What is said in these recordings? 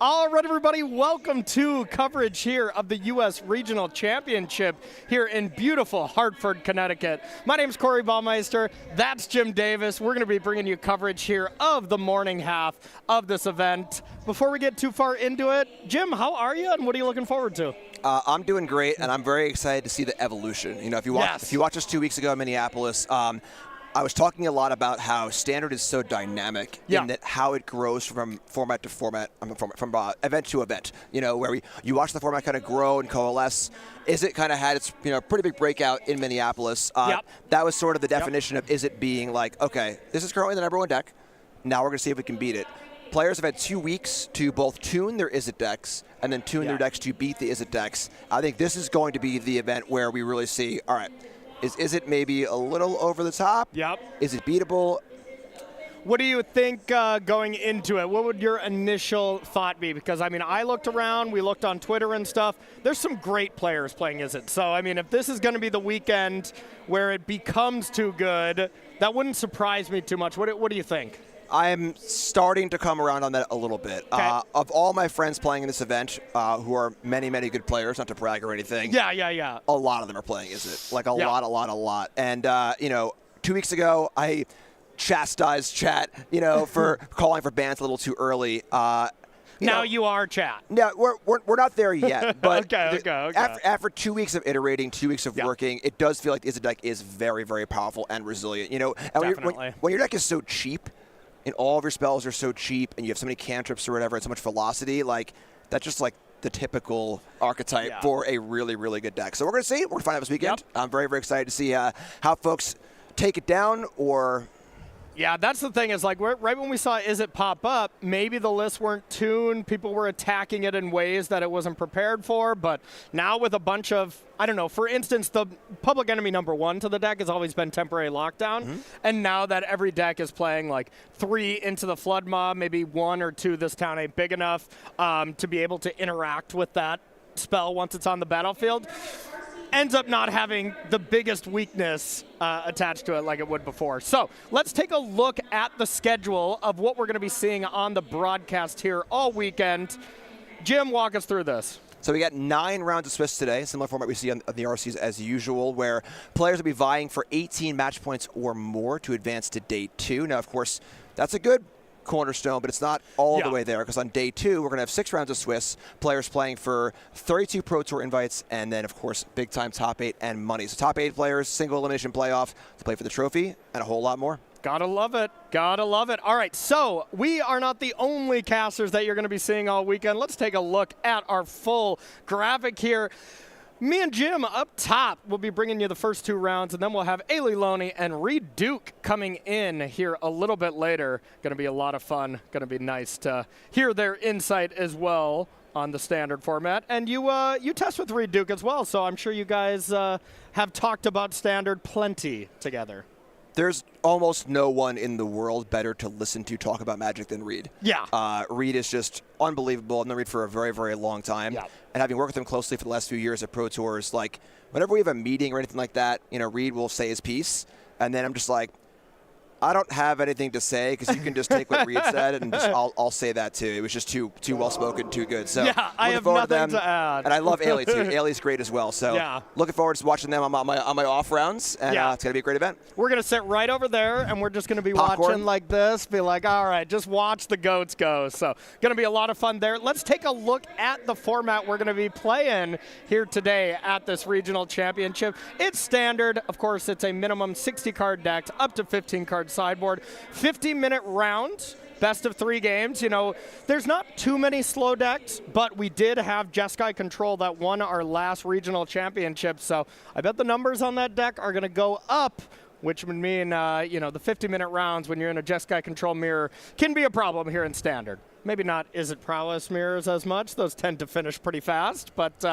All right, everybody, welcome to coverage here of the U.S. Regional Championship here in beautiful Hartford, Connecticut. My name is Corey Baumeister. That's Jim Davis. We're going to be bringing you coverage here of the morning half of this event. Before we get too far into it, Jim, how are you and what are you looking forward to? I'm doing great, and I'm very excited to see the evolution. You know, if you watch us 2 weeks ago in Minneapolis, I was talking a lot about how Standard is so dynamic in that how it grows from format to format, from event to event. You know, where you watch the format kind of grow and coalesce. Is it kind of had its pretty big breakout in Minneapolis? That was sort of the definition of is it being like, okay, this is currently the #1 deck. Now we're going to see if we can beat it. Players have had 2 weeks to both tune their Izzet decks and then tune their decks to beat the Izzet decks. I think this is going to be the event where we really see, all right, is it maybe a little over the top? Yep. Is it beatable? What do you think going into it? What would your initial thought be? Because, I mean, I looked around, we looked on Twitter and stuff. There's some great players playing Izzet. So, I mean, if this is going to be the weekend where it becomes too good, that wouldn't surprise me too much. What do you think? I'm starting to come around on that a little bit. Okay. Of all my friends playing in this event, who are many, many good players, not to brag or anything. Yeah. A lot of them are playing Izzet. Like a lot. And, 2 weeks ago, I chastised chat, for calling for bans a little too early. Now you are chat. No, we're not there yet. But okay. After 2 weeks of iterating, 2 weeks of working, it does feel like the Izzet deck is very, very powerful and resilient. And Definitely. when your deck is so cheap, and all of your spells are so cheap, and you have so many cantrips or whatever, and so much velocity, like that's just like the typical archetype for a really, really good deck. So we're going to see. We're going to find out this weekend. I'm very, very excited to see how folks take it down or... Yeah, that's the thing is like right when we saw Izzet pop up, maybe the lists weren't tuned. People were attacking it in ways that it wasn't prepared for. But now with a bunch of, I don't know, for instance, the public enemy #1 to the deck has always been Temporary Lockdown. Mm-hmm. And now that every deck is playing like 3 into the Flood Mob, maybe 1 or 2 this town ain't big enough to be able to interact with that spell once it's on the battlefield, ends up not having the biggest weakness attached to it like it would before. So let's take a look at the schedule of what we're going to be seeing on the broadcast here all weekend. Jim, walk us through this. So we got 9 rounds of Swiss today, similar format we see on the RCs as usual, where players will be vying for 18 match points or more to advance to day 2. Now, of course, that's a good cornerstone, but it's not all the way there, because on day 2, we're going to have 6 rounds of Swiss, players playing for 32 Pro Tour invites, and then, of course, big-time top 8 and money. So top 8 players, single elimination playoff to play for the trophy, and a whole lot more. Gotta love it. Gotta love it. All right, so we are not the only casters that you're going to be seeing all weekend. Let's take a look at our full graphic here. Me and Jim up top will be bringing you the first 2 rounds, and then we'll have Ailey Loney and Reed Duke coming in here a little bit later. Going to be a lot of fun. Going to be nice to hear their insight as well on the standard format. And you test with Reed Duke as well, so I'm sure you guys have talked about standard plenty together. There's almost no one in the world better to listen to talk about Magic than Reed. Yeah. Reed is just unbelievable. I've known Reed for a very, very long time. Yeah. And having worked with him closely for the last few years at Pro Tours, like, whenever we have a meeting or anything like that, Reed will say his piece, and then I'm just like, I don't have anything to say, because you can just take what Reed said and just, I'll say that too. It was just too well spoken, too good. So yeah, I have nothing to add. And I love Ailey too. Ailey's great as well. So looking forward to watching them on my off rounds, and it's gonna be a great event. We're gonna sit right over there, and we're just gonna be watching like this, be like, all right, just watch the goats go. So gonna be a lot of fun there. Let's take a look at the format we're gonna be playing here today at this regional championship. It's standard, of course. It's a minimum 60 card deck, up to 15 card sideboard, 50-minute round, best of 3 games. There's not too many slow decks, but we did have Jeskai Control that won our last regional championship, so I bet the numbers on that deck are going to go up, which would mean, the 50-minute rounds when you're in a Jeskai Control mirror can be a problem here in Standard. Maybe not Izzet Prowess mirrors as much. Those tend to finish pretty fast. But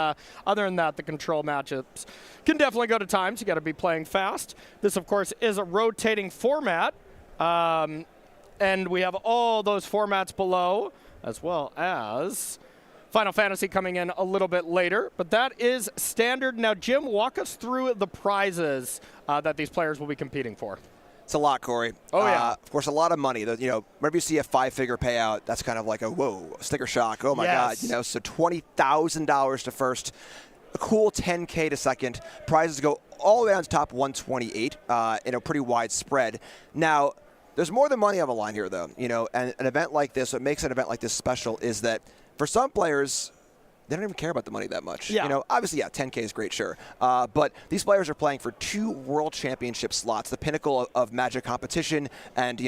other than that, the control matchups can definitely go to times. You got to be playing fast. This, of course, is a rotating format. And we have all those formats below, as well as Final Fantasy coming in a little bit later. But that is Standard. Now, Jim, walk us through the prizes that these players will be competing for. It's a lot, Corey. Oh, yeah. Of course, a lot of money. Whenever you see a 5-figure payout, that's kind of like a, whoa, sticker shock. Oh, my God. So $20,000 to first, a cool $10K to second. Prizes go all the way down to top 128 in a pretty wide spread. Now, there's more than money on the line here, though. And an event like this, what makes an event like this special is that for some players, they don't even care about the money that much. Yeah. Obviously, 10K is great, sure. But these players are playing for 2 World Championship slots, the pinnacle of Magic competition, and,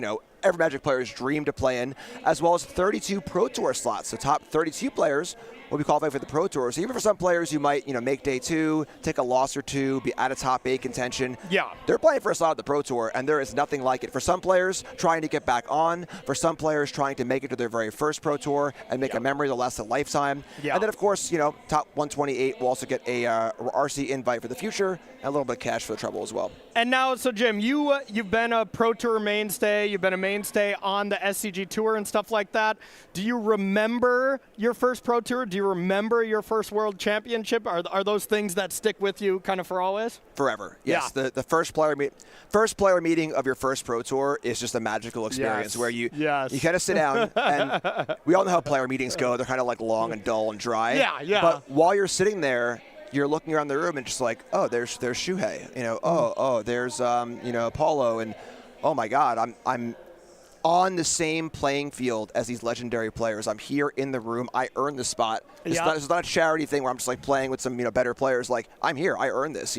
every Magic player's dream to play in, as well as 32 Pro Tour slots. So top 32 players will be qualified for the Pro Tour. So even for some players who might, make day 2, take a loss or 2, be out of top 8 contention. Yeah. They're playing for a slot at the Pro Tour, and there is nothing like it. For some players trying to get back on, for some players trying to make it to their very first Pro Tour and make a memory that lasts a lifetime. Yeah. And then, of course, top 128 will also get a RC invite for the future and a little bit of cash for the trouble as well. And now, so Jim, you've been a Pro Tour mainstay. You've been a mainstay on the SCG Tour and stuff like that. Do you remember your first Pro Tour? Do you remember your first World Championship? Are those things that stick with you kind of for always? Forever. Yes. Yeah. The first player meeting of your first Pro Tour is just a magical experience where you kind of sit down, and we all know how player meetings go. They're kind of like long and dull and dry. Yeah. But while you're sitting there, you're looking around the room and just like, oh, there's Shuhei, there's Paulo, and oh my God, I'm on the same playing field as these legendary players. I'm here in the room. I earned the spot. It's not a charity thing where I'm just like playing with some better players. Like, I'm here. I earned this,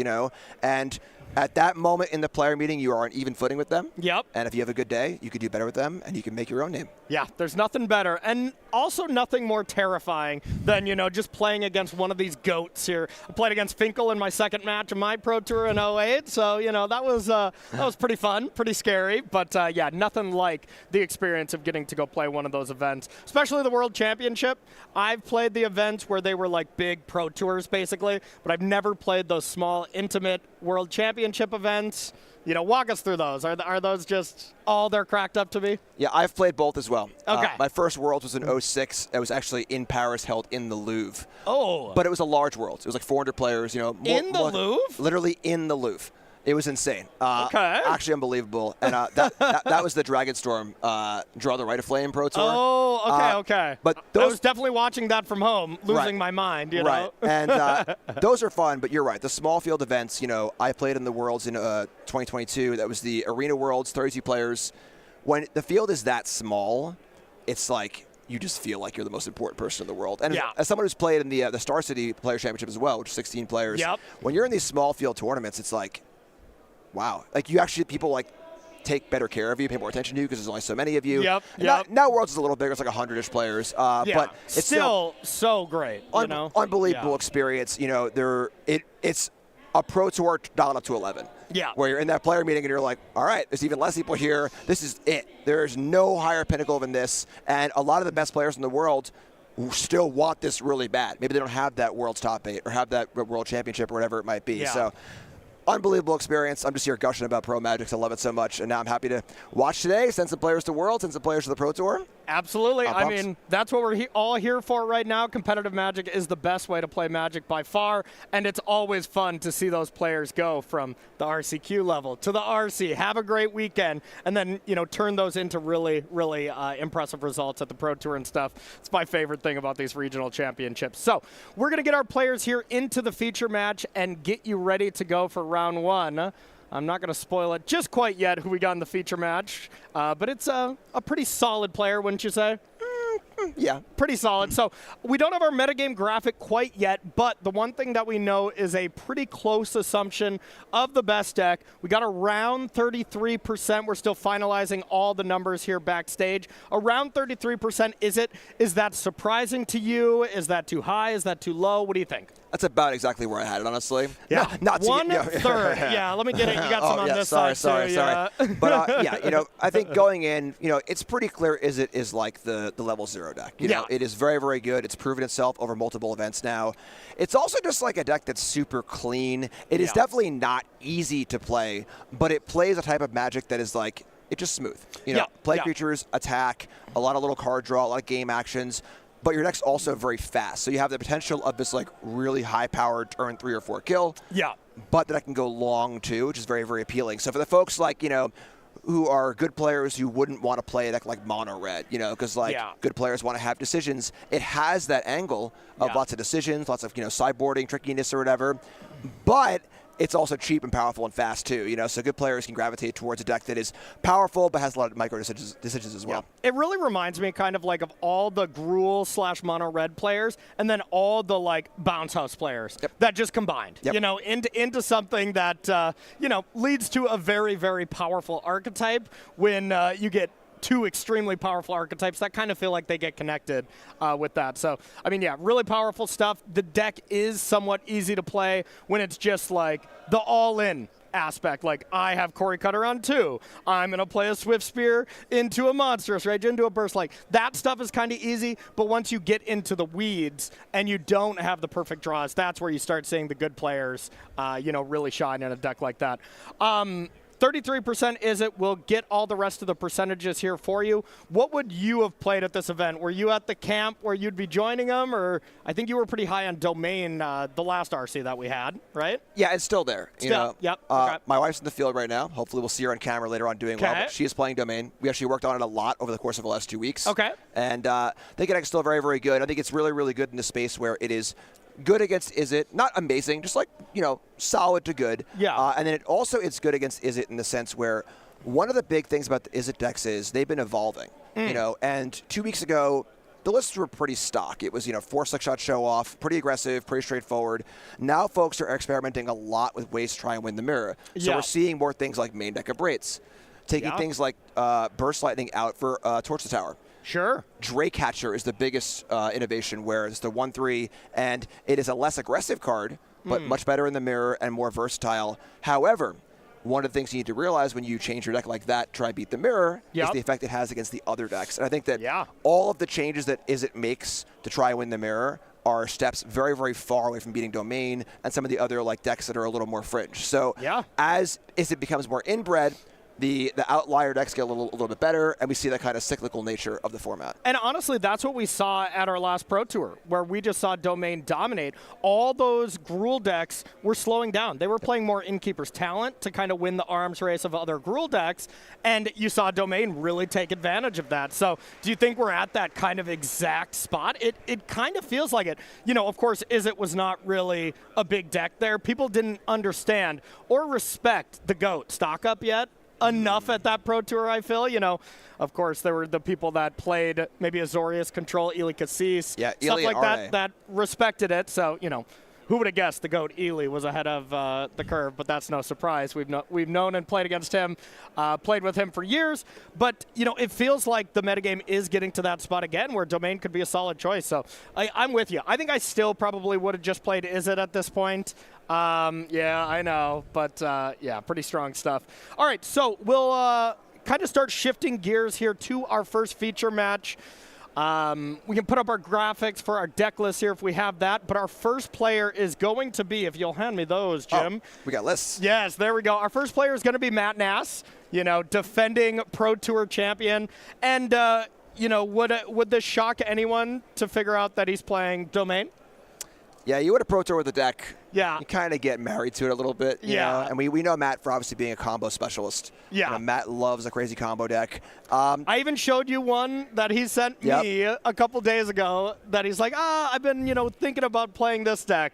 and at that moment in the player meeting, you are on even footing with them. Yep. And if you have a good day, you can do better with them, and you can make your own name. Yeah, there's nothing better. And also nothing more terrifying than, just playing against one of these goats here. I played against Finkel in my second match of my Pro Tour in 08, so, that was pretty fun, pretty scary. But, nothing like the experience of getting to go play one of those events, especially the World Championship. I've played the events where they were like big Pro Tours, basically, but I've never played those small, intimate World Championship events. Walk us through those. Are those just all they're cracked up to be? Yeah, I've played both as well. Okay. My first Worlds was in 06. It was actually in Paris, held in the Louvre. Oh. But it was a large World. It was like 400 players. In the Louvre? Literally in the Louvre. It was insane. Okay. Actually unbelievable. And that was the Dragonstorm Draw the Right of Flame Pro Tour. Oh, okay. But I was definitely watching that from home, losing my mind, Right. And those are fun, but you're right. The small field events, I played in the Worlds in 2022. That was the Arena Worlds, 32 players. when the field is that small, it's like you just feel like you're the most important person in the world. And as someone who's played in the Star City Players Championship as well, which is 16 players, when you're in these small field tournaments, it's like, wow. Like, you actually, people, like, take better care of you, pay more attention to you because there's only so many of you. Now Worlds is a little bigger. It's like 100-ish players. But it's still so great. Unbelievable experience. You know, it's a Pro Tour dialed up to 11. Where you're in that player meeting and you're like, all right, there's even less people here. This is it. There's no higher pinnacle than this. And a lot of the best players in the world still want this really bad. Maybe they don't have that World's Top 8 or have that World Championship or whatever it might be. So unbelievable experience. I'm just here gushing about Pro Magic. I love it so much. And now I'm happy to watch today, send some players to Worlds, send some players to the Pro Tour. Absolutely. I mean, that's what we're all here for right now. Competitive Magic is the best way to play Magic by far, and it's always fun to see those players go from the RCQ level to the RC, have a great weekend, and then, you know, turn those into really, really impressive results at the Pro Tour and stuff. It's my favorite thing about these regional championships. So we're going to get our players here into the feature match and get you ready to go for round one. I'm not going to spoil it just quite yet who we got in the feature match, but it's a pretty solid player, wouldn't you say? Yeah. Pretty solid. So we don't have our metagame graphic quite yet, but the one thing that we know is a pretty close assumption of the best deck. We got around 33%. We're still finalizing all the numbers here backstage. Around 33%. Is that surprising to you? Is that too high? Is that too low? What do you think? That's about exactly where I had it, honestly. Yeah, not 1/3. Yeah, let me get it. You got some on this side. Sorry. But yeah, you know, I think going in, you know, it's pretty clear. Is like the level 0 deck. You know, it is very, very good. It's proven itself over multiple events now. It's also just like a deck that's super clean. It is definitely not easy to play, but it plays a type of Magic that is like, it's just smooth. You know, play creatures, attack, a lot of little card draw, a lot of game actions. But your deck's also very fast, so you have the potential of this like really high-powered turn 3 or 4 kill. But that I can go long too, which is very, very appealing. So for the folks like, you know, who are good players who wouldn't want to play a deck like mono red, you know, because like good players want to have decisions. It has that angle of lots of decisions, lots of, you know, sideboarding, trickiness or whatever. But it's also cheap and powerful and fast too, you know, so good players can gravitate towards a deck that is powerful but has a lot of micro decisions as well. It really reminds me kind of like of all the Gruul / mono red players and then all the like bounce house players that just combined, you know, into something that, you know, leads to a very, very powerful archetype when you get two extremely powerful archetypes that kind of feel like they get connected with that. So, I mean, yeah, really powerful stuff. The deck is somewhat easy to play when it's just like the all-in aspect. Like, I have Corey Cutter on 2. I'm going to play a Swift Spear into a Monstrous Rage, into a Burst. Like, that stuff is kind of easy, but once you get into the weeds and you don't have the perfect draws, that's where you start seeing the good players, you know, really shine in a deck like that. 33% is it. We'll get all the rest of the percentages here for you. What would you have played at this event? Were you at the camp where you'd be joining them? Or I think you were pretty high on Domain the last RC that we had, right? Yeah, it's still there. Still, you know? Okay. My wife's in the field right now. Hopefully we'll see her on camera later on doing well. But she is playing Domain. We actually worked on it a lot over the course of the last 2 weeks. And I think it's still very, very good. I think it's really, really good in the space where it is good against Izzet, not amazing, just like, you know, solid to good. And then it's good against Izzet in the sense where one of the big things about the Izzet decks is they've been evolving, you know, and 2 weeks ago, the lists were pretty stock. It was, you know, 4 Slickshot show off, pretty aggressive, pretty straightforward. Now folks are experimenting a lot with ways to try and win the mirror. So we're seeing more things like main deck of Braids, taking things like Burst Lightning out for Torch the Tower. Drake Hatcher is the biggest innovation, where it's the 1/3, and it is a less aggressive card, but much better in the mirror and more versatile. However, one of the things you need to realize when you change your deck like that, try beat the mirror, is the effect it has against the other decks. And I think that all of the changes that Izzet makes to try win the mirror are steps very, very far away from beating Domain and some of the other like decks that are a little more fringe. So as Izzet becomes more inbred, the outlier decks get a little bit better, and we see that kind of cyclical nature of the format. And honestly, that's what we saw at our last Pro Tour, where we just saw Domain dominate. All those Gruul decks were slowing down. They were playing more Innkeeper's Talent to kind of win the arms race of other Gruul decks, and you saw Domain really take advantage of that. So do you think we're at that kind of exact spot? It kind of feels like it. You know, of course, Izzet was not really a big deck there. People didn't understand or respect the GOAT stock up yet. enough at that Pro Tour, I feel. You know, of course, there were the people that played maybe Azorius, Control, Ely Cassis, stuff like that, that respected it. So, you know, who would have guessed the GOAT Ely was ahead of the curve, but that's no surprise. We've known and played against him, played with him for years. But, you know, it feels like the metagame is getting to that spot again where Domain could be a solid choice. So I'm with you. I think I still probably would have just played Izzet at this point. Yeah, I know. But, yeah, pretty strong stuff. All right, so we'll kind of start shifting gears here to our first feature match. We can put up our graphics for our deck list here if we have that, but our first player is going to be, if you'll hand me those, Jim. Oh, we got lists. Yes, there we go. Our first player is going to be Matt Nass, you know, defending Pro Tour champion. And, you know, would this shock anyone to figure out that he's playing Domain? Yeah, you would have Pro Tour with the deck. Yeah. You kind of get married to it a little bit. You know? And we know Matt for obviously being a combo specialist. Yeah. You know, Matt loves a crazy combo deck. I even showed you one that he sent me a couple days ago that he's like, I've been, you know, thinking about playing this deck.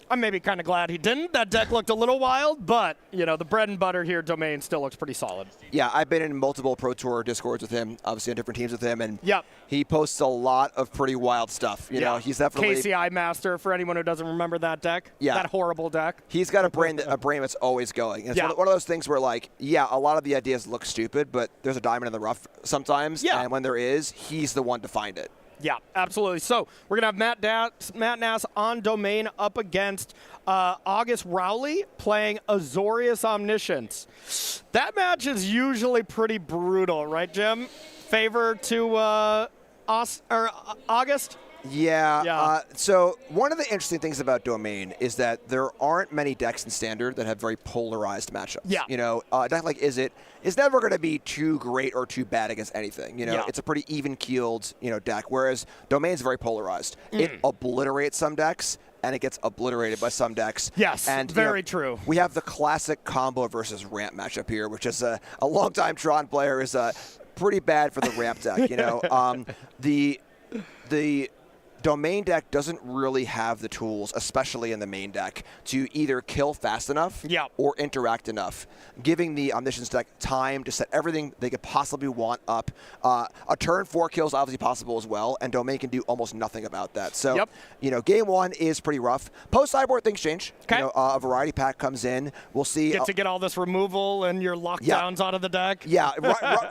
I'm maybe kind of glad he didn't. That deck looked a little wild, but, you know, the bread and butter here, Domain, still looks pretty solid. Yeah, I've been in multiple Pro Tour Discords with him, obviously on different teams with him, and yep. he posts a lot of pretty wild stuff. You know, he's definitely KCI Master, for anyone who doesn't remember that deck. Yeah. That horrible deck. He's got a brain that's always going. And it's one of those things where, like, yeah, a lot of the ideas look stupid, but there's a diamond in the rough sometimes, and when there is, he's the one to find it. Yeah, absolutely. So we're going to have Matt Nass on Domain up against August Rowley playing Azorius Omniscience. That match is usually pretty brutal, right, Jim? Favor to August? Yeah. So one of the interesting things about Domain is that there aren't many decks in Standard that have very polarized matchups. Yeah. You know, a deck like Izzet is never going to be too great or too bad against anything. You know, it's a pretty even-keeled, you know, deck, whereas Domain's very polarized. It obliterates some decks, and it gets obliterated by some decks. Yes, and, very true. We have the classic combo versus ramp matchup here, which is a longtime Tron player is pretty bad for the ramp deck. You know, the Domain deck doesn't really have the tools, especially in the main deck, to either kill fast enough or interact enough, giving the Omniscience deck time to set everything they could possibly want up. A turn 4 kill is obviously possible as well, and Domain can do almost nothing about that. So, you know, game 1 is pretty rough. Post-sideboard, things change. You know, a variety pack comes in. We'll see. Get to get all this removal and your lockdowns out of the deck. Yeah,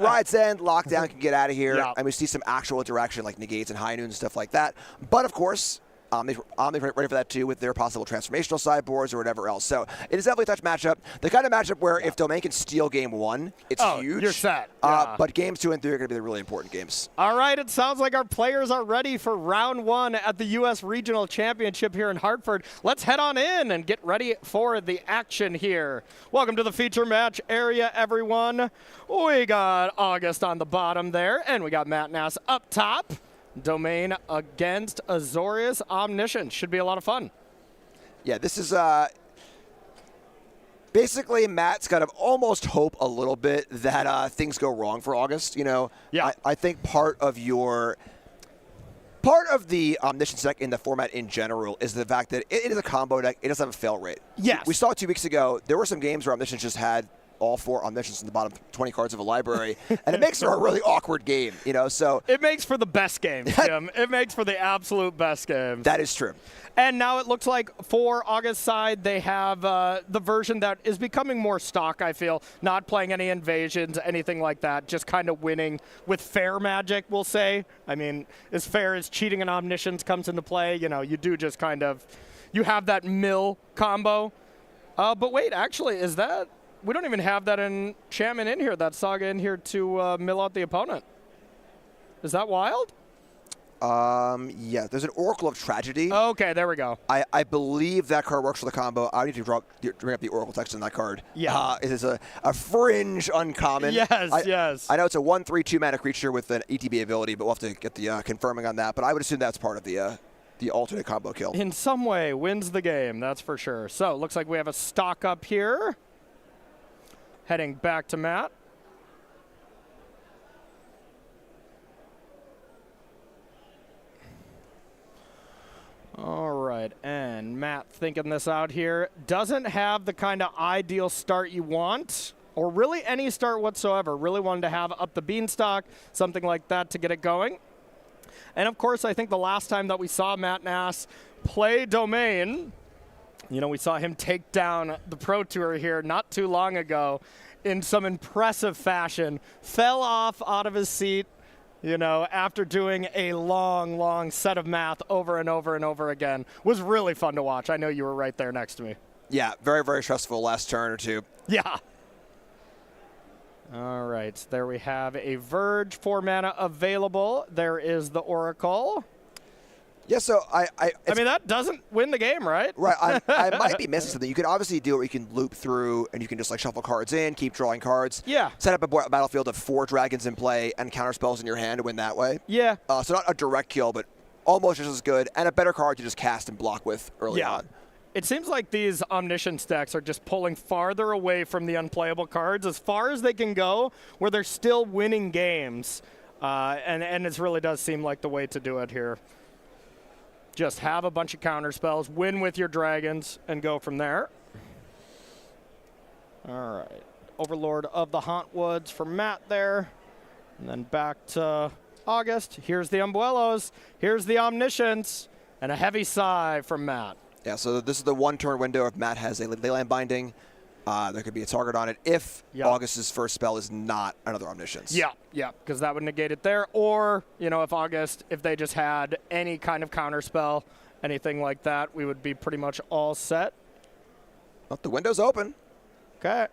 Riot's End, lockdown can get out of here, and we see some actual interaction like negates and high noon and stuff like that. But, of course, Omni's ready for that, too, with their possible transformational sideboards or whatever else. So it is definitely a touch matchup. The kind of matchup where if Domain can steal game 1, it's huge. You're set. But games 2 and 3 are going to be the really important games. All right, it sounds like our players are ready for round 1 at the U.S. Regional Championship here in Hartford. Let's head on in and get ready for the action here. Welcome to the feature match area, everyone. We got August on the bottom there, and we got Matt Nass up top. Domain against Azorius Omniscience. Should be a lot of fun. Yeah, this is basically Matt's got to almost hope a little bit that things go wrong for August. You know, I think part of the Omniscience deck in the format in general is the fact that it is a combo deck. It doesn't have a fail rate. Yes. We saw it 2 weeks ago. There were some games where Omniscience just had all 4 Omniscience in the bottom 20 cards of a library, and it makes for a really awkward game, you know, so. It makes for the best game, Jim. It makes for the absolute best game. That is true. And now it looks like for August's side, they have the version that is becoming more stock, I feel, not playing any invasions, anything like that, just kind of winning with fair magic, we'll say. I mean, as fair as cheating and Omniscience comes into play, you know, you do just kind of, you have that mill combo. But wait, actually, is that? We don't even have that enchantment in here, that saga in here to mill out the opponent. Is that wild? Yeah, there's an Oracle of Tragedy. Okay, there we go. I believe that card works for the combo. I need to bring up the Oracle text in that card. Yeah. It is a fringe uncommon. Yes. I know it's a 1/3 2-mana creature with an ETB ability, but we'll have to get the confirming on that. But I would assume that's part of the alternate combo kill. In some way, wins the game, that's for sure. So, looks like we have a stock up here. Heading back to Matt. All right, and Matt thinking this out here. Doesn't have the kind of ideal start you want. or really any start whatsoever. Really wanted to have Up the Beanstalk, something like that to get it going. And of course, I think the last time that we saw Matt Nass play Domain, you know, we saw him take down the Pro Tour here not too long ago in some impressive fashion, fell off out of his seat, you know, after doing a long, long set of math over and over and over again. Was really fun to watch. I know you were right there next to me. Yeah, very, very stressful last turn or two. Yeah. All right, there we have a Verge, 4 mana available. There is the Oracle. Yeah, so I mean, that doesn't win the game, right? Right, I might be missing something. You could obviously do it where you can loop through and you can just like shuffle cards in, keep drawing cards. Yeah. Set up a battlefield of 4 dragons in play and counter spells in your hand to win that way. Yeah. So not a direct kill, but almost just as good, and a better card to just cast and block with early on. It seems like these Omniscience decks are just pulling farther away from the unplayable cards as far as they can go, where they're still winning games. And it really does seem like the way to do it here. Just have a bunch of counter spells, win with your dragons, and go from there. All right. Overlord of the Hauntwoods for Matt there. And then back to August. Here's the Umbrellos. Here's the Omniscience. And a heavy sigh from Matt. Yeah, so this is the 1-turn window if Matt has a Leyline Binding. There could be a target on it if August's first spell is not another Omniscience. Yeah, because that would negate it there. Or, you know, if they just had any kind of counter spell, anything like that, we would be pretty much all set. Well, the window's open. Okay.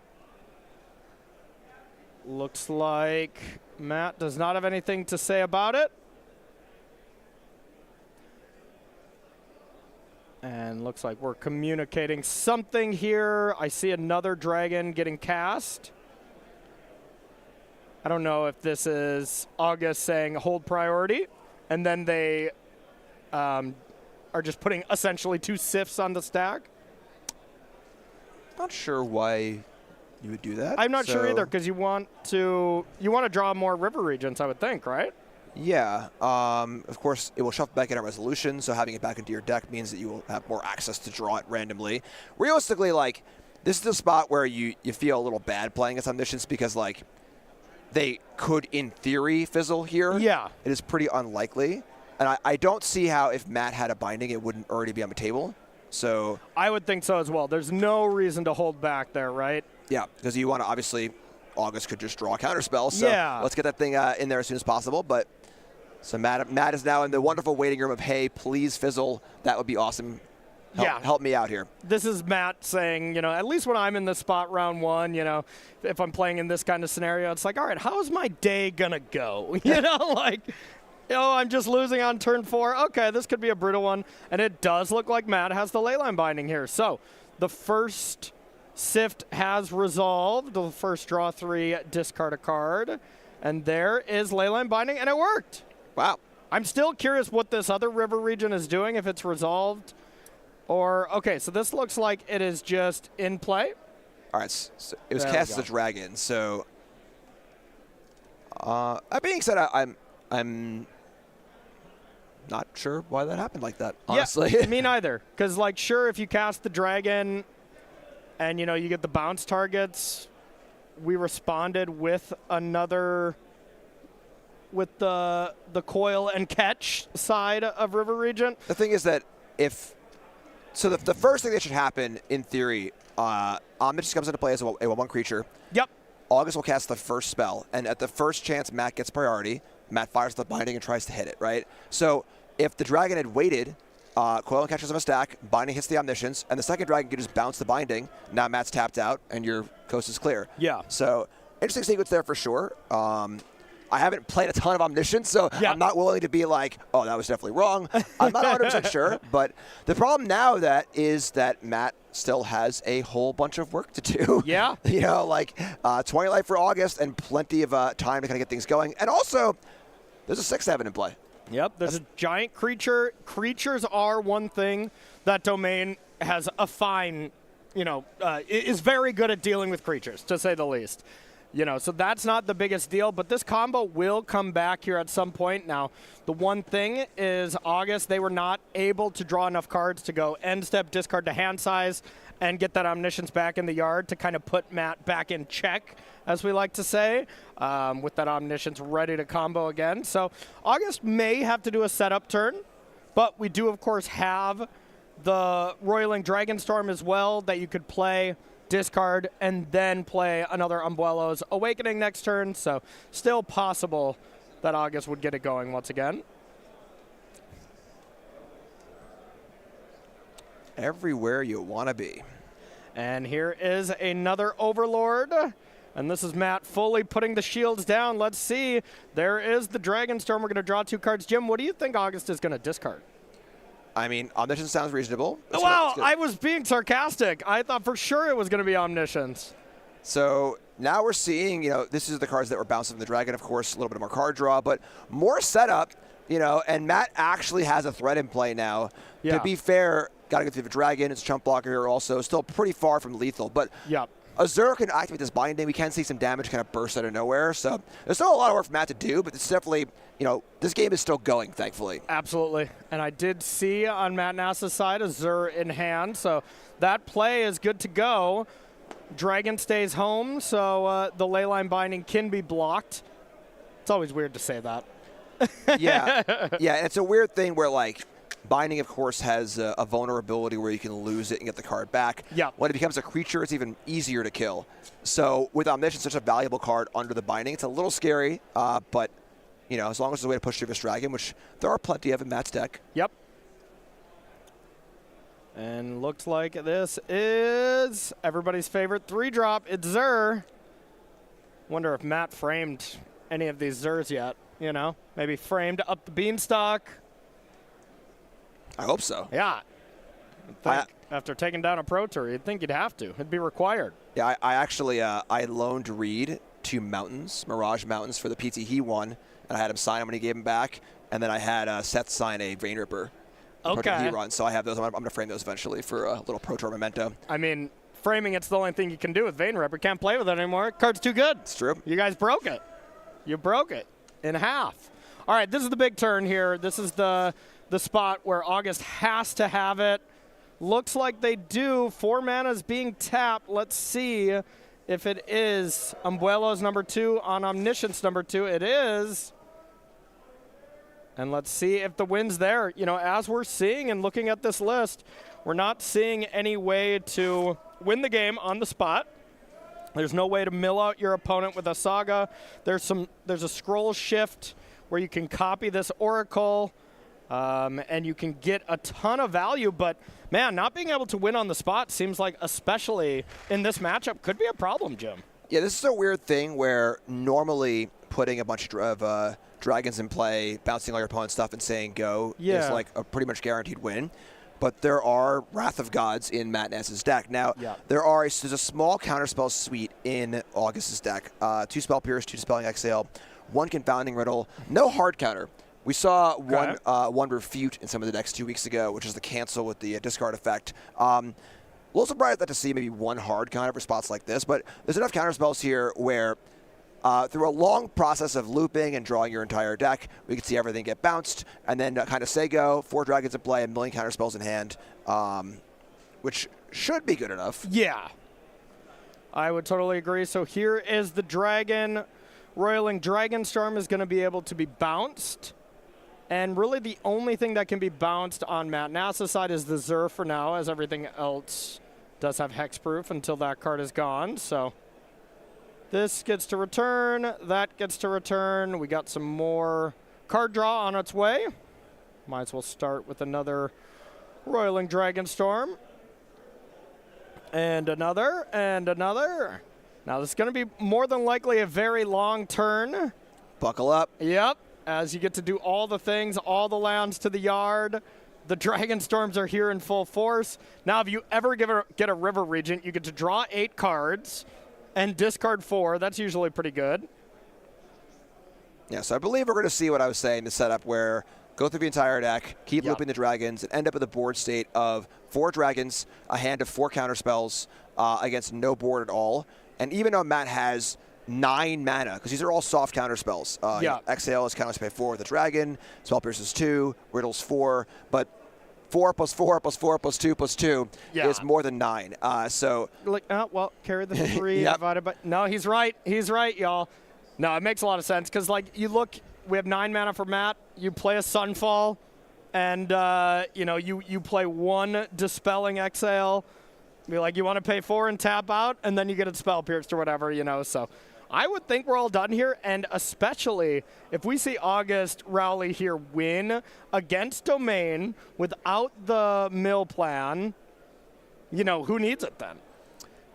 Looks like Matt does not have anything to say about it. And looks like we're communicating something here. I see another dragon getting cast. I don't know if this is August saying hold priority, and then they are just putting essentially 2 Sifts on the stack. Not sure why you would do that. I'm not sure either, because you want to draw more river regions, I would think, right? Yeah. Of course, it will shuffle back in at resolution, so having it back into your deck means that you will have more access to draw it randomly. Realistically, like, this is the spot where you feel a little bad playing as Omniscience because, like, they could, in theory, fizzle here. Yeah. It is pretty unlikely. And I don't see how if Matt had a Binding, it wouldn't already be on the table. So I would think so as well. There's no reason to hold back there, right? Yeah, because you want to, obviously, August could just draw a counter spell. So let's get that thing in there as soon as possible. But so Matt is now in the wonderful waiting room of, hey, please fizzle. That would be awesome. Help me out here. This is Matt saying, you know, at least when I'm in the spot round 1, you know, if I'm playing in this kind of scenario, it's like, all right, how's my day going to go? You know, like, oh, I'm just losing on turn 4. Okay, this could be a brutal one. And it does look like Matt has the Leyline Binding here. So the first Sift has resolved. The first draw 3, discard a card. And there is Leyline Binding, and it worked. Wow. I'm still curious what this other river region is doing, if it's resolved. Or, okay, so this looks like it is just in play. All right, so it was cast as a dragon. So, that being said, I'm not sure why that happened like that, honestly. Yeah, me neither. Because, like, sure, if you cast the dragon and, you know, you get the bounce targets, we responded with another, with the coil and catch side of River Regent. The thing is that so the first thing that should happen, in theory, Omniscience comes into play as a 1/1 creature. Yep. August will cast the first spell, and at the first chance Matt gets priority, Matt fires the Binding and tries to hit it, right? So if the dragon had waited, Coil and catches on a stack, Binding hits the Omniscience, and the second dragon could just bounce the Binding. Now Matt's tapped out, and your coast is clear. Yeah. So interesting sequence there for sure. I haven't played a ton of Omniscience, so I'm not willing to be like, oh, that was definitely wrong. I'm not 100% sure, but the problem now is that Matt still has a whole bunch of work to do. Yeah. You know, like 20 life for August and plenty of time to kind of get things going. And also, there's a 6/7 in play. Yep, there's a giant creature. Creatures are one thing that Domain has a fine, you know, is very good at dealing with creatures, to say the least. You know, so that's not the biggest deal, but this combo will come back here at some point. Now, the one thing is August, they were not able to draw enough cards to go end step, discard to hand size, and get that Omniscience back in the yard to kind of put Matt back in check, as we like to say, with that Omniscience ready to combo again. So August may have to do a setup turn, but we do, of course, have the Roiling Dragonstorm as well that you could play, discard, and then play another Umbrello's Awakening next turn. So still possible that August would get it going once again. Everywhere you want to be. And here is another Overlord. And this is Matt fully putting the shields down. Let's see. There is the Dragonstorm. We're going to draw 2 cards. Jim, what do you think August is going to discard? I mean, Omniscience sounds reasonable. Well, I was being sarcastic. I thought for sure it was going to be Omniscience. So now we're seeing, this is the cards that were bouncing from the Dragon, of course, a little bit more card draw, but more setup, and Matt actually has a threat in play now. Yeah. To be fair, got to go through the Dragon. It's a chump blocker here also. Still pretty far from lethal, but Azure can activate this binding. We can see some damage kind of burst out of nowhere. So there's still a lot of work for Matt to do, but it's definitely, this game is still going, thankfully. Absolutely. And I did see on Matt Nass's side Azure in hand. So that play is good to go. Dragon stays home, so the Leyline binding can be blocked. It's always weird to say that. Yeah. It's a weird thing where, binding, of course, has a vulnerability where you can lose it and get the card back. Yeah. When it becomes a creature, it's even easier to kill. So with Omniscience, such a valuable card under the binding, it's a little scary, but, as long as there's a way to push through this Dragon, which there are plenty of in Matt's deck. Yep. And looks like this is everybody's favorite 3-drop. It's Zur. Wonder if Matt framed any of these Zurs yet, Maybe framed up the Beanstalk. I hope so. Yeah. After taking down a Pro Tour, you'd think you'd have to. It'd be required. Yeah, I actually I loaned Reed 2 Mountains, Mirage Mountains, for the PT he won, and I had him sign them when he gave them back, and then I had Seth sign a Vein Ripper. Okay. He runs, so I have those. I'm going to frame those eventually for a little Pro Tour memento. I mean, framing it's the only thing you can do with Vein Ripper. Can't play with it anymore. Card's too good. It's true. You guys broke it. You broke it in half. All right, this is the big turn here. This is the spot where August has to have it. Looks like they do. 4 mana's being tapped. Let's see if it is Umbrello's number 2 on Omniscience number 2. It is. And let's see if the win's there. As we're seeing and looking at this list, we're not seeing any way to win the game on the spot. There's no way to mill out your opponent with a Saga. There's a scroll shift where you can copy this Oracle. And you can get a ton of value, but man, not being able to win on the spot seems like, especially in this matchup, could be a problem, Jim. Yeah, this is a weird thing where normally putting a bunch of dragons in play, bouncing all your opponent's stuff and saying go is like a pretty much guaranteed win. But there are Wrath of Gods in Matt Nass's deck. Now, there's a small counterspell suite in August's deck. 2 Spell Pierce, 2 Dispelling Exhale, 1 Confounding Riddle, no hard counter. We saw one Refute in some of the decks 2 weeks ago, which is the cancel with the discard effect. A little surprised to see maybe 1 hard counter for spots like this, but there's enough counter spells here where through a long process of looping and drawing your entire deck, we can see everything get bounced, and then kind of say go, 4 dragons in play, 1 million counter spells in hand, which should be good enough. Yeah, I would totally agree. So here is the Dragon. Roiling Dragonstorm is going to be able to be bounced. And really the only thing that can be bounced on Matt Nass's side is the Zur for now, as everything else does have hexproof until that card is gone. So this gets to return, that gets to return. We got some more card draw on its way. Might as well start with another Roiling Dragonstorm. And another, and another. Now this is going to be more than likely a very long turn. Buckle up. Yep. As you get to do all the things, all the lands to the yard. The Dragonstorms are here in full force. Now, if you ever get a River Regent, you get to draw 8 cards and discard 4. That's usually pretty good. Yeah, so I believe we're going to see what I was saying, the setup where go through the entire deck, keep looping the dragons, and end up with a board state of 4 dragons, a hand of 4 counterspells against no board at all. And even though Matt has 9 mana, because these are all soft counter spells. Exhale is counter spell 4 with the dragon, Spell Pierces 2, Riddles 4, but 4 plus 4 plus 4 plus 2 plus 2 is more than 9. So like, well, carry the 3 divided by. No, he's right. He's right, y'all. No, it makes a lot of sense because, like, you look, we have 9 mana for Matt. You play a Sunfall, and you play 1 Dispelling Exhale. Be like, you want to pay 4 and tap out, and then you get a Spell Pierced or whatever, So I would think we're all done here, and especially if we see August Rowley here win against Domain without the mill plan, who needs it then?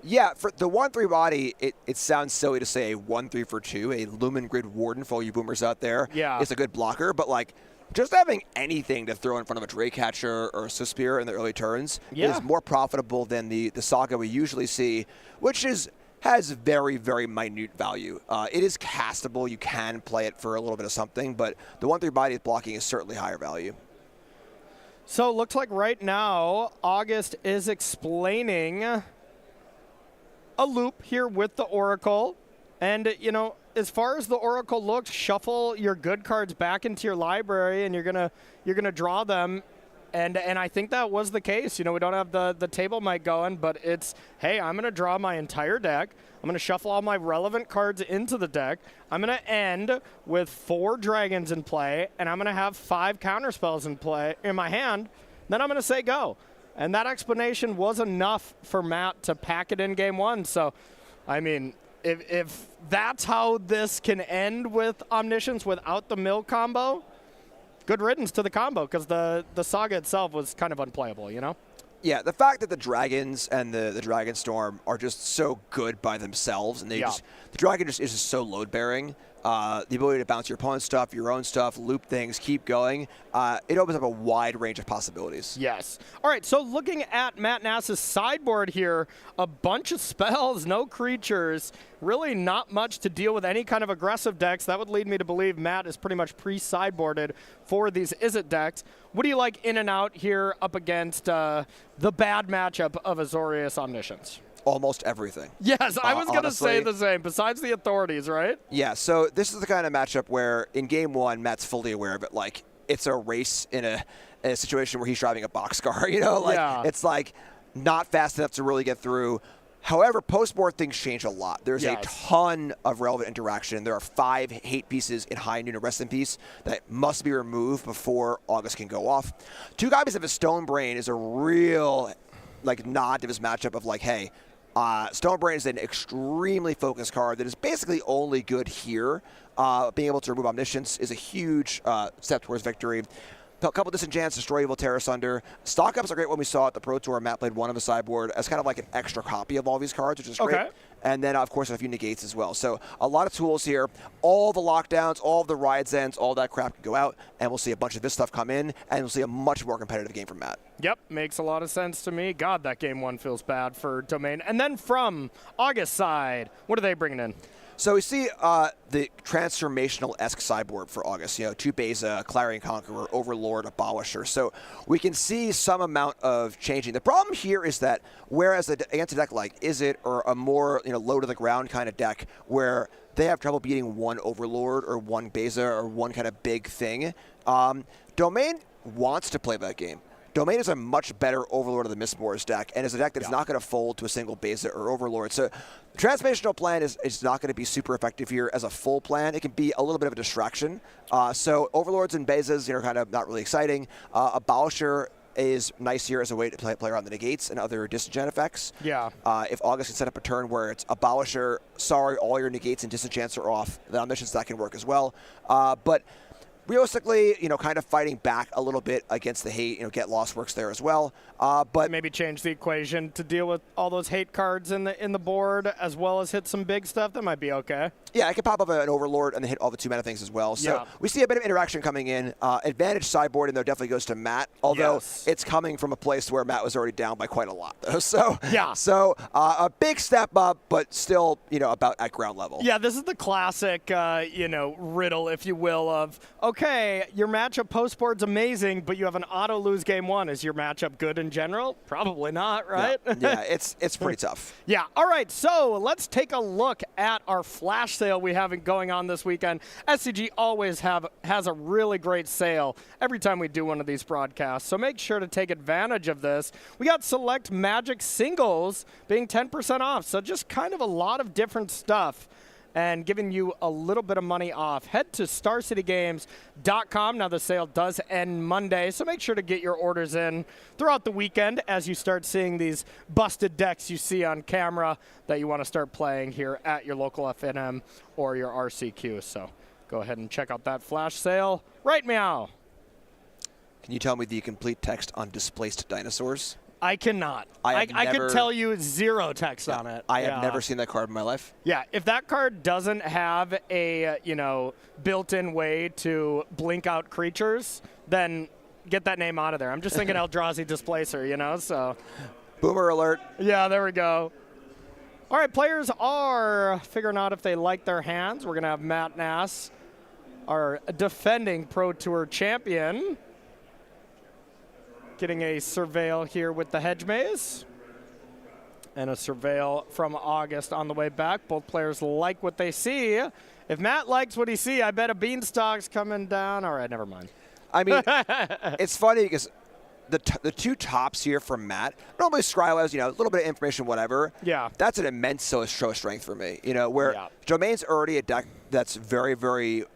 Yeah, for the 1/3 body, it sounds silly to say a 1/3 for 2, a Lumen Grid Warden for all you boomers out there. Yeah. Is a good blocker, but like just having anything to throw in front of a Draycatcher or a Suspir in the early turns is more profitable than the Saga we usually see, which has very, very minute value. It is castable. You can play it for a little bit of something, but the 1/3 body blocking is certainly higher value. So it looks like right now August is explaining a loop here with the Oracle. And, as far as the Oracle looks, shuffle your good cards back into your library, and you're gonna draw them. And I think that was the case. We don't have the table mic going, but it's, hey, I'm going to draw my entire deck. I'm going to shuffle all my relevant cards into the deck. I'm going to end with 4 dragons in play, and I'm going to have 5 counterspells in my hand. Then I'm going to say go. And that explanation was enough for Matt to pack it in game 1. So, I mean, if that's how this can end with Omniscience without the mill combo, good riddance to the combo, because the Saga itself was kind of unplayable, Yeah, the fact that the dragons and the Dragon Storm are just so good by themselves, and the dragon is just so load bearing. The ability to bounce your opponent's stuff, your own stuff, loop things, keep going. It opens up a wide range of possibilities. Yes. All right, so looking at Matt Nass's sideboard here, a bunch of spells, no creatures, really not much to deal with any kind of aggressive decks. That would lead me to believe Matt is pretty much pre-sideboarded for these Izzet decks. What do you like in and out here up against the bad matchup of Azorius Omniscience? Almost everything. Yes, I was going to say the same, besides the authorities, right? Yeah, so this is the kind of matchup where in game 1, Matt's fully aware of it. Like, it's a race in a situation where he's driving a boxcar, It's like not fast enough to really get through. However, post-board things change a lot. There's a ton of relevant interaction. There are 5 hate pieces in High Noon and Rest in Peace that must be removed before August can go off. 2 copies of his Stone Brain is a real nod to his matchup of hey, Stone Brain is an extremely focused card that is basically only good here. Being able to remove Omniscience is a huge step towards victory. A couple Disenchants, Destroy Evil, Tear Asunder. Stock Ups are great when we saw at the Pro Tour. Matt played one of the sideboard as kind of like an extra copy of all these cards, which is great. And then, of course, a few negates as well. So a lot of tools here. All the lockdowns, all the Riot Zens, all that crap can go out, and we'll see a bunch of this stuff come in, and we'll see a much more competitive game from Matt. Yep, makes a lot of sense to me. God, that game 1 feels bad for Domain. And then from August side, what are they bringing in? So we see the transformational-esque sideboard for August. 2 Beza, Clarion Conqueror, Overlord, Abolisher. So we can see some amount of changing. The problem here is that whereas against a deck like Izzet or a more low-to-the-ground kind of deck where they have trouble beating 1 Overlord or 1 Beza or one kind of big thing, Domain wants to play that game. Domain is a much better Overlord of the Mistborn's deck, and is a deck that's not going to fold to a single Beza or Overlord. So the Transformational plan is not going to be super effective here as a full plan. It can be a little bit of a distraction. So Overlords and Bezas are kind of not really exciting. Abolisher is nice here as a way to play around the negates and other disenchant effects. Yeah. If August can set up a turn where it's Abolisher, sorry, all your negates and disenchants are off, then Omniscience that can work as well. But realistically, kind of fighting back a little bit against the hate. Get Lost works there as well. But maybe change the equation to deal with all those hate cards in the board, as well as hit some big stuff. That might be okay. Yeah, I can pop up an Overlord and then hit all the 2 mana things as well. So we see a bit of interaction coming in. Advantage sideboarding, though, definitely goes to Matt, although it's coming from a place where Matt was already down by quite a lot, though. So a big step up, but still, about at ground level. Yeah, this is the classic, riddle, if you will, of, okay, your matchup post-board's amazing, but you have an auto lose game one. Is your matchup good in general? Probably not, right? Yeah, it's pretty tough. Yeah. All right, so let's take a look at our flash sale we have going on this weekend. SCG always has a really great sale every time we do one of these broadcasts, so make sure to take advantage of this. We got select Magic singles being 10% off, so just kind of a lot of different stuff and giving you a little bit of money off. Head to StarCityGames.com. Now, the sale does end Monday, so make sure to get your orders in throughout the weekend as you start seeing these busted decks you see on camera that you want to start playing here at your local FNM or your RCQ. So go ahead and check out that flash sale right meow. Can you tell me the complete text on displaced dinosaurs? I cannot. I could tell you zero text on it. I have never seen that card in my life. Yeah, if that card doesn't have a built-in way to blink out creatures, then get that name out of there. I'm just thinking Eldrazi Displacer, so. Boomer alert. Yeah, there we go. All right, players are figuring out if they like their hands. We're going to have Matt Nass, our defending Pro Tour champion, getting a Surveil here with the Hedge Maze. And a Surveil from August on the way back. Both players like what they see. If Matt likes what he see, I bet a Beanstalk's coming down. All right, never mind. I mean, it's funny because the two tops here from Matt, normally Scryl has, a little bit of information, whatever. Yeah. That's an immense show of strength for me. Where Domain's already a deck that's very, very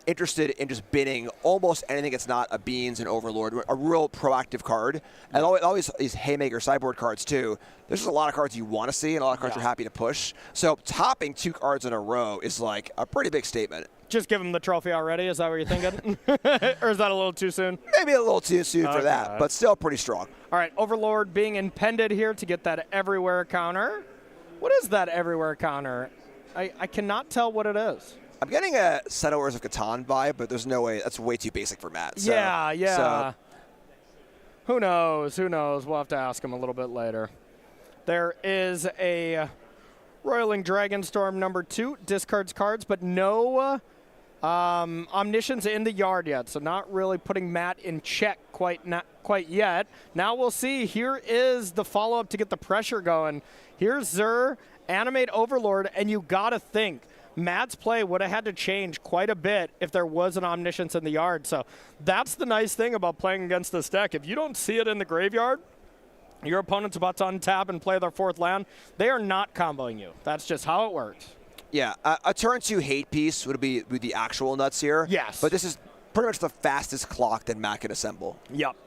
interested in just binning almost anything that's not a Beans and Overlord, a real proactive card. And always these Haymaker sideboard cards, too. There's just a lot of cards you want to see and a lot of cards you're happy to push. So topping 2 cards in a row is like a pretty big statement. Just give him the trophy already? Is that what you're thinking? Or is that a little too soon? Maybe a little too soon for that, but still pretty strong. All right, Overlord being impended here to get that everywhere counter. What is that everywhere counter? I cannot tell what it is. I'm getting a Settlers of Catan vibe, but there's no way. That's way too basic for Matt. So, yeah. So. Who knows? We'll have to ask him a little bit later. There is a Roiling Dragonstorm #2. Discards cards, but no Omniscience in the yard yet, so not really putting Matt in check quite yet. Now we'll see. Here is the follow-up to get the pressure going. Here's Zur, Animate Overlord, and you got to think Matt's play would have had to change quite a bit if there was an Omniscience in the yard. So that's the nice thing about playing against this deck. If you don't see it in the graveyard, your opponent's about to untap and play their 4th land, they are not comboing you. That's just how it works. Yeah, a turn 2 hate piece would be the actual nuts here. Yes. But this is pretty much the fastest clock that Matt can assemble. Yep.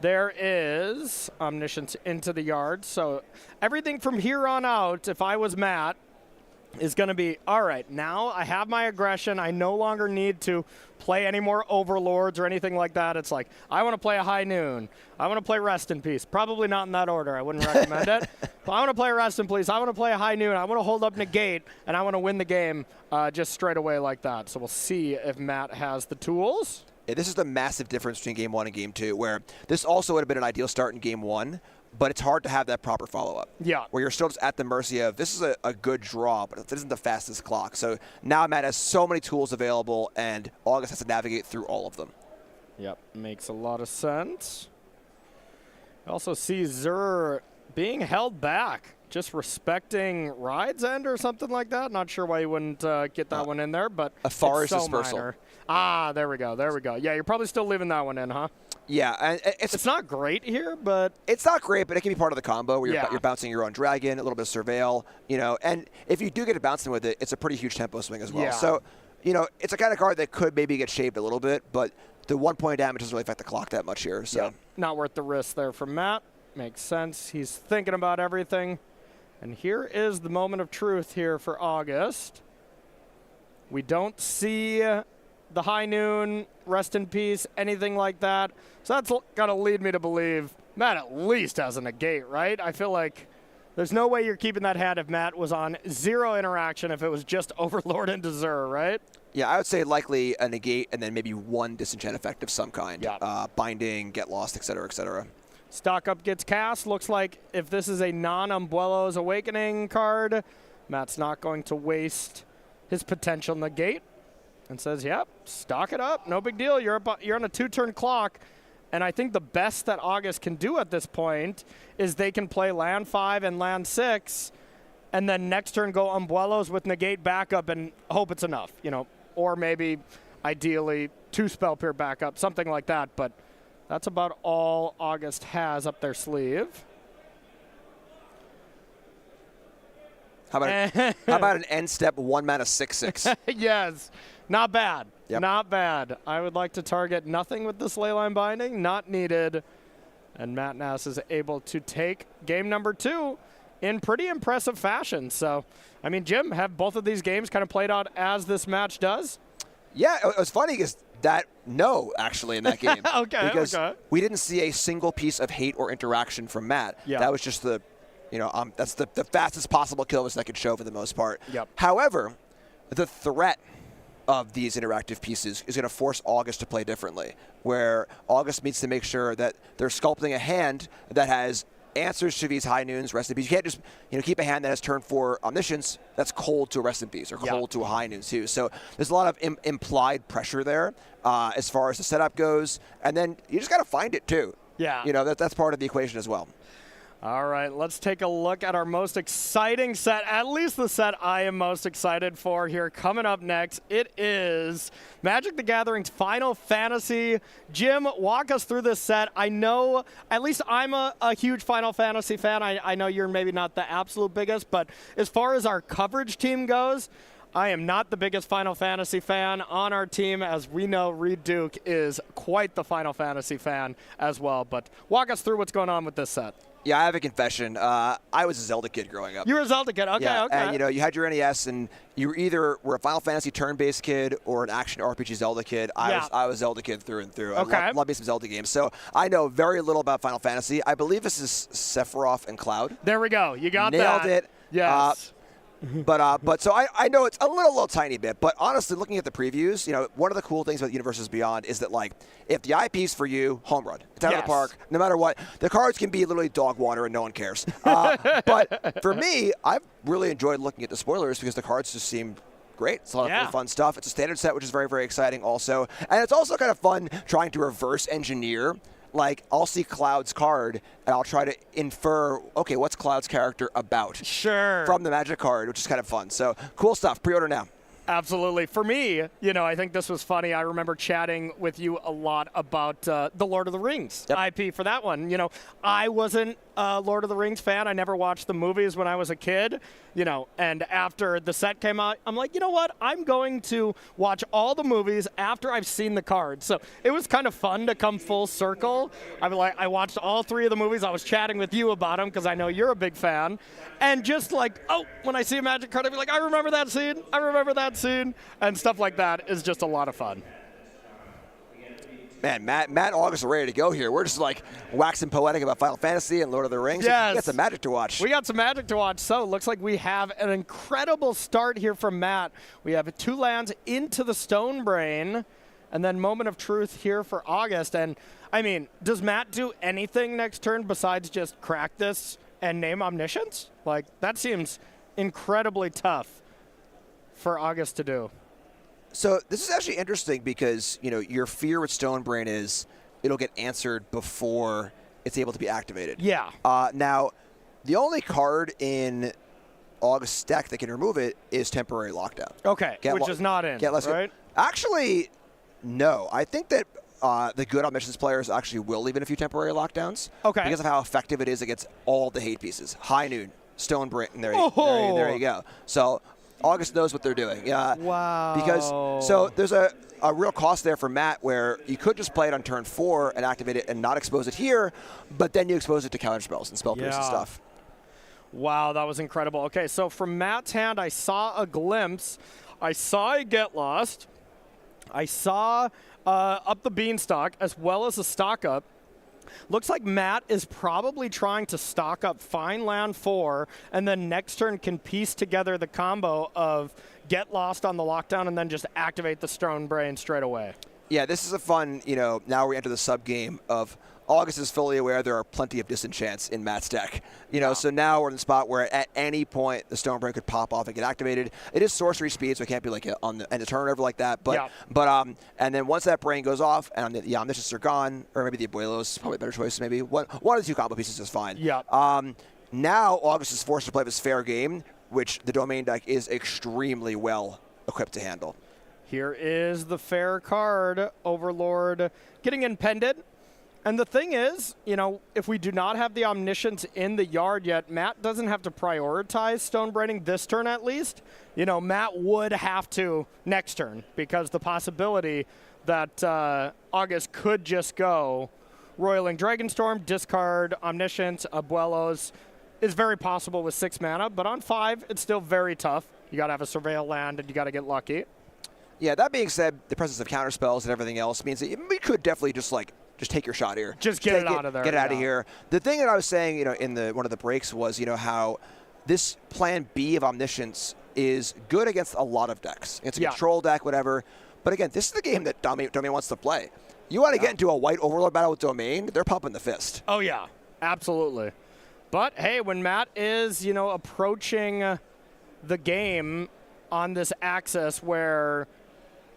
There is Omniscience into the yard. So everything from here on out, if I was Matt, is going to be, all right, now I have my aggression. I no longer need to play any more Overlords or anything like that. It's like, I want to play a High Noon. I want to play Rest in Peace. Probably not in that order. I wouldn't recommend it. But I want to play Rest in Peace. I want to play a High Noon. I want to hold up Negate, and I want to win the game just straight away like that. So we'll see if Matt has the tools. Yeah, this is the massive difference between Game 1 and Game 2, where this also would have been an ideal start in Game 1, but it's hard to have that proper follow-up. Yeah. Where you're still just at the mercy of, this is a good draw, but it isn't the fastest clock. So now Matt has so many tools available, and August has to navigate through all of them. Yep, makes a lot of sense. I also see Zur being held back, just respecting Ride's End or something like that. Not sure why you wouldn't get that one in there, but a Forest it's so Dispersal. Minor. There we go. Yeah, you're probably still leaving that one in, huh? Yeah, and it's not great here, but it's not great, but it can be part of the combo where you're bouncing your own dragon, a little bit of Surveil, and if you do get it bouncing with it, it's a pretty huge tempo swing as well. Yeah. So, it's a kind of card that could maybe get shaved a little bit, but the 1 point damage doesn't really affect the clock that much here. So, not worth the risk there for Matt. Makes sense. He's thinking about everything. And here is the moment of truth here for August. We don't see the High Noon, Rest in Peace, anything like that. So that's got to lead me to believe Matt at least has a negate, right? I feel like there's no way you're keeping that hand if Matt was on 0 interaction if it was just Overlord and Zur, right? Yeah, I would say likely a negate and then maybe 1 disenchant effect of some kind. Yeah. Binding, Get Lost, etc., etc. Stock Up gets cast. Looks like if this is a non-Umbuelo's Awakening card, Matt's not going to waste his potential negate. and says, yep, stock it up. No big deal. You're on a 2-turn clock. And I think the best that August can do at this point is they can play land 5 and land 6, and then next turn go Umbuelos with negate backup and hope it's enough, or maybe ideally 2 spell peer backup, something like that. But that's about all August has up their sleeve. How about an end step 1 mana 6/6? Yes, not bad. Yep. Not bad. I would like to target nothing with this Leyline Binding. Not needed. And Matt Nass is able to take game number 2 in pretty impressive fashion. So, I mean, Jim, have both of these games kind of played out as this match does? Yeah, it was funny because actually, in that game. Okay. Because we didn't see a single piece of hate or interaction from Matt. Yeah. That was just that's the fastest possible kill I could show for the most part. Yep. However, the threat of these interactive pieces is going to force August to play differently, where August needs to make sure that they're sculpting a hand that has answers to these high noons, rest in peace. You can't just keep a hand that has turn 4 omniscience that's cold to a rest in peace or cold to a high noon too. So there's a lot of implied pressure there as far as the setup goes, and then you just got to find it too. Yeah. That's part of the equation as well. All right, let's take a look at our most exciting set, at least the set I am most excited for here. Coming up next, it is Magic the Gathering's Final Fantasy. Jim, walk us through this set. I know, at least I'm a huge Final Fantasy fan. I know you're maybe not the absolute biggest, but as far as our coverage team goes, I am not the biggest Final Fantasy fan on our team. As we know, Reed Duke is quite the Final Fantasy fan as well. But walk us through what's going on with this set. Yeah, I have a confession. I was a Zelda kid growing up. You were a Zelda kid, okay, yeah, okay. And you had your NES, and you either were a Final Fantasy turn-based kid or an action RPG Zelda kid. I was Zelda kid through and through. Okay. I love me some Zelda games. So I know very little about Final Fantasy. I believe this is Sephiroth and Cloud. There we go. You got Nailed that. it. Yes. But so I know it's a little tiny bit, but honestly, looking at the previews, one of the cool things about Universes Beyond is that, like, if the IP's for you, home run. It's out of the park, no matter what. The cards can be literally dog water and no one cares. But for me, I've really enjoyed looking at the spoilers because the cards just seem great. It's a lot of really fun stuff. It's a standard set, which is very, very exciting also. And it's also kind of fun trying to reverse engineer. Like, I'll see Cloud's card, and I'll try to infer, okay, what's Cloud's character about? Sure. From the Magic card, which is kind of fun. So, cool stuff. Pre-order now. Absolutely. For me, I think this was funny. I remember chatting with you a lot about the Lord of the Rings IP for that one. I wasn't a Lord of the Rings fan. I never watched the movies when I was a kid, and after the set came out, I'm like, you know what? I'm going to watch all the movies after I've seen the cards. So it was kind of fun to come full circle. I watched all 3 of the movies. I was chatting with you about them because I know you're a big fan. And just like, when I see a Magic card, I'd be like, I remember that scene. I remember that scene. And stuff like that is just a lot of fun. Man, Matt and August are ready to go here. We're just like waxing poetic about Final Fantasy and Lord of the Rings. Yes. We got some Magic to watch. We got some Magic to watch. So it looks like we have an incredible start here from Matt. We have 2 lands into the Stone Brain, and then Moment of Truth here for August. And, I mean, does Matt do anything next turn besides just crack this and name Omniscience? Like, that seems incredibly tough for August to do. So this is actually interesting because, your fear with Stone Brain is it'll get answered before it's able to be activated. Yeah. Now, the only card in August's deck that can remove it is Temporary Lockdown. Okay, which is not in, right? Actually, no. I think that the good Omniscience players actually will leave in a few Temporary Lockdowns. Okay. Because of how effective it is against all the hate pieces. High Noon, Stone Brain, and there you go. So August knows what they're doing. Wow. Because there's a real cost there for Matt where you could just play it on turn 4 and activate it and not expose it here, but then you expose it to counter spells and spell pierce and stuff. Wow, that was incredible. Okay, so from Matt's hand, I saw a glimpse. I saw a Get Lost. I saw up the Beanstalk as well as a stock up. Looks like Matt is probably trying to stock up Fine Land 4, and then next turn can piece together the combo of Get Lost on the lockdown and then just activate the Stone Brain straight away. Yeah, this is a fun, now we enter the sub-game of August is fully aware there are plenty of disenchants in Matt's deck. You know, so now we're in the spot where at any point the Stonebrain could pop off and get activated. It is sorcery speed, so it can't be like on the end of turn or whatever like that. But and then once that brain goes off and the omniscients are gone, or maybe the abuelos, probably a better choice. Maybe one of the two combo pieces is fine. Now August is forced to play this fair game, which the domain deck is extremely well equipped to handle. Here is the fair card, Overlord getting impended. And the thing is, you know, if we do not have the Omniscience in the yard yet, Matt doesn't have to prioritize Stonebraining this turn at least. You know, Matt would have to next turn because the possibility that August could just go Roiling Dragonstorm, discard Omniscience, Abuelos is very possible with 6 mana, but on 5, it's still very tough. You got to have a Surveil land and you got to get lucky. Yeah, that being said, the presence of counterspells and everything else means that we could definitely just take your shot here. Just get it out of there. Get out of here. The thing that I was saying, you know, in one of the breaks was, you know, how this plan B of Omniscience is good against a lot of decks. It's a control deck, whatever. But again, this is the game that Domain wants to play. You want to get into a white Overlord battle with Domain, they're pumping the fist. Oh, yeah. Absolutely. But, hey, when Matt is, you know, approaching the game on this axis where,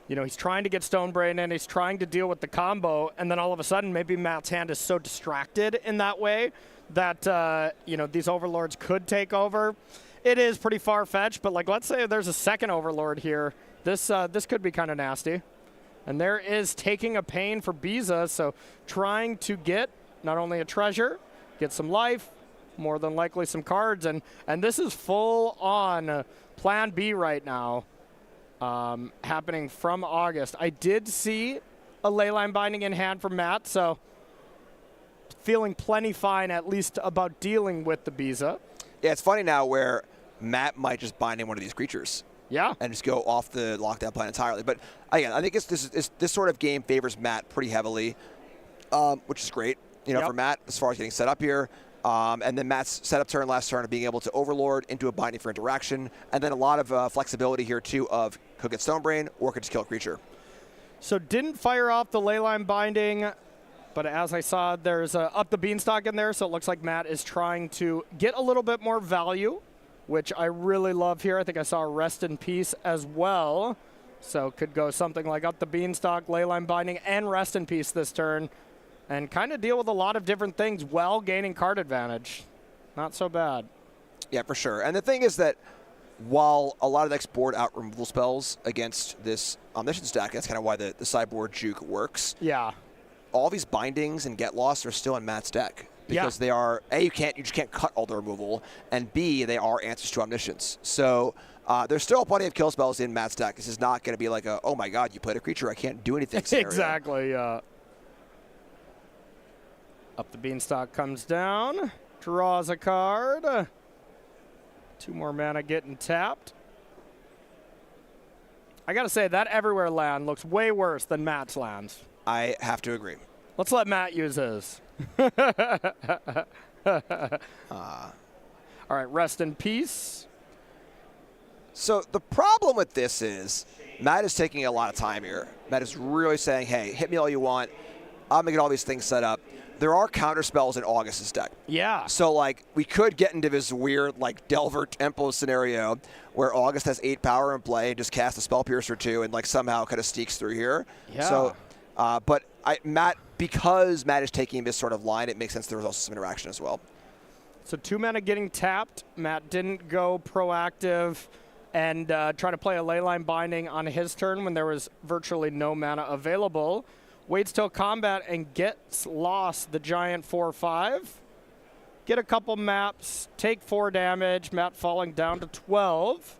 you know, he's trying to get Stonebrain in, he's trying to deal with the combo, and then all of a sudden maybe Matt's hand is so distracted in that way that, you know, these Overlords could take over. It is pretty far-fetched, but, like, let's say there's a second Overlord here. This could be kind of nasty. And there is taking a pain for Biza, so trying to get not only a treasure, get some life, more than likely some cards, and this is full on plan B right now. Happening from August. I did see a Leyline Binding in hand from Matt, so feeling plenty fine at least about dealing with the Biza. Yeah, it's funny now where Matt might just bind in one of these creatures. Yeah. And just go off the lockdown plan entirely. But again, I think this sort of game favors Matt pretty heavily, which is great, you know, for Matt as far as getting set up here. And then Matt's setup turn last turn of being able to Overlord into a binding for interaction, and then a lot of flexibility here too of could get Stonebrain or could just kill a creature. So didn't fire off the Leyline Binding, but as I saw, there's Up the Beanstalk in there, so it looks like Matt is trying to get a little bit more value, which I really love here. I think I saw Rest in Peace as well, so could go something like Up the Beanstalk, Leyline Binding, and Rest in Peace this turn. And kind of deal with a lot of different things while gaining card advantage. Not so bad. Yeah, for sure. And the thing is that while a lot of decks board out removal spells against this Omniscience deck, that's kind of why the sideboard juke works. Yeah. All these bindings and get lost are still in Matt's deck. Because they are, A, you just can't cut all the removal, and B, they are answers to Omniscience. So there's still plenty of kill spells in Matt's deck. This is not going to be like a, oh my god, you played a creature, I can't do anything scenario. Exactly, yeah. Up the Beanstalk comes down, draws a card. 2 more mana getting tapped. I gotta say, that Everywhere land looks way worse than Matt's lands. I have to agree. Let's let Matt use his. All right, Rest in Peace. So the problem with this is Matt is taking a lot of time here. Matt is really saying, hey, hit me all you want. I'm going to get all these things set up. There are counter spells in August's deck. Yeah. So, like, we could get into this weird, like, Delver Tempo scenario where August has 8 power in play and just cast a Spell Piercer 2 and, like, somehow kind of sneaks through here. Yeah. So, but Matt, because Matt is taking this sort of line, it makes sense there was also some interaction as well. So 2 mana getting tapped. Matt didn't go proactive and try to play a Leyline Binding on his turn when there was virtually no mana available. Waits till combat and gets lost the giant 4/5. Get a couple maps, take 4 damage, Matt falling down to 12.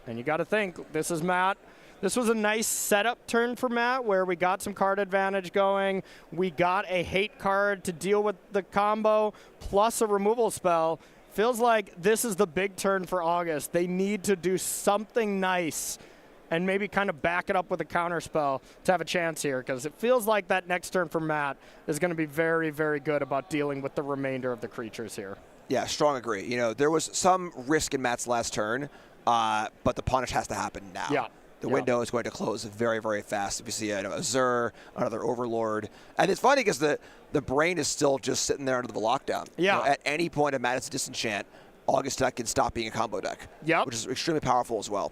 And you got to think, this is Matt. This was a nice setup turn for Matt where we got some card advantage going. We got a hate card to deal with the combo plus a removal spell. Feels like this is the big turn for August. They need to do something nice and maybe kind of back it up with a counter spell to have a chance here, because it feels like that next turn for Matt is going to be very, very good about dealing with the remainder of the creatures here. Yeah, strong agree. You know, there was some risk in Matt's last turn, but the punish has to happen now. Yeah. The window is going to close very, very fast. If you see a Zur, another Overlord. And it's funny because the brain is still just sitting there under the lockdown. Yeah. At any point of Madness Disenchant, August deck can stop being a combo deck. Yep. Which is extremely powerful as well.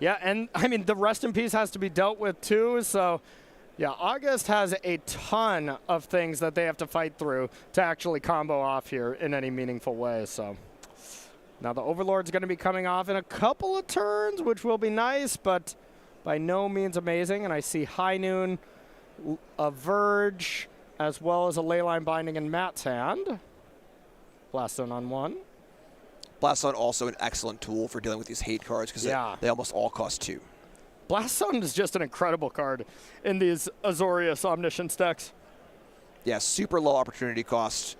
Yeah, and I mean, the Rest in Peace has to be dealt with too, so yeah, August has a ton of things that they have to fight through to actually combo off here in any meaningful way, so. Now the Overlord's going to be coming off in a couple of turns, which will be nice, but by no means amazing, and I see High Noon, a Verge, as well as a Leyline Binding in Matt's hand. Blast Zone on 1. Blast Zone also an excellent tool for dealing with these hate cards because they almost all cost 2. Blast Zone is just an incredible card in these Azorius Omniscience decks. Yeah, super low opportunity cost.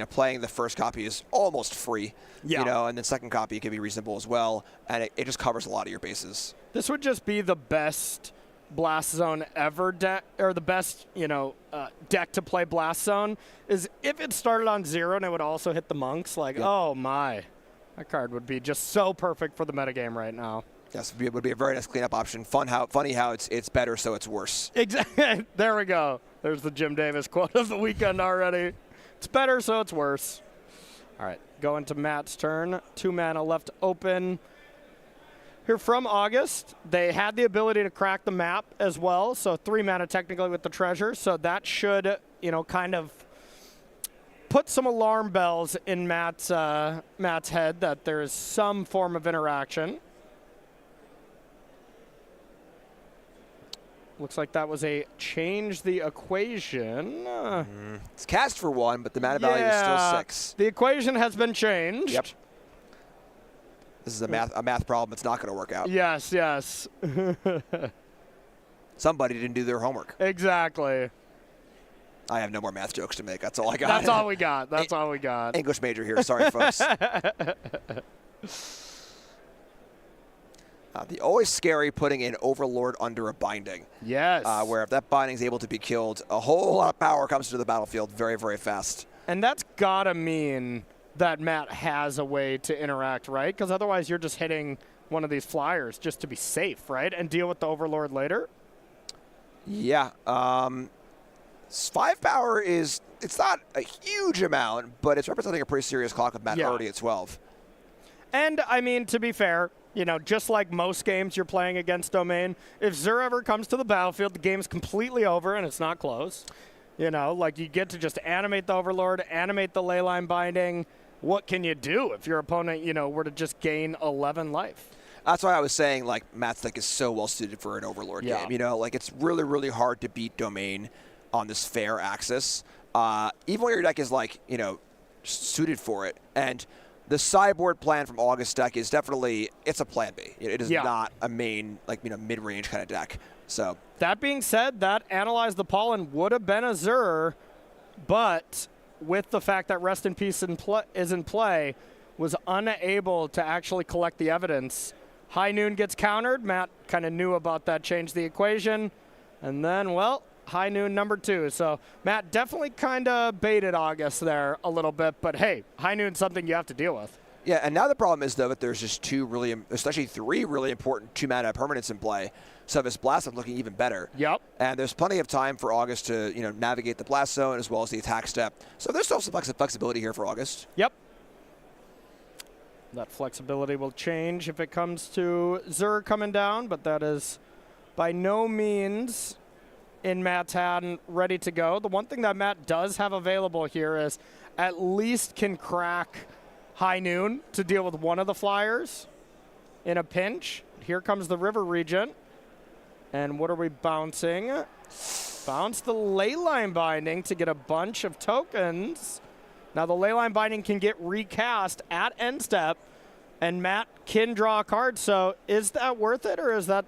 Playing the first copy is almost free. Yeah. And then second copy can be reasonable as well, and it just covers a lot of your bases. This would just be the best Blast Zone ever deck, or the best, deck to play Blast Zone, is if it started on 0 and it would also hit the Monks. Oh my. That card would be just so perfect for the metagame right now. Yes, it would be a very nice cleanup option. Funny how it's better, so it's worse. Exactly. There we go. There's the Jim Davis quote of the weekend already. It's better, so it's worse. All right, going to Matt's turn. 2 mana left open. Here from August, they had the ability to crack the map as well, so 3 mana technically with the treasure, so that should, kind of put some alarm bells in Matt's head that there is some form of interaction. Looks like that was a change the equation. It's cast for 1, but the mana value is still 6. The equation has been changed. Yep. This is a math problem. It's not going to work out. Yes. Somebody didn't do their homework. Exactly. I have no more math jokes to make. That's all I got. That's all we got. That's all we got. English major here. Sorry, folks. Always scary putting in Overlord under a binding. Yes. Where if that binding is able to be killed, a whole lot of power comes to the battlefield very, very fast. And that's got to mean that Matt has a way to interact, right? Because otherwise you're just hitting one of these flyers just to be safe, right? And deal with the Overlord later? Yeah. 5 power it's not a huge amount, but it's representing a pretty serious clock with Matt already at 12. And, I mean, to be fair, just like most games you're playing against Domain, if Zur ever comes to the battlefield, the game's completely over and it's not close. You get to just animate the Overlord, animate the Leyline Binding. What can you do if your opponent, were to just gain 11 life? That's why I was saying, Matt's deck is so well suited for an Overlord game. It's really, really hard to beat Domain on this fair axis. Even when your deck is, suited for it. And the sideboard plan from August deck is definitely, it's a plan B. It is not a main, mid-range kind of deck. So that being said, that Analyze the Pollen would have been a Zur, but with the fact that Rest in Peace is in play, was unable to actually collect the evidence. High Noon gets countered. Matt kind of knew about that, changed the equation. And then, High Noon number 2. So Matt definitely kind of baited August there a little bit, but hey, High Noon's something you have to deal with. Yeah, and now the problem is, though, that there's just 3 really important 2-mana permanents in play. So this Blast Zone looking even better. Yep. And there's plenty of time for August to, navigate the Blast Zone as well as the attack step. So there's still some flexibility here for August. Yep. That flexibility will change if it comes to Zur coming down, but that is by no means in Matt's hand ready to go. The one thing that Matt does have available here is at least can crack High Noon to deal with one of the flyers in a pinch. Here comes the River Regent. And what are we bouncing? Bounce the Leyline Binding to get a bunch of tokens. Now the Leyline Binding can get recast at end step, and Matt can draw a card. So is that worth it, or is that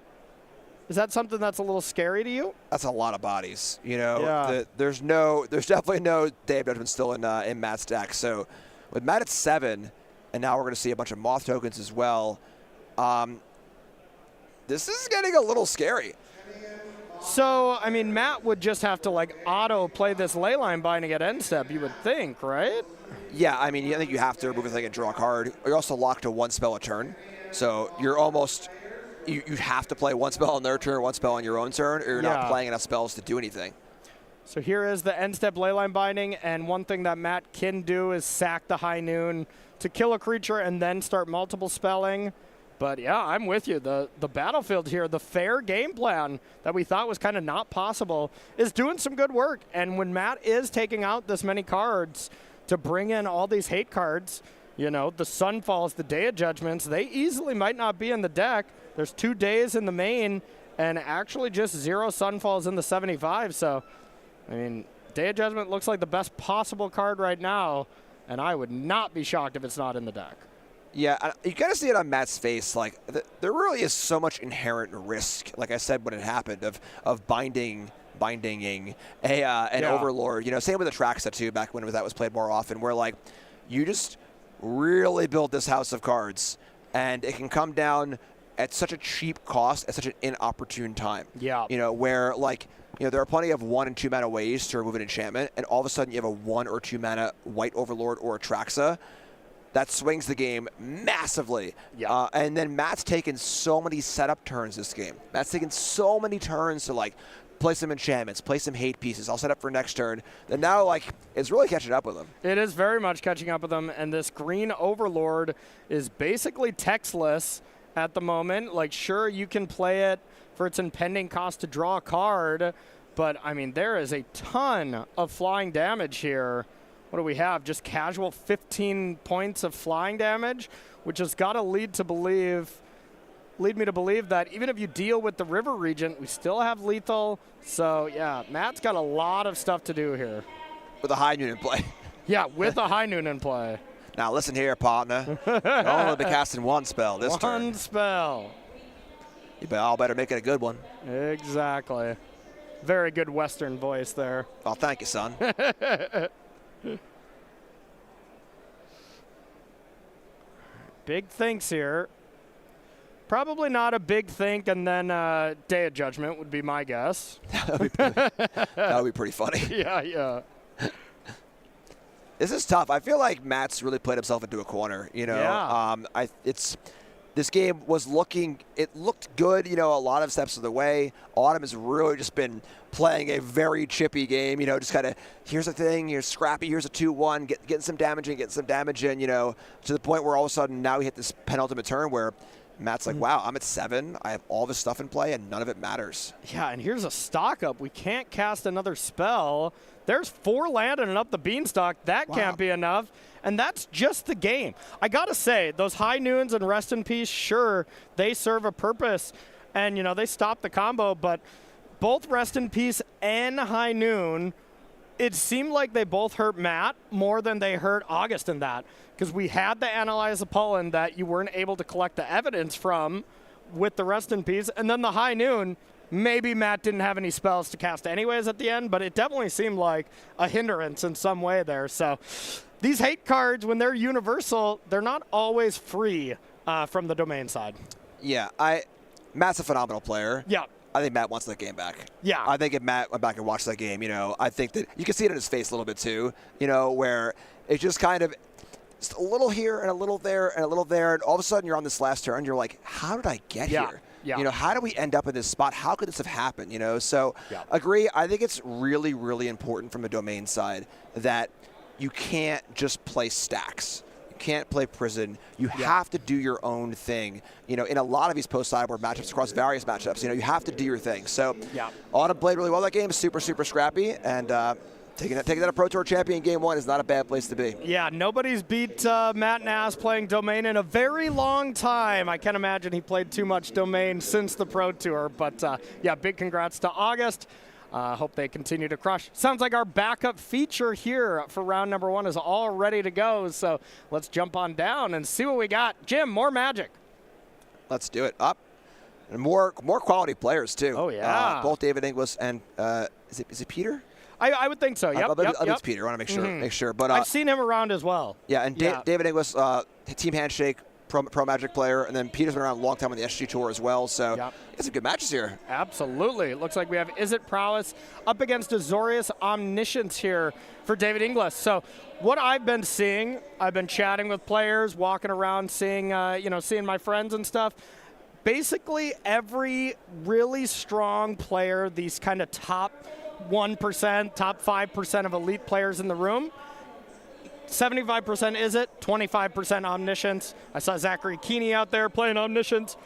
something that's a little scary to you? That's a lot of bodies. There's definitely no Day of Judgment still in Matt's deck. So with Matt at 7, and now we're going to see a bunch of Moth tokens as well. This is getting a little scary. So, I mean, Matt would just have to, auto play this Leyline Binding at end step, you would think, right? Yeah, I mean, I think you have to remove a thing and draw a card. You're also locked to 1 spell a turn. So you're almost you have to play one spell on their turn, one spell on your own turn, or you're not playing enough spells to do anything. So here is the end step Leyline Binding, and one thing that Matt can do is sack the High Noon to kill a creature and then start multiple spelling. But yeah, I'm with you. The battlefield here, the fair game plan that we thought was kind of not possible, is doing some good work. And when Matt is taking out this many cards to bring in all these hate cards, you know, the Sunfalls, the Day of Judgments, they easily might not be in the deck. There's 2 days in the main, and actually just 0 Sunfalls in the 75. So, I mean, Day of Judgment looks like the best possible card right now, and I would not be shocked if it's not in the deck. Yeah, you got to see it on Matt's face. Like, there really is so much inherent risk, like I said when it happened, of bindinging an Overlord. You know, same with Atraxa, too, back when that was played more often, where, like, you just really build this house of cards, and it can come down at such a cheap cost at such an inopportune time. Yeah. You know, where, like, you know, there are plenty of 1 and 2 mana ways to remove an enchantment, and all of a sudden you have a 1 or 2 mana White Overlord or Atraxa that swings the game massively. Yeah. And then Matt's taken so many setup turns this game. Matt's taken so many turns to, like, play some enchantments, play some hate pieces. I'll set up for next turn. And now, like, it's really catching up with him. It is very much catching up with him, and this green Overlord is basically textless at the moment. Like, sure, you can play it for its impending cost to draw a card, but, I mean, there is a ton of flying damage here. What do we have? Just casual 15 points of flying damage, which has got to lead me to believe that even if you deal with the River Regent, we still have lethal. So, yeah, Matt's got a lot of stuff to do here. With a High Noon in play. Yeah, with a High Noon in play. Now, listen here, partner. You'll only be casting 1 spell this turn. 1 spell. You all better make it a good one. Exactly. Very good Western voice there. Oh, thank you, son. Big thinks here. Probably not a big think, and then Day of Judgment would be my guess. That would be pretty funny. Yeah. This is tough. I feel like Matt's really played himself into a corner. You know, Yeah. This game looked good, you know, a lot of steps of the way. Autumn has really just been playing a very chippy game, you know, just kind of, here's a thing, here's scrappy, here's a 2-1, getting some damage in, you know, to the point where all of a sudden now we hit this penultimate turn where Matt's like, wow, I'm at 7, I have all this stuff in play, and none of it matters. Yeah, and here's a stock up. We can't cast another spell. There's 4 land and up the beanstalk. That can't be enough. And that's just the game. I got to say, those High Noons and Rest in Peace, sure, they serve a purpose. And, you know, they stop the combo. But both Rest in Peace and High Noon, it seemed like they both hurt Matt more than they hurt August in that. Because we had the Analyze the Pollen that you weren't able to collect the evidence from with the Rest in Peace. And then the High Noon, maybe Matt didn't have any spells to cast anyways at the end, but it definitely seemed like a hindrance in some way there. So these hate cards, when they're universal, they're not always free from the domain side. Yeah, Matt's a phenomenal player. Yeah. I think Matt wants that game back. Yeah. I think if Matt went back and watched that game, you know, I think that you can see it in his face a little bit too, you know, where it's just kind of just a little here and a little there and a little there, and all of a sudden you're on this last turn, you're like, how did I get here? Yeah. You know, how do we end up in this spot? How could this have happened? You know, so agree. I think it's really, really important from a domain side that you can't just play stacks. You can't play prison. You have to do your own thing. You know, in a lot of these post-sideboard matchups across various matchups, you know, you have to do your thing. So Autumn played really well that game. Super, super scrappy. And taking that a Pro Tour champion game 1 is not a bad place to be. Yeah, nobody's beat Matt Nass playing Domain in a very long time. I can't imagine he played too much Domain since the Pro Tour. But, yeah, big congrats to August. Hope they continue to crush. Sounds like our backup feature here for round number 1 is all ready to go. So let's jump on down and see what we got. Jim, more Magic. Let's do it. Up. And more quality players, too. Oh, yeah. Both David Inglis and is it Peter? I would think so. Yep. I think it's Peter. I want to make sure. But I've seen him around as well. Yeah, and David Inglis, Team Handshake, Pro Magic player, and then Peter's been around a long time on the SCG Tour as well. So got some good matches here. Absolutely. It looks like we have Is It Prowess up against Azorius Omniscience here for David Inglis. So what I've been seeing, I've been chatting with players, walking around, seeing seeing my friends and stuff. basically every really strong player, these kind of top 1%, top 5% of elite players in the room, 75% is it, 25% Omniscience. I saw Zachary Keeney out there playing Omniscience.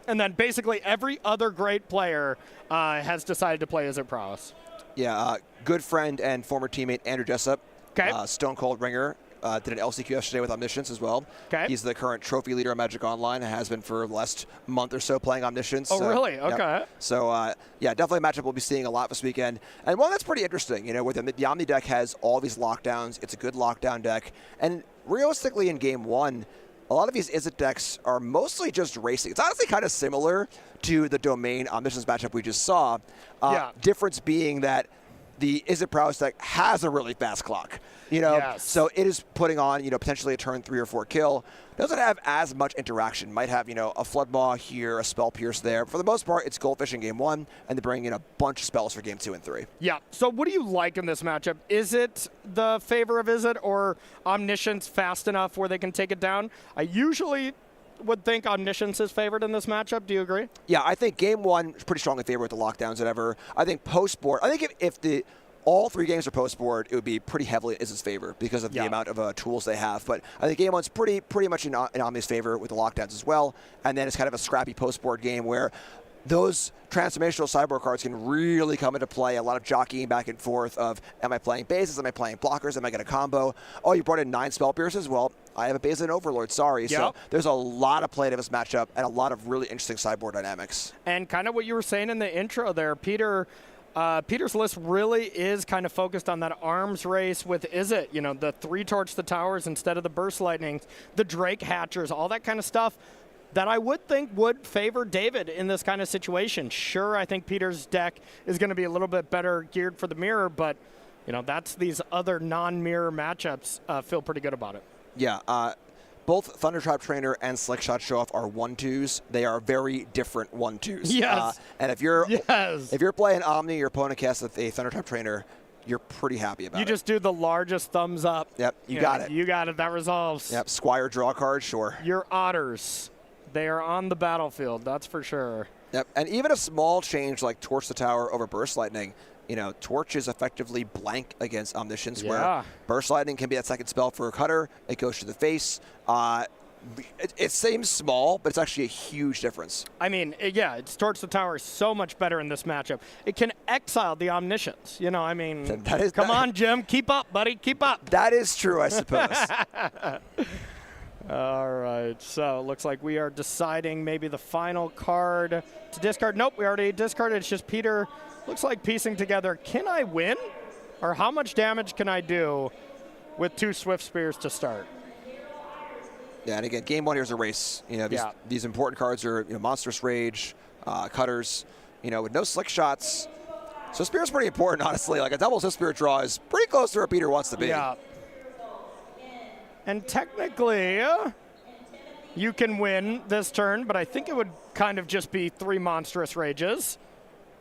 And then basically every other great player has decided to play Izzet Prowess. Yeah, good friend and former teammate Andrew Jessup, Stone Cold Ringer, did an LCQ yesterday with Omniscience as well. Okay. He's the current trophy leader of Magic Online and has been for the last month or so playing Omniscience. Oh, really? Okay. Yeah. So, yeah, definitely a matchup we'll be seeing a lot this weekend. And one that's pretty interesting, you know, with the Omni deck has all these lockdowns. It's a good lockdown deck. And realistically in Game 1, a lot of these Izzet decks are mostly just racing. It's honestly kind of similar to the Domain Omniscience matchup we just saw. Difference being that the Izzet Prowess deck has a really fast clock. You know, so it is putting on, you know, potentially a turn 3 or 4 kill. Doesn't have as much interaction. Might have, you know, a Floodmaw here, a Spell Pierce there. For the most part, it's Goldfish in Game 1, and they bring in a bunch of spells for Game 2 and 3. Yeah. So what do you like in this matchup? Is it the favor of Izzet or Omniscience fast enough where they can take it down? I usually would think Omniscience is favored in this matchup. Do you agree? Yeah, I think Game 1 is pretty strongly favored with the lockdowns and ever. I think post-board, I think if all 3 games are post-board, it would be pretty heavily Izzet's favor because of the amount of tools they have. But I think Game 1's pretty much in Omni's favor with the lockdowns as well. And then it's kind of a scrappy post-board game where those transformational sideboard cards can really come into play. A lot of jockeying back and forth of, am I playing bases? Am I playing blockers? Am I going to combo? Oh, you brought in 9 Spell Pierces? Well, I have a base and Overlord, sorry. Yep. So there's a lot of play to this matchup and a lot of really interesting sideboard dynamics. And kind of what you were saying in the intro there, Peter, Peter's list really is kind of focused on that arms race with Izzet. You know, the 3 Torch the Towers instead of the Burst Lightnings, the Drake Hatchers, all that kind of stuff that I would think would favor David in this kind of situation. Sure, I think Peter's deck is going to be a little bit better geared for the mirror, but, you know, that's these other non-mirror matchups feel pretty good about it. Yeah, both Thundertrap Trainer and Slickshot Show-Off are 1-2s. They are very different 1-2s. Yes. And if you're playing Omni, your opponent casts with a Thundertrap Trainer, you're pretty happy about it. You just do the largest thumbs up. Yep, you got it. You got it. That resolves. Yep, Squire draw card, sure. Your Otters, they are on the battlefield, that's for sure. Yep, and even a small change like Torch the Tower over Burst Lightning, you know, Torch is effectively blank against Omniscience, where Burst Lightning can be that second spell for a cutter. It goes to the face. It seems small, but it's actually a huge difference. I mean, it's Torch the Tower is so much better in this matchup. It can exile the Omniscience. You know, I mean, come on, Jim. Keep up, buddy. Keep up. That is true, I suppose. All right, so it looks like we are deciding maybe the final card to discard. Nope, we already discarded. It's just Peter. Looks like piecing together, can I win? Or how much damage can I do with 2 Swift Spears to start? Yeah, and again, Game 1 here's a race. You know, these important cards are, you know, Monstrous Rage, Cutters, you know, with no Slick Shots. So Spear's pretty important, honestly. Like a double Swift Spear draw is pretty close to where Peter wants to be. Yeah. And technically, you can win this turn, but I think it would kind of just be 3 Monstrous Rages.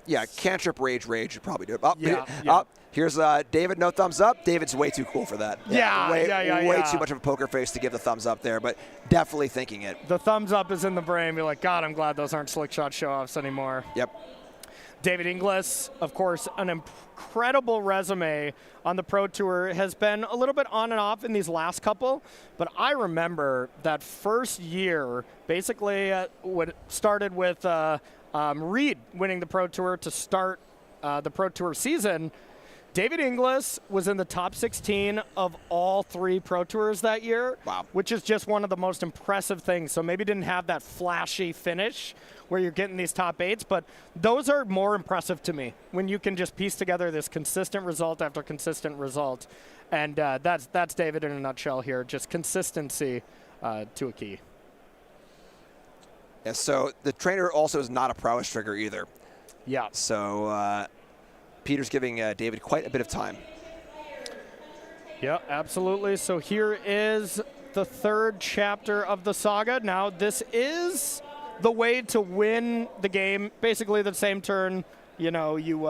Yeah, Cantrip Rage would probably do it. Here's David, no thumbs up. David's way too cool for that. Way too much of a poker face to give the thumbs up there, but definitely thinking it. The thumbs up is in the brain. You're like, God, I'm glad those aren't Slickshot Show-Offs anymore. Yep. David Inglis, of course, an incredible resume on the Pro Tour, has been a little bit on and off in these last couple, but I remember that first year, basically what started with Reed winning the Pro Tour to start the Pro Tour season. David Inglis was in the top 16 of all 3 Pro Tours that year, which is just one of the most impressive things. So maybe didn't have that flashy finish where you're getting these top 8s, but those are more impressive to me when you can just piece together this consistent result after consistent result. And that's David in a nutshell here, just consistency to a key. Yeah, so the trainer also is not a prowess trigger either. Yeah. So Peter's giving David quite a bit of time. Yeah, absolutely. So here is the 3rd chapter of the saga. Now, this is the way to win the game. Basically, the same turn, you know, you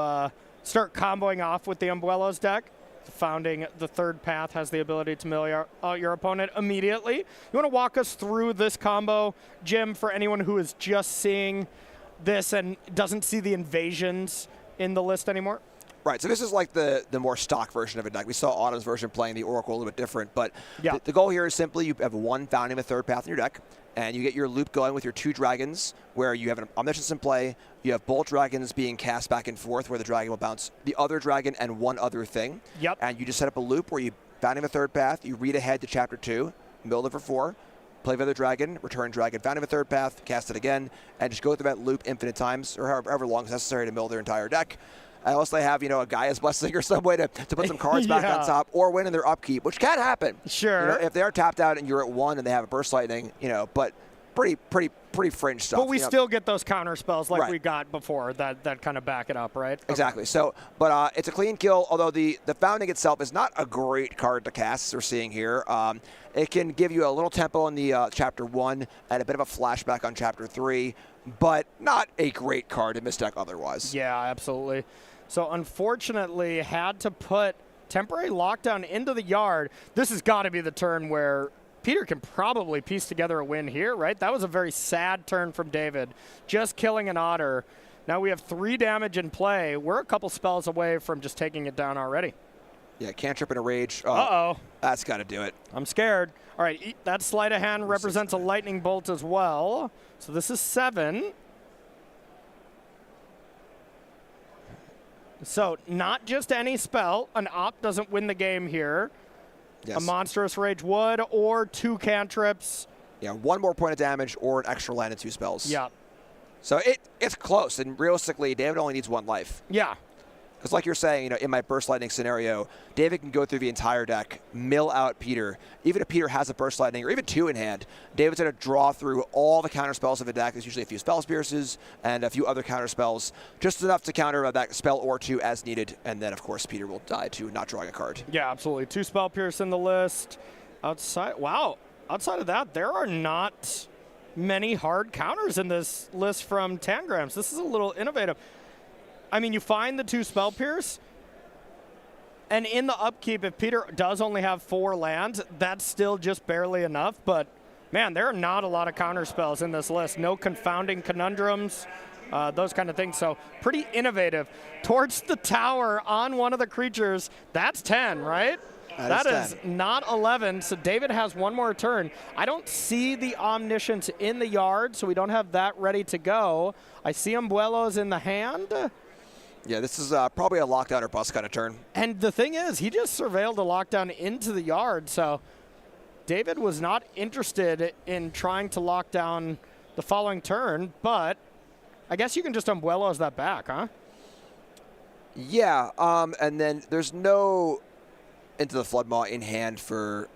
start comboing off with the Umbrellas deck. Founding the third path has the ability to mill your opponent immediately. You want to walk us through this combo, Jim, for anyone who is just seeing this and doesn't see the invasions in the list anymore? Right, so this is like the more stock version of a deck. We saw Autumn's version playing the Oracle a little bit different, but the goal here is simply you have one Founding the Third Path in your deck, and you get your loop going with your 2 dragons, where you have an Omniscience in play, you have both dragons being cast back and forth, where the dragon will bounce the other dragon and one other thing. Yep. And you just set up a loop where you Founding the Third Path, you read ahead to Chapter 2, build it for 4, play the other dragon, return dragon, Founding the Third Path, cast it again, and just go through that loop infinite times, or however long is necessary to mill their entire deck. Unless they have, a Gaia's Blessing or some way to put some cards back on top or win in their upkeep, which can happen. Sure. If they are tapped out and you're at 1 and they have a Burst Lightning, but pretty fringe stuff. But we still get those counter spells like right. we got before that kind of back it up, right? Exactly. Okay. So, but it's a clean kill, although the Founding itself is not a great card to cast, as we're seeing here. It can give you a little tempo in the Chapter 1 and a bit of a flashback on Chapter 3, but not a great card in this deck otherwise. Yeah, absolutely. So unfortunately, had to put temporary lockdown into the yard. This has got to be the turn where Peter can probably piece together a win here, right? That was a very sad turn from David, just killing an otter. Now we have 3 damage in play. We're a couple spells away from just taking it down already. Yeah, Cantrip and a Rage. Uh-oh. That's got to do it. I'm scared. All right, that sleight of hand represents a lightning bolt as well. So this is 7. So not just any spell. An op doesn't win the game here. Yes. A Monstrous Rage would, or 2 cantrips. Yeah, 1 more point of damage or an extra land and 2 spells. Yeah. So it's close, and realistically, David only needs 1 life. Yeah. Because like you're saying, in my Burst Lightning scenario, David can go through the entire deck, mill out Peter. Even if Peter has a Burst Lightning, or even 2 in hand, David's going to draw through all the counter spells of the deck. There's usually a few Spells Pierces and a few other counter spells, just enough to counter that spell or 2 as needed. And then, of course, Peter will die to not drawing a card. Yeah, absolutely. 2 Spell Pierce in the list. Outside of that, there are not many hard counters in this list from Tangrams. This is a little innovative. I mean, you find the 2 Spell Pierce, and in the upkeep, if Peter does only have 4 lands, that's still just barely enough. But, man, there are not a lot of counter spells in this list. No Confounding Conundrums, those kind of things. So pretty innovative. Towards the tower on one of the creatures, that's 10, right? That is not 11, so David has 1 more turn. I don't see the Omniscience in the yard, so we don't have that ready to go. I see Umbuelos in the hand. Yeah, this is probably a lockdown or bust kind of turn. And the thing is, he just surveilled a lockdown into the yard, so David was not interested in trying to lock down the following turn, but I guess you can just Umbuelos that back, huh? Yeah, and then there's no Into the Floodmaw in hand for...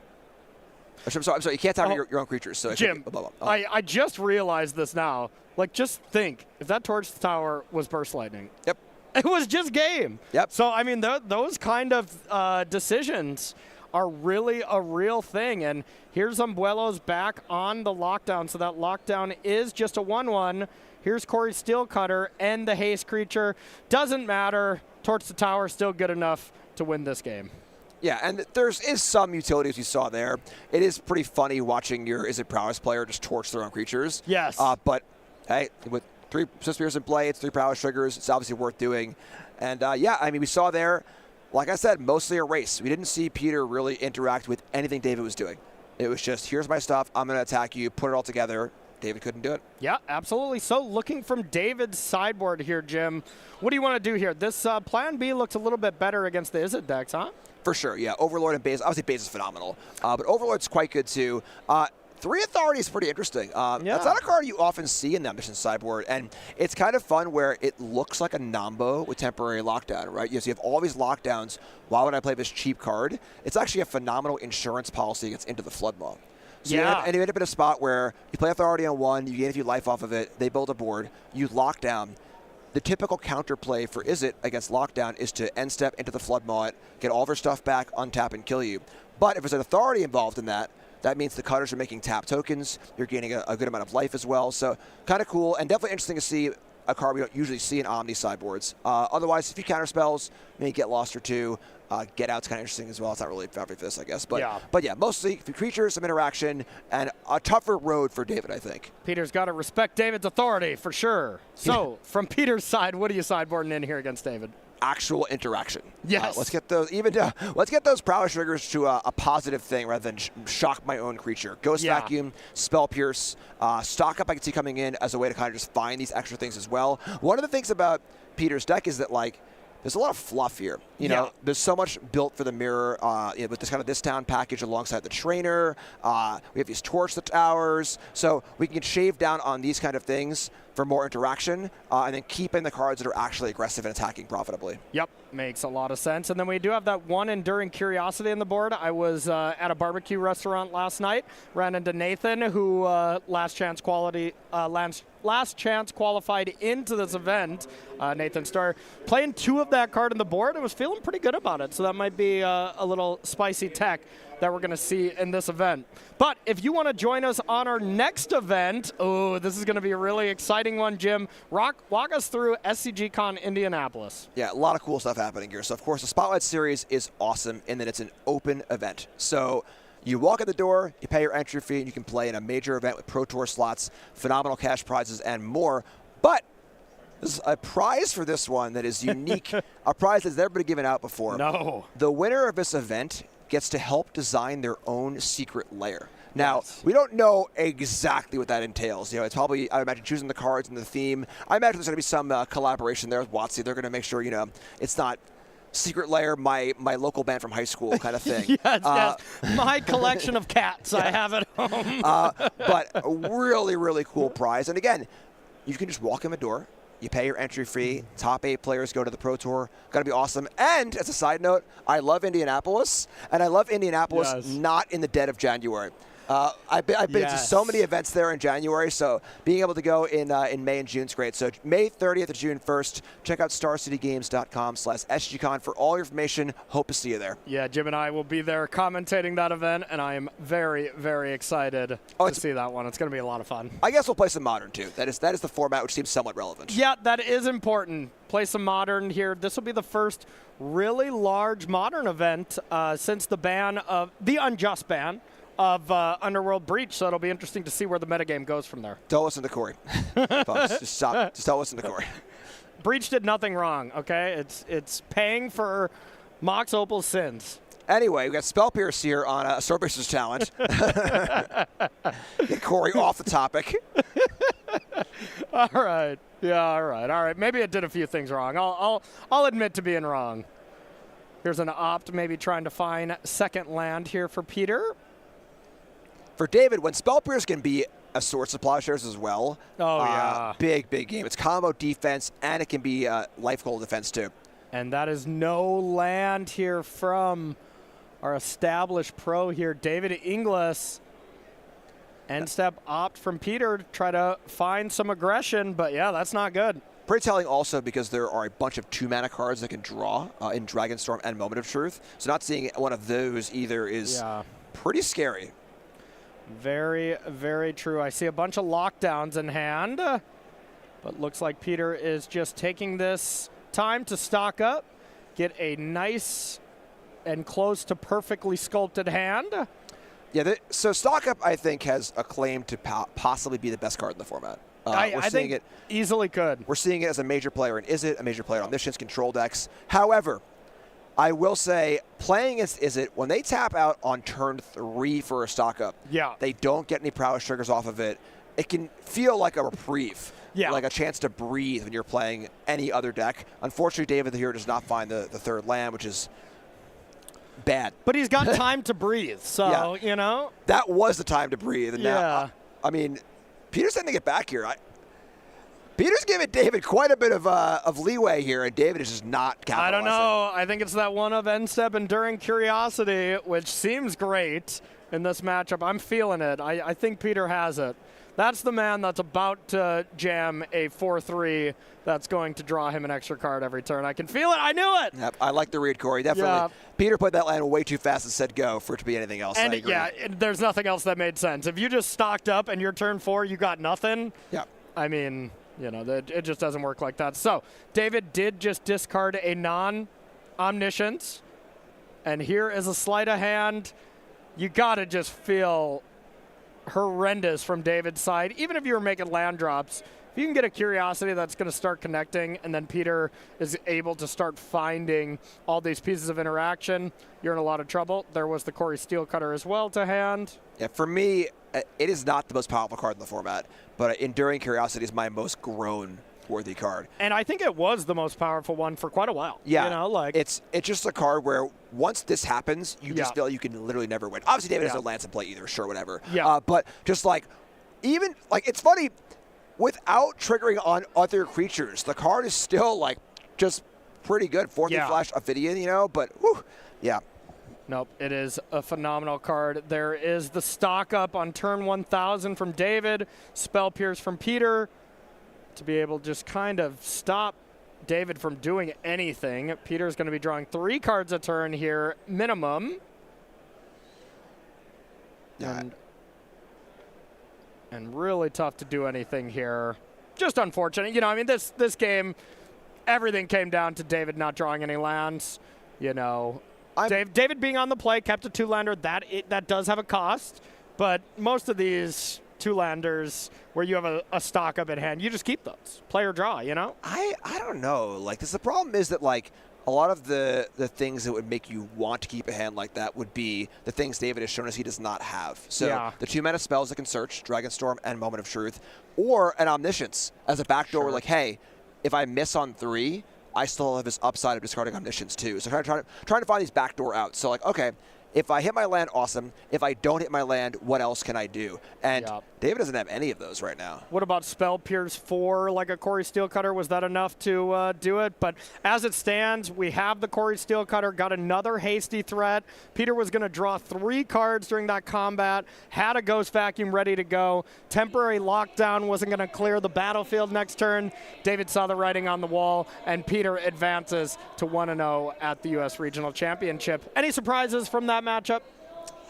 I'm sorry, you can't tap your own creatures. So Jim, I just realized this now. Like, just think, if that Torch the Tower was Burst Lightning. Yep. It was just game. Yep. So, I mean, those kind of decisions are really a real thing. And here's Umbuelos back on the lockdown. So that lockdown is just a 1/1. Here's Corey Steelcutter and the haste creature. Doesn't matter. Torch the Tower still good enough to win this game. Yeah, and there is some utility, as you saw there. It is pretty funny watching your Is It Prowess player just torch their own creatures. Yes. But, hey, with 3 Spears in play, it's 3 Prowess triggers. It's obviously worth doing. And, yeah, I mean, we saw there, like I said, mostly a race. We didn't see Peter really interact with anything David was doing. It was just, here's my stuff, I'm going to attack you, put it all together. David couldn't do it. Yeah, absolutely. So looking from David's sideboard here, Jim, what do you want to do here? This Plan B looks a little bit better against the Izzet decks, huh? For sure, yeah. Overlord and Base. Obviously, Base is phenomenal. But Overlord's quite good, too. 3 Authority is pretty interesting. That's not a card you often see in the Omniscient sideboard. And it's kind of fun where it looks like a Nambo with temporary lockdown, right? So you have all these lockdowns. Why would I play this cheap card? It's actually a phenomenal insurance policy against Into the Floodmaw. So you end up in a spot where you play Authority on 1, you gain a few life off of it, they build a board, you lock down. The typical counterplay for Izzet against lockdown is to end step into the Floodmaw, get all of her stuff back, untap, and kill you. But if there's an Authority involved in that, that means the cutters are making tap tokens. You're gaining a good amount of life as well. So kind of cool and definitely interesting to see a card we don't usually see in Omni sideboards. Otherwise, a few counter spells, maybe Get Lost or 2. Get Out's kind of interesting as well. It's not really Foundry Fist, I guess. But yeah, mostly creatures, some interaction, and a tougher road for David, I think. Peter's got to respect David's authority, for sure. So, from Peter's side, what are you sideboarding in here against David? Actual interaction. Yes. Let's get those let's get those prowess triggers to a positive thing rather than shock my own creature. Ghost Vacuum, Spell Pierce, Stock Up I can see coming in as a way to kind of just find these extra things as well. One of the things about Peter's deck is that, like, there's a lot of fluff here. You know, there's so much built for the mirror with this kind of this town package alongside the trainer. We have these torch the towers. So we can shave down on these kind of things for more interaction and then keep in the cards that are actually aggressive and attacking profitably. Yep, makes a lot of sense. And then we do have that one Enduring Curiosity on the board. I was at a barbecue restaurant last night, ran into Nathan, who last chance qualified into this event. Nathan Starr playing 2 of that card on the board and was feeling pretty good about it. So that might be a little spicy tech that we're going to see in this event. But if you want to join us on our next event, this is going to be a really exciting one, Jim. Walk us through SCG Con Indianapolis. Yeah, a lot of cool stuff happening here. So, of course, the Spotlight Series is awesome in that it's an open event. So you walk in the door, you pay your entry fee, and you can play in a major event with Pro Tour slots, phenomenal cash prizes, and more. But there's a prize for this one that is unique, a prize that's never been given out before. No. The winner of this event gets to help design their own secret lair. Now, we don't know exactly what that entails. You know, it's probably, I imagine, choosing the cards and the theme. I imagine there's going to be some collaboration there with WotC. They're going to make sure, you know, it's not secret lair, my local band from high school kind of thing. yes. My collection of cats I have at home. But a really, really cool prize. And again, you can just walk in the door. You pay your entry fee. Top 8 players go to the Pro Tour. Going to be awesome. And as a side note, I love Indianapolis, and I love Indianapolis not in the dead of January. I've been to so many events there in January, so being able to go in May and June is great. So May 30th to June 1st, check out starcitygames.com/SGCon for all your information. Hope to see you there. Yeah, Jim and I will be there commentating that event, and I am very, very excited to see that one. It's going to be a lot of fun. I guess we'll play some Modern, too. That is the format, which seems somewhat relevant. Yeah, that is important. Play some Modern here. This will be the first really large Modern event since the ban of the unjust ban of Underworld Breach, so it'll be interesting to see where the metagame goes from there. Don't listen to Corey. Folks, just stop. Just don't listen to Corey. Breach did nothing wrong, okay? It's paying for Mox Opal's sins. Anyway, we got Spell Pierce here on a Swordbreaker's Challenge. Get Corey off the topic. All right. Yeah, all right. Maybe it did a few things wrong. I'll admit to being wrong. Here's an opt, maybe trying to find second land here for Peter. For David, when Spell Pierce can be a Sword Supply shares as well. Big game. It's combo defense, and it can be life goal defense too. And that is no land here from our established pro here, David Inglis. End step opt from Peter to try to find some aggression, but yeah, that's not good. Pretty telling also because there are a bunch of 2-mana cards that can draw in Dragonstorm and Moment of Truth. So not seeing one of those either is pretty scary. Very, very true. I see a bunch of lockdowns in hand, but looks like Peter is just taking this time to stock up, get a nice and close to perfectly sculpted hand. Yeah, so stock up, I think, has a claim to possibly be the best card in the format. I think it easily could. We're seeing it as a major player in Izzet, a major player on Omniscience control decks. However, I will say, playing as Izzet, when they tap out on turn 3 for a stock up, they don't get any prowess triggers off of it. It can feel like a reprieve, like a chance to breathe when you're playing any other deck. Unfortunately, David here does not find the third land, which is bad. But he's got time to breathe, so, you know. That was the time to breathe. And now, I mean, Peter's trying to get back here. Peter's giving David quite a bit of leeway here, and David is just not capitalizing. I don't know. I think it's that one of end step Enduring Curiosity, which seems great in this matchup. I'm feeling it. I think Peter has it. That's the man that's about to jam a 4-3 that's going to draw him an extra card every turn. I can feel it. I knew it. Yep, I like the read, Corey. Definitely. Peter put that land way too fast and said go for it to be anything else. And there's nothing else that made sense. If you just stocked up and your turn 4, you got nothing. Yeah. I mean, you know, it just doesn't work like that. So David did just discard a non-Omniscience And here is a sleight of hand. You got to just feel horrendous from David's side. Even if you were making land drops, if you can get a Curiosity that's going to start connecting, and then Peter is able to start finding all these pieces of interaction, you're in a lot of trouble. There was the Corey Steelcutter as well to hand. Yeah, for me, it is not the most powerful card in the format, but Enduring Curiosity is my most grown-worthy card. And I think it was the most powerful one for quite a while. Yeah, you know, like it's just a card where once this happens, you just feel like you can literally never win. Obviously, David has no lands in play either, sure, whatever. Yeah. But just like, even, like, it's funny, without triggering on other creatures, the card is still, like, just pretty good. 4th Flash Ophidian, you know, but, whew, yeah. Nope, it is a phenomenal card. There is the stock up on turn 1,000 from David, Spell Pierce from Peter to be able to just kind of stop David from doing anything. Peter's going to be drawing 3 cards a turn here, minimum. Yeah. And really tough to do anything here. Just unfortunate. You know, I mean, this game, everything came down to David not drawing any lands, you know. David being on the play kept a 2-lander. That does have a cost, but most of these 2-landers where you have a stock up at hand, you just keep those. Play or draw, you know? I don't know. Like, the problem is that, like, a lot of the things that would make you want to keep a hand like that would be the things David has shown us he does not have. So the 2-mana spells that can search, Dragonstorm and Moment of Truth, or an Omniscience as a backdoor where, like, hey, if I miss on 3, I still have this upside of discarding Omniscience too. So trying to find these backdoor outs. So, like, okay, if I hit my land, awesome. If I don't hit my land, what else can I do? And David doesn't have any of those right now. What about Spell Pierce 4, like a Corey Steelcutter? Was that enough to do it? But as it stands, we have the Corey Steelcutter, got another hasty threat. Peter was going to draw 3 cards during that combat, had a Ghost Vacuum ready to go. Temporary lockdown wasn't going to clear the battlefield next turn. David saw the writing on the wall, and Peter advances to 1-0 at the U.S. Regional Championship. Any surprises from that matchup?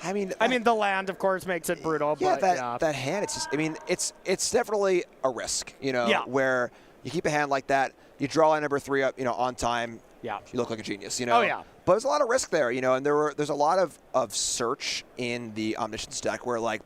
I mean, the land, of course, makes it brutal. Yeah, but that hand, it's just, I mean, it's definitely a risk, you know, where you keep a hand like that, you draw line number 3 up, you know, on time, you look like a genius, you know. Oh, yeah. But there's a lot of risk there, you know, and there's a lot of search in the Omniscience deck where, like,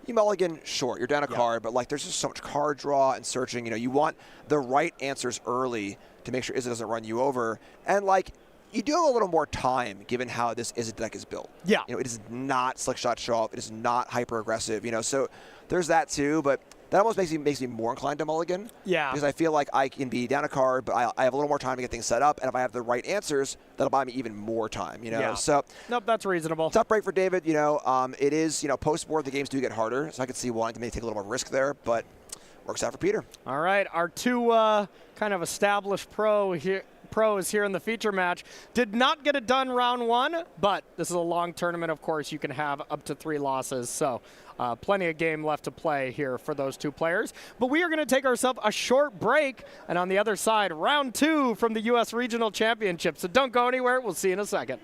you mulligan, sure, you're down a card, but, like, there's just so much card draw and searching, you know, you want the right answers early to make sure Izzet doesn't run you over, and, like, you do have a little more time given how this Izzet deck is built. Yeah. You know, it is not Slick Shot Show Off. It is not hyper aggressive, you know, so there's that too, but that almost makes me more inclined to mulligan. Yeah. Because I feel like I can be down a card, but I have a little more time to get things set up, and if I have the right answers, that'll buy me even more time, you know. Yeah. So nope, that's reasonable. Tough break for David, you know. It is, you know, post-board the games do get harder, so I could see wanting to maybe take a little more risk there, but works out for Peter. All right, our 2 kind of established pros here in the feature match did not get it done round 1, but this is a long tournament. Of course, you can have up to 3 losses, so plenty of game left to play here for those 2 players. But we are going to take ourselves a short break, and on the other side, round 2 from the U.S. Regional Championship. So don't go anywhere. We'll see you in a second.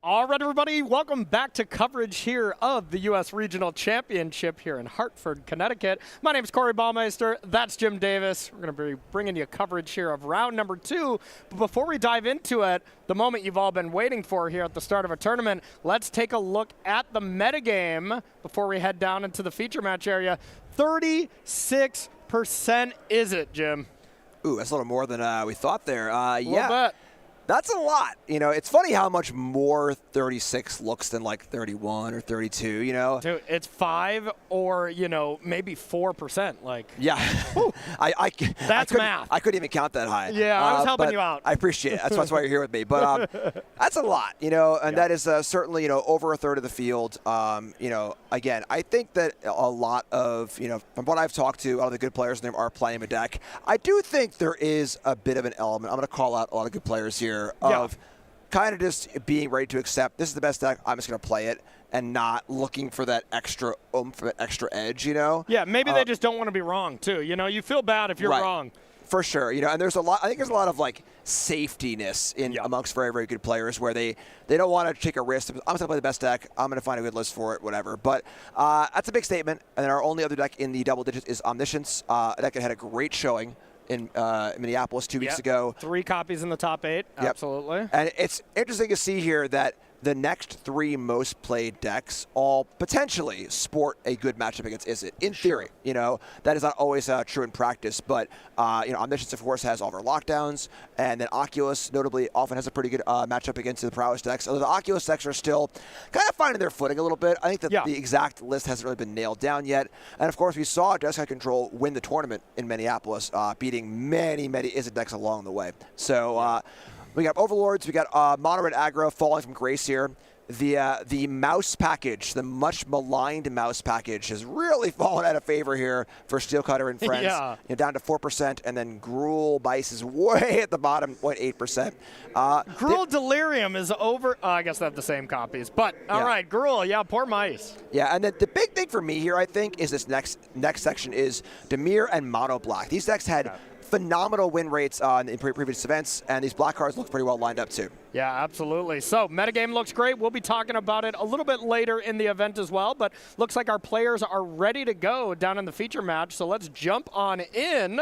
All right, everybody, welcome back to coverage here of the U.S. Regional Championship here in Hartford, Connecticut. My name is Corey Baumeister. That's Jim Davis. We're going to be bringing you coverage here of round number 2. But before we dive into it, the moment you've all been waiting for here at the start of a tournament, let's take a look at the metagame before we head down into the feature match area. 36% is it, Jim? Ooh, that's a little more than we thought there. A little bit. That's a lot. You know, it's funny how much more 36 looks than like 31 or 32, you know? Dude, it's 5 or, you know, maybe 4%. Like, yeah. That's math. I couldn't even count that high. Yeah, I was helping you out. I appreciate it. That's why you're here with me. But that's a lot, you know, and that is certainly, you know, over a third of the field. You know, again, I think that a lot of, you know, from what I've talked to, a lot of the good players in there are playing a deck. I do think there is a bit of an element. I'm going to call out a lot of good players here. Of kind of just being ready to accept this is the best deck, I'm just going to play it, and not looking for that extra oomph, that extra edge, you know? Yeah, maybe they just don't want to be wrong, too. You know, you feel bad if you're wrong. For sure, you know, and there's a lot. I think there's a lot of like safetiness in amongst very, very good players where they don't want to take a risk. I'm just gonna play the best deck. I'm gonna find a good list for it, whatever. But that's a big statement. And then our only other deck in the double digits is Omniscience. That deck had a great showing in Minneapolis 2 weeks ago. 3 copies in the top 8, absolutely. And it's interesting to see here that the next 3 most played decks all potentially sport a good matchup against Izzet. In theory, you know, that is not always true in practice, but, you know, Omniscience, of course, has all of our lockdowns, and then Oculus, notably, often has a pretty good matchup against the Prowess decks, although the Oculus decks are still kind of finding their footing a little bit. I think that the exact list hasn't really been nailed down yet, and, of course, we saw Jeskai Control win the tournament in Minneapolis, beating many, many Izzet decks along the way. So, we got Overlords, we got Mono Red Aggro falling from grace here. The mouse package, the much maligned mouse package, has really fallen out of favor here for Steelcutter and friends. You know, down to 4%, and then Gruul Bice is way at the bottom, 0.8%. Gruul Delirium is over. I guess they have the same copies, but all right, Gruul, poor mice. Yeah, and the big thing for me here, I think, is this next section is Dimir and Mono Black. These decks had phenomenal win rates in previous events, and these black cards look pretty well lined up too. Yeah, absolutely. So metagame looks great. We'll be talking about it a little bit later in the event as well, but looks like our players are ready to go down in the feature match, so let's jump on in.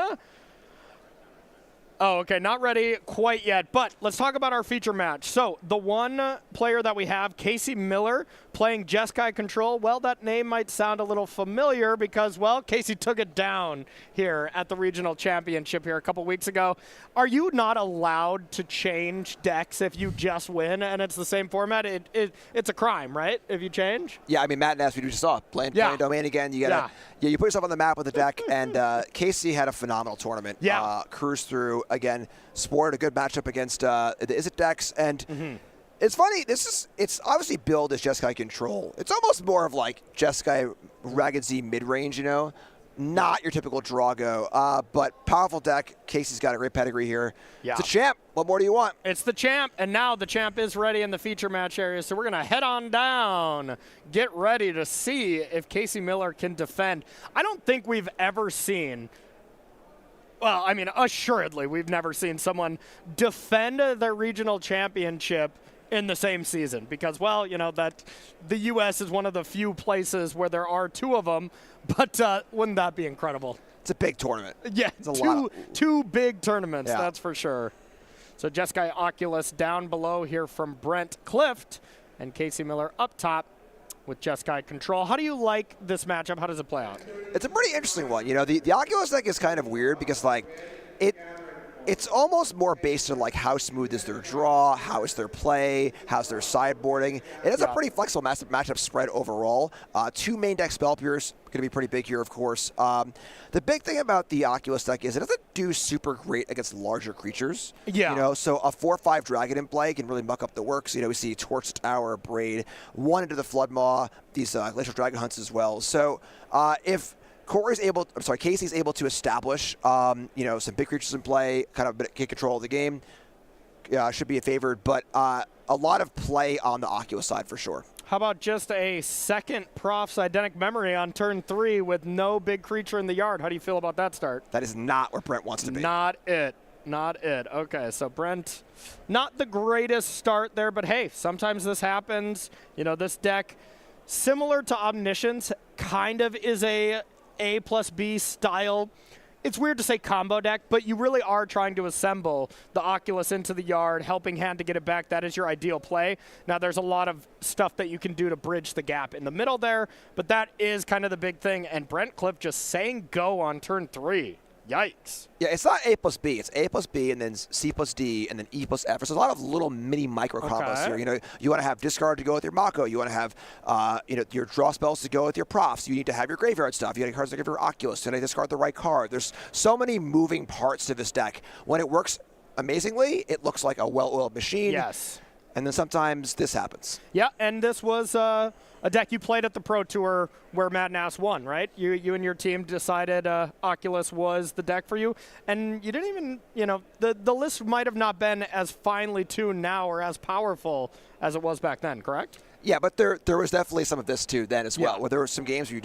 Oh, okay, not ready quite yet, but let's talk about our feature match. So the one player that we have, Casey Miller, playing Jeskai Control. Well, that name might sound a little familiar because, well, Casey took it down here at the regional championship here a couple weeks ago. Are you not allowed to change decks if you just win and it's the same format? It's a crime, right, if you change? Yeah, I mean, Matt and Ash, we just saw playing Domain again. You gotta, you put yourself on the map with the deck, and Casey had a phenomenal tournament. Cruised through. Again, sported a good matchup against the Izzet decks, and it's funny. It's obviously billed as Jeskai Control. It's almost more of like Jeskai Ragged Z mid-range, you know, not your typical Drago, but powerful deck. Casey's got a great pedigree here. It's a champ. What more do you want? It's the champ, and now the champ is ready in the feature match area, so we're gonna head on down, get ready to see if Casey Miller can defend. I don't think we've ever seen. Well, I mean, assuredly, we've never seen someone defend their regional championship in the same season because, well, you know, that the U.S. is one of the few places where there are 2 of them, but wouldn't that be incredible? It's a big tournament. Yeah, two big tournaments, that's for sure. So Jeskai Oculus down below here from Brent Clift, and Casey Miller up top with Jeskai Control. How do you like this matchup? How does it play out? It's a pretty interesting one. You know, the Oculus deck is kind of weird because, like, it's almost more based on, like, how smooth is their draw, how is their play, how's their sideboarding. It has a pretty flexible matchup spread overall. 2 main deck spell pierce, going to be pretty big here, of course. The big thing about the Oculus deck is it doesn't do super great against larger creatures. You know, so a 4/5 Dragon in play can really muck up the works. You know, we see Torch Tower, Braid, 1 into the Floodmaw, these Glacial Dragon Hunts as well. So if Casey's able to establish, you know, some big creatures in play, kind of get control of the game, should be favored, but a lot of play on the Oculus side for sure. How about just a second Prof's Eidetic Memory on turn 3 with no big creature in the yard? How do you feel about that start? That is not where Brent wants to be. Not it. not it. Okay, so Brent, not the greatest start there, but hey, sometimes this happens. You know, this deck, similar to Omniscience, kind of is a plus B style. It's weird to say combo deck, but you really are trying to assemble the Oculus into the yard, helping hand to get it back. That is your ideal play. Now, there's a lot of stuff that you can do to bridge the gap in the middle there, but that is kind of the big thing. And Brent Cliff just saying go on turn 3. Yikes. Yeah, it's not A plus B. It's A plus B and then C plus D and then E plus F. There's a lot of little mini micro combos here. You know, you want to have discard to go with your Mako. You want to have, you know, your draw spells to go with your profs. You need to have your graveyard stuff. You need cards to give your Oculus. You need to discard the right card. There's so many moving parts to this deck. When it works amazingly, it looks like a well-oiled machine. Yes. And then sometimes this happens. Yeah, and this was a deck you played at the Pro Tour where Mad Nass won, right? You and your team decided Oculus was the deck for you, and you didn't even, you know, the list might have not been as finely tuned now or as powerful as it was back then, correct? Yeah, but there was definitely some of this too then as well, where there were some games where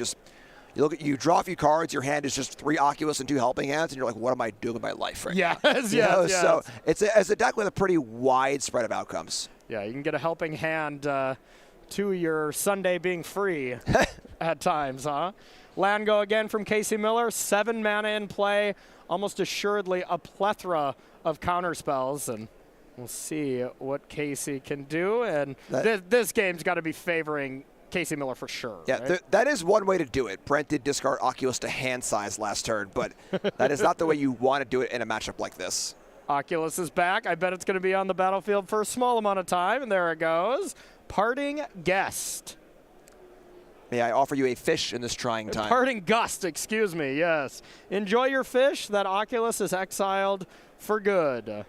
you draw a few cards, your hand is just 3 Oculus and 2 helping hands, and you're like, what am I doing with my life right now? Yes. So it's a deck with a pretty wide spread of outcomes. Yeah, you can get a helping hand to your Sunday being free at times, huh? Land go again from Casey Miller, 7 mana in play, almost assuredly a plethora of counter spells, and we'll see what Casey can do. And this game's got to be favoring Casey Miller for sure. Yeah, right? that is one way to do it. Brent did discard Oculus to hand size last turn, but that is not the way you want to do it in a matchup like this. Oculus is back. I bet it's going to be on the battlefield for a small amount of time, and there it goes. Parting Guest. May I offer you a fish in this trying time? Parting Gust, excuse me, yes. Enjoy your fish. That Oculus is exiled for good.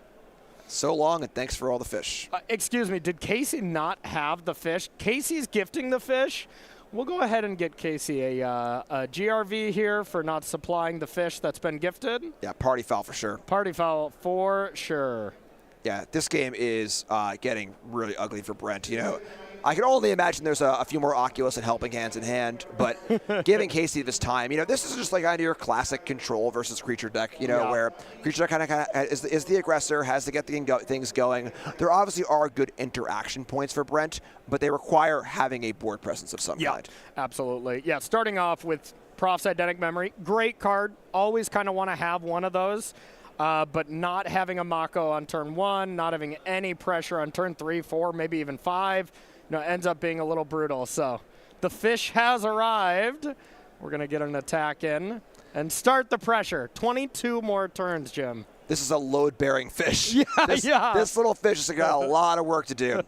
So long, and thanks for all the fish. Excuse me, did Casey not have the fish? Casey's gifting the fish. We'll go ahead and get Casey a GRV here for not supplying the fish that's been gifted. Yeah, party foul for sure. Party foul for sure. Yeah, this game is getting really ugly for Brent. You know, I can only imagine there's a few more Oculus and helping hands in hand, but giving Casey this time, you know, this is just like kind of your classic control versus creature deck, you know, where creature deck kind of is the aggressor, has to get things going. There obviously are good interaction points for Brent, but they require having a board presence of some kind. Absolutely. Yeah, starting off with Prof's Eidetic Memory, great card. Always kind of want to have one of those. But not having a Mako on turn 1, not having any pressure on turn 3, 4, maybe even 5, you know, ends up being a little brutal. So the fish has arrived. We're going to get an attack in and start the pressure. 22 more turns, Jim. This is a load-bearing fish. Yeah, this little fish has got a lot of work to do.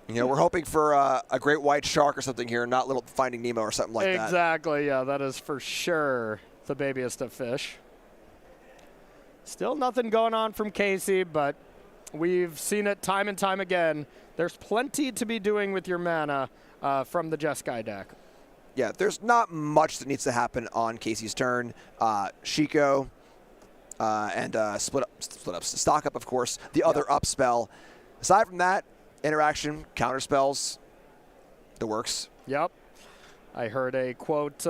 You know, we're hoping for a great white shark or something here, not little Finding Nemo or something like that. Exactly, yeah, that is for sure the babiest of fish. Still nothing going on from Casey, but we've seen it time and time again. There's plenty to be doing with your mana from the Jeskai deck. Yeah, there's not much that needs to happen on Casey's turn. Shiko and split up, stock up, of course. The other up spell. Aside from that, interaction, counter spells, the works. Yep. I heard a quote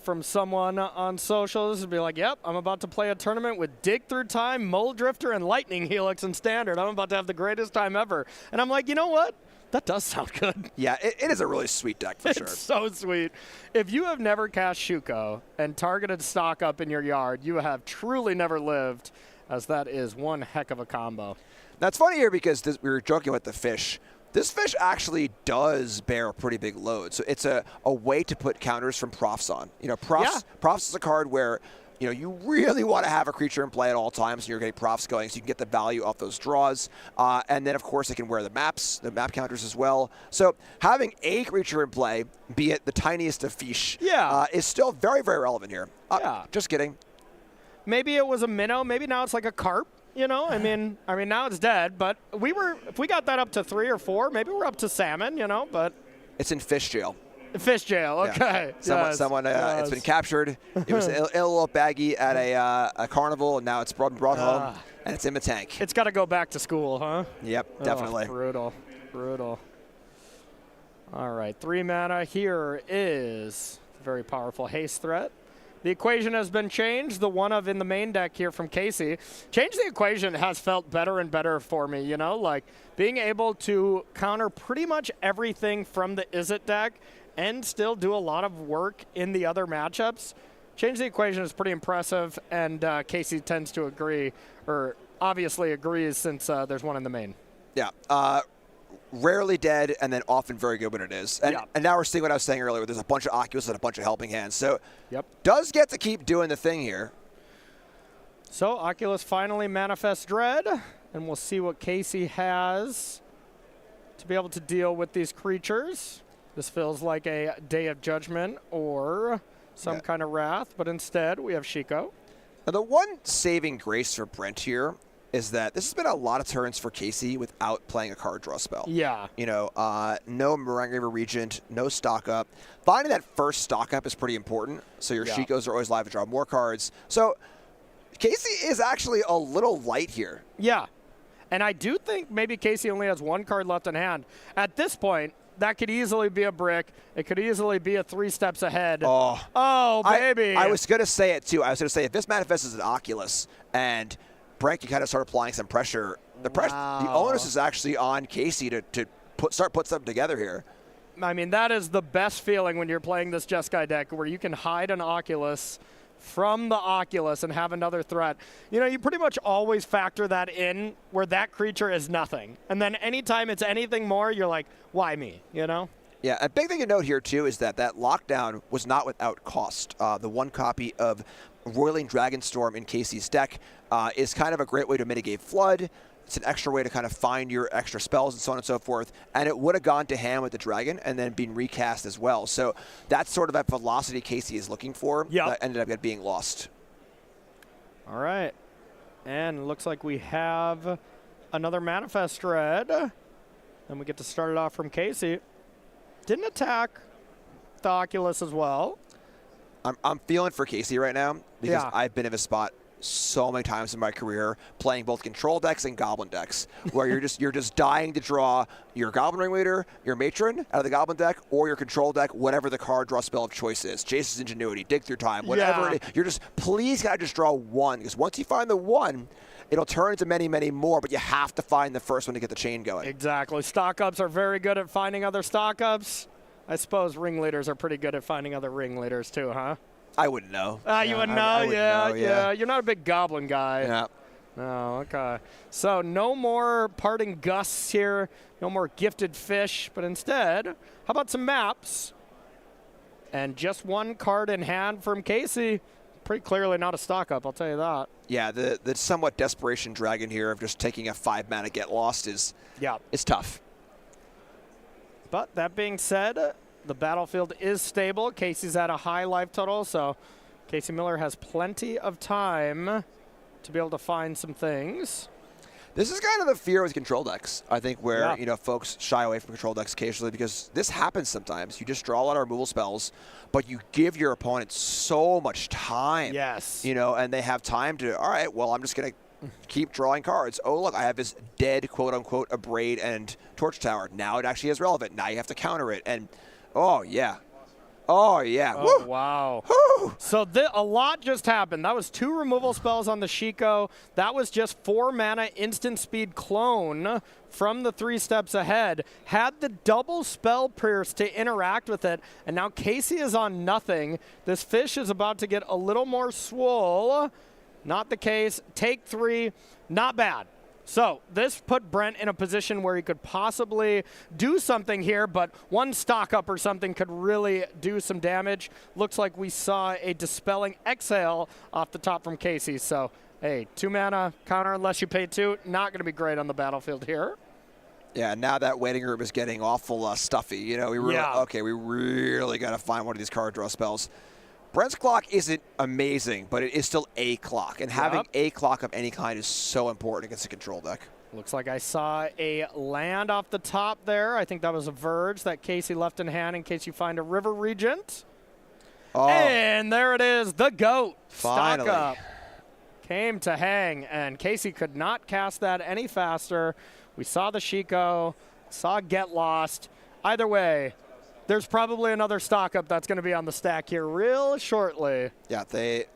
from someone on socials would be like, yep, I'm about to play a tournament with Dig Through Time, Mole Drifter, and Lightning Helix in Standard. I'm about to have the greatest time ever. And I'm like, you know what? That does sound good. Yeah, it is a really sweet deck for sure. It's so sweet. If you have never cast Shuko and targeted stock up in your yard, you have truly never lived, as that is one heck of a combo. That's funny here because we were joking with the fish. This fish actually does bear a pretty big load. So it's a way to put counters from Profs on. You know, Profs is a card where, you know, you really want to have a creature in play at all times, and you're getting Profs going so you can get the value of those draws. And then, of course, it can wear the map counters as well. So having a creature in play, be it the tiniest of fish, is still very, very relevant here. Just kidding. Maybe it was a minnow. Maybe now it's like a carp. You know, I mean, now it's dead, but if we got that up to 3 or 4, maybe we're up to salmon, you know, but. It's in fish jail. Fish jail, okay. Yeah. Someone it's been captured. It was a little baggie at a carnival, and now it's brought home, and it's in the tank. It's got to go back to school, huh? Yep, definitely. Brutal. All right, 3 mana. Here is a very powerful haste threat. the equation has been changed. The one of in the main deck here from Casey. Change the equation has felt better and better for me, you know? Like, being able to counter pretty much everything from the Is It deck and still do a lot of work in the other matchups. Change the equation is pretty impressive, and Casey tends to agree, or obviously agrees since there's one in the main. Yeah. Rarely dead, and then often very good when it is. And, and now we're seeing what I was saying earlier. There's a bunch of Oculus and a bunch of helping hands. So does get to keep doing the thing here. So Oculus finally manifests Dread, and we'll see what Casey has to be able to deal with these creatures. This feels like a Day of Judgment or some kind of Wrath, but instead we have Shiko. Now the one saving grace for Brent here is that this has been a lot of turns for Casey without playing a card draw spell. Yeah. You know, no Morangraver Regent, no stock up. Finding that first stock up is pretty important, so your Shikos are always live to draw more cards. So Casey is actually a little light here. Yeah, and I do think maybe Casey only has one card left in hand. At this point, that could easily be a brick. It could easily be a 3 steps ahead. Oh baby. I was going to say it, too. I was going to say, if this manifests as an Oculus and Brent can kind of start applying some pressure, the onus is actually on Casey to start put something together here. I mean, that is the best feeling when you're playing this Jeskai deck, where you can hide an Oculus from the Oculus and have another threat. You know, you pretty much always factor that in where that creature is nothing. And then anytime it's anything more, you're like, why me, you know? Yeah, a big thing to note here, too, is that lockdown was not without cost. The one copy of Roiling Dragonstorm in Casey's deck is kind of a great way to mitigate Flood. It's an extra way to kind of find your extra spells and so on and so forth. And it would have gone to hand with the Dragon and then been recast as well. So that's sort of that velocity Casey is looking for that ended up being lost. All right. And it looks like we have another Manifest Dread. And we get to start it off from Casey. Didn't attack the Oculus as well. I'm feeling for Casey right now because I've been in a spot so many times in my career playing both control decks and goblin decks where you're just dying to draw your Goblin Ringleader, your Matron out of the goblin deck, or your control deck, whatever the card draw spell of choice is. Jace's Ingenuity, Dig Through Time, whatever it is. You're just, please gotta just draw one, because once you find the one, it'll turn into many, many more, but you have to find the first one to get the chain going. Exactly. Stock-ups are very good at finding other stock-ups. I suppose ringleaders are pretty good at finding other ringleaders too, huh? I wouldn't know. You wouldn't know? I wouldn't know, yeah. You're not a big goblin guy. Yeah. No, okay. So no more parting gusts here, no more gifted fish, but instead, how about some maps? And just one card in hand from Casey. Pretty clearly not a stock-up, I'll tell you that. Yeah, the somewhat desperation dragon here of just taking a 5-mana get lost is tough. But that being said, the battlefield is stable. Casey's at a high life total, so Casey Miller has plenty of time to be able to find some things. This is kind of the fear with control decks, I think, where folks shy away from control decks occasionally because this happens sometimes. You just draw a lot of removal spells, but you give your opponent so much time. Yes. You know, and they have time to, all right, well, I'm just going to keep drawing cards. Oh, look, I have this dead, quote-unquote, Abrade and Torch Tower. Now it actually is relevant. Now you have to counter it. And, oh, yeah. Oh, yeah. Oh, woo. wow. Woo. So a lot just happened. That was 2 removal spells on the Shiko. That was just 4 mana instant speed clone from the 3 steps ahead. Had the double spell pierce to interact with it, and now Casey is on nothing. This fish is about to get a little more swole. Not the case. Take 3. Not bad. So this put Brent in a position where he could possibly do something here, but one stock up or something could really do some damage. Looks like we saw a Dispelling Exhale off the top from Casey. So, hey, 2 mana counter unless you pay 2. Not going to be great on the battlefield here. Yeah, now that waiting room is getting awful stuffy. You know, we really got to find one of these card draw spells. Brent's clock isn't amazing, but it is still a clock, and having a clock of any kind is so important against a control deck. Looks like I saw a land off the top there. I think that was a Verge that Casey left in hand in case you find a River Regent. Oh. And there it is, the GOAT. Finally. Stock up. Came to hang, and Casey could not cast that any faster. We saw the Shiko, saw Get Lost. Either way, there's probably another stock up that's going to be on the stack here real shortly. Yeah, they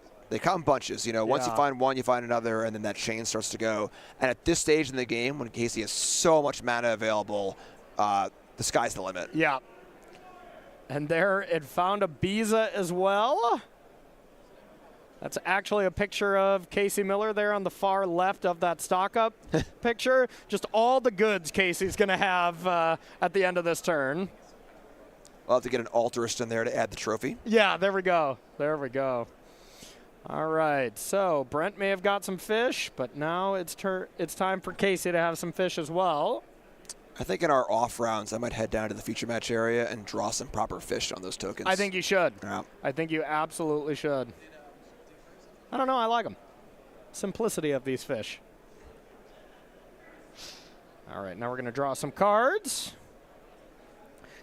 come in bunches. You know, once you find one, you find another, and then that chain starts to go. And at this stage in the game, when Casey has so much mana available, the sky's the limit. Yeah. And there it found a Biza as well. That's actually a picture of Casey Miller there on the far left of that stock up picture. Just all the goods Casey's going to have at the end of this turn. We'll have to get an altarist in there to add the trophy. Yeah, there we go. There we go. All right, so Brent may have got some fish, but now it's time for Casey to have some fish as well. I think in our off rounds, I might head down to the feature match area and draw some proper fish on those tokens. I think you should. Yeah. I think you absolutely should. I don't know. I like them. Simplicity of these fish. All right, now we're going to draw some cards.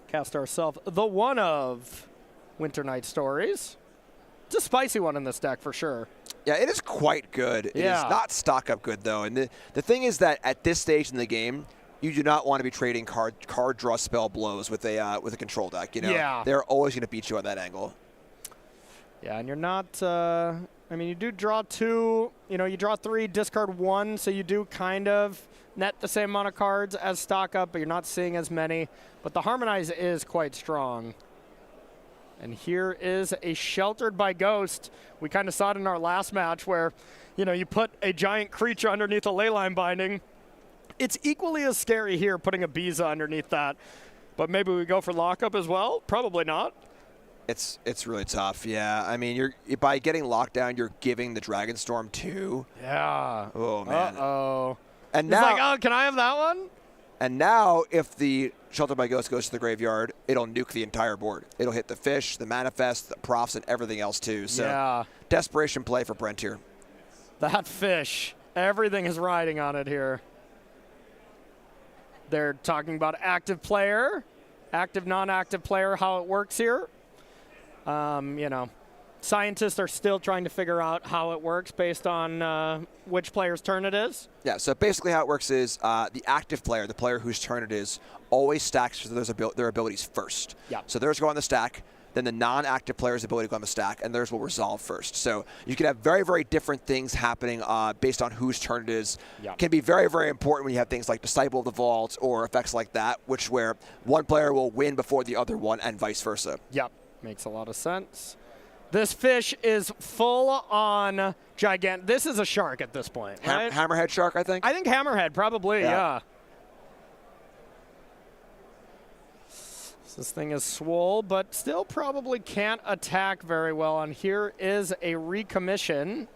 Cast ourselves the one of Winter Night Stories. It's a spicy one in this deck for sure. Yeah, it is quite good. It is not stock up good, though. And the thing is that at this stage in the game, you do not want to be trading card draw spell blows with a control deck. You know, they're always going to beat you on that angle. Yeah, and you're not. I mean, you do draw 2. You know, you draw 3, discard 1, so you do kind of net the same amount of cards as stock up, but you're not seeing as many. But the Harmonize is quite strong. And here is a Sheltered by Ghost. We kind of saw it in our last match where, you know, you put a giant creature underneath a Leyline Binding. It's equally as scary here putting a Biza underneath that. But maybe we go for lockup as well? Probably not. It's really tough, yeah. I mean, by getting locked down, you're giving the Dragonstorm 2. Yeah. Oh, man. Uh-oh. And it's now, like, oh, can I have that one? And now, if the Shelter by Ghost goes to the graveyard, it'll nuke the entire board. It'll hit the fish, the manifest, the profs, and everything else, too. So, desperation play for Brent here. That fish. Everything is riding on it here. They're talking about active player, active, non-active player, how it works here. You know, scientists are still trying to figure out how it works based on which player's turn it is. Yeah, so basically how it works is the active player, the player whose turn it is, always stacks their abilities first. Yeah. So theirs go on the stack, then the non-active player's ability go on the stack, and theirs will resolve first. So you can have very, very different things happening based on whose turn it is. Yeah. Can be very, very important when you have things like Disciple of the Vault or effects like that, where one player will win before the other one and vice versa. Yep. Makes a lot of sense. This fish is full on gigantic. This is a shark at this point, right? Hammerhead shark, I think? I think hammerhead, probably, yeah. This thing is swole, but still probably can't attack very well. And here is a recommission.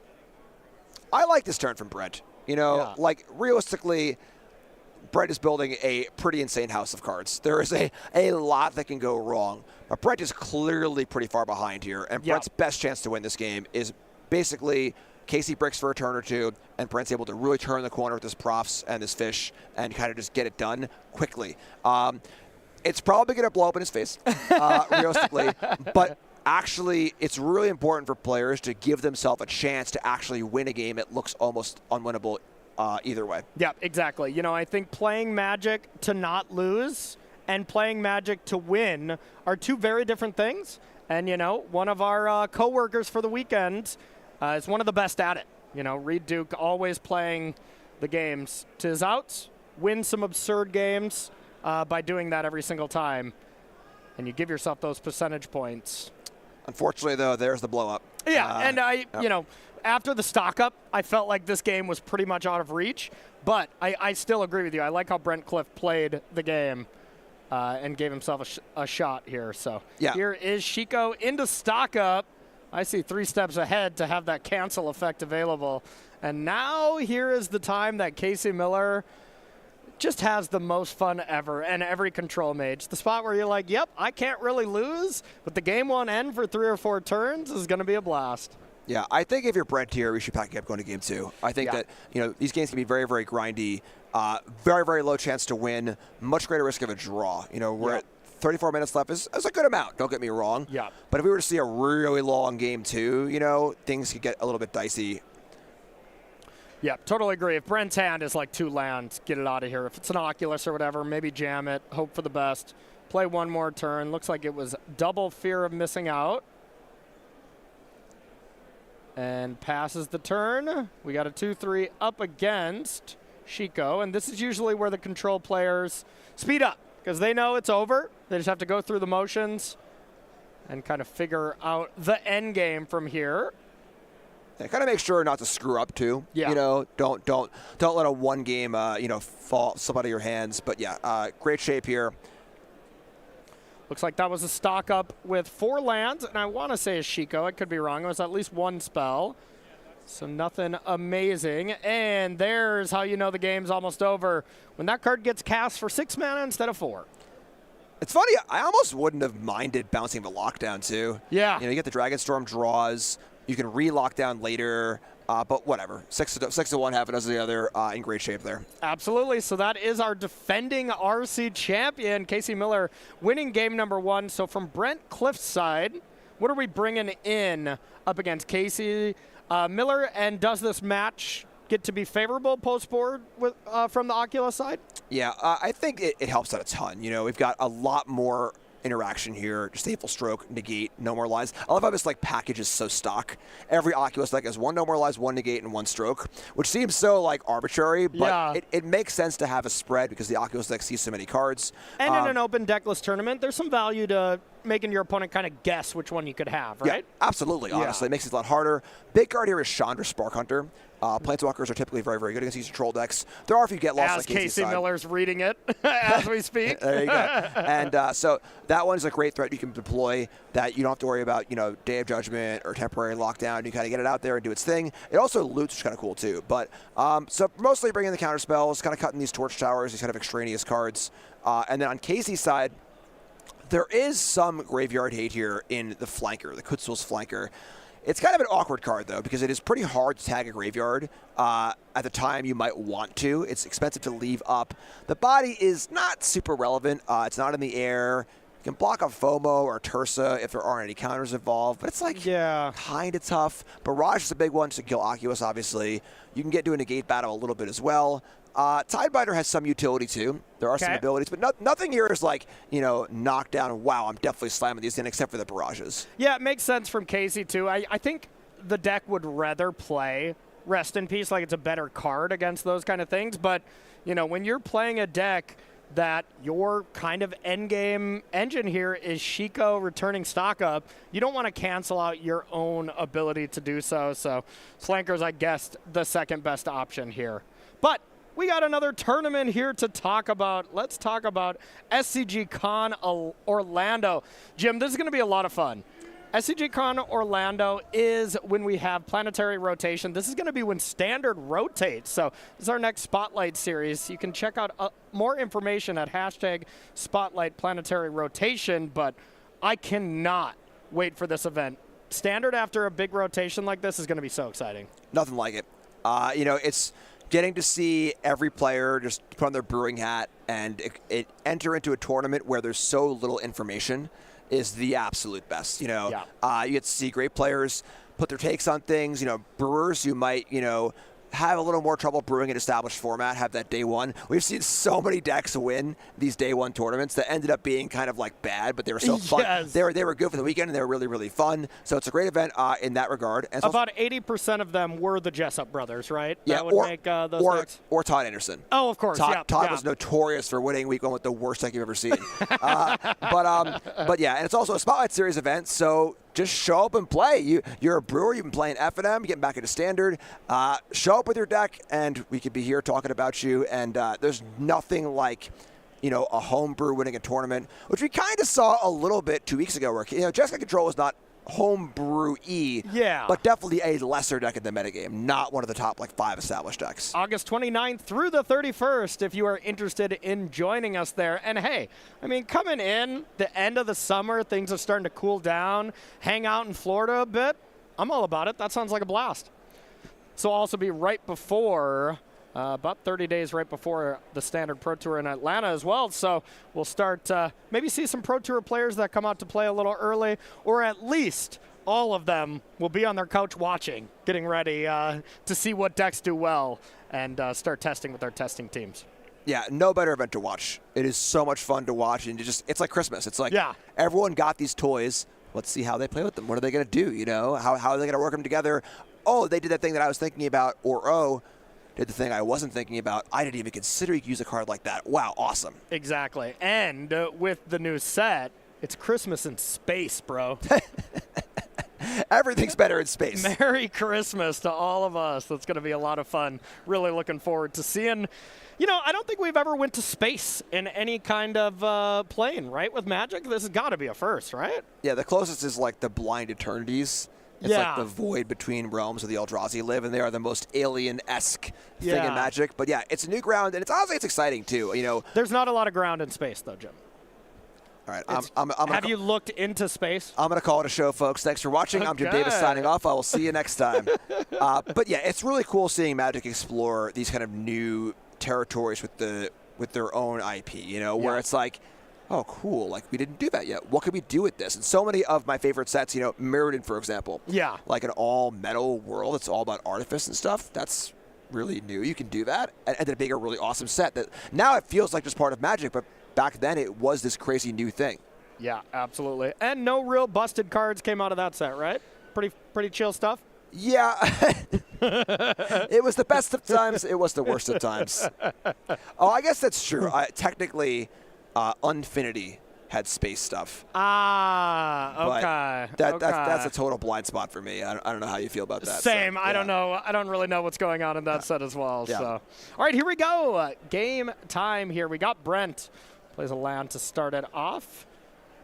I like this turn from Brent. You know, like realistically, Brent is building a pretty insane house of cards. There is a lot that can go wrong. But Brent is clearly pretty far behind here. And Brent's best chance to win this game is basically Casey bricks for a turn or two, and Brent's able to really turn the corner with his profs and his fish and kind of just get it done quickly. It's probably going to blow up in his face, realistically. But actually, it's really important for players to give themselves a chance to actually win a game that looks almost unwinnable either way. Yeah, exactly. You know, I think playing Magic to not lose and playing Magic to win are two very different things. And, you know, one of our co-workers for the weekend is one of the best at it. You know, Reed Duke always playing the games to his outs, win some absurd games by doing that every single time. And you give yourself those percentage points. Unfortunately, though, there's the blow-up. Yeah, and you know, after the stock up, I felt like this game was pretty much out of reach. But I still agree with you. I like how Brent Cliff played the game and gave himself a shot here. So here is Shiko into stock up. I see 3 steps ahead to have that cancel effect available. And now here is the time that Casey Miller just has the most fun ever, and every control mage. The spot where you're like, yep, I can't really lose, but the game won't end for 3 or 4 turns is going to be a blast. Yeah, I think if you're Brent here, we should pack up going to game 2. I think that, you know, these games can be very, very grindy, very, very low chance to win, much greater risk of a draw. You know, we're at 34 minutes left is a good amount, don't get me wrong. Yeah. But if we were to see a really long game 2, you know, things could get a little bit dicey. Yeah, totally agree. If Brent's hand is like 2 lands, get it out of here. If it's an Oculus or whatever, maybe jam it, hope for the best. play one more turn. Looks like it was double fear of missing out. And passes the turn. We got a 2-3 up against Shiko, and this is usually where the control players speed up because they know it's over. They just have to go through the motions and kind of figure out the end game from here. Yeah, kind of make sure not to screw up too. Yeah. You know, don't let a one game fall slip out of your hands. But yeah, great shape here. Looks like that was a stock up with 4 lands, and I want to say a Shiko. I could be wrong. It was at least 1 spell. So nothing amazing. And there's how you know the game's almost over. When that card gets cast for 6 mana instead of 4. It's funny, I almost wouldn't have minded bouncing the lockdown too. Yeah. You know, you get the Dragonstorm draws. You can re-lockdown later. But whatever. 6 to 1, half a dozen the other. In great shape there. Absolutely. So that is our defending RC champion, Casey Miller, winning game number 1. So from Brent Cliff's side, what are we bringing in up against Casey Miller? And does this match get to be favorable post-board with, from the Oculus side? Yeah, I think it helps out a ton. You know, we've got a lot more interaction here. Disable Stroke, Negate, No More Lies. I love how this like package is so stock. Every Oculus deck has 1 No More Lies, 1 Negate, and 1 Stroke, which seems so like arbitrary, but it makes sense to have a spread because the Oculus deck sees so many cards. And in an open deckless tournament, there's some value to making your opponent kind of guess which one you could have, right? Yeah, absolutely, honestly. It makes it a lot harder. Big card here is Chandra Sparkhunter. Planeswalkers are typically very, very good against these control decks. There are a few get lost. As Casey Miller's reading it as we speak. There you go. And so that one's a great threat you can deploy that you don't have to worry about, you know, Day of Judgment or temporary lockdown. You kind of get it out there and do its thing. It also loots, which is kind of cool too. But so mostly bringing the counter spells, kind of cutting these Torch Towers, these kind of extraneous cards. And then on Casey's side, there is some graveyard hate here in the flanker, the Kutzul's flanker. It's kind of an awkward card, though, because it is pretty hard to tag a graveyard at the time you might want to. It's expensive to leave up. The body is not super relevant. It's not in the air. You can block a FOMO or Tursa if there aren't any counters involved, but it's like kind of tough. Barrage is a big one to kill Oculus, obviously. You can get to a negate battle a little bit as well. Tidebiter has some utility too. There are some abilities, but nothing here is like, you know, knockdown. Wow, I'm definitely slamming these in, except for the barrages. Yeah, it makes sense from Casey too. I think the deck would rather play Rest in Peace, like it's a better card against those kind of things. But, you know, when you're playing a deck that your kind of endgame engine here is Shiko returning stock up, you don't want to cancel out your own ability to do so. So Flanker's, I guess, the second best option here. But we got another tournament here to talk about. Let's talk about SCG Con Orlando. Jim, this is going to be a lot of fun. SCG Con Orlando is when we have planetary rotation. This is going to be when Standard rotates. So this is our next Spotlight series. You can check out more information at #Spotlight Planetary Rotation, but I cannot wait for this event. Standard after a big rotation like this is going to be so exciting. Nothing like it. You know, it's getting to see every player just put on their brewing hat and it enter into a tournament where there's so little information is the absolute best. You know, you get to see great players put their takes on things. You know, brewers who might, you know, have a little more trouble brewing an established format, have that day one. We've seen so many decks win these day one tournaments that ended up being kind of like bad, but they were so fun. They were good for the weekend and they were really, really fun. So it's a great event in that regard. And about 80% of them were the Jessup brothers, right? Yeah, that would make those decks. Or Todd Anderson. Oh, of course. Todd was notorious for winning week one with the worst deck you've ever seen. But yeah, and it's also a Spotlight Series event, so just show up and play. You're a brewer. You've been playing F&M. You're getting back into Standard. Show up with your deck, and we could be here talking about you. And there's nothing like, you know, a home brew winning a tournament, which we kind of saw a little bit 2 weeks ago. Where, you know, Jessica Control is not home brew-y, but definitely a lesser deck in the metagame, not one of the top like 5 established decks. August 29th through the 31st, if you are interested in joining us there. And hey, I mean, coming in the end of the summer, things are starting to cool down, hang out in Florida a bit. I'm all about it. That sounds like a blast. So I'll also be right before, about 30 days right before the Standard Pro Tour in Atlanta as well. So we'll start, maybe see some Pro Tour players that come out to play a little early, or at least all of them will be on their couch watching, getting ready to see what decks do well and start testing with our testing teams. Yeah, no better event to watch. It is so much fun to watch, and it's like Christmas. It's like everyone got these toys. Let's see how they play with them. What are they going to do? You know, how are they going to work them together? Oh, they did that thing that I was thinking about, or oh, did the thing I wasn't thinking about. I didn't even consider you could use a card like that. Wow, awesome. Exactly. And with the new set, it's Christmas in space, bro. Everything's better in space. Merry Christmas to all of us. That's going to be a lot of fun. Really looking forward to seeing. You know, I don't think we've ever went to space in any kind of plane, right? With Magic, this has got to be a first, right? Yeah, the closest is like the Blind Eternities. It's like the void between realms where the Eldrazi live, and they are the most alien-esque thing in Magic. But yeah, it's new ground, and honestly, it's exciting too. You know, there's not a lot of ground in space, though, Jim. All right, have you looked into space? I'm going to call it a show, folks. Thanks for watching. I'm Jim Davis signing off. I will see you next time. But yeah, it's really cool seeing Magic explore these kind of new territories with their own IP. You know, where it's like, oh, cool. Like, we didn't do that yet. What could we do with this? And so many of my favorite sets, you know, Mirrodin, for example. Yeah. Like an all-metal world. It's all about artifice and stuff. That's really new. You can do that. And then make a really awesome set that now it feels like just part of Magic, but back then it was this crazy new thing. Yeah, absolutely. And no real busted cards came out of that set, right? Pretty chill stuff? Yeah. It was the best of times. It was the worst of times. Oh, I guess that's true. Technically, Unfinity had space stuff. Okay. That's a total blind spot for me. I don't know how you feel about that. Same. So, I don't know. I don't really know what's going on in that set as well. Yeah. So, all right, here we go. Game time here. We got Brent. Plays a land to start it off.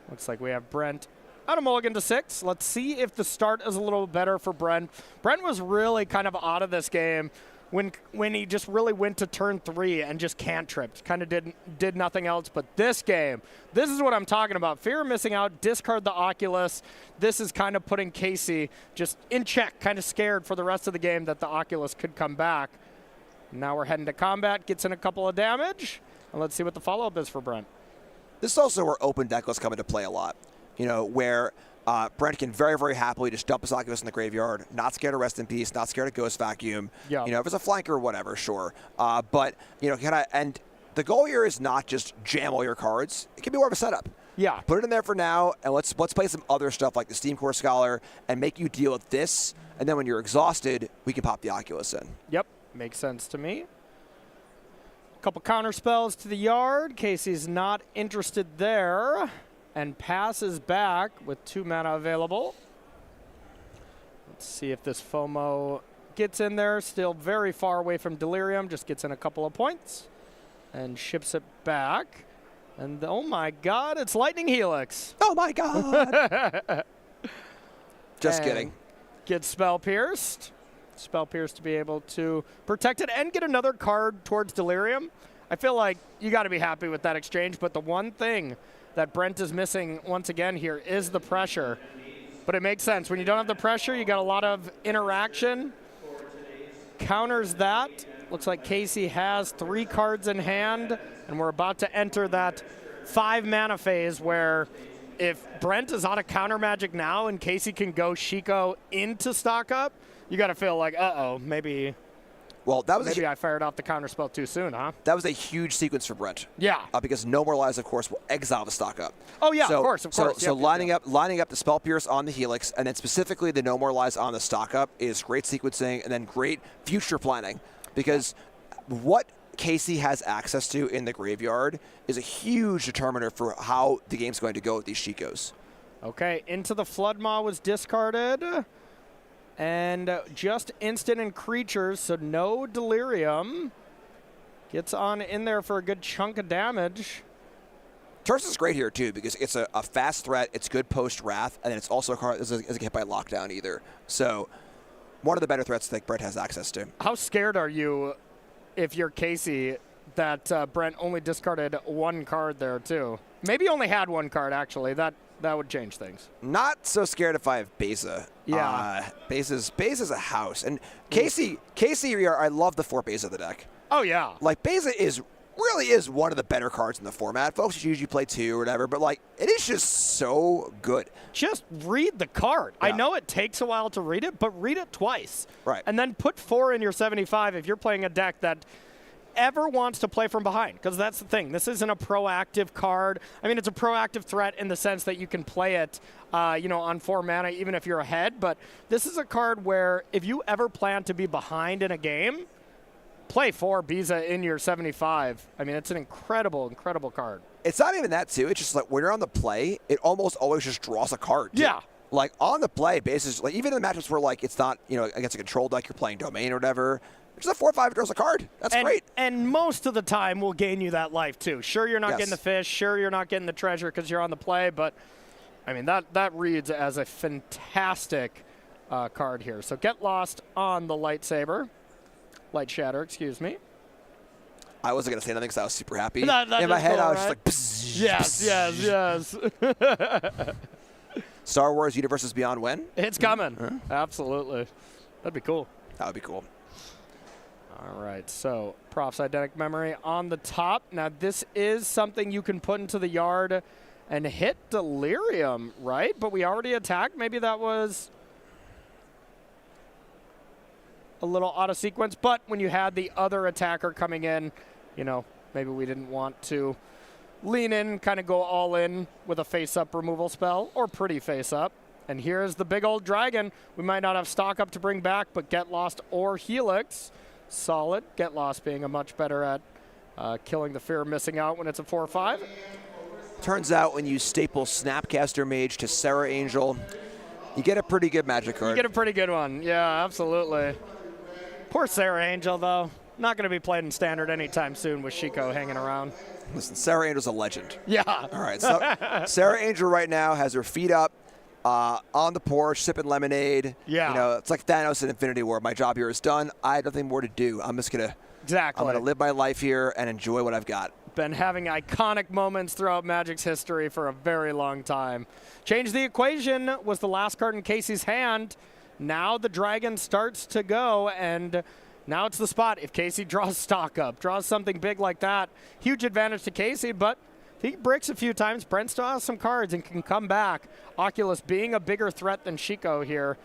Looks like we have Brent out of mulligan to 6. Let's see if the start is a little better for Brent. Brent was really kind of out of this game when he just really went to turn 3 and just cantripped. Kind of did nothing else. But this game, this is what I'm talking about. Fear of missing out, discard the Oculus. This is kind of putting Casey just in check, kind of scared for the rest of the game that the Oculus could come back. Now we're heading to combat, gets in a couple of damage. And let's see what the follow-up is for Brent. This is also where open deck lists come into play a lot. You know, where Brent can very, very happily just dump his Oculus in the graveyard, not scared of Rest in Peace, not scared of Ghost Vacuum. You know, if it's a flanker or whatever, sure. But, you know, and the goal here is not just jam all your cards. It can be more of a setup. Yeah. Put it in there for now, and let's play some other stuff like the Steam Core Scholar and make you deal with this. And then when you're exhausted, we can pop the Oculus in. Yep. Makes sense to me. Couple counter spells to the yard. Casey's not interested there. And passes back with 2 mana available. Let's see if this FOMO gets in there. Still very far away from Delirium. Just gets in a couple of points. And ships it back. And oh my god, it's Lightning Helix. Oh my god. Just kidding. Get Spell Pierced. Spell Pierced to be able to protect it and get another card towards Delirium. I feel like you got to be happy with that exchange, but the one thing that Brent is missing once again here is the pressure. But it makes sense. When you don't have the pressure, you got a lot of interaction. Counters that. Looks like Casey has 3 cards in hand, and we're about to enter that 5 mana phase where if Brent is out of counter magic now and Casey can go Shiko into stock up, you got to feel like, uh-oh, maybe I fired off the counter spell too soon, huh? That was a huge sequence for Brent. Yeah. Because No More Lies, of course, will exile the stock up. Oh, yeah, of course. So lining up the Spell Pierce on the Helix, and then specifically the No More Lies on the stock up is great sequencing and then great future planning. Because what Casey has access to in the graveyard is a huge determiner for how the game's going to go with these Shikos. Okay, Into the Floodmaw was discarded. And just instant and creatures, so no Delirium. Gets on in there for a good chunk of damage. Tarsus is great here, too, because it's a fast threat, it's good post-Wrath, and then it's also a card that doesn't get hit by Lockdown either. So one of the better threats that Brent has access to. How scared are you, if you're Casey, that Brent only discarded 1 card there, too? Maybe only had 1 card, actually. That would change things. Not so scared if I have Beza. Yeah. Beza's a house. And Casey, I love the 4 Beza of the deck. Oh, yeah. Like, Beza really is one of the better cards in the format. Folks usually play 2 or whatever, but, like, it is just so good. Just read the card. Yeah. I know it takes a while to read it, but read it twice. Right. And then put 4 in your 75 if you're playing a deck that ever wants to play from behind, because that's the thing. This isn't a proactive card. I mean, it's a proactive threat in the sense that you can play it, on 4 mana, even if you're ahead. But this is a card where if you ever plan to be behind in a game, play 4 Biza in your 75. I mean, it's an incredible, incredible card. It's not even that, too. It's just like when you're on the play, it almost always just draws a card, too. Yeah. Like, on the play basis, like even in the matchups where, like, it's not, against a control deck, you're playing Domain or whatever, just a 4/5 draws a card. That's great. And most of the time will gain you that life, too. Sure, you're not Yes. getting the fish. Sure, you're not getting the treasure because you're on the play. But, I mean, that reads as a fantastic card here. So Get Lost on the Lightsaber. Light Shatter, excuse me. I wasn't going to say anything because I was super happy. That in my head, cool, I was right? just like, Yes. Star Wars Universes Beyond when? It's coming. Absolutely. That'd be cool. That would be cool. All right, so Prof's Eidetic Memory on the top. Now, this is something you can put into the yard and hit Delirium, right? But we already attacked. Maybe that was a little out of sequence. But when you had the other attacker coming in, maybe we didn't want to lean in, kind of go all in with a face-up removal spell, or pretty face-up. And here's the big old dragon. We might not have stock up to bring back, but Get Lost or Helix, solid. Get Lost being a much better at killing the fear of missing out when it's a 4/5. Turns out when you staple Snapcaster Mage to Serra Angel, you get a pretty good Magic card. You get a pretty good one. Yeah, absolutely. Poor Serra Angel, though. Not going to be played in Standard anytime soon with Shiko hanging around. Listen, Serra Angel's a legend. Yeah. All right, so Serra Angel right now has her feet up on the porch, sipping lemonade. Yeah. It's like Thanos in Infinity War. My job here is done. I have nothing more to do. I'm just going to Exactly. I'm going to live my life here and enjoy what I've got. Been having iconic moments throughout Magic's history for a very long time. Change the Equation was the last card in Casey's hand. Now the dragon starts to go, and now it's the spot. If Casey draws stock up, draws something big like that, huge advantage to Casey, but if he bricks a few times, Brent still has some cards and can come back. Oculus being a bigger threat than Shiko here,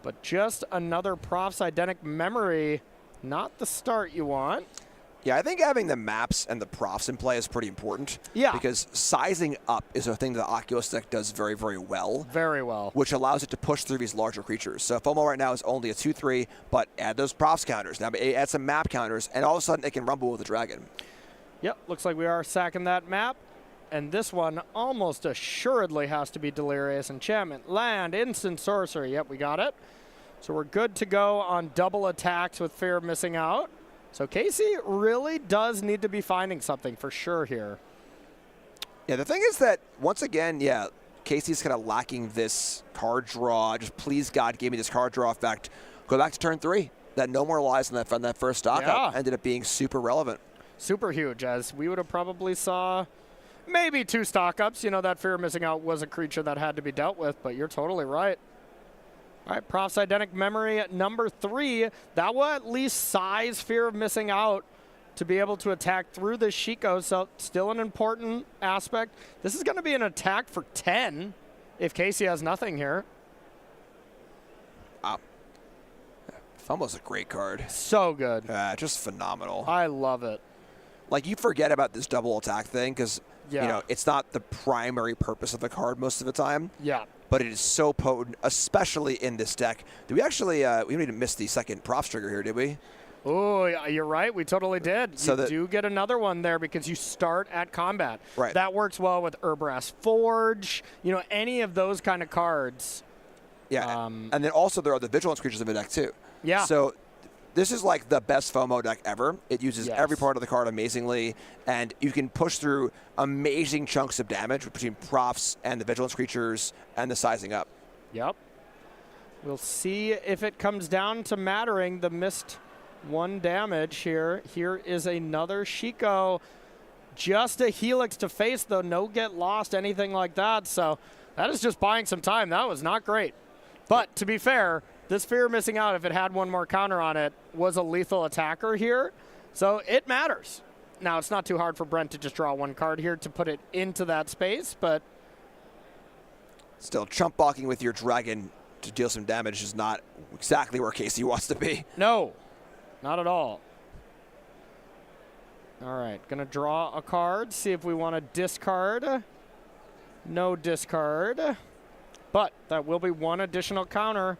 but just another Prof's Eidetic Memory. Not the start you want. Yeah, I think having the maps and the profs in play is pretty important. Yeah. Because sizing up is a thing that the Oculus deck does very, very well. Very well. Which allows it to push through these larger creatures. So FOMO right now is only a 2/3, but add those profs counters. Now add some map counters, and all of a sudden it can rumble with the dragon. Yep, looks like we are sacking that map. And this one almost assuredly has to be Delirious Enchantment. Land, instant sorcery. Yep, we got it. So we're good to go on double attacks with fear of missing out. So Casey really does need to be finding something for sure here. Yeah, the thing is that, once again, yeah, Casey's kind of lacking this card draw. Just please, God, give me this card draw effect. Go back to turn 3. That No More Lies on that first stock up ended up being super relevant. Super huge, as we would have probably saw maybe 2 stock ups. That fear of missing out was a creature that had to be dealt with, but you're totally right. All right, Prof's Eidetic Memory at number 3. That will at least size fear of missing out to be able to attack through the Shiko, so still an important aspect. This is going to be an attack for 10 if Casey has nothing here. Wow. FOMO's a great card. So good. Just phenomenal. I love it. Like, you forget about this double attack thing because, it's not the primary purpose of the card most of the time. Yeah. But it is so potent, especially in this deck. Did we actually, we didn't even miss the second props trigger here, did we? Oh, you're right. We totally did. So you do get another one there because you start at combat. Right. That works well with Urbrass Forge, any of those kind of cards. Yeah, and then also there are the Vigilance creatures in the deck too. Yeah. So this is like the best FOMO deck ever. It uses every part of the card amazingly, and you can push through amazing chunks of damage between profs and the Vigilance creatures and the sizing up. Yep. We'll see if it comes down to mattering. The missed 1 damage here. Here is another Shiko. Just a Helix to face, though. No Get Lost, anything like that. So that is just buying some time. That was not great. But to be fair, this fear of missing out, if it had 1 more counter on it, was a lethal attacker here. So it matters. Now, it's not too hard for Brent to just draw 1 card here to put it into that space, but still, chump blocking with your dragon to deal some damage is not exactly where Casey wants to be. No, not at all. All right, gonna draw a card, see if we want to discard. No discard. But that will be one additional counter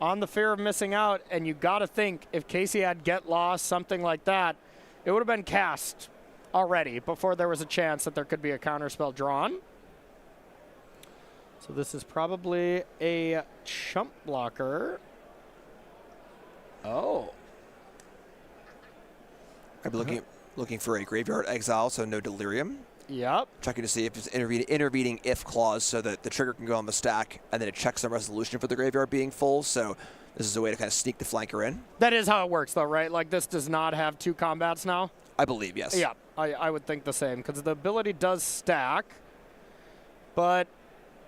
on the fear of missing out, and you got to think if Casey had Get Lost, something like that, it would have been cast already before there was a chance that there could be a counter spell drawn. So this is probably a chump blocker. Oh. I'd be looking for a graveyard exile, so no delirium. Yep. Checking to see if it's intervening if clause so that the trigger can go on the stack, and then it checks the resolution for the graveyard being full. So this is a way to kind of sneak the flanker in. That is how it works, though, right? Like, this does not have 2 combats now? I believe, yes. Yeah, I would think the same, because the ability does stack, but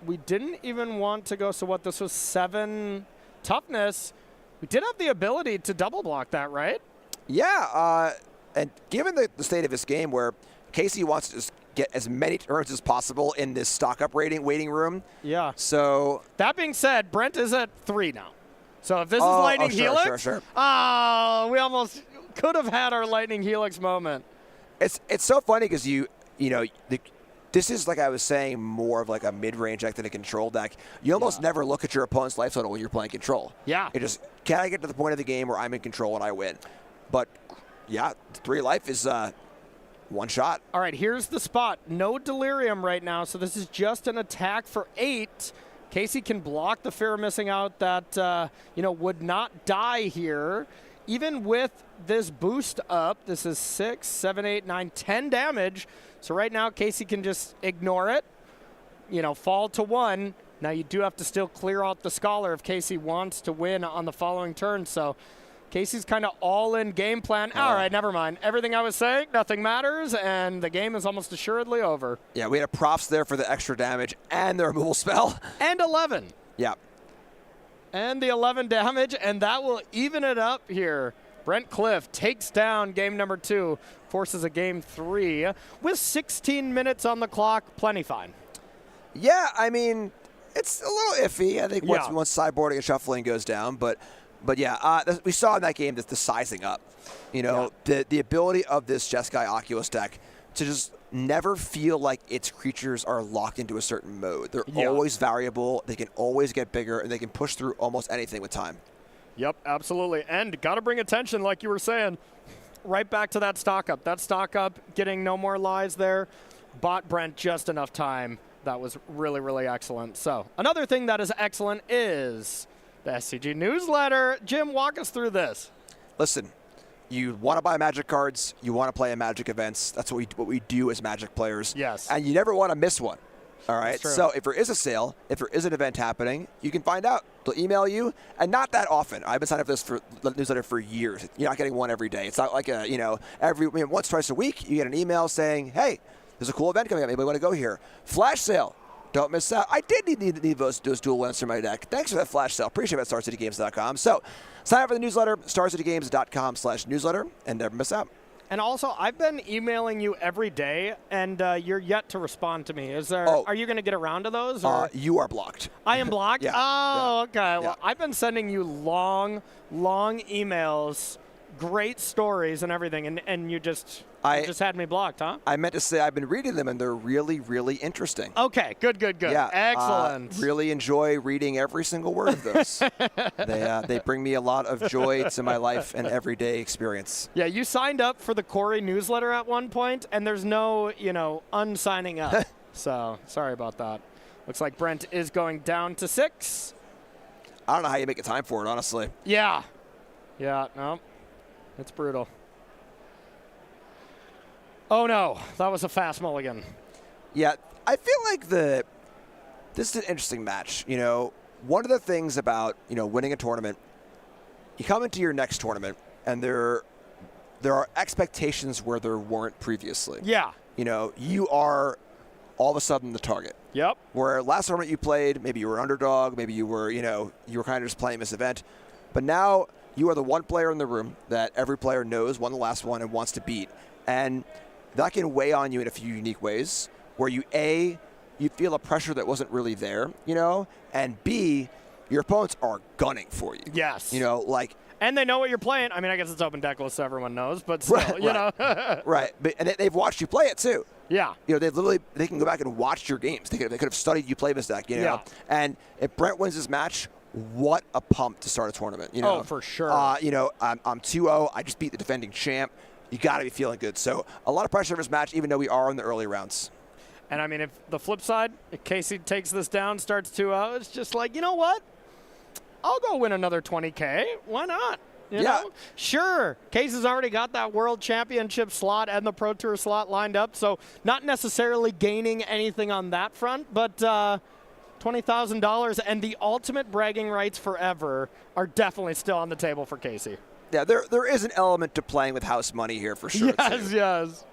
we didn't even want to go, so what, this was 7 toughness. We did have the ability to double block that, right? Yeah, and given the state of this game where Casey wants to just get as many turns as possible in this stock-up waiting room. Yeah. So that being said, Brent is at 3 now. So if this is Lightning Helix, sure. We almost could have had our Lightning Helix moment. It's so funny because this is, like I was saying, more of like a mid-range deck than a control deck. You almost never look at your opponent's life total when you're playing control. Yeah. It just, can I get to the point of the game where I'm in control and I win? But yeah, 3 life is one shot. All right, here's the spot. No delirium right now, so this is just an attack for 8. Casey can block the fear of missing out that would not die here. Even with this boost up, this is 6, 7, 8, 9, 10 damage. So right now, Casey can just ignore it, fall to 1. Now you do have to still clear out the Scholar if Casey wants to win on the following turn. So Casey's kind of all-in game plan. All right, never mind. Everything I was saying, nothing matters, and the game is almost assuredly over. Yeah, we had a props there for the extra damage and the removal spell. And 11. Yeah. And the 11 damage, and that will even it up here. Brent Cliff takes down game number 2, forces a game 3 with 16 minutes on the clock. Plenty fine. Yeah, I mean, it's a little iffy, I think, once sideboarding and shuffling goes down, but yeah, we saw in that game that the sizing up, the ability of this Jeskai Oculus deck to just never feel like its creatures are locked into a certain mode. They're always variable, they can always get bigger, and they can push through almost anything with time. Yep, absolutely. And got to bring attention, like you were saying, right back to that stock up. That stock up, getting no more lives there, bought Brent just enough time. That was really, really excellent. So another thing that is excellent is the SCG newsletter. Jim, walk us through this. Listen, you want to buy Magic cards, you want to play in Magic events. That's what we do as Magic players. Yes. And you never want to miss one. All right. So if there is a sale, if there is an event happening, you can find out. They'll email you, and not that often. I've been signing up for this for the newsletter for years. You're not getting one every day. It's not like once, twice a week, you get an email saying, hey, there's a cool event coming up. Maybe you want to go here. Flash sale. Don't miss out. I did need those dual lands for my deck. Thanks for that flash sale. Appreciate it at StarCityGames.com. So sign up for the newsletter, StarCityGames.com/newsletter, and never miss out. And also, I've been emailing you every day, and you're yet to respond to me. Are you going to get around to those? Or? You are blocked. I am blocked? Yeah. Oh, okay. Yeah. Well, I've been sending you long emails, great stories and everything, and you just had me blocked, huh? I meant to say I've been reading them, and they're really, really interesting. Okay, good. Yeah, excellent. Really enjoy reading every single word of those. They bring me a lot of joy to my life and everyday experience. Yeah, you signed up for the Corey newsletter at one point, and there's no, unsigning up. So, sorry about that. Looks like Brent is going down to 6. I don't know how you make a time for it, honestly. Yeah, no. It's brutal. Oh, no. That was a fast mulligan. Yeah, I feel like this is an interesting match. One of the things about, winning a tournament, you come into your next tournament, and there are expectations where there weren't previously. Yeah. You are all of a sudden the target. Yep. Where last tournament you played, maybe you were underdog, maybe you were kind of just playing this event. But now you are the one player in the room that every player knows won the last one and wants to beat. And that can weigh on you in a few unique ways where you feel a pressure that wasn't really there, and B, your opponents are gunning for you. Yes. And they know what you're playing. I mean, I guess it's open decklist, so everyone knows, but still, you know. Right. And they've watched you play it, too. Yeah. You know, they can go back and watch your games. They could have studied you play this deck, you know. Yeah. And if Brent wins this match, what a pump to start a tournament, you know. Oh, for sure. You know, I'm 2-0. I just beat the defending champ. You got to be feeling good. So a lot of pressure in this match, even though we are in the early rounds. And, I mean, if the flip side, if Casey takes this down, starts 2-0, it's just like, you know what? I'll go win another 20K. Why not? You know? Sure, Casey's already got that World Championship slot and the Pro Tour slot lined up, so not necessarily gaining anything on that front, but $20,000 and the ultimate bragging rights forever are definitely still on the table for Casey. Yeah, there is an element to playing with house money here for sure. Yes, yes.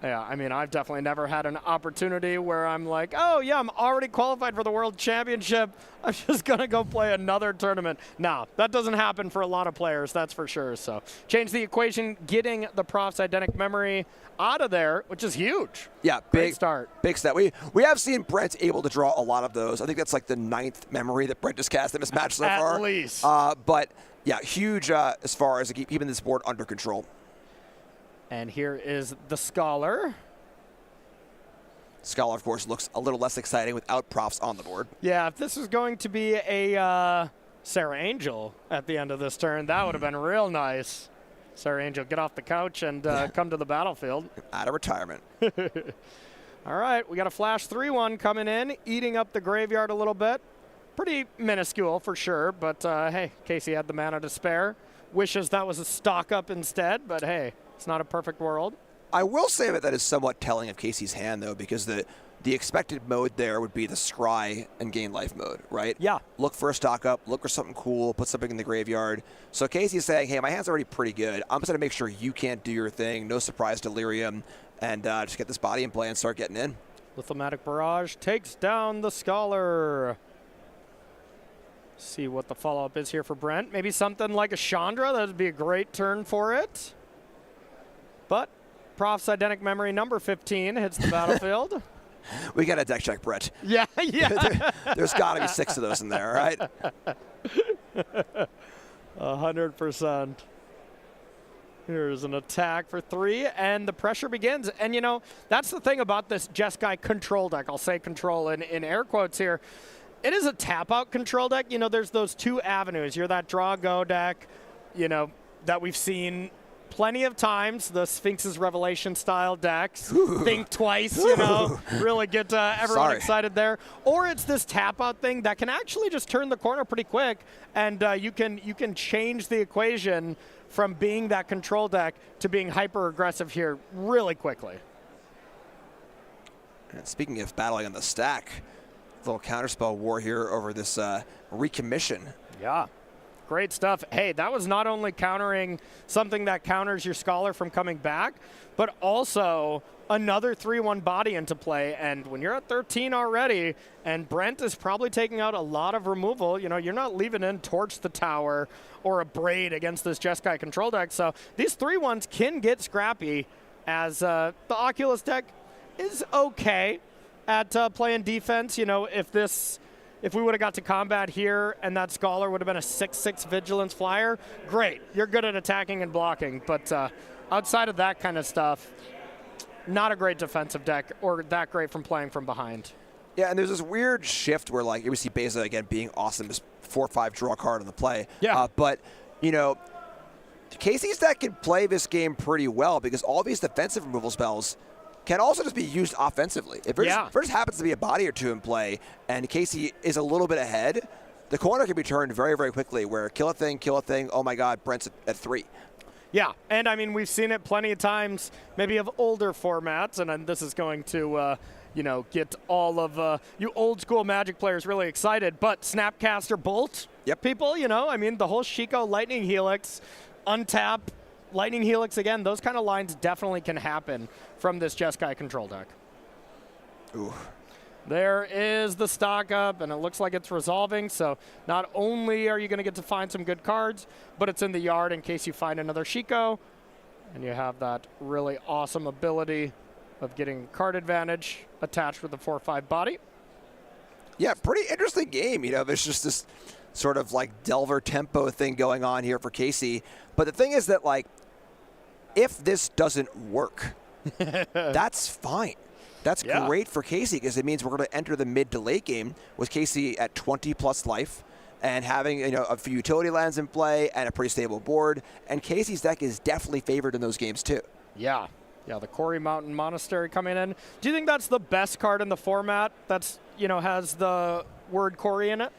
Yeah, I mean, I've definitely never had an opportunity where I'm like, oh, yeah, I'm already qualified for the World Championship. I'm just going to go play another tournament. No, that doesn't happen for a lot of players, that's for sure. So change the equation, getting the Prof's Identic Memory out of there, which is huge. Yeah, Great start. Big step. We have seen Brent able to draw a lot of those. I think that's like the 9th memory that Brent has cast in this match so far. At least. But, yeah, huge as far as keeping this board under control. And here is the Scholar. Scholar, of course, looks a little less exciting without Profs on the board. Yeah, if this was going to be a Sarah Angel at the end of this turn, that would have been real nice. Sarah Angel, get off the couch and come to the battlefield. Out of retirement. All right, we got a Flash 3-1 coming in, eating up the graveyard a little bit. Pretty minuscule for sure, but hey, Casey had the mana to spare. Wishes that was a stock up instead, but hey. It's not a perfect world. I will say that is somewhat telling of Casey's hand, though, because the expected mode there would be the scry and gain life mode, right? Yeah. Look for a stock up, look for something cool, put something in the graveyard. So Casey's saying, hey, my hand's already pretty good. I'm just going to make sure you can't do your thing. No surprise delirium. And just get this body in play and start getting in. Lithomatic Barrage takes down the Scholar. See what the follow-up is here for Brent. Maybe something like a Chandra. That would be a great turn for it. But Prof's Identic Memory number 15 hits the battlefield. We got a deck check, Brett. Yeah, yeah. There's got to be 6 of those in there, right? 100%. Here's an attack for 3, and the pressure begins. And, you know, that's the thing about this Jeskai control deck. I'll say control in air quotes here. It is a tap-out control deck. You know, there's those 2 avenues. You're that draw-go deck, you know, that we've seen plenty of times, the Sphinx's Revelation style decks. Ooh. Think twice, you know, really get everyone excited there. Or it's this tap out thing that can actually just turn the corner pretty quick, and you can change the equation from being that control deck to being hyper aggressive here really quickly. And speaking of battling on the stack, little counterspell war here over this recommission. Yeah. Great stuff. Hey, that was not only countering something that counters your Scholar from coming back, but also another 3-1 body into play. And when you're at 13 already, and Brent is probably taking out a lot of removal, you know, you're not leaving in Torch the Tower or a Braid against this Jeskai control deck. So these 3-1s can get scrappy, as the Oculus deck is okay at playing defense. You know, if we would have got to combat here and that Scholar would have been a 6/6 Vigilance Flyer, great. You're good at attacking and blocking. But outside of that kind of stuff, not a great defensive deck or that great from playing from behind. Yeah, and there's this weird shift where, like, we see Beza, again, being awesome, just 4/5 draw card on the play. Yeah. But, you know, Casey's deck can play this game pretty well because all these defensive removal spells can also just be used offensively. If there just happens to be a body or 2 in play and Casey is a little bit ahead, the corner can be turned very, very quickly where kill a thing, oh my God, Brent's at 3. Yeah, and I mean, we've seen it plenty of times, maybe of older formats, and this is going to, you know, get all of you old school Magic players really excited, but Snapcaster Bolt, people, you know, I mean, the whole Shiko Lightning Helix, untap, Lightning Helix again, those kind of lines definitely can happen from this Jeskai control deck. Ooh. There is the stock up, and it looks like it's resolving. So not only are you going to get to find some good cards, but it's in the yard in case you find another Shiko. And you have that really awesome ability of getting card advantage attached with the 4/5 body. Yeah, pretty interesting game. You know, there's just sort of like Delver tempo thing going on here for Casey. But the thing is that, like, if this doesn't work, that's fine. That's great for Casey because it means we're going to enter the mid to late game with Casey at 20+ life and having a few utility lands in play and a pretty stable board. And Casey's deck is definitely favored in those games too. Yeah. Yeah, the Quarry Mountain Monastery coming in. Do you think that's the best card in the format that's, has the word Quarry in it?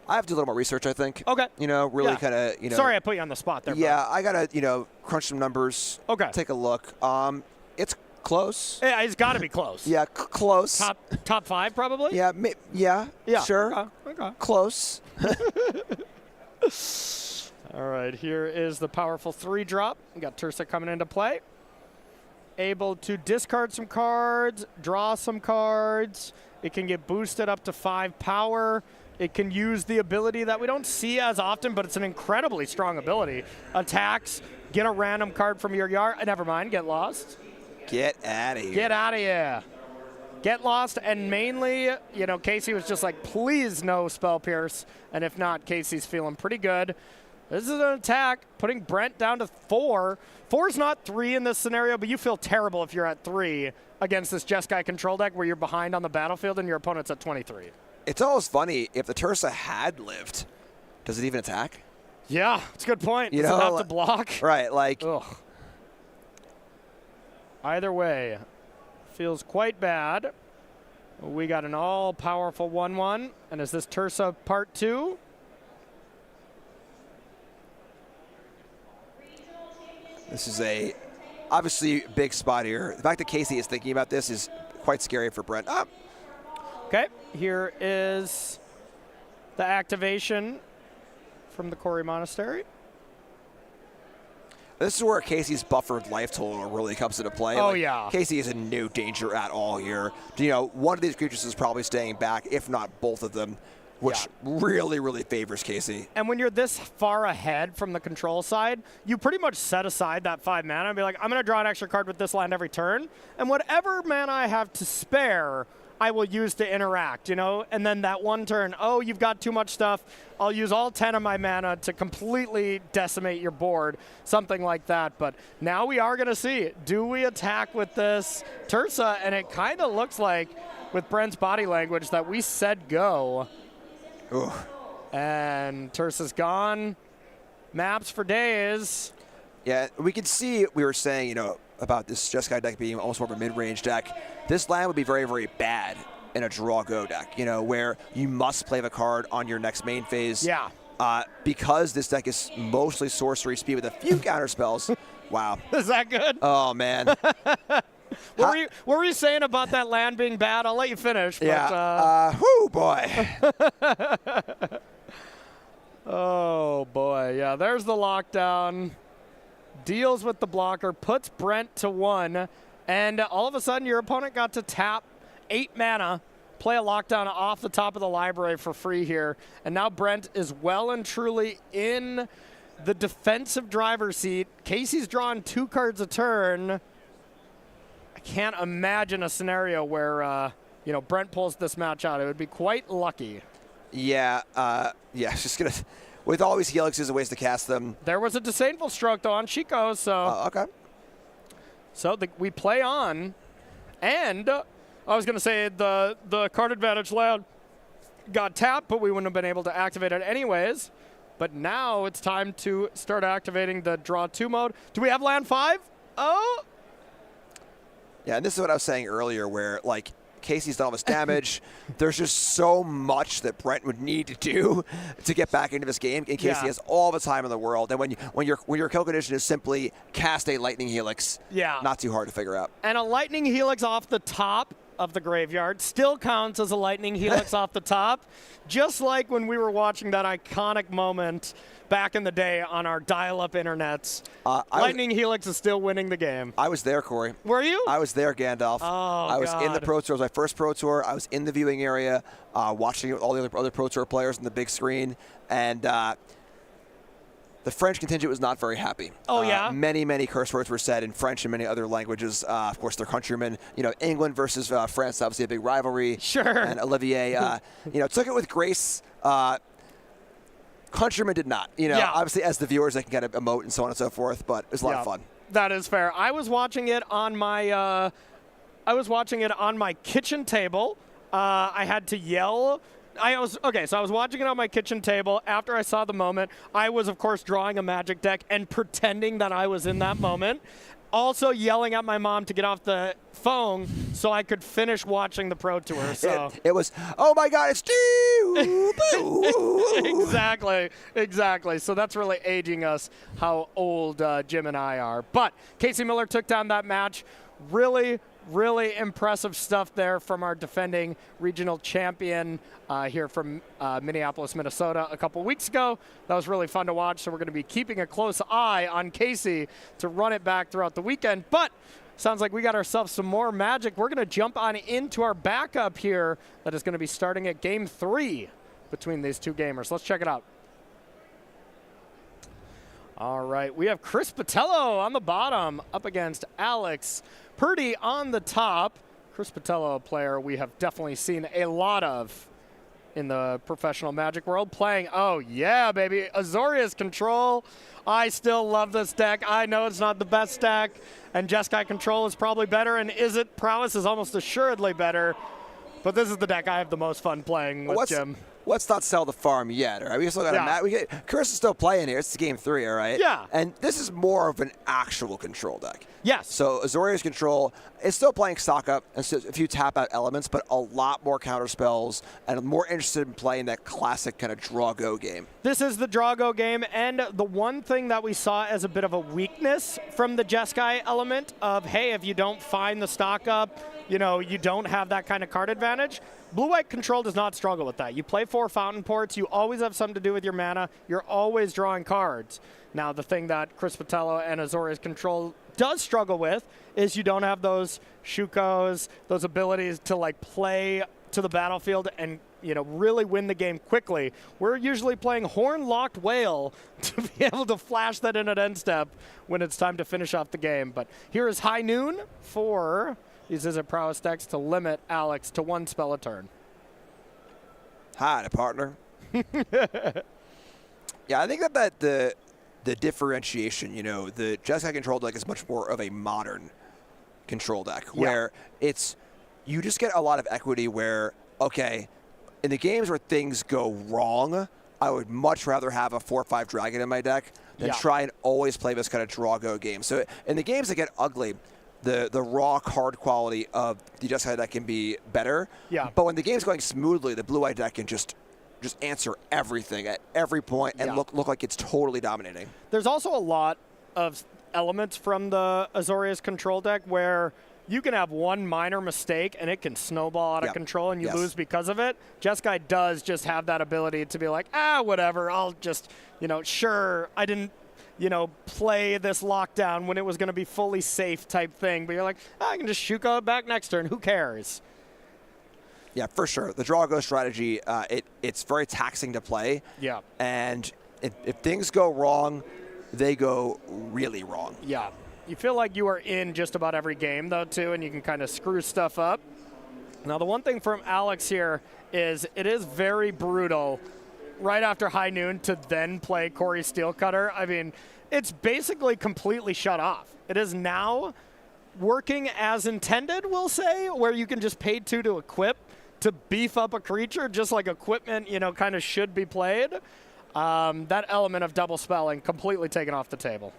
I have to do a little more research, I think. Okay. Really kind of, Sorry I put you on the spot there. Yeah, I got to, crunch some numbers. Okay. Take a look. It's close. Yeah, it's got to be close. Yeah, close. Top 5 probably? Yeah, yeah, sure. Okay. Close. All right, here is the powerful 3-drop. We got Tursa coming into play. Able to discard some cards, draw some cards. It can get boosted up to 5 power. It can use the ability that we don't see as often, but it's an incredibly strong ability. Attacks, get a random card from your yard. Never mind, get lost. Get out of here. Get out of here. Get lost, and mainly, Casey was just like, please no Spell Pierce. And if not, Casey's feeling pretty good. This is an attack, putting Brent down to 4. 4's not 3 in this scenario, but you feel terrible if you're at 3 against this Jeskai control deck where you're behind on the battlefield and your opponent's at 23. It's almost funny, if the Tursa had lived, does it even attack? Yeah, it's a good point. Does it have to block? Right, like... Ugh. Either way, feels quite bad. We got an all-powerful 1/1, and is this Tursa part 2? This is a obviously big spot here. The fact that Casey is thinking about this is quite scary for Brent. Okay, here is the activation from the Quarry Monastery. This is where Casey's buffered life total really comes into play. Oh, yeah. Casey is in no danger at all here. One of these creatures is probably staying back, if not both of them, which really, really favors Casey. And when you're this far ahead from the control side, you pretty much set aside that 5 mana and be like, I'm going to draw an extra card with this land every turn, and whatever mana I have to spare, I will use to interact, And then that one turn, you've got too much stuff. I'll use all 10 of my mana to completely decimate your board, something like that. But now we are going to see, do we attack with this Tursa? And it kind of looks like, with Brent's body language, that we said go. Ooh. And Tursa's gone. Maps for days. Yeah, we can see, we were saying, about this Jeskai deck being almost more of a mid-range deck. This land would be very, very bad in a draw-go deck, where you must play the card on your next main phase. Yeah. Because this deck is mostly sorcery speed with a few counter spells. Wow. Is that good? Oh, man. What were you saying about that land being bad? I'll let you finish. But, yeah. Whoo, boy. Oh, boy. Yeah, there's the lockdown. Deals with the blocker, puts Brent to 1, and all of a sudden your opponent got to tap 8 mana, play a lockdown off the top of the library for free here, and now Brent is well and truly in the defensive driver's seat. Casey's drawn 2 cards a turn. I can't imagine a scenario where Brent pulls this match out. It would be quite lucky. Yeah, just gonna. With all these helixes and ways to cast them. There was a Disdainful Stroke, though, on Chico, so... okay. So we play on, and I was going to say the card advantage land got tapped, but we wouldn't have been able to activate it anyways. But now it's time to start activating the Draw 2 mode. Do we have land 5? Oh! Yeah, and this is what I was saying earlier, where, like, Casey's done all this damage. There's just so much that Brent would need to do to get back into this game, and Casey has all the time in the world. And when your kill condition is simply cast a Lightning Helix, not too hard to figure out. And a Lightning Helix off the top of the graveyard still counts as a Lightning Helix off the top, just like when we were watching that iconic moment back in the day on our dial-up internets. Lightning Helix is still winning the game. I was there, Corey. Were you? I was there, Gandalf. Oh, I was in the Pro Tour. It was my first Pro Tour. I was in the viewing area, watching it with all the other Pro Tour players on the big screen, and the French contingent was not very happy. Oh, yeah? Many, many curse words were said in French and many other languages. Of course, their countrymen. England versus France, obviously a big rivalry. Sure. And Olivier, took it with grace. Countryman did not. You know, obviously as the viewers, they can get an emote and so on and so forth, but it was a lot of fun. That is fair. I was watching it on my kitchen table. I had to yell. I was watching it on my kitchen table. After I saw the moment, I was, of course, drawing a Magic deck and pretending that I was in that moment. Also yelling at my mom to get off the phone so I could finish watching the Pro Tour. So it was, oh my God, it's Steve! Exactly. So that's really aging us how old Jim and I are. But Casey Miller took down that match. Really impressive stuff there from our defending regional champion here from Minneapolis, Minnesota a couple weeks ago. That was really fun to watch, so we're going to be keeping a close eye on Casey to run it back throughout the weekend. But sounds like we got ourselves some more Magic. We're going to jump on into our backup here that is going to be starting at Game 3 between these two gamers. Let's check it out. All right, we have Chris Patello on the bottom up against Alex Purdy on the top. Chris Patello, a player we have definitely seen a lot of in the professional Magic world, playing, oh yeah, baby, Azorius Control. I still love this deck. I know it's not the best deck, and Jeskai Control is probably better, and Izzet Prowess is almost assuredly better, but this is the deck I have the most fun playing with, Jim. Let's not sell the farm yet, all right? We still got a match. Chris is still playing here. It's Game 3, all right? Yeah. And this is more of an actual control deck. Yes. So Azorius Control is still playing stock up and so a few tap out elements, but a lot more counter spells, and I'm more interested in playing that classic kind of draw go game. This is the draw go game, and the one thing that we saw as a bit of a weakness from the Jeskai element of, hey, if you don't find the stock up, you know, you don't have that kind of card advantage. Blue-White Control does not struggle with that. You play 4 Fountain Ports. You always have something to do with your mana. You're always drawing cards. Now, the thing that Chris Patello and Azorius Control does struggle with is you don't have those Shukos, those abilities to, like, play to the battlefield and, you know, really win the game quickly. We're usually playing Horn-Locked Whale to be able to flash that in at end step when it's time to finish off the game. But here is High Noon for these Izzet Prowess decks to limit Alex to 1 spell a turn. Hi, partner. Yeah, I think that the differentiation, you know, the Jeskai Control deck is much more of a modern control deck where it's, you just get a lot of equity where, okay, in the games where things go wrong, I would much rather have a 4/5 Dragon in my deck than try and always play this kind of draw-go game. So in the games that get ugly, the raw card quality of the Jeskai deck can be better. Yeah. But when the game's going smoothly, the blue-white deck can just answer everything at every point and look like it's totally dominating. There's also a lot of elements from the Azorius Control deck where you can have one minor mistake and it can snowball out of control and you lose because of it. Jeskai does just have that ability to be like, whatever, I'll just, you know, sure, I didn't, you know, play this lockdown when it was going to be fully safe type thing. But you're like, I can just Shuka it back next turn. Who cares? Yeah, for sure. The draw-go strategy, it's very taxing to play. Yeah. And if things go wrong, they go really wrong. Yeah. You feel like you are in just about every game, though, too, and you can kind of screw stuff up. Now, the one thing from Alex here is it is very brutal right after High Noon to then play Corey Steelcutter. I mean, it's basically completely shut off. It is now working as intended, we'll say, where you can just pay 2 to equip to beef up a creature, just like equipment, you know, kind of should be played. That element of double spelling completely taken off the table.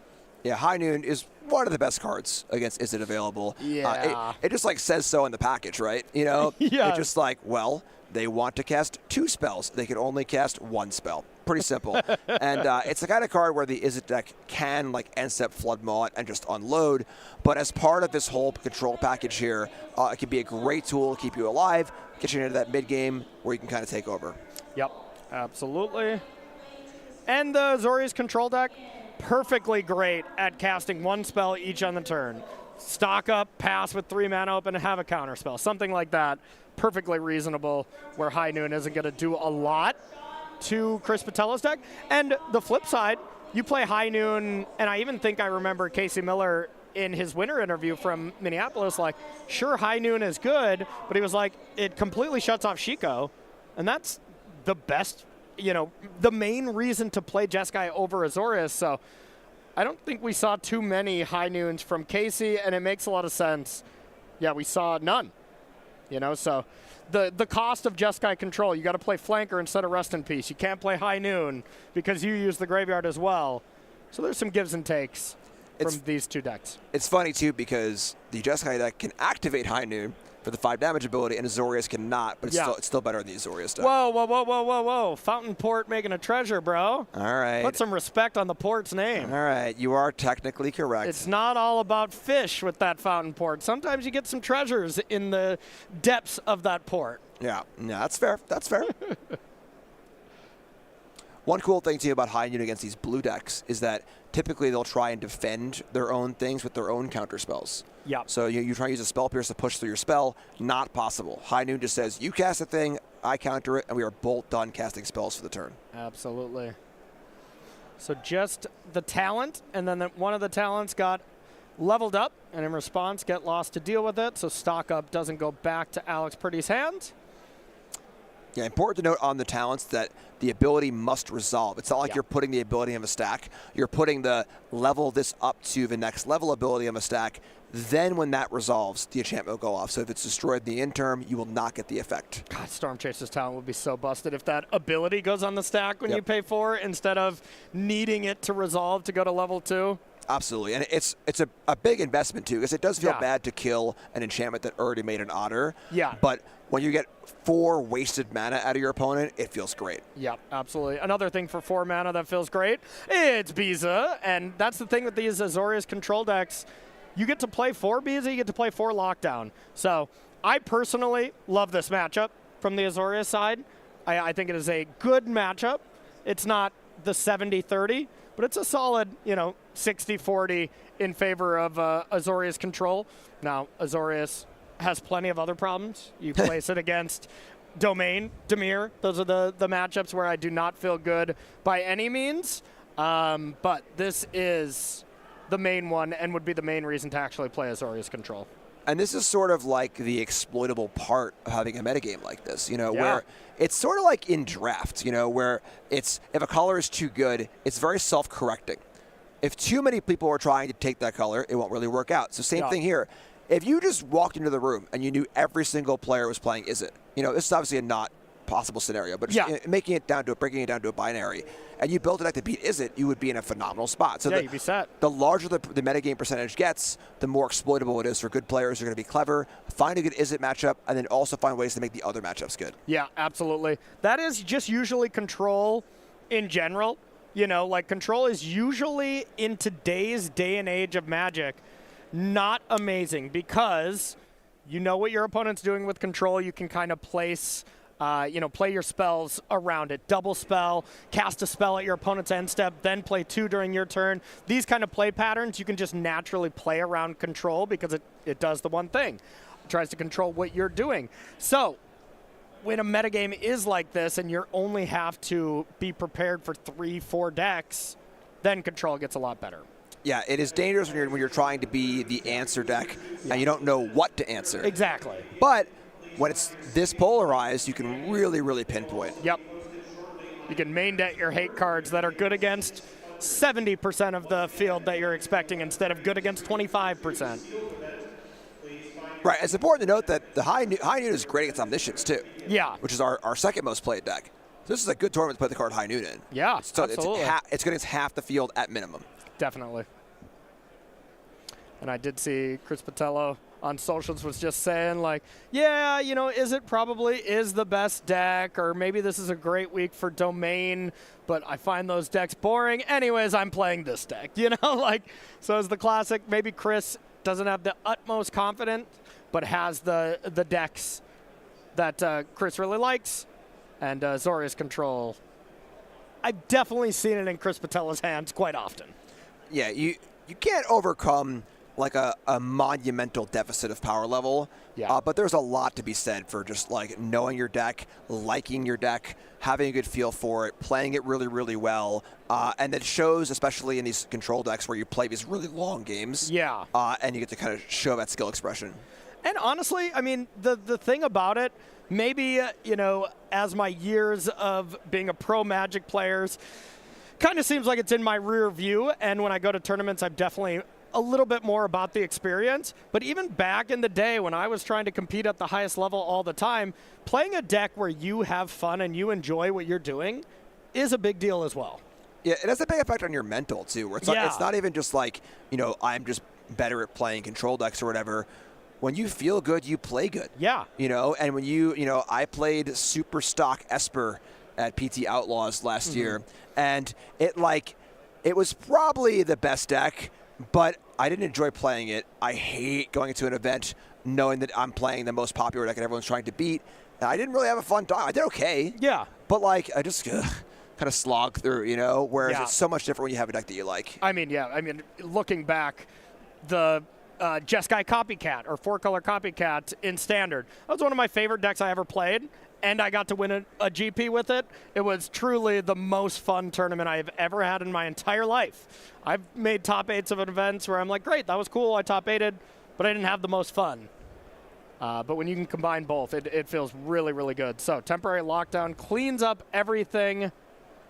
Yeah, High Noon is one of the best cards against Izzet available. Yeah. It just like says so in the package, right? You know, it's just like, well, they want to cast 2 spells. They can only cast 1 spell. Pretty simple. And it's the kind of card where the Izzet deck can like end step Flood Maw and just unload. But as part of this whole control package here, it can be a great tool to keep you alive, get you into that mid game where you can kind of take over. Yep, absolutely. And the Azorius Control deck, perfectly great at casting 1 spell each on the turn. Stock up, pass with 3 mana open, and have a counter spell. Something like that. Perfectly reasonable, where High Noon isn't going to do a lot to Chris Patello's deck. And the flip side, you play High Noon, and I even think I remember Casey Miller in his winter interview from Minneapolis, like, sure, High Noon is good, but he was like, it completely shuts off Shiko, and that's the best the main reason to play Jeskai over Azorius. So I don't think we saw too many high noons from Casey, and it makes a lot of sense. Yeah, we saw none. So the cost of Jeskai control, you got to play flanker instead of Rest in Peace. You can't play high noon because you use the graveyard as well. So there's some gives and takes from these two decks. It's funny, too, because the Jeskai deck can activate high noon for the 5 damage ability, and Azorius cannot, but it's still better than the Azorius deck. Whoa. Fountain Port making a treasure, bro. All right. Put some respect on the port's name. All right. You are technically correct. It's not all about fish with that Fountain Port. Sometimes you get some treasures in the depths of that port. Yeah, that's fair. That's fair. One cool thing, too, about high noon against these blue decks is that typically they'll try and defend their own things with their own counter spells. Yeah. So you try to use a Spell Pierce to push through your spell. Not possible. High noon just says, you cast a thing, I counter it, and we are both done casting spells for the turn. Absolutely. So just the talent, and then one of the talents got leveled up, and in response, get lost to deal with it. So stock up doesn't go back to Alex Purdy's hand. Yeah, important to note on the talents that the ability must resolve. It's not like you're putting the ability in a stack. You're putting the level this up to the next level ability in a stack. Then when that resolves, the enchantment will go off. So if it's destroyed in the interim, you will not get the effect. God, Storm Chaser's talent would be so busted if that ability goes on the stack when you pay 4 instead of needing it to resolve to go to level 2. Absolutely, and it's a big investment, too, because it does feel bad to kill an enchantment that already made an otter. Yeah. But when you get 4 wasted mana out of your opponent, it feels great. Yep, absolutely. Another thing for 4 mana that feels great, it's Biza, and that's the thing with these Azorius control decks. You get to play 4 Biza, you get to play 4 Lockdown. So I personally love this matchup from the Azorius side. I think it is a good matchup. It's not the 70-30, but it's a solid, 60-40 in favor of Azorius control. Now, Azorius has plenty of other problems. You place it against Domain, Dimir. Those are the matchups where I do not feel good by any means. But this is the main one and would be the main reason to actually play Azorius control. And this is sort of like the exploitable part of having a metagame like this, where it's sort of like in draft, where if a color is too good, it's very self-correcting. If too many people are trying to take that color, it won't really work out. So same thing here. If you just walked into the room and you knew every single player was playing Is It, this is obviously a not possible scenario, but just breaking it down to a binary, and you built a deck to beat Is It, you would be in a phenomenal spot. So you'd be set. The larger the metagame percentage gets, the more exploitable it is for good players who are going to be clever, find a good Is It matchup, and then also find ways to make the other matchups good. Yeah, absolutely. That is just usually control in general. Control is usually in today's day and age of Magic not amazing because you know what your opponent's doing with control. You can kind of place play your spells around it. Double spell, cast a spell at your opponent's end step, then play 2 during your turn. These kind of play patterns, you can just naturally play around control because it does the one thing. It tries to control what you're doing. So when a metagame is like this and you only have to be prepared for 3-4 decks, then control gets a lot better. Yeah, it is dangerous when you're trying to be the answer deck and you don't know what to answer. Exactly. But when it's this polarized, you can really, really pinpoint. Yep. You can main deck your hate cards that are good against 70% of the field that you're expecting instead of good against 25%. Right. It's important to note that the high noon is great against Omniscience, too. Yeah. Which is our second most played deck. So this is a good tournament to play the card High Noon in. Yeah, so absolutely. It's good against half the field at minimum. Definitely. And I did see Chris Patello on socials was just saying, Is It probably is the best deck, or maybe this is a great week for Domain, but I find those decks boring. Anyways, I'm playing this deck, so it's the classic. Maybe Chris doesn't have the utmost confidence, but has the decks that Chris really likes, and Azorius control. I've definitely seen it in Chris Patello's hands quite often. Yeah, you can't overcome a monumental deficit of power level. Yeah. But there's a lot to be said for just knowing your deck, liking your deck, having a good feel for it, playing it really, really well. And it shows, especially in these control decks where you play these really long games. Yeah. And you get to kind of show that skill expression. And honestly, I mean, the thing about it, maybe, you know, as my years of being a pro Magic players, kind of seems like it's in my rear view. And when I go to tournaments, I'm definitely a little bit more about the experience. But even back in the day when I was trying to compete at the highest level all the time, playing a deck where you have fun and you enjoy what you're doing is a big deal as well. Yeah, it has a big effect on your mental, too, where it's not even just like, you know, I'm just better at playing control decks or whatever. When you feel good, you play good. Yeah. You know, and when you know, I played Super Stock Esper at PT Outlaws last year, and it was probably the best deck, but I didn't enjoy playing it. I hate going into an event knowing that I'm playing the most popular deck and everyone's trying to beat. And I didn't really have a fun time. I did okay. Yeah. But, like, I just kind of slog through, you know, whereas it's so much different when you have a deck that you like. I mean, yeah. I mean, looking back, the Jeskai Copycat or 4-color Copycat in Standard. That was one of my favorite decks I ever played, and I got to win a GP with it. It was truly the most fun tournament I've ever had in my entire life. I've made top 8s of events where I'm like, great, that was cool, I top 8'd, but I didn't have the most fun. But when you can combine both, it feels really, really good. So temporary lockdown cleans up everything,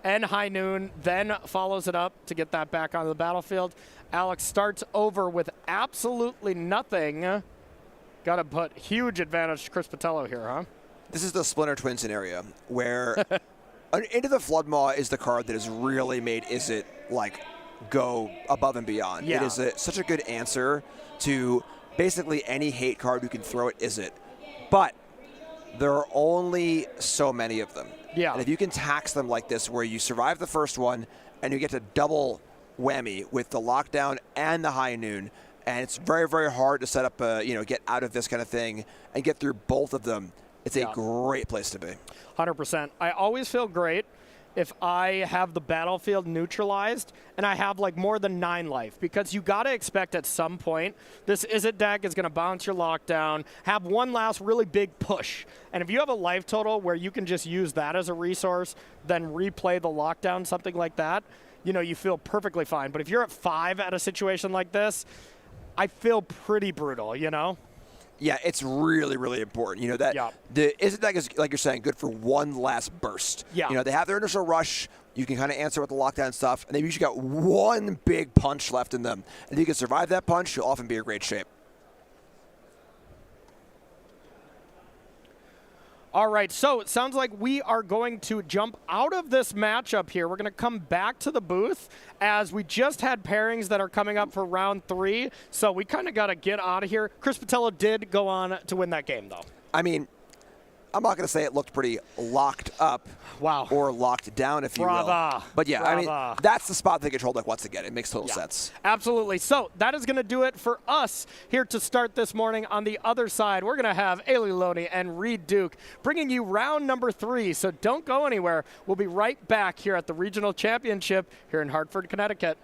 and High Noon then follows it up to get that back onto the battlefield. Alex starts over with absolutely nothing. Got to put huge advantage to Chris Patello here, huh? This is the Splinter Twin scenario where Into the Floodmaw is the card that has really made Izzet like go above and beyond. Yeah. It is such a good answer to basically any hate card you can throw at Izzet. But there are only so many of them. Yeah. And if you can tax them like this, where you survive the first one and you get to double whammy with the lockdown and the High Noon, and it's very, very hard to set up get out of this kind of thing and get through both of them. It's a great place to be. 100%. I always feel great if I have the battlefield neutralized and I have like more than 9 life, because you got to expect at some point this Izzet deck is going to bounce your lockdown, have one last really big push. And if you have a life total where you can just use that as a resource, then replay the lockdown, something like that, you know, you feel perfectly fine. But if you're at 5 at a situation like this, I feel pretty brutal, you know? Yeah, it's really, really important. You know, that the Izzet deck is, like you're saying, good for one last burst. Yeah. You know, they have their initial rush. You can kind of answer with the lockdown stuff, and they've usually got one big punch left in them. And if you can survive that punch, you'll often be in great shape. All right, so it sounds like we are going to jump out of this matchup here. We're going to come back to the booth as we just had pairings that are coming up for round 3. So we kind of got to get out of here. Chris Patello did go on to win that game, though. I mean, I'm not going to say it looked pretty locked up or locked down, if you will. But yeah, I mean, that's the spot the control deck wants to get. It makes total sense. Absolutely. So that is going to do it for us here to start this morning. On the other side, we're going to have Ailey Loney and Reed Duke bringing you round number 3. So don't go anywhere. We'll be right back here at the Regional Championship here in Hartford, Connecticut.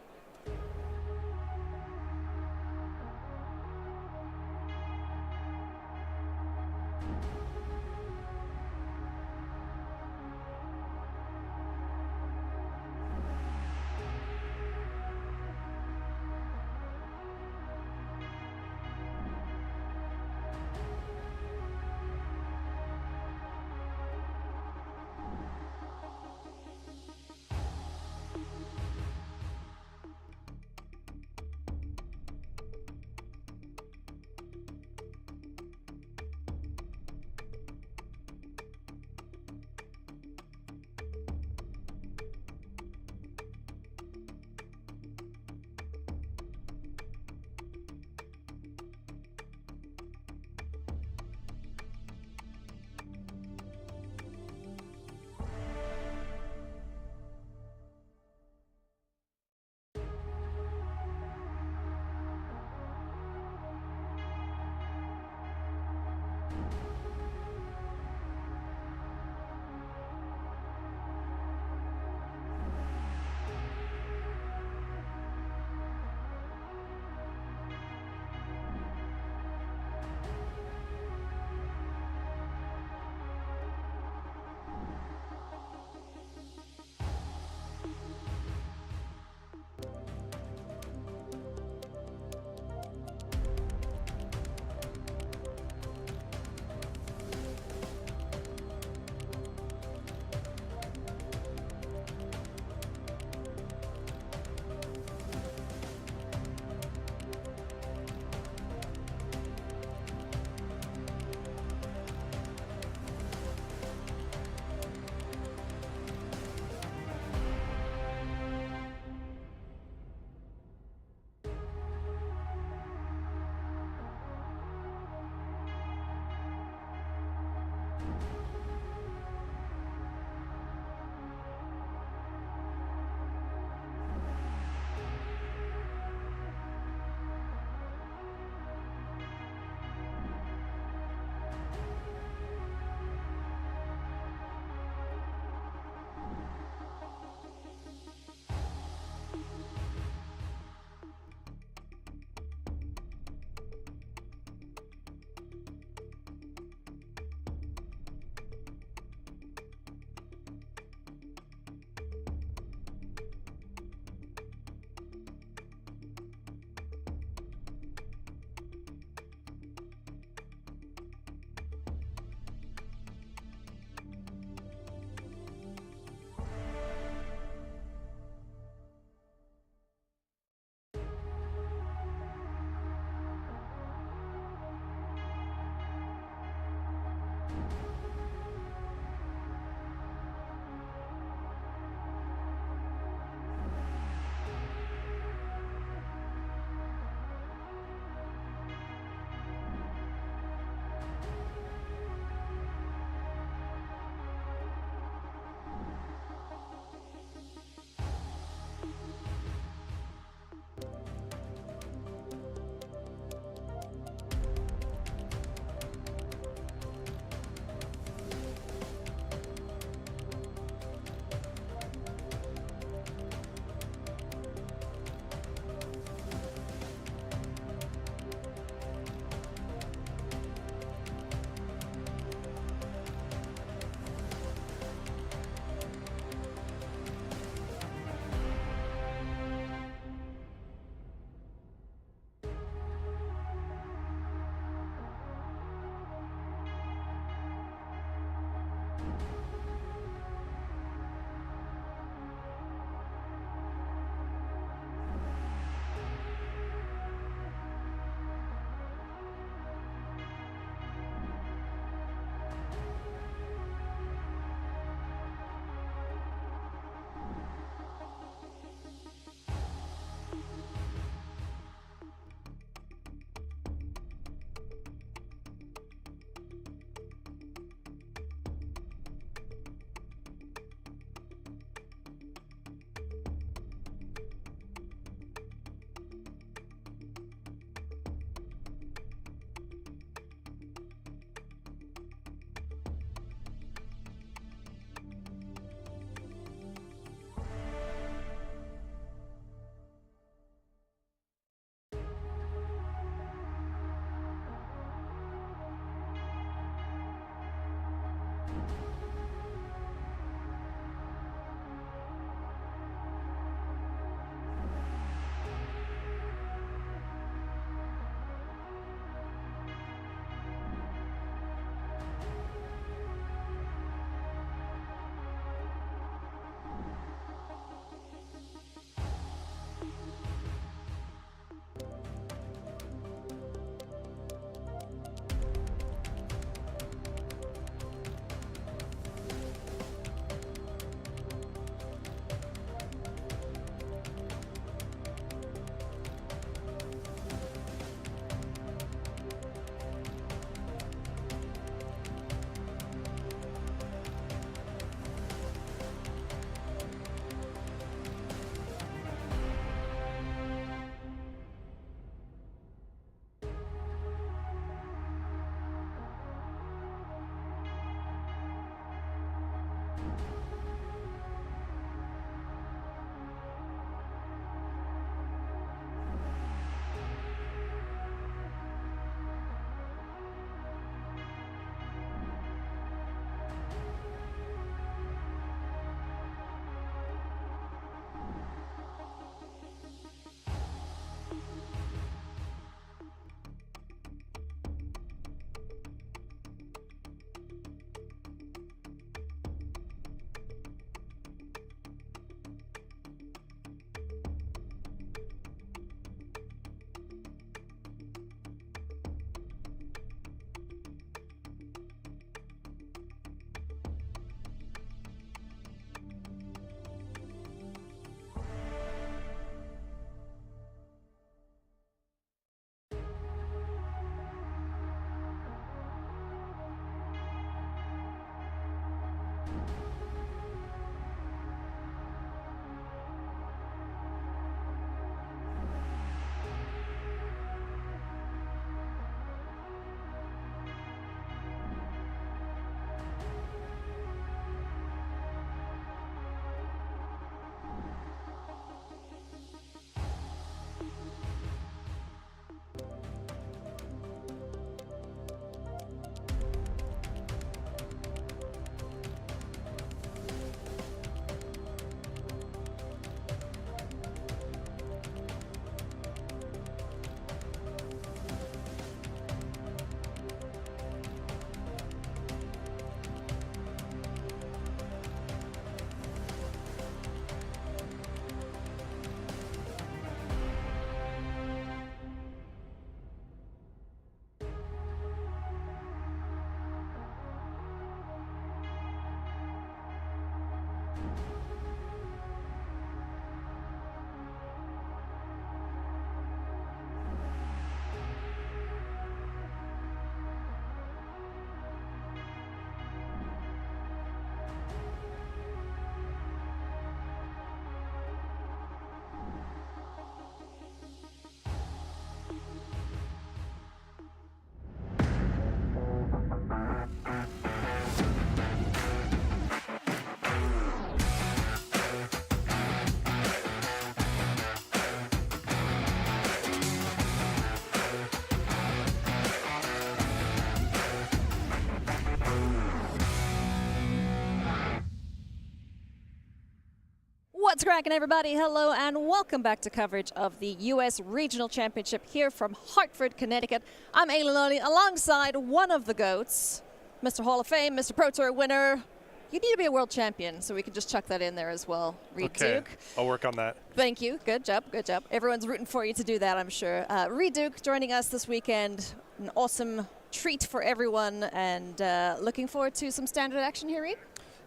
What's cracking, everybody? Hello and welcome back to coverage of the U.S. Regional Championship here from Hartford, Connecticut. I'm Aileen Lolly alongside one of the GOATs, Mr. Hall of Fame, Mr. Pro Tour winner, You need to be a world champion, so we can just chuck that in there as well. Reed Duke. I'll work on that. Thank you. Good job. Good job. Everyone's rooting for you to do that, I'm sure. Reed Duke joining us this weekend. An awesome treat for everyone, and looking forward to some standard action here, Reed.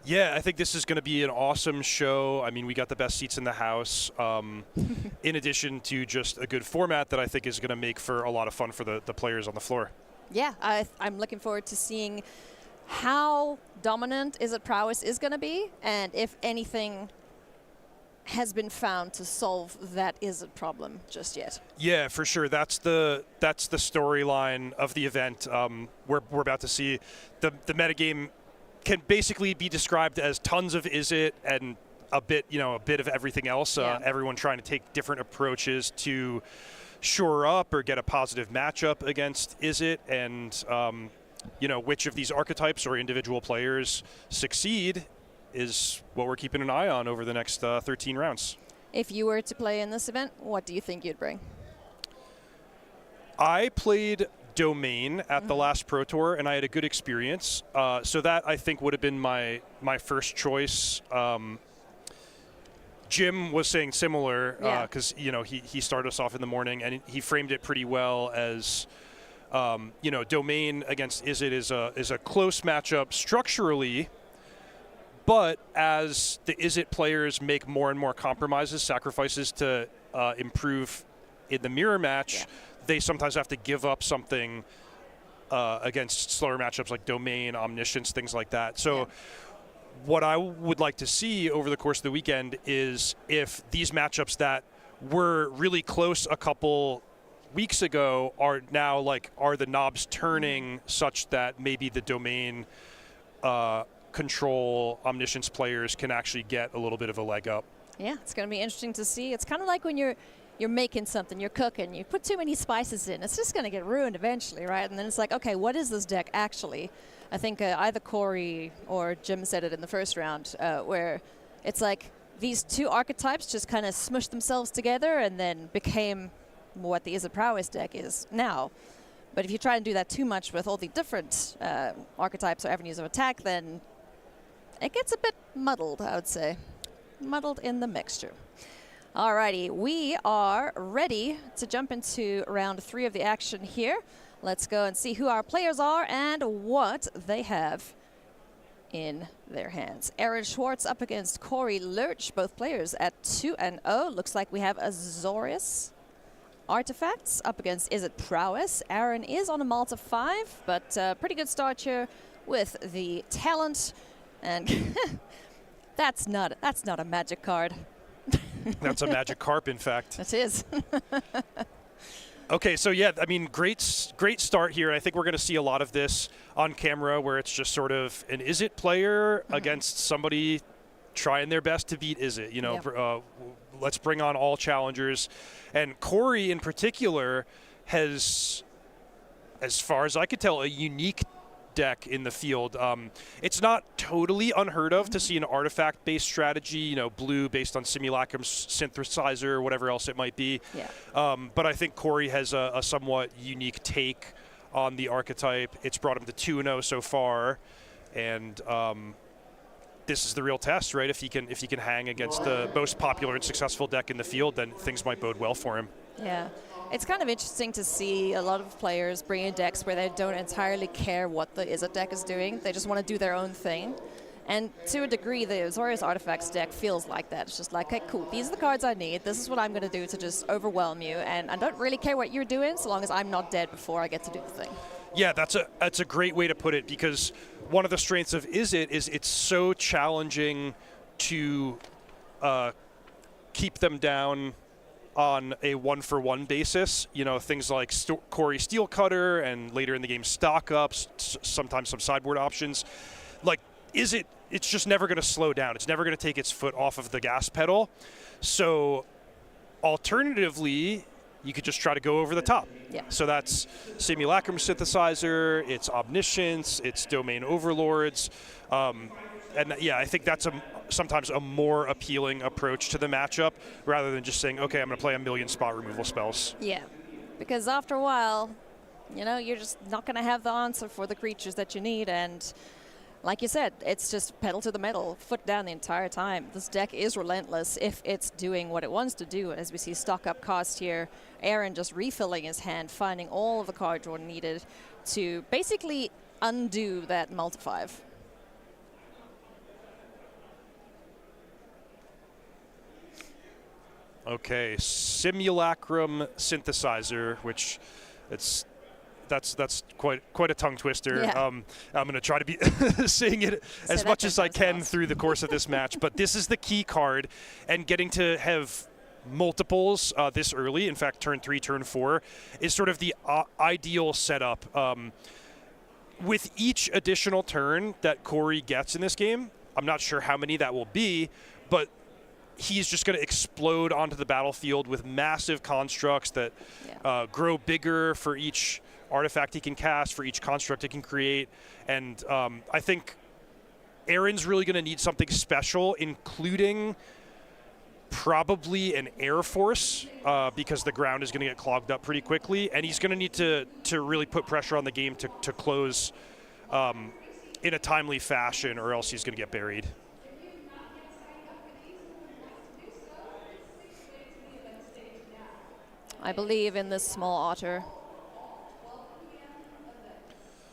Yeah, I think this is going to be an awesome show. I mean, we got the best seats in the house, in addition to just a good format that I think is going to make for a lot of fun for the players on the floor. Yeah, I'm looking forward to seeing how dominant Is It Prowess is going to be, and if anything has been found to solve that Is It problem just yet. Yeah, for sure. That's the storyline of the event. We're about to see the metagame can basically be described as tons of Is It and a bit of everything else. Everyone trying to take different approaches to shore up or get a positive matchup against Is It, and which of these archetypes or individual players succeed is what we're keeping an eye on over the next 13 rounds. If you were to play in this event, what do you think you'd bring? I played Domain at the last Pro Tour, and I had a good experience. So that, I think, would have been my first choice. Jim was saying similar because he started us off in the morning, and he framed it pretty well as Domain against Is It is a close matchup structurally, but as the Is It players make more and more compromises, sacrifices to improve in the mirror match, they sometimes have to give up something against slower matchups like Domain, Omniscience, things like that. So what I would like to see over the course of the weekend is if these matchups that were really close a couple weeks ago are now are the knobs turning such that maybe the Domain control Omniscience players can actually get a little bit of a leg up. Yeah, it's going to be interesting to see. It's kind of like when you're making something, you're cooking, you put too many spices in, it's just going to get ruined eventually, right? And then it's like, okay, what is this deck actually? I think either Corey or Jim said it in the first round, where it's like these two archetypes just kind of smushed themselves together and then became what the Is It Prowess deck is now. But if you try and do that too much with all the different archetypes or avenues of attack, then it gets a bit muddled, I would say. Muddled in the mixture. Alrighty, we are ready to jump into round 3 of the action here. Let's go and see who our players are and what they have in their hands. Aaron Schwartz up against Corey Lurch, both players at 2-0. Looks like we have Azorius Artifacts up against Is It Prowess. Aaron is on a Malta 5, but pretty good start here with the talent. And that's not a magic card. That's a magic carp, in fact. It is. Okay, so yeah, I mean, great start here. I think we're going to see a lot of this on camera, where it's just sort of an Is It player against somebody trying their best to beat Is It. Let's bring on all challengers. And Corey, in particular, has, as far as I could tell, a unique deck in the field. It's not totally unheard of to see an artifact-based strategy, blue based on Simulacrum's synthesizer or whatever else it might be. Yeah. But I think Corey has a somewhat unique take on the archetype. It's brought him to 2-0 so far, and this is the real test, right? If he can hang against the most popular and successful deck in the field, then things might bode well for him. Yeah. It's kind of interesting to see a lot of players bring in decks where they don't entirely care what the Is It deck is doing. They just want to do their own thing. And to a degree, the Azorius Artifacts deck feels like that. It's just like, okay, cool, these are the cards I need. This is what I'm going to do to just overwhelm you. And I don't really care what you're doing so long as I'm not dead before I get to do the thing. Yeah, that's a great way to put it, because one of the strengths of Is It is it's so challenging to keep them down on a one-for-one basis. Things like Corey Steelcutter and later in the game stock ups, sometimes some sideboard options. Like, Is It, it's just never going to slow down. It's never going to take its foot off of the gas pedal. So alternatively, you could just try to go over the top. Yeah. So that's Simulacrum Synthesizer, it's Omniscience, it's Domain Overlords. And yeah, I think that's sometimes a more appealing approach to the matchup, rather than just saying, okay, I'm going to play a million spot removal spells. Yeah, because after a while, you're just not going to have the answer for the creatures that you need. And like you said, it's just pedal to the metal, foot down the entire time. This deck is relentless if it's doing what it wants to do. As we see stock up cost here, Aaron just refilling his hand, finding all of the card draw needed to basically undo that multi-5. Okay, Simulacrum Synthesizer, which that's quite a tongue twister. Yeah. I'm going to try to be saying it as much as I can through the course of this match. But this is the key card, and getting to have multiples this early, in fact, turn 3, turn 4, is sort of the ideal setup. With each additional turn that Corey gets in this game, I'm not sure how many that will be, but he's just going to explode onto the battlefield with massive constructs that grow bigger for each artifact he can cast, for each construct he can create. And I think Aaron's really going to need something special, including probably an Air Force, because the ground is going to get clogged up pretty quickly. And he's going to need to really put pressure on the game to close in a timely fashion, or else he's going to get buried. I believe in this small otter.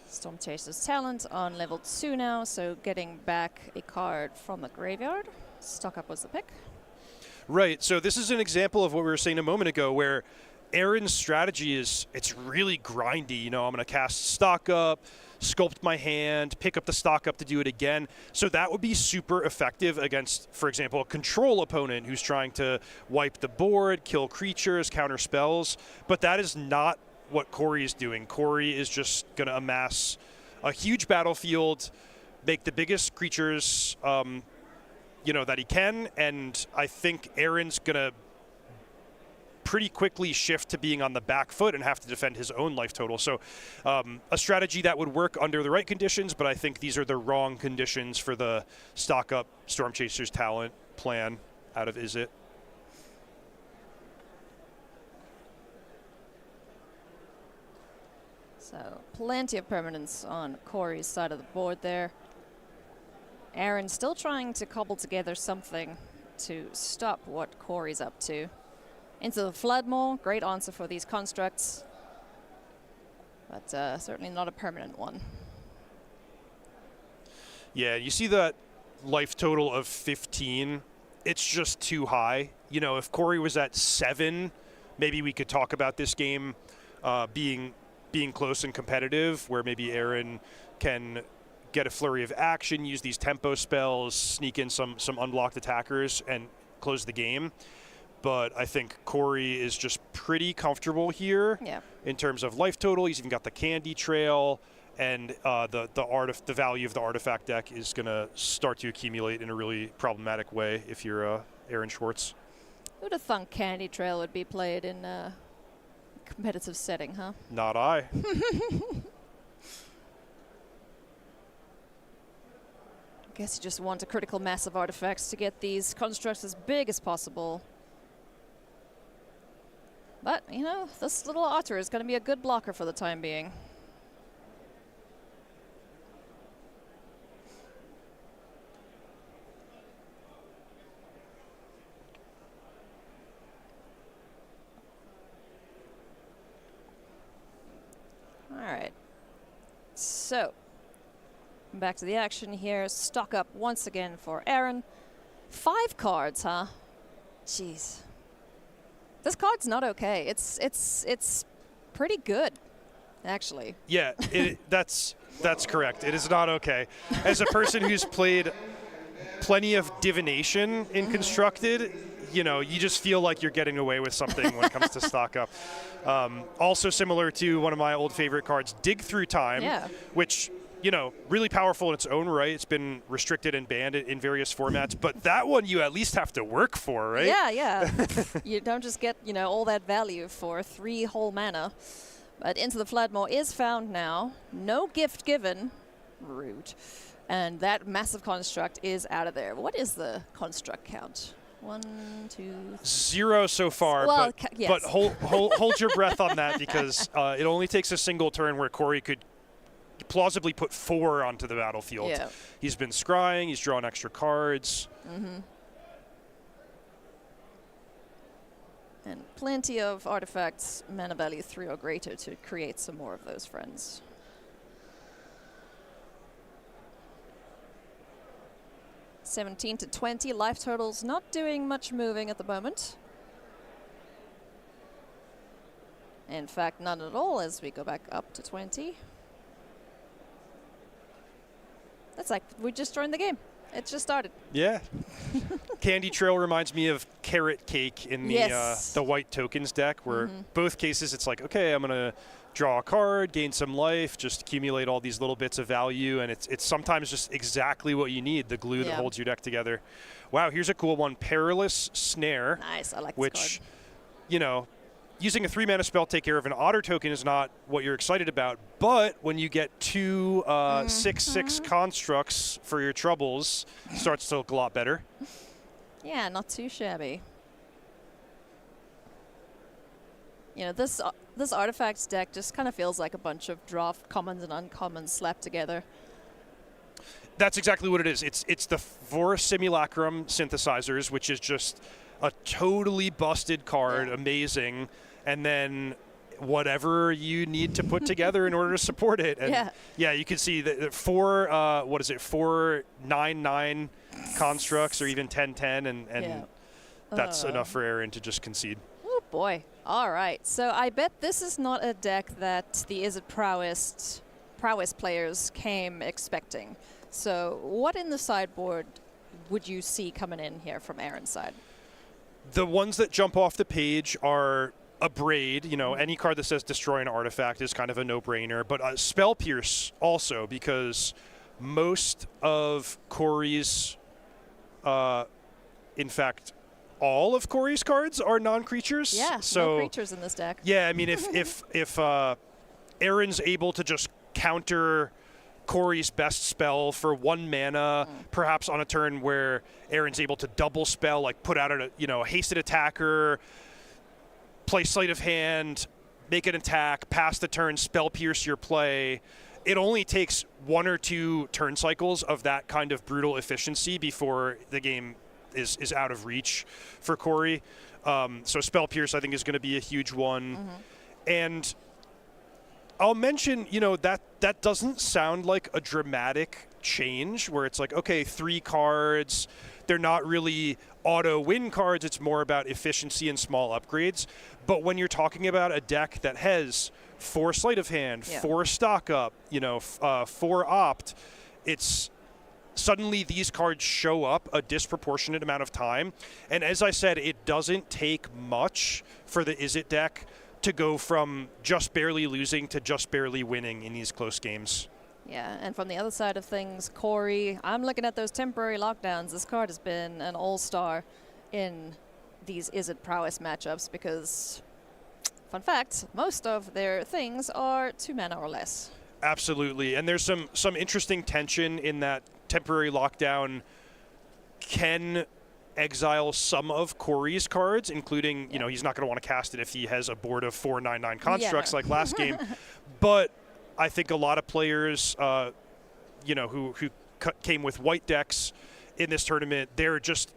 Storm Chaser's talent on level 2 now, so getting back a card from the graveyard. Stock up was the pick. Right, so this is an example of what we were saying a moment ago, where Aaron's strategy is, it's really grindy. You know, I'm going to cast stock up, sculpt my hand, pick up the stock up to do it again. So that would be super effective against, for example, a control opponent who's trying to wipe the board, kill creatures, counter spells. But that is not what Corey is doing. Corey is just going to amass a huge battlefield, make the biggest creatures that he can, and I think Aaron's going to pretty quickly shift to being on the back foot and have to defend his own life total. So a strategy that would work under the right conditions, but I think these are the wrong conditions for the stock up Storm Chaser's talent plan out of Is It. So plenty of permanence on Corey's side of the board there. Aaron still trying to cobble together something to stop what Corey's up to. Into the Floodmaw, great answer for these constructs, but certainly not a permanent one. Yeah, you see that life total of 15, it's just too high. You know, if Corey was at 7, maybe we could talk about this game being close and competitive, where maybe Aaron can get a flurry of action, use these tempo spells, sneak in some unblocked attackers, and close the game. But I think Corey is just pretty comfortable here in terms of life total. He's even got the candy trail, and the value of the artifact deck is going to start to accumulate in a really problematic way if you're Aaron Schwartz. Who'd have thunk candy trail would be played in a competitive setting, huh? Not I. I guess you just want a critical mass of artifacts to get these constructs as big as possible. But, you know, this little otter is going to be a good blocker for the time being. All right. So, back to the action here. Stock up once again for Aaron. 5 cards, huh? Jeez. This card's not okay. It's pretty good, actually. Yeah, that's correct. It is not okay. As a person who's played plenty of divination in Constructed, you know, you just feel like you're getting away with something when it comes to stock up. Also similar to one of my old favorite cards, Dig Through Time, which, you know, really powerful in its own right. It's been restricted and banned in various formats, but that one you at least have to work for, right? Yeah. You don't just get, you know, all that value for 3 whole mana. But Into the Floodmaw is found now. No gift given. Rude. And that massive construct is out of there. What is the construct count? 1, 2, 0 so far, well, but hold your breath on that, because it only takes a single turn where Corey could plausibly put 4 onto the battlefield. Yeah. He's been scrying. He's drawn extra cards. And plenty of artifacts, mana value 3 or greater, to create some more of those friends. $17 to $20. Life totals not doing much moving at the moment. In fact, none at all as we go back up to 20. That's like we just joined the game. It just started. Yeah. Candy Trail reminds me of Carrot Cake in the white tokens deck, where both cases it's like, okay, I'm going to draw a card, gain some life, just accumulate all these little bits of value, and it's sometimes just exactly what you need, the glue that holds your deck together. Wow, here's a cool one, Perilous Snare. Nice, I like this which, card. Using a 3-mana spell take care of an otter token is not what you're excited about, but when you get 2 6/6 constructs for your troubles, it starts to look a lot better. Yeah, not too shabby. This artifacts deck just kind of feels like a bunch of draft commons and uncommons slapped together. That's exactly what it is. It's the 4 Simulacrum synthesizers, which is just a totally busted card, amazing, and then whatever you need to put together in order to support it. And you can see that 4 9/9 constructs or even 10/10, and that's enough for Aaron to just concede. Oh boy. All right. So I bet this is not a deck that the Izzet prowess players came expecting. So what in the sideboard would you see coming in here from Aaron's side? The ones that jump off the page are Abrade. Any card that says destroy an artifact is kind of a no-brainer. But Spell Pierce also, because most of Corey's, in fact, all of Corey's cards are non-creatures. Yeah, so no creatures in this deck. Yeah, I mean, if Aaron's able to just counter Corey's best spell for 1 mana, perhaps on a turn where Aaron's able to double spell, like put out a hasted attacker, play Sleight of Hand, make an attack, pass the turn, Spell Pierce your play. It only takes 1 or 2 turn cycles of that kind of brutal efficiency before the game is out of reach for Corey. So Spell Pierce, I think, is going to be a huge one. And I'll mention, that doesn't sound like a dramatic change where it's like, okay, 3 cards, they're not really auto win cards. It's more about efficiency and small upgrades. But when you're talking about a deck that has 4 Sleight of Hand, 4 Stock Up, 4 Opt, it's suddenly these cards show up a disproportionate amount of time. And as I said, it doesn't take much for the Izzet deck to go from just barely losing to just barely winning in these close games. Yeah, and from the other side of things, Corey, I'm looking at those temporary lockdowns. This card has been an all-star in these Izzet prowess matchups because, fun fact, most of their things are 2 mana or less. Absolutely, and there's some interesting tension in that temporary lockdown can exile some of Corey's cards, including, he's not going to want to cast it if he has a board of 4 9/9 constructs like last game. But I think a lot of players, who came with white decks in this tournament, they're just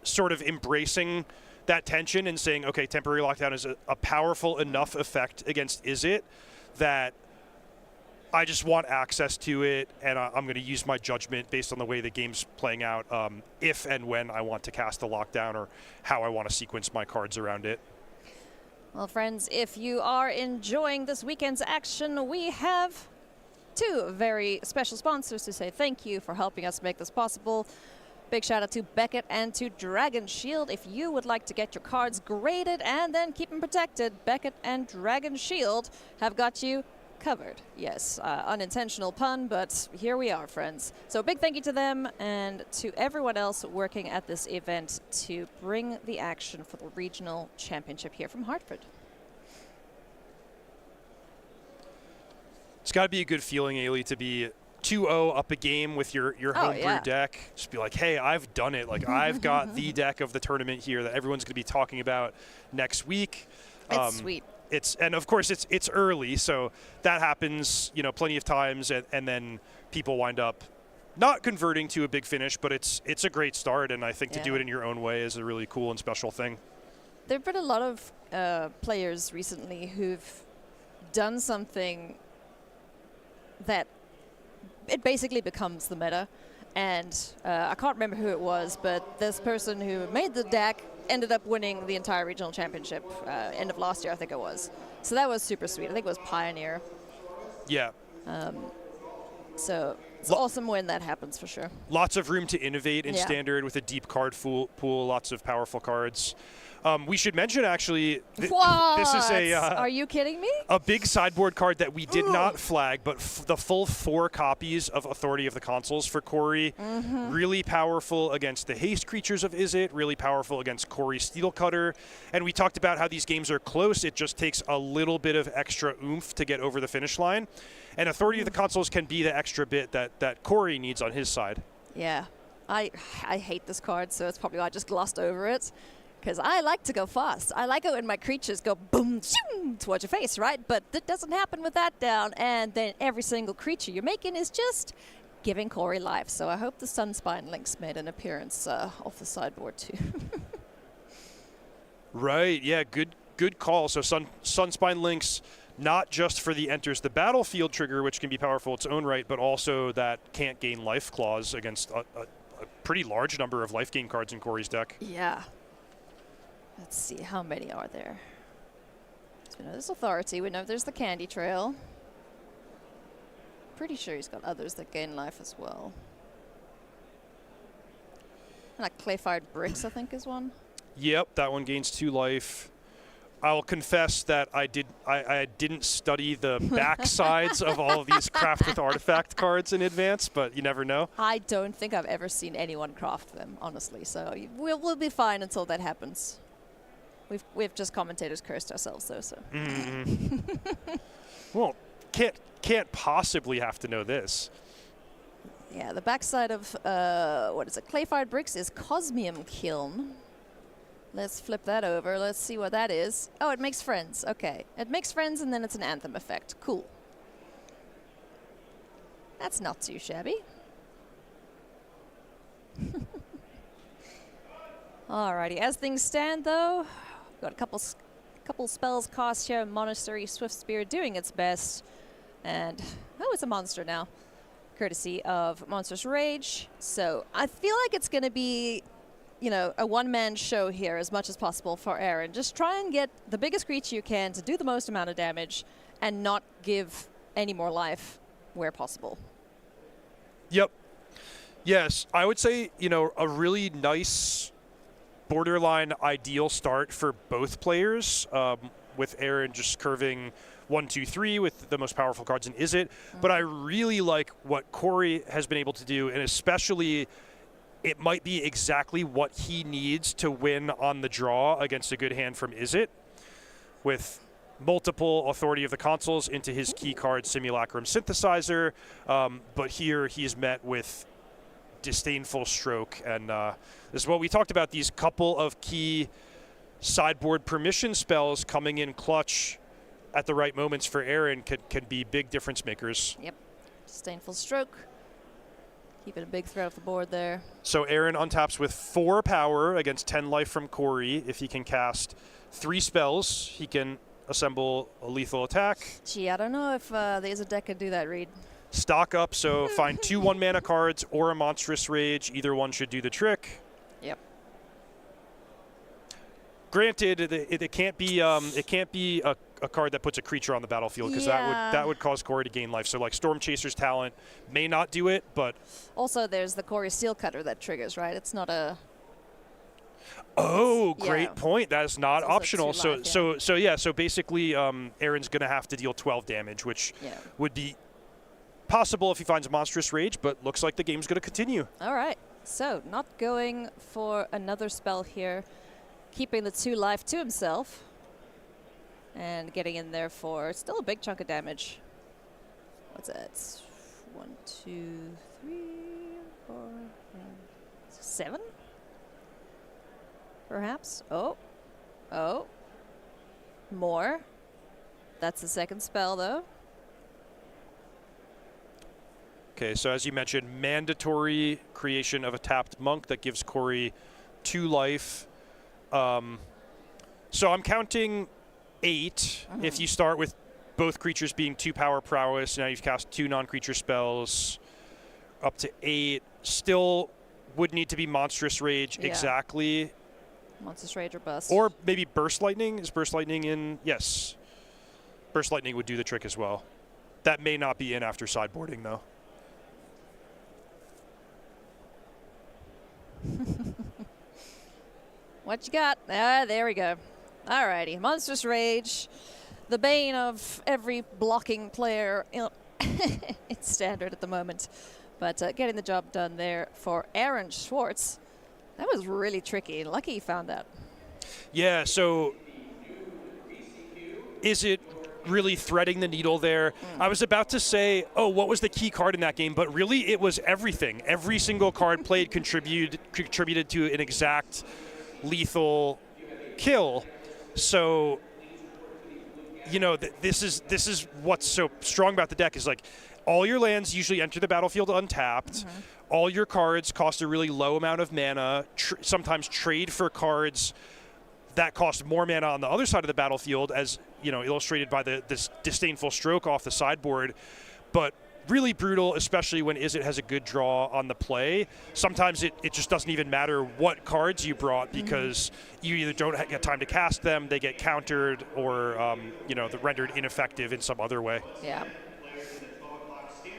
sort of embracing that tension and saying, okay, temporary lockdown is a powerful enough effect against Izzet that I just want access to it, and I'm going to use my judgment based on the way the game's playing out, if and when I want to cast the lockdown or how I want to sequence my cards around it. Well, friends, if you are enjoying this weekend's action, we have 2 very special sponsors to say thank you for helping us make this possible. Big shout out to Beckett and to Dragon Shield. If you would like to get your cards graded and then keep them protected, Beckett and Dragon Shield have got you covered. Yes, unintentional pun, but here we are, friends. So a big thank you to them and to everyone else working at this event to bring the action for the regional championship here from Hartford. It's got to be a good feeling, Ailey, to be 2-0 up a game with your homebrew deck. Just be like, hey, I've done it. Like, I've got the deck of the tournament here that everyone's going to be talking about next week. It's sweet. and of course it's early, so that happens, you know, plenty of times, and then people wind up not converting to a big finish, but it's a great start, and I think to do it in your own way is a really cool and special thing. There have been a lot of players recently who've done something that it basically becomes the meta. And I can't remember who it was, but this person who made the deck ended up winning the entire regional championship end of last year, I think it was. So that was super sweet. I think it was Pioneer. Yeah. So it's awesome when that happens, for sure. Lots of room to innovate in Standard with a deep card pool, lots of powerful cards. We should mention, actually, this is Are you kidding me? A big sideboard card that we did not flag, but the full 4 copies of Authority of the Consuls for Corey. Really powerful against the haste creatures of Izzet, really powerful against Corey Steelcutter. And we talked about how these games are close. It just takes a little bit of extra oomph to get over the finish line. And Authority of the Consuls can be the extra bit that Corey needs on his side. Yeah. I hate this card, so it's probably why I just glossed over it. Because I like to go fast. I like it when my creatures go boom, shoom, towards your face, right? But that doesn't happen with that down. And then every single creature you're making is just giving Corey life. So I hope the Sunspine Lynx made an appearance off the sideboard too. Right, yeah, good call. So Sunspine Lynx, not just for the enters the battlefield trigger, which can be powerful its own right, but also that can't gain life clause against a pretty large number of life gain cards in Corey's deck. Yeah. Let's see, how many are there? So we know there's Authority. We know there's the Candy Trail. Pretty sure he's got others that gain life as well. And like Clay-Fired Bricks, I think, is one. Yep, that one gains 2 life. I'll confess that I didn't study the back sides of all of these craft with artifact cards in advance, but you never know. I don't think I've ever seen anyone craft them, honestly. So we'll be fine until that happens. We've just commentators cursed ourselves, though. So. Well, can't possibly have to know this. Yeah, the backside of what is it? Clay-Fired Bricks is Cosmium Kiln. Let's flip that over. Let's see what that is. Oh, it makes friends. Okay, it makes friends, and then it's an Anthem effect. Cool. That's not too shabby. Alrighty, as things stand, though. Got a couple spells cast here. Monastery Swift Spear doing its best. And, oh, it's a monster now. Courtesy of Monstrous Rage. So I feel like it's going to be, you know, a one-man show here as much as possible for Aaron. Just try and get the biggest creature you can to do the most amount of damage and not give any more life where possible. Yep. Yes, I would say, you know, a really nice borderline ideal start for both players, with Aaron just curving 1, 2, 3 with the most powerful cards in Izzet. But I really like what Corey has been able to do, and especially it might be exactly what he needs to win on the draw against a good hand from Izzet, with multiple Authority of the Consuls into his key card Simulacrum Synthesizer. But here he's met with Disdainful Stroke, and this is what we talked about, these couple of key sideboard permission spells coming in clutch at the right moments for Aaron can be big difference makers. Yep. Disdainful Stroke. Keeping a big threat off the board there. So Aaron untaps with 4 power against 10 life from Corey. If he can cast 3 spells, he can assemble a lethal attack. Gee, I don't know if there's a deck could do that, Reed. Stock up, so find 2 1-mana cards or a Monstrous Rage. Either one should do the trick. Yep. Granted, it can't be a card that puts a creature on the battlefield, because that would cause Corey to gain life. So like Storm Chaser's Talent may not do it, but also there's the Corey Steelcutter that triggers, right? It's not a. Oh, great point. That is not optional. Life, So basically, Aaron's going to have to deal 12 damage, which would be possible if he finds a Monstrous Rage, but looks like the game's going to continue. All right. So not going for another spell here, keeping the 2 life to himself, and getting in there for still a big chunk of damage. What's that? 1, 2, 3, 4, 5, 7? Perhaps. Oh. More. That's the second spell, though. Okay, so as you mentioned, mandatory creation of a tapped monk that gives Corey 2 life. So I'm counting 8. If you start with both creatures being 2 power prowess, now you've cast 2 non-creature spells, up to 8. Still would need to be Monstrous Rage exactly. Monstrous Rage or Bust. Or maybe Burst Lightning. Is Burst Lightning in? Yes. Burst Lightning would do the trick as well. That may not be in after sideboarding, though. What you got? Ah, there we go. Alrighty, Monstrous Rage, the bane of every blocking player. It's standard at the moment, but getting the job done there for Aaron Schwartz. That was really tricky. Lucky he found that. Yeah, so is it really threading the needle there? I was about to say, oh, what was the key card in that game? But really, it was everything. Every single card played contributed to an exact lethal kill. So, you know, this is what's so strong about the deck is like all your lands usually enter the battlefield untapped. All your cards cost a really low amount of mana. Sometimes trade for cards that cost more mana on the other side of the battlefield, as you know, illustrated by this disdainful stroke off the sideboard. But really brutal, especially when Izzet has a good draw on the play. Sometimes it just doesn't even matter what cards you brought because you either don't get time to cast them, they get countered, or you know, they're rendered ineffective in some other way. Yeah.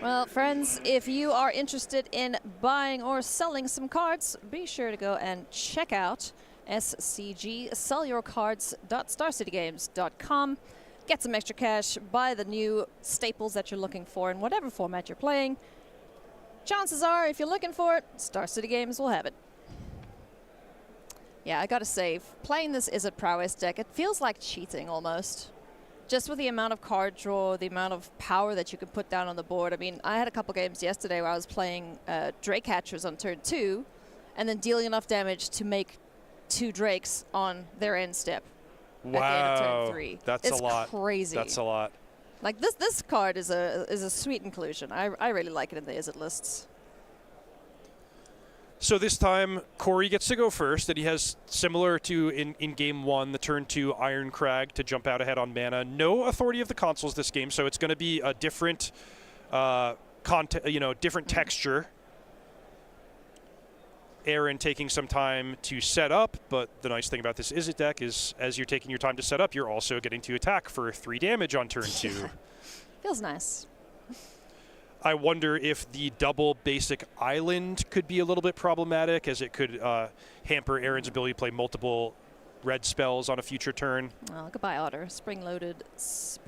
Well, friends, if you are interested in buying or selling some cards, be sure to go and check out SCG, sellyourcards.starcitygames.com. Get some extra cash, buy the new staples that you're looking for in whatever format you're playing. Chances are, if you're looking for it, Star City Games will have it. Yeah, I gotta say, playing this Izzet Prowess deck, it feels like cheating almost. Just with the amount of card draw, the amount of power that you can put down on the board. I mean, I had a couple games yesterday where I was playing Drake Hatchers on turn 2 and then dealing enough damage to make 2 Drakes on their end step. Wow, at the end of turn 3. That's a lot. It's crazy. That's a lot. Like this card is a sweet inclusion. I really like it in the Izzet lists. So this time, Corey gets to go first, and he has, similar to in Game 1, the turn 2 Iron Crag to jump out ahead on mana. No Authority of the Consuls this game, so it's going to be a different, different texture. Aaron taking some time to set up, but the nice thing about this Izzet deck is as you're taking your time to set up, you're also getting to attack for 3 damage on turn 2. Feels nice. I wonder if the double basic island could be a little bit problematic, as it could hamper Aaron's ability to play multiple red spells on a future turn. Oh, goodbye, Otter. Spring-loaded Soul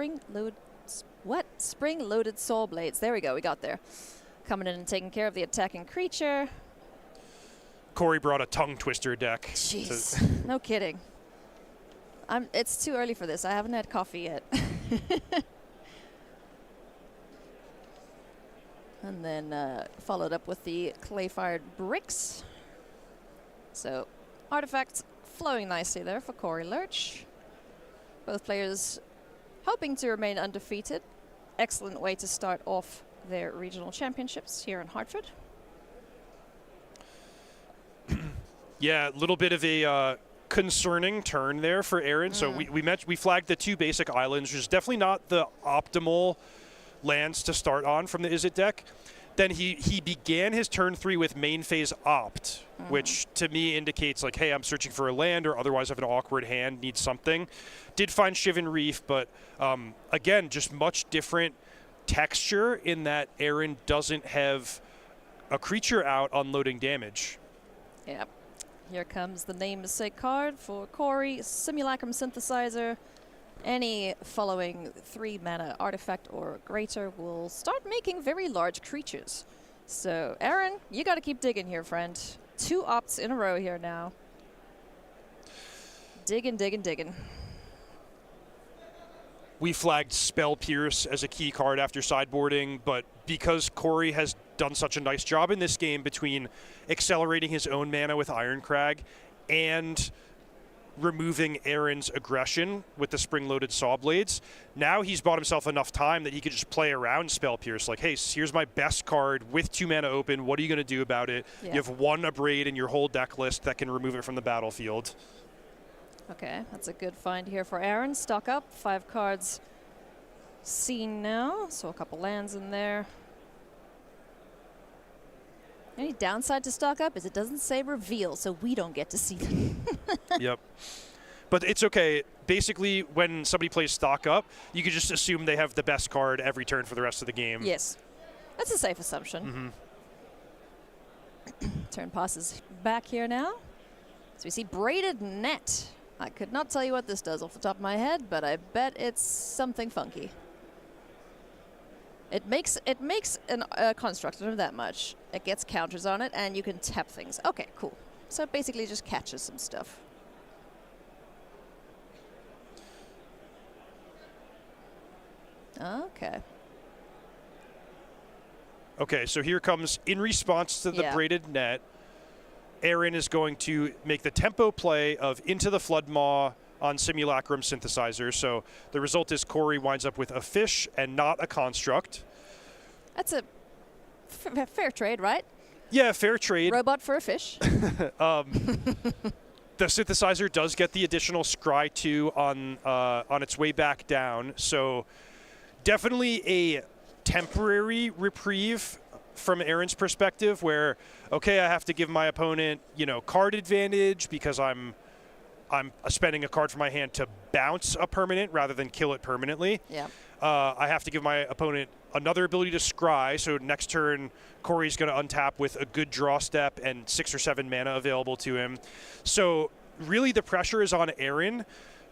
Blades. There we go. We got there. Coming in and taking care of the attacking creature. Corey brought a tongue twister deck. Jeez, no kidding. It's too early for this. I haven't had coffee yet. And then followed up with the clay-fired bricks. So artifacts flowing nicely there for Corey Lurch. Both players hoping to remain undefeated. Excellent way to start off their regional championships here in Hartford. Yeah, a little bit of a concerning turn there for Aaron. So we flagged the 2 basic islands, which is definitely not the optimal lands to start on from the Izzet deck. Then he began his turn 3 with main phase opt, which to me indicates like, hey, I'm searching for a land or otherwise have an awkward hand, need something. Did find Shivan Reef, but again, just much different texture in that Aaron doesn't have a creature out unloading damage. Yep. Here comes the namesake card for Corey, Simulacrum Synthesizer. Any following 3 mana artifact or greater will start making very large creatures. So, Aaron, you got to keep digging here, friend. 2 opts in a row here now. Digging, digging, digging. We flagged Spell Pierce as a key card after sideboarding, but because Corey has done such a nice job in this game between accelerating his own mana with Iron Crag and removing Aaron's aggression with the spring-loaded saw blades. Now he's bought himself enough time that he could just play around Spell Pierce. Like, hey, here's my best card with 2 mana open. What are you going to do about it? Yeah. You have 1 Abrade in your whole deck list that can remove it from the battlefield. Okay, that's a good find here for Aaron. Stock up, 5 cards seen now, so a couple lands in there. Any downside to stock up is it doesn't say reveal, so we don't get to see them. Yep. But it's okay. Basically, when somebody plays stock up, you can just assume they have the best card every turn for the rest of the game. Yes, that's a safe assumption. Turn passes back here now. So we see Braided Net. I could not tell you what this does off the top of my head, but I bet it's something funky. It makes a construct under that much. It gets counters on it, and you can tap things. Okay, cool. So it basically just catches some stuff. Okay. Okay, so here comes, in response to the Braided Net, Aaron is going to make the tempo play of Into the Floodmaw on Simulacrum Synthesizer. So the result is Corey winds up with a fish and not a construct. That's a fair trade, right? Yeah, fair trade. Robot for a fish. The synthesizer does get the additional Scry 2 on its way back down. So definitely a temporary reprieve from Aaron's perspective where, okay, I have to give my opponent, card advantage because I'm spending a card from my hand to bounce a permanent rather than kill it permanently. Yeah. I have to give my opponent another ability to scry, so next turn Corey's going to untap with a good draw step and 6 or 7 mana available to him. So really the pressure is on Aaron.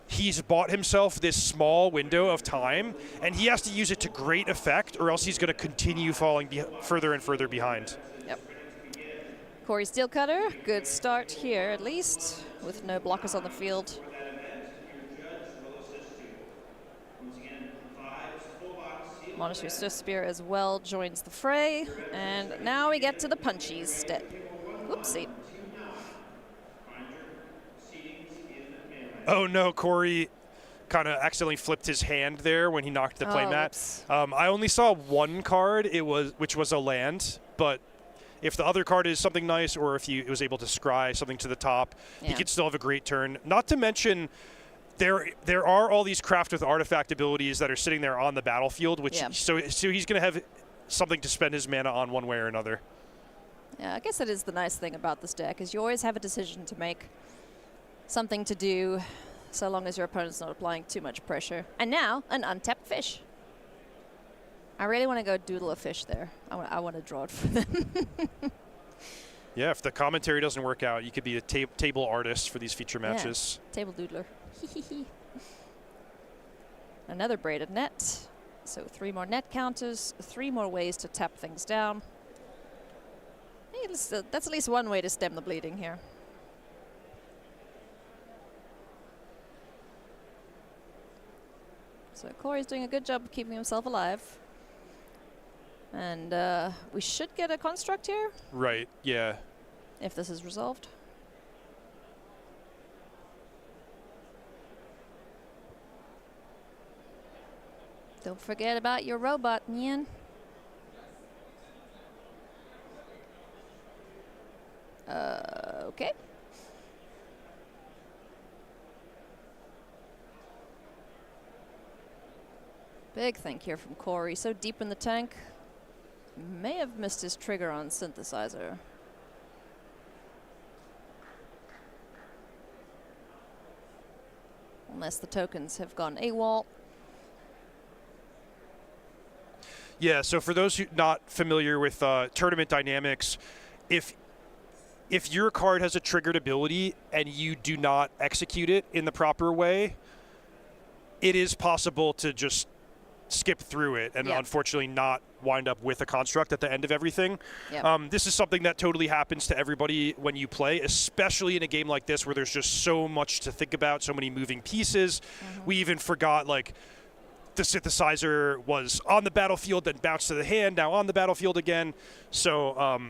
He's bought himself this small window of time, and he has to use it to great effect, or else he's going to continue falling further and further behind. Yep. Corey Steelcutter, good start here at least, with no blockers on the field. Monastery Swiftspear as well joins the fray, and now we get to the punchies step. Whoopsie. Oh no, Corey kind of accidentally flipped his hand there when he knocked the playmat. I only saw 1 card, which was a land, but if the other card is something nice, or if he was able to scry something to the top, he could still have a great turn. Not to mention, there are all these craft with artifact abilities that are sitting there on the battlefield, which so he's going to have something to spend his mana on one way or another. Yeah, I guess that is the nice thing about this deck, is you always have a decision to make, something to do, so long as your opponent's not applying too much pressure. And now, an untapped fish. I really want to go doodle a fish there. I want to draw it for them. Yeah, if the commentary doesn't work out, you could be a table artist for these feature matches. Yeah, table doodler. Another Braided Net. So 3 more net counters, 3 more ways to tap things down. Hey, that's at least one way to stem the bleeding here. So Corey's doing a good job of keeping himself alive. And we should get a construct here. Right, yeah. If this is resolved. Don't forget about your robot, Nian. Okay. Big thank here from Corey. So deep in the tank. May have missed his trigger on Synthesizer. Unless the tokens have gone AWOL. Yeah, so for those who not familiar with tournament dynamics, if your card has a triggered ability and you do not execute it in the proper way, it is possible to just skip through it and unfortunately not wind up with a construct at the end of everything. Yep. This is something that totally happens to everybody when you play, especially in a game like this where there's just so much to think about, so many moving pieces. We even forgot, like, the synthesizer was on the battlefield, then bounced to the hand, now on the battlefield again. So,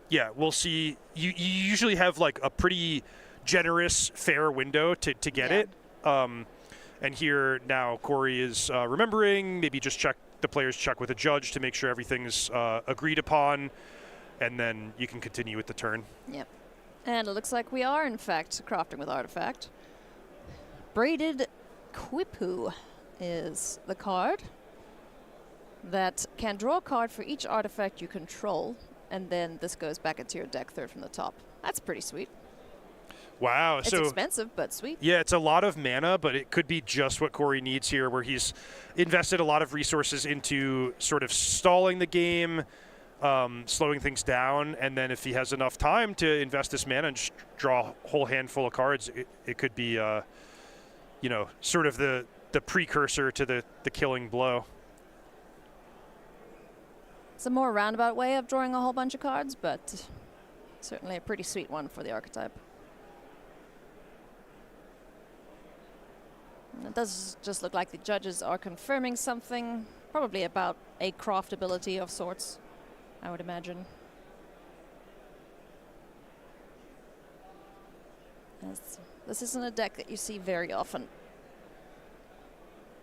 yeah, we'll see. You usually have, like, a pretty generous, fair window to get it. And here now Corey is remembering, maybe just the players check with a judge to make sure everything's agreed upon, and then you can continue with the turn. Yep. And it looks like we are, in fact, crafting with artifact. Braided Quipu is the card that can draw a card for each artifact you control, and then this goes back into your deck third from the top. That's pretty sweet. Wow. It's so expensive, but sweet. Yeah, it's a lot of mana, but it could be just what Corey needs here, where he's invested a lot of resources into sort of stalling the game, slowing things down, and then if he has enough time to invest this mana and draw a whole handful of cards, it could be, you know, sort of the precursor to the killing blow. It's a more roundabout way of drawing a whole bunch of cards, but certainly a pretty sweet one for the archetype. And it does just look like the judges are confirming something, probably about a craftability of sorts, I would imagine. This isn't a deck that you see very often.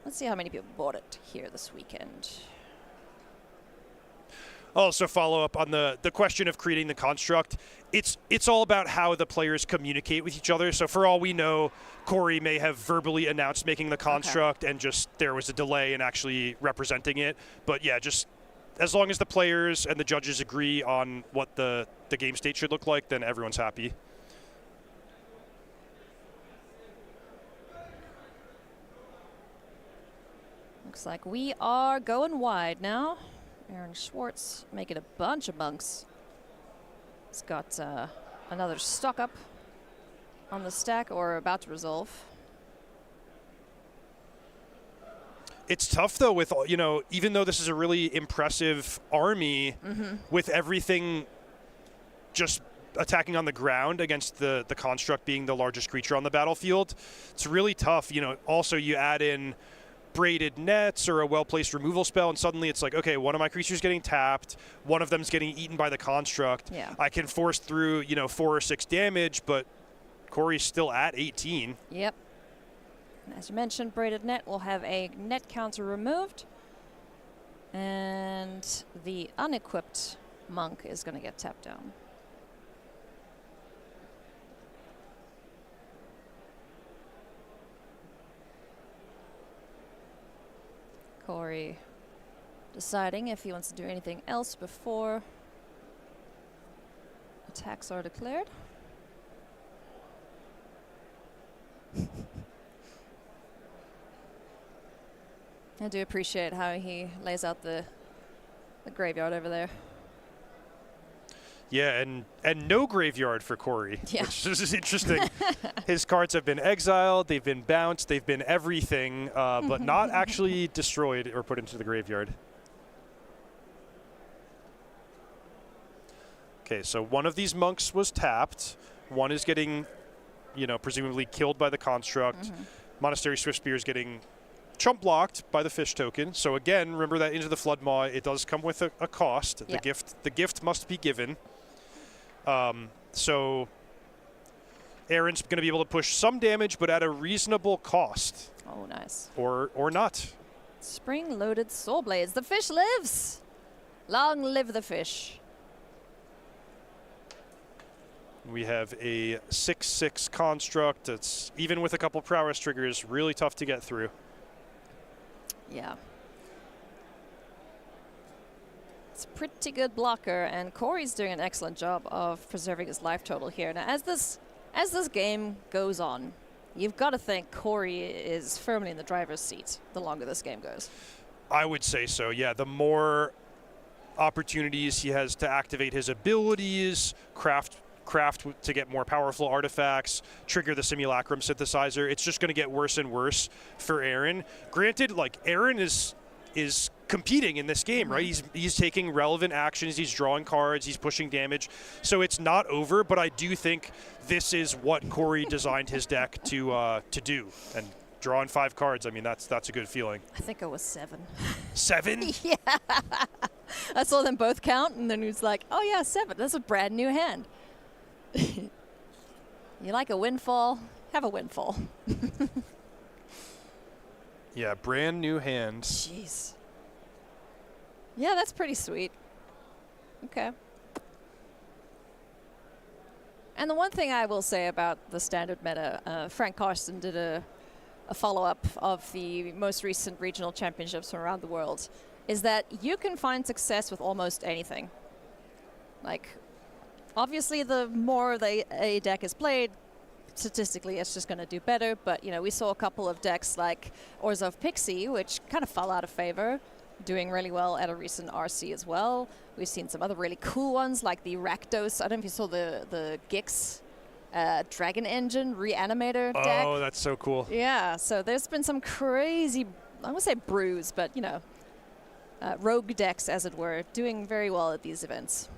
Let's see how many people bought it here this weekend. Also follow up on the question of creating the construct. It's all about how the players communicate with each other. So for all we know, Corey may have verbally announced making the construct and just there was a delay in actually representing it. But yeah, just as long as the players and the judges agree on what the game state should look like, then everyone's happy. Looks like we are going wide now. Aaron Schwartz making a bunch of bunks. He's got another stock up on the stack or about to resolve. It's tough though with, you know, even though this is a really impressive army with everything just attacking on the ground against the construct being the largest creature on the battlefield, it's really tough. You know, also you add in braided nets or a well-placed removal spell, and suddenly it's like, okay, one of my creatures getting tapped, one of them's getting eaten by the construct. Yeah. I can force through, you know, 4 or 6 damage, but Corey's still at 18. Yep. And as you mentioned, braided net will have a net counter removed, and the unequipped monk is going to get tapped down. Corey deciding if he wants to do anything else before attacks are declared. I do appreciate how he lays out the graveyard over there. Yeah, and no graveyard for Corey, Yeah. which is interesting. His cards have been exiled, they've been bounced, they've been everything, but not actually destroyed or put into the graveyard. Okay, so one of these monks was tapped. One is getting, you know, presumably killed by the construct. Monastery Swiftspear is getting chump blocked by the fish token. So again, remember that Into the Flood Maw, it does come with a cost. Yep. The gift must be given. So Aaron's going to be able to push some damage, but at a reasonable cost. Oh, nice. Or not. Spring-loaded Soul Blades. The fish lives! Long live the fish. We have a 6/6 construct that's, even with a couple prowess triggers, really tough to get through. Yeah. It's a pretty good blocker, and Corey's doing an excellent job of preserving his life total here. Now, as this game goes on, you've got to think Corey is firmly in the driver's seat the longer this game goes. I would say so, yeah. The more opportunities he has to activate his abilities, craft to get more powerful artifacts, trigger the Simulacrum Synthesizer, it's just going to get worse and worse for Aaron. Granted, like, Aaron is competing in this game, right? He's taking relevant actions, he's drawing cards, he's pushing damage. So it's not over, but I do think this is what Corey designed his deck to do. And drawing 5 cards, I mean, that's a good feeling. I think it was 7. 7? Yeah. I saw them both count, and then he was like, oh yeah, 7. That's a brand new hand. You like a windfall? Have a windfall. Yeah, brand new hand. Jeez. Yeah, that's pretty sweet. Okay. And the one thing I will say about the standard meta, Frank Carson did a follow-up of the most recent regional championships from around the world, is that you can find success with almost anything. Like, obviously, the more a deck is played, statistically, it's just going to do better. But, you know, we saw a couple of decks like Orzhov Pixie, which kind of fell out of favor, doing really well at a recent RC as well. We've seen some other really cool ones like the Rakdos. I don't know if you saw the Gix Dragon Engine Reanimator deck. Oh, that's so cool. Yeah, so there's been some crazy, I won't say brews, but, you know, rogue decks, as it were, doing very well at these events.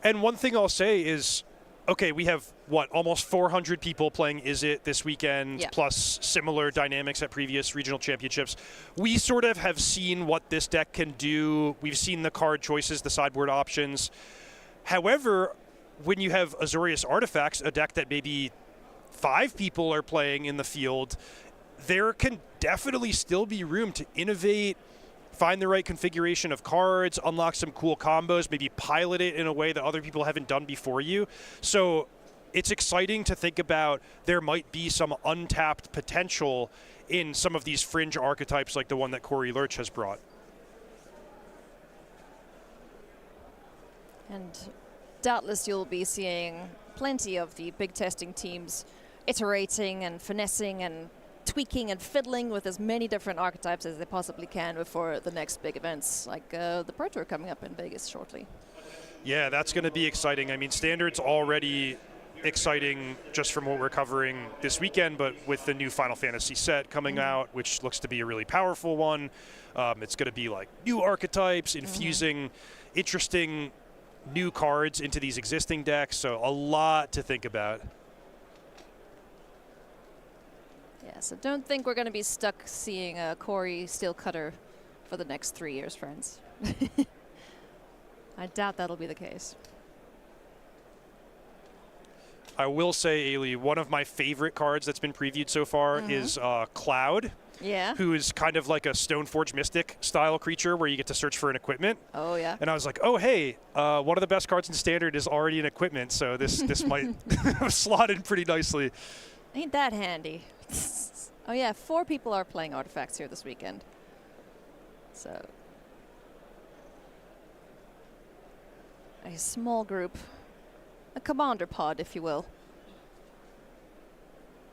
And one thing I'll say is, okay, we have, what, almost 400 people playing Izzet this weekend, plus similar dynamics at previous regional championships. We sort of have seen what this deck can do. We've seen the card choices, the sideboard options. However, when you have Azorius Artifacts, a deck that maybe 5 people are playing in the field, there can definitely still be room to innovate, find the right configuration of cards, unlock some cool combos, maybe pilot it in a way that other people haven't done before you. So it's exciting to think about there might be some untapped potential in some of these fringe archetypes like the one that Corey Lurch has brought. And doubtless you'll be seeing plenty of the big testing teams iterating and finessing and tweaking and fiddling with as many different archetypes as they possibly can before the next big events, like the Pro Tour coming up in Vegas shortly. Yeah, that's going to be exciting. I mean, Standard's already exciting just from what we're covering this weekend, but with the new Final Fantasy set coming out, which looks to be a really powerful one, it's going to be like new archetypes, infusing interesting new cards into these existing decks, so a lot to think about. Yeah, so don't think we're going to be stuck seeing Corey Steelcutter for the next 3 years, friends. I doubt that'll be the case. I will say, Ailey, one of my favorite cards that's been previewed so far is Cloud, who is kind of like a Stoneforge Mystic style creature where you get to search for an equipment. Oh, yeah. And I was like, oh, hey, one of the best cards in Standard is already an equipment, so this might slot in pretty nicely. Ain't that handy? Oh, yeah, 4 people are playing artifacts here this weekend. So, a small group, a commander pod, if you will,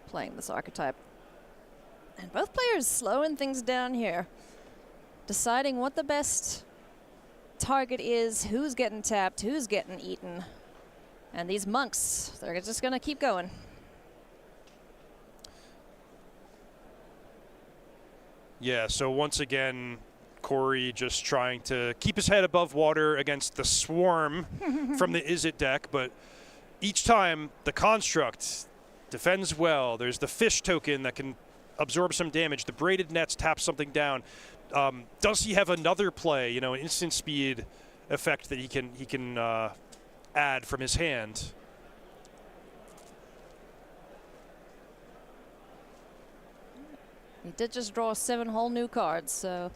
playing this archetype. And both players slowing things down here, deciding what the best target is, who's getting tapped, who's getting eaten. And these monks, they're just going to keep going. Yeah, so once again, Corey just trying to keep his head above water against the swarm from the Izzet deck, but each time the construct defends well. There's the fish token that can absorb some damage. The braided nets tap something down. Does he have another play, you know, an instant speed effect that he can add from his hand? He did just draw 7 whole new cards, so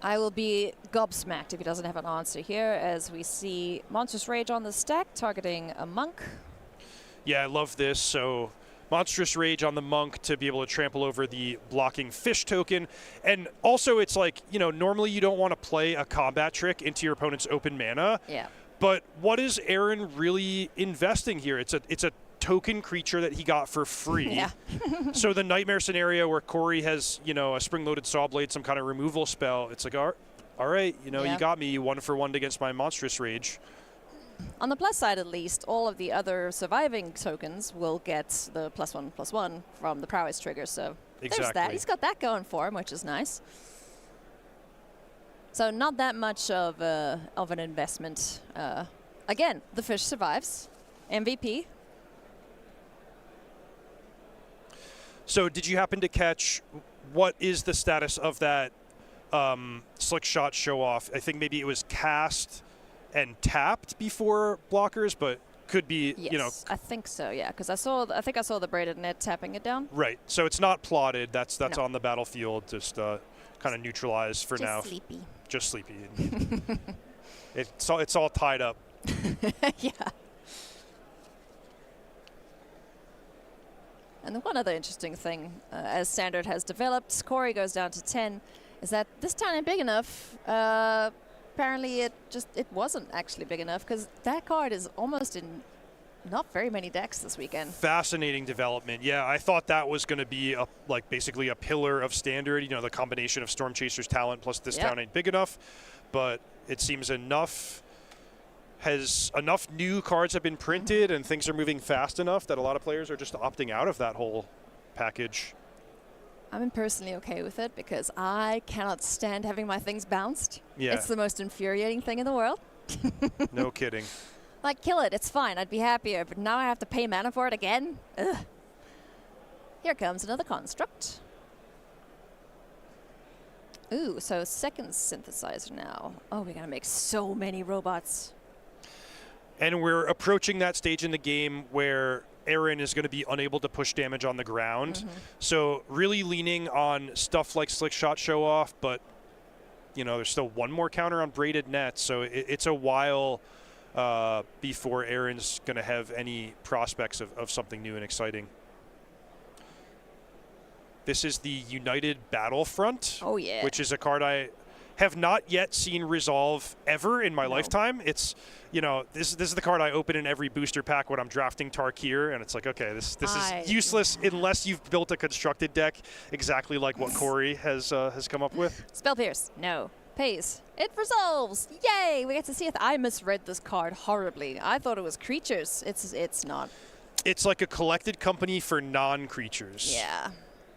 I will be gobsmacked if he doesn't have an answer here, as we see Monstrous Rage on the stack targeting a monk. Yeah, I love this. So Monstrous Rage on the monk to be able to trample over the blocking fish token. And also it's like, you know, normally you don't want to play a combat trick into your opponent's open mana. Yeah. But what is Aaron really investing here? It's a token creature that he got for free. Yeah. So the nightmare scenario where Corey has, you know, a spring-loaded saw blade, some kind of removal spell, it's like, all right, you know, you got me 1-for-1 against my Monstrous Rage. On the plus side, at least, all of the other surviving tokens will get the +1/+1 from the prowess trigger. So there's that. He's got that going for him, which is nice. So not that much of an investment. Again, the fish survives. MVP. So did you happen to catch what is the status of that slick shot show off? I think maybe it was cast and tapped before blockers, but could be, Yes, you know. I think so. Yeah, because I think I saw the braided net tapping it down. Right. So it's not plotted. That's No. on the battlefield. Just kind of neutralized for now. Just sleepy. Just sleepy. It's all tied up. Yeah. And the one other interesting thing, as Standard has developed, Corey goes down to 10, is that this time ain't big enough. Apparently it wasn't actually big enough, because that card is almost in not very many decks this weekend. Fascinating development. Yeah, I thought that was going to be basically a pillar of Standard. You know, the combination of Storm Chaser's talent plus this town ain't big enough. But it seems enough new cards have been printed and things are moving fast enough that a lot of players are just opting out of that whole package. I'm personally okay with it because I cannot stand having my things bounced. Yeah. It's the most infuriating thing in the world. No kidding. Like, kill it. It's fine. I'd be happier. But now I have to pay mana for it again? Ugh. Here comes another construct. Ooh, so second synthesizer now. Oh, we're going to make so many robots. And we're approaching that stage in the game where Aaron is going to be unable to push damage on the ground. So really leaning on stuff like Slick Shot Show Off, but, you know, there's still one more counter on Braided Net. So it's a while before Aaron's going to have any prospects of something new and exciting. This is the United Battlefront. Oh, yeah. Which is a card I have not yet seen resolve ever in my lifetime. It's, you know, this is the card I open in every booster pack when I'm drafting Tarkir, and it's like, okay, this is useless unless you've built a constructed deck exactly like what Corey has come up with. Spell Pierce. No. Pays. It resolves. Yay! We get to see it. I misread this card horribly. I thought it was creatures. It's not. It's like a collected company for non-creatures. Yeah.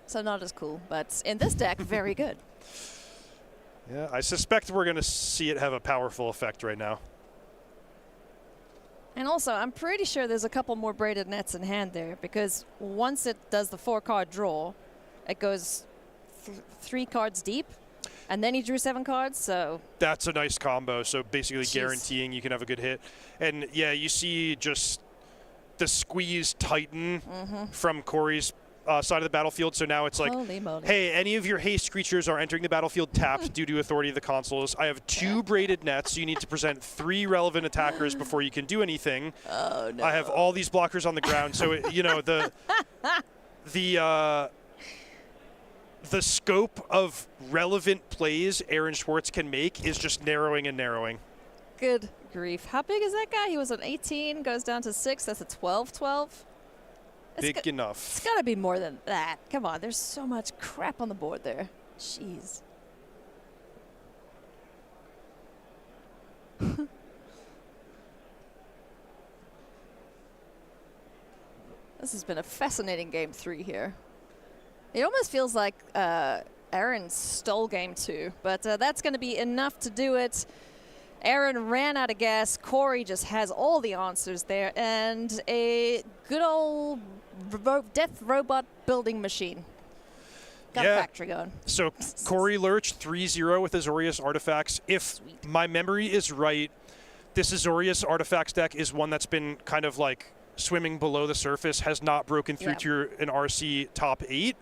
So not as cool, but in this deck, very good. Yeah, I suspect we're going to see it have a powerful effect right now. And also, I'm pretty sure there's a couple more braided nets in hand there, because once it does the 4-card draw, it goes 3 cards deep, and then he drew 7 cards, so... That's a nice combo, so basically guaranteeing you can have a good hit. And yeah, you see just the squeeze tighten from Corey's side of the battlefield, so now it's like, holy moly. Hey, any of your haste creatures are entering the battlefield tapped due to authority of the consoles. I have 2 braided nets, so you need to present 3 relevant attackers before you can do anything. Oh, no. I have all these blockers on the ground, so you know, the scope of relevant plays Aaron Schwartz can make is just narrowing and narrowing. Good grief. How big is that guy? He was an 18, goes down to 6. That's a 12-12. Big enough. It's got to be more than that. Come on, there's so much crap on the board there. Jeez. This has been a fascinating game 3 here. It almost feels like Aaron stole game 2, but that's going to be enough to do it. Aaron ran out of gas. Corey just has all the answers there, and a good old death robot building machine. Got a factory going. So Corey Lurch 3-0 with Azorius Artifacts. If my memory is right, this Azorius Artifacts deck is one that's been kind of like swimming below the surface, has not broken through to an RC top 8,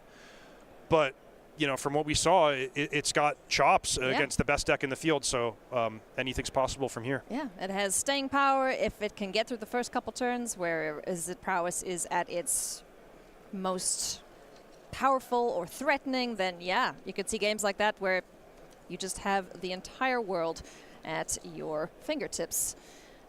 but you know, from what we saw, it's got chops against the best deck in the field, so anything's possible from here. Yeah, it has staying power if it can get through the first couple turns, where its prowess is at its most powerful or threatening, then yeah, you could see games like that where you just have the entire world at your fingertips.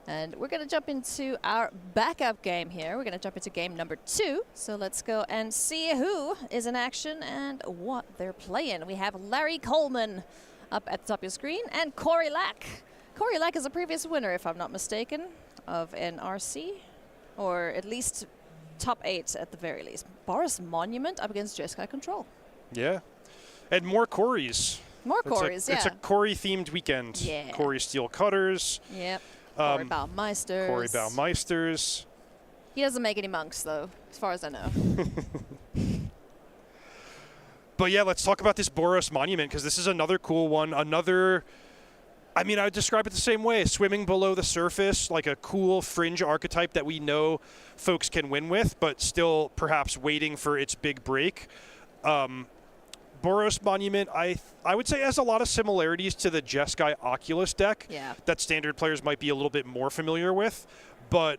And we're going to jump into our backup game here. We're going to jump into game number 2. So let's go and see who is in action and what they're playing. We have Larry Coleman up at the top of your screen and Corey Lack. Corey Lack is a previous winner, if I'm not mistaken, of NRC, or at least top 8 at the very least. Boris Monument up against Jeskai Control. Yeah. And more Corys. More Corys, yeah. It's a Corey-themed weekend. Yeah. Corey Steel Cutters. Yep. Corey Baumeisters. Corey Baumeisters. He doesn't make any monks, though, as far as I know. But yeah, let's talk about this Boros Monument, because this is another cool one. Another I mean, I would describe it the same way. Swimming below the surface, like a cool fringe archetype that we know folks can win with, but still perhaps waiting for its big break. Boros Monument, I would say, has a lot of similarities to the Jeskai Oculus deck that Standard players might be a little bit more familiar with, but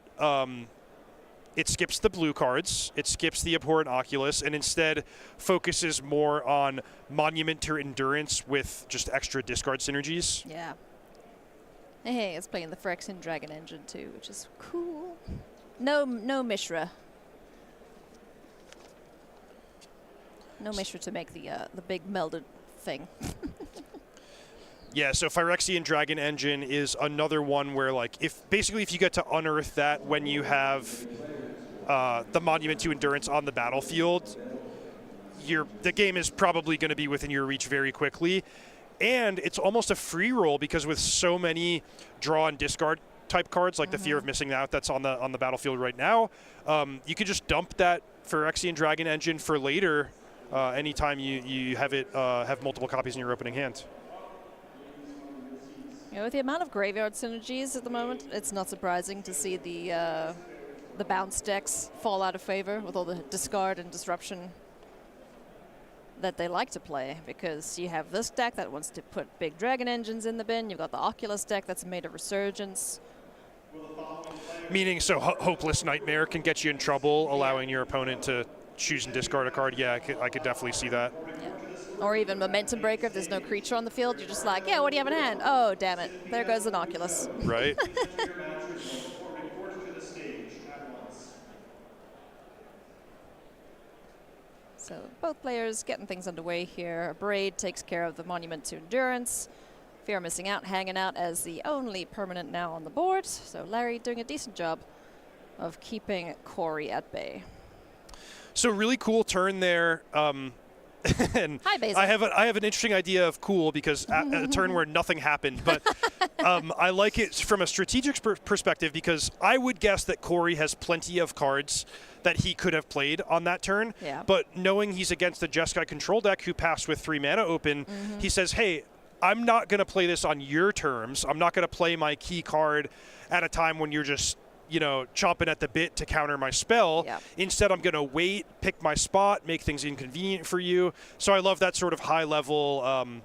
it skips the blue cards, it skips the Abhorrent Oculus, and instead focuses more on Monument to Endurance with just extra discard synergies. Yeah. Hey, it's playing the Phyrexian Dragon Engine too, which is cool. No Mishra. No Mishra to make the big melded thing. Yeah, so Phyrexian Dragon Engine is another one where, like, if you get to unearth that when you have the Monument to Endurance on the battlefield, the game is probably going to be within your reach very quickly. And it's almost a free roll because with so many draw and discard type cards, like the Fear of Missing Out that's on the battlefield right now, you could just dump that Phyrexian Dragon Engine for later anytime you have it have multiple copies in your opening hand. You know, with the amount of graveyard synergies at the moment, it's not surprising to see the bounce decks fall out of favor with all the discard and disruption that they like to play, because you have this deck that wants to put big dragon engines in the bin. You've got the Oculus deck that's made a resurgence. Meaning, so Hopeless Nightmare can get you in trouble, allowing your opponent to choose and discard a card. Yeah, I could definitely see that. Yeah. Or even Momentum Breaker. If there's no creature on the field, you're just like, yeah, what do you have in hand? Oh, damn it. There goes an Oculus. Right. So both players getting things underway here. Braid takes care of the Monument to Endurance. Fear of Missing Out hanging out as the only permanent now on the board. So Larry doing a decent job of keeping Corey at bay. So really cool turn there. And Hi, Basil. I have an interesting idea of cool because a turn where nothing happened, but I like it from a strategic perspective because I would guess that Corey has plenty of cards that he could have played on that turn. Yeah. But knowing he's against the Jeskai control deck who passed with 3 mana open, he says, hey, I'm not going to play this on your terms. I'm not going to play my key card at a time when you're just, you know, chomping at the bit to counter my spell. Yep. Instead, I'm going to wait, pick my spot, make things inconvenient for you. So I love that sort of high-level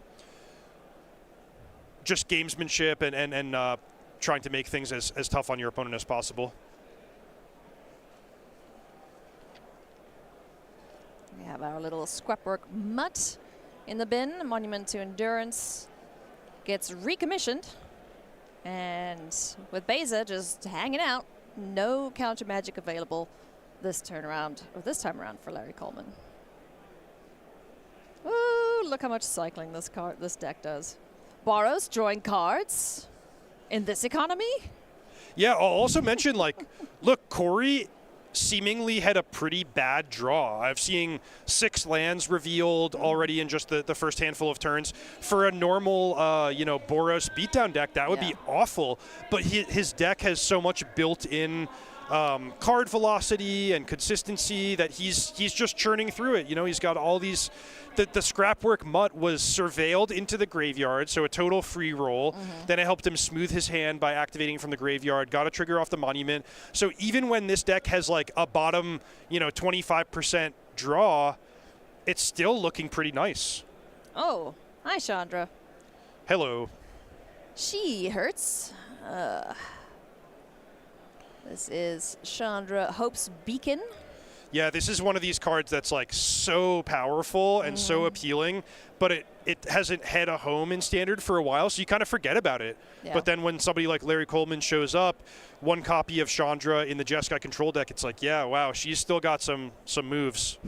just gamesmanship and trying to make things as tough on your opponent as possible. We have our little Scrapwork Mutt in the bin. Monument to Endurance gets recommissioned. And with Beza just hanging out, no counter magic available this time around for Larry Coleman. Ooh, look how much cycling this deck does. Boros drawing cards in this economy. Yeah, I'll also mention, like, look, Corey seemingly had a pretty bad draw. I've seen 6 lands revealed already in just the first handful of turns. For a normal, Boros beatdown deck, that would be awful. But his deck has so much built-in card velocity and consistency that he's just churning through it. You know, he's got all these. The Scrapwork Mutt was surveilled into the graveyard, so a total free roll. Then it helped him smooth his hand by activating from the graveyard, got a trigger off the Monument. So even when this deck has like a bottom, 25% draw, it's still looking pretty nice. Oh, hi, Chandra. Hello. She hurts. This is Chandra Hope's Beacon. Yeah, this is one of these cards that's like so powerful and so appealing, but it hasn't had a home in Standard for a while, so you kind of forget about it. Yeah. But then when somebody like Larry Coleman shows up, 1 copy of Chandra in the Jeskai control deck, it's like, yeah, wow, she's still got some moves.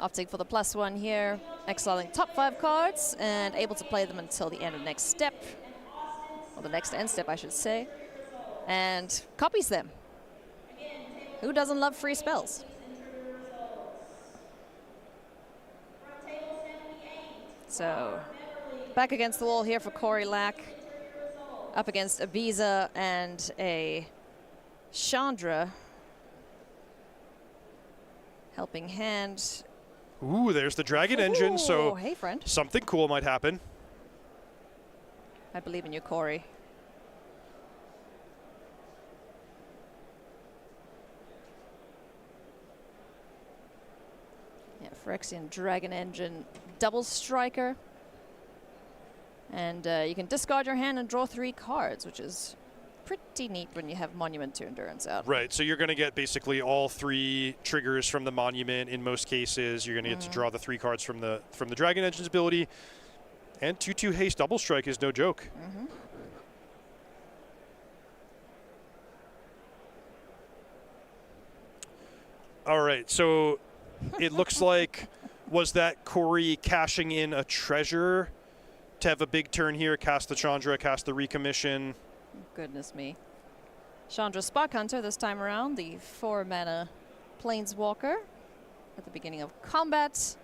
Opting for the +1 here, exiling top 5 cards and able to play them until the end of the next step, or the next end step, I should say, and copies them. Who doesn't love free spells? So, back against the wall here for Corey Lack. Up against a Visa and a Chandra. Helping hand. Ooh, there's the Dragon Engine, so hey, friend. something cool might happen. I believe in you, Corey. Yeah, Phyrexian Dragon Engine double striker. And you can discard your hand and draw 3 cards, which is pretty neat when you have Monument to Endurance out. Right, so you're going to get basically all 3 triggers from the Monument in most cases. You're going to get to draw the 3 cards from the Dragon Engine's ability. And 2/2 haste double strike is no joke. All right, so it looks like, was that Corey cashing in a treasure to have a big turn here, cast the Chandra, cast the Recommission? Goodness me. Chandra Spark Hunter this time around, the 4-mana Planeswalker. At the beginning of combat,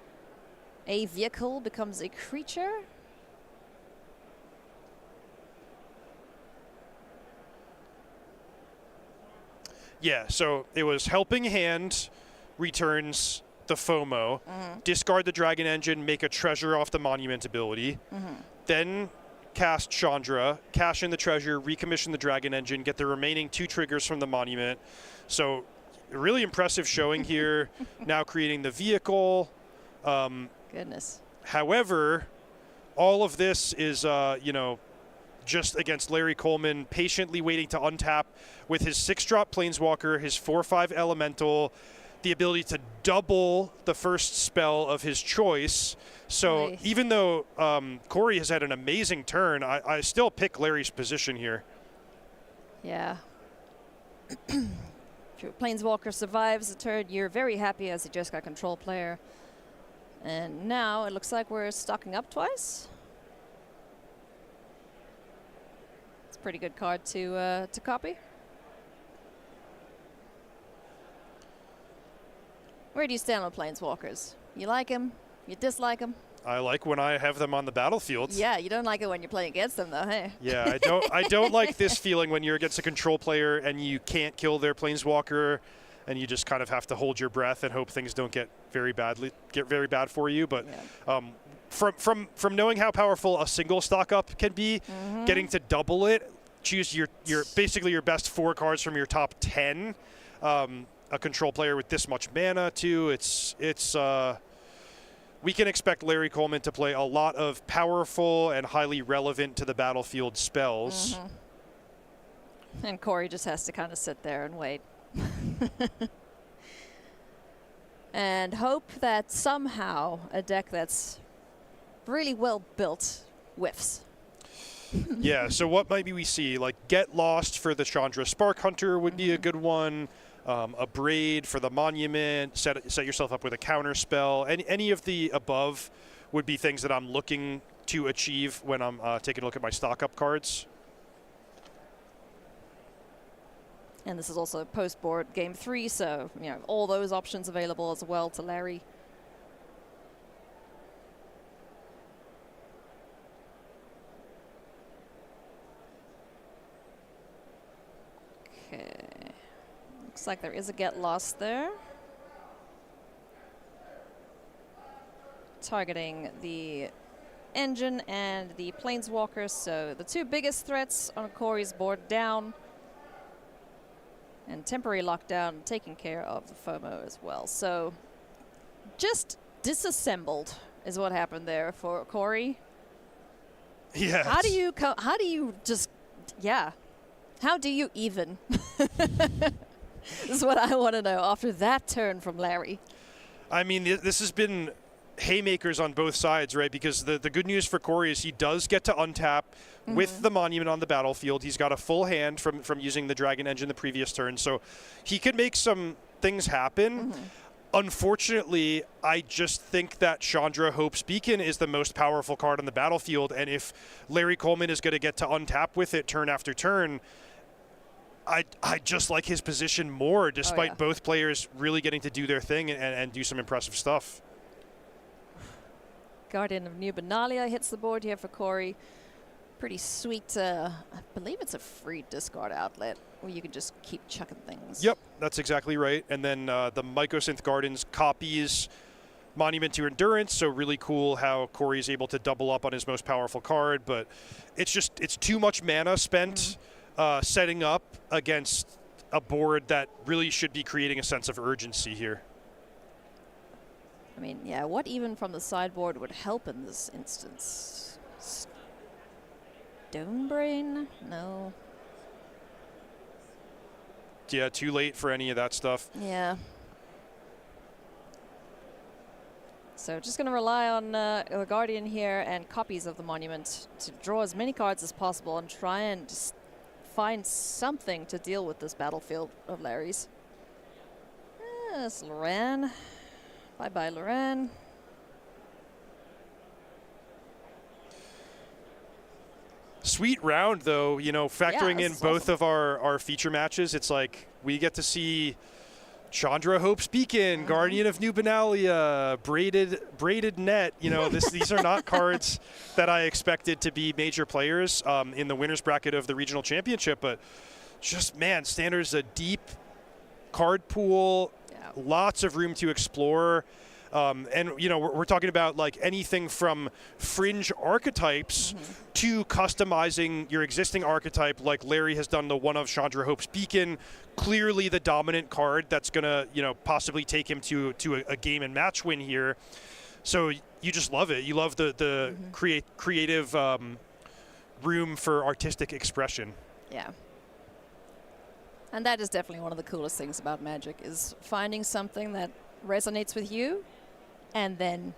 a vehicle becomes a creature. Yeah, so it was Helping Hand returns the FOMO, discard the Dragon Engine, make a treasure off the Monument ability, then cast Chandra, cash in the treasure, recommission the Dragon Engine, get the remaining 2 triggers from the Monument. So really impressive showing here, now creating the vehicle. Goodness. However, all of this is, you know, just against Larry Coleman, patiently waiting to untap with his 6-drop Planeswalker, his 4/5 Elemental, the ability to double the first spell of his choice. So Nice. even though Corey has had an amazing turn, I still pick Larry's position here. Yeah. If your Planeswalker survives the turn, you're very happy as he just got control player. And now it looks like we're stocking up twice. It's a pretty good card to copy. Where do you stand on Planeswalkers? You like them? You dislike them? I like when I have them on the battlefield. Yeah, you don't like it when you're playing against them, though, hey? Yeah, I don't like this feeling when you're against a control player and you can't kill their Planeswalker, and you just kind of have to hold your breath and hope things don't get very bad for you. But from knowing how powerful a single stock up can be, getting to double it, choose your basically your best 4 cards from your top 10. A control player with this much mana too. It's we can expect Larry Coleman to play a lot of powerful and highly relevant to the battlefield spells. And Corey just has to kind of sit there and wait. And hope that somehow a deck that's really well built whiffs. Yeah, so what maybe we see? Like Get Lost for the Chandra Spark Hunter would be a good one. A Braid for the Monument, set yourself up with a counter spell. Any of the above would be things that I'm looking to achieve when I'm taking a look at my stock up cards. And this is also post-board game 3, so you know all those options available as well to Larry. Okay. Looks like there is a Get Lost there. Targeting the engine and the Planeswalker, so the 2 biggest threats on Corey's board down. And temporary lockdown taking care of the FOMO as well. So just disassembled is what happened there for Corey. Yeah. How do you even? This is what I want to know after that turn from Larry. I mean, this has been haymakers on both sides, right? Because the good news for Corey is he does get to untap with the Monument on the battlefield. He's got a full hand from using the Dragon Engine the previous turn, so he could make some things happen. Unfortunately, I just think that Chandra Hope's Beacon is the most powerful card on the battlefield, and if Larry Coleman is going to get to untap with it turn after turn, I just like his position more, despite both players really getting to do their thing and do some impressive stuff. Guardian of New Benalia hits the board here for Corey. Pretty sweet, I believe it's a free discard outlet where you can just keep chucking things. Yep, that's exactly right. And then the Mycosynth Gardens copies Monument to Endurance, so really cool how Corey is able to double up on his most powerful card, but it's too much mana spent setting up against a board that really should be creating a sense of urgency here. I mean, yeah, what even from the sideboard would help in this instance? Stonebrain? No. Yeah, too late for any of that stuff. Yeah. So just going to rely on the Guardian here and copies of the Monument to draw as many cards as possible and try and just find something to deal with this battlefield of Larry's. Yes, Loran. Bye-bye, Loran. Sweet round, though, you know, factoring in both awesome. of our feature matches. It's like we get to see Chandra Hope's Beacon, Guardian of New Benalia, braided net. You know, these are not cards that I expected to be major players in the winners bracket of the regional championship. But just, man, Standard's a deep card pool, lots of room to explore. And, you know, we're talking about like anything from fringe archetypes to customizing your existing archetype, like Larry has done the one of Chandra Hope's Beacon, clearly the dominant card that's going to, you know, possibly take him to a game and match win here. So you just love it. You love the creative room for artistic expression. Yeah. And that is definitely one of the coolest things about Magic, is finding something that resonates with you, and then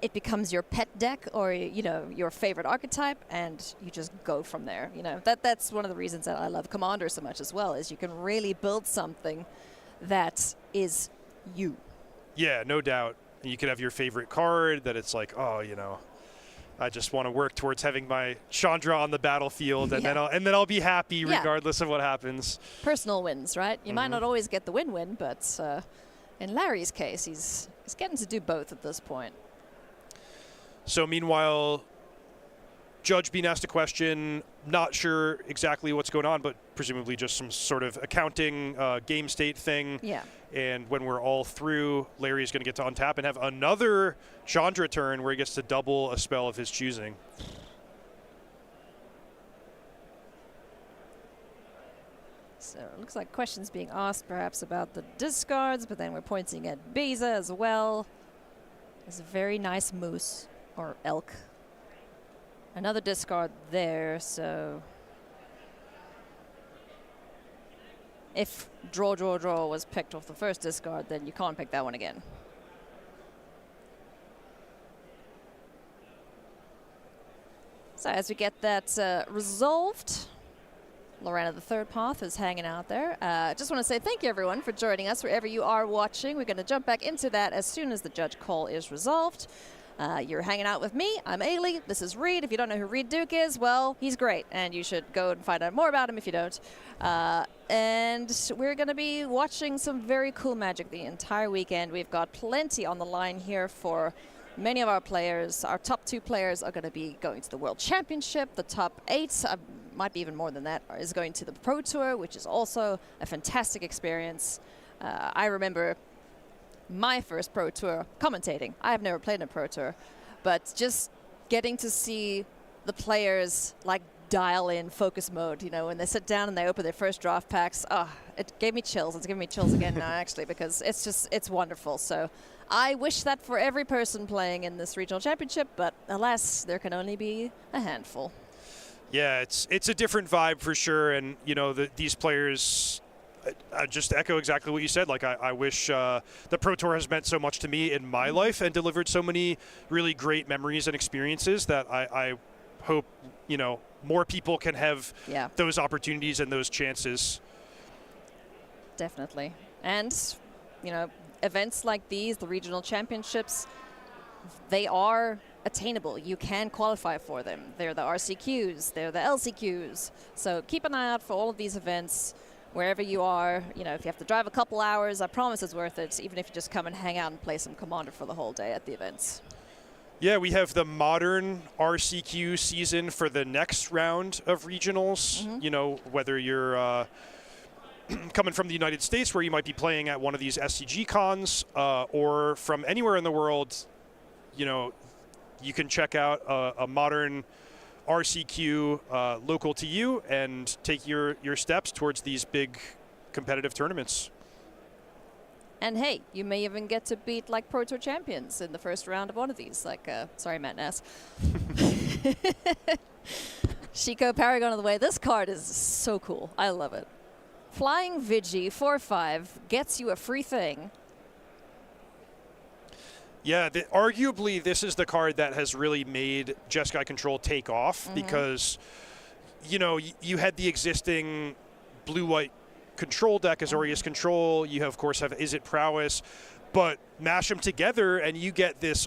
it becomes your pet deck or, you know, your favorite archetype, and you just go from there. You know, that's one of the reasons that I love Commander so much as well, is you can really build something that is you. Yeah, no doubt. You could have your favorite card that it's like, oh, you know, I just want to work towards having my Chandra on the battlefield, and then I'll be happy regardless of what happens. Personal wins, right? You might not always get the win-win, but in Larry's case, he's getting to do both at this point. So meanwhile, Judge being asked a question, not sure exactly what's going on, but presumably just some sort of accounting game state thing. Yeah. And when we're all through, Larry is going to get to untap and have another Chandra turn where he gets to double a spell of his choosing. So it looks like questions being asked perhaps about the discards, but then we're pointing at Beza as well. There's a very nice moose or elk. Another discard there, so if draw was picked off the first discard, then you can't pick that one again. So as we get that resolved, Lorena, the third path, is hanging out there. Just want to say thank you, everyone, for joining us wherever you are watching. We're going to jump back into that as soon as the judge call is resolved. You're hanging out with me. I'm Ailey. This is Reed. If you don't know who Reed Duke is, well, he's great, and you should go and find out more about him if you don't. And we're going to be watching some very cool Magic the entire weekend. We've got plenty on the line here for many of our players. Our top 2 players are going to be going to the World Championship. The top 8, might be even more than that, is going to the Pro Tour, which is also a fantastic experience. I remember my first Pro Tour commentating. I have never played in a Pro Tour, but just getting to see the players like dial in focus mode, you know, when they sit down and they open their first draft packs, it gave me chills. It's giving me chills again now, actually, because it's wonderful. So I wish that for every person playing in this regional championship, but alas, there can only be a handful. Yeah, it's a different vibe for sure, and you know these players. I just echo exactly what you said. Like I wish the Pro Tour has meant so much to me in my life and delivered so many really great memories and experiences that I hope, you know, more people can have those opportunities and those chances. Definitely. And, you know, events like these, the regional championships, they are attainable. You can qualify for them. They're the RCQs, they're the LCQs. So keep an eye out for all of these events wherever you are. You know, if you have to drive a couple hours, I promise it's worth it, even if you just come and hang out and play some Commander for the whole day at the events. Yeah, we have the modern RCQ season for the next round of regionals. You know, whether you're coming from the United States, where you might be playing at one of these SCG cons, or from anywhere in the world, you know, you can check out a modern RCQ local to you and take your steps towards these big competitive tournaments. And hey, you may even get to beat like Pro Tour champions in the first round of one of these. Like, sorry, Matt Nass. Chico Paragon of the Way. This card is so cool. I love it. Flying Vigi 4/5 gets you a free thing. Yeah, arguably this is the card that has really made Jeskai Control take off, because, you know, you had the existing blue-white control deck, Azorius Control. You, of course, have Is It Prowess, but mash them together and you get this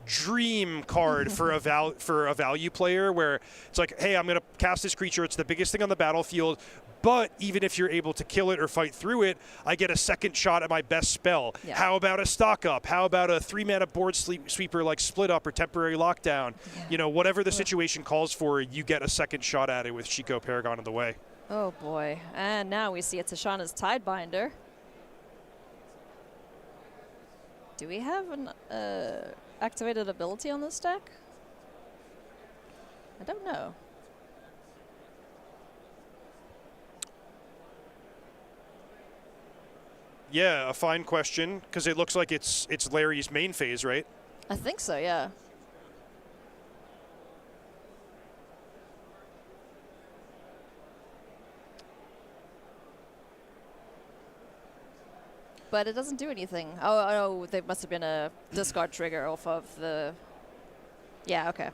dream card for a value player, where it's like, hey, I'm going to cast this creature. It's the biggest thing on the battlefield, but even if you're able to kill it or fight through it, I get a second shot at my best spell. Yeah. How about a stock up? How about a 3-mana board sweeper like Split Up or Temporary Lockdown? Yeah. You know, whatever the situation calls for, you get a second shot at it with Chico Paragon of the Way. Oh boy. And now we see it's Tishana's Tidebinder. Do we have an activated ability on this deck? I don't know. Yeah, a fine question, because it looks like it's Larry's main phase, right? I think so, yeah. But it doesn't do anything. Oh, there must have been a discard trigger off of the... Yeah, okay.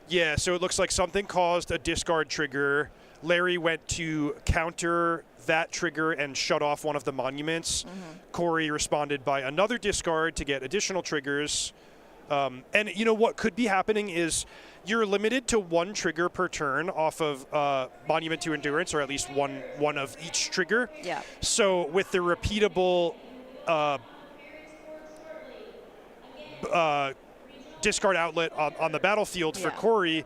Yeah, so it looks like something caused a discard trigger. Larry went to counter that trigger and shut off one of the monuments. Corey responded by another discard to get additional triggers. And you know what could be happening is you're limited to one trigger per turn off of Monument to Endurance, or at least one of each trigger. Yeah. So with the repeatable discard outlet on the battlefield for Corey,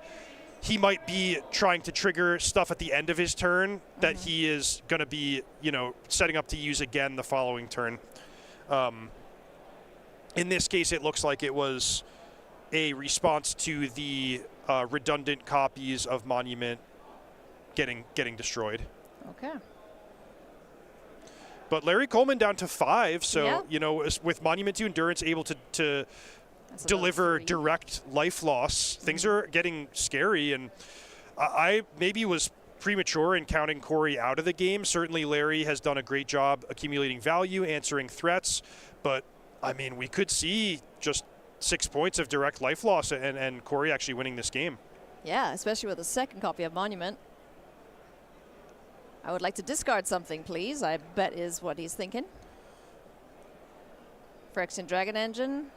he might be trying to trigger stuff at the end of his turn that he is going to be, you know, setting up to use again the following turn. In this case, it looks like it was a response to the redundant copies of Monument getting destroyed. Okay. But Larry Coleman down to 5, so, you know, with Monument to Endurance able to deliver direct life loss, things are getting scary, and I maybe was premature in counting Corey out of the game. Certainly Larry has done a great job accumulating value, answering threats, but I mean, we could see just 6 points of direct life loss and Corey actually winning this game. Yeah, especially with a second copy of Monument. I would like to discard something, please, I bet is what he's thinking. Phyrexian Dragon Engine.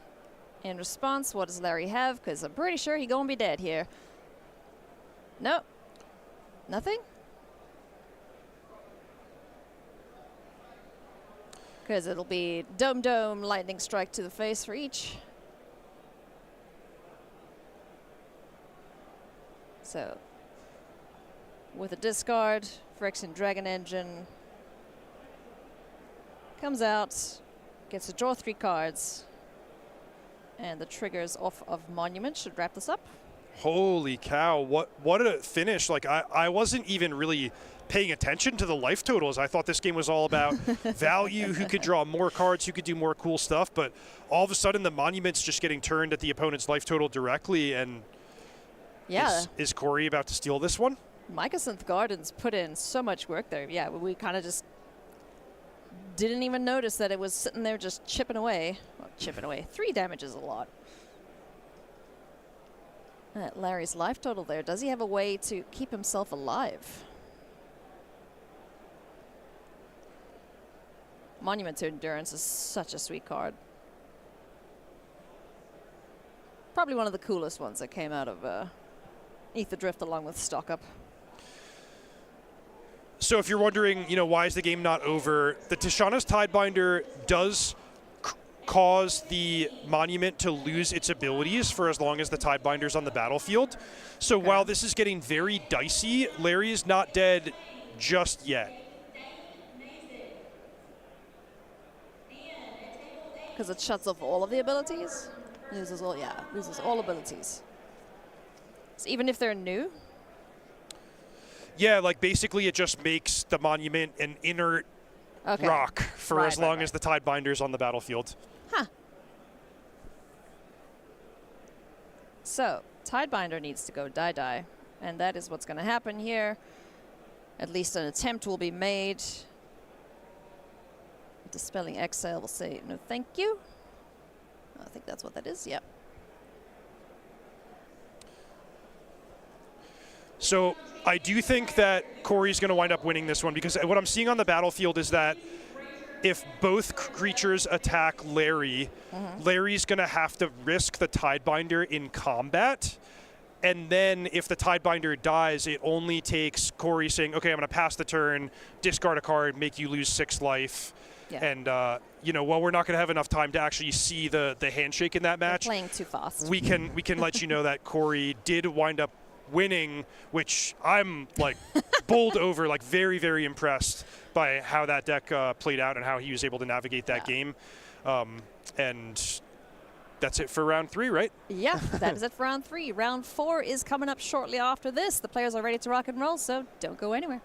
In response, what does Larry have? Because I'm pretty sure he's going to be dead here. Nope. Nothing? Because it'll be Dome, Lightning Strike to the face for each. So, with a discard, Phyrexian Dragon Engine comes out, gets to draw 3 cards. And the triggers off of Monument should wrap this up. Holy cow, what a finish. Like, I wasn't even really paying attention to the life totals. I thought this game was all about value, who could draw more cards, who could do more cool stuff, but all of a sudden the Monument's just getting turned at the opponent's life total directly, and is Corey about to steal this one? Mycosynth Gardens put in so much work there. Yeah, we kind of just didn't even notice that it was sitting there just chipping away. Well, chipping away. 3 damage is a lot. Larry's life total there. Does he have a way to keep himself alive? Monument to Endurance is such a sweet card. Probably one of the coolest ones that came out of Ether Drift along with Stock Up. So if you're wondering, you know, why is the game not over, the Tishana's Tidebinder does cause the Monument to lose its abilities for as long as the Tidebinder's on the battlefield. So while this is getting very dicey, Larry is not dead just yet. because it shuts off all of the abilities. Loses all, yeah, loses all abilities. So even if they're new? Yeah, like basically it just makes the monument an inert rock for as long as the Tidebinder's on the battlefield. Huh. So, Tidebinder needs to go die-die, and that is what's going to happen here. At least an attempt will be made. Dispelling Exile will say, no thank you. I think that's what that is, yep. So I do think that Corey's going to wind up winning this one, because what I'm seeing on the battlefield is that if both creatures attack Larry, Larry's going to have to risk the Tidebinder in combat. And then if the Tidebinder dies, it only takes Corey saying, okay, I'm going to pass the turn, discard a card, make you lose 6 life. Yeah. And, you know, while we're not going to have enough time to actually see the handshake in that match, they're playing too fast. we can let you know that Corey did wind up winning, which I'm, like, bowled over, like, very, very impressed by how that deck played out and how he was able to navigate that game. And that's it for round 3, right? Yeah, that is it for round 3. Round 4 is coming up shortly after this. The players are ready to rock and roll, so don't go anywhere.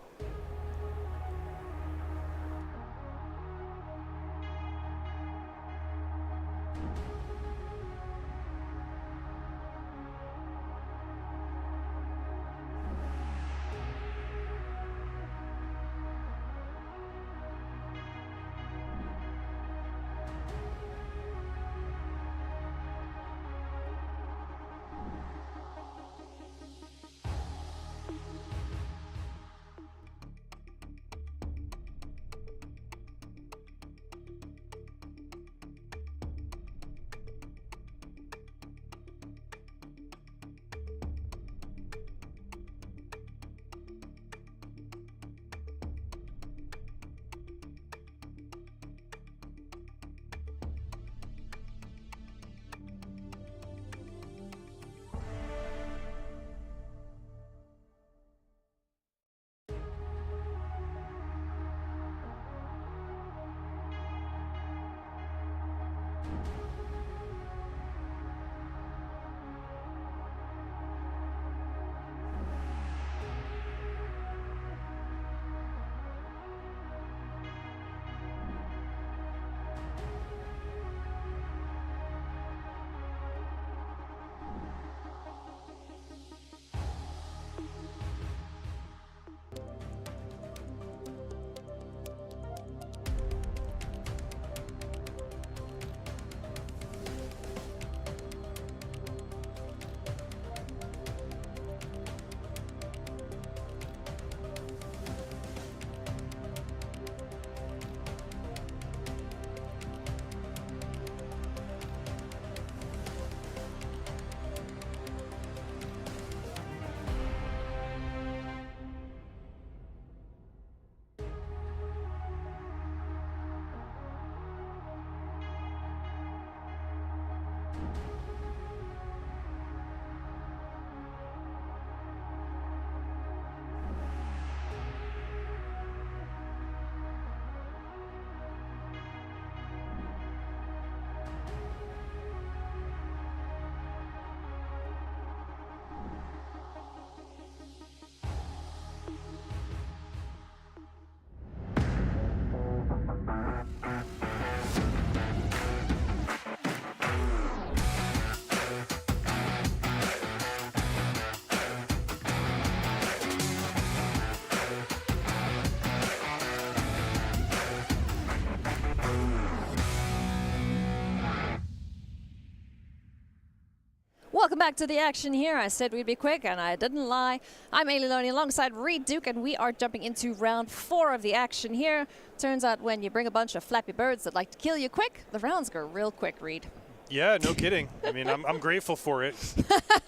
Welcome back to the action here. I said we'd be quick, and I didn't lie. I'm Ailey Loney alongside Reed Duke, and we are jumping into round 4 of the action here. Turns out when you bring a bunch of flappy birds that like to kill you quick, the rounds go real quick, Reed. Yeah, no kidding. I mean, I'm grateful for it.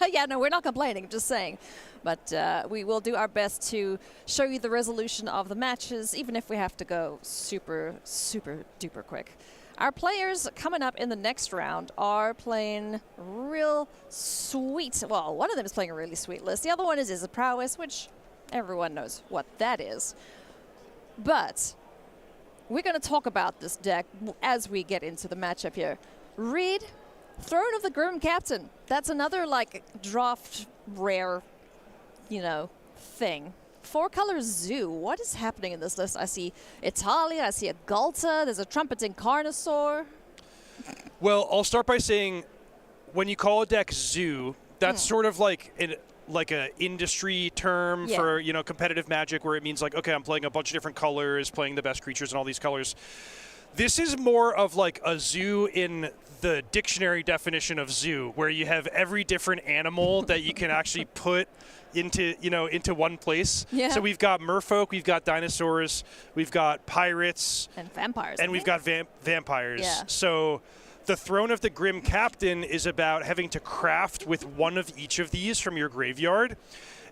Yeah, no, we're not complaining, just saying. But we will do our best to show you the resolution of the matches, even if we have to go super, super duper quick. Our players coming up in the next round are playing real sweet. Well, one of them is playing a really sweet list. The other one is a prowess, which everyone knows what that is. But we're going to talk about this deck as we get into the matchup here. Reed, Throne of the Grim Captain. That's another, like, draft rare, you know, thing. 4-color Zoo. What is happening in this list? I see Italia, I see a Galta, there's a Trumpeting Carnosaur. Well, I'll start by saying when you call a deck Zoo, that's sort of like an industry term for, you know, competitive Magic, where it means like, okay, I'm playing a bunch of different colors, playing the best creatures in all these colors. This is more of like a zoo in the dictionary definition of zoo, where you have every different animal that you can actually put into, you know, into one place. Yeah. So we've got merfolk, we've got dinosaurs, we've got pirates. And vampires. And we've got vampires. Yeah. So the Throne of the Grim Captain is about having to craft with one of each of these from your graveyard.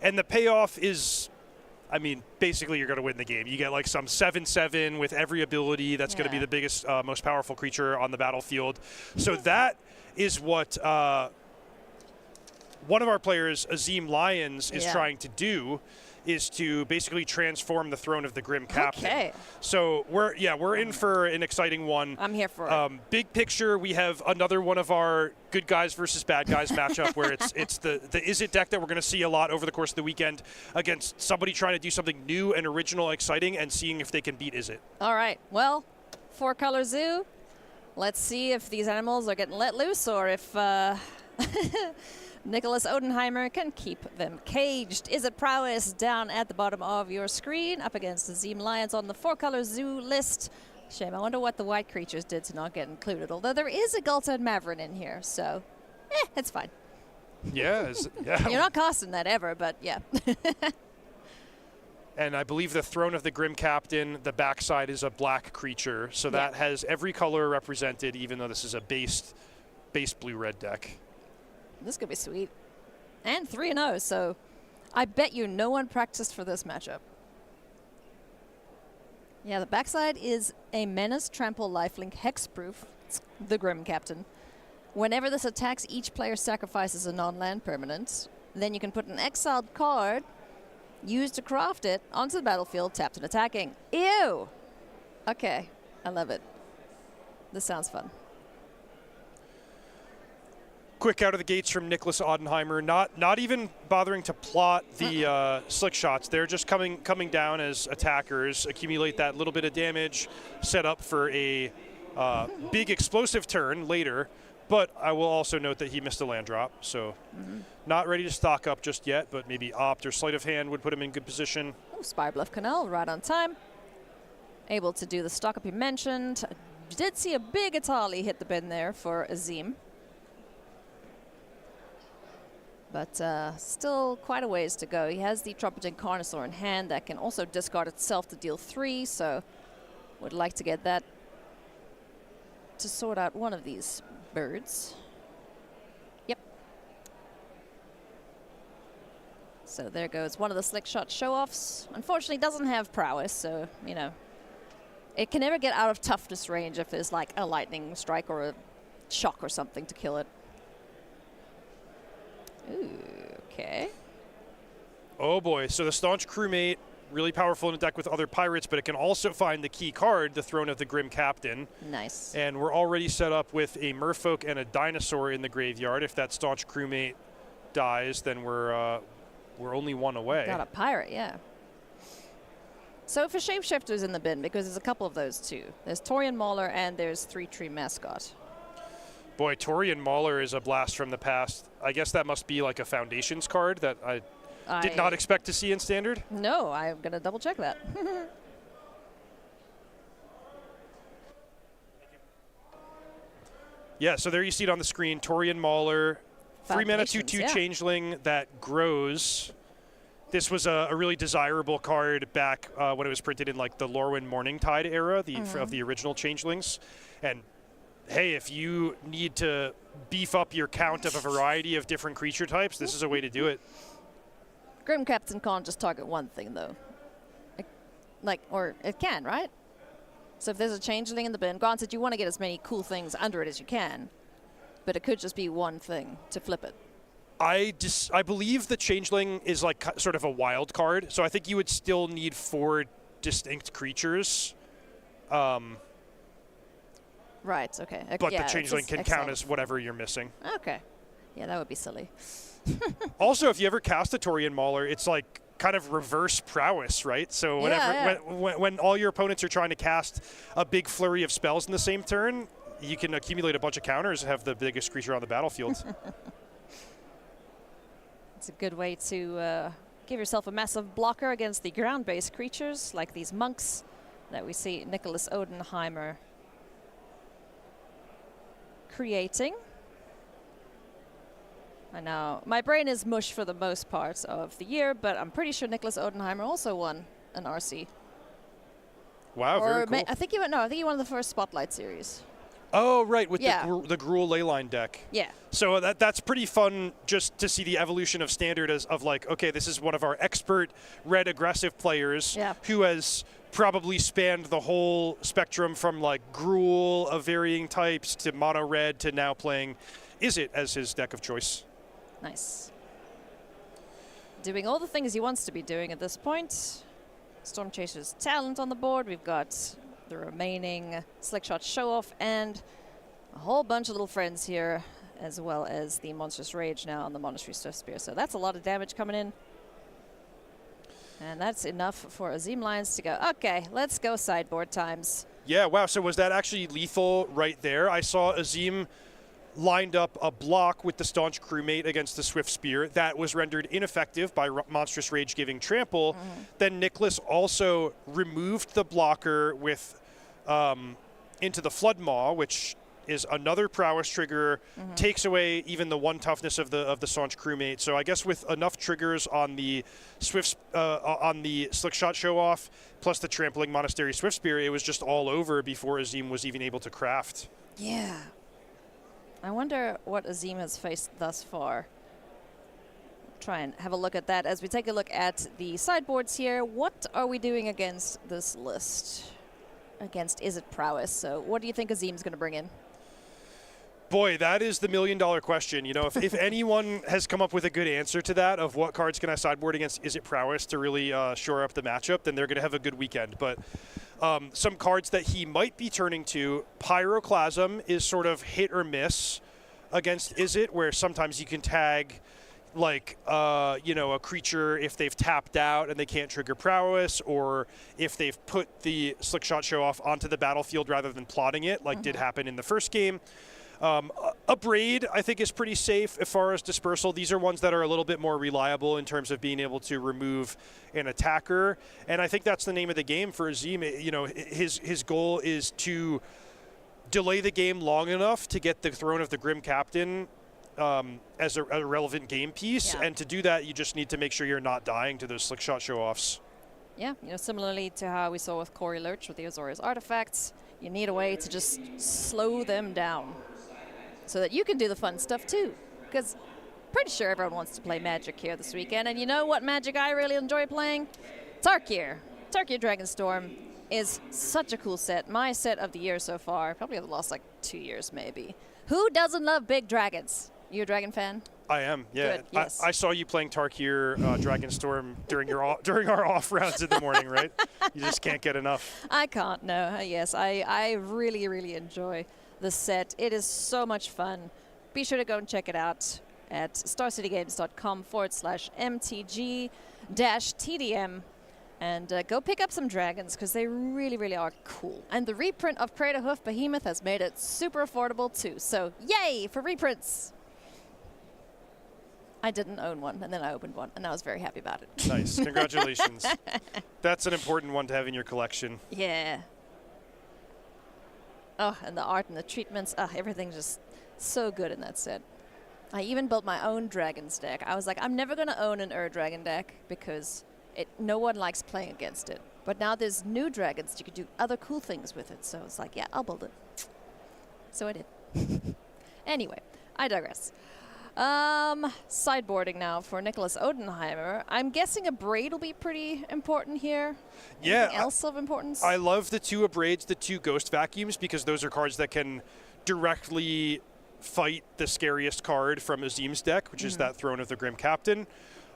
And the payoff is, I mean, basically you're going to win the game. You get like some 7/7 with every ability. That's going to be the biggest, most powerful creature on the battlefield. So that is what one of our players, Azim Lyons, is trying to do, is to basically transform the Throne of the Grim Captain. Okay. So we're in for an exciting one. I'm here for it. Big picture, we have another one of our good guys versus bad guys matchup where it's the Is It deck that we're going to see a lot over the course of the weekend against somebody trying to do something new and original and exciting and seeing if they can beat Is It. All right. Well, 4-color Zoo. Let's see if these animals are getting let loose or if Nicholas Odenheimer can keep them caged. Is It Prowess down at the bottom of your screen up against the Azim Lions on the 4-color Zoo list. Shame. I wonder what the white creatures did to not get included, although there is a Galta and Maverin in here, so it's fine. Yeah. You're not costing that ever, but yeah. And I believe the Throne of the Grim Captain, the backside is a black creature, so that has every color represented, even though this is a base blue-red deck. This could be sweet. And 3-0, so I bet you no one practiced for this matchup. Yeah, the backside is a Menace, Trample, Lifelink, Hexproof. It's the Grim Captain. Whenever this attacks, each player sacrifices a non-land permanent. Then you can put an exiled card, used to craft it, onto the battlefield, tapped and attacking. Ew! Okay, I love it. This sounds fun. Quick out of the gates from Nicholas Odenheimer, not even bothering to plot the slick shots. They're just coming down as attackers, accumulate that little bit of damage, set up for a big explosive turn later. But I will also note that he missed a land drop, so not ready to stock up just yet, but maybe Opt or Sleight of Hand would put him in good position. Oh, Spirebluff Canal, right on time. Able to do the stock up you mentioned. Did see a big Atali hit the bin there for Azim. But still quite a ways to go. He has the Trumpeting Carnosaur in hand that can also discard itself to deal 3, so would like to get that to sort out one of these birds. Yep. So there goes one of the slick shot show-offs. Unfortunately, doesn't have prowess, so, you know, it can never get out of toughness range if there's like a lightning strike or a shock or something to kill it. Ooh, okay. Oh boy, so the Staunch Crewmate, really powerful in a deck with other pirates, but it can also find the key card, the Throne of the Grim Captain. Nice. And we're already set up with a Merfolk and a Dinosaur in the graveyard. If that Staunch Crewmate dies, then we're only one away. Got a pirate, yeah. So for Shapeshifters in the bin, because there's a couple of those too. There's Torian Mauler and there's 3-Tree Mascot. Boy, Torian Mauler is a blast from the past. I guess that must be like a Foundations card that I did not expect to see in Standard. No, I'm going to double check that. Yeah, so there you see it on the screen. Torian Mauler, 3-mana 2/2 Changeling that grows. This was a really desirable card back when it was printed in like the Lorwyn Morningtide era of the original Changelings. And hey, if you need to beef up your count of a variety of different creature types, this is a way to do it. Grim Captain can't just target one thing, though. Or it can, right? So if there's a Changeling in the bin, granted, you want to get as many cool things under it as you can, but it could just be one thing to flip it. I believe the Changeling is like sort of a wild card, so I think you would still need 4 distinct creatures Right, okay. But yeah, the changeling can count as whatever you're missing. Okay. Yeah, that would be silly. Also, if you ever cast a Torian Mauler, it's like kind of reverse prowess, right? So when all your opponents are trying to cast a big flurry of spells in the same turn, you can accumulate a bunch of counters and have the biggest creature on the battlefield. It's a good way to give yourself a massive blocker against the ground-based creatures like these monks that we see Nicholas Odenheimer creating. I know my brain is mush for the most part of the year, but I'm pretty sure Nicholas Odenheimer also won an RC. Wow, very cool. I think he won the first Spotlight series. Oh, right, with the Gruul Leyline deck. Yeah. So that's pretty fun just to see the evolution of Standard as of like, okay, this is one of our expert red aggressive players who has probably spanned the whole spectrum from like Gruul of varying types to mono red to now playing Izzet as his deck of choice. Nice. Doing all the things he wants to be doing at this point. Stormchaser's Talent on the board. We've got the remaining Slickshot Show-Off and a whole bunch of little friends here, as well as the Monstrous Rage now on the Monastery Swift Spear. So that's a lot of damage coming in. And that's enough for Azim Lions to go, okay, let's go sideboard times. Yeah, wow. So was that actually lethal right there? I saw Azim lined up a block with the Staunch Crewmate against the Swift Spear. That was rendered ineffective by Monstrous Rage giving trample. Then Nicholas also removed the blocker with into the Flood Maw, which is another prowess trigger, takes away even the one toughness of the Staunch Crewmate. So I guess with enough triggers on the on the Slickshot Show-Off, plus the trampling Monastery Swift Spear, it was just all over before Azim was even able to craft. Yeah. I wonder what Azim has faced thus far. Try and have a look at that as we take a look at the sideboards here. What are we doing against this list? Against Izzet Prowess. So what do you think Azim's going to bring in? Boy, that is the million-dollar question. You know, if anyone has come up with a good answer to that of what cards can I sideboard against Izzet Prowess to really shore up the matchup, then they're going to have a good weekend. But some cards that he might be turning to, Pyroclasm is sort of hit or miss against Izzet, where sometimes you can tag like, you know, a creature if they've tapped out and they can't trigger Prowess, or if they've put the Slickshot Show-Off onto the battlefield rather than plotting it, like did happen in the first game. Abrade, I think, is pretty safe as far as dispersal. These are ones that are a little bit more reliable in terms of being able to remove an attacker. And I think that's the name of the game for Azim. You know, his goal is to delay the game long enough to get the Throne of the Grim Captain as a relevant game piece. And to do that, you just need to make sure you're not dying to those Slickshot Show-Offs. Yeah, you know, similarly to how we saw with Corey Lurch with the Azorius artifacts, you need a way to just slow them down so that you can do the fun stuff too. Because pretty sure everyone wants to play Magic here this weekend. And you know what Magic I really enjoy playing? Tarkir. Tarkir Dragonstorm is such a cool set. My set of the year so far, probably over the last like 2 years maybe. Who doesn't love big dragons? You a dragon fan? I am, yeah. Good, yes. I saw you playing Tarkir Dragonstorm during our off rounds in the morning, right? You just can't get enough. I can't, no. Yes, I really, really enjoy the set. It is so much fun. Be sure to go and check it out at starcitygames.com/MTG-TDM and go pick up some dragons because they really, really are cool. And the reprint of Craterhoof Behemoth has made it super affordable too. So yay for reprints. I didn't own one, and then I opened one, and I was very happy about it. Nice. Congratulations. That's an important one to have in your collection. Yeah. Oh, and the art and the treatments. Everything's just so good in that set. I even built my own dragons deck. I was like, I'm never going to own an dragon deck because no one likes playing against it. But now there's new dragons. You could do other cool things with it. So it's like, yeah, I'll build it. So I did. Anyway, I digress. Sideboarding now for Nicholas Odenheimer. I'm guessing Abrade will be pretty important here. Yeah. Anything else of importance? I love the two Abrades, the two Ghost Vacuums, because those are cards that can directly fight the scariest card from Azim's deck, which is that Throne of the Grim Captain.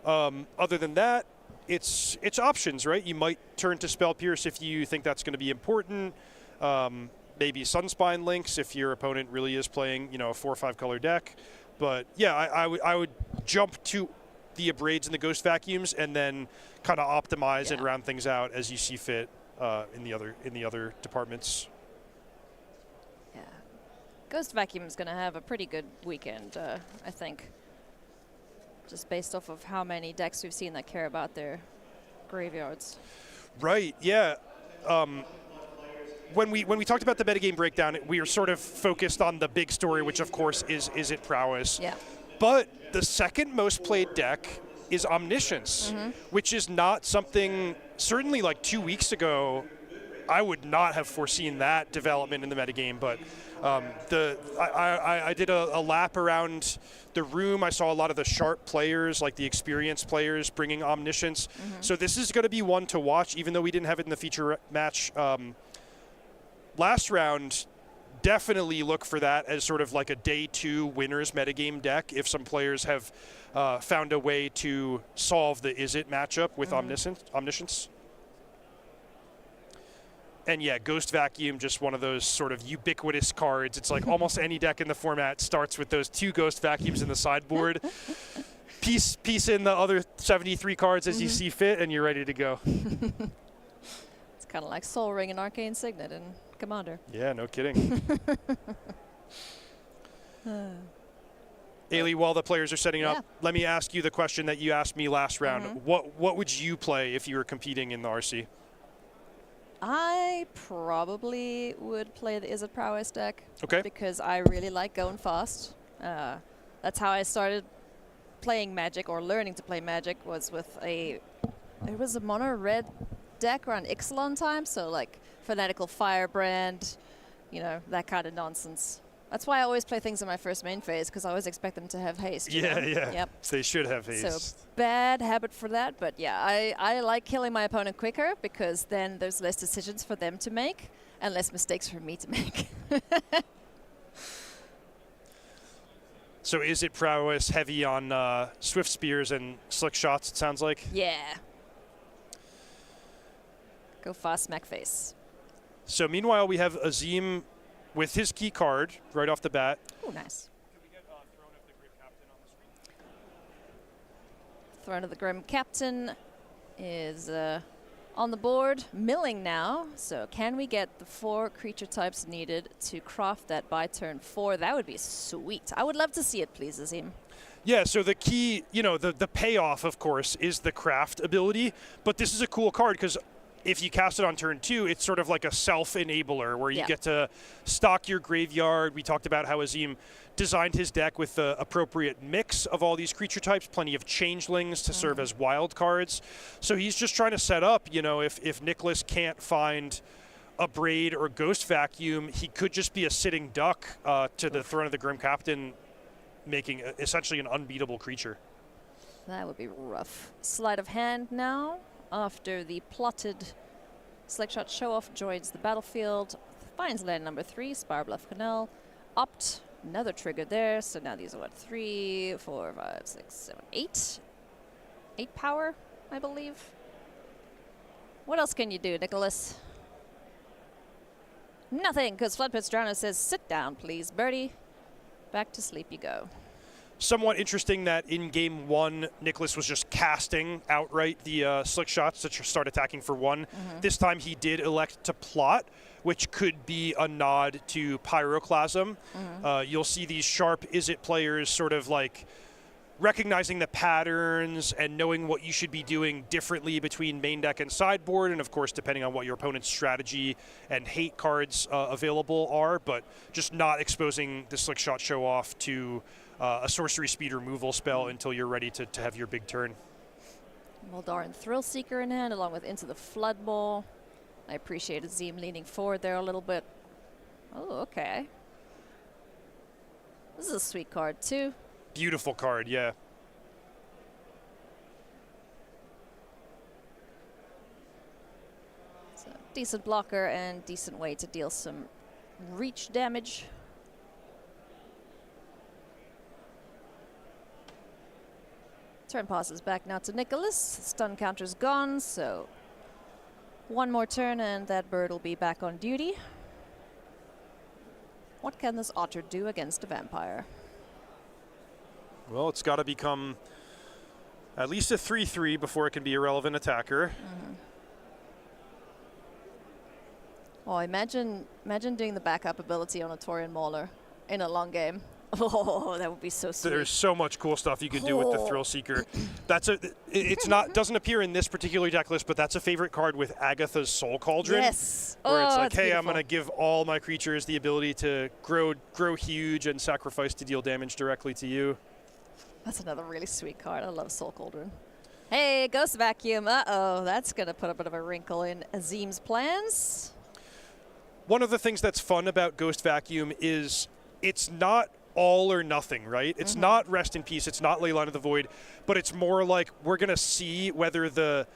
Other than that, it's options, right? You might turn to Spell Pierce if you think that's going to be important. Maybe Sunspine Links if your opponent really is playing, a 4 or 5 color deck. But yeah, I would jump to the Abrades and the Ghost Vacuums, and then kind of optimize and round things out as you see fit in the other departments. Yeah, Ghost Vacuum is going to have a pretty good weekend, I think. Just based off of how many decks we've seen that care about their graveyards. Right. Yeah. When we talked about the metagame breakdown, we were sort of focused on the big story, which of course is it Prowess. Yeah. But the second most played deck is Omniscience, which is not something, certainly like 2 weeks ago, I would not have foreseen that development in the metagame. But I did a lap around the room. I saw a lot of the sharp players, like the experienced players, bringing Omniscience. So this is going to be one to watch, even though we didn't have it in the feature match last round. Definitely look for that as sort of like a day 2 winners metagame deck if some players have found a way to solve the Is It matchup with Omniscience. And yeah, Ghost Vacuum, just one of those sort of ubiquitous cards. It's like almost any deck in the format starts with those 2 Ghost Vacuums in the sideboard. Piece in the other 73 cards as you see fit, and you're ready to go. It's kind of like Soul Ring and Arcane Signet and Commander. Yeah, no kidding. Ailey, while the players are setting up, let me ask you the question that you asked me last round. What would you play if you were competing in the RC? I probably would play the Is It Prowess deck. Okay. Because I really like going fast. That's how I started playing Magic, or learning to play Magic, was with it was a mono red deck around Ixalan time, so like Fanatical Firebrand, that kind of nonsense. That's why I always play things in my first main phase, because I always expect them to have haste. Yeah. Yep. So they should have haste. So bad habit for that, but yeah, I like killing my opponent quicker, because then there's less decisions for them to make and less mistakes for me to make. So Is It Prowess heavy on Swift Spears and Slick Shots, it sounds like? Yeah. Go fast, smack face. So meanwhile, we have Azim with his key card right off the bat. Oh, nice. Can we get Throne of the Grim Captain on the screen? Throne of the Grim Captain is on the board, milling now. So can we get the 4 creature types needed to craft that by turn 4? That would be sweet. I would love to see it, please, Azim. Yeah, so the key, the payoff, of course, is the craft ability. But this is a cool card because if you cast it on turn 2, it's sort of like a self-enabler where you get to stock your graveyard. We talked about how Azim designed his deck with the appropriate mix of all these creature types, plenty of changelings to serve as wild cards. So he's just trying to set up, if Nicholas can't find a Braid or Ghost Vacuum, he could just be a sitting duck to the Throne of the Grim Captain, making essentially an unbeatable creature. That would be rough. Sleight of hand now. After the plotted Slickshot Show-Off joins the battlefield, finds land number 3, Spire Bluff Canal. Opt, another trigger there. So now these are what, 3, 4, 5, 6, 7, 8? 8 power, I believe. What else can you do, Nicholas? Nothing, because Floodpits Drowner says, sit down, please, birdie. Back to sleep you go. Somewhat interesting that in game 1, Nicholas was just casting outright the Slick Shots to start attacking for 1. This time he did elect to plot, which could be a nod to Pyroclasm. You'll see these sharp Is It players sort of like recognizing the patterns and knowing what you should be doing differently between main deck and sideboard, and of course depending on what your opponent's strategy and hate cards available are, but just not exposing the Slick Shot Show-Off to a sorcery speed removal spell until you're ready to have your big turn. Moldaran Thrillseeker in hand, along with Into the Flood Bowl. I appreciate Azim leaning forward there a little bit. Oh, okay. This is a sweet card, too. Beautiful card, yeah. It's a decent blocker and decent way to deal some reach damage. Turn passes back now to Nicholas. Stun counter's gone, so one more turn and that bird will be back on duty. What can this otter do against a vampire? Well, it's got to become at least a 3/3 before it can be a relevant attacker. Oh, imagine doing the backup ability on a Taurian Mauler in a long game. Oh, that would be so sweet. There's so much cool stuff you can do with the Thrill Seeker. It's not doesn't appear in this particular deck list, but that's a favorite card with Agatha's Soul Cauldron. Yes. Where it's like, it's hey, beautiful. I'm going to give all my creatures the ability to grow huge and sacrifice to deal damage directly to you. That's another really sweet card. I love Soul Cauldron. Hey, Ghost Vacuum. Uh-oh, that's going to put a bit of a wrinkle in Azim's plans. One of the things that's fun about Ghost Vacuum is it's not all or nothing, right? It's not Rest in Peace, it's not Leyline of the Void, but it's more like we're going to see whether the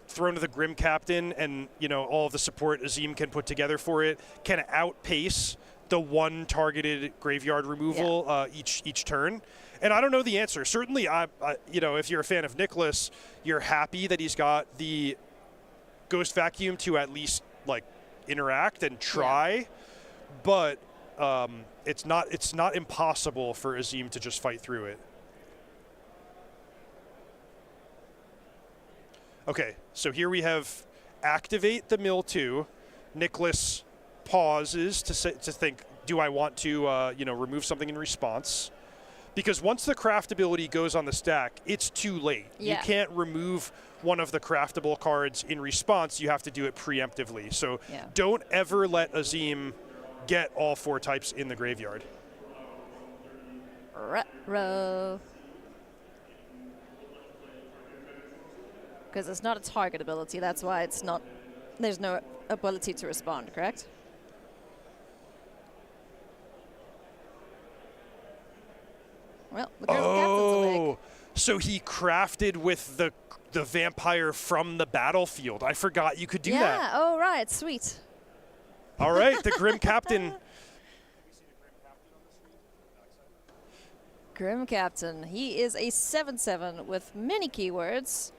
Throne of the Grim Captain and, you know, all of the support Azim can put together for it can outpace the one targeted graveyard removal each turn. And I don't know the answer. Certainly, you know, if you're a fan of Nicholas, you're happy that he's got the Ghost Vacuum to at least, like, interact and try, but it's not impossible for Azim to just fight through it. Okay, so here we have activate the mill 2. Nicholas pauses to think, do I want to you know, remove something in response? Because once the craft ability goes on the stack, it's too late. Yeah. You can't remove one of the craftable cards in response. You have to do it preemptively. So don't ever let Azim get all 4 types in the graveyard. Ruh-roh. Because it's not a target ability, that's why it's not. There's no ability to respond, correct? Well, the Captain's awake. So he crafted with the vampire from the battlefield. I forgot you could do that. Yeah, oh right, sweet. All right, the Grim Captain. Grim Captain, he is a 7/7 with many keywords.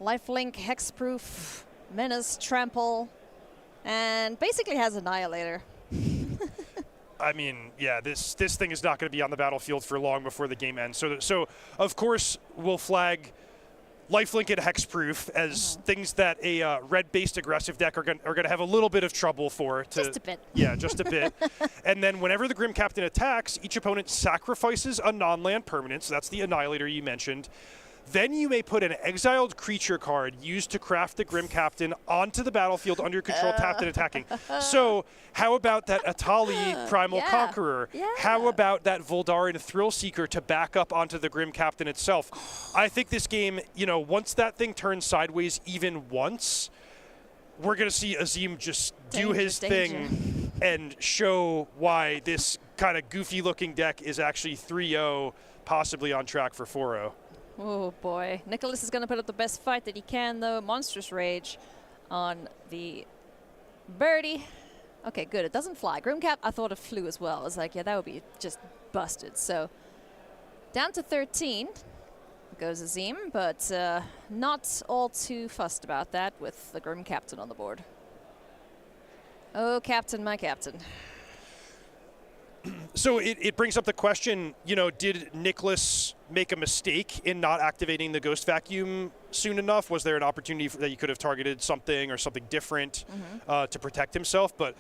Lifelink, Hexproof, Menace, Trample, and basically has Annihilator. I mean, yeah, this thing is not going to be on the battlefield for long before the game ends. So of course, we'll flag Lifelink and Hexproof as things that a red-based aggressive deck are going to have a little bit of trouble for. Just a bit. Yeah, just a bit. And then whenever the Grim Captain attacks, each opponent sacrifices a non-land permanent. So that's the Annihilator you mentioned. Then you may put an exiled creature card used to craft the Grim Captain onto the battlefield under your control, tapped and attacking. So how about that Atali Primal Conqueror? Yeah. How about that Voldaren Thrill Seeker to back up onto the Grim Captain itself? I think this game, you know, once that thing turns sideways even once, we're going to see Azim just do his thing and show why this kind of goofy-looking deck is actually 3-0, possibly on track for 4-0. Oh boy. Nicholas is going to put up the best fight that he can, though. Monstrous Rage on the birdie. Okay, good. It doesn't fly. Grimcap, I thought it flew as well. I was like, yeah, that would be just busted. So down to 13 goes Azim, but not all too fussed about that with the Grim Captain on the board. Oh, Captain, my Captain. So it brings up the question, you know, did Nicholas make a mistake in not activating the Ghost Vacuum soon enough? Was there an opportunity that he could have targeted something or something different to protect himself? But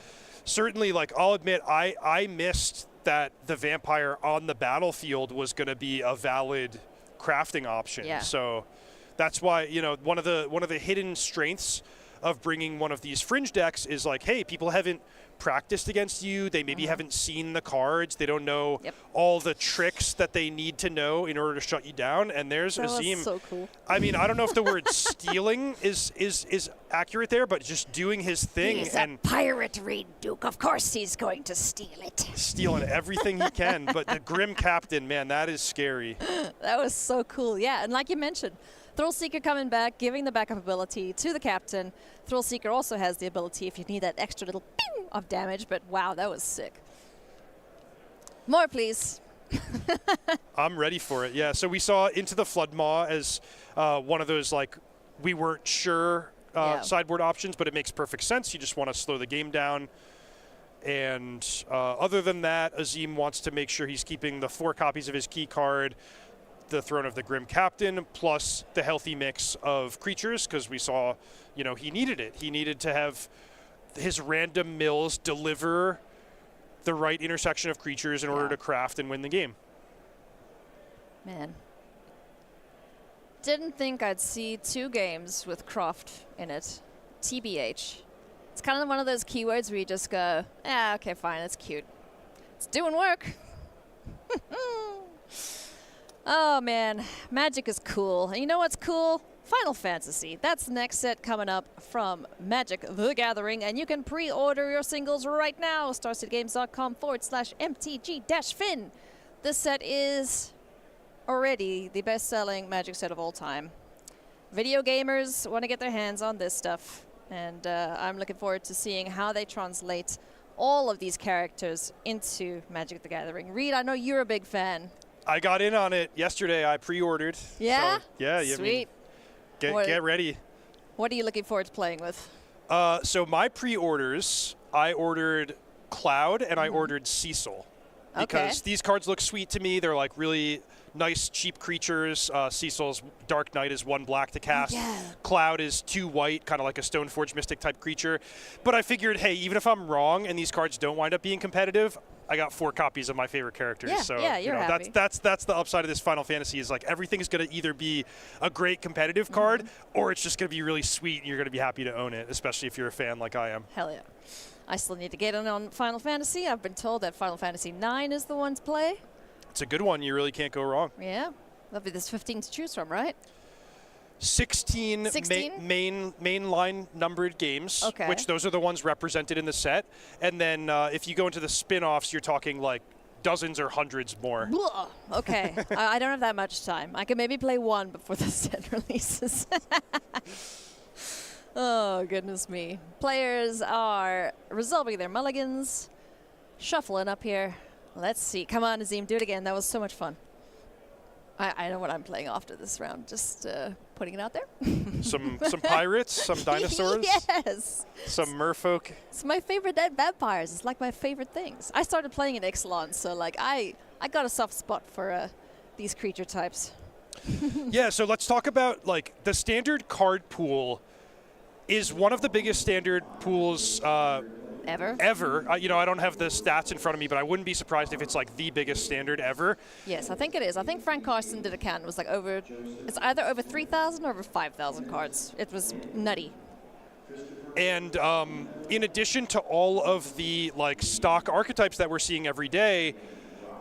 certainly, like, I'll admit, I missed that the vampire on the battlefield was going to be a valid crafting option. Yeah. So that's why, you know, one of the hidden strengths of bringing one of these fringe decks is like, hey, people haven't practiced against you. They maybe haven't seen the cards. They don't know all the tricks that they need to know in order to shut you down. And there's Azim. So cool. I mean, I don't know if the word stealing is accurate there, but just doing his thing. He's and a pirate, Reed Duke. Of course he's going to steal it. Stealing everything he can. But the Grim Captain, man, that is scary. That was so cool. Yeah, and like you mentioned, Thrill Seeker coming back, giving the backup ability to the Captain. Thrill Seeker also has the ability if you need that extra little ping of damage, but wow, that was sick. More, please. I'm ready for it. Yeah. So we saw Into the Floodmaw as one of those like we weren't sure sideboard options, but it makes perfect sense. You just want to slow the game down. And other than that, Azim wants to make sure he's keeping the 4 copies of his key card, the Throne of the Grim Captain, plus the healthy mix of creatures, because we saw, he needed it. He needed to have his random mills deliver the right intersection of creatures in order to craft and win the game. Man. Didn't think I'd see 2 games with Croft in it. TBH. It's kind of one of those keywords where you just go, okay, fine, it's cute. It's doing work. Oh, man. Magic is cool. And you know what's cool? Final Fantasy. That's the next set coming up from Magic the Gathering, and you can pre-order your singles right now. StarCityGames.com/MTG-Fin. This set is already the best-selling Magic set of all time. Video gamers want to get their hands on this stuff. And I'm looking forward to seeing how they translate all of these characters into Magic the Gathering. Reed, I know you're a big fan. I got in on it yesterday. I pre-ordered. Yeah? So, yeah. Sweet. Get ready. What are you looking forward to playing with? So my pre-orders, I ordered Cloud and I ordered Cecil. Because these cards look sweet to me. They're like really nice, cheap creatures. Cecil's Dark Knight is 1 black to cast. Yeah. Cloud is 2 white, kind of like a Stoneforge Mystic type creature. But I figured, hey, even if I'm wrong and these cards don't wind up being competitive, I got 4 copies of my favorite characters. Yeah, so you're happy. that's the upside of this Final Fantasy is like everything's going to either be a great competitive card or it's just going to be really sweet and you're going to be happy to own it, especially if you're a fan like I am. Hell yeah. I still need to get in on Final Fantasy. I've been told that Final Fantasy 9 is the one to play. It's a good one. You really can't go wrong. Yeah. There's 15 to choose from, right? 16 main line numbered games, which those are the ones represented in the set. And then if you go into the spin-offs, you're talking like dozens or hundreds more. Okay. I don't have that much time. I can maybe play 1 before the set releases. Oh, goodness me. Players are resolving their mulligans, shuffling up here. Let's see. Come on, Azim, do it again. That was so much fun. I know what I'm playing after this round. Just putting it out there. Some pirates, some dinosaurs. Yes. Some merfolk. It's my favorite dead vampires. It's like my favorite things. I started playing in Ixalan, so like I got a soft spot for these creature types. Yeah, so let's talk about like the standard card pool is one of the biggest standard pools ever. I don't have the stats in front of me, but I wouldn't be surprised if it's like the biggest standard ever. Yes, I think it is. I think Frank Carson did a count. It was like it's either over 3,000 or over 5,000 cards. It was nutty. And in addition to all of the like stock archetypes that we're seeing every day,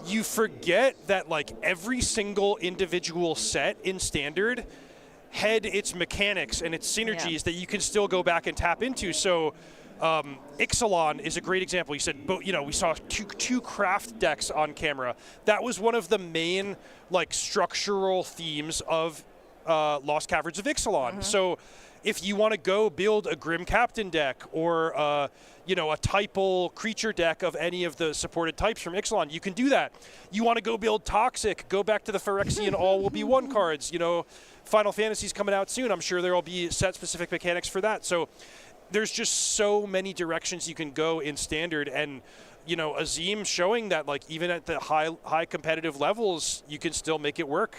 you forget that like every single individual set in standard had its mechanics and its synergies that you can still go back and tap into. So Ixalan is a great example. You said, we saw two craft decks on camera. That was one of the main like structural themes of Lost Caverns of Ixalan. So if you want to go build a Grim Captain deck or a typal creature deck of any of the supported types from Ixalan, you can do that. You want to go build Toxic, go back to the Phyrexian All Will Be One cards. Final Fantasy's coming out soon. I'm sure there will be set-specific mechanics for that. So there's just so many directions you can go in Standard. And, Azim showing that, like, even at the high competitive levels, you can still make it work.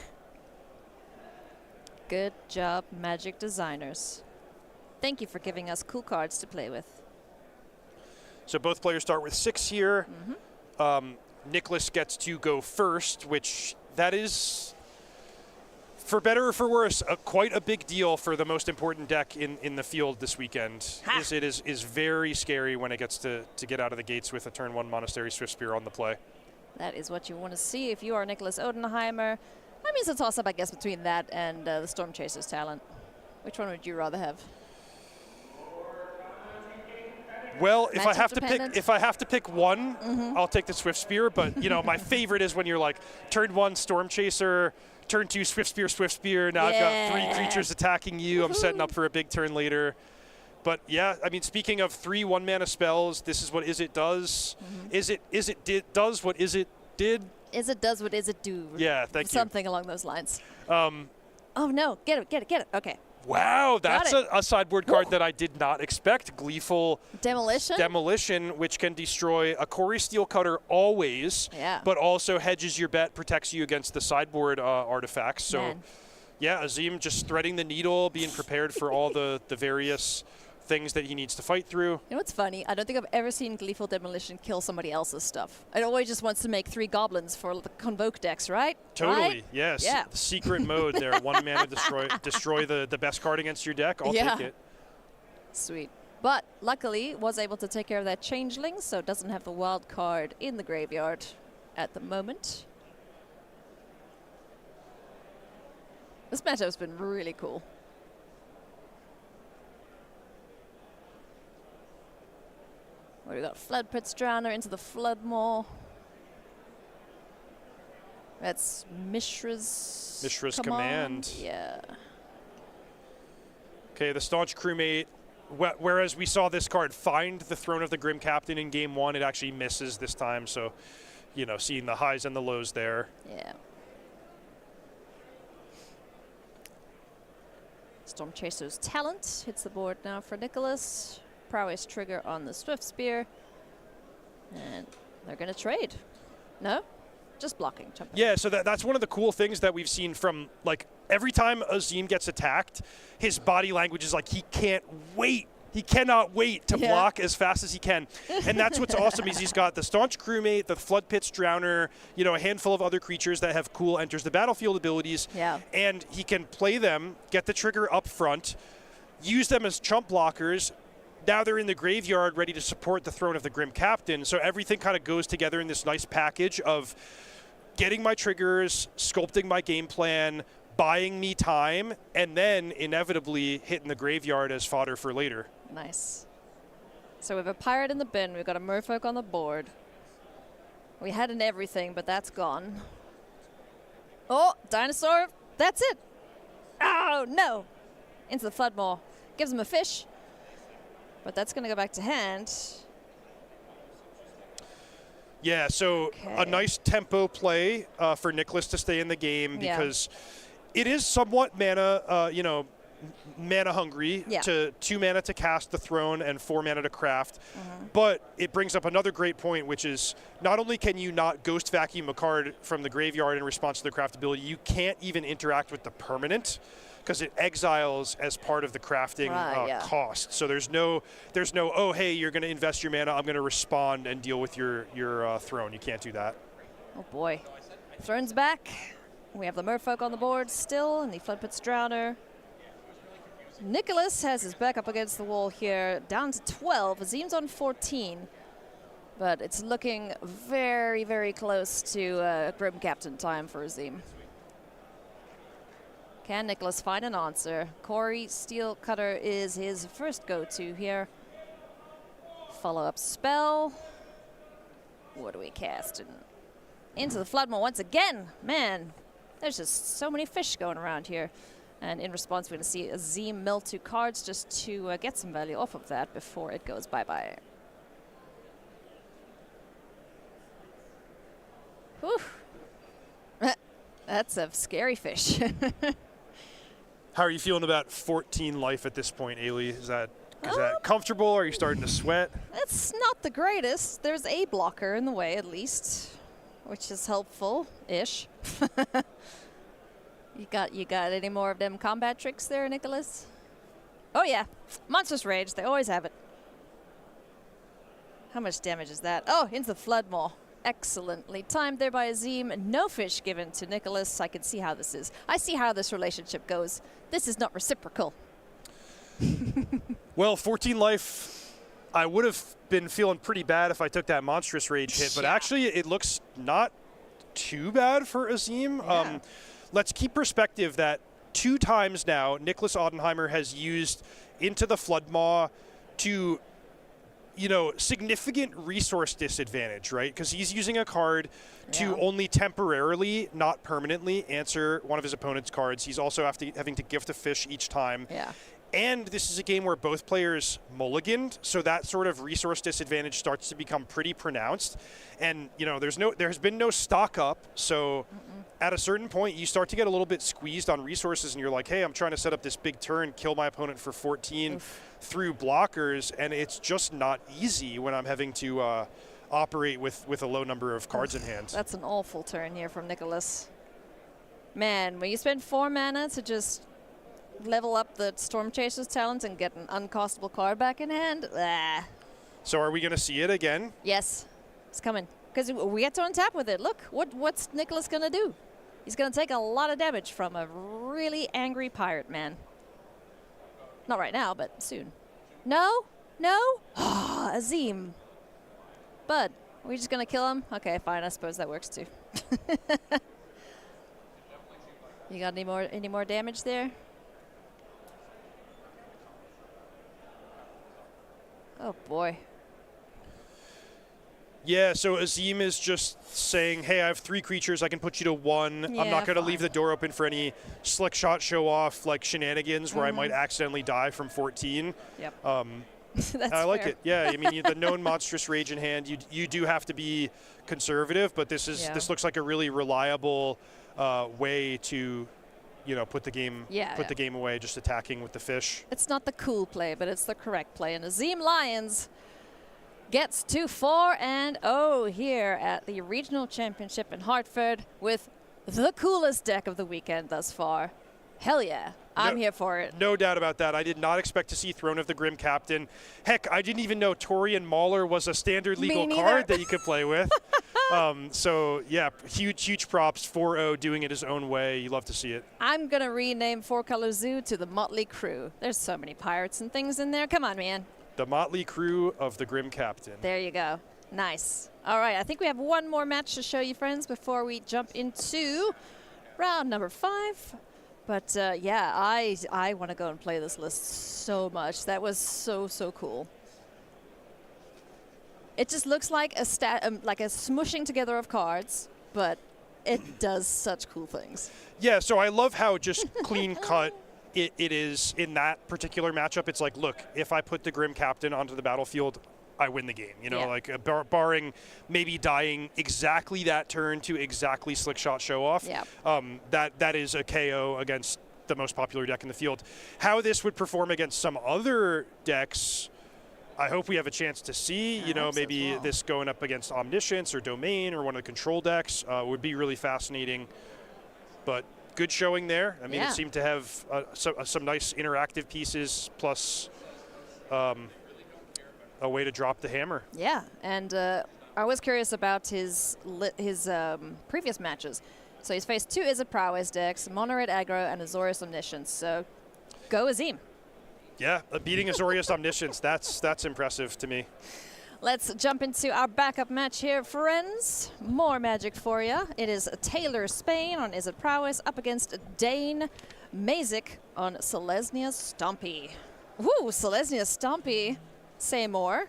Good job, Magic designers. Thank you for giving us cool cards to play with. So both players start with 6 here. Nicholas gets to go first, which that is, for better or for worse, quite a big deal for the most important deck in the field this weekend. It is very scary when it gets to get out of the gates with a turn 1 Monastery Swiftspear on the play. That is what you want to see if you are Nicholas Odenheimer. I mean, it's a toss-up, I guess, between that and the Stormchaser's talent. Which one would you rather have? Well, if I have to pick one, I'll take the Swiftspear. But my favorite is when you're like turn 1 Stormchaser, turn 2 Swiftspear. Now I've got 3 creatures attacking you. I'm setting up for a big turn later. But yeah, I mean, speaking of 3 1-mana spells, this is what Is It does. Is it does what Is It did. Is it does what is it do? Yeah, thank you. Something along those lines. Oh no, get it. Okay. Wow, that's a sideboard card that I did not expect. Gleeful Demolition, which can destroy a Kori Steel Cutter always, but also hedges your bet, protects you against the sideboard artifacts. So, yeah, Azim just threading the needle, being prepared for all the various things that he needs to fight through. You know what's funny? I don't think I've ever seen Gleeful Demolition kill somebody else's stuff. It always just wants to make 3 goblins for the Convoke decks, right? Totally, right? yes. Yeah. The secret mode there. 1 mana destroy the best card against your deck. I'll take it. Sweet. But luckily was able to take care of that Changeling, so doesn't have the wild card in the graveyard at the moment. This matchup's been really cool. We got Flood Pits Drowner into the Floodmaw. That's Mishra's command. Yeah. Okay, the Staunch Crewmate. Whereas we saw this card find the Throne of the Grim Captain in game 1, it actually misses this time. So, you know, seeing the highs and the lows there. Yeah. Storm Chaser's Talent hits the board now for Nicholas. Prowess trigger on the Swift Spear. And they're going to trade. No? Just blocking. Yeah, so that's one of the cool things that we've seen from, like, every time Azim gets attacked, his body language is like he can't wait. He cannot wait to block as fast as he can. And that's what's awesome is he's got the Staunch Crewmate, the Flood Pits Drowner, you know, a handful of other creatures that have cool enters the battlefield abilities. Yeah. And he can play them, get the trigger up front, use them as chump blockers. Now they're in the graveyard ready to support the Throne of the Grim Captain. So everything kind of goes together in this nice package of getting my triggers, sculpting my game plan, buying me time, and then inevitably hitting the graveyard as fodder for later. Nice. So we have a Pirate in the bin. We've got a Merfolk on the board. We had an everything, but that's gone. Oh, Dinosaur. That's it. Oh, no. Into the Floodmaw. Gives him a fish. But that's going to go back to hand. Yeah, so a nice tempo play for Nicholas to stay in the game because it is somewhat mana, mana hungry to 2 mana to cast the Throne and 4 mana to craft. But it brings up another great point, which is not only can you not Ghost Vacuum a card from the graveyard in response to the craft ability, you can't even interact with the permanent because it exiles as part of the crafting cost. So there's no, oh, hey, you're going to invest your mana, I'm going to respond and deal with your Throne. You can't do that. Oh, boy. Throne's back. We have the Merfolk on the board still, and the Flood Pits Drowner. Nicholas has his back up against the wall here, down to 12. Azim's on 14. But it's looking very, very close to Grim Captain time for Azim. Can Nicholas find an answer? Kori Steel Cutter is his first go-to here. Follow-up spell. What do we cast? Into the Floodmaw once again. Man, there's just so many fish going around here. And in response, we're going to see Azim mill 2 cards just to get some value off of that before it goes bye-bye. Whew. That's a scary fish. How are you feeling about 14 life at this point, Ailey? Is that comfortable? Are you starting to sweat? It's not the greatest. There's a blocker in the way, at least, which is helpful-ish. You got any more of them combat tricks there, Nicholas? Oh, yeah. Monstrous Rage. They always have it. How much damage is that? Oh, into the Floodmaw. Excellently timed there by Azim. No fish given to Nicholas. I can see how this is. I see how this relationship goes. This is not reciprocal. Well, 14 life, I would have been feeling pretty bad if I took that Monstrous Rage hit, but actually it looks not too bad for Azim. Yeah. Let's keep perspective that 2 times now, Nicholas Audenheimer has used Into the Floodmaw to, you know, significant resource disadvantage, right? Because he's using a card to only temporarily, not permanently, answer one of his opponent's cards. He's also having to gift a fish each time. Yeah. And this is a game where both players mulliganed, so that sort of resource disadvantage starts to become pretty pronounced. And there has been no stock up, so at a certain point you start to get a little bit squeezed on resources, and you're like, hey, I'm trying to set up this big turn, kill my opponent for 14 through blockers, and it's just not easy when I'm having to operate with a low number of cards in hand. That's an awful turn here from Nicholas. Man, when you spend 4 mana to just level up the Storm Chaser's talent and get an uncastable card back in hand. So are we going to see it again? Yes, it's coming. Because we get to untap with it. Look, what's Nicholas going to do? He's going to take a lot of damage from a really angry pirate man. Not right now, but soon. No? No? Azim. Bud, are we just going to kill him? Okay, fine. I suppose that works too. You got any more damage there? Oh, boy. Yeah, so Azim is just saying, hey, I have 3 creatures. I can put you to 1. Yeah, I'm not going to leave the door open for any slick shot show-off like shenanigans where I might accidentally die from 14. Yep. That's I like it. Yeah, I mean, the known monstrous rage in hand, you do have to be conservative, but this looks like a really reliable way to put the game away, just attacking with the fish. It's not the cool play, but it's the correct play. And Azim Lions gets to 4-0 here at the Regional Championship in Hartford with the coolest deck of the weekend thus far. Hell yeah. I'm here for it. No doubt about that. I did not expect to see Throne of the Grim Captain. Heck, I didn't even know Torian Mauler was a standard legal card that you could play with. So, yeah, huge props. 4-0 doing it his own way. You love to see it. I'm going to rename 4-Color Zoo to the Motley Crew. There's so many pirates and things in there. Come on, man. The Motley Crew of the Grim Captain. There you go. Nice. All right, I think we have one more match to show you, friends, before we jump into round number 5. But, yeah, I want to go and play this list so much. That was so cool. It just looks like a smushing together of cards, but it does such cool things. Yeah, so I love how just clean cut it is in that particular matchup. It's like, look, if I put the Grim Captain onto the battlefield, I win the game. Like barring maybe dying exactly that turn to exactly slick shot show off. Yeah. That is a KO against the most popular deck in the field. How this would perform against some other decks, I hope we have a chance to see. Maybe this going up against Omniscience or Domain or one of the control decks would be really fascinating. But good showing there. I mean, it seemed to have some nice interactive pieces plus a way to drop the hammer. Yeah, and I was curious about his previous matches. So he's faced 2 Izzet Prowess decks, Mono Red Aggro, and Azorius Omniscience. So go Azim. Yeah, beating Azorius Omniscience, that's impressive to me. Let's jump into our backup match here, friends. More Magic for you. It is Taylor Spain on Izzet Prowess up against Dane Mazik on Selesnya Stompy. Woo, Selesnya Stompy. Say more.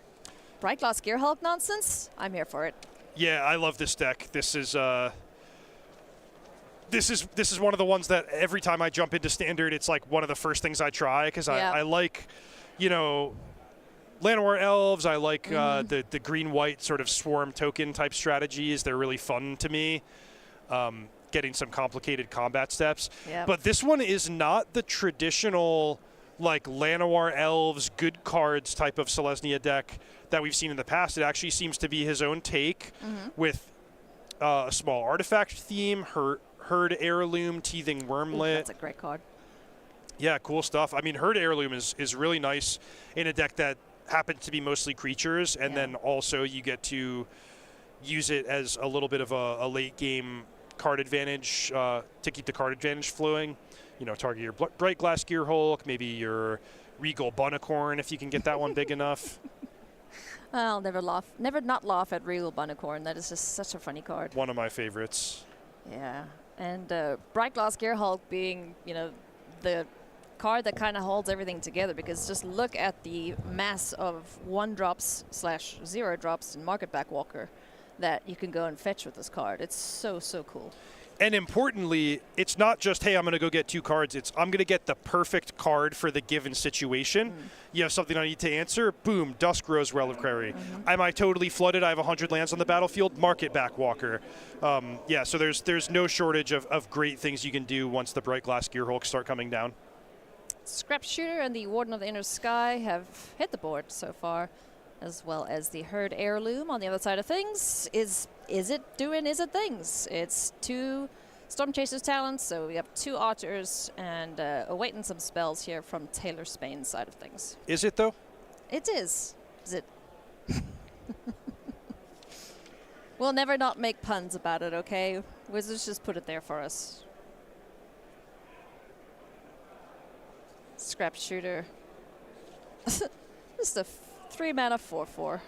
Bright Glass Gearhulk nonsense? I'm here for it. Yeah, I love this deck. This is one of the ones that every time I jump into Standard, it's like one of the first things I try because I like, Llanowar Elves. I like the green-white sort of swarm token type strategies. They're really fun to me. Getting some complicated combat steps. Yep. But this one is not the traditional like Llanowar Elves, good cards type of Selesnya deck that we've seen in the past. It actually seems to be his own take with a small artifact theme, Herd Heirloom, Teething Wormlet. That's a great card. Yeah, cool stuff. I mean, Herd Heirloom is really nice in a deck that happens to be mostly creatures, and then also you get to use it as a little bit of a late game card advantage to keep the card advantage flowing. Target your Bright Glass Gearhulk, maybe your Regal Bunnicorn if you can get that one big enough. I'll never not laugh at Regal Bunnicorn. That is just such a funny card. One of my favorites. Yeah, and Bright Glass Gearhulk being, the card that kind of holds everything together, because just look at the mass of 1-drops/0 drops in Market Backwalker that you can go and fetch with this card. It's so cool. And importantly, it's not just, hey, I'm going to go get 2 cards. It's, I'm going to get the perfect card for the given situation. You have something I need to answer. Boom, Dusk Rose, Well of Query. Am I totally flooded? I have 100 lands on the battlefield. Market Back Walker. Yeah, so there's no shortage of great things you can do once the Bright Glass Gearhulks start coming down. Scrap Shooter and the Warden of the Inner Sky have hit the board so far, as well as the Herd Heirloom on the other side of things. Is it doing Is It things? It's 2 Storm Chasers talents, so we have 2 Otters, and awaiting some spells here from Taylor Spain's side of things. Is it, though? It is. Is it? We'll never not make puns about it, okay? Wizards just put it there for us. Scrap Shooter. Just a 3-mana 4/4.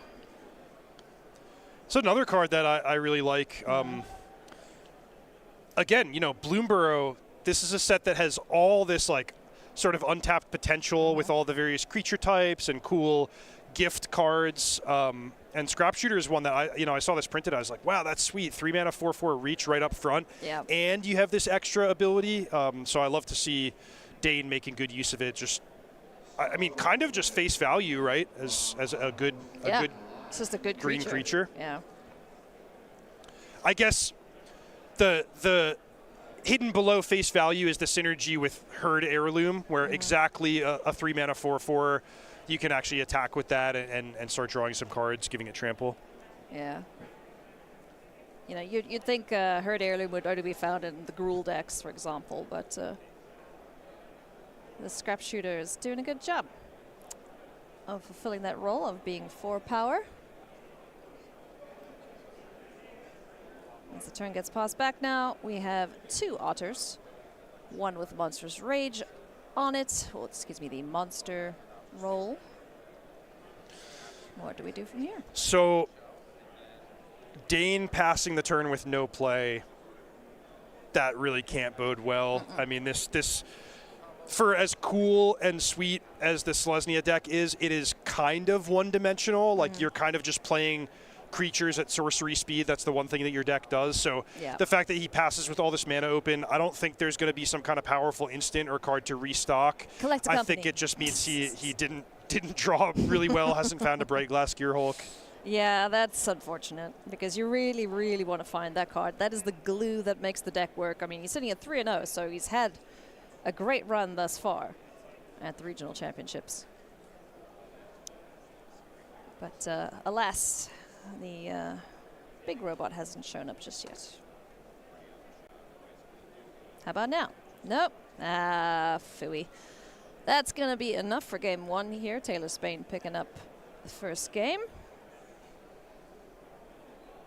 So another card that I really like. Again, you know, Bloomburrow, this is a set that has all this like sort of untapped potential with all the various creature types and cool gift cards. And Scrap Shooter is one that I saw this printed. I was like, wow, that's sweet. 3-mana 4/4 reach right up front. Yeah. And you have this extra ability. So I love to see Dane making good use of it. Just, I mean, kind of just face value, right? As a good It's just a good green creature. Yeah. I guess the hidden below face value is the synergy with Herd Heirloom, where exactly a 3-mana 4/4, you can actually attack with that and start drawing some cards, giving it trample. Yeah. You know, you'd think Herd Heirloom would only be found in the Gruul decks, for example, but the Scrap Shooter is doing a good job of fulfilling that role of being 4 power. As the turn gets passed back now, we have 2 Otters, one with Monstrous Rage on it. Well, excuse me, the monster roll. What do we do from here? So Dane passing the turn with no play, that really can't bode well. I mean, this for as cool and sweet as the Selesnya deck is, it is kind of one-dimensional. Like, you're kind of just playing creatures at sorcery speed. That's the one thing that your deck does. So the fact that he passes with all this mana open, I don't think there's going to be some kind of powerful instant or card to restock. I think it just means he didn't draw really well, hasn't found a Bright Glass Gearhulk. Yeah, that's unfortunate, because you really, really want to find that card. That is the glue that makes the deck work. I mean, he's sitting at 3-0, so he's had a great run thus far at the regional championships. But alas, the big robot hasn't shown up just yet. How about now? Nope. Phooey. That's going to be enough for game 1 here. Taylor Spain picking up the first game.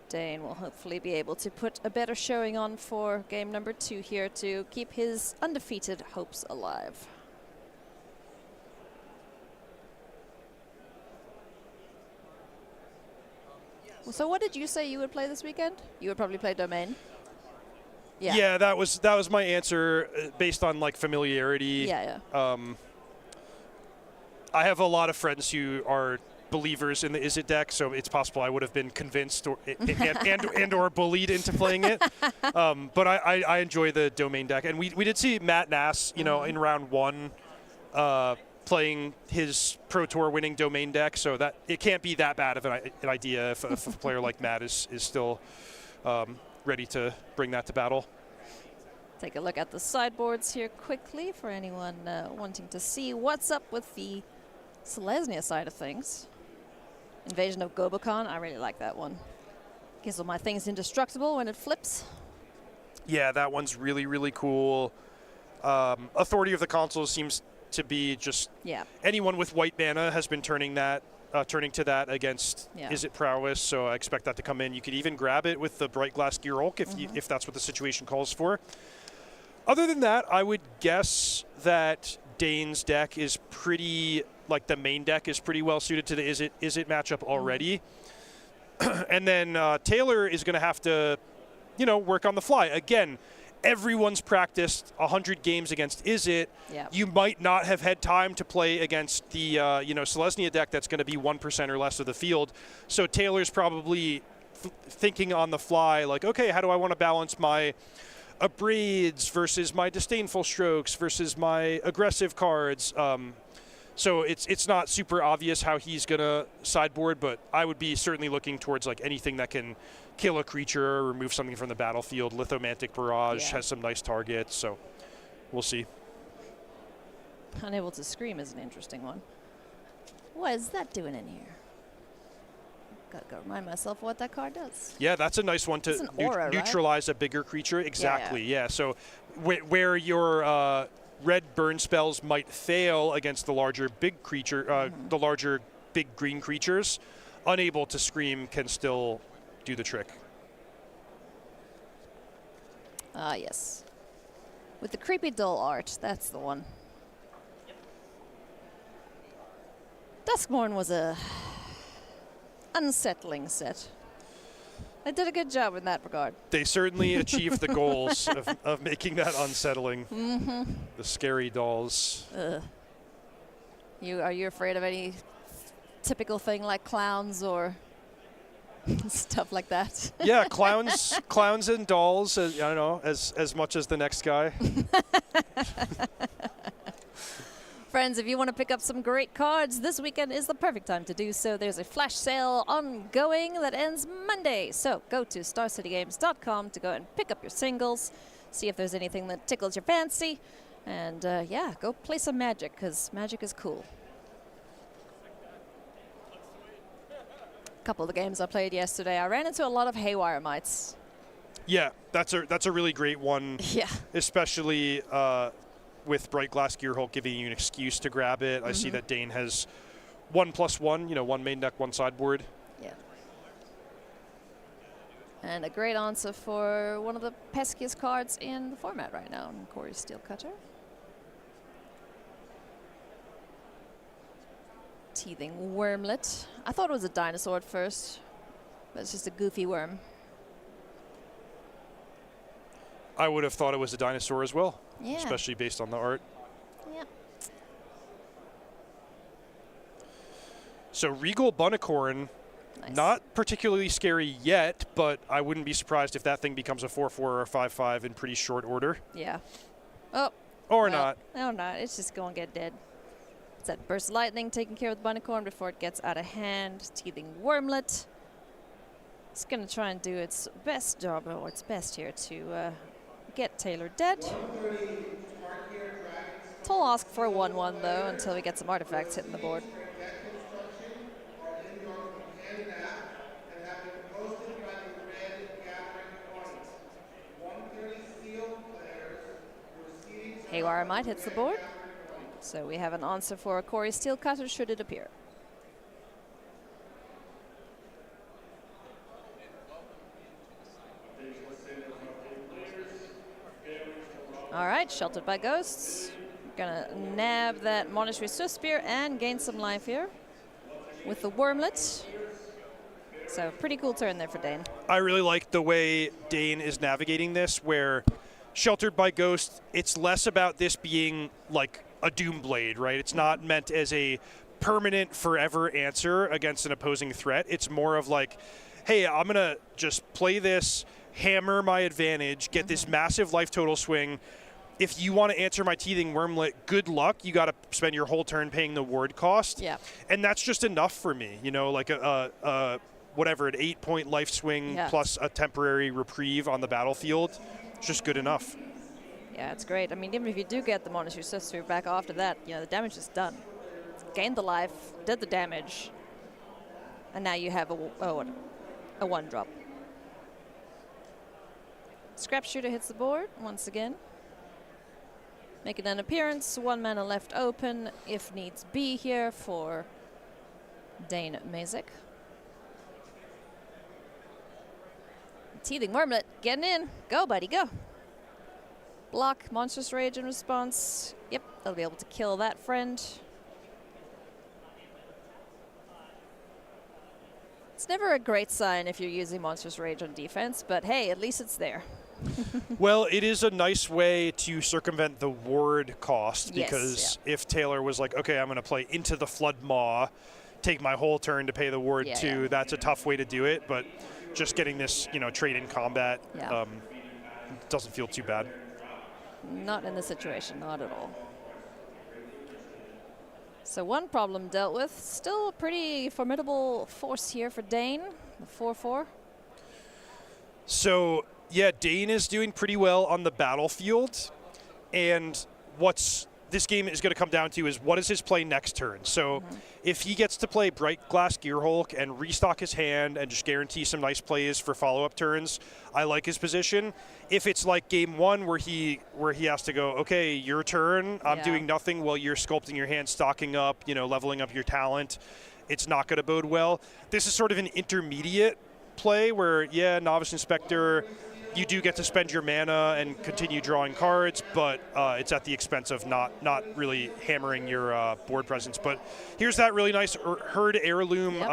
Dane will hopefully be able to put a better showing on for game number 2 here to keep his undefeated hopes alive. So what did you say you would play this weekend? You would probably play Domain? Yeah, that was my answer based on like familiarity. Yeah. I have a lot of friends who are believers in the Is It deck, so it's possible I would have been convinced or bullied into playing it. But I enjoy the Domain deck, and we did see Matt Nass, in round 1, playing his Pro Tour winning Domain deck, so that it can't be that bad of an idea if a player like Matt is still ready to bring that to battle. Take a look at the sideboards here quickly for anyone wanting to see what's up with the Selesnya side of things. Invasion of Gobokhan, I really like that one. Gives all my things indestructible when it flips. Yeah, that one's really, really cool. Authority of the Console seems to be just anyone with white mana has been turning to that against Is It Prowess, so I expect that to come in. You could even grab it with the Bright Glass Gearhulk if that's what the situation calls for. Other than that, I would guess that Dane's deck is pretty, like the main deck is pretty well suited to the Is It matchup already. And then Taylor is going to have to, work on the fly. Again, everyone's practiced 100 games against Is It. You might not have had time to play against the Selesnya deck that's going to be 1% or less of the field. So Taylor's probably thinking on the fly, like, okay, how do I want to balance my Abrades versus my Disdainful Strokes versus my aggressive cards. So it's not super obvious how he's going to sideboard, but I would be certainly looking towards like anything that can kill a creature or remove something from the battlefield. Lithomantic Barrage has some nice targets, so we'll see. Unable to Scream is an interesting one. What is that doing in here? Gotta remind myself what that card does. Yeah, that's a nice one to aura, neutralize a bigger creature. Exactly, yeah. So where your red burn spells might fail against the larger big creature, the larger big green creatures, Unable to Scream can still do the trick. Ah, yes. With the creepy dull art, that's the one. Duskmourn was a unsettling set. They did a good job in that regard. They certainly achieved the goals of making that unsettling. The scary dolls. Are you afraid of any typical thing like clowns or stuff like that? Yeah, clowns and dolls. I don't know, as much as the next guy. Friends, if you want to pick up some great cards, this weekend is the perfect time to do so. There's a flash sale ongoing that ends Monday. So go to starcitygames.com to go and pick up your singles, see if there's anything that tickles your fancy, and yeah, go play some Magic, because Magic is cool. A couple of the games I played yesterday, I ran into a lot of Haywire Mites. Yeah, that's a really great one. Yeah. Especially with Bright Glass Gearhulk giving you an excuse to grab it. I see that Dane has 1+1, one main deck, one sideboard. Yeah. And a great answer for one of the peskiest cards in the format right now, Corey Steelcutter. Teething Wormlet. I thought it was a dinosaur at first, but it's just a goofy worm. I would have thought it was a dinosaur as well, especially based on the art. Yeah. So Regal Bunnicorn, not particularly scary yet, but I wouldn't be surprised if that thing becomes a 4/4 or a 5/5 in pretty short order. Yeah. Oh. Or not. No, not. It's just going to get dead. It's that Burst Lightning taking care of the Bunnicorn before it gets out of hand. Teething Wormlet. It's going to try and do its best job, or its best here, to get Taylor dead. Tall ask for a 1/1 though until we get some artifacts hitting the board. Haywire Might hits the board. So we have an answer for a Corey Steelcutter should it appear. All right, Sheltered by Ghosts. Gonna nab that Monastery Swiftspear and gain some life here with the Wormlet. So pretty cool turn there for Dane. I really like the way Dane is navigating this, where Sheltered by Ghost, it's less about this being like a Doomblade, right? It's not meant as a permanent forever answer against an opposing threat. It's more of like, hey, I'm gonna just play this, hammer my advantage, get this massive life total swing. If you want to answer my Teething Wormlet, good luck. You got to spend your whole turn paying the ward cost. Yeah. And that's just enough for me. Like whatever, an 8-point life swing plus a temporary reprieve on the battlefield. It's just good enough. Yeah, it's great. I mean, even if you do get the Monastery Swiftspear back after that, the damage is done. Gained the life, did the damage, and now you have a 1-drop. Scrap Shooter hits the board once again. Making an appearance, 1 mana left open if needs be here for Dane Mazik. Teething Wormlet getting in. Go, buddy, go. Block, Monstrous Rage in response. Yep, they'll be able to kill that friend. It's never a great sign if you're using Monstrous Rage on defense, but hey, at least it's there. Well, it is a nice way to circumvent the ward cost, because if Taylor was like, okay, I'm going to play into the Flood Maw, take my whole turn to pay the ward too, that's a tough way to do it, but just getting this, trade in combat doesn't feel too bad. Not in this situation, not at all. So one problem dealt with. Still a pretty formidable force here for Dane, the 4/4. So, yeah, Dane is doing pretty well on the battlefield. And what's this game is going to come down to is what is his play next turn. So if he gets to play Bright Glass Gearhulk and restock his hand and just guarantee some nice plays for follow-up turns, I like his position. If it's like game one where he has to go, okay, your turn, I'm doing nothing while you're sculpting your hand, stocking up, you know, leveling up your talent, it's not going to bode well. This is sort of an intermediate play where, yeah, Novice Inspector, you do get to spend your mana and continue drawing cards, but it's at the expense of not really hammering your board presence. But here's that really nice Herd Heirloom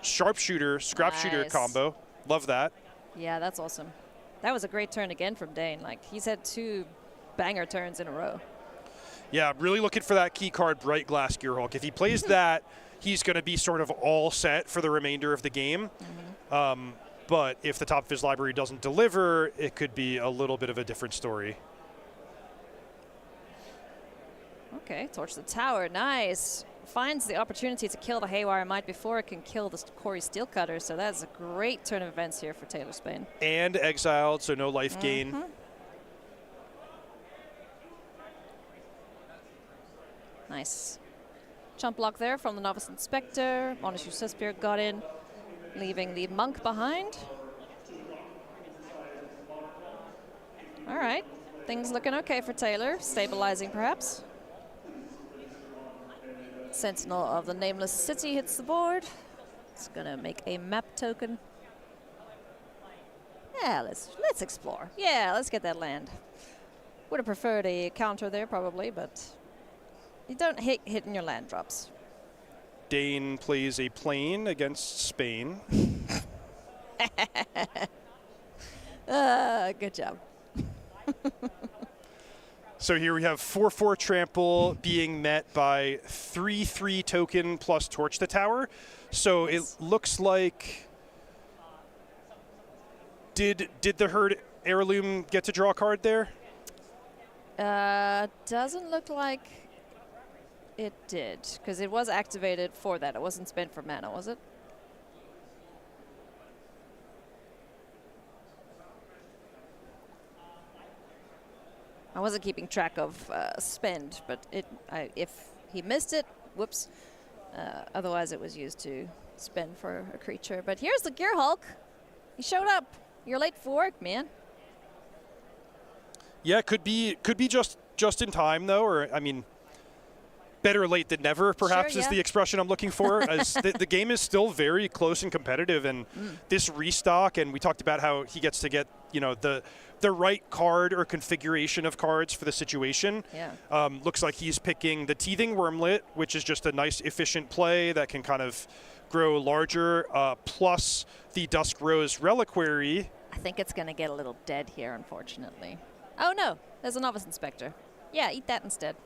Sharpshooter, Scrapshooter combo. Love that. Yeah, that's awesome. That was a great turn again from Dane. Like, he's had 2 banger turns in a row. Yeah, really looking for that key card, Bright Glass Gearhulk. If he plays that, he's going to be sort of all set for the remainder of the game. But if the top of his library doesn't deliver, it could be a little bit of a different story. Okay, Torch the Tower, nice. Finds the opportunity to kill the Haywire Might before it can kill the Quarry Steelcutter, so that's a great turn of events here for Taylor Spain. And exiled, so no life gain. Nice. Chump block there from the Novice Inspector. Monastery Suspirit got in, leaving the Monk behind. All right, things looking okay for Taylor. Stabilizing, perhaps. Sentinel of the Nameless City hits the board. It's gonna make a map token. Yeah, let's explore. Yeah, let's get that land. Would have preferred a counter there, probably, but you don't hate hitting your land drops. Dane plays a plane against Spain. Good job. So here we have 4/4 trample being met by 3/3 token plus Torch the Tower. So it looks like did the Herd Heirloom get to draw a card there? Doesn't look like it did, because it was activated for that. It wasn't spent for mana, was it? I wasn't keeping track of spend, but if he missed it, whoops. Otherwise, it was used to spend for a creature. But here's the Gearhulk. He showed up. You're late for work, man. Yeah, could be just in time though, or I mean, better late than never, perhaps, sure, is the expression I'm looking for. As the game is still very close and competitive, and this restock, and we talked about how he gets to get, you know, the right card or configuration of cards for the situation. Yeah. Looks like he's picking the Teething Wormlet, which is just a nice, efficient play that can kind of grow larger, plus the Dusk Rose Reliquary. I think it's going to get a little dead here, unfortunately. Oh, no. There's a Novice Inspector. Yeah, eat that instead.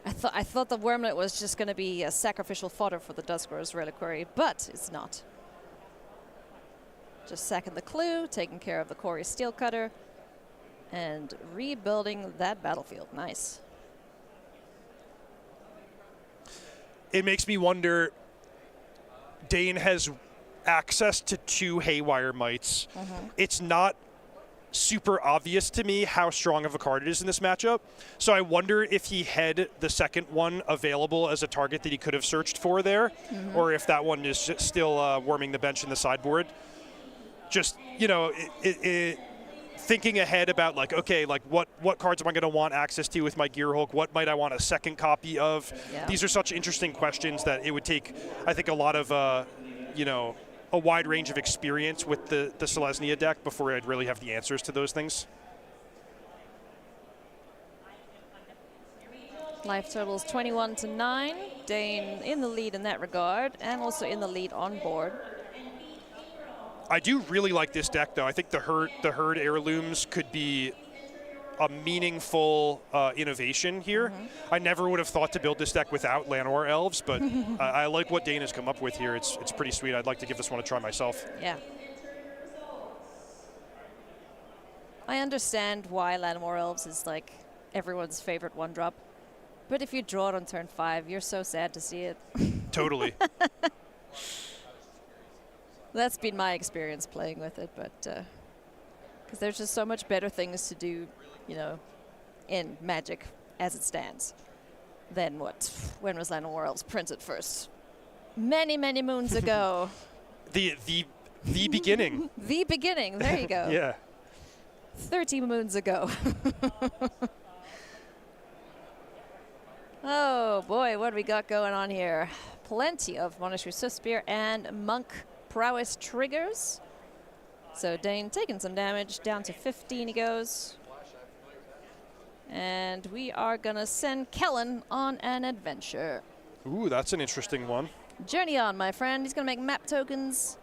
I thought the Wormlet was just going to be a sacrificial fodder for the Dusk Rose Reliquary, but it's not. Just sacking the Clue, taking care of the Quarry Steelcutter, and rebuilding that battlefield. Nice. It makes me wonder, Dane has access to 2 Haywire Mites. It's not super obvious to me how strong of a card it is in this matchup. So I wonder if he had the second one available as a target that he could have searched for there, or if that one is still warming the bench in the sideboard. Just, you know, thinking ahead about, like, okay, like what cards am I going to want access to with my Gearhulk? What might I want a second copy of? Yeah. These are such interesting questions that it would take, I think, a lot of, you know, a wide range of experience with the Selesnya deck before I'd really have the answers to those things. Life total is 21-9. Dane in the lead in that regard, and also in the lead on board. I do really like this deck, though. I think the Herd Heirlooms could be a meaningful innovation here. I never would have thought to build this deck without Llanowar Elves, but I like what Dane has come up with here. It's pretty sweet. I'd like to give this one a try myself. Yeah. I understand why Llanowar Elves is like everyone's favorite one-drop. But if you draw it on turn 5, you're so sad to see it. Totally. That's been my experience playing with it, but because there's just so much better things to do, you know, in Magic as it stands than what? When was Llanowar Elves printed first? Many, many moons ago. The beginning. The beginning. There you go. Yeah. 30 moons ago. Oh boy, what do we got going on here? Plenty of Monastery Swiftspear and Monk Prowess triggers. So Dane taking some damage, down to 15 he goes. And we are gonna send Kellen on an adventure. Ooh, that's an interesting one. Journey on, my friend. He's gonna make map tokens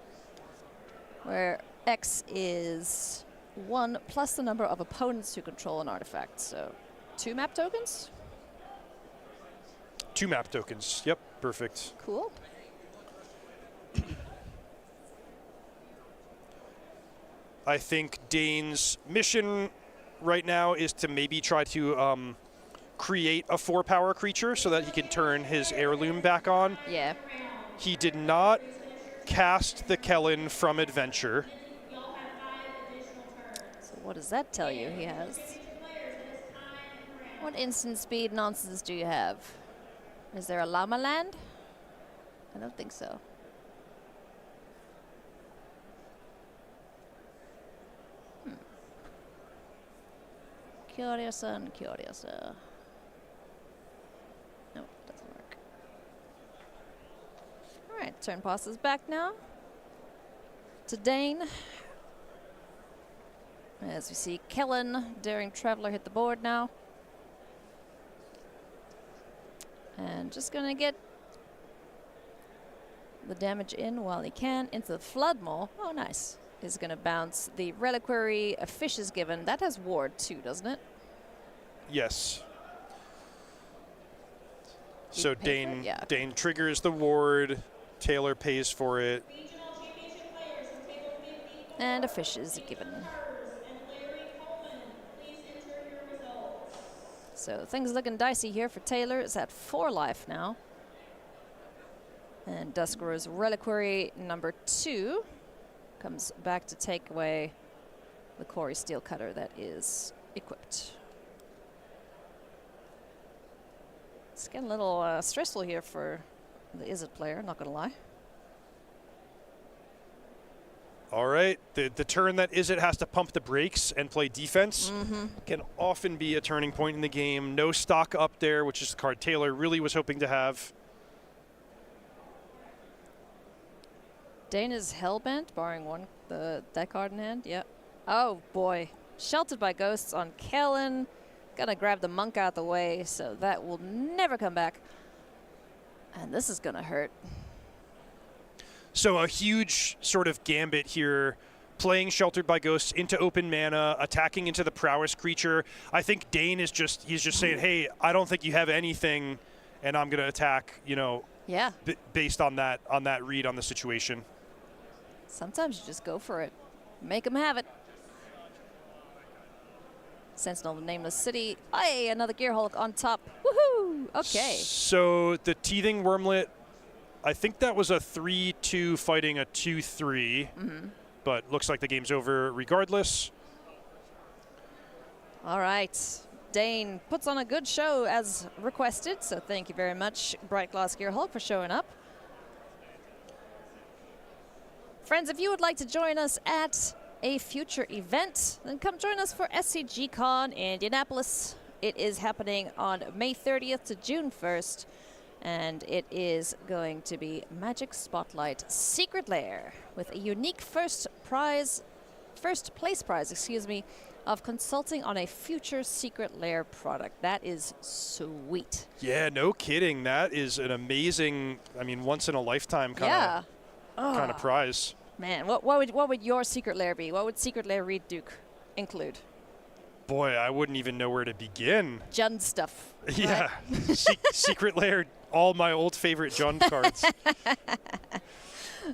where X is 1 plus the number of opponents who control an artifact. So 2 map tokens? 2 map tokens. Yep, perfect. Cool. I think Dane's mission right now is to maybe try to create a 4-power creature so that he can turn his heirloom back on. Yeah. He did not cast the Kellen from Adventure. So what does that tell you he has? What instant speed nonsense do you have? Is there a llama land? I don't think so. Curious and curious. No, doesn't work. All right, turn passes back now to Dane. As we see Kellen, Daring Traveler, hit the board now. And just gonna get the damage in while he can into the Flood Maw. Oh, nice. Is gonna bounce the Reliquary. A fish is given. That has ward too, doesn't it? Yes. So Dane, yeah. Dane triggers the ward. Taylor pays for it. And a fish is given. So things looking dicey here for Taylor. It's at 4 life now. And Duskar's Reliquary number 2 comes back to take away the Quarry Steel Cutter that is equipped. It's getting a little stressful here for the Izzet player, not gonna lie. All right, the turn that Izzet has to pump the brakes and play defense can often be a turning point in the game. No stock up there, which is the card Taylor really was hoping to have. Dane is Hellbent, barring one, that card in hand, yep. Oh boy, Sheltered by Ghosts on Kellen. Gonna grab the monk out the way, so that will never come back. And this is gonna hurt. So a huge sort of gambit here, playing Sheltered by Ghosts into open mana, attacking into the prowess creature. I think Dane is he's just saying, hey, I don't think you have anything, and I'm gonna attack, you know, yeah, based on that read on the situation. Sometimes you just go for it. Make them have it. Sentinel of the Nameless City. Hey, another Gearhulk on top. Woohoo! Okay. So the Teething Wormlet, I think that was a 3-2 fighting a 2-3, but looks like the game's over regardless. All right. Dane puts on a good show as requested, so thank you very much, Bright Glass Gearhulk, for showing up. Friends, if you would like to join us at a future event, then come join us for SCG Con in Indianapolis. It is happening on May 30th to June 1st, and it is going to be Magic Spotlight Secret Lair with a unique first place prize, of consulting on a future Secret Lair product. That is sweet. Yeah, no kidding. That is an amazing, I mean, once in a lifetime kind of prize. Man, what would your Secret Lair be? What would Secret Lair Reed Duke include? Boy, I wouldn't even know where to begin. Jund stuff. Yeah, right? Secret Lair, all my old favorite Jund cards.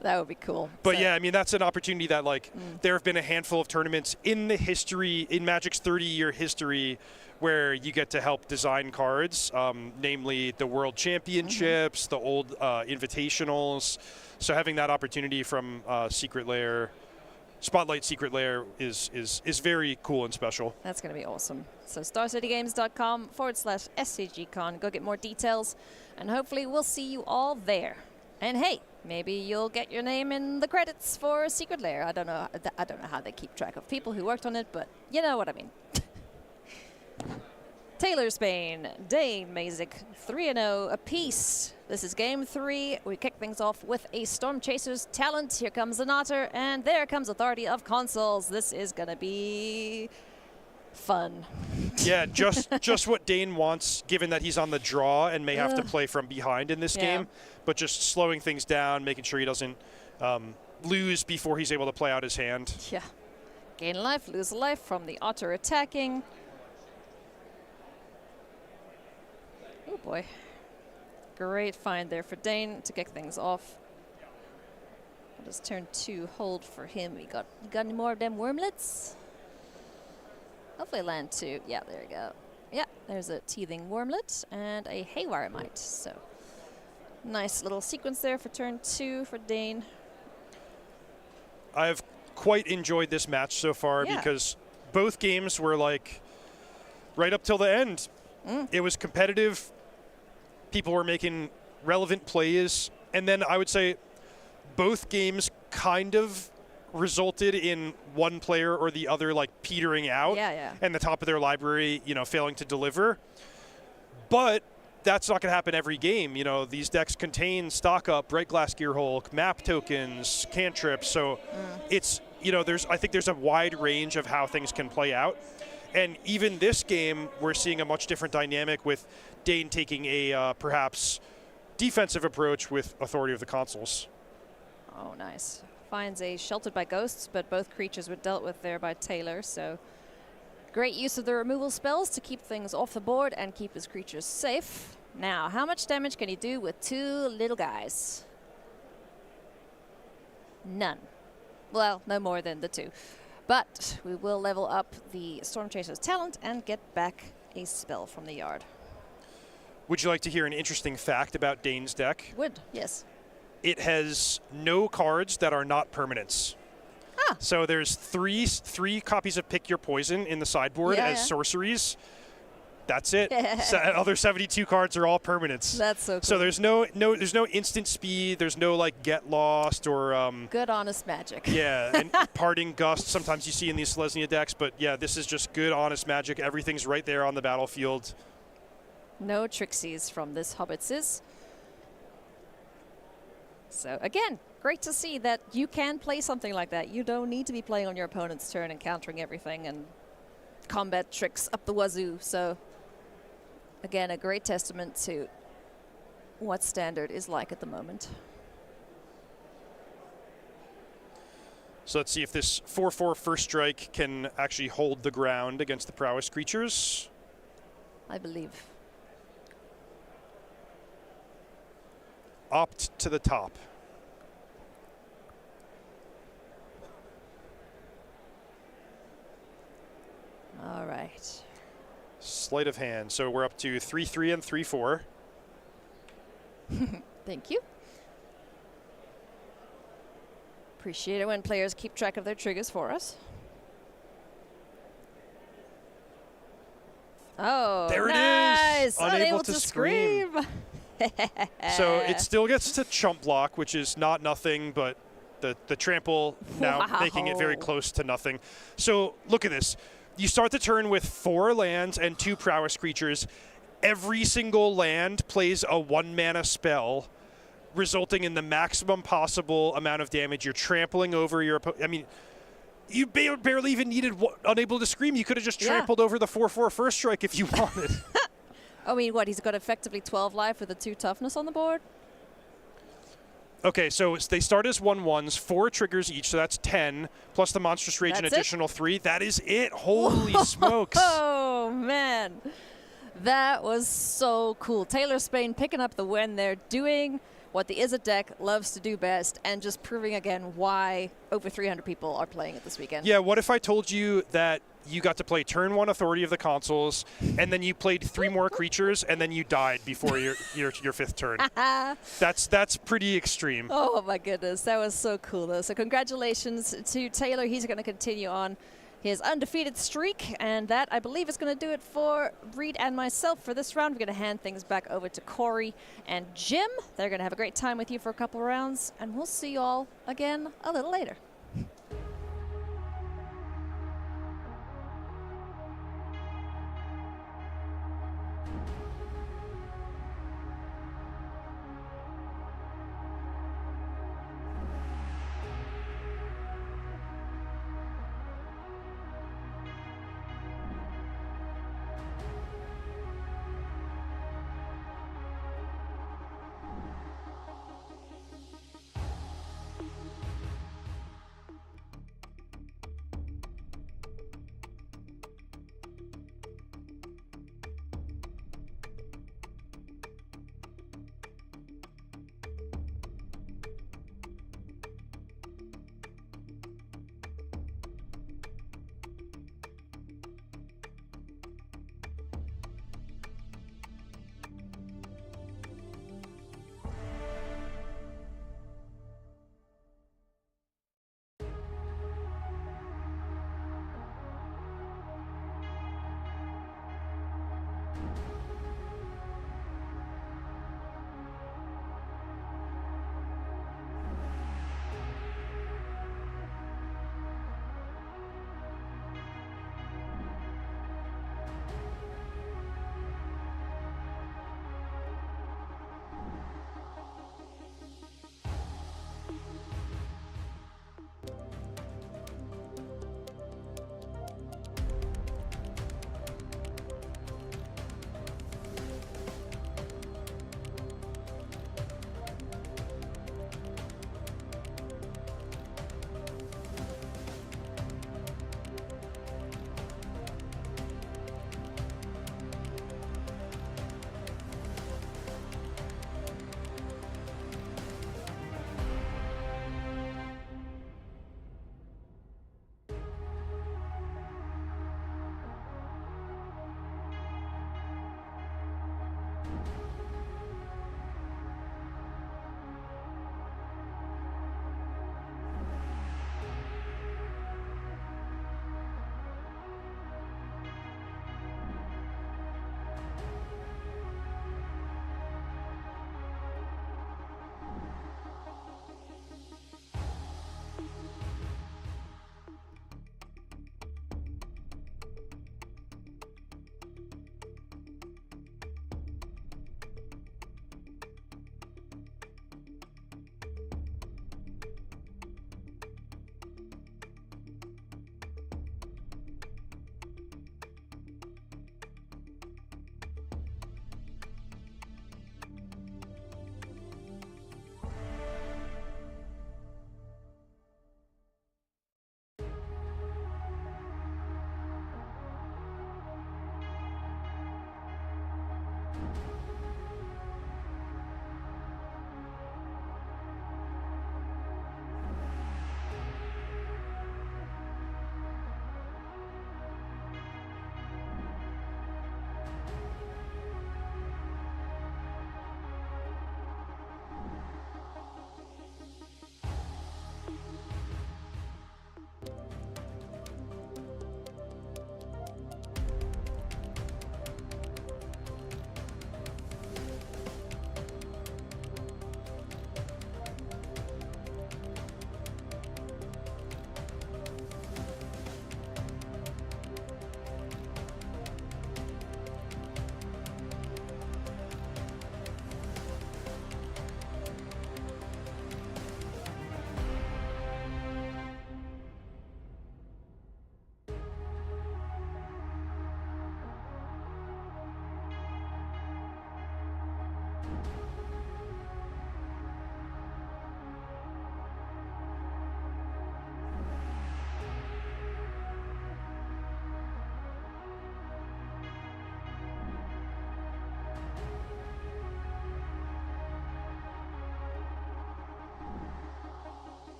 That would be cool. But So- yeah, I mean, that's an opportunity that, like, there have been a handful of tournaments in the history, in Magic's 30-year history, where you get to help design cards, namely the World Championships, the old Invitationals. So having that opportunity from Secret Lair, Spotlight Secret Lair is very cool and special. That's going to be awesome. So starcitygames.com/SCGCon. Go get more details, and hopefully we'll see you all there. And hey, maybe you'll get your name in the credits for Secret Lair. I don't know how they keep track of people who worked on it, but you know what I mean. Taylor Spain, Dane Mazik, 3-0 apiece. This is game 3. We kick things off with a Storm Chasers talent. Here comes an Otter, and there comes Authority of Consoles. This is going to be fun. Yeah, just what Dane wants, given that he's on the draw and may have to play from behind in this game, but just slowing things down, making sure he doesn't lose before he's able to play out his hand. Yeah. Gain life, lose a life from the Otter attacking. Oh boy. Great find there for Dane to kick things off. What does turn 2 hold for him? You got any more of them wormlets? Hopefully land 2. Yeah, there you go. Yeah, there's a teething wormlet and a haywire mite. So nice little sequence there for turn 2 for Dane. I've quite enjoyed this match so far because both games were like right up till the end. It was competitive. People were making relevant plays. And then I would say both games kind of resulted in one player or the other like petering out and the top of their library, you know, failing to deliver. But that's not going to happen every game. You know, these decks contain stock up, Bright Glass Gearhulk, map tokens, cantrips. So it's, you know, I think there's a wide range of how things can play out. And even this game, we're seeing a much different dynamic with Dane taking a perhaps defensive approach with Authority of the Consoles. Oh, nice. Finds a Sheltered by Ghosts, but both creatures were dealt with there by Taylor. So great use of the removal spells to keep things off the board and keep his creatures safe. Now, how much damage can he do with 2 little guys? None. Well, no more than the 2. But we will level up the Storm Chaser's talent and get back a spell from the yard. Would you like to hear an interesting fact about Dane's deck? Would, yes. It has no cards that are not permanents. Ah. So there's three copies of Pick Your Poison in the sideboard as sorceries. That's it. Other 72 cards are all permanents. That's so cool. So there's no instant speed. There's no like get lost or good honest magic. Yeah, and parting gust. Sometimes you see in these Selesnya decks, but yeah, this is just good honest magic. Everything's right there on the battlefield. No trixies from this Hobbitses. So again, great to see that you can play something like that. You don't need to be playing on your opponent's turn and countering everything and combat tricks up the wazoo. So again, a great testament to what Standard is like at the moment. So let's see if this 4/4 first strike can actually hold the ground against the prowess creatures. I believe. Opt to the top. All right. Sleight of hand. So we're up to 3/3 and 3/4. Thank you. Appreciate it when players keep track of their triggers for us. Oh, there nice. It is. Unable to scream. So it still gets to chump block, which is not nothing, but the trample now making it very close to nothing. So look at this. You start the turn with 4 lands and 2 prowess creatures. Every single land plays a 1-mana spell, resulting in the maximum possible amount of damage. You're trampling over your opponent. I mean, you barely even needed Unable to Scream. You could have just trampled over the 4/4 first strike if you wanted. I mean, what, he's got effectively 12 life with a 2 toughness on the board? Okay, so they start as 1/1s, 4 triggers each, so that's 10, plus the Monstrous Rage an additional 3. That is it. Holy smokes. Oh, man. That was so cool. Taylor Spain picking up the win there, doing what the Izzet deck loves to do best, and just proving again why over 300 people are playing it this weekend. Yeah, what if I told you that you got to play turn 1 Authority of the Consuls, and then you played 3 more creatures, and then you died before your 5th turn? That's pretty extreme. Oh my goodness, that was so cool though. So congratulations to Taylor. He's going to continue on his undefeated streak, and that, I believe, is going to do it for Reed and myself for this round. We're going to hand things back over to Corey and Jim. They're going to have a great time with you for a couple rounds, and we'll see you all again a little later.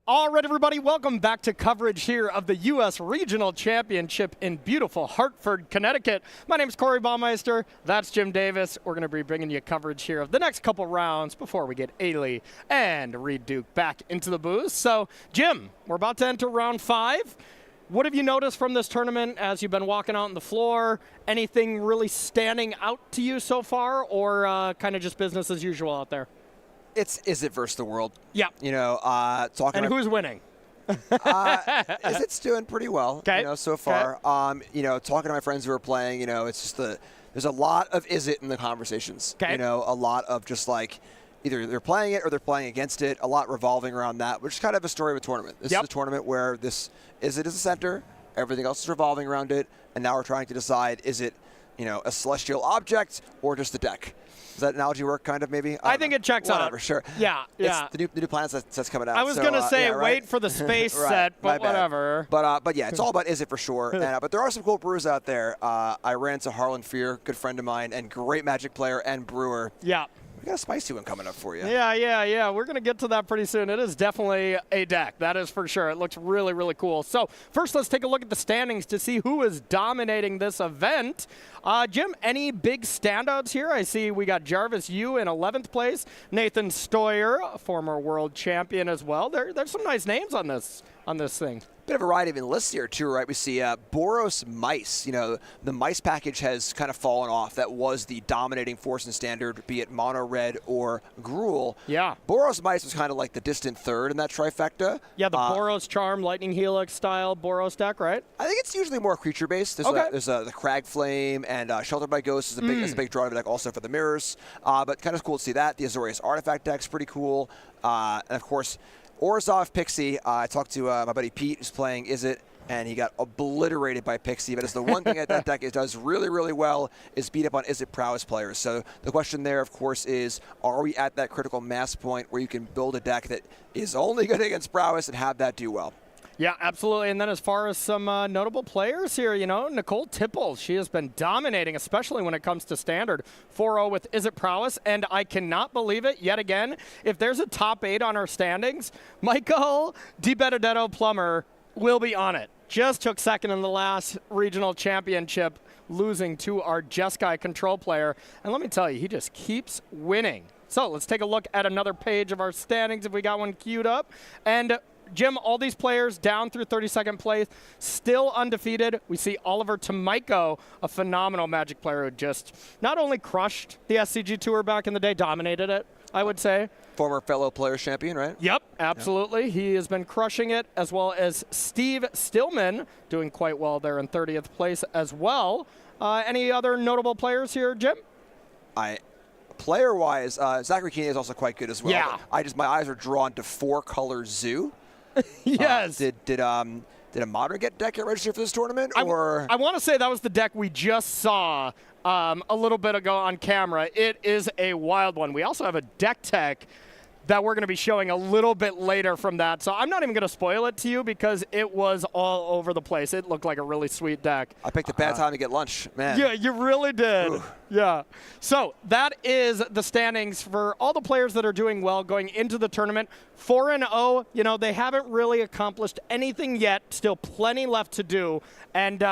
All right, everybody, welcome back to coverage here of the U.S. Regional Championship in beautiful Hartford, Connecticut. My name is Corey Baumeister. That's Jim Davis. We're going to be bringing you coverage here of the next couple rounds before we get Ailey and Reed Duke back into the booth. So, Jim, we're about to enter round 5. What have you noticed from this tournament as you've been walking out on the floor? Anything really standing out to you so far, or kind of just business as usual out there? Is it versus the world? Yeah. You know, talking. And who's winning? Is it's doing pretty well. Okay. You know, so far. Okay. You know, talking to my friends who are playing, you know, it's just there's a lot of is it in the conversations. Okay. You know, a lot of just like either they're playing it or they're playing against it. A lot revolving around that, which is kind of a story of a tournament. This is a tournament where this is it is the center, everything else is revolving around it, and now we're trying to decide is it, you know, a celestial object or just the deck. Does that analogy work, kind of, maybe? I think it checks out. Whatever, sure. Yeah, yeah. It's the new planets that's coming out. I was going to say, yeah, right? wait for the space right, set, but whatever. But yeah, it's all about is it for sure. And, but there are some cool brews out there. I ran into Harlan Fear, good friend of mine, and great Magic player and brewer. Yeah. We got a spicy one coming up for you. Yeah. We're going to get to that pretty soon. It is definitely a deck. That is for sure. It looks really, really cool. So first, let's take a look at the standings to see who is dominating this event. Jim, any big standouts here? I see we got Jarvis Yu in 11th place. Nathan Stoyer, a former world champion as well. There's some nice names on this thing. Bit of a variety of lists here, too, right? We see Boros Mice. You know, the Mice package has kind of fallen off. That was the dominating force in Standard, be it Mono Red or Gruul. Yeah. Boros Mice was kind of like the distant third in that trifecta. Yeah, the Boros Charm, Lightning Helix style Boros deck, right? I think it's usually more creature-based. There's the Crag Flame, and Sheltered by Ghosts is a big draw deck also for the mirrors. But kind of cool to see that. The Azorius Artifact deck's pretty cool. And, of course, Orzhov Pixie. I talked to my buddy Pete, who's playing Is It, and he got obliterated by Pixie. But it's the one thing that deck does really, really well is beat up on Is It prowess players. So the question there, of course, is are we at that critical mass point where you can build a deck that is only good against prowess and have that do well? Yeah, absolutely. And then as far as some notable players here, you know, Nicole Tipple, she has been dominating, especially when it comes to Standard. 4-0 with Is It Prowess, and I cannot believe it yet again. If there's a top 8 on our standings, Michael DiBenedetto Plummer will be on it. Just took second in the last regional championship, losing to our Jeskai control player. And let me tell you, he just keeps winning. So let's take a look at another page of our standings if we got one queued up. And Jim, all these players down through 32nd place, still undefeated. We see Oliver Tomiko, a phenomenal Magic player who just not only crushed the SCG Tour back in the day, dominated it, I would say. Former fellow players champion, right? Yep, absolutely. Yep. He has been crushing it, as well as Steve Stillman, doing quite well there in 30th place as well. Any other notable players here, Jim? Player-wise, Zachary Keeney is also quite good as well. Yeah. My eyes are drawn to 4-color Zoo. Yes. Did a modern deck get registered for this tournament? I want to say that was the deck we just saw a little bit ago on camera. It is a wild one. We also have a deck tech that we're going to be showing a little bit later from that. So I'm not even going to spoil it to you because it was all over the place. It looked like a really sweet deck. I picked a bad time to get lunch, man. Yeah, you really did. Ooh. Yeah. So that is the standings for all the players that are doing well going into the tournament. 4-0, you know, they haven't really accomplished anything yet. Still plenty left to do. And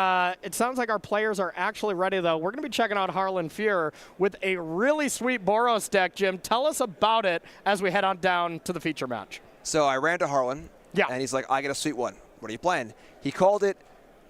it sounds like our players are actually ready, though. We're going to be checking out Harlan Fear with a really sweet Boros deck. Jim, tell us about it as we head on down to the feature match. So I ran to Harlan, and he's like, I got a sweet one. What are you playing? He called it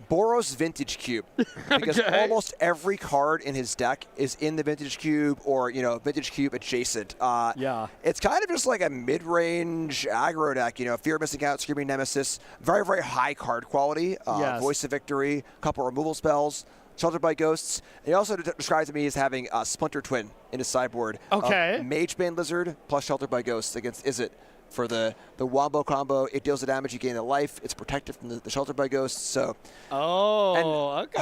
Boros Vintage Cube because almost every card in his deck is in the Vintage Cube or, you know, Vintage Cube adjacent. It's kind of just like a mid-range aggro deck, you know, Fear of Missing Out, Screaming Nemesis, very, very high card quality, Voice of Victory, a couple removal spells, Sheltered by Ghosts. And he also describes me as having a Splinter Twin in his sideboard. Okay. Magebane Lizard plus Sheltered by Ghosts against Is It. For the Wombo combo, it deals the damage, you gain the life. It's protected from the Sheltered by Ghosts. So, okay.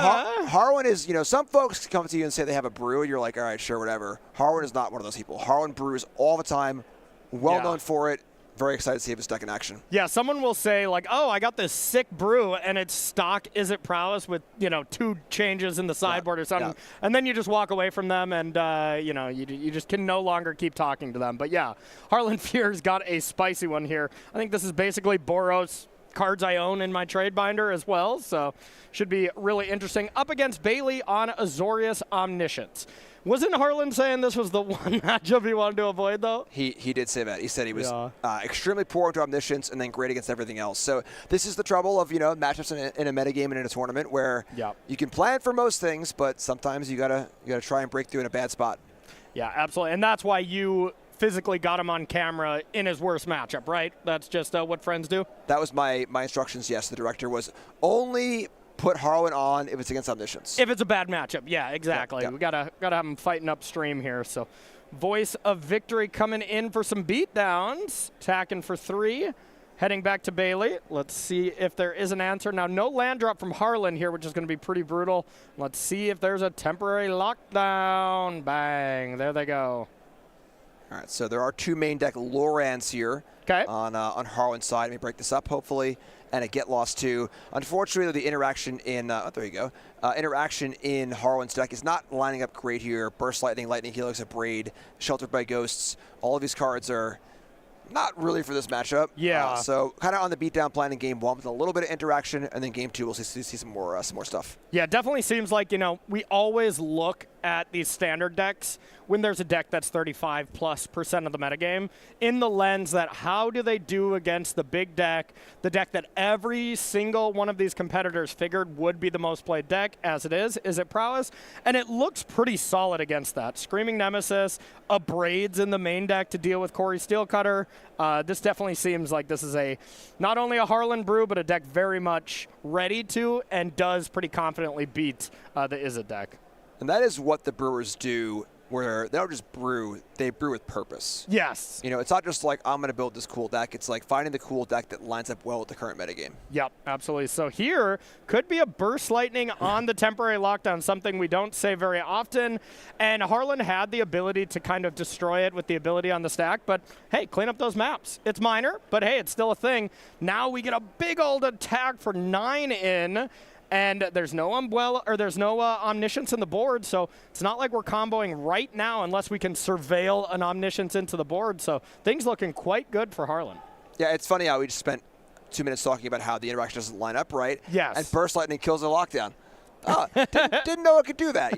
Harlan is, you know, some folks come to you and say they have a brew, and you're like, all right, sure, whatever. Harlan is not one of those people. Harlan brews all the time, well known for it. Very excited to see his deck in action. Yeah, someone will say like, "Oh, I got this sick brew, and it's stock Izzet Prowess with 2 changes in the sideboard or something," and then you just walk away from them, and you just can no longer keep talking to them. But yeah, Harlan Fear's got a spicy one here. I think this is basically Boros cards I own in my trade binder as well, so should be really interesting. Up against Bailey on Azorius Omniscience. Wasn't Harlan saying this was the one matchup he wanted to avoid, though? He did say that. He said he was extremely poor into Omniscience and then great against everything else. So this is the trouble of matchups in a metagame and in a tournament where you can plan for most things, but sometimes you gotta try and break through in a bad spot. Yeah, absolutely, and that's why you physically got him on camera in his worst matchup, right? That's just what friends do? That was my instructions, yes. The director was only put Harlan on if it's against Omniscience. If it's a bad matchup, yeah, exactly. We gotta have him fighting upstream here. So Voice of Victory coming in for some beatdowns, attacking for 3. Heading back to Bailey. Let's see if there is an answer. Now, no land drop from Harlan here, which is going to be pretty brutal. Let's see if there's a temporary lockdown. Bang, there they go. All right, so there are 2 main deck Lorans here on Harlan's side. Let me break this up, hopefully, and a Get Lost too. Unfortunately, the interaction in there you go. Interaction in Harlan's deck is not lining up great here. Burst Lightning, Lightning Helix, Abrade, Sheltered by Ghosts. All of these cards are not really for this matchup. Yeah. So kind of on the beatdown plan in game 1 with a little bit of interaction, and then game 2 we'll see some more stuff. Yeah, definitely seems like we always look at these standard decks when there's a deck that's 35+% of the metagame in the lens that how do they do against the big deck, the deck that every single one of these competitors figured would be the most played deck as it is it Prowess? And it looks pretty solid against that. Screaming Nemesis, Abrades in the main deck to deal with Corey Steelcutter. This definitely seems like this is not only a Harlan brew, but a deck very much ready to and does pretty confidently beat the Izzet deck. And that is what the brewers do, where they don't just brew, they brew with purpose. Yes. It's not just like, I'm going to build this cool deck. It's like finding the cool deck that lines up well with the current metagame. Yep, absolutely. So here could be a Burst Lightning on the temporary lockdown, something we don't say very often. And Harlan had the ability to kind of destroy it with the ability on the stack. But, hey, clean up those maps. It's minor, but, hey, it's still a thing. Now we get a big old attack for 9 in. And there's no Omniscience in the board, so it's not like we're comboing right now unless we can surveil an Omniscience into the board. So things looking quite good for Harlan. Yeah, it's funny how we just spent 2 minutes talking about how the interaction doesn't line up right. Yes. And Burst Lightning kills a lockdown. Didn't know it could do that,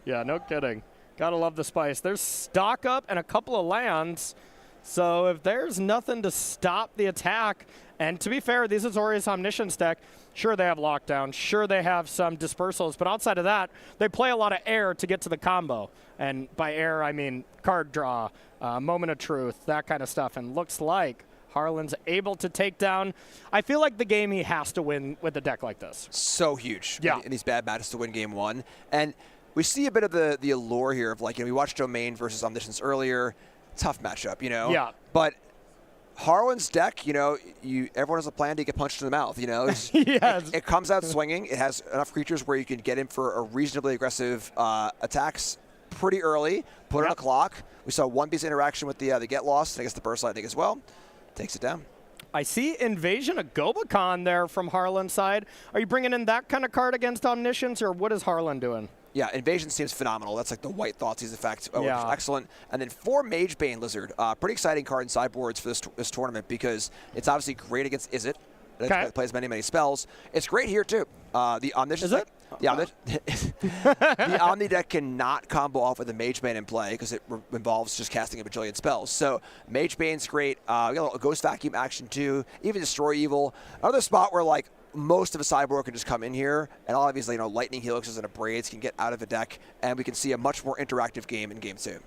Yeah, no kidding. Gotta love the spice. There's stock up and a couple of lands. So if there's nothing to stop the attack, and to be fair, this is Azorius Omniscience deck. Sure, they have lockdown. Sure, they have some dispersals. But outside of that, they play a lot of air to get to the combo. And by air, I mean card draw, moment of truth, that kind of stuff. And looks like Harlan's able to take down. I feel like the game he has to win with a deck like this. So huge in these bad matches to win game 1. And we see a bit of the allure here of we watched Domain versus Omniscience earlier. Tough matchup, Yeah. But Harlan's deck, everyone has a plan to get punched in the mouth, Yes. It comes out swinging. It has enough creatures where you can get in for a reasonably aggressive attacks pretty early, put on a clock. We saw one piece interaction with the Get Lost, and I guess the Burst Lightning as well. Takes it down. I see Invasion of Gobakon there from Harlan's side. Are you bringing in that kind of card against Omniscience, or what is Harlan doing? Yeah, Invasion seems phenomenal. That's like the White Thoughtseize effect, which is excellent. And then 4 Magebane Lizard, pretty exciting card in sideboards for this tournament because it's obviously great against Izzet. It plays many spells. It's great here too. The Omniscience deck, the Omni deck cannot combo off with a Magebane in play because it involves just casting a bajillion spells. So Magebane's great. We got a little Ghost Vacuum action too. Even Destroy Evil. Another spot where most of a sideboard can just come in here, and obviously, Lightning Helixes and Abrades can get out of the deck, and we can see a much more interactive game in game 2.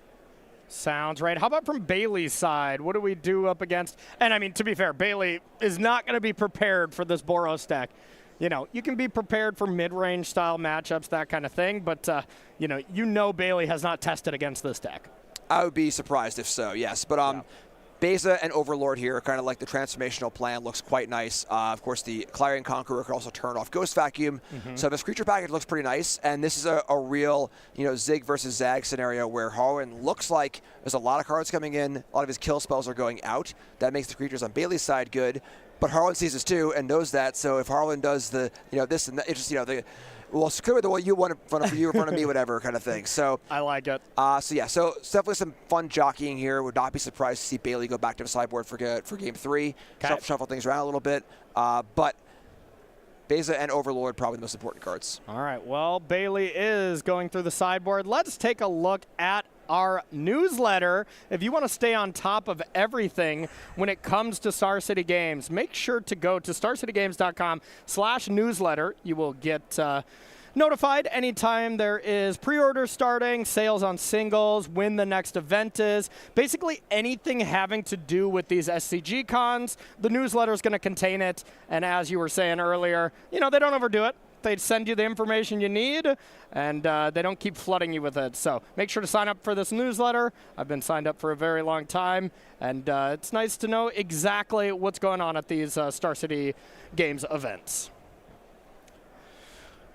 Sounds right. How about from Bailey's side? What do we do up against? And I mean, to be fair, Bailey is not going to be prepared for this Boros deck. You can be prepared for mid-range style matchups, that kind of thing, but Bailey has not tested against this deck. I would be surprised if so, yes. But Beza and Overlord here are kind of like the transformational plan. Looks quite nice. Of course, the Clarion Conqueror can also turn off Ghost Vacuum. So this creature package looks pretty nice. And this is a real, Zig versus Zag scenario where Harlan looks like there's a lot of cards coming in. A lot of his kill spells are going out. That makes the creatures on Bailey's side good. But Harlan sees this too and knows that. So if Harlan does the, this and that, it's just, well, screw it, the way you want in front of you, in front of me, whatever kind of thing. So I like it. So it's definitely some fun jockeying here. Would not be surprised to see Bailey go back to the sideboard for game 3. Shuffle things around a little bit. But Beza and Overlord probably the most important cards. All right. Well, Bailey is going through the sideboard. Let's take a look at our newsletter. If you want to stay on top of everything when it comes to Star City Games, make sure to go to starcitygames.com/newsletter. You will get notified anytime there is pre-order starting, sales on singles, when the next event is. Basically anything having to do with these SCG cons, the newsletter is going to contain it. And as you were saying earlier, they don't overdo it. They send you the information you need, and they don't keep flooding you with it. So make sure to sign up for this newsletter. I've been signed up for a very long time, and it's nice to know exactly what's going on at these Star City Games events.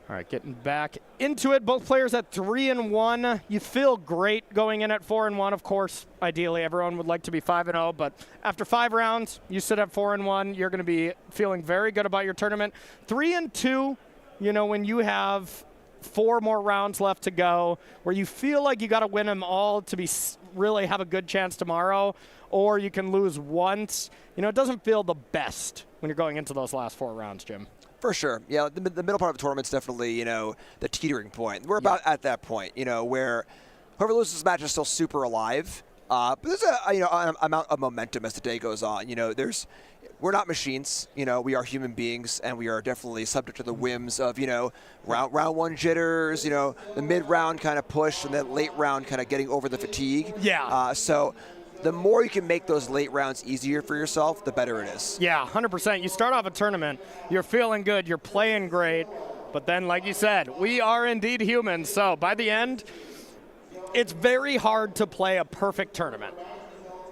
All right, getting back into it. Both players at 3-1. You feel great going in at 4-1. Of course, ideally, everyone would like to be 5-0, but after 5 rounds, you sit at 4-1. You're going to be feeling very good about your tournament. 3-2. When you have 4 more rounds left to go, where you feel like you got to win them all to really have a good chance tomorrow, or you can lose once. It doesn't feel the best when you're going into those last 4 rounds, Jim. For sure. Yeah, the middle part of the tournament's definitely, the teetering point. We're about at that point, where whoever loses this match is still super alive. But there's an amount of momentum as the day goes on. We're not machines. We are human beings, and we are definitely subject to the whims of, round 1 jitters, the mid-round kind of push, and then late round kind of getting over the fatigue. Yeah. So the more you can make those late rounds easier for yourself, the better it is. Yeah, 100%. You start off a tournament, you're feeling good, you're playing great, but then, like you said, we are indeed humans. So by the end, it's very hard to play a perfect tournament.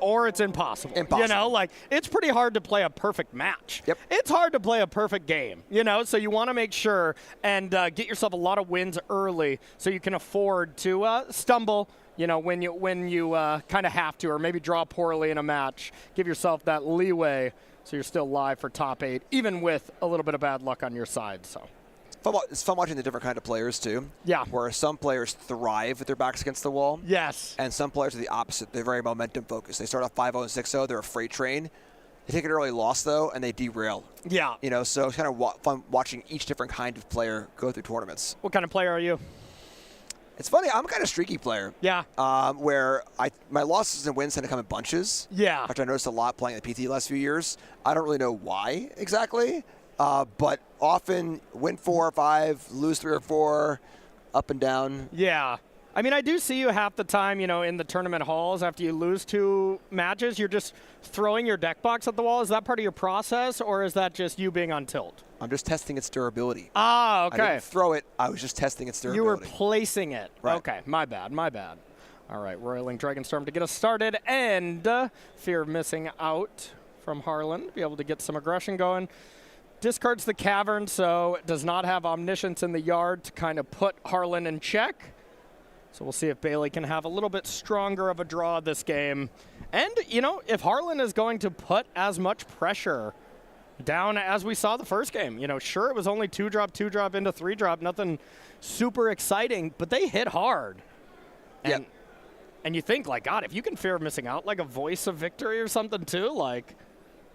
Or it's impossible. It's pretty hard to play a perfect match. Yep. It's hard to play a perfect game, so you want to make sure and get yourself a lot of wins early so you can afford to stumble, when you kind of have to, or maybe draw poorly in a match. Give yourself that leeway so you're still live for top 8, even with a little bit of bad luck on your side. So. It's fun watching the different kind of players, too. Yeah. Where some players thrive with their backs against the wall. Yes. And some players are the opposite. They're very momentum-focused. They start off 5-0 and 6-0. They're a freight train. They take an early loss, though, and they derail. Yeah. So it's kind of fun watching each different kind of player go through tournaments. What kind of player are you? It's funny. I'm a kind of streaky player. Yeah. Where my losses and wins tend to come in bunches. Yeah. Which I noticed a lot playing the PT the last few years. I don't really know why exactly. But often win 4 or 5, lose 3 or 4, up and down. Yeah. I mean, I do see you half the time, in the tournament halls after you lose 2 matches, you're just throwing your deck box at the wall. Is that part of your process, or is that just you being on tilt? I'm just testing its durability. Ah, okay. I didn't throw it. I was just testing its durability. You were placing it. Right. Okay, my bad. All right, Roiling Dragonstorm to get us started, and fear of missing out from Harlan. Be able to get some aggression going. Discards the Cavern, so does not have Omniscience in the yard to kind of put Harlan in check. So we'll see if Bailey can have a little bit stronger of a draw this game. And, if Harlan is going to put as much pressure down as we saw the first game. Sure, it was only 2-drop, 2-drop into 3-drop, nothing super exciting, but they hit hard. And, and you think, God, if you can fear of missing out, like a Voice of Victory or something too,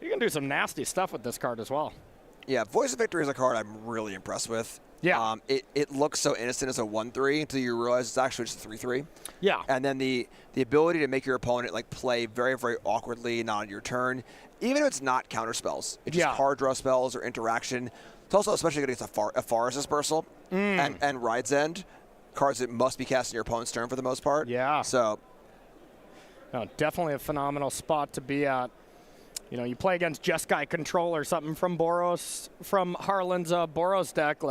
you can do some nasty stuff with this card as well. Yeah, Voice of Victory is a card I'm really impressed with. Yeah. It looks so innocent as a 1-3 until you realize it's actually just a 3-3. Yeah. And then the ability to make your opponent play very, very awkwardly, not on your turn, even if it's not counter spells. It's just card draw spells or interaction. It's also especially good against a Forest Dispersal and Ride's End, cards that must be cast in your opponent's turn for the most part. Yeah. So. No, definitely a phenomenal spot to be at. You play against Jeskai Control or something from Harlan's Boros deck,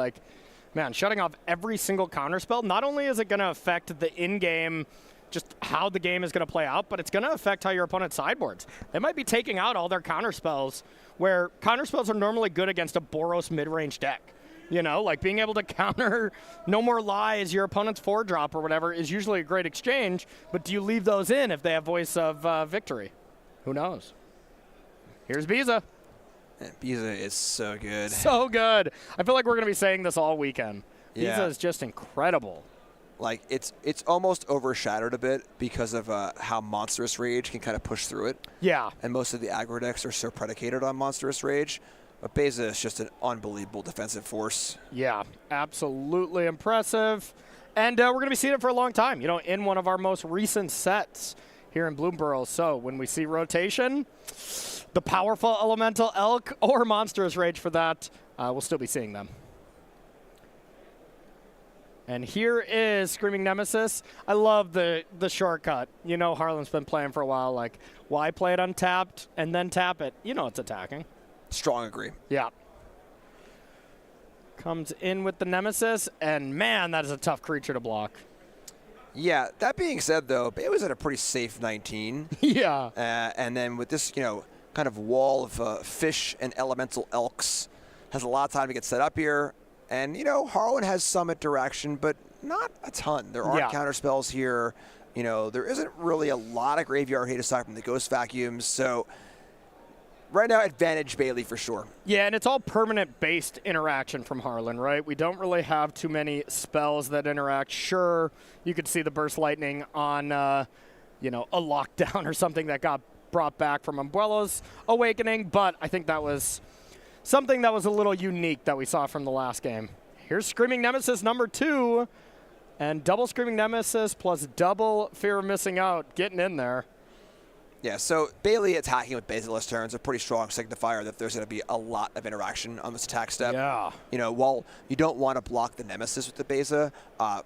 man, shutting off every single counterspell, not only is it going to affect the in-game just how the game is going to play out, but it's going to affect how your opponent sideboards. They might be taking out all their counterspells, where counterspells are normally good against a Boros mid-range deck. You know, like being able to counter No More Lies, your opponent's 4-drop or whatever, is usually a great exchange, but do you leave those in if they have Voice of Victory? Who knows? Here's Biza. Biza is so good. So good. I feel like we're going to be saying this all weekend. Yeah. Biza is just incredible. Like, it's almost overshadowed a bit because of how Monstrous Rage can kind of push through it. Yeah. And most of the aggro decks are so predicated on Monstrous Rage. But Biza is just an unbelievable defensive force. Yeah, absolutely impressive. And we're going to be seeing it for a long time, you know, in one of our most recent sets here in Bloomburrow. So when we see rotation, the powerful Elemental Elk or Monstrous Rage for that, we'll still be seeing them. And here is Screaming Nemesis. I love the shortcut. You know, Harlan's been playing for a while. Like, why play it untapped and then tap it? You know it's attacking. Strong agree. Yeah. Comes in with the Nemesis, and man, that is a tough creature to block. Yeah, that being said, though, it was at a pretty safe 19. Yeah. And then with this, you know, kind of wall of fish and elemental elks, has a lot of time to get set up here. And, you know, Harlan has some interaction, but not a ton. There aren't counter spells here. You know, there isn't really a lot of graveyard hate aside from the Ghost Vacuums. So right now, advantage Bailey for sure. Yeah, and it's all permanent-based interaction from Harlan, right? We don't really have too many spells that interact. Sure, you could see the Burst Lightning on, you know, a lockdown or something that got brought back from Umbrello's Awakening, but I think that was something that was a little unique that we saw from the last game. Here's Screaming Nemesis number 2, and double Screaming Nemesis plus double Fear of Missing Out getting in there. Yeah, so Bailey attacking with Basilisk turns a pretty strong signifier that there's going to be a lot of interaction on this attack step. Yeah. You know, while you don't want to block the Nemesis with the Beza,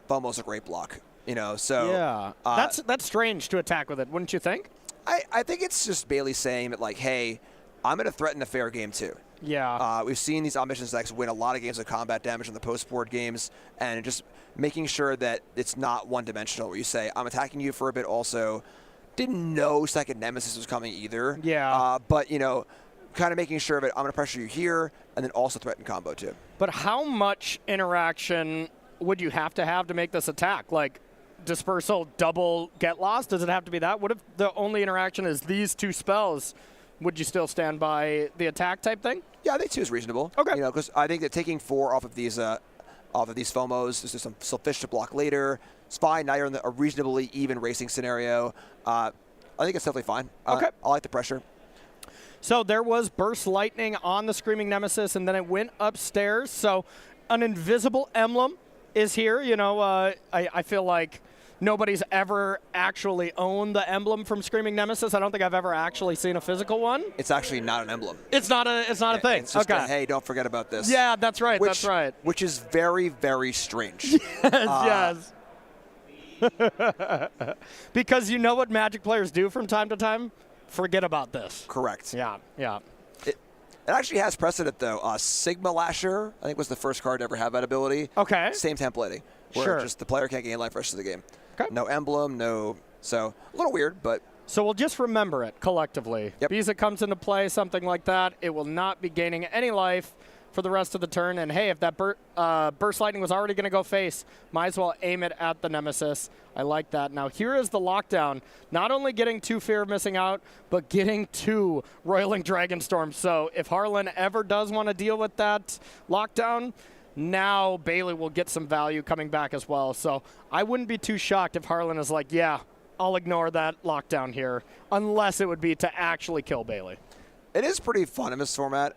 Bummo's a great block. You know, so yeah, that's strange to attack with it, wouldn't you think? I think it's just Bailey saying that, like, hey, I'm going to threaten the fair game too. Yeah. We've seen these omniscience decks win a lot of games of combat damage in the post-board games, and just making sure that it's not one-dimensional where you say, I'm attacking you for a bit also. Didn't know second Nemesis was coming either. Yeah. But, you know, kind of making sure that I'm going to pressure you here and then also threaten combo too. But how much interaction would you have to make this attack? Like, dispersal, double, get lost? Does it have to be that? What if the only interaction is these two spells? Would you still stand by the attack type thing? Yeah, I think 2 is reasonable. Okay. You know, because I think that taking 4 off of these FOMOs, there's some still fish to block later. It's fine. Now you're in a reasonably even racing scenario. I think it's definitely fine. Okay. I like the pressure. So there was Burst Lightning on the Screaming Nemesis, and then it went upstairs. So an invisible emblem is here. You know, I feel like nobody's ever actually owned the emblem from Screaming Nemesis. I don't think I've ever actually seen a physical one. It's actually not an emblem. It's not a thing. It's just hey, don't forget about this. Yeah, that's right. That's right. Which is very, very strange. Yes. Because you know what Magic players do from time to time? Forget about this. Correct. Yeah, yeah. It actually has precedent, though. Sigma Lasher, I think, was the first card to ever have that ability. Okay. Same templating, where just the player can't gain life for the rest of the game. Okay. No emblem, no. So a little weird, but. So we'll just remember it collectively. Yep. Because it comes into play, something like that, it will not be gaining any life for the rest of the turn. And hey, if that Burst Lightning was already going to go face, might as well aim it at the Nemesis. I like that. Now here is the lockdown. Not only getting 2 Fear of Missing Out, but getting 2 Roiling Dragonstorm. So if Harlan ever does want to deal with that lockdown, now Bailey will get some value coming back as well. So I wouldn't be too shocked if Harlan is like, yeah, I'll ignore that lockdown here, unless it would be to actually kill Bailey. It is pretty fun in this format.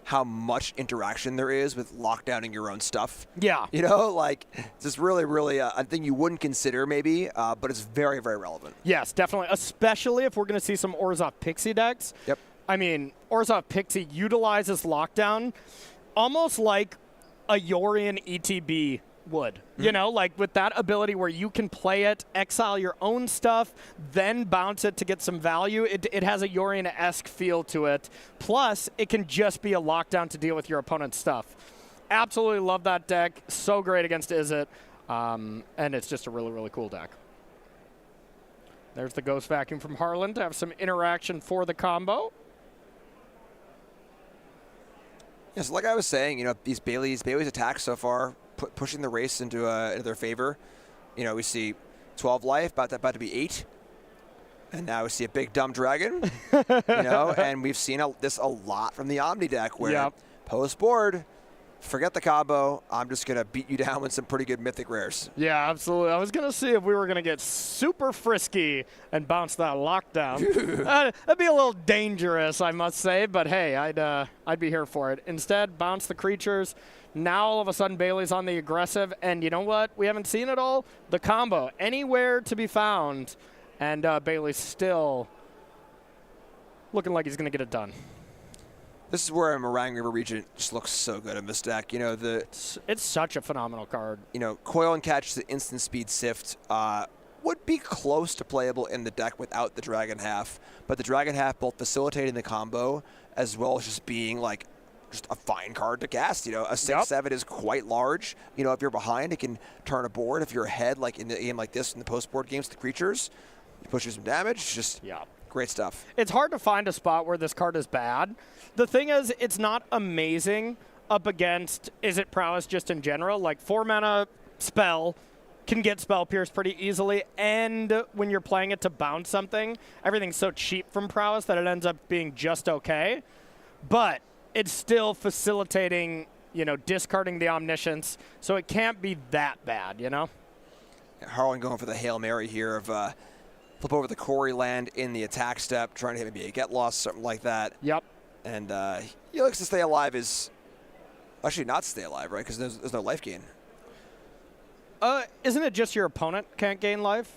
How much interaction there is with lockdowning your own stuff. Yeah. You know, like, it's just really, really a thing you wouldn't consider maybe, but it's very, very relevant. Yes, definitely, especially if we're going to see some Orzhov Pixie decks. Yep. I mean, Orzhov Pixie utilizes lockdown almost like a Yorion ETB would. You know, like with that ability where you can play it, exile your own stuff, then bounce it to get some value. It has a Yorion-esque feel to it. Plus, it can just be a lockdown to deal with your opponent's stuff. Absolutely love that deck. So great against Izzet. And it's just a really, really cool deck. There's the Ghost Vacuum from Harlan to have some interaction for the combo. Yes, like I was saying, you know, these Bailey's attacks so far, pushing the race into their favor. You know, we see 12 life, about to be 8. And now we see a big dumb dragon, you know, and we've seen this a lot from the Omni deck where post board, forget the combo, I'm just going to beat you down with some pretty good mythic rares. Yeah, absolutely. I was going to see if we were going to get super frisky and bounce that lockdown. That'd be a little dangerous, I must say, but hey, I'd be here for it. Instead, bounce the creatures. Now all of a sudden Bailey's on the aggressive, and you know what? We haven't seen it all. The combo, anywhere to be found. And Bailey's still looking like he's going to get it done. This is where a Meringue River Regent just looks so good in this deck. You know, it's such a phenomenal card. You know, Coil and Catch, the instant speed sift, would be close to playable in the deck without the Dragon half. But the Dragon half both facilitating the combo as well as just being like just a fine card to cast. You know, a 6/7 is quite large. You know, if you're behind, it can turn a board. If you're ahead, like in the game like this, in the post board games, the creatures. You push some damage, just great stuff. It's hard to find a spot where this card is bad. The thing is, it's not amazing up against Is It Prowess just in general. Like 4 mana spell can get Spell Pierce pretty easily, and when you're playing it to bounce something, everything's so cheap from Prowess that it ends up being just okay. But it's still facilitating, you know, discarding the Omniscience, so it can't be that bad, you know? Harlan going for the Hail Mary here of flip over the Quarry land in the attack step, trying to hit maybe a get lost, something like that. Yep. And he looks to stay alive is actually not stay alive, right? Because there's no life gain. Isn't it just your opponent can't gain life?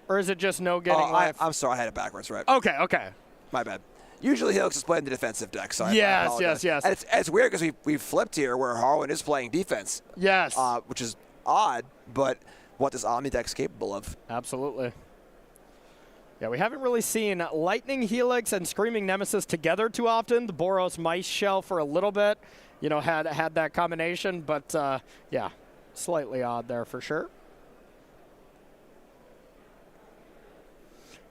Or is it just no getting life? I'm sorry, I had it backwards, right? Okay. My bad. Usually he looks to play in the defensive deck, so yes. And it's weird because we've flipped here where Harlan is playing defense. Yes. Which is odd, but what this Omni deck's capable of. Absolutely. Yeah, we haven't really seen Lightning Helix and Screaming Nemesis together too often. The Boros Mice Shell for a little bit, you know, had that combination, but yeah, slightly odd there for sure.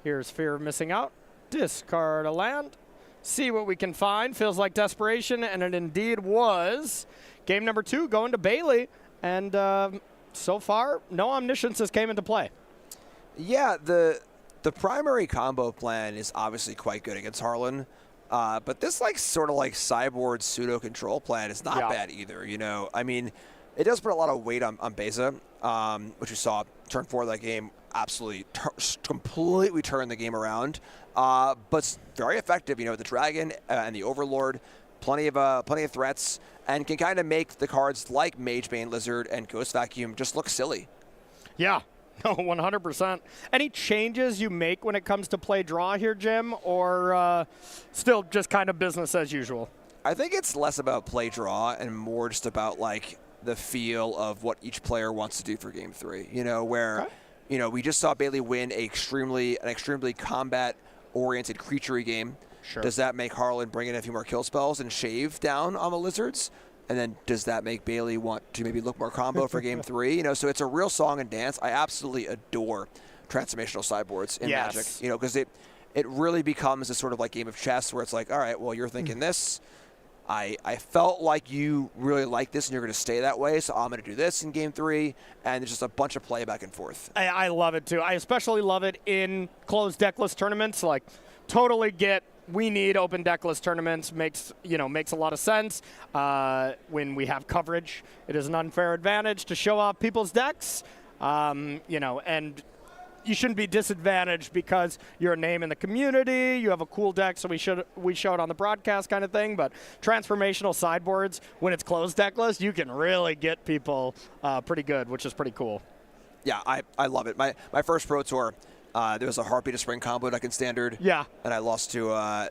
Here's Fear of Missing Out. Discard a land. See what we can find. Feels like desperation, and it indeed was. Game number 2 going to Bailey, and so far, no Omnisciences came into play. Yeah, the primary combo plan is obviously quite good against Harlan, but this sort of like sideboard pseudo control plan is not bad either. You know, I mean, it does put a lot of weight on Beza, which we saw turn 4 of that game absolutely completely turn the game around, but it's very effective. You know, the Dragon and the Overlord, plenty of threats, and can kind of make the cards like Magebane Lizard and Ghost Vacuum just look silly. Yeah. No, 100%. Any changes you make when it comes to play draw here, Jim, or still just kind of business as usual? I think it's less about play draw and more just about like the feel of what each player wants to do for game 3. You know, where you know we just saw Bailey win an extremely combat-oriented creature game. Sure. Does that make Harlan bring in a few more kill spells and shave down on the lizards? And then does that make Bailey want to maybe look more combo for game 3? You know, so it's a real song and dance. I absolutely adore transformational sideboards in Magic. You know, because it really becomes a sort of like game of chess where it's like, all right, well, you're thinking this. I felt like you really like this and you're going to stay that way, so I'm going to do this in game 3. And there's just a bunch of play back and forth. I love it, too. I especially love it in closed deckless tournaments. Like, totally get we need open deckless tournaments. Makes a lot of sense. When we have coverage, it is an unfair advantage to show off people's decks. And you shouldn't be disadvantaged because you're a name in the community. You have a cool deck, so we show it on the broadcast kind of thing. But transformational sideboards, when it's closed deckless, you can really get people pretty good, which is pretty cool. Yeah, I love it. My first Pro Tour, there was a Heartbeat of Spring combo deck in Standard. Yeah. And I lost to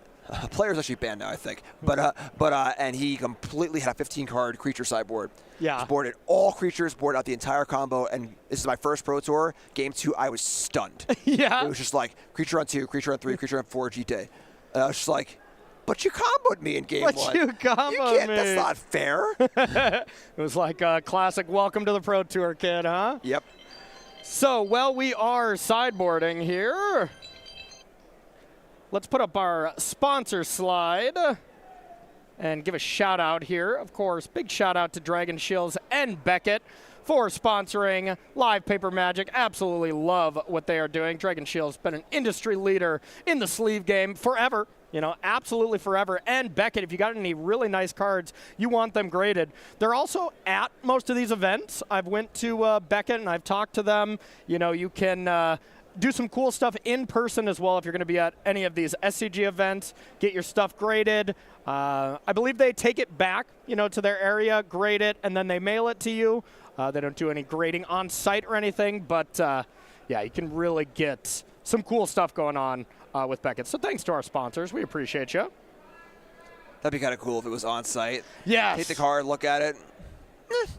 player's actually banned now, I think. And he completely had a 15-card creature sideboard. Yeah. Just boarded all creatures, boarded out the entire combo, and this is my first Pro Tour. Game 2, I was stunned. Yeah. It was just like, creature on 2, creature on 3, creature on 4, GT. And I was just like, but you comboed me in game 1. You comboed me. That's not fair. It was like a classic welcome to the Pro Tour, kid, huh? Yep. So, while we are sideboarding here, let's put up our sponsor slide and give a shout out here. Of course, big shout out to Dragon Shills and Beckett for sponsoring Live Paper Magic. Absolutely love what they are doing. Dragon Shield's been an industry leader in the sleeve game forever. You know, absolutely forever. And Beckett, if you got any really nice cards, you want them graded. They're also at most of these events. I've went to Beckett and I've talked to them. You know, you can do some cool stuff in person as well if you're going to be at any of these SCG events. Get your stuff graded. I believe they take it back, you know, to their area, grade it, and then they mail it to you. They don't do any grading on site or anything, but yeah, you can really get some cool stuff going on with Beckett. So thanks to our sponsors. We appreciate you. That'd be kind of cool if it was on site. Yes. Take the card, look at it.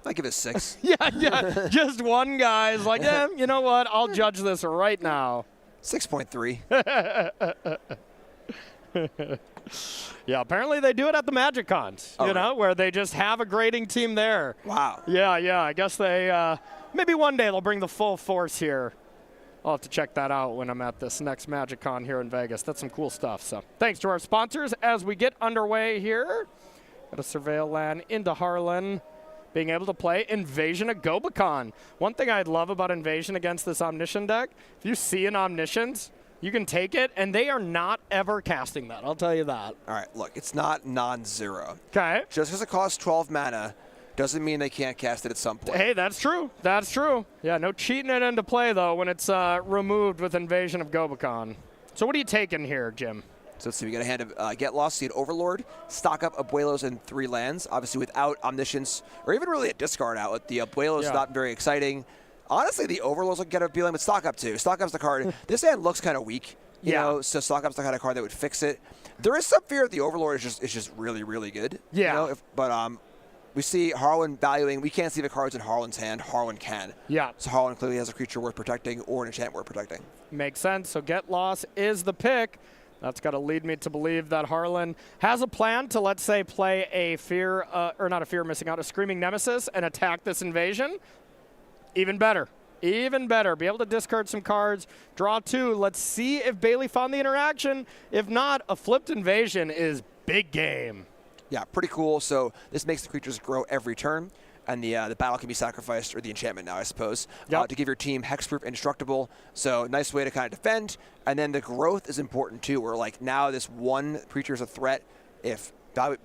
I give it a 6. Yeah. Just one guy's like, yeah, you know what? I'll judge this right now. 6.3. Yeah, apparently they do it at the Magic Cons, you know, where they just have a grading team there. Wow. Yeah. I guess they, maybe one day they'll bring the full force here. I'll have to check that out when I'm at this next Magic Con here in Vegas. That's some cool stuff. So thanks to our sponsors as we get underway here. Got a Surveil land into Harlan. Being able to play Invasion of Gobakon. One thing I'd love about Invasion against this Omniscient deck, if you see an Omniscient, you can take it, and they are not ever casting that. I'll tell you that. All right, look, it's not non-zero. Okay. Just because it costs 12 mana doesn't mean they can't cast it at some point. Hey, that's true. That's true. Yeah, no cheating it into play, though, when it's removed with Invasion of Gobakon. So what are you taking here, Jim? So let's see, we got a hand of Get Lost, Seed Overlord, stock up Abuelos and 3 lands. Obviously, without Omniscience, or even really a discard outlet, the Abuelos is not very exciting. Honestly, the Overlords will get a feeling, but stock up too. Stock up's the card. This hand looks kind of weak, you know, so stock up's the kind of card that would fix it. There is some fear that the Overlord is just really, really good. Yeah. You know, but we see Harlan valuing. We can't see the cards in Harlan's hand. Harlan can. Yeah. So Harlan clearly has a creature worth protecting or an enchantment worth protecting. Makes sense. So Get Lost is the pick. That's got to lead me to believe that Harlan has a plan to, let's say, play a fear, or not a fear missing out, a Screaming Nemesis and attack this invasion. Even better. Even better. Be able to discard some cards, draw 2. Let's see if Bailey found the interaction. If not, a flipped invasion is big game. Yeah, pretty cool. So this makes the creatures grow every turn, and the battle can be sacrificed, or the enchantment now, I suppose, to give your team hexproof indestructible. So nice way to kind of defend. And then the growth is important too, where like now this one creature is a threat. If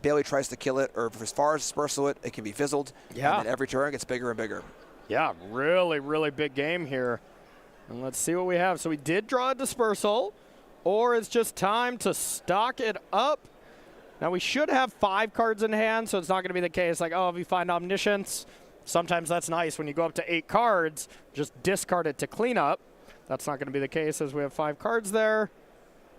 Bailey tries to kill it, or if as far as dispersal it, it can be fizzled. Yeah. And then every turn it gets bigger and bigger. Yeah, really, really big game here. And let's see what we have. So we did draw a dispersal, or it's just time to stock it up. Now, we should have 5 cards in hand, so it's not going to be the case like, oh, if you find Omniscience, sometimes that's nice. When you go up to 8 cards, just discard it to clean up. That's not going to be the case as we have 5 cards there.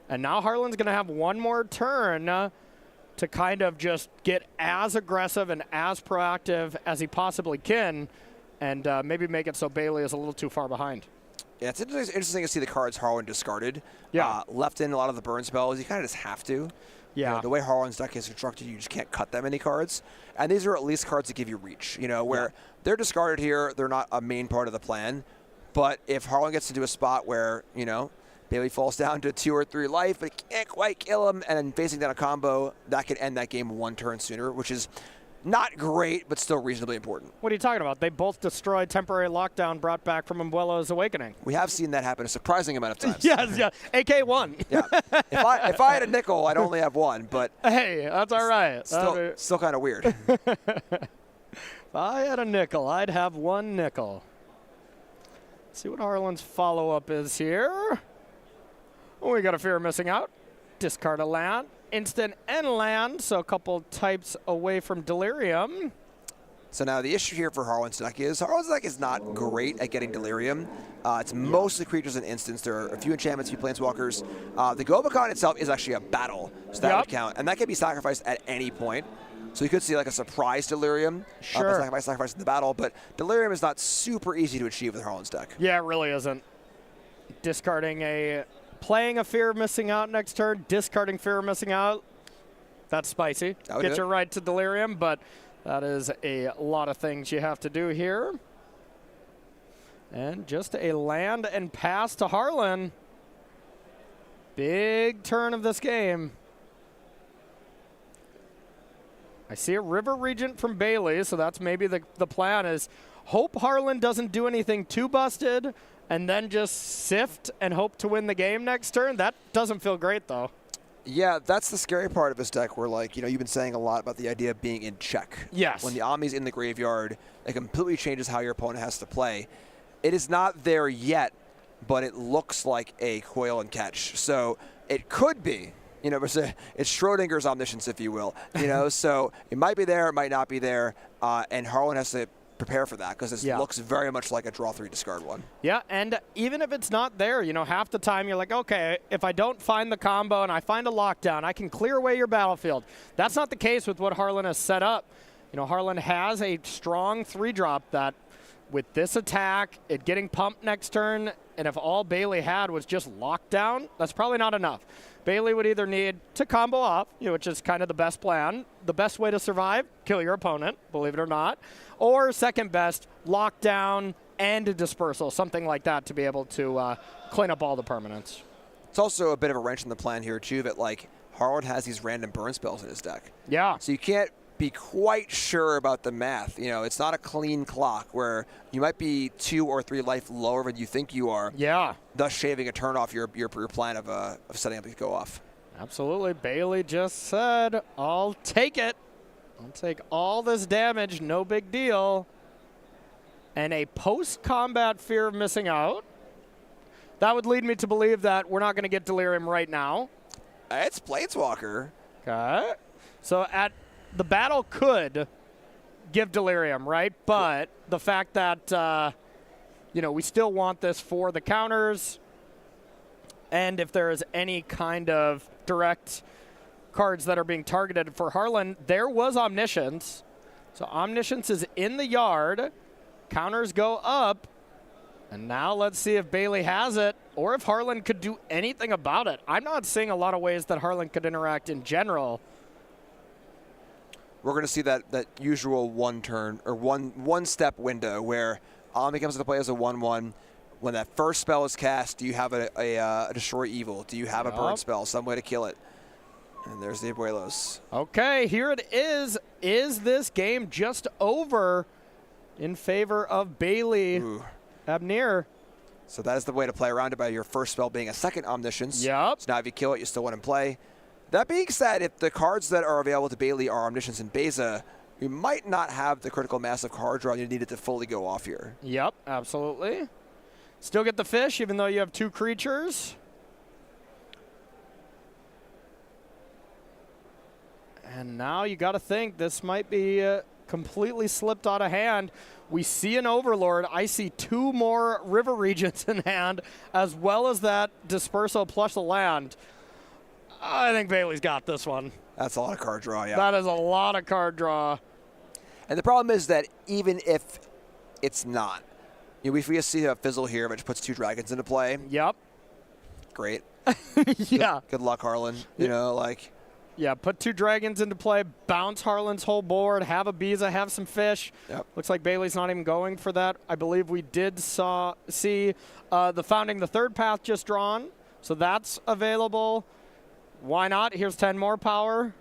And now Harlan's going to have one more turn to kind of just get as aggressive and as proactive as he possibly can, and maybe make it so Bailey is a little too far behind. Yeah, it's interesting to see the cards Harlan discarded. Yeah. Left in a lot of the burn spells. You kind of just have to. Yeah. You know, the way Harlan's deck is constructed, you just can't cut that many cards. And these are at least cards that give you reach, you know, where they're discarded here, they're not a main part of the plan. But if Harlan gets into a spot where, you know, Bailey falls down to 2 or 3 life, but it can't quite kill him, and then facing down a combo, that could end that game 1 turn sooner, which is not great, but still reasonably important. What are you talking about? They both destroyed temporary lockdown brought back from Umbrello's Awakening. We have seen that happen a surprising amount of times. Yes, yeah. AK1. Yeah. If I had a nickel, I'd only have 1, but hey, that's all right. Still kind of weird. If I had a nickel, I'd have 1 nickel. Let's see what Harlan's follow-up is here. Oh, we got a Fear of Missing Out. Discard a land. Instant and land, so a couple types away from Delirium. So now the issue here for Harlan's deck is not great at getting Delirium. It's mostly creatures and instants. There are a few enchantments, a few planeswalkers. The Gobakon itself is actually a battle, so that would count. And that can be sacrificed at any point. So you could see like a surprise Delirium. Sure. Sacrifice in the battle, but Delirium is not super easy to achieve with Harlan's deck. Yeah, it really isn't. Playing a Fear of Missing Out next turn, discarding Fear of Missing Out, that's spicy. Get you right to Delirium, but that is a lot of things you have to do here. And just a land and pass to Harlan. Big turn of this game. I see a River Regent from Bailey, so that's maybe the plan is hope Harlan doesn't do anything too busted and then just sift and hope to win the game next turn. That doesn't feel great, though. Yeah, that's the scary part of this deck where, like, you've been saying a lot about the idea of being in check. Yes. When the Omni's in the graveyard, it completely changes how your opponent has to play. It is not there yet, but it looks like a coil and catch. So it could be, it's Schrodinger's omniscience, if you will. So it might be there, it might not be there, and Harlan has to prepare for that because this looks very much like a draw 3, discard 1. Yeah, and even if it's not there, half the time you're like, okay, if I don't find the combo and I find a lockdown, I can clear away your battlefield. That's not the case with what Harlan has set up. Harlan has a strong 3-drop that with this attack, it getting pumped next turn, and if all Bailey had was just lockdown, that's probably not enough. Bailey would either need to combo off, which is kind of the best plan. The best way to survive, kill your opponent, believe it or not. Or second best, lockdown and a dispersal, something like that to be able to clean up all the permanents. It's also a bit of a wrench in the plan here, too, that, like, Harlan has these random burn spells in his deck. Yeah. So you can't be quite sure about the math. It's not a clean clock where you might be 2 or 3 life lower than you think you are. Yeah. Thus shaving a turn off your plan of setting up to go off. Absolutely. Bailey just said, I'll take it. I'll take all this damage, no big deal. And a post-combat fear of missing out. That would lead me to believe that we're not going to get Delirium right now. It's Planeswalker. Okay. So the battle could give Delirium, right? But the fact that, we still want this for the counters, and if there is any kind of direct cards that are being targeted for Harlan, there was Omniscience. So Omniscience is in the yard. Counters go up. And now let's see if Bailey has it or if Harlan could do anything about it. I'm not seeing a lot of ways that Harlan could interact in general. We're going to see that usual one-turn or one-step window where Omni comes into play as a 1/1. When that first spell is cast, do you have a Destroy Evil? Do you have a burn spell? Some way to kill it. And there's the Abuelos. Okay, here it is. Is this game just over in favor of Bailey? Ooh. Abnir. So that is the way to play around it by your first spell being a second Omniscience. Yep. So now if you kill it, you still want to play. That being said, if the cards that are available to Bailey are Omniscience and Beza, you might not have the critical mass of card draw you needed to fully go off here. Yep, absolutely. Still get the fish, even though you have 2 creatures. And now you got to think this might be completely slipped out of hand. We see an Overlord. I see 2 more River Regents in hand, as well as that Dispersal plus a land. I think Bailey's got this one. That's a lot of card draw, yeah. That is a lot of card draw. And the problem is that even if it's not, we see a Fizzle here, which puts 2 dragons into play. Yep. Great. Yeah. Good luck, Harlan. Yeah, put 2 dragons into play, bounce Harlan's whole board, have a Beza, have some fish. Yep. Looks like Bailey's not even going for that. I believe we did see the Founding the Third Path just drawn, so that's available. Why not? Here's 10 more power.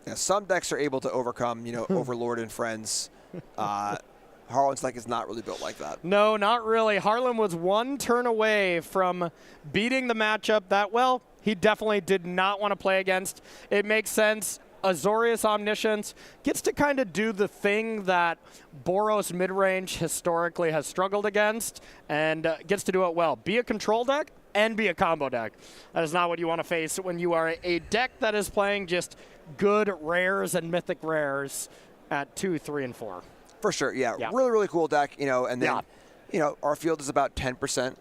Yeah, some decks are able to overcome, Overlord and friends. Harlan's deck is not really built like that. No, not really. Harlan was 1 turn away from beating the matchup that, well, he definitely did not want to play against. It makes sense. Azorius Omniscience gets to kind of do the thing that Boros midrange historically has struggled against and gets to do it well. Be a control deck and be a combo deck. That is not what you want to face when you are a deck that is playing just good rares and mythic rares at 2, 3, and 4. For sure, yeah. Really, really cool deck, and then, our field is about 10%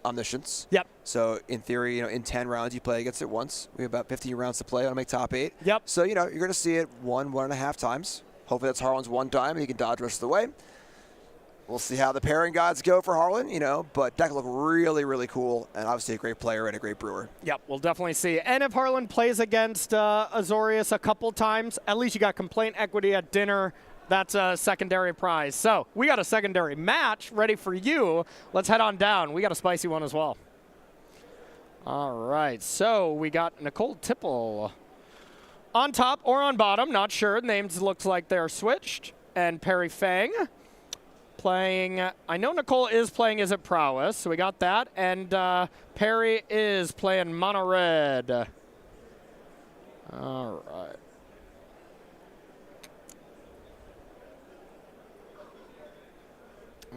Omniscience. Yep. So in theory, in 10 rounds, you play against it once. We have about 15 rounds to play. I want to make top 8. Yep. So, you're going to see it 1.5 times. Hopefully that's Harlan's 1 time, and he can dodge the rest of the way. We'll see how the pairing gods go for Harlan, but deck look really, really cool, and obviously a great player and a great brewer. Yep, we'll definitely see. And if Harlan plays against Azorius a couple times, at least you got complaint equity at dinner That's a secondary prize. So we got a secondary match ready for you. Let's head on down. We got a spicy one as well. All right, so we got Nicole Tipple on top or on bottom, not sure. Names looks like they're switched. And Perry Fang playing, I know Nicole is playing Is It Prowess, so we got that. And Perry is playing Mono Red. All right.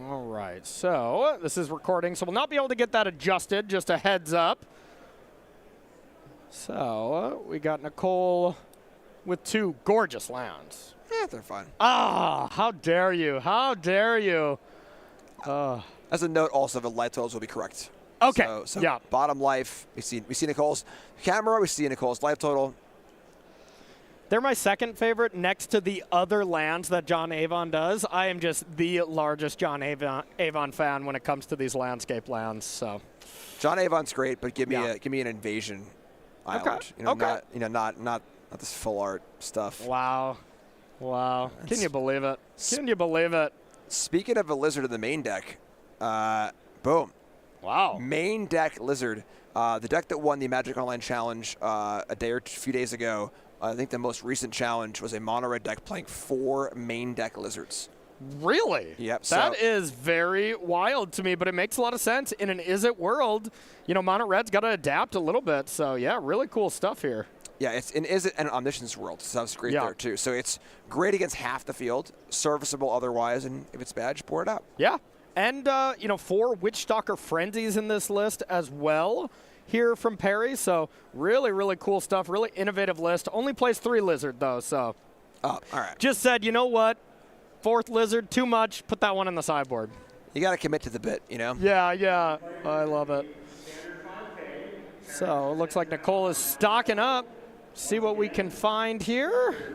All right, so this is recording, so we'll not be able to get that adjusted, just a heads up. So we got Nicole with 2 gorgeous lands. Yeah, they're fine. Ah, how dare you? How dare you? As a note, also, the life totals will be correct. Okay, So yeah. bottom life, we see Nicole's camera, we see Nicole's life total. They're my second favorite next to the other lands that John Avon does. I am just the largest John Avon fan when it comes to these landscape lands. So, John Avon's great, but give me an invasion island. Okay. Not this full art stuff. wow. Can you believe it? Can you believe it? Speaking of a lizard in the main deck, boom. Wow. Main deck lizard. The deck that won the Magic Online Challenge a few days ago. I think the most recent challenge was a mono red deck playing 4 main deck lizards. Really? Yep. That is very wild to me, but it makes a lot of sense. In an Is It world, mono red's got to adapt a little bit. So, yeah, really cool stuff here. Yeah, it's in Is It and Omniscience world, so that's great there too. So it's great against half the field, serviceable otherwise, and if it's bad, just pour it out. Yeah. And, 4 Witchstalker Frenzies in this list as well. Here from Perry, so really, really cool stuff. Really innovative list. Only plays 3 lizard though, so. Oh, all right. Just said, you know what? 4th lizard, too much. Put that one on the sideboard. You got to commit to the bit, Yeah. I love it. So it looks like Nicole is stocking up. See what we can find here.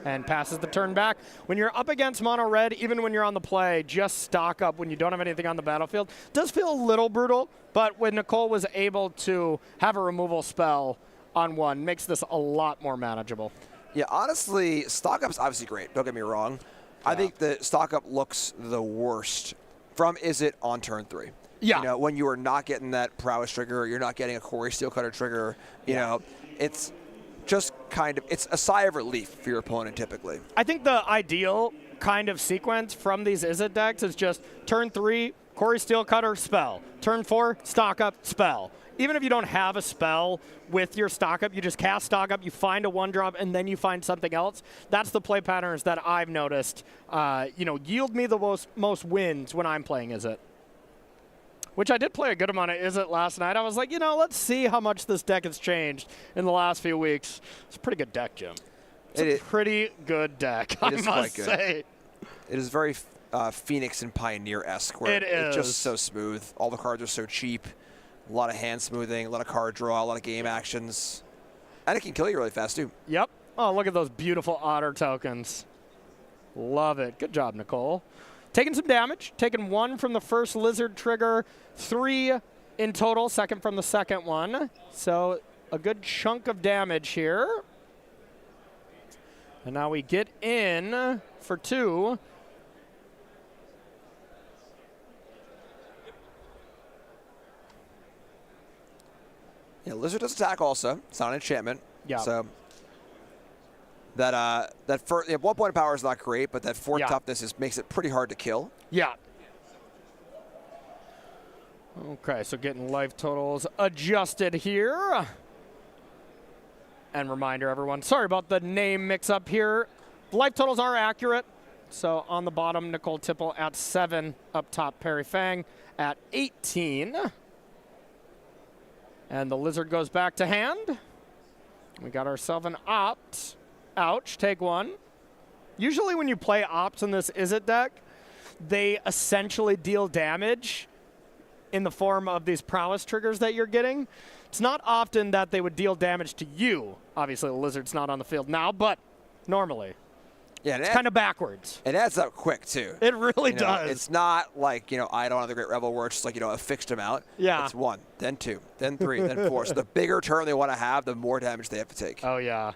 And passes the turn back. When you're up against mono red, even when you're on the play, just stock up when you don't have anything on the battlefield. Does feel a little brutal, but when Nicole was able to have a removal spell on one, makes this a lot more manageable. Yeah, honestly, stock up's obviously great. Don't get me wrong. I think the stock up looks the worst from Is It on turn 3. Yeah. When you are not getting that prowess trigger, you're not getting a Corey Steelcutter trigger. It's just it's a sigh of relief for your opponent typically. I think the ideal kind of sequence from these Is It decks is just turn 3, Corey Steelcutter, spell. Turn 4, stock up, spell. Even if you don't have a spell with your stock up, you just cast stock up, you find a 1-drop, and then you find something else. That's the play patterns that I've noticed, yield me the most wins when I'm playing Is It. Which I did play a good amount of Is It last night. I was like, let's see how much this deck has changed in the last few weeks. It's a pretty good deck, Jim. It's a pretty good deck, I must say. It is very Phoenix and Pioneer-esque, where it's just so smooth. All the cards are so cheap. A lot of hand smoothing, a lot of card draw, a lot of game actions. And it can kill you really fast, too. Yep. Oh, look at those beautiful otter tokens. Love it. Good job, Nicole. Taking some damage, taking 1 from the first lizard trigger, 3 in total, second from the second one. So a good chunk of damage here. And now we get in for 2. Yeah, lizard does attack also. It's not an enchantment. Yeah. So that first 1 point of power is not great, but that 4 toughness makes it pretty hard to kill. Yeah. Okay, so getting life totals adjusted here. And reminder, everyone, sorry about the name mix-up here. Life totals are accurate. So on the bottom, Nicole Tipple at 7. Up top, Perry Fang at 18. And the lizard goes back to hand. We got ourselves an opt. Ouch, take 1. Usually when you play opts in this Is It deck, they essentially deal damage in the form of these prowess triggers that you're getting. It's not often that they would deal damage to you. Obviously, the lizard's not on the field now, but normally. Yeah, it's kind of backwards. It adds up quick, too. It really does. It's not like, Eidolon of the Great Revel where it's just like, a fixed amount. Yeah. It's 1, then 2, then 3, then 4. So the bigger turn they want to have, the more damage they have to take. Oh, yeah.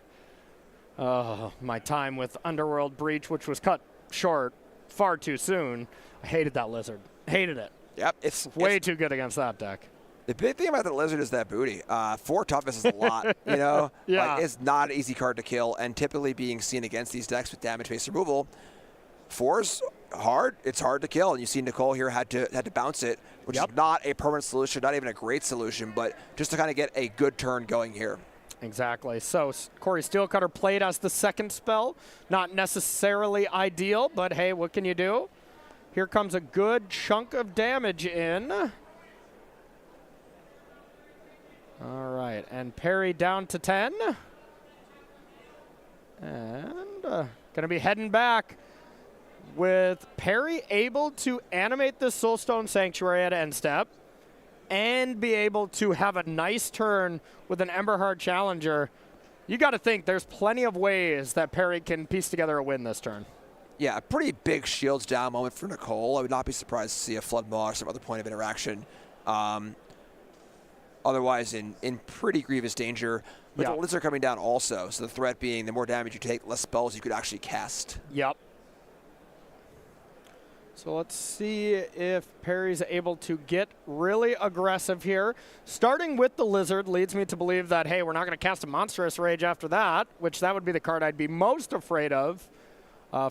Oh, my time with Underworld Breach, which was cut short far too soon. I hated that lizard. Hated it. Yep. It's way too good against that deck. The big thing about the lizard is that booty. 4 toughness is a lot, you know? Yeah. Like, it's not an easy card to kill, and typically being seen against these decks with damage-based removal, 4's hard. It's hard to kill, and you see Nicole here had to bounce it, which is not a permanent solution, not even a great solution, but just to kind of get a good turn going here. Exactly. So Corey Steelcutter played as the second spell. Not necessarily ideal, but hey, what can you do? Here comes a good chunk of damage in. All right, and Perry down to 10. And going to be heading back with Perry able to animate the Soulstone Sanctuary at end step and be able to have a nice turn with an Emberheart Challenger. You got to think there's plenty of ways that Perry can piece together a win this turn. Yeah, a pretty big shields down moment for Nicole. I would not be surprised to see a Flood Maw or some other point of interaction. Otherwise, in pretty grievous danger. With the Lizard coming down also, so the threat being the more damage you take, the less spells you could actually cast. Yep. So let's see if Perry's able to get really aggressive here. Starting with the Lizard leads me to believe that, hey, we're not going to cast a Monstrous Rage after that, which that would be the card I'd be most afraid of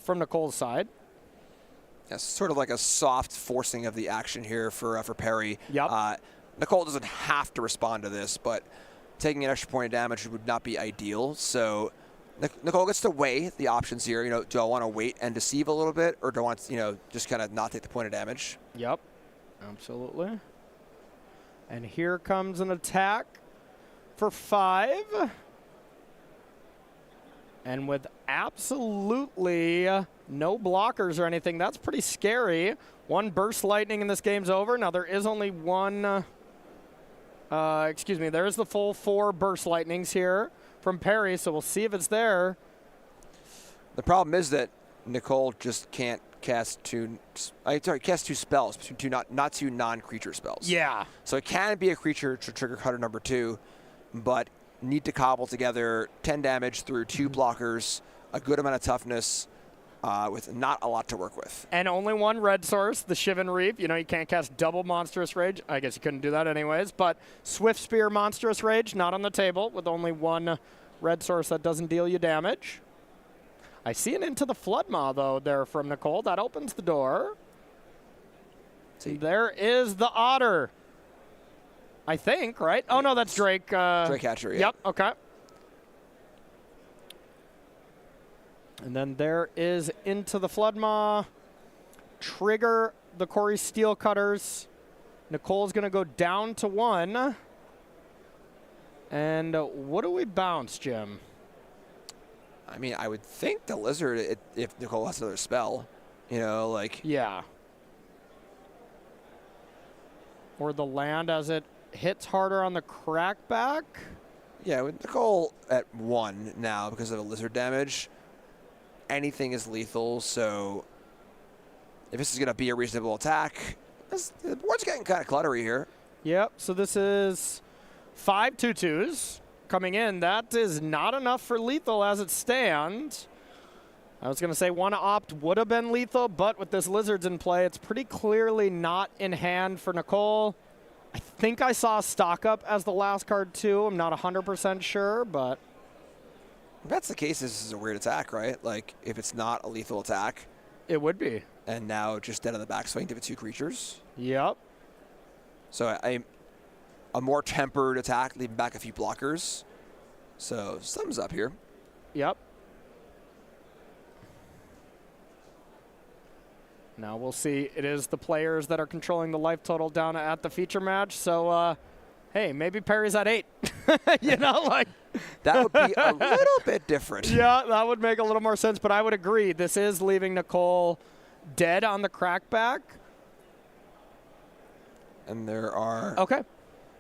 from Nicole's side. Yeah, sort of like a soft forcing of the action here for Perry. Yep. Nicole doesn't have to respond to this, but taking an extra point of damage would not be ideal. So Nicole gets to weigh the options here. You know, do I want to wait and deceive a little bit, or do I want to, you know, just kind of not take the point of damage? Yep, absolutely. And here comes an attack for 5. And with absolutely no blockers or anything, that's pretty scary. 1 Burst Lightning and this game's over. Now there is only one, there is the full 4 Burst Lightnings here from Perry, so we'll see if it's there. The problem is that Nicole just can't cast 2 spells, not 2 non-creature spells. Yeah. So it can be a creature to trigger cutter number 2, but need to cobble together 10 damage through 2 blockers, a good amount of toughness, with not a lot to work with. And only 1 red source, the Shivan Reap. You know, you can't cast double Monstrous Rage. I guess you couldn't do that anyways. But Swift Spear Monstrous Rage, not on the table, with only 1 red source that doesn't deal you damage. I see an Into the Flood Maw, though, there from Nicole. That opens the door. See, there is the Otter. I think, right? Oh, no, that's Drake. Drake Hatchery. Yep, okay. And then there is Into the Flood Maw. Trigger the Corey Steelcutters. Nicole's going to go down to 1. And what do we bounce, Jim? I mean, I would think the Lizard, if Nicole has another spell, you know, like... Yeah. Or the land as it hits harder on the crackback. Yeah, with Nicole at 1 now because of the Lizard damage, anything is lethal, so if this is going to be a reasonable attack, the board's getting kind of cluttery here. Yep, so this is 5 2/2s coming in. That is not enough for lethal as it stands. I was going to say 1 opt would have been lethal, but with this Lizards in play, it's pretty clearly not in hand for Nicole. I think I saw Stock Up as the last card too. I'm not 100% sure, but... If that's the case, this is a weird attack, right? Like, if it's not a lethal attack. It would be. And now just dead on the backswing to the 2 creatures. Yep. So a more tempered attack, leaving back a few blockers. So thumbs up here. Yep. Now we'll see. It is the players that are controlling the life total down at the feature match. So, hey, maybe Perry's at 8. You know, like... That would be a little bit different. Yeah, that would make a little more sense. But I would agree. This is leaving Nicole dead on the crackback. And there are... Okay.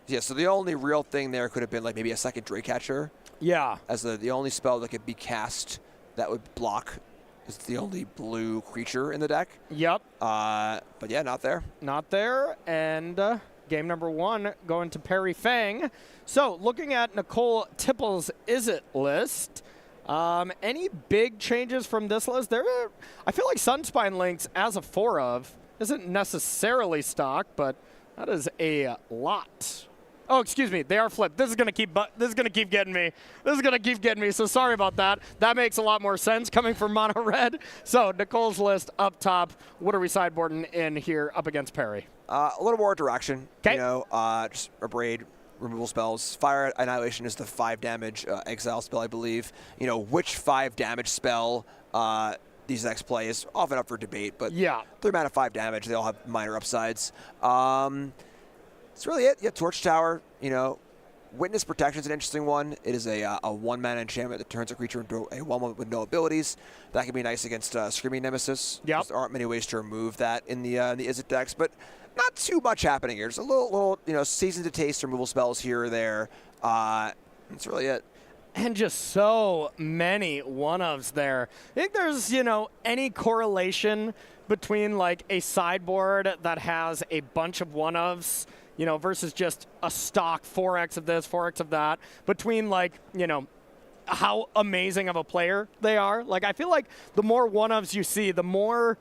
Yeah, so the only real thing there could have been like maybe a second Drake-Catcher. Yeah. As the only spell that could be cast that would block. It's the only blue creature in the deck. Yep. But yeah, not there. Not there. And game number 1 going to Perry Fang. So looking at Nicole Tipple's Is It list, Any big changes from this list? I feel like Sunspine Links, as a 4 of, isn't necessarily stock, but that is a lot. Oh, excuse me, they are flipped. This is gonna keep getting me. This is gonna keep getting me. So sorry about that. That makes a lot more sense coming from Mono Red. So Nicole's list up top. What are we sideboarding in here up against Perry? A little more direction. 'Kay. You know, just Abrade, removal spells. Fire Annihilation is the 5 damage exile spell, I believe. You know, which 5 damage spell these decks play is often up for debate, but yeah, 3 mana 5 damage. They all have minor upsides. That's really it. Yeah, Torch Tower, you know. Witness Protection is an interesting one. It is a 1-mana enchantment that turns a creature into a 1/1 with no abilities. That can be nice against Screaming Nemesis. Yep. There aren't many ways to remove that in the Izzet decks, but not too much happening here. Just a little you know, season to taste removal spells here or there. That's really it. And just so many one-ofs there. I think there's, you know, any correlation between like a sideboard that has a bunch of one-ofs, you know, versus just a stock 4x of this, 4x of that, between like, you know, how amazing of a player they are. Like, I feel like the more one-ofs you see, the more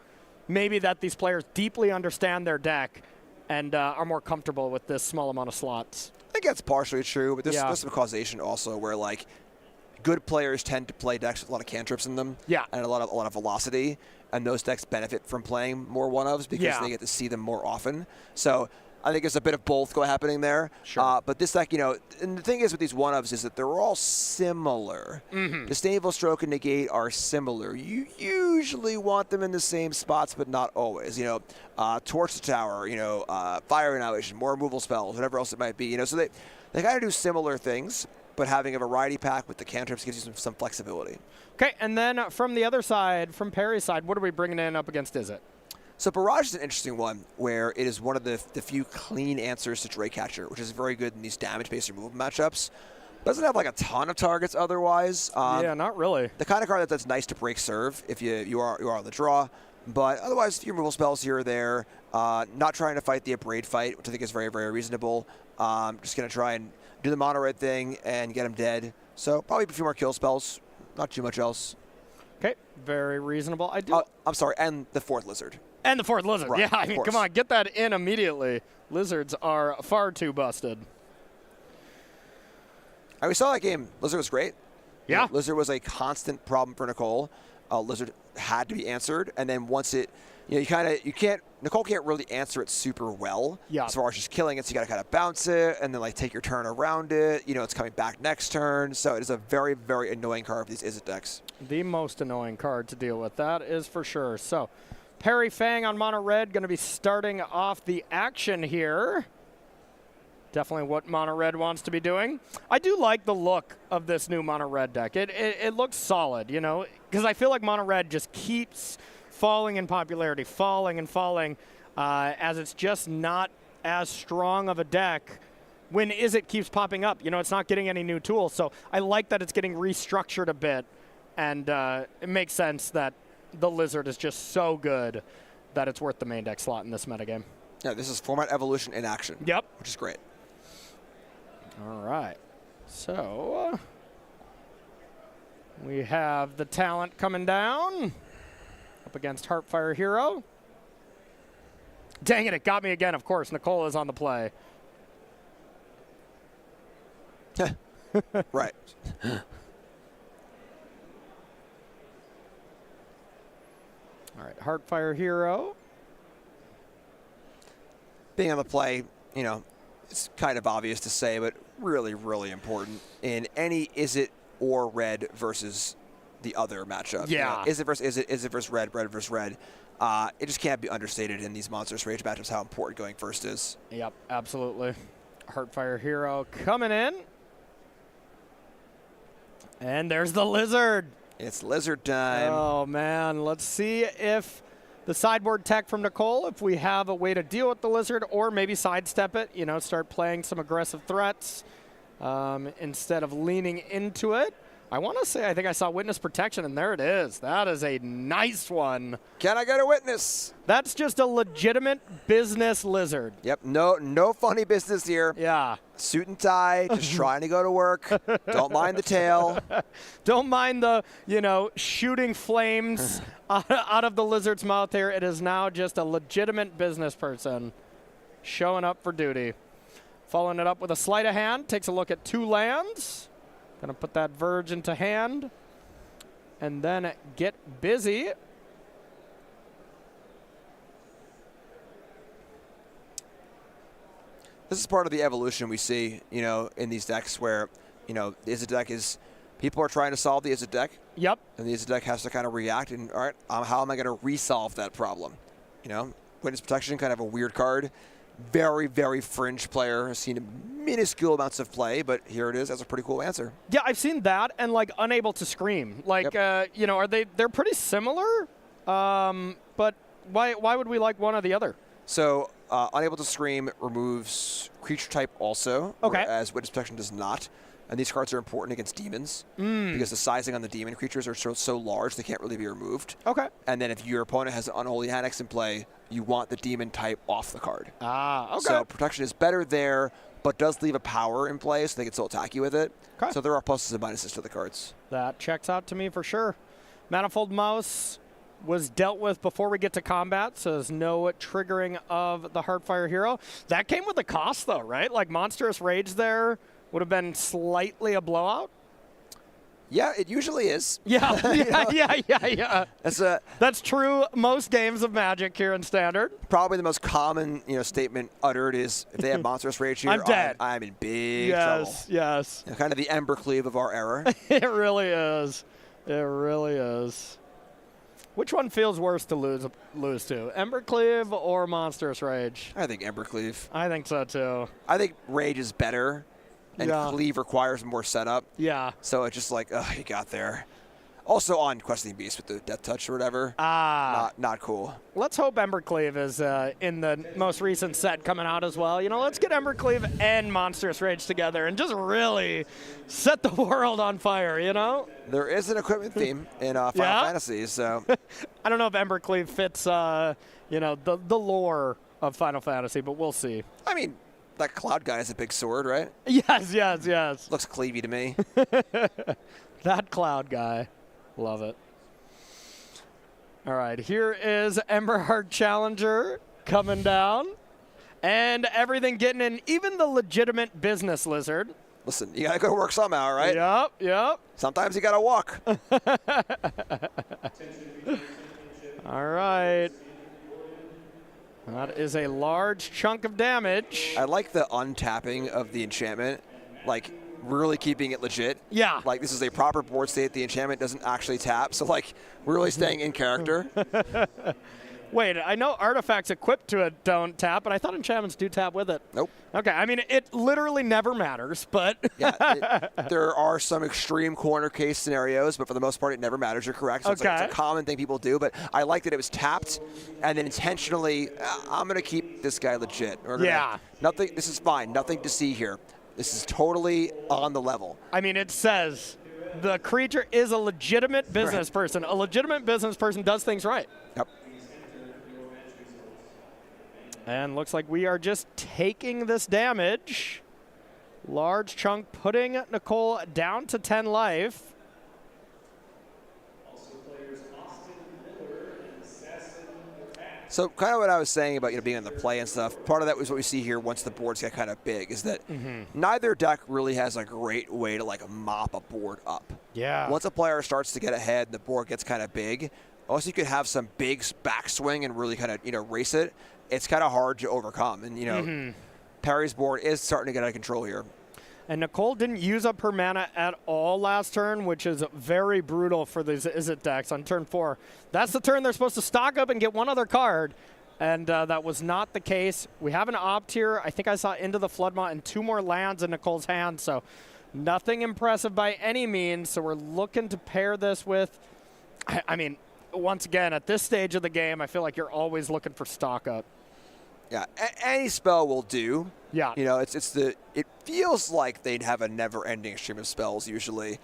maybe that these players deeply understand their deck and are more comfortable with this small amount of slots. I think that's partially true, but there's some causation also where like good players tend to play decks with a lot of cantrips in them, and a lot of velocity, and those decks benefit from playing more one-ofs because they get to see them more often. So I think there's a bit of both happening there. Sure. But this deck, you know, and the thing is with these one-ofs is that they're all similar. Disdainful, Stroke, and Negate are similar. You usually want them in the same spots, but not always. You know, Torch the Tower, you know, Fire Annihilation, more removal spells, whatever else it might be. You know, so they kind of do similar things, but having a variety pack with the cantrips gives you some flexibility. Okay, and then from the other side, from Perry's side, what are we bringing in up against Izzet? So Barrage is an interesting one where it is one of the few clean answers to Draycatcher, which is very good in these damage-based removal matchups. Doesn't have like a ton of targets otherwise. Yeah, not really. The kind of card that's nice to break serve if you are on the draw. But otherwise, a few removal spells here or there. Not trying to fight the Abrade fight, which I think is very, very reasonable. Just going to try and do the mono red thing and get him dead. So probably a few more kill spells. Not too much else. Okay, very reasonable. I do. I'm sorry, and the 4th Lizard. And the 4th Lizard. Right, yeah, I mean, come on, get that in immediately. Lizards are far too busted. We saw that game. Lizard was great. Yeah. You know, Lizard was a constant problem for Nicole. Lizard had to be answered, and then once it, you know, Nicole can't really answer it super well. Yeah. As far as just killing it, so you got to kind of bounce it, and then like take your turn around it. You know, it's coming back next turn, so it is a very, very annoying card for these Izzet decks. The most annoying card to deal with, that is for sure. So, Perry Fang on Mono Red going to be starting off the action here. Definitely what Mono Red wants to be doing. I do like the look of this new Mono Red deck. It looks solid, you know, because I feel like Mono Red just keeps falling in popularity, falling and falling, as it's just not as strong of a deck when Izzet keeps popping up. You know, it's not getting any new tools. So I like that it's getting restructured a bit, and it makes sense that the Lizard is just so good that it's worth the main deck slot in this metagame. Yeah, this is format evolution in action. Yep. Which is great. All right. So we have the talent coming down up against Heartfire Hero. Dang it, it got me again. Of course, Nicole is on the play. Right. All right, Heartfire Hero. Being on the play, you know, it's kind of obvious to say, but really, really important in any Izzet or red versus the other matchup. Yeah. You know, Izzet versus red, red versus red. It just can't be understated in these Monsters Rage matchups how important going first is. Yep, absolutely. Heartfire Hero coming in. And there's the Lizard. It's Lizard time. Oh, man. Let's see if the sideboard tech from Nicole, if we have a way to deal with the Lizard or maybe sidestep it, you know, start playing some aggressive threats instead of leaning into it. I want to say I think I saw Witness Protection, and there it is. That is a nice one. Can I get a witness? That's just a legitimate business lizard. Yep, no funny business here. Yeah. Suit and tie, just trying to go to work. Don't mind the tail. Don't mind the, shooting flames out of the lizard's mouth here. It is now just a legitimate business person showing up for duty. Following it up with a sleight of hand, takes a look at 2 lands. Gonna put that Verge into hand and then get busy. This is part of the evolution we see, in these decks where, the Izzet deck is, people are trying to solve the Izzet deck. Yep. And the Izzet deck has to kind of react and, all right, how am I going to resolve that problem? Witness Protection, kind of a weird card. Very, very fringe player. Has seen minuscule amounts of play, but here it is. That's a pretty cool answer. Yeah, I've seen that and Unable to Scream. Are they're pretty similar? But why would we like one or the other? So Unable to Scream removes creature type also, whereas Witness Protection does not. And these cards are important against demons because the sizing on the demon creatures are so large they can't really be removed. Okay. And then if your opponent has Unholy Annex in play, you want the demon type off the card. Ah, okay. So protection is better there, but does leave a power in play so they can still attack you with it. Okay. So there are pluses and minuses to the cards. That checks out to me for sure. Manifold Mouse was dealt with before we get to combat, so there's no triggering of the Heartfire Hero. That came with a cost though, right? Monstrous Rage there would have been slightly a blowout. Yeah, it usually is. Yeah. That's true most games of Magic here in Standard. Probably the most common statement uttered is if they have Monstrous Rage here, I'm dead. I'm in big trouble. Yes. Kind of the Embercleave of our era. It really is. It really is. Which one feels worse to lose to, Embercleave or Monstrous Rage? I think Embercleave. I think so too. I think Rage is better. And Cleave requires more setup. Yeah. So it's just you got there. Also on Questing Beast with the Death Touch or whatever. Not cool. Let's hope Embercleave is in the most recent set coming out as well. Let's get Embercleave and Monstrous Rage together and just really set the world on fire, There is an equipment theme in Final Fantasy, so. I don't know if Embercleave fits, the lore of Final Fantasy, but we'll see. I mean, that Cloud guy has a big sword, right? Yes. Looks cleavy to me. That Cloud guy. Love it. All right, here is Emberheart Challenger coming down. And everything getting in, even the legitimate business lizard. Listen, you got to go to work somehow, right? Yep. Sometimes you got to walk. All right. That is a large chunk of damage. I like the untapping of the enchantment, really keeping it legit. Yeah. This is a proper board state. The enchantment doesn't actually tap, so really staying in character. Wait, I know artifacts equipped to it don't tap, but I thought enchantments do tap with it. Nope. Okay, I mean, it literally never matters, but. There are some extreme corner case scenarios, but for the most part, it never matters. You're correct. So it's a common thing people do, but I like that it was tapped and then intentionally, I'm going to keep this guy legit. Nothing. This is fine. Nothing to see here. This is totally on the level. I mean, it says the creature is a legitimate business person. A legitimate business person does things right. Yep. And looks like we are just taking this damage. Large chunk putting Nicole down to 10 life. So kind of what I was saying about being in the play and stuff, part of that was what we see here once the boards get kind of big, is that neither deck really has a great way to mop a board up. Yeah. Once a player starts to get ahead and the board gets kind of big, unless you could have some big backswing and really kind of race it, it's kind of hard to overcome. And Perry's board is starting to get out of control here. And Nicole didn't use up her mana at all last turn, which is very brutal for these Izzet decks on turn 4. That's the turn they're supposed to stock up and get one other card, and that was not the case. We have an opt here. I think I saw Into the Floodmaw and 2 more lands in Nicole's hand, so nothing impressive by any means. So we're looking to pair this with, I mean, once again, at this stage of the game, I feel like you're always looking for stock up. Yeah, any spell will do. Yeah. It feels like they'd have a never-ending stream of spells usually,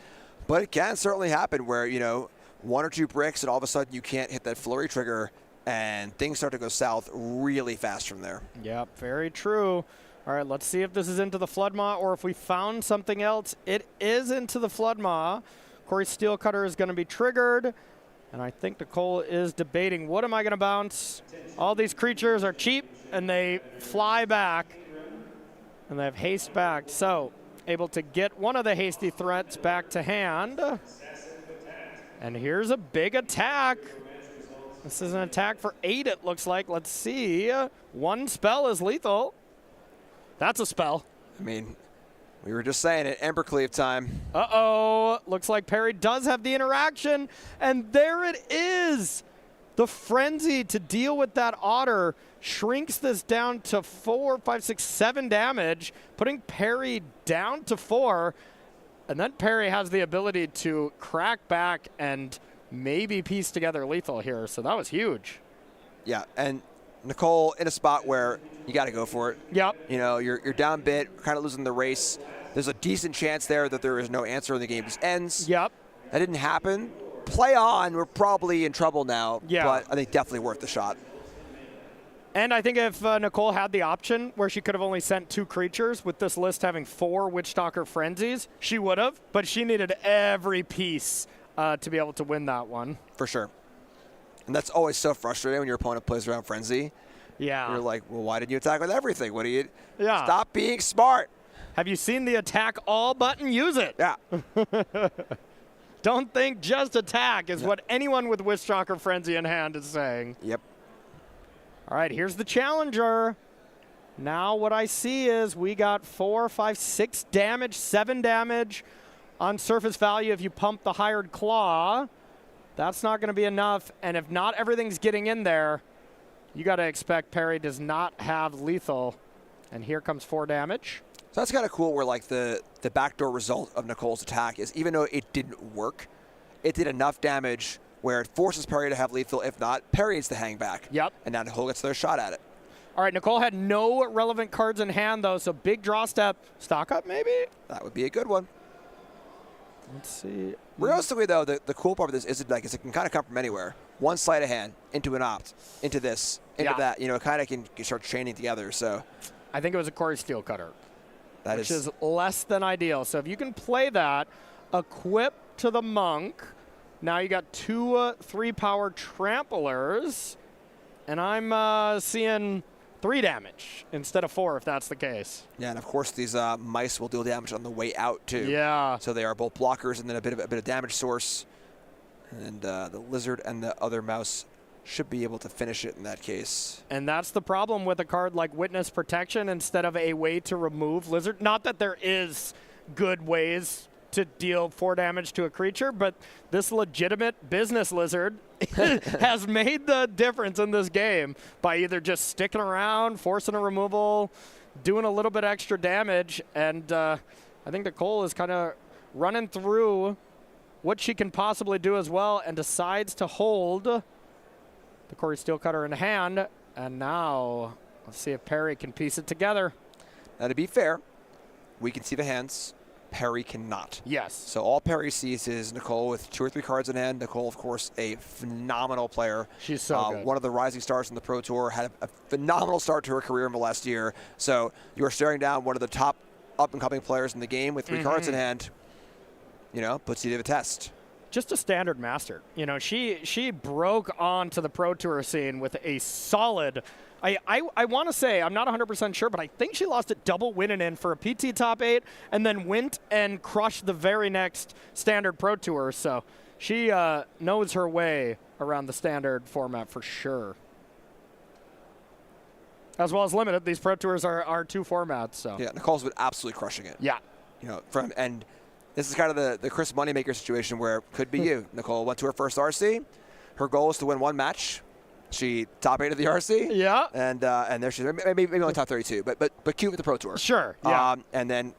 But it can certainly happen where, you know, 1 or 2 bricks and all of a sudden you can't hit that flurry trigger and things start to go south really fast from there. Yep, very true. All right, let's see if this is into the Flood Maw or if we found something else. It is into the Flood Maw. Corey Steelcutter is going to be triggered. And I think Nicole is debating, what am I going to bounce? All these creatures are cheap, and they fly back. And they have haste back. So, able to get one of the hasty threats back to hand. And here's a big attack. This is an attack for 8, it looks like. Let's see. 1 spell is lethal. That's a spell. I mean, we were just saying it, Embercleave time. Uh-oh. Looks like Perry does have the interaction. And there it is. The Frenzy to deal with that Otter shrinks this down to 4, 5, 6, 7 damage, putting Perry down to 4. And then Perry has the ability to crack back and maybe piece together lethal here. So that was huge. Yeah, and Nicole in a spot where you got to go for it. Yep. You know, you're down bit, kind of losing the race. There's a decent chance there that there is no answer and the game just ends. Yep. That didn't happen. Play on. We're probably in trouble now. Yeah. But I think definitely worth the shot. And I think if Nicole had the option where she could have only sent 2 creatures, with this list having 4 Witchstalker Frenzies, she would have. But she needed every piece to be able to win that one. For sure. And that's always so frustrating when your opponent plays around Frenzy. Yeah. You're like, well, why didn't you attack with everything? What do you? Yeah. Stop being smart. Have you seen the attack all button? Use it. Yeah. Don't think just attack is what anyone with Witchstalker Frenzy in hand is saying. Yep. All right, here's the challenger. Now what I see is we got 4, 5, 6 damage, 7 damage on surface value if you pump the Hired Claw. That's not going to be enough, and if not everything's getting in there, you got to expect Perry does not have lethal. And here comes 4 damage. So that's kind of cool where like the backdoor result of Nicole's attack is even though it didn't work, it did enough damage where it forces Perry to have lethal. If not, Perry needs to hang back. Yep. And now Nicole gets their shot at it. All right, Nicole had no relevant cards in hand, though, so big draw step. Stock up, maybe? That would be a good one. Let's see. Realistically, though, the cool part of this is it can kind of come from anywhere. One sleight of hand, into an opt, into this, into that. You know, it kind of can start chaining together. So I think it was a Corey Steelcutter, which is is less than ideal. So if you can play that, equip to the Monk. Now you got 2 3-power Tramplers, and I'm seeing 3 damage instead of 4 if that's the case. Yeah, and of course these mice will deal damage on the way out too. Yeah. So they are both blockers and then a bit of damage source. And the lizard and the other mouse should be able to finish it in that case. And that's the problem with a card like Witness Protection instead of a way to remove lizard. Not that there is good ways to deal 4 damage to a creature, but this legitimate business lizard has made the difference in this game by either just sticking around, forcing a removal, doing a little bit extra damage, and I think Nicole is kind of running through what she can possibly do as well and decides to hold the Corey Steelcutter in hand, and now let's see if Perry can piece it together. Now to be fair, we can see the hands. Perry cannot. Yes. So all Perry sees is Nicole with 2 or 3 cards in hand. Nicole, of course, a phenomenal player. She's so good. One of the rising stars in the Pro Tour, had a phenomenal start to her career in the last year. So you are staring down one of the top up-and-coming players in the game with 3 cards in hand. You know, puts you to the test. Just a standard master. You know, she broke onto the Pro Tour scene with a solid. I want to say, I'm not 100% sure, but I think she lost at double winning in for a PT top 8 and then went and crushed the very next standard Pro Tour. So she knows her way around the standard format for sure. As well as limited, these Pro Tours are 2 formats. So yeah, Nicole's been absolutely crushing it. Yeah. You know, and this is kind of the Chris Moneymaker situation where it could be you. Nicole went to her first RC. Her goal is to win 1 match. She top 8 of the RC. Yeah. And there she's maybe only top 32, but cute with the Pro Tour. Sure. Yeah. And then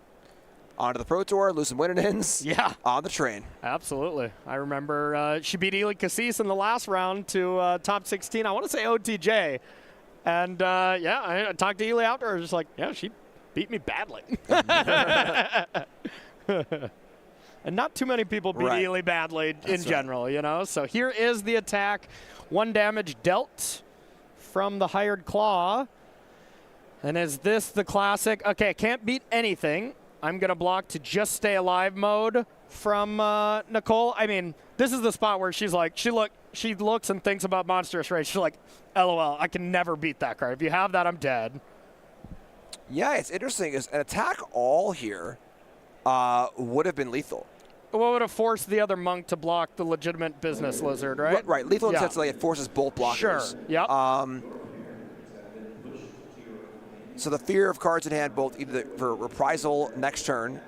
onto the Pro Tour, lose some win-ins. Yeah. On the train. Absolutely. I remember she beat Ely Cassis in the last round to top 16. I want to say OTJ. And yeah, I talked to Ely after. I was just like, yeah, she beat me badly. And not too many people beat Ely badly in general, you know? So here is the attack. 1 damage dealt from the Hired Claw. And is this the classic? Okay, I can't beat anything. I'm going to block to just stay alive mode from Nicole. I mean, this is the spot where she's like, she looks and thinks about Monstrous Rage. She's like, LOL, I can never beat that card. If you have that, I'm dead. Yeah, it's interesting. Is an attack all here would have been lethal. What would have forced the other monk to block the legitimate business lizard, right? Right. Lethal in the sense that it forces both blockers. Sure. Yep. So the fear of cards in hand, both either for reprisal next turn,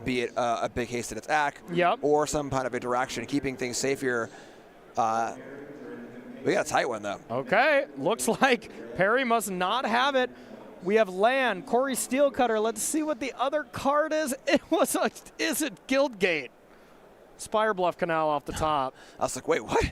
be it a big hasted attack, or some kind of interaction, keeping things safe here. We got a tight one, though. Okay. Looks like Perry must not have it. We have land, Corey Steelcutter. Let's see what the other card is. Is it Guildgate? Spire Bluff Canal off the top. I was like, wait, what?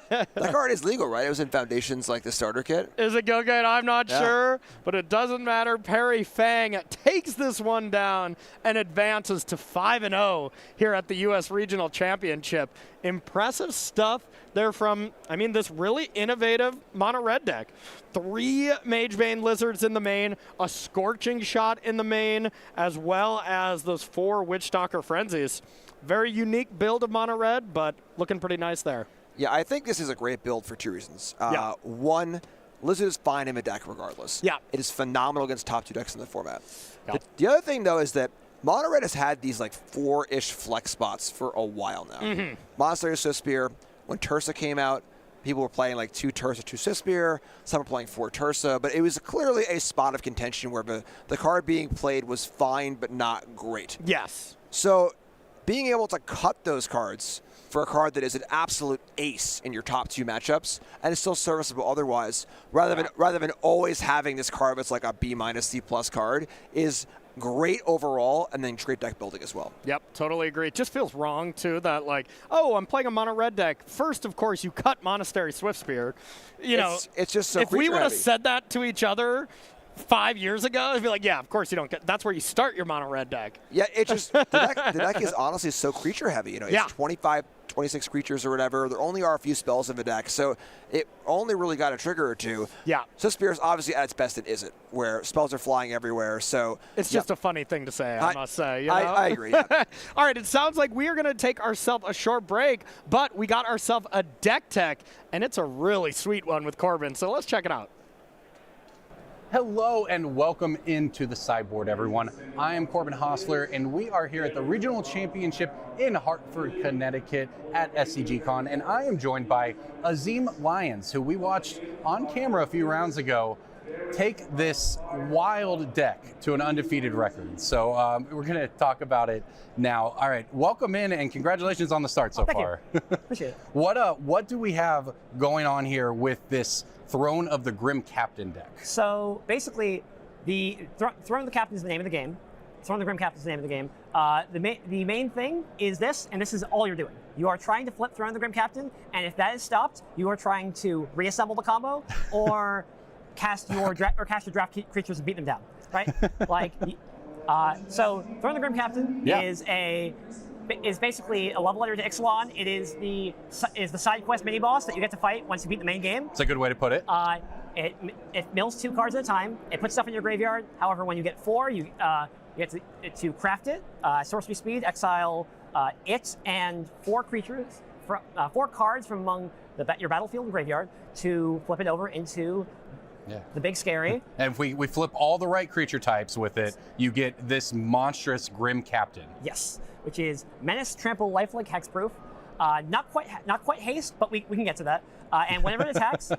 That card is legal, right? It was in Foundations, like the starter kit. Is it Guildgate? I'm not sure, but it doesn't matter. Perry Fang takes this one down and advances to 5-0 here at the U.S. Regional Championship. Impressive stuff there from, I mean, this really innovative mono red deck. 3 Magebane Lizards in the main, a Scorching Shot in the main, as well as those 4 Witchstalker Frenzies. Very unique build of mono red, but looking pretty nice there. Yeah, I think this is a great build for 2 reasons. One, Lizard is fine in the deck regardless. Yeah. It is phenomenal against top 2 decks in the format. The other thing, though, is that mono red has had these like 4-ish flex spots for a while now. Monastery Swiftspear, when Tursa came out, people were playing like 2 Tursa, 2 Swiftspear. Some were playing 4 Tursa, but it was clearly a spot of contention where the card being played was fine but not great. Yes. So being able to cut those cards for a card that is an absolute ace in your top 2 matchups and is still serviceable otherwise, rather than always having this card that's like a B- C+ card, is great overall, and then great deck building as well. Yep, totally agree. It just feels wrong, too, that like, oh, I'm playing a mono red deck. First, of course, you cut Monastery Swiftspear. You know, it's just so if we would have heavy. said that to each other 5 years ago, I'd be like, yeah, of course you don't get. That's where you start your mono red deck. Yeah, it just the deck is honestly so creature heavy. You know, it's 25, 26 creatures or whatever. There only are a few spells in the deck, so it only really got a trigger or 2. Yeah. Swiftspear is obviously at its best it isn't, where spells are flying everywhere. So it's just a funny thing to say, I must say. You know? I agree. Yeah. All right, it sounds like we are going to take ourselves a short break, but we got ourselves a deck tech, and it's a really sweet one with Corbin. So let's check it out. Hello and welcome into the Sideboard, everyone. I am Corbin Hostler, and we are here at the Regional Championship in Hartford, Connecticut at SCG Con, and I am joined by Azim Lyons, who we watched on camera a few rounds ago take this wild deck to an undefeated record. So we're going to talk about it now. All right, welcome in and congratulations on the start so far. Thank you. Appreciate it. What do we have going on here with this Throne of the Grim Captain deck? So basically, the Throne of the Captain is the name of the game. Throne of the Grim Captain is the name of the game. The main thing is this, and this is all you're doing. You are trying to flip Throne of the Grim Captain, and if that is stopped, you are trying to reassemble the combo or cast your draft creatures and beat them down, right? So Throne of the Grim Captain is basically a level letter to Ixalan. It is the side quest mini boss that you get to fight once you beat the main game. It's a good way to put it. It mills 2 cards at a time. It puts stuff in your graveyard. However, when you get 4, you get to craft it. Sorcery speed, exile it and 4 creatures, 4 cards from among your battlefield and graveyard to flip it over into the big scary. And if we flip all the right creature types with it, you get this monstrous Grim Captain. Yes, which is Menace, Trample, Lifelink, Hexproof. Not quite haste, but we can get to that. And whenever it attacks,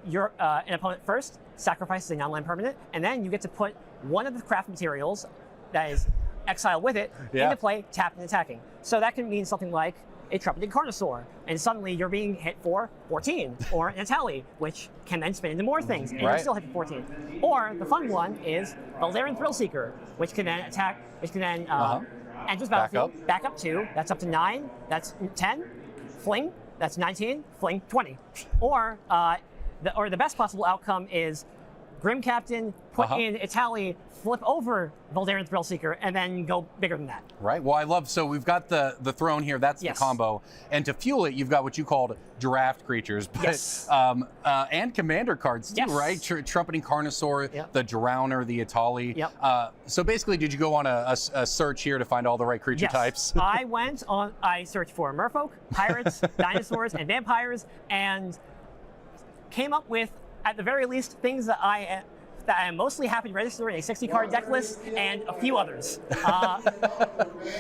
your an opponent first sacrifices a non-land permanent, and then you get to put one of the craft materials that is exiled with it into play, tapped and attacking. So that can mean something like a Trumpeted Carnosaur, and suddenly you're being hit for 14, or an Atali, which can then spin into more things, and you're still hit for 14. Or the fun one is Valerian Thrillseeker, which can then attack, enters battlefield, back up 2, that's up to 9, that's 10, fling, that's 19, fling 20. Or the best possible outcome is Grim Captain, put in Itali, flip over Voldaren Thrillseeker, and then go bigger than that. Right. Well, I love, so we've got the throne here. That's the combo. And to fuel it, you've got what you called draft creatures. But, and commander cards too, right? Trumpeting Carnosaur, the Drowner, the Itali. So basically, did you go on a search here to find all the right creature types? I searched for merfolk, pirates, dinosaurs, and vampires, and came up with, at the very least, things that I am mostly happy to register in a 60-card deck list, and a few others.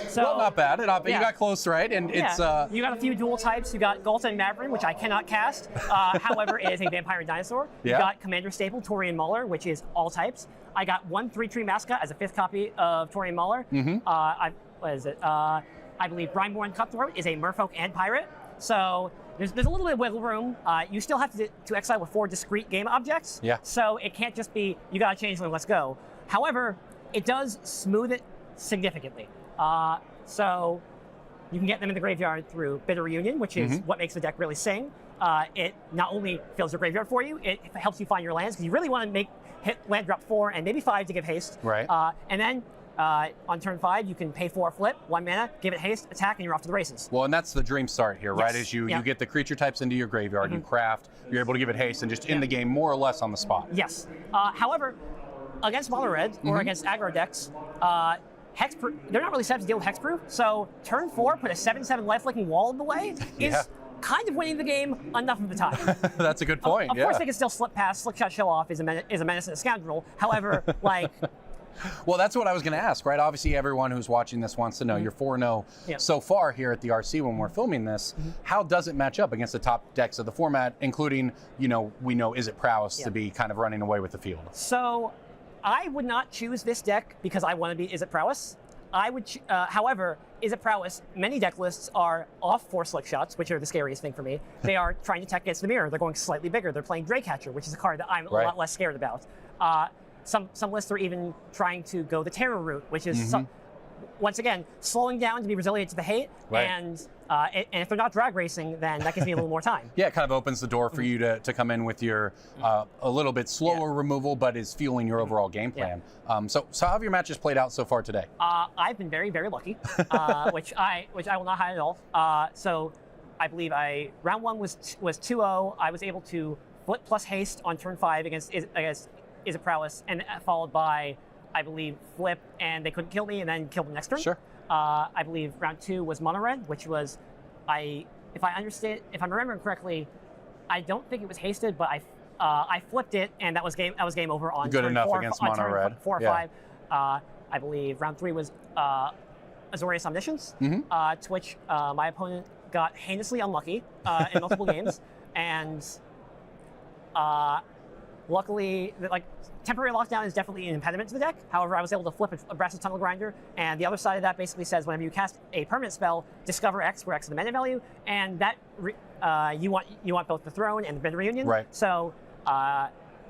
So, well, not bad. You got close, right? And it's you got a few dual types. You got Galta and Mavrin, which I cannot cast. However, it is a vampire and dinosaur. You got Commander Staple, Torian Mauler, which is all types. I got 1 3-tree mascot as a 5th copy of Torian Mauler. I believe Brineborn Cutthroat is a merfolk and pirate. So there's a little bit of wiggle room. You still have to exile with 4 discrete game objects. So it can't just be, you got to change them, let's go. However, it does smooth it significantly. So you can get them in the graveyard through Bitter Reunion, which is what makes the deck really sing. It not only fills your graveyard for you, it helps you find your lands, because you really want to hit land drop 4 and maybe 5 to give haste. Right. And then on turn 5, you can pay 4 flip, 1 mana, give it haste, attack, and you're off to the races. Well, and that's the dream start here, right? As you get the creature types into your graveyard, you craft, you're able to give it haste, and just in the game more or less on the spot. Yes. However, against mono red or against aggro decks, hexproof, they're not really set up to deal with hexproof. So turn 4, put a 7/7 lifelinking wall in the way is kind of winning the game enough of the time. That's a good point. Of course, they can still slip past. Slickshot Show Off is a menace and a scoundrel. However, like. Well, that's what I was going to ask, right? Obviously, everyone who's watching this wants to know. You're 4-0 so far here at the RC when we're filming this. How does it match up against the top decks of the format, including, we know Is It Prowess to be kind of running away with the field? So I would not choose this deck because I want to be Is It Prowess. I would, however, Is It Prowess, many deck lists are off 4 slick shots, which are the scariest thing for me. They are trying to tech against the mirror. They're going slightly bigger. They're playing Draycatcher, which is a card that I'm a lot less scared about. Some lists are even trying to go the terror route, which is once again slowing down to be resilient to the hate. And if they're not drag racing, then that gives me a little more time. Yeah, it kind of opens the door for you to come in with your a little bit slower removal, but is fueling your overall game plan. So how have your matches played out so far today? I've been very, very lucky, which I will not hide at all. So I believe round 1 was 2-0. I was able to flip plus haste on turn 5 against Is It Prowess, and followed by, I believe, flip, and they couldn't kill me, and then killed them next turn. Sure. I believe round 2 was mono red, which was, if I'm remembering correctly, I don't think it was hasted, but I flipped it, and that was game over on good turn enough 4, against on mono turn red. 4 or 5. I believe round 3 was Azorius Omniscience, to which my opponent got heinously unlucky in multiple games, and luckily, temporary lockdown is definitely an impediment to the deck. However, I was able to flip a Brass's Tunnel Grinder, and the other side of that basically says whenever you cast a permanent spell, discover X, where X is the mana value, and that you want both the Throne and the Bitter Reunion. Right. So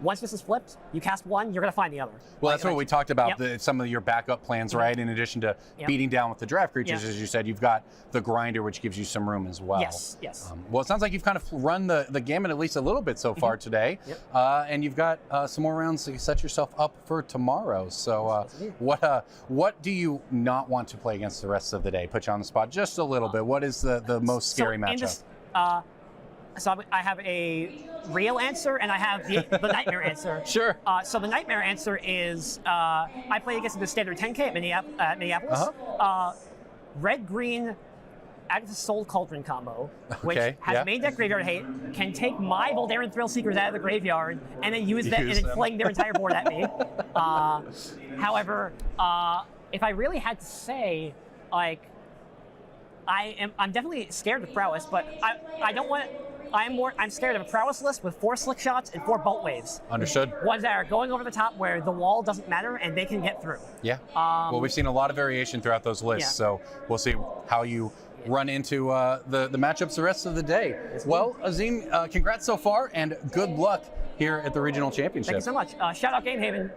once this is flipped, you cast one, you're going to find the other. Well, that's what we talked about, some of your backup plans, right? In addition to beating down with the draft creatures, as you said, you've got the Grinder, which gives you some room as well. Yes, yes. Well, it sounds like you've kind of run the gamut at least a little bit so far today. And you've got some more rounds to set yourself up for tomorrow. So what do you not want to play against the rest of the day? Put you on the spot just a little bit. What is the most scary matchup? So I have a real answer and I have the nightmare answer. Sure. So the nightmare answer is I play against the standard 10K at Minneapolis. Red-green Agatha's Soul Cauldron combo, which has main deck graveyard hate, can take my Voldaren Thrillseekers out of the graveyard and then use them and then fling their entire board at me. However, if I really had to say, I'm definitely scared of Prowess, but I don't want. I'm scared of a Prowess list with 4 slick shots and 4 bolt waves. Understood. Ones that are going over the top where the wall doesn't matter and they can get through. Yeah. Well, we've seen a lot of variation throughout those lists, so we'll see how you run into the matchups the rest of the day. Well, Azim, congrats so far, and good luck here at the Regional Championship. Thank you so much. Shout out Game Haven.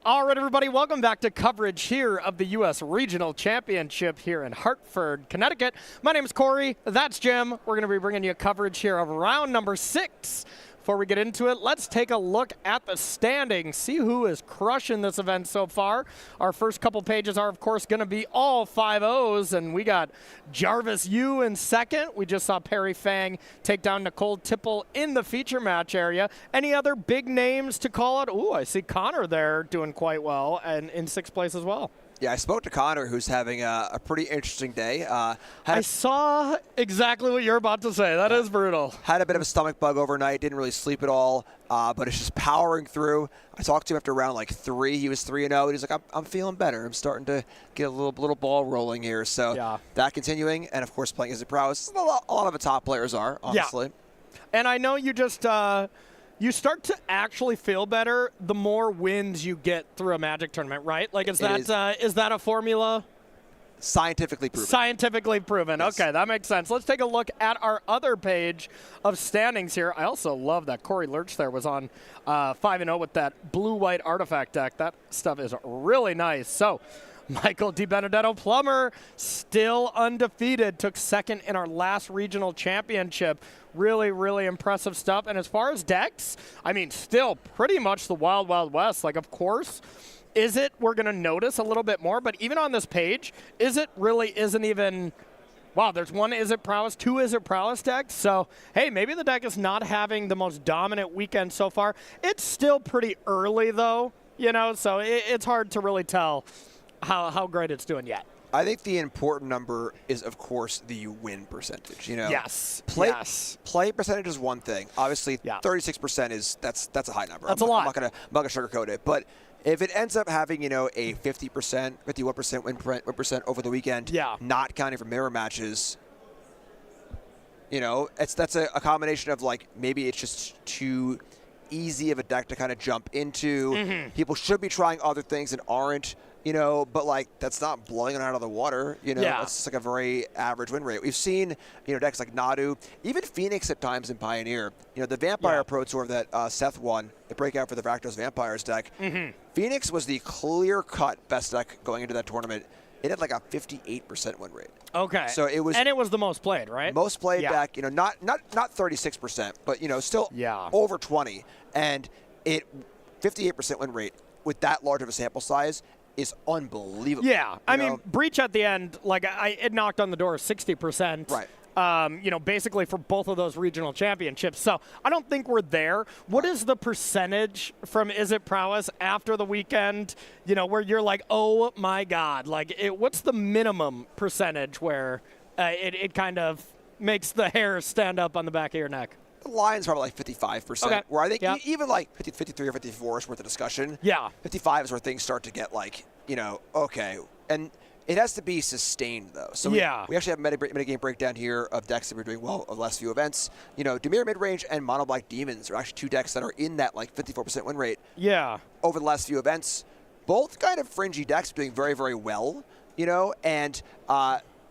All right, everybody, welcome back to coverage here of the U.S. Regional Championship here in Hartford, Connecticut. My name is Corey. That's Jim. We're going to be bringing you coverage here of round number 6. Before we get into it, let's take a look at the standings, see who is crushing this event so far. Our first couple pages are, of course, going to be all 5-0s, and we got Jarvis Yu in second. We just saw Perry Fang take down Nicole Tipple in the feature match area. Any other big names to call out? Ooh, I see Connor there doing quite well, and in 6th place as well. Yeah, I spoke to Connor, who's having a pretty interesting day. I saw exactly what you're about to say. That is brutal. Had a bit of a stomach bug overnight. Didn't really sleep at all, but it's just powering through. I talked to him after round like 3. He was 3-0, and he's like, I'm feeling better. I'm starting to get a little ball rolling here. So that continuing, and of course playing as a prowess. A lot of the top players are, honestly. Yeah. And I know you just you start to actually feel better the more wins you get through a Magic tournament, right? Like, is that a formula? Scientifically proven. Scientifically proven. Yes. Okay, that makes sense. Let's take a look at our other page of standings here. I also love that Corey Lurch there was on 5-0 with that blue-white artifact deck. That stuff is really nice. So, Michael DiBenedetto Plummer, still undefeated, took second in our last regional championship. Really, really impressive stuff. And as far as decks, I mean, still pretty much the wild, wild west. Like, of course, we're going to notice a little bit more, but even on this page, really isn't even, wow, there's one Prowess, 2 Prowess decks. So, hey, maybe the deck is not having the most dominant weekend so far. It's still pretty early, though, so it's hard to really tell how great it's doing yet. I think the important number is, of course, the win percentage. Yes. Play percentage is one thing. Obviously, 36% that's a high number. That's a lot. I'm not gonna sugarcoat it. But if it ends up having a 50%, 51% win percent over the weekend, not counting for mirror matches, that's a combination of like maybe it's just too easy of a deck to kind of jump into. Mm-hmm. People should be trying other things and aren't. But like that's not blowing it out of the water. It's just like a very average win rate. We've seen, decks like Nadu, even Phoenix at times in Pioneer. The Vampire Pro Tour that Seth won, the breakout for the Rakdos Vampires deck. Mm-hmm. Phoenix was the clear-cut best deck going into that tournament. It had like a 58% win rate. Okay. So it was, and it was the most played, right? Most played deck. Not 36%, but still over 20, and 58% win rate with that large of a sample size is unbelievable. Yeah, I mean, Breach at the end, like it knocked on the door 60%. Right. Basically for both of those regional championships. So I don't think we're there. What is the percentage from Prowess after the weekend, where you're like, oh my God, like what's the minimum percentage where it kind of makes the hair stand up on the back of your neck? The line's probably like 55%, where I think even like 53 or 54 is worth a discussion. Yeah. 55 is where things start to get like, okay. And it has to be sustained, though. So we actually have a metagame breakdown here of decks that we're doing well of the last few events. Dimir Midrange and Mono Black Demons are actually 2 decks that are in that like 54% win rate. Yeah. Over the last few events. Both kind of fringy decks doing very, very well, and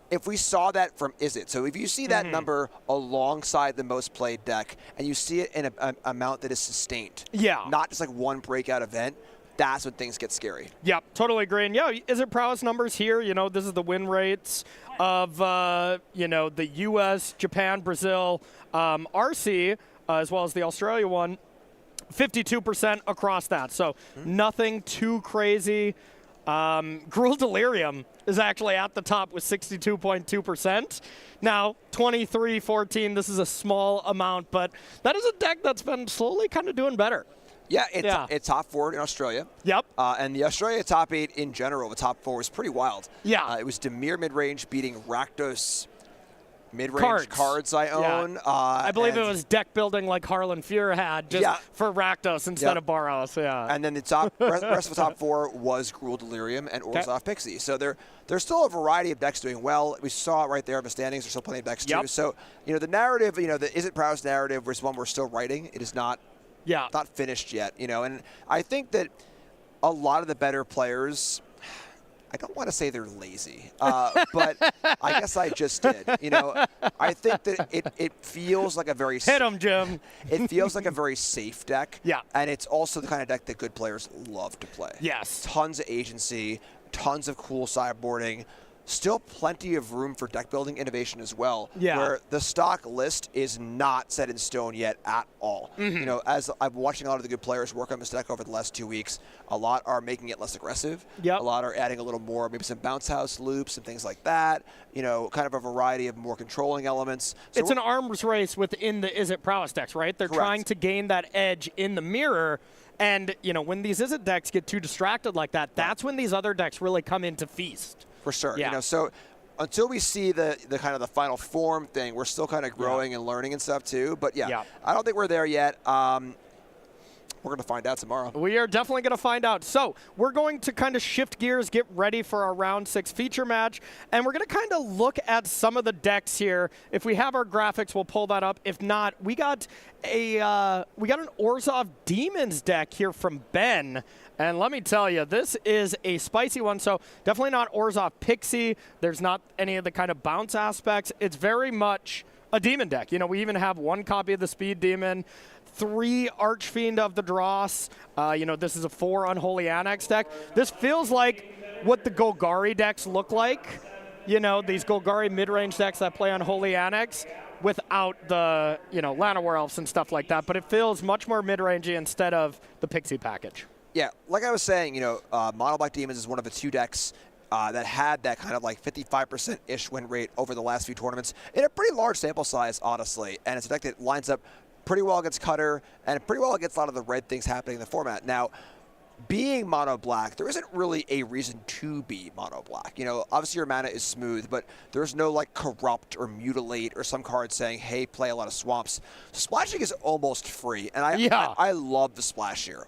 if we saw that from so if you see that number alongside the most played deck and you see it in an amount that is sustained, not just like one breakout event, that's when things get scary. Yep, totally agree. And Prowess numbers here, this is the win rates of, the U.S., Japan, Brazil, RC, as well as the Australia one, 52% across that. So nothing too crazy. Gruel Delirium is actually at the top with 62.2%. Now, 23-14, this is a small amount, but that is a deck that's been slowly kind of doing better. Yeah, it's top 4 in Australia. Yep. And the Australia top 8 in general, the top 4 was pretty wild. Yeah. It was Dimir midrange beating Rakdos mid-range cards I own. Yeah. I believe it was deck building like Harlan Fuhr had just for Rakdos instead of Boros. Yeah. And then the rest of the top 4 was Gruel Delirium and Orzhov Pixie. So there's still a variety of decks doing well. We saw it right there in the standings. There's still plenty of decks too. So the narrative, the Prowess narrative is one we're still writing. It is not finished yet. And I think that a lot of the better players I don't want to say they're lazy, but I guess I just did. You know, I think that it feels like a very hit 'em, Jim. It feels like a very safe deck. Yeah, and it's also the kind of deck that good players love to play. Yes, tons of agency, tons of cool sideboarding. Still plenty of room for deck building innovation as well, where the stock list is not set in stone yet at all. You know, as I'm watching a lot of the good players work on this deck over the last 2 weeks, a lot are making it less aggressive. A lot are adding a little more, maybe some bounce house loops and things like that. You know, kind of a variety of more controlling elements. So it's an arms race within the Is It Prowess decks, right? They're trying to gain that edge in the mirror. And, you know, when these Is It decks get too distracted like that, that's when these other decks really come in to feast. For sure. You know, so until we see the kind of the final form thing, we're still kind of growing and learning and stuff too. But I don't think we're there yet. We're going to find out tomorrow. We are definitely going to find out. So we're going to kind of shift gears, get ready for our round 6 feature match, and we're going to kind of look at some of the decks here. If we have our graphics, we'll pull that up. If not, we got an Orzhov Demons deck here from Ben. And let me tell you, this is a spicy one. So definitely not Orzhov Pixie. There's not any of the kind of bounce aspects. It's very much a demon deck. You know, we even have 1 copy of the Speed Demon, 3 Archfiend of the Dross. You know, this is a 4 Unholy Annex deck. This feels like what the Golgari decks look like. You know, these Golgari mid-range decks that play Unholy Annex without the, you know, Llanowar Elves and stuff like that. But it feels much more mid-rangey instead of the Pixie package. Yeah, like I was saying, you know, Mono Black Demons is one of the 2 decks that had that kind of like 55%-ish win rate over the last few tournaments in a pretty large sample size, honestly. And it's a deck that lines up pretty well against Cutter and pretty well against a lot of the red things happening in the format. Now, being mono black, there isn't really a reason to be mono black. You know, obviously your mana is smooth, but there's no like corrupt or mutilate or some card saying, hey, play a lot of swamps. Splashing is almost free, and I love the splash here.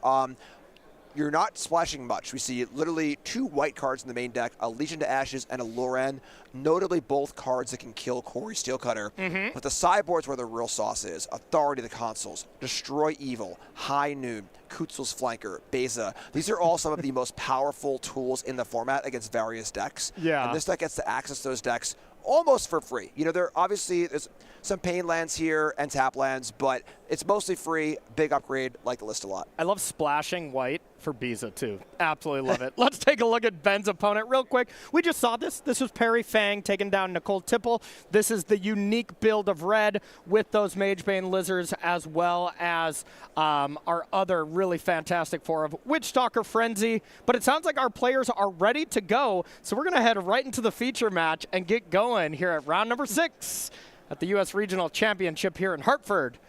You're not splashing much. We see literally 2 white cards in the main deck, a Legion to Ashes and a Loran, notably both cards that can kill Corey Steelcutter. But the sideboard's where the real sauce is. Authority of the Consuls, Destroy Evil, High Noon, Kutzel's Flanker, Beza. These are all some of the most powerful tools in the format against various decks. And this deck gets to access those decks almost for free. You know, there's some pain lands here and tap lands, but it's mostly free. Big upgrade. Like the list a lot. I love splashing white for Beza too. Absolutely love it. Let's take a look at Ben's opponent real quick. We just saw this. This was Perry Fang taking down Nicole Tipple. This is the unique build of red with those Magebane Lizards, as well as our other really fantastic 4 of Witchstalker Frenzy. But it sounds like our players are ready to go, so we're going to head right into the feature match and get going here at round number 6 at the U.S. Regional Championship here in Hartford.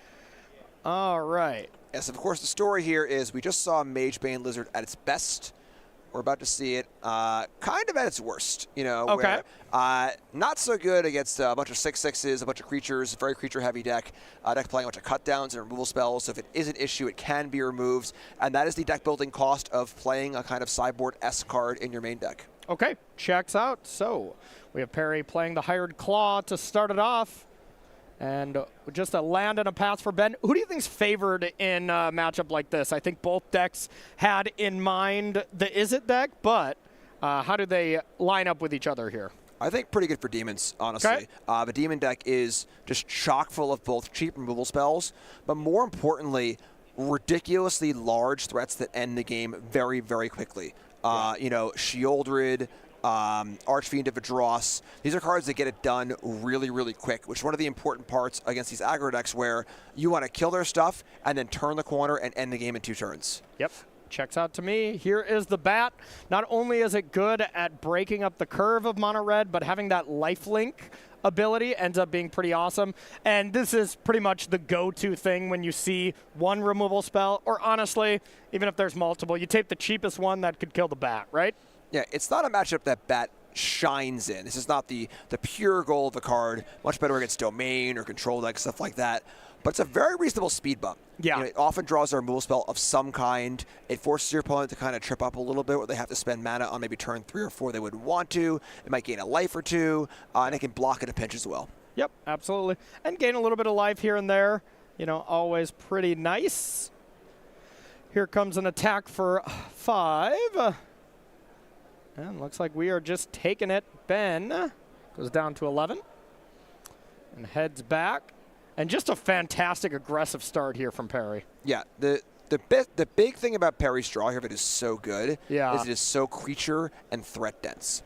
All right. Yes, of course, the story here is we just saw Magebane Lizard at its best. We're about to see it kind of at its worst, you know. Okay. Where, not so good against a bunch of 6/6s, a bunch of creatures, very creature-heavy deck. Deck playing a bunch of cutdowns and removal spells, so if it is an issue, it can be removed. And that is the deck-building cost of playing a kind of sideboard-esque card in your main deck. Okay, checks out. So we have Perry playing the Hired Claw to start it off. And just a land and a pass for Ben. Who do you think's favored in a matchup like this? I think both decks had in mind the Is It deck, but how do they line up with each other here? I think pretty good for Demons, honestly. Okay. The Demon deck is just chock full of both cheap removal spells, but more importantly, ridiculously large threats that end the game very, very quickly. You know, Sheoldred, Archfiend of Dross. These are cards that get it done really, really quick, which is one of the important parts against these aggro decks where you want to kill their stuff and then turn the corner and end the game in 2 turns. Yep. Checks out to me. Here is the bat. Not only is it good at breaking up the curve of mono red, but having that lifelink ability ends up being pretty awesome. And this is pretty much the go-to thing when you see one removal spell, or honestly, even if there's multiple, you take the cheapest one that could kill the bat, right? Yeah, it's not a matchup that Bat shines in. This is not the pure goal of the card. Much better against Domain or Control deck, stuff like that. But it's a very reasonable speed bump. Yeah. You know, it often draws a removal spell of some kind. It forces your opponent to kind of trip up a little bit where they have to spend mana on maybe turn 3 or 4 they wouldn't want to. It might gain a life or 2, and it can block at a pinch as well. Yep, absolutely. And gain a little bit of life here and there. You know, always pretty nice. Here comes an attack for 5. And looks like we are just taking it. Ben goes down to 11 and heads back. And just a fantastic aggressive start here from Perry. Yeah, the big thing about Perry's draw here, if it is so good, is it is so creature and threat dense.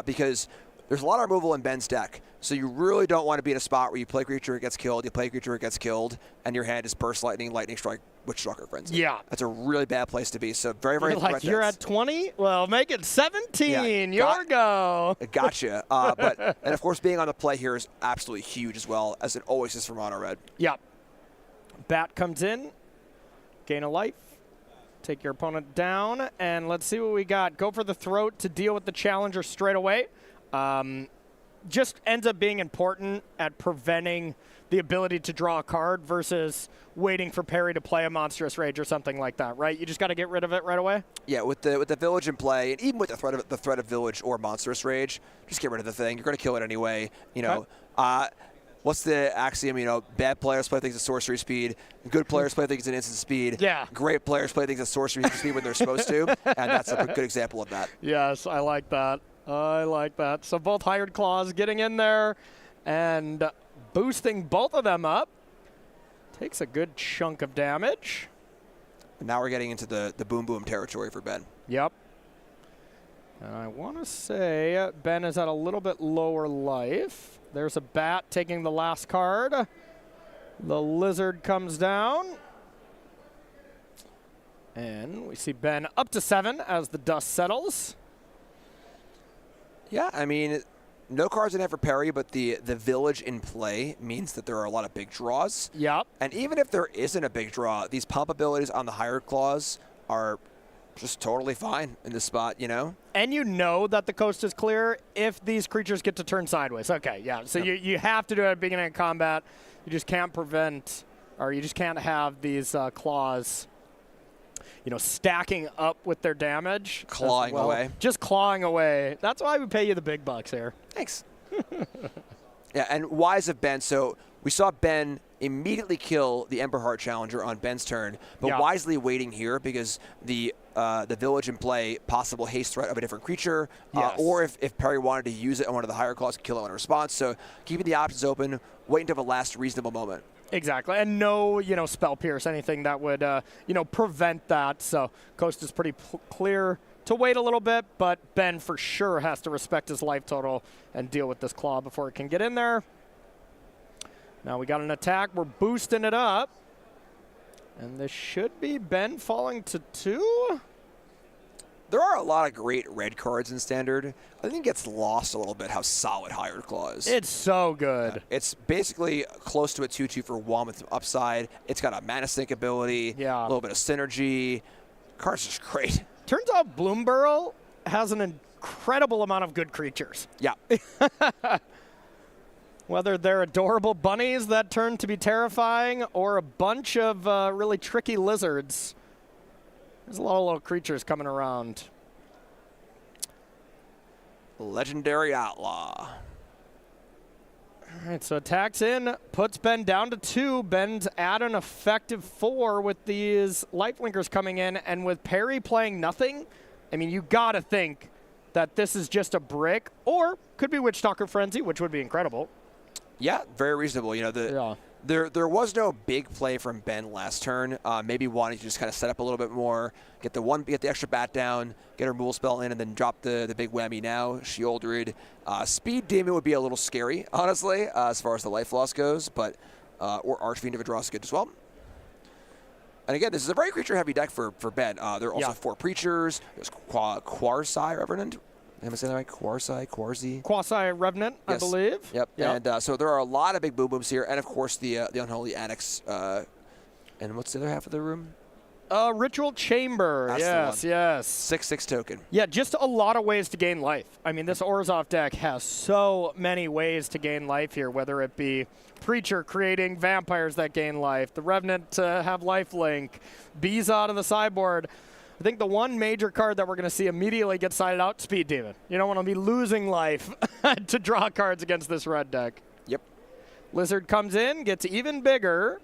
Because there's a lot of removal in Ben's deck, so you really don't want to be in a spot where you play creature, it gets killed, you play creature, it gets killed, and your hand is Burst Lightning, Lightning Strike, Witchstalker Frenzy. Yeah. That's a really bad place to be, so very, very threat dense. You're at 20? Well, make it 17. Your go. Gotcha. And of course, being on the play here is absolutely huge as well, as it always is for Mono Red. Yep. Bat comes in, gain a life, take your opponent down, and let's see what we got. Go for the throat to deal with the challenger straight away. Just ends up being important at preventing the ability to draw a card versus waiting for Perry to play a Monstrous Rage or something like that, right? You just got to get rid of it right away? Yeah, with the Village in play, and even with the threat of Village or Monstrous Rage, just get rid of the thing. You're going to kill it anyway. You know, what's the axiom? You know, bad players play things at sorcery speed. Good players play things at instant speed. Yeah. Great players play things at sorcery speed when they're supposed to, and that's a good example of that. Yes, I like that. I like that. So both Hired Claws getting in there and boosting both of them up. Takes a good chunk of damage. And now we're getting into the boom boom territory for Ben. Yep. And I want to say Ben is at a little bit lower life. There's a bat taking the last card. The lizard comes down. And we see Ben up to 7 as the dust settles. Yeah, I mean, no cards in it for Perry, but the Village in play means that there are a lot of big draws. Yep. And even if there isn't a big draw, these pump abilities on the Hired Claws are just totally fine in this spot, you know? And you know that the coast is clear if these creatures get to turn sideways. Okay, yeah. So you have to do it at the beginning of combat. You just can't prevent, or you just can't have these claws, you know, stacking up with their damage. Clawing away. Just clawing away. That's why we pay you the big bucks here. Thanks. Yeah, and wise of Ben. So we saw Ben immediately kill the Emberheart Challenger on Ben's turn, but wisely waiting here because the Village in play, possible haste threat of a different creature, or if Perry wanted to use it on one of the Higher Claws, kill it in response. So keeping the options open, waiting until the last reasonable moment. Exactly, and no, you know, Spell Pierce, anything that would, you know, prevent that. So Coast is pretty clear to wait a little bit, but Ben for sure has to respect his life total and deal with this claw before it can get in there. Now we got an attack. We're boosting it up. And this should be Ben falling to 2. There are a lot of great red cards in Standard. I think it gets lost a little bit how solid Hired Claw is. It's so good. It's basically close to a 2/2 for 1 with some upside. It's got a Mana Sink ability, a little bit of synergy. Card's just great. Turns out Bloomburrow has an incredible amount of good creatures. Yeah. Whether they're adorable bunnies that turn to be terrifying or a bunch of really tricky lizards. There's a lot of little creatures coming around. Legendary Outlaw. All right, so attacks in, puts Ben down to 2. Ben's at an effective 4 with these lifelinkers coming in, and with Perry playing nothing, I mean, you gotta think that this is just a brick, or could be Witchstalker Frenzy, which would be incredible. Yeah, very reasonable. You know, there was no big play from Ben last turn. Maybe wanting to just kind of set up a little bit more, get the extra bat down, get a removal spell in, and then drop the big whammy now. Sheoldred. Speed Demon would be a little scary, honestly, as far as the life loss goes, but or Archfiend if it draws good as well. And again, this is a very creature-heavy deck for Ben. There are also 4 Preachers. There's Quasi Revenant. Am I saying that right? Quasi Revenant, yes. I believe. Yep. And so there are a lot of big boom booms here, and of course the Unholy Annex. And what's the other half of the room? Ritual Chamber. That's the one. Yes. 6/6 token. Yeah, just a lot of ways to gain life. I mean, this Orzhov deck has so many ways to gain life here, whether it be Preacher creating vampires that gain life, the Revenant to have lifelink, Bees out of the sideboard. I think the one major card that we're going to see immediately get sided out, Speed Demon. You don't want to be losing life to draw cards against this red deck. Yep. Lizard comes in, gets even bigger,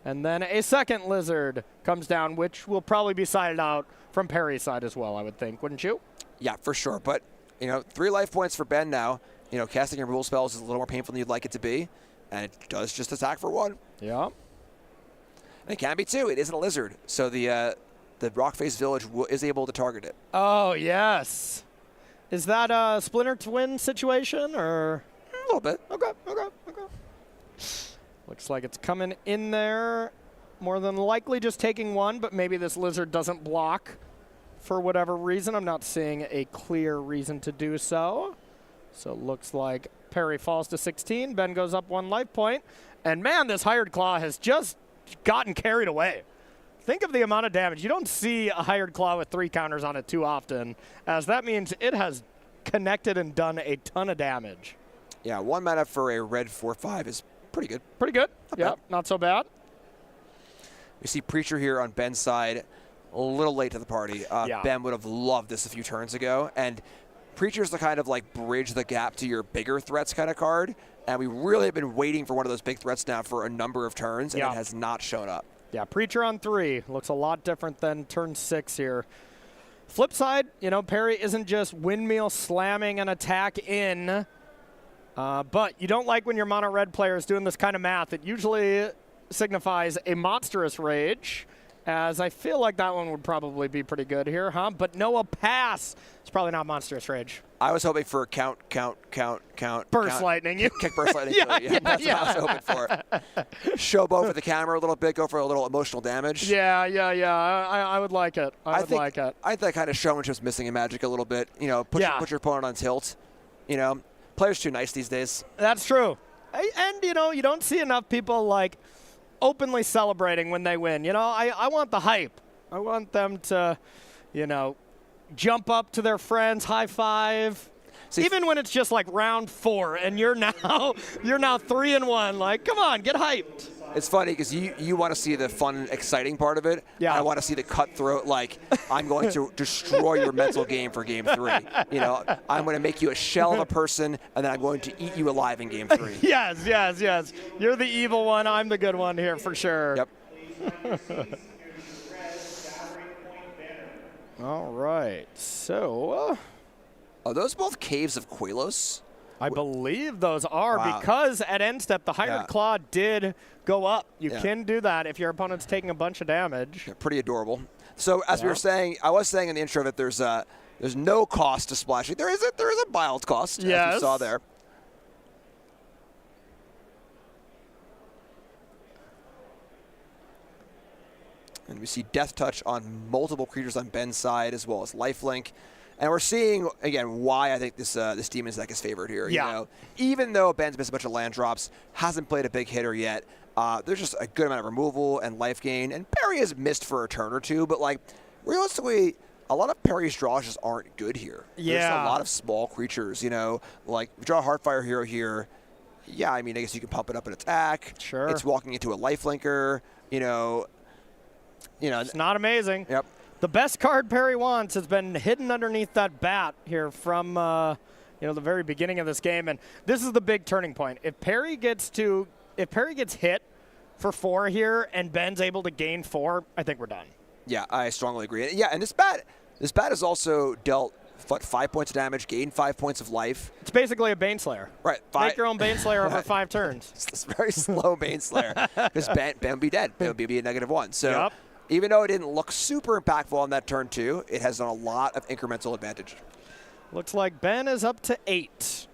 And then a second Lizard comes down, which will probably be sided out from Perry's side as well, I would think, wouldn't you? Yeah, for sure. But, 3 life points for Ben now. Casting your removal spells is a little more painful than you'd like it to be. And it does just attack for 1. Yeah. And it can be 2. It isn't a Lizard. So the Rockface Village is able to target it. Oh, yes. Is that a Splinter Twin situation, or? A little bit. Okay. Looks like it's coming in there. More than likely just taking 1, but maybe this Lizard doesn't block for whatever reason. I'm not seeing a clear reason to do so. So it looks like Perry falls to 16. Ben goes up 1 life point. And man, this Hired Claw has just gotten carried away. Think of the amount of damage. You don't see a Hired Claw with 3 counters on it too often, as that means it has connected and done a ton of damage. Yeah, 1 mana for a red 4/5 is pretty good. Pretty good. Not Yep, not so bad. We see Preacher here on Ben's side, a little late to the party. Yeah. Ben would have loved this a few turns ago. And Preacher's the kind of bridge the gap to your bigger threats kind of card. And we really have been waiting for one of those big threats now for a number of turns, and it has not shown up. Yeah, Preacher on 3 looks a lot different than turn 6 here. Flip side, Perry isn't just windmill slamming an attack in, but you don't like when your mono red player is doing this kind of math. It usually signifies a monstrous rage, as I feel like that one would probably be pretty good here, huh? But no, a pass. It's probably not monstrous rage. I was hoping for count. Burst lightning. You kick burst lightning. That's what I was hoping for. Showboat for the camera a little bit. Go for a little emotional damage. Yeah. I would like it. I think that kind of showmanship's missing in Magic a little bit. Put your opponent on tilt. Players too nice these days. That's true. And you don't see enough people openly celebrating when they win. I want the hype. I want them to, jump up to their friends, high five. Even when it's just round 4 and you're now 3-1. Come on, get hyped. It's funny because you want to see the fun, exciting part of it. Yeah. I want to see the cutthroat. I'm going to destroy your mental game for game 3. I'm going to make you a shell of a person, and then I'm going to eat you alive in game 3. Yes. You're the evil one. I'm the good one here for sure. Yep. All right. So. Are those both Caves of Quelos? I believe those are, because at end step, the Hired Claw did go up. You can do that if your opponent's taking a bunch of damage. Yeah, pretty adorable. So as we were saying, I was saying in the intro that there's no cost to splashing. There is a mild cost, as we saw there. And we see Death Touch on multiple creatures on Ben's side, as well as Lifelink. And we're seeing, again, why I think this Demon's deck is favored here. Even though Ben's missed a bunch of land drops, hasn't played a big hitter yet, there's just a good amount of removal and life gain. And Perry has missed for a turn or two, but, realistically, a lot of Perry's draws just aren't good here. Yeah. There's a lot of small creatures, we draw a Heartfire Hero here. Yeah, I guess you can pump it up and attack. Sure. It's walking into a Lifelinker, It's not amazing. Yep. The best card Perry wants has been hidden underneath that bat here from the very beginning of this game, and this is the big turning point. If Perry gets hit for 4 here and Ben's able to gain 4, I think we're done. Yeah, I strongly agree. Yeah, and this bat is also dealt 5 points of damage, gained 5 points of life. It's basically a Baneslayer. Right. Make your own Baneslayer over 5 turns. It's a very slow Baneslayer because Ben would be dead. Ben would be a -1. So. Even though it didn't look super impactful on that turn 2, it has done a lot of incremental advantage. Looks like Ben is up to 8.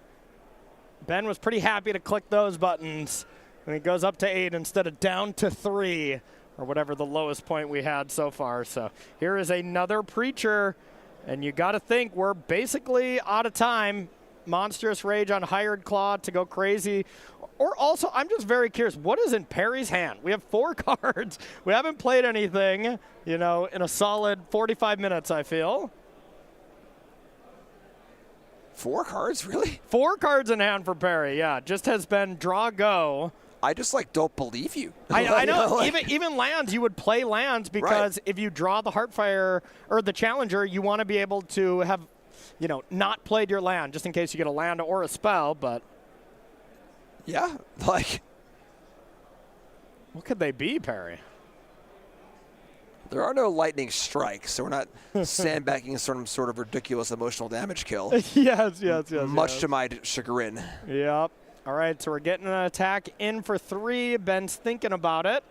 Ben was pretty happy to click those buttons when he goes up to 8 instead of down to 3, or whatever the lowest point we had so far. So here is another Preacher, and you got to think we're basically out of time. Monstrous Rage on Hired Claw to go crazy. Or also, I'm just very curious, what is in Perry's hand? We have 4 cards. We haven't played anything, in a solid 45 minutes, I feel. 4 cards, really? 4 cards in hand for Perry, yeah. Just has been draw, go. I just, don't believe you. I know. Even lands, you would play lands because if you draw the Heartfire or the Challenger, you want to be able to have, not played your land, just in case you get a land or a spell, but... Yeah, What could they be, Perry? There are no lightning strikes, so we're not sandbagging some sort of ridiculous emotional damage kill. yes. Much to my chagrin. Yep. All right, so we're getting an attack in for 3. Ben's thinking about it.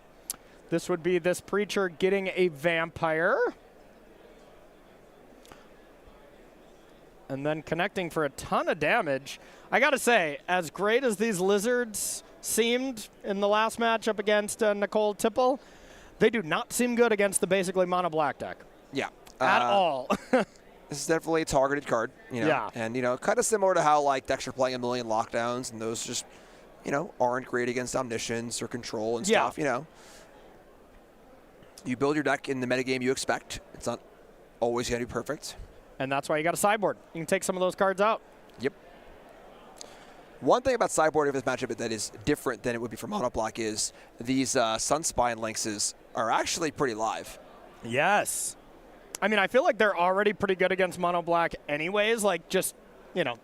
This would be this Preacher getting a Vampire. And then connecting for a ton of damage. I got to say, as great as these Lizards seemed in the last match up against Nicole Tipple, they do not seem good against the basically mono black deck. Yeah. At all. This is definitely a targeted card, Yeah. And, kind of similar to how, like, decks are playing a million lockdowns, and those just, aren't great against Omniscience or Control and stuff, You build your deck in the metagame you expect. It's not always going to be perfect. And that's why you got a sideboard. You can take some of those cards out. Yep. One thing about sideboarding of this matchup that is different than it would be for mono black is these Sunspine Lynxes are actually pretty live. Yes. I mean, I feel like they're already pretty good against mono black anyways. Like, just,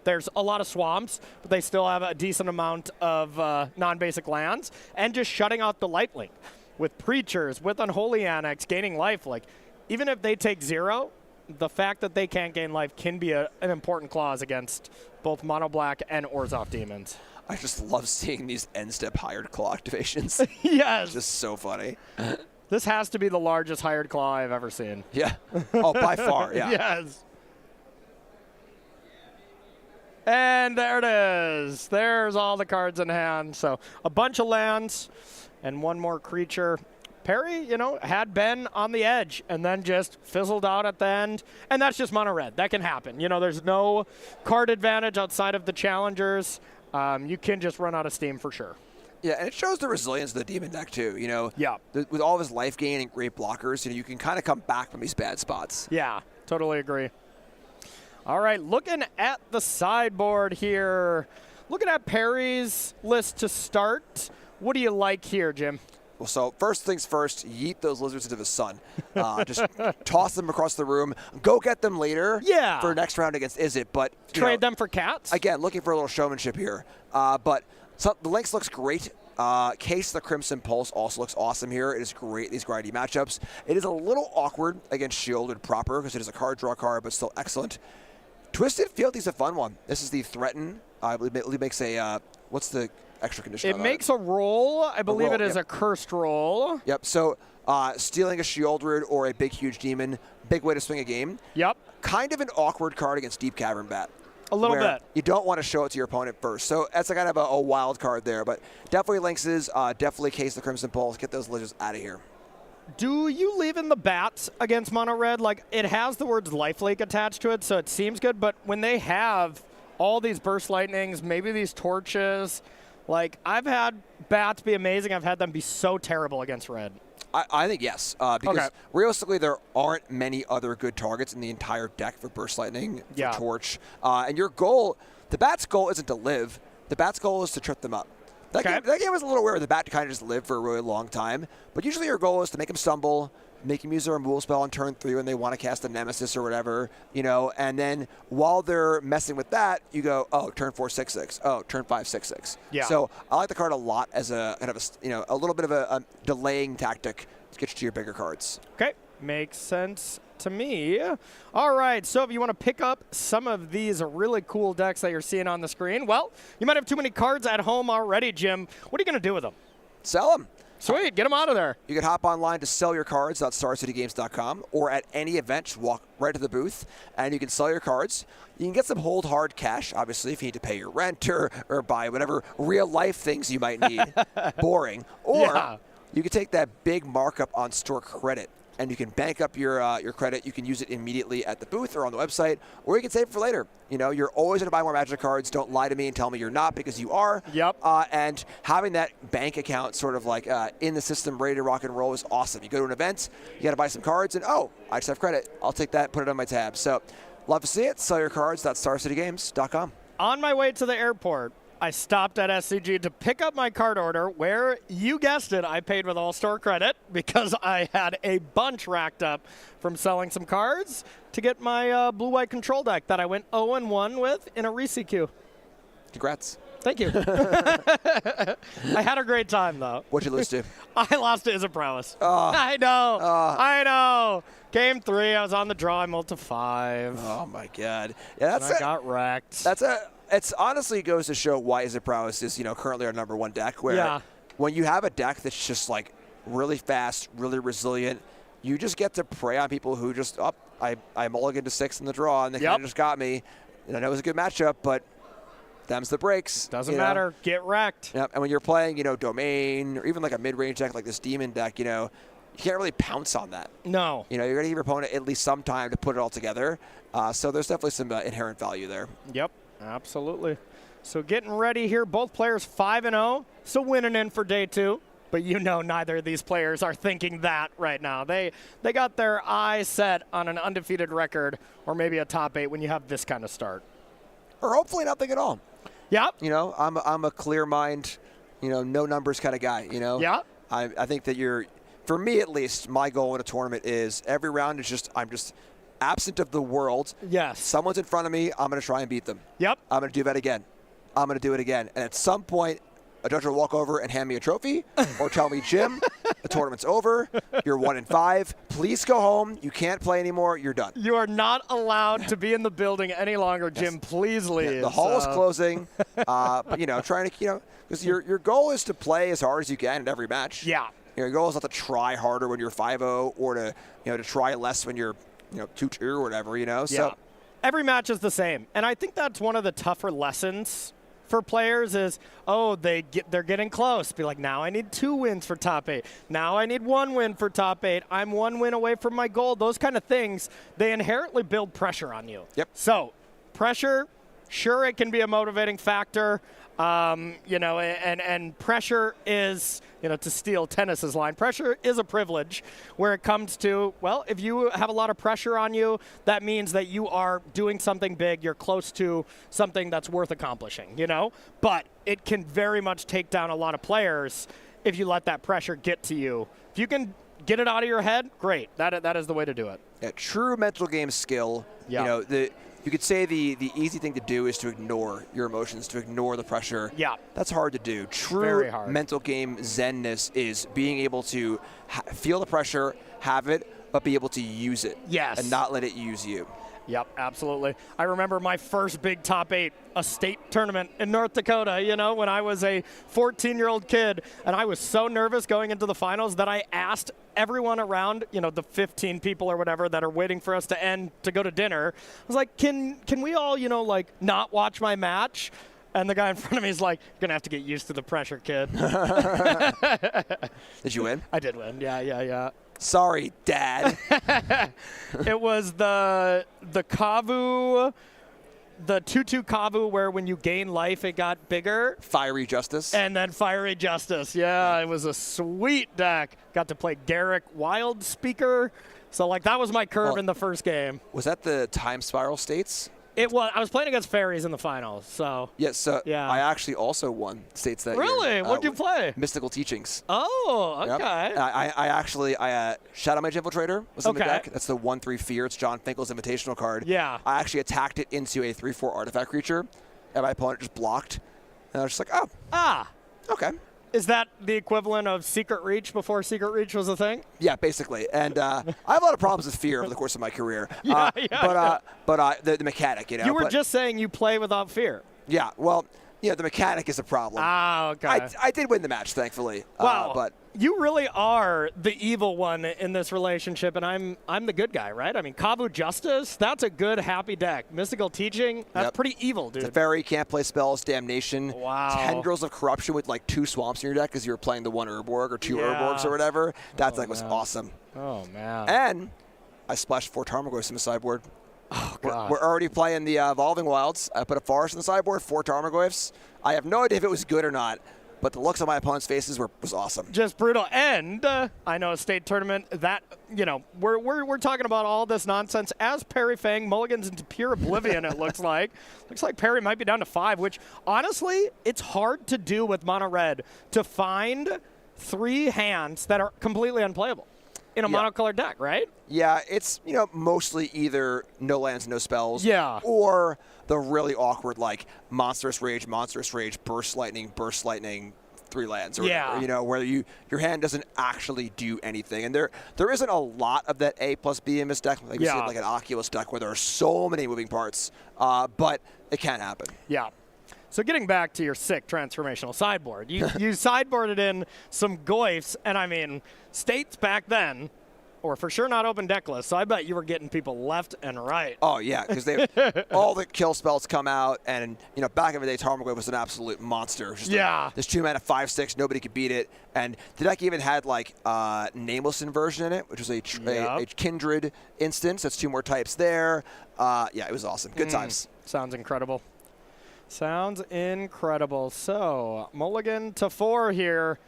there's a lot of swamps, but they still have a decent amount of non-basic lands. And just shutting out the light link with Preachers, with Unholy Annex, gaining life. Like, even if they take 0, the fact that they can't gain life can be an important clause against both mono black and Orzhov demons. I just love seeing these end-step hired claw activations. Yes. It's just so funny. This has to be the largest hired claw I've ever seen. Yeah. Oh, by far, yeah. Yes. And there it is. There's all the cards in hand. So a bunch of lands and one more creature. Perry, had Ben on the edge and then just fizzled out at the end. And that's just mono red. That can happen. There's no card advantage outside of the challengers. You can just run out of steam for sure. Yeah, and it shows the resilience of the demon deck too. Yeah. With all of his life gain and great blockers, you can kind of come back from these bad spots. Yeah, totally agree. All right, looking at the sideboard here. Looking at Perry's list to start. What do you like here, Jim? Well, so first things first, yeet those lizards into the sun. Just toss them across the room. Go get them later for next round against Izzet. But trade them for cats? Again, looking for a little showmanship here. But the Lynx looks great. Case the Crimson Pulse also looks awesome here. It is great, these grindy matchups. It is a little awkward against Shielded proper because it is a card draw card, but still excellent. Twisted Fealty's a fun one. This is the Threaten. I believe it makes a, what's the extra condition? It makes a roll. I believe it is a cursed roll. Yep. So stealing a Shieldred or a big, huge demon, big way to swing a game. Yep. Kind of an awkward card against Deep Cavern Bat. A little bit. You don't want to show it to your opponent first. So that's a kind of a wild card there. But definitely Lynxes, definitely Case the Crimson Pulse. Get those lizards out of here. Do you leave in the bats against mono red? Like, it has the words lifelink attached to it, so it seems good. But when they have all these burst lightnings, maybe these torches, like, I've had bats be amazing. I've had them be so terrible against red. I think yes, because realistically there aren't many other good targets in the entire deck for Burst Lightning, for Torch. And your goal, the bat's goal isn't to live. The bat's goal is to trip them up. That game was a little weird. The bat kind of just lived for a really long time. But usually your goal is to make him stumble, make him use a removal spell on turn 3 when they want to cast a Nemesis or whatever, and then while they're messing with that, you go, oh, turn 4, 6/6. Oh, turn 5, 6/6. Yeah. So I like the card a lot as a kind of a little bit of a delaying tactic to get you to your bigger cards. Okay, makes sense to me. All right, so if you want to pick up some of these really cool decks that you're seeing on the screen, well, you might have too many cards at home already, Jim. What are you going to do with them? Sell them. Sweet, get them out of there. You can hop online to sell your cards.starcitygames.com, or at any event, just walk right to the booth, and you can sell your cards. You can get some hold hard cash, obviously, if you need to pay your rent or buy whatever real-life things you might need. Boring. Or you can take that big markup on store credit, and you can bank up your credit. You can use it immediately at the booth or on the website, or you can save it for later. You're always going to buy more Magic cards. Don't lie to me and tell me you're not, because you are. Yep. And having that bank account sort of like in the system, ready to rock and roll, is awesome. You go to an event, you got to buy some cards, and oh, I just have credit. I'll take that, put it on my tab. So love to see it. Sell your cards.starcitygames.com. On my way to the airport, I stopped at SCG to pick up my card order where, you guessed it, I paid with all store credit because I had a bunch racked up from selling some cards to get my blue-white control deck that I went 0-1 with in a Reese queue. Congrats. Thank you. I had a great time, though. What'd you lose to? I lost to Izzet Prowess. I know. Game 3, I was on the draw. I mulled to 5. Oh, my God. Yeah, I got wrecked. It's honestly goes to show why Izzet Prowess is, currently our #1 deck, where when you have a deck that's just, like, really fast, really resilient, you just get to prey on people who just, I mulliganed to 6 in the draw, and they kind of just got me. And I know it was a good matchup, but them's the breaks. Doesn't matter. Get wrecked. Yep. And when you're playing, Domain, or even like a mid-range deck like this Demon deck, you can't really pounce on that. No. You're going to give your opponent at least some time to put it all together. So there's definitely some inherent value there. Yep, absolutely. So getting ready here, both players 5-0, so winning in for day 2. But neither of these players are thinking that right now. They got their eyes set on an undefeated record or maybe a top 8 when you have this kind of start. Or hopefully nothing at all. Yep. I'm a clear mind, no numbers kind of guy, Yeah. I think that for me at least, my goal in a tournament is every round is I'm just absent of the world. Yes. Someone's in front of me, I'm going to try and beat them. Yep. I'm going to do that again. I'm going to do it again. And at some point, a judge will walk over and hand me a trophy or tell me, Jim, the tournament's over. You're 1-5. Please go home. You can't play anymore. You're done. You are not allowed to be in the building any longer, Jim. Yes. Please leave. Yeah, the hall is closing. But, trying to, because your goal is to play as hard as you can in every match. Yeah. Your goal is not to try harder when you're 5-0 or to try less when you're 2-2 or whatever. Yeah. So every match is the same, and I think that's one of the tougher lessons for players is, they're getting close. Be like, now I need 2 wins for top 8. Now I need 1 win for top 8. I'm 1 win away from my goal. Those kind of things, they inherently build pressure on you. Yep. So pressure, sure, it can be a motivating factor. And pressure is, to steal Tennis's line, pressure is a privilege where it comes to, if you have a lot of pressure on you, that means that you are doing something big, you're close to something that's worth accomplishing, But it can very much take down a lot of players if you let that pressure get to you. If you can get it out of your head, great. That is the way to do it. Yeah, true mental game skill. Yeah. You could say the easy thing to do is to ignore your emotions, to ignore the pressure. Yeah. That's hard to do. True Very hard. mental game zenness is being able to feel the pressure, have it, but be able to use it. Yes. And not let it use you. Yep, absolutely. I remember my first big top 8, a state tournament in North Dakota, when I was a 14-year-old kid, and I was so nervous going into the finals that I asked everyone around, the 15 people or whatever that are waiting for us to end to go to dinner. I was like, can we all, not watch my match? And the guy in front of me is like, you're going to have to get used to the pressure, kid. Did you win? I did win, yeah. Sorry, Dad. It was the Kavu, the 2/2 Kavu, where when you gain life, it got bigger. Fiery Justice. And then Fiery Justice. Yeah, it was a sweet deck. Got to play Garrick Wild Speaker. So, that was my curve in the first game. Was that the Time Spiral States? It was. I was playing against fairies in the finals, so. Yes, yeah. I actually also won states that year. Really? What'd you play? Mystical Teachings. Oh, okay. Yep. I actually Shadow Mage Infiltrator was in the Okay. deck. That's the 1/3 Fear. It's John Finkel's Invitational card. Yeah. I actually attacked it into a 3/4 artifact creature, and my opponent just blocked. And I was just like, okay. Is that the equivalent of Secret Reach before Secret Reach was a thing? Yeah, basically. And I have a lot of problems with fear over the course of my career. But the mechanic, You were just saying you play without fear. Yeah, well, the mechanic is a problem. Okay. I did win the match, thankfully. Wow. But you really are the evil one in this relationship, and I'm the good guy, right? I mean, Kavu Justice, that's a good, happy deck. Mystical Teaching, that's pretty evil, dude. Teferi can't play spells, Damnation. Wow. Tendrils of Corruption with 2 swamps in your deck because you were playing the 1 Urborg or 2 Urborgs or whatever. That deck was awesome. Oh, man. And I splashed 4 Tarmogoyfs in the sideboard. Oh, God. We're already playing the Evolving Wilds. I put a Forest in the sideboard, 4 Tarmogoyfs. I have no idea if it was good or not, but the looks on my opponent's faces was awesome. Just brutal. And I know a state tournament that, we're talking about all this nonsense as Perry Fang mulligans into pure oblivion, it looks like. Looks like Perry might be down to 5, which, honestly, it's hard to do with mono red to find 3 hands that are completely unplayable. in a monocolored deck, right? Yeah, it's, mostly either no lands, no spells. Yeah. Or the really awkward, like, Monstrous Rage, Burst Lightning, 3 lands. Or, where your hand doesn't actually do anything. And there isn't a lot of that A plus B in this deck. Like you see like an Oculus deck where there are so many moving parts. But it can happen. Yeah. So getting back to your sick transformational sideboard, you sideboarded in some Goyfs, and I mean, States back then, or for sure not open deck lists, so I bet you were getting people left and right. Oh, yeah, because all the kill spells come out, and, back in the day, Tarmogoyf was an absolute monster. Just this 2-mana 5/6, nobody could beat it, and the deck even had, like, Nameless Inversion in it, which was a Kindred instance. That's 2 more types there. It was awesome. Good times. Sounds incredible. Sounds incredible. So, mulligan to 4 here.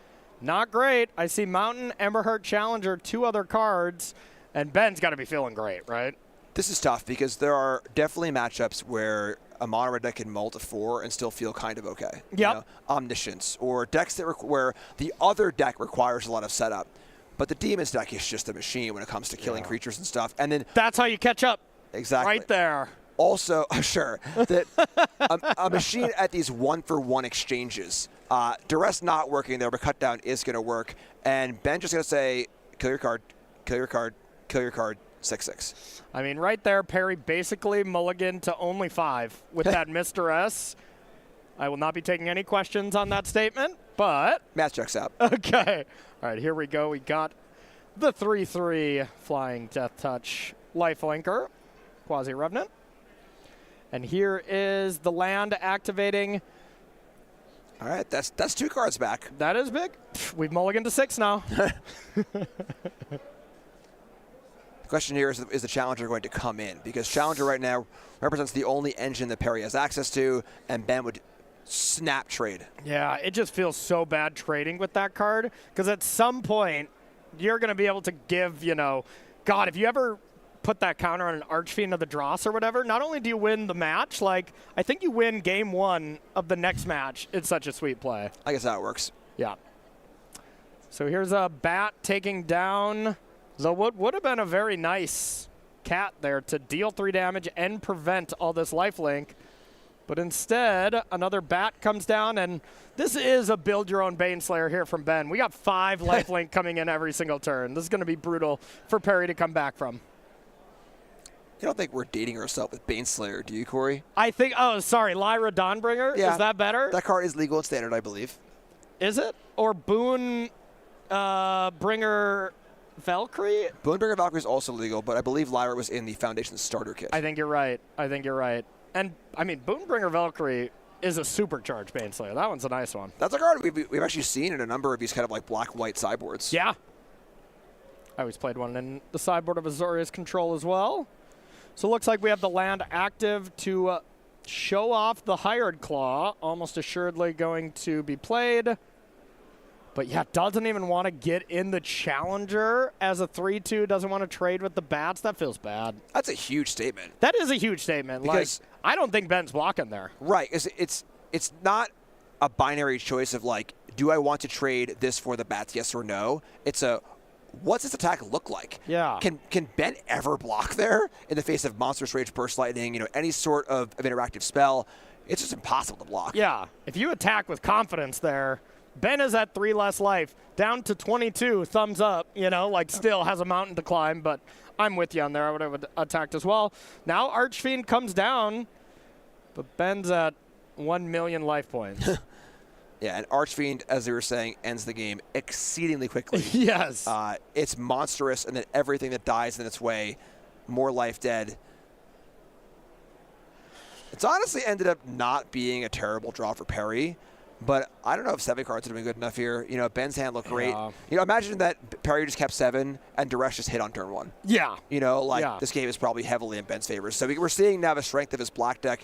Not great. I see Mountain, Emberheart, Challenger, 2 other cards, and Ben's got to be feeling great, right? This is tough because there are definitely matchups where a mono red deck can mull to 4 and still feel kind of okay. Yep. Omniscience, or decks where the other deck requires a lot of setup. But the Demon's deck is just a machine when it comes to killing creatures and stuff. And then that's how you catch up. Exactly. Right there. Also, sure, that a machine at these 1-for-1 exchanges, duress not working there, but cut down is going to work. And Ben just going to say, kill your card, kill your card, kill your card, 6/6. I mean, right there, Perry basically mulligan to only 5 with that Mr. S. I will not be taking any questions on that statement, but... Math checks out. Okay. All right, here we go. We got the 3/3 Flying Death Touch Lifelinker, Quasi-Revenant. And here is the land activating. All right, that's 2 cards back. That is big. We've mulliganed to 6 now. The question here is the Challenger going to come in? Because Challenger right now represents the only engine that Perry has access to, and Ben would snap trade. Yeah, it just feels so bad trading with that card, because at some point, you're going to be able to give, God, if you ever put that counter on an Archfiend of the Dross or whatever, not only do you win the match, like, I think you win game 1 of the next match. It's such a sweet play. I guess how it works. Yeah. So here's a bat taking down the what would have been a very nice cat there to deal 3 damage and prevent all this lifelink. But instead, another bat comes down, and this is a build-your-own Baneslayer here from Ben. We got 5 lifelink coming in every single turn. This is going to be brutal for Perry to come back from. You don't think we're dating ourselves with Baneslayer, do you, Corey? I think, Lyra Dawnbringer? Yeah. Is that better? That card is legal and standard, I believe. Is it? Or Boon Bringer Valkyrie? Boonbringer Valkyrie is also legal, but I believe Lyra was in the Foundation starter kit. I think you're right. And, I mean, Boonbringer Valkyrie is a supercharged Baneslayer. That one's a nice one. That's a card we've actually seen in a number of these kind of like black-white sideboards. Yeah. I always played one in the sideboard of Azorius Control as well. So it looks like we have the land active to show off the Hired Claw. Almost assuredly going to be played. But yeah, doesn't even want to get in the Challenger as a 3/2. Doesn't want to trade with the bats. That feels bad. That's a huge statement. That is a huge statement. Because I don't think Ben's blocking there. Right. It's not a binary choice of like, do I want to trade this for the bats, yes or no? It's a, what's this attack look like? Yeah. Can Ben ever block there in the face of Monstrous Rage, Burst Lightning, any sort of interactive spell? It's just impossible to block. Yeah. If you attack with confidence there, Ben is at 3 less life, down to 22, thumbs up, still has a mountain to climb, but I'm with you on there. I would have attacked as well. Now Archfiend comes down, but Ben's at 1 million life points. Yeah, and Archfiend, as they were saying, ends the game exceedingly quickly. Yes. It's monstrous, and then everything that dies in its way, more life dead. It's honestly ended up not being a terrible draw for Perry, but I don't know if 7 cards would have been good enough here. Ben's hand looked great. Imagine that Perry just kept 7 and Duresh just hit on turn 1. Yeah. This game is probably heavily in Ben's favor. So we're seeing now the strength of his black deck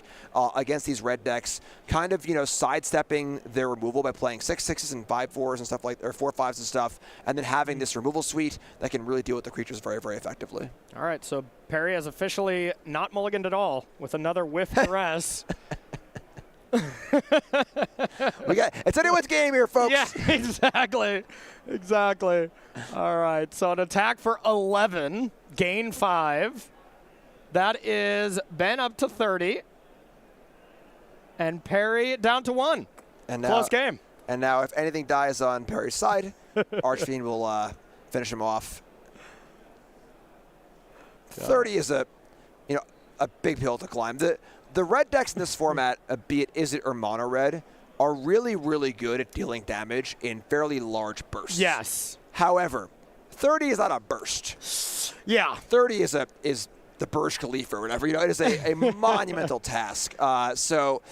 against these red decks, kind of, sidestepping their removal by playing 6/6s and 5/4s and stuff or 4/5s and stuff, and then having this removal suite that can really deal with the creatures very, very effectively. All right, so Perry has officially not mulliganed at all with another whiff Duress. It's anyone's game here, folks. Yeah, exactly. Exactly. All right, so an attack for 11, gain 5. That is Ben up to 30. And Perry down to 1. And now, close game. And now if anything dies on Perry's side, Archfiend will finish him off. 30 is a big hill to climb. The red decks in this format, be it Izzet or mono red, are really, really good at dealing damage in fairly large bursts. Yes. However, 30 is not a burst. Yeah. 30 is the Burj Khalifa or whatever. It is a monumental task. So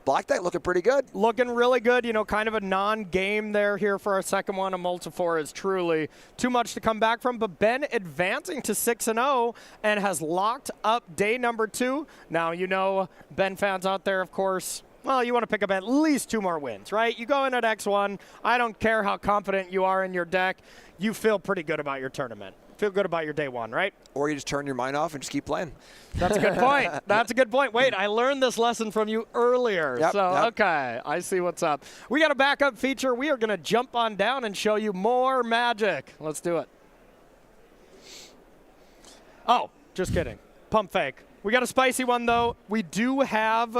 black deck looking pretty good. Looking really good. Kind of a non-game there here for our second one. A multi-4 is truly too much to come back from. But Ben advancing to 6-0 and has locked up day number 2. Now, Ben fans out there, of course, well, you want to pick up at least 2 more wins, right? You go in at X1. I don't care how confident you are in your deck. You feel pretty good about your tournament. Feel good about your day 1, right? Or you just turn your mind off and just keep playing. That's a good point. That's a good point. Wait, I learned this lesson from you earlier. Yep. Okay, I see what's up. We got a backup feature. We are going to jump on down and show you more magic. Let's do it. Oh, just kidding. Pump fake. We got a spicy one, though. We do have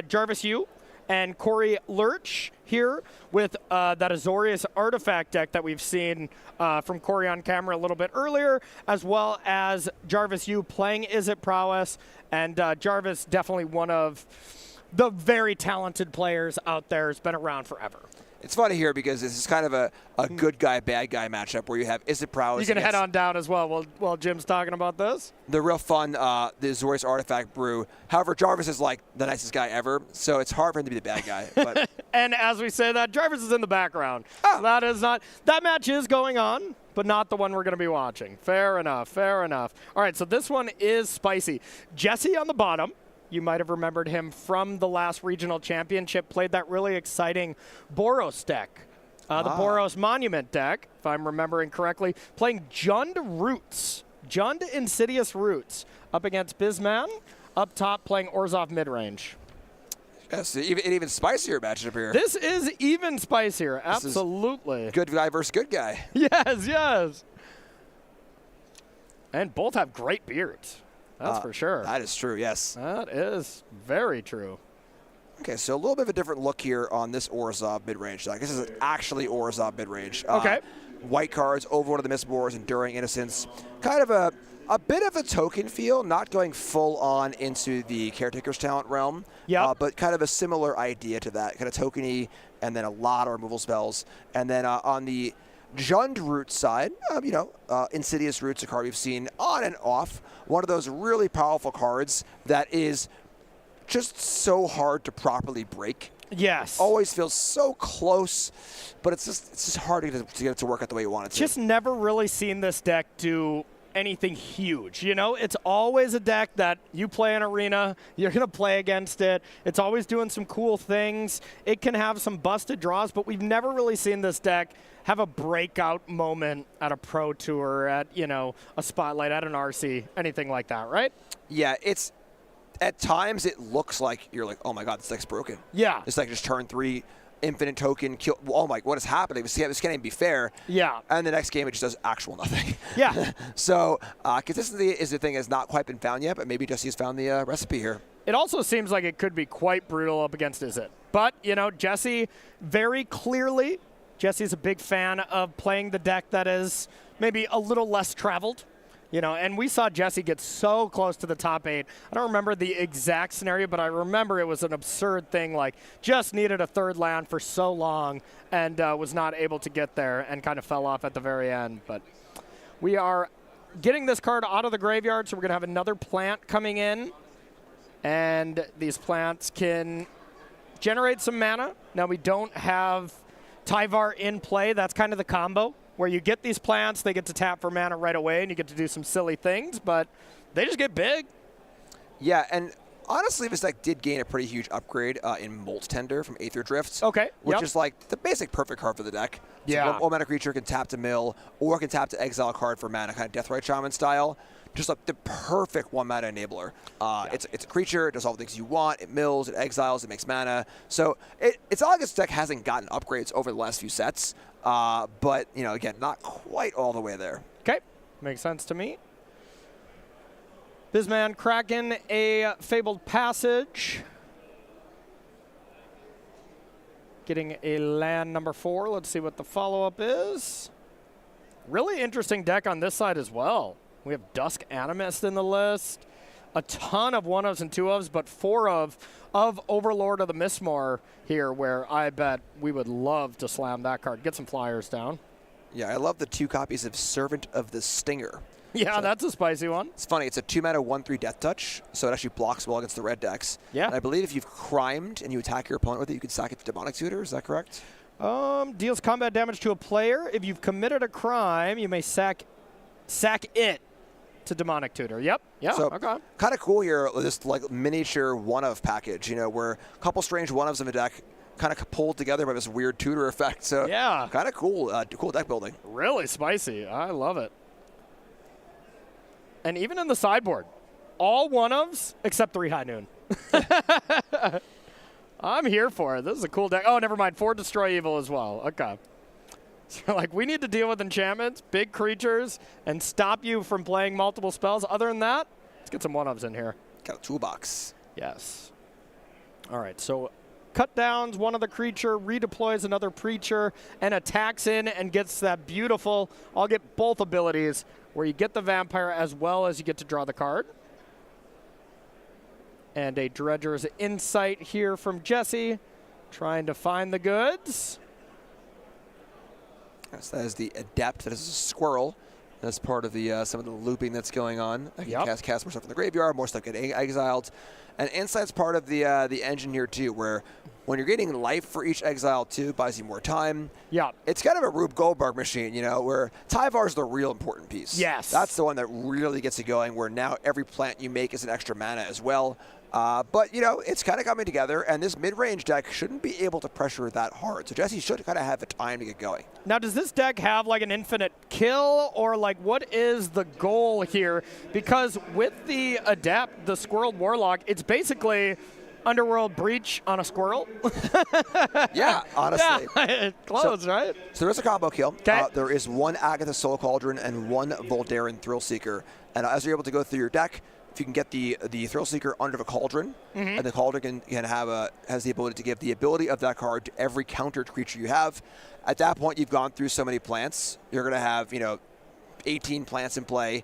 Jarvis Yu and Corey Lurch here with that Azorius artifact deck that we've seen from Corey on camera a little bit earlier, as well as Jarvis Yu playing Izzet Prowess, and Jarvis definitely one of the very talented players out there, has been around forever. It's funny here because this is kind of a good guy, bad guy matchup where you have Izzet Prowess. You can head on down as well while Jim's talking about this. The real fun, the Azorius Artifact brew. However, Jarvis is like the nicest guy ever, so it's hard for him to be the bad guy. But and as we say that, Jarvis is in the background. Oh. That match is going on, but not the one we're going to be watching. Fair enough, fair enough. All right, so this one is spicy. Jesse on the bottom. You might have remembered him from the last regional championship, played that really exciting Boros deck, the Boros Monument deck, if I'm remembering correctly, playing Jund Roots, Jund Insidious Roots, up against Bizman, up top playing Orzhov midrange. Yes, an even spicier matchup here. This is even spicier, absolutely. Good guy versus good guy. Yes, yes. And both have great beards. That's for sure. That is true, yes. That is very true. Okay, so a little bit of a different look here on this Orzhov midrange deck. This is actually Orzhov midrange. Okay. White cards, over one of the Mistborns, Enduring Innocence. Kind of a bit of a token feel, not going full on into the Caretaker's Talent realm. Yeah. But kind of a similar idea to that. Kind of tokeny, and then a lot of removal spells. And then on the Jund Root side, Insidious Root's a card we've seen on and off. One of those really powerful cards that is just so hard to properly break. Yes. Always feels so close, but it's just hard to get it to work out the way you want it to. Just never really seen this deck do anything huge. It's always a deck that you play in arena, you're going to play against it. It's always doing some cool things. It can have some busted draws, but we've never really seen this deck have a breakout moment at a pro tour, at a spotlight, at an RC, anything like that, right? Yeah, it's at times it looks like you're like, oh my god, this deck's broken. Yeah. It's like just turn 3, infinite token, kill. Oh my, what is happening? This can't even be fair. Yeah. And the next game it just does actual nothing. Yeah. So consistency is the thing that's not quite been found yet, but maybe Jesse's found the recipe here. It also seems like it could be quite brutal up against Izzet. But, Jesse very clearly, Jesse's a big fan of playing the deck that is maybe a little less traveled. And we saw Jesse get so close to the top 8. I don't remember the exact scenario, but I remember it was an absurd thing, like just needed a third land for so long and was not able to get there and kind of fell off at the very end. But we are getting this card out of the graveyard, so we're going to have another plant coming in. And these plants can generate some mana. Now, we don't have Tyvar in play. That's kind of the combo, where you get these plants, they get to tap for mana right away, and you get to do some silly things, but they just get big. Yeah, and honestly, this deck did gain a pretty huge upgrade in Molt Tender from Aether Drift. Okay. Which is like the basic perfect card for the deck. Yeah. So one mana creature can tap to mill, or can tap to exile a card for mana, kind of Deathrite Shaman style. just the perfect 1-mana enabler. It's a creature, it does all the things you want, it mills, it exiles, it makes mana. So it's not like this deck hasn't gotten upgrades over the last few sets, but, you know, again, not quite all the way there. Okay, makes sense to me. Bizman cracking a Fabled Passage. Getting a land number 4. Let's see what the follow-up is. Really interesting deck on this side as well. We have Dusk Animist in the list. A ton of 1-ofs and 2-ofs, but 4 of Overlord of the Mistmore here, where I bet we would love to slam that card. Get some flyers down. Yeah, I love the 2 copies of Servant of the Stinger. Yeah, so that's a spicy one. It's funny. It's a 2-mana 1/3 Death Touch, so it actually blocks well against the red decks. Yeah. And I believe if you've crimed and you attack your opponent with it, you can sack it to Demonic Tutor. Is that correct? Deals combat damage to a player. If you've committed a crime, you may sack it to Demonic Tutor. Yep. Yeah. So okay. Kind of cool here, this like miniature 1-of package. You know, where a couple strange 1-ofs in the deck kind of pulled together by this weird tutor effect. So yeah, kind of cool. Cool deck building. Really spicy. I love it. And even in the sideboard, all 1-ofs except 3 High Noon. I'm here for it. This is a cool deck. Oh, never mind. 4 Destroy Evil as well. Okay. So, like, we need to deal with enchantments, big creatures, and stop you from playing multiple spells. Other than that, let's get some 1-ofs in here. Got a toolbox. Yes. All right, so cut downs one of the creature, redeploys another creature, and attacks in and gets that beautiful, I'll get both abilities, where you get the vampire as well as you get to draw the card. And a Dredger's Insight here from Jesse, trying to find the goods. Yes, that is the Adept. That is a squirrel. That's part of the some of the looping that's going on. I can cast more stuff in the graveyard, more stuff getting exiled. And Insight's part of the engine here too, where when you're getting life for each exile too, buys you more time. Yeah. It's kind of a Rube Goldberg machine, you know, where Tyvar's the real important piece. Yes. That's the one that really gets you going, where now every plant you make is an extra mana as well. But, you know, it's kind of coming together, and this mid-range deck shouldn't be able to pressure that hard. So Jesse should kind of have the time to get going. Now, does this deck have, like, an infinite kill, or, like, what is the goal here? Because with the Adept, the Squirrel Warlock, it's basically Underworld Breach on a squirrel. Yeah, honestly. Yeah, close, right? So there is a combo kill. Okay. There is 1 Agatha Soul Cauldron and 1 Voldaren Thrillseeker. And as you're able to go through your deck, if you can get the Thrillseeker under the Cauldron, and the Cauldron has the ability to give the ability of that card to every countered creature you have. At that point, you've gone through so many plants. You're going to have, you know, 18 plants in play,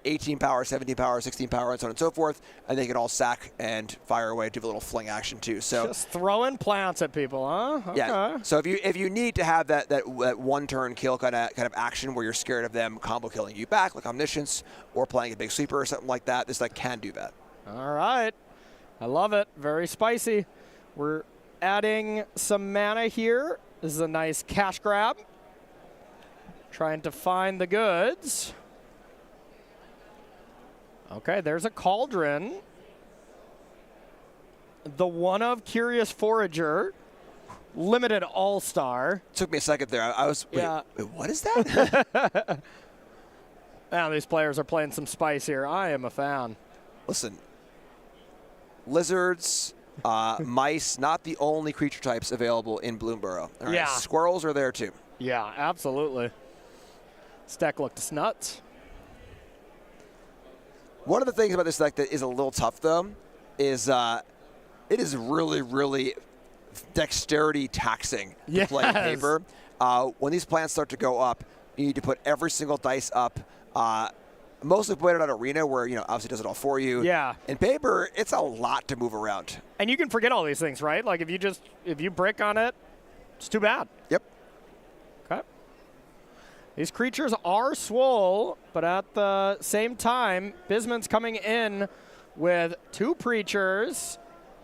18 power, 17 power, 16 power, and so on and so forth, and they can all sack and fire away, do a little fling action too. So just throwing plants at people, huh? Okay. Yeah. So if you need to have that one turn kill kind of action where you're scared of them combo killing you back, like Omniscience, or playing a big sweeper or something like that, this deck can do that. All right. I love it. Very spicy. We're adding some mana here. This is a nice cash grab. Trying to find the goods. Okay, there's a Cauldron. The 1-of Curious Forager. Limited All-Star. Took me a second there. I was, wait, what is that? Now these players are playing some spice here. I am a fan. Listen, lizards, mice, not the only creature types available in Bloomborough. All right, yeah. Squirrels are there too. Yeah, absolutely. This deck looks nuts. One of the things about this deck that is a little tough, though, is it is really, really dexterity taxing to play paper. When these plants start to go up, you need to put every single dice up. Mostly played it on Arena, where, you know, obviously does it all for you. Yeah. In paper, it's a lot to move around. And you can forget all these things, right? Like if you brick on it, it's too bad. Yep. Okay. These creatures are swole, but at the same time, Bisman's coming in with 2 Preachers,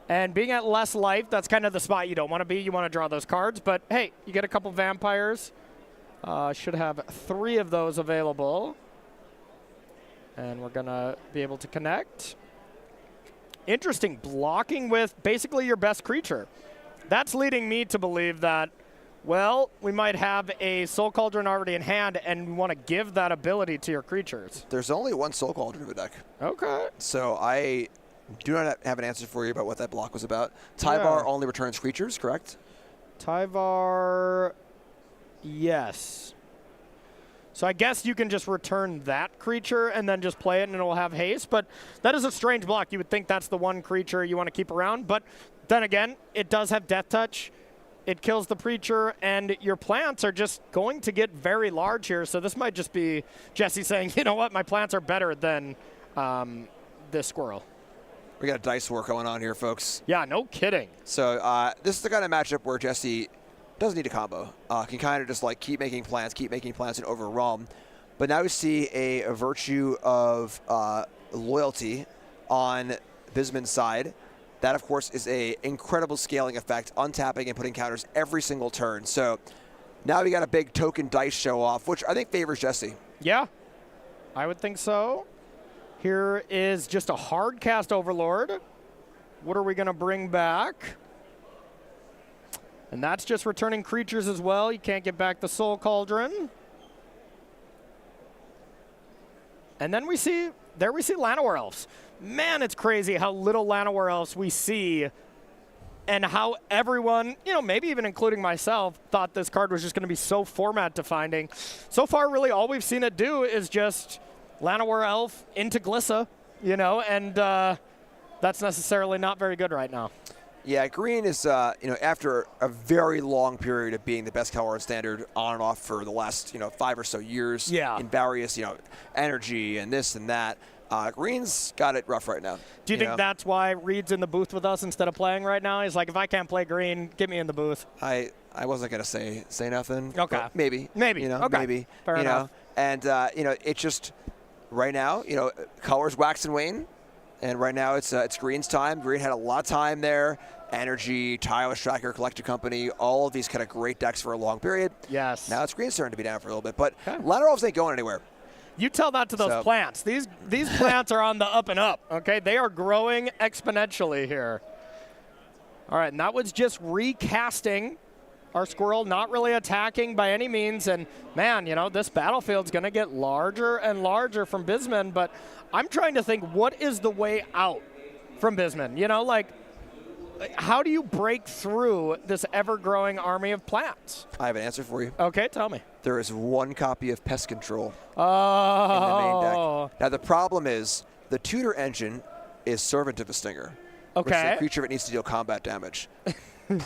and being at less life, that's kind of the spot you don't want to be. You want to draw those cards, but hey, you get a couple Vampires. Should have 3 of those available. And we're going to be able to connect. Interesting, blocking with basically your best creature. That's leading me to believe that Well, we might have a Soul Cauldron already in hand, and we want to give that ability to your creatures. There's only one Soul Cauldron in the deck. Okay. So I do not have an answer for you about what that block was about. Tyvar only returns creatures, correct? Tyvar, yes. So I guess you can just return that creature and then just play it and it will have haste, but that is a strange block. You would think that's the one creature you want to keep around, but then again, it does have Death Touch. It kills the creature, and your plants are just going to get very large here, so this might just be Jesse saying, you know what, my plants are better than this squirrel. We got a dice war going on here, folks. Yeah, no kidding. So this is the kind of matchup where Jesse doesn't need a combo. Can kind of just like keep making plans, and overwhelm. But now we see a virtue of loyalty on Bisman's side. That, of course, is a incredible scaling effect, untapping and putting counters every single turn. So now we got a big token dice show off, which I think favors Jesse. Yeah, I would think so. Here is just a hard cast Overlord. What are we going to bring back? And that's just returning creatures as well. You can't get back the Soul Cauldron. And then we see Llanowar Elves. Man, it's crazy how little Llanowar Elves we see and how everyone, maybe even including myself, thought this card was just going to be so format defining. So far, really all we've seen it do is just Llanowar Elf into Glissa, and that's necessarily not very good right now. Yeah, green is, after a very long period of being the best color in Standard on and off for the last, 5 or so years in various, energy and this and that, green's got it rough right now. Do you think that's why Reed's in the booth with us instead of playing right now? He's like, if I can't play green, get me in the booth. I wasn't going to say nothing. Okay. Maybe. Okay. Maybe. Fair enough. And, it's just right now, colors wax and wane. And right now it's green's time. Green had a lot of time there. Energy, Tireless Tracker, Collector Company, all of these kind of great decks for a long period. Yes. Now it's green's turn to be down for a little bit. But Llanowar Elves ain't going anywhere. You tell that to those plants. These plants are on the up and up, okay? They are growing exponentially here. All right, and that was just recasting our squirrel, not really attacking by any means. And, man, this battlefield's going to get larger and larger from Bisman. But I'm trying to think, what is the way out from Bisman? How do you break through this ever-growing army of plants? I have an answer for you. Okay, tell me. There is one copy of Pest Control in the main deck. Now, the problem is the tutor engine is Servant of a Stinger. Okay. Which is a creature that needs to deal combat damage.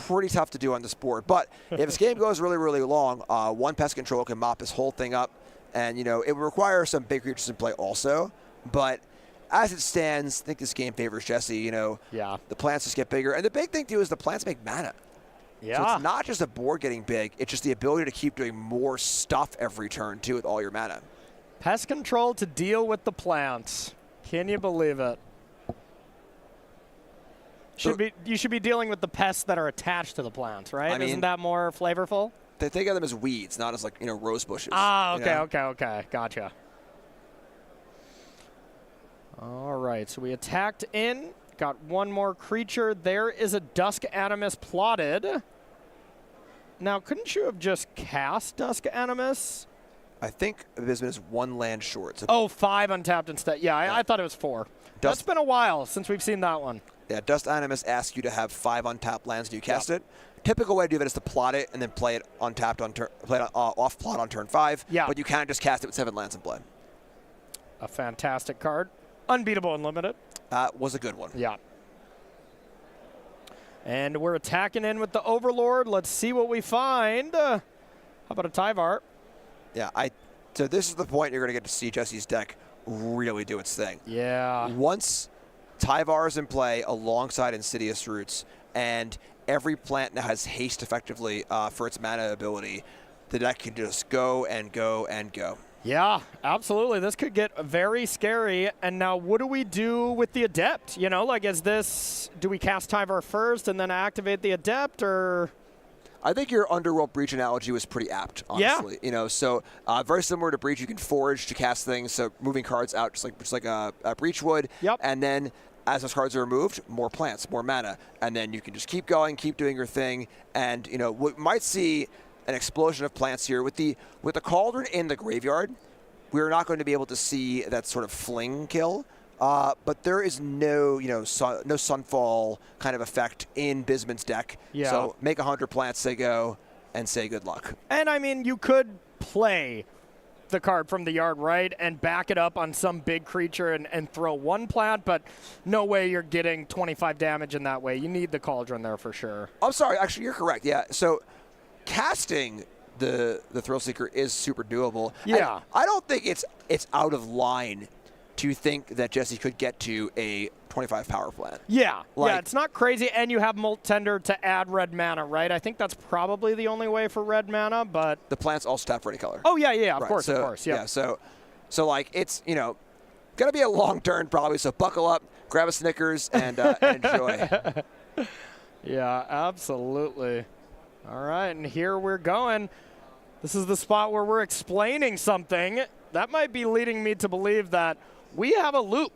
Pretty tough to do on this board. But if this game goes really, really long, one Pest Control can mop this whole thing up. And, it would require some big creatures in play also. But as it stands, I think this game favors Jesse. Yeah. The plants just get bigger. And the big thing, too, is the plants make mana. Yeah. So it's not just a board getting big. It's just the ability to keep doing more stuff every turn, too, with all your mana. Pest Control to deal with the plants. Can you believe it? You should be dealing with the pests that are attached to the plants, right? Isn't that more flavorful? They think of them as weeds, not as rose bushes. Ah, okay. Gotcha. All right, so we attacked in, got one more creature. There is a Dusk Animus plotted. Now, couldn't you have just cast Dusk Animus? I think Bisman is one land short. So 5 untapped instead. Yeah, I thought it was 4. That's been a while since we've seen that one. Yeah, Dust Animus asks you to have 5 untapped lands and you cast it. Typical way to do that is to plot it and then play it untapped on off plot on turn 5. Yeah. But you can't just cast it with 7 lands in play. A fantastic card. Unbeatable Unlimited. That was a good one. Yeah. And we're attacking in with the Overlord. Let's see what we find. How about a Tyvar? Yeah, so this is the point you're going to get to see Jesse's deck really do its thing. Yeah. Once Tyvar is in play alongside Insidious Roots, and every plant now has haste effectively for its mana ability, the deck can just go and go and go. Yeah, absolutely. This could get very scary. And now what do we do with the Adept? Do we cast Tyvar first and then activate the Adept, or? I think your Underworld Breach analogy was pretty apt, honestly. Yeah. So very similar to Breach, you can forage to cast things, so moving cards out just like a Breach would. Yep. And then as those cards are removed, more plants, more mana. And then you can just keep going, keep doing your thing. And, we might see an explosion of plants here. With the Cauldron in the graveyard, we're not going to be able to see that sort of fling kill. But there is no, no Sunfall kind of effect in Bisman's deck. Yeah. So make 100 plants, say go, and say good luck. And I mean, you could play the card from the yard, right, and back it up on some big creature and throw 1 plant, but no way you're getting 25 damage in that way. You need the Cauldron there for sure. I'm sorry, actually, you're correct. Yeah. So casting the Thrillseeker is super doable. Yeah. And I don't think it's out of line to think that Jesse could get to a 25 power plant. Yeah, yeah, it's not crazy, and you have Molt Tender to add red mana, right? I think that's probably the only way for red mana, but... The plants all tap for any color. Oh, yeah, of right. course, yeah. Yeah, so like, it's, going to be a long turn probably, so buckle up, grab a Snickers, and enjoy. Yeah, absolutely. All right, and here we're going. This is the spot where we're explaining something. That might be leading me to believe that we have a loop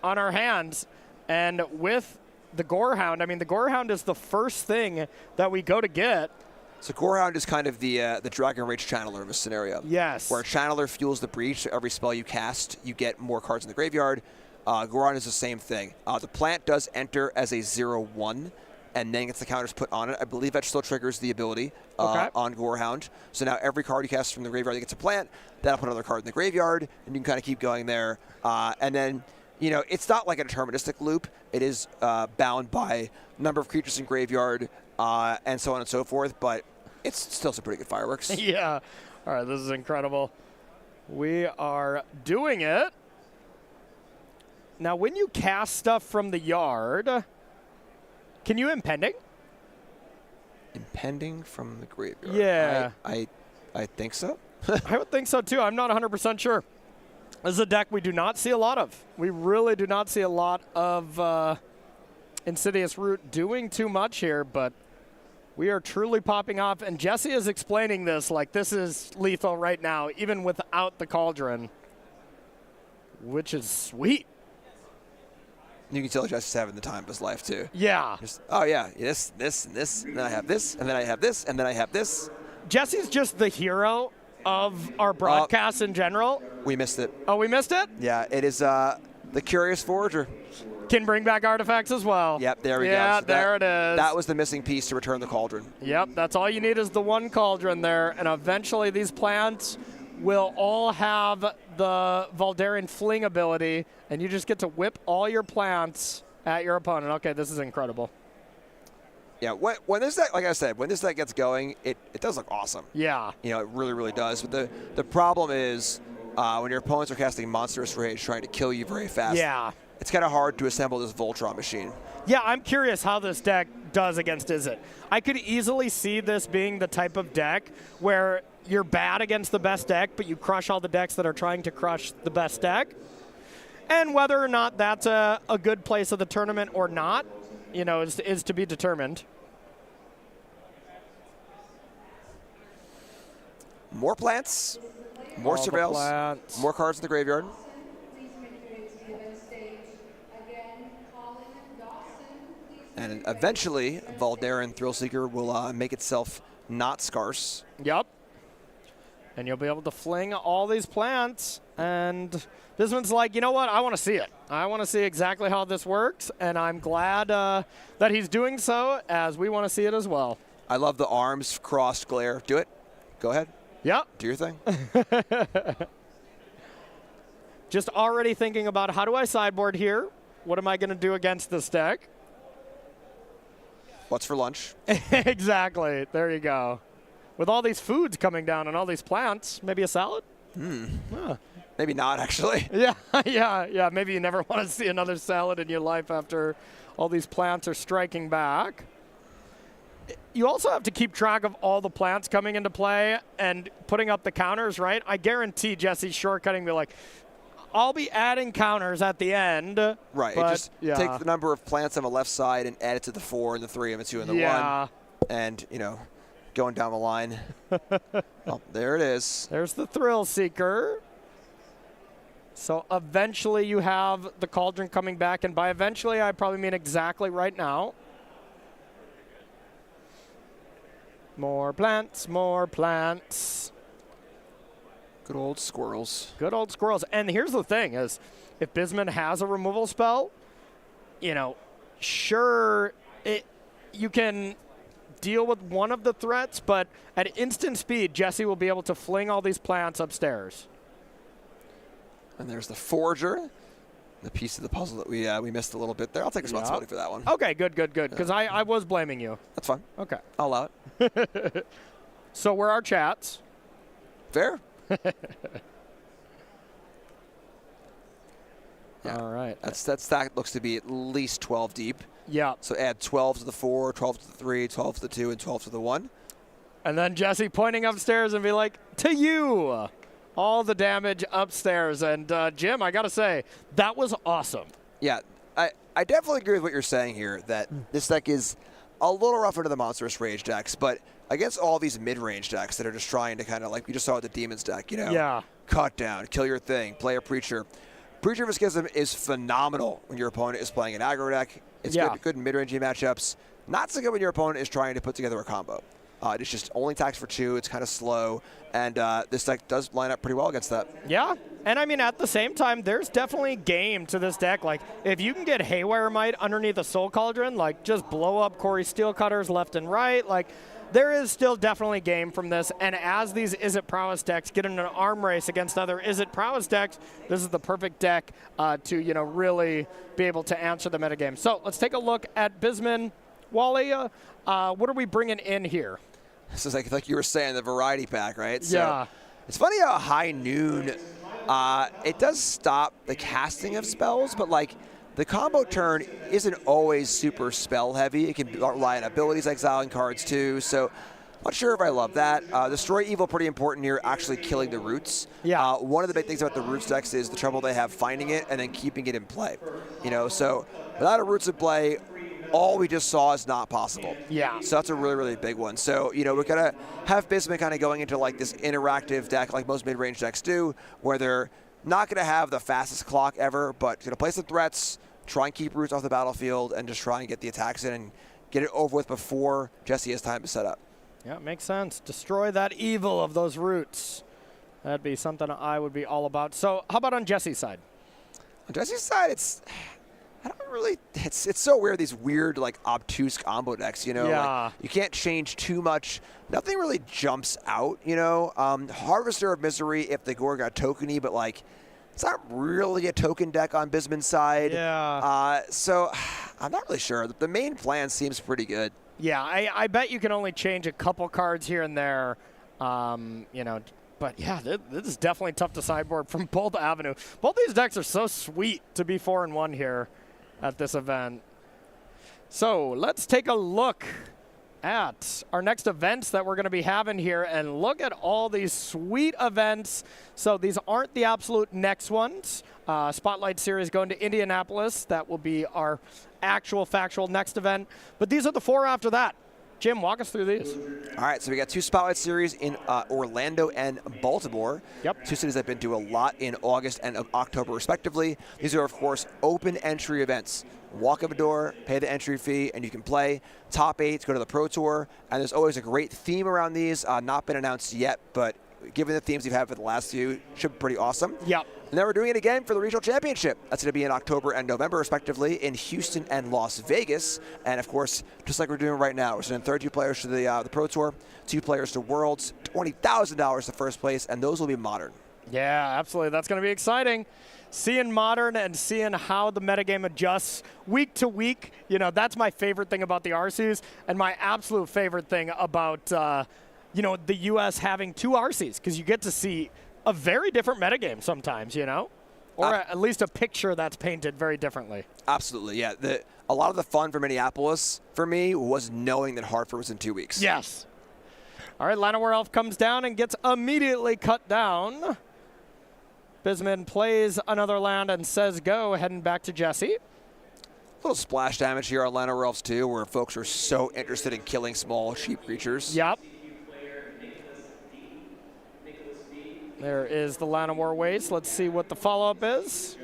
on our hands, and with the Gorehound, I mean, the Gorehound is the first thing that we go to get. So Gorehound is kind of the Dragon Rage Channeler of a scenario. Yes. Where a Channeler fuels the breach, so every spell you cast, you get more cards in the graveyard. Gorehound is the same thing. The plant does enter as a 0/1, and then gets the counters put on it. I believe that still triggers the ability on Gorehound. So now every card you cast from the graveyard that gets a plant, that'll put another card in the graveyard, and you can kind of keep going there. And then, it's not like a deterministic loop. It is bound by number of creatures in graveyard and so on and so forth, but it's still some pretty good fireworks. Yeah. All right, this is incredible. We are doing it. Now, when you cast stuff from the yard, can you Impending? Impending from the graveyard. Yeah. I think so. I would think so, too. I'm not 100% sure. This is a deck we do not see a lot of. We really do not see a lot of Insidious Root doing too much here, but we are truly popping off. And Jesse is explaining this like this is lethal right now, even without the Cauldron, which is sweet. You can tell Jesse's having the time of his life, too. Yeah. Just, oh, yeah, this, and this, and then I have this, and then I have this, and then I have this. Jesse's just the hero of our broadcasts in general. We missed it. Oh, we missed it? Yeah, it is the Curious Forager. Can bring back artifacts as well. Yep, there we go. Yeah, So there it is. That was the missing piece to return the Cauldron. Yep, that's all you need is the 1 Cauldron there, and eventually these plants will all have the Voldaren Fling ability, and you just get to whip all your plants at your opponent. Okay, this is incredible. Yeah, when this deck, like I said, when this deck gets going, it does look awesome. Yeah. It really, really does. But the problem is when your opponents are casting Monstrous Rage trying to kill you very fast. Yeah. It's kind of hard to assemble this Voltron machine. Yeah, I'm curious how this deck does against Izzet. I could easily see this being the type of deck where you're bad against the best deck, but you crush all the decks that are trying to crush the best deck. And whether or not that's a good place of the tournament or not, is to be determined. More plants, more surveils, more cards in the graveyard. And eventually, Voldaren Thrillseeker will make itself not scarce. Yep. And you'll be able to fling all these plants. And this one's like, you know what? I want to see it. I want to see exactly how this works. And I'm glad that he's doing so, as we want to see it as well. I love the arms crossed glare. Do it. Go ahead. Yep. Do your thing. Just already thinking about how do I sideboard here? What am I going to do against this deck? What's for lunch? Exactly. There you go. With all these foods coming down and all these plants, maybe a salad? Maybe not, actually. Yeah. Maybe you never want to see another salad in your life after all these plants are striking back. You also have to keep track of all the plants coming into play and putting up the counters, right? I guarantee Jesse's shortcutting be like, I'll be adding counters at the end. Right. But, just take the number of plants on the left side and add it to the 4 and the 3 and the 2 and the 1. And, going down the line. Oh, there it is. There's the Thrill Seeker. So eventually you have the Cauldron coming back. And by eventually, I probably mean exactly right now. More plants, more plants. Good old squirrels. Good old squirrels. And here's the thing is, if Bisman has a removal spell, you know, sure, you can deal with one of the threats, but at instant speed, Jesse will be able to fling all these plants upstairs. And there's the Forger, the piece of the puzzle that we missed a little bit there. I'll take responsibility for that one. Okay, good, because I was blaming you. That's fine. Okay. I'll allow it. So where are chats? Fair. All right. That stack looks to be at least 12 deep. Yeah. So add 12 to the 4, 12 to the 3, 12 to the 2, and 12 to the 1. And then Jesse pointing upstairs and be like, to you! All the damage upstairs. And Jim, I got to say, that was awesome. Yeah, I definitely agree with what you're saying here, that this deck is a little rougher to the Monstrous Rage decks, but against all these mid-range decks that are just trying to kind of, like we just saw with the Demons deck, you know? Yeah. Cut down, kill your thing, play a Preacher. Preacher of Schism is phenomenal when your opponent is playing an aggro deck. It's good in mid-range matchups. Not so good when your opponent is trying to put together a combo. It's just only attacks for 2. It's kind of slow, and this deck does line up pretty well against that. Yeah, and I mean, at the same time, there's definitely game to this deck. Like, if you can get Haywire Might underneath a Soul Cauldron, like, just blow up Corey Steelcutters left and right, like, there is still definitely game from this, and as these Is It Prowess decks get in an arm race against other Is It Prowess decks, this is the perfect deck to, you know, really be able to answer the metagame. So let's take a look at Bisman. Wally, what are we bringing in here? This is like you were saying, the variety pack, right? Yeah. So it's funny how High Noon, it does stop the casting of spells, but like the combo turn isn't always super spell heavy. It can rely on abilities, exiling cards too. So not sure if I love that. Destroy Evil, pretty important here, actually killing the roots. Yeah. One of the big things about the roots decks is the trouble they have finding it and then keeping it in play. You know, so without a roots in play, all we just saw is not possible. Yeah. So that's a really, really big one. So, you know, we're going to have Bisman kind of going into like this interactive deck like most mid-range decks do, where they're not going to have the fastest clock ever, but going to play some threats, try and keep roots off the battlefield, and just try and get the attacks in and get it over with before Jesse has time to set up. Yeah, it makes sense. Destroy that evil of those roots. That'd be something I would be all about. So how about on Jesse's side? On Jesse's side, it's so weird, these weird, like, obtuse combo decks, you know? Yeah. Like, you can't change too much. Nothing really jumps out, you know? Harvester of Misery if the Gore got tokeny, but, like, it's not really a token deck on Bisman's side. Yeah. So I'm not really sure. The main plan seems pretty good. Yeah, I bet you can only change a couple cards here and there, you know. But, yeah, this is definitely tough to sideboard from both avenues. Both these decks are so sweet to be 4-1 here at this event. So let's take a look at our next events that we're going to be having here and look at all these sweet events. So these aren't the absolute next ones. Spotlight Series going to Indianapolis. That will be our actual factual next event. But these are the 4 after that. Jim, walk us through these. All right, so we got 2 Spotlight Series in Orlando and Baltimore. Yep. 2 cities I've been to a lot in August and October, respectively. These are, of course, open entry events. Walk up a door, pay the entry fee, and you can play. Top 8 go to the Pro Tour, and there's always a great theme around these. Not been announced yet, but given the themes we've had for the last few, should be pretty awesome. Yep. And then we're doing it again for the Regional Championship. That's going to be in October and November, respectively, in Houston and Las Vegas. And, of course, just like we're doing right now, we're sending 32 players to the Pro Tour, 2 players to Worlds, $20,000 to first place, and those will be Modern. Yeah, absolutely. That's going to be exciting. Seeing Modern and seeing how the metagame adjusts week to week, you know, that's my favorite thing about the RCs, and my absolute favorite thing about, you know, the U.S. having 2 RCs, because you get to see a very different metagame sometimes, you know? Or at least a picture that's painted very differently. Absolutely, yeah. A lot of the fun for Minneapolis, for me, was knowing that Hartford was in 2 weeks. Yes. All right, Llanowar Elf comes down and gets immediately cut down. Bisman plays another land and says go, heading back to Jesse. A little splash damage here on Llanowar Elves, too, where folks are so interested in killing small sheep creatures. Yep. There is the Llanowar Waste. Let's see what the follow-up is.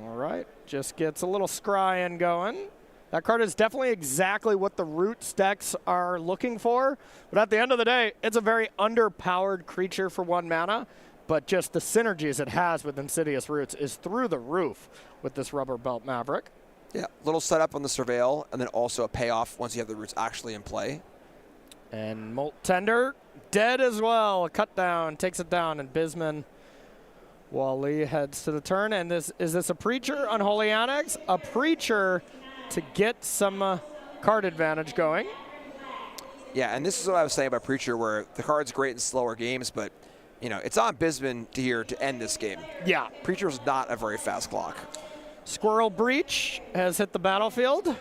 All right, just gets a little scrying going. That card is definitely exactly what the Roots decks are looking for. But at the end of the day, it's a very underpowered creature for 1 mana. But just the synergies it has with Insidious Roots is through the roof with this Rubber Belt Maverick. Yeah, little setup on the Surveil, and then also a payoff once you have the Roots actually in play. And Molt Tender, dead as well. A cut down, takes it down, and Bisman, Wally heads to the turn. And is this a Preacher? Unholy Annex? A Preacher to get some card advantage going. Yeah, and this is what I was saying about Preacher, where the card's great in slower games, but you know, it's on Bisman here to end this game. Yeah. Preacher's not a very fast clock. Squirrel Breach has hit the battlefield.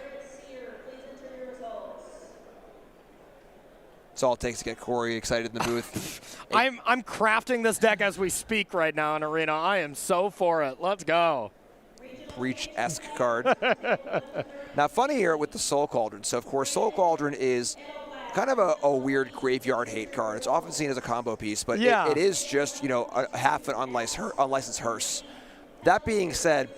It's all it takes to get Corey excited in the booth. I'm crafting this deck as we speak right now in Arena. I am so for it. Let's go. Breach-esque card. Now, funny here with the Soul Cauldron. So, of course, Soul Cauldron is kind of a weird graveyard hate card. It's often seen as a combo piece, but yeah. it is just, you know, a half an unlicensed hearse. That being said,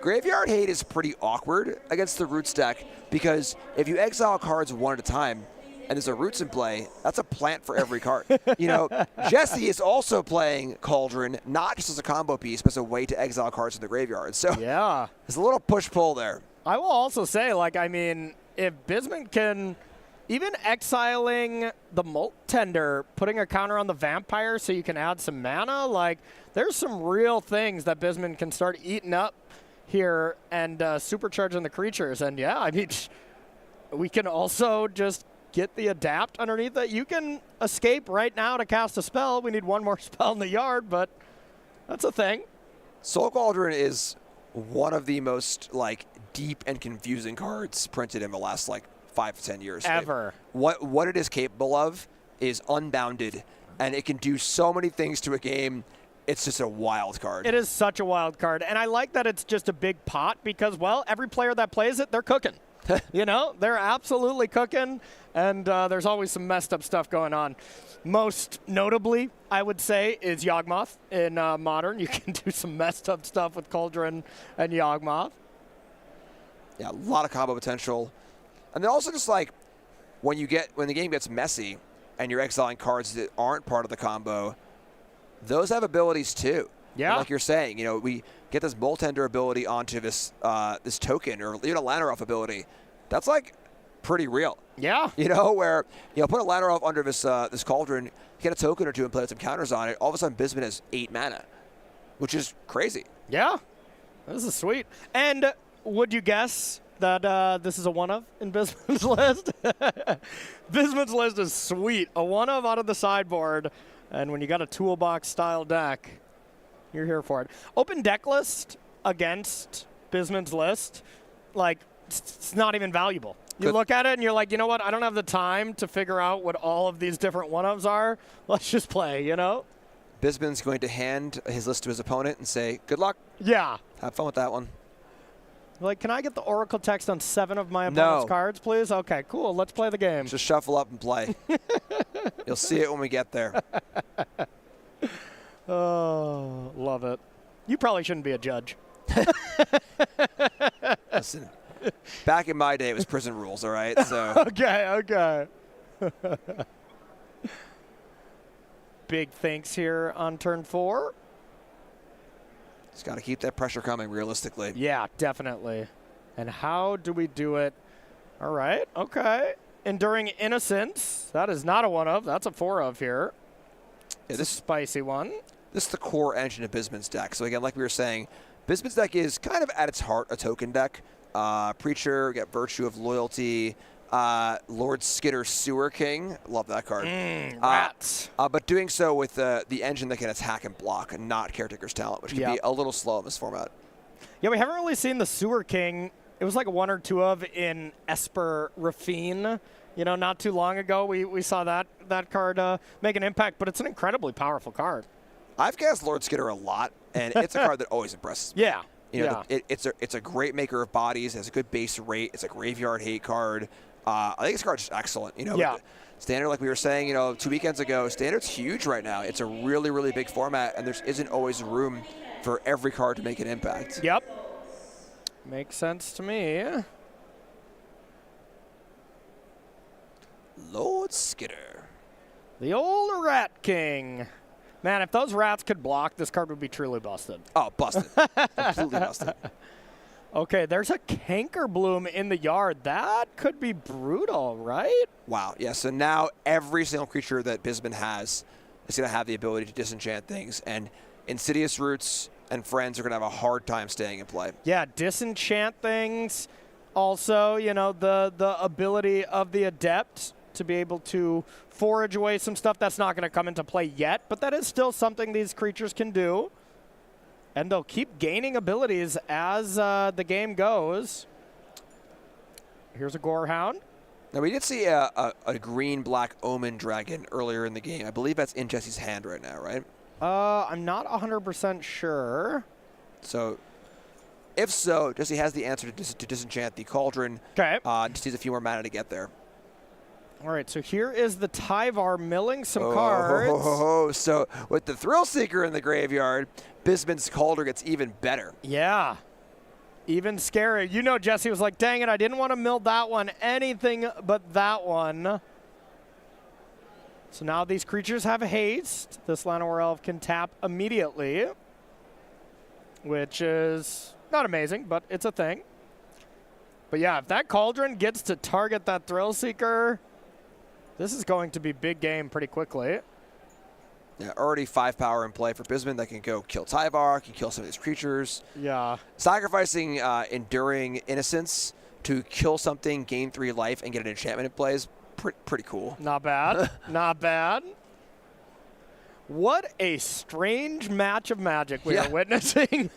graveyard hate is pretty awkward against the Roots deck because if you exile cards one at a time and there's a Roots in play, that's a plant for every card. You know, Jesse is also playing Cauldron, not just as a combo piece, but as a way to exile cards in the graveyard. So yeah, there's a little push-pull there. I will also say, like, I mean, if Bisman can, even exiling the Molt Tender, putting a counter on the Vampire so you can add some mana, like, there's some real things that Bisman can start eating up here and supercharging the creatures. And yeah, I mean, we can also just get the Adapt underneath that. You can escape right now to cast a spell. We need one more spell in the yard, but that's a thing. Soul Cauldron is one of the most, like, deep and confusing cards printed in the last, like, 5 to 10 years. Ever. What it is capable of is unbounded, and it can do so many things to a game. It's just a wild card. It is such a wild card, and I like that it's just a big pot because, well, every player that plays it, they're cooking. You know, they're absolutely cooking, and there's always some messed up stuff going on. Most notably, I would say, is Yawgmoth in Modern. You can do some messed up stuff with Cauldron and Yawgmoth. Yeah, a lot of combo potential. And then also just like when the game gets messy and you're exiling cards that aren't part of the combo, those have abilities too. Yeah. And like you're saying, you know, we get this Molt Tender ability onto this this token or even a Llanowar ability. That's like pretty real. Yeah. You know, where, you know, put a Llanowar under this this Cauldron, get a token or two and play with some counters on it. All of a sudden, Bisman has 8 mana, which is crazy. Yeah. This is sweet. And would you guess that this is a one-of in Bisman's list? Bisman's list is sweet. A one-of out of the sideboard. And when you got a toolbox-style deck, you're here for it. Open deck list against Bisman's list, like, it's not even valuable. You look at it and you're like, you know what? I don't have the time to figure out what all of these different one-ofs are. Let's just play, you know? Bisman's going to hand his list to his opponent and say, good luck. Yeah. Have fun with that one. Like, can I get the Oracle text on 7 of my opponent's cards, please? Okay, cool. Let's play the game. Just shuffle up and play. You'll see it when we get there. Oh, love it. You probably shouldn't be a judge. Listen, back in my day, it was prison rules, all right? So Okay. Big thanks here on turn 4. Just got to keep that pressure coming realistically. Yeah, definitely. And how do we do it? All right, okay. Enduring Innocence. That is not a one-of. That's a 4-of here. Yeah, this spicy one. This is the core engine of Bisman's deck. So again, like we were saying, Bisman's deck is kind of at its heart a token deck. Preacher, get Virtue of Loyalty. Lord Skitter Sewer King. Love that card. Rats. But doing so with the engine that can attack and block and not Caretaker's Talent, which can be a little slow in this format. Yeah, we haven't really seen the Sewer King. It was like a 1 or 2 of in Esper Rafine. You know, not too long ago, we saw that card make an impact, but it's an incredibly powerful card. I've cast Lord Skitter a lot, and it's a card that always impresses me. Yeah. You know, it's a great maker of bodies. It has a good base rate. It's a graveyard hate card. I think this card's just excellent. You know, Standard, like we were saying, you know, 2 weekends ago, Standard's huge right now. It's a really, really big format, and there isn't always room for every card to make an impact. Yep. Makes sense to me. Lord Skitter. The old Rat King. Man, if those rats could block, this card would be truly busted. Oh, busted. Completely busted. Okay, there's a Canker Bloom in the yard. That could be brutal, right? Wow. Yeah, so now every single creature that Bisman has is going to have the ability to disenchant things, and Insidious Roots and friends are going to have a hard time staying in play. Yeah, disenchant things. Also, you know, the ability of the Adept to be able to forage away some stuff that's not going to come into play yet, but that is still something these creatures can do. And they'll keep gaining abilities as the game goes. Here's a Gorehound. Now, we did see a green-black Omen Dragon earlier in the game. I believe that's in Jesse's hand right now, right? I'm not 100% sure. So, if so, Jesse has the answer to disenchant the Cauldron. Okay. Just needs a few more mana to get there. All right, so here is the Tyvar milling some cards. So with the Thrill Seeker in the graveyard, Bisman's Cauldron gets even better. Yeah, even scarier. You know, Jesse was like, dang it, I didn't want to mill that one. Anything but that one. So now these creatures have haste. This Llanowar Elf can tap immediately, which is not amazing, but it's a thing. But yeah, if that Cauldron gets to target that Thrill Seeker, this is going to be big game pretty quickly. Yeah, already 5 power in play for Bisman that can go kill Tyvar, can kill some of these creatures. Yeah. Sacrificing Enduring Innocence to kill something, gain 3 life, and get an enchantment in play is pretty cool. Not bad. Not bad. What a strange match of Magic we are witnessing.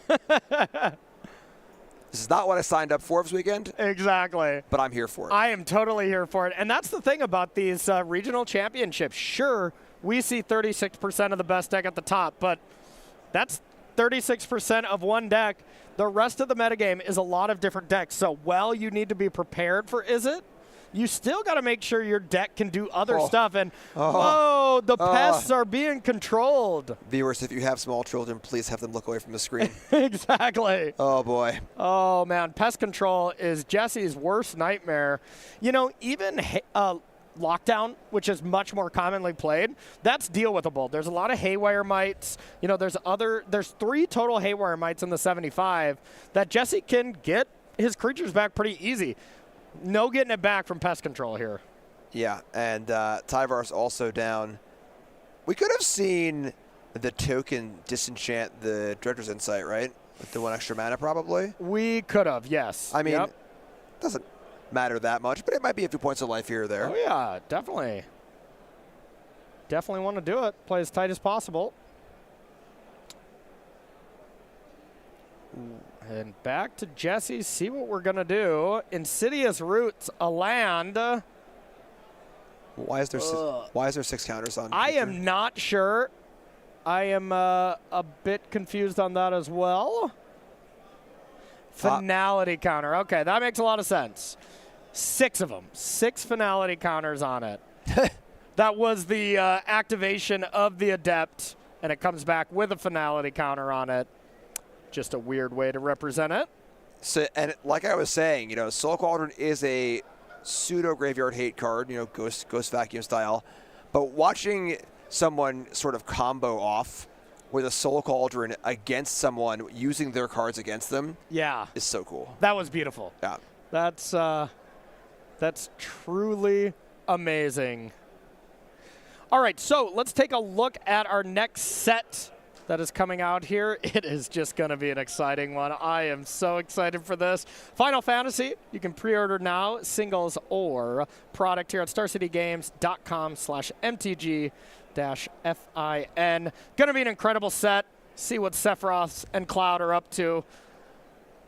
This is not what I signed up for this weekend. Exactly. But I'm here for it. I am totally here for it. And that's the thing about these regional championships. Sure, we see 36% of the best deck at the top, but that's 36% of one deck. The rest of the metagame is a lot of different decks. So while you need to be prepared for Izzet, you still got to make sure your deck can do other stuff. And, whoa, the pests are being controlled. Viewers, if you have small children, please have them look away from the screen. Exactly. Oh, boy. Oh, man. Pest control is Jesse's worst nightmare. You know, even Lockdown, which is much more commonly played, that's deal-withable. There's a lot of Haywire Mites. You know, there's 3 total Haywire Mites in the 75 that Jesse can get his creatures back pretty easy. No getting it back from pest control here. Yeah, and Tyvar's also down. We could have seen the token disenchant the Dredger's Insight, right? With the 1 extra mana, probably. We could have, yes. I mean, doesn't matter that much, but it might be a few points of life here or there. Oh, yeah, definitely. Definitely want to do it. Play as tight as possible. And back to Jesse, see what we're going to do. Insidious Roots, a land. Why is there 6 counters on? I am not sure. I am a bit confused on that as well. Finality counter. Okay, that makes a lot of sense. 6 of them. 6 finality counters on it. That was the activation of the Adept, and it comes back with a finality counter on it. Just a weird way to represent it. So, and like I was saying, you know, Soul Cauldron is a pseudo graveyard hate card, you know, Ghost Vacuum style. But watching someone sort of combo off with a Soul Cauldron against someone using their cards against them, is so cool. That was beautiful. Yeah, that's truly amazing. All right, so let's take a look at our next set that is coming out here. It is just going to be an exciting one. I am so excited for this. Final Fantasy, you can pre-order now, singles or product here at StarCityGames.com/MTG-FIN. Going to be an incredible set. See what Sephiroth and Cloud are up to.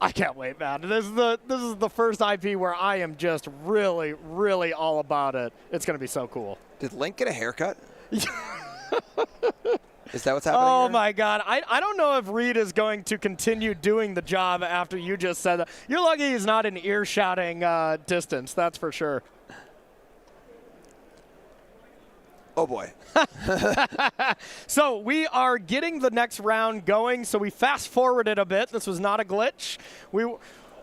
I can't wait, man. This is the first IP where I am just really, really all about it. It's going to be so cool. Did Link get a haircut? Is that what's happening Oh, here? my God. I don't know if Reed is going to continue doing the job after you just said that. You're lucky he's not in ear-shouting distance, that's for sure. Oh, boy. So we are getting the next round going, so we fast-forwarded a bit. This was not a glitch.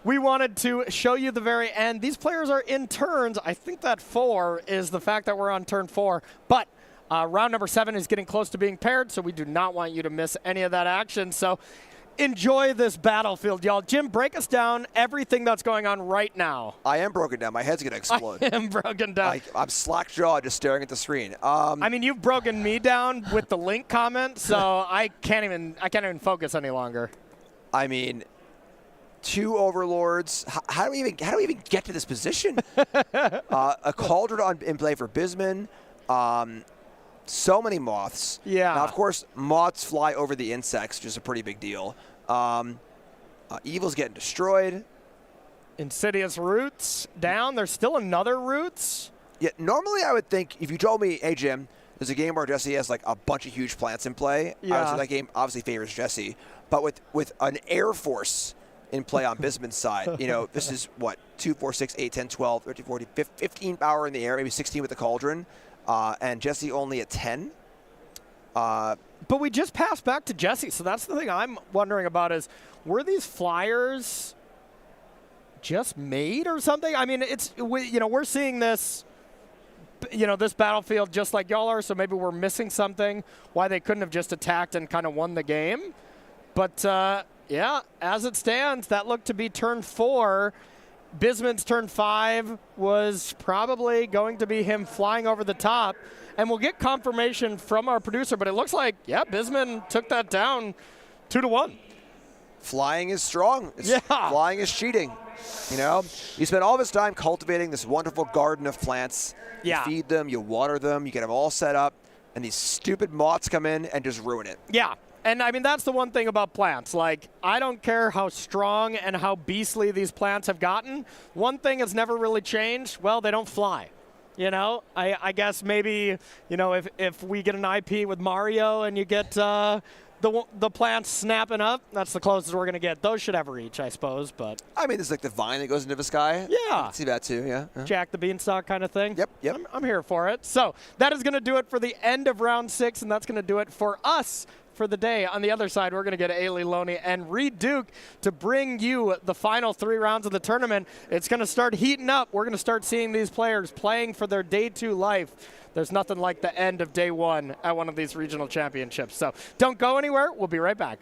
we wanted to show you the very end. These players are in turns. I think that 4 is the fact that we're on turn 4. But round number 7 is getting close to being paired, so we do not want you to miss any of that action. So enjoy this battlefield, y'all. Jim, break us down everything that's going on right now. I am broken down. My head's going to explode. I am broken down. I'm slack-jawed just staring at the screen. I mean, you've broken me down with the Link comment, so I can't even focus any longer. I mean, 2 Overlords. How do we even get to this position? A Cauldron in play for Bisman. So many Moths. Yeah. Now, of course, Moths fly over the insects, which is a pretty big deal. Evil's getting destroyed. Insidious Roots down. There's still another Roots. Yeah, normally I would think, if you told me, hey, Jim, there's a game where Jesse has like a bunch of huge plants in play, I would say that game obviously favors Jesse. But with an Air Force in play on Bisman's side, you know, this is what, 2, 4, 6, 8, 10, 12, 13, 14, 15 power in the air, maybe 16 with the Cauldron. And Jesse only at 10. But we just passed back to Jesse, so that's the thing I'm wondering about is, were these flyers just made or something? I mean, we're seeing this, this battlefield just like y'all are, so maybe we're missing something, why they couldn't have just attacked and kind of won the game. But, yeah, as it stands, that looked to be turn 4. Bisman's turn 5 was probably going to be him flying over the top. And we'll get confirmation from our producer, but it looks like, yeah, Bisman took that down 2-1. Flying is strong. Flying is cheating. You know, you spend all this time cultivating this wonderful garden of plants. Yeah. You feed them, you water them, you get them all set up, and these stupid moths come in and just ruin it. Yeah. And, I mean, that's the one thing about plants. Like, I don't care how strong and how beastly these plants have gotten. One thing has never really changed. Well, they don't fly. You know, I guess maybe, if we get an IP with Mario and you get the plants snapping up, that's the closest we're going to get. Those should have reach, I suppose. But I mean, there's like the vine that goes into the sky. Yeah. I can see that too, yeah. Jack the Beanstalk kind of thing. Yep. I'm here for it. So that is going to do it for the end of round 6, and that's going to do it for us for the day. On the other side, we're going to get Ailey Loney and Reed Duke to bring you the final 3 rounds of the tournament. It's going to start heating up. We're going to start seeing these players playing for their day 2 life. There's nothing like the end of day 1 at one of these regional championships. So don't go anywhere. We'll be right back.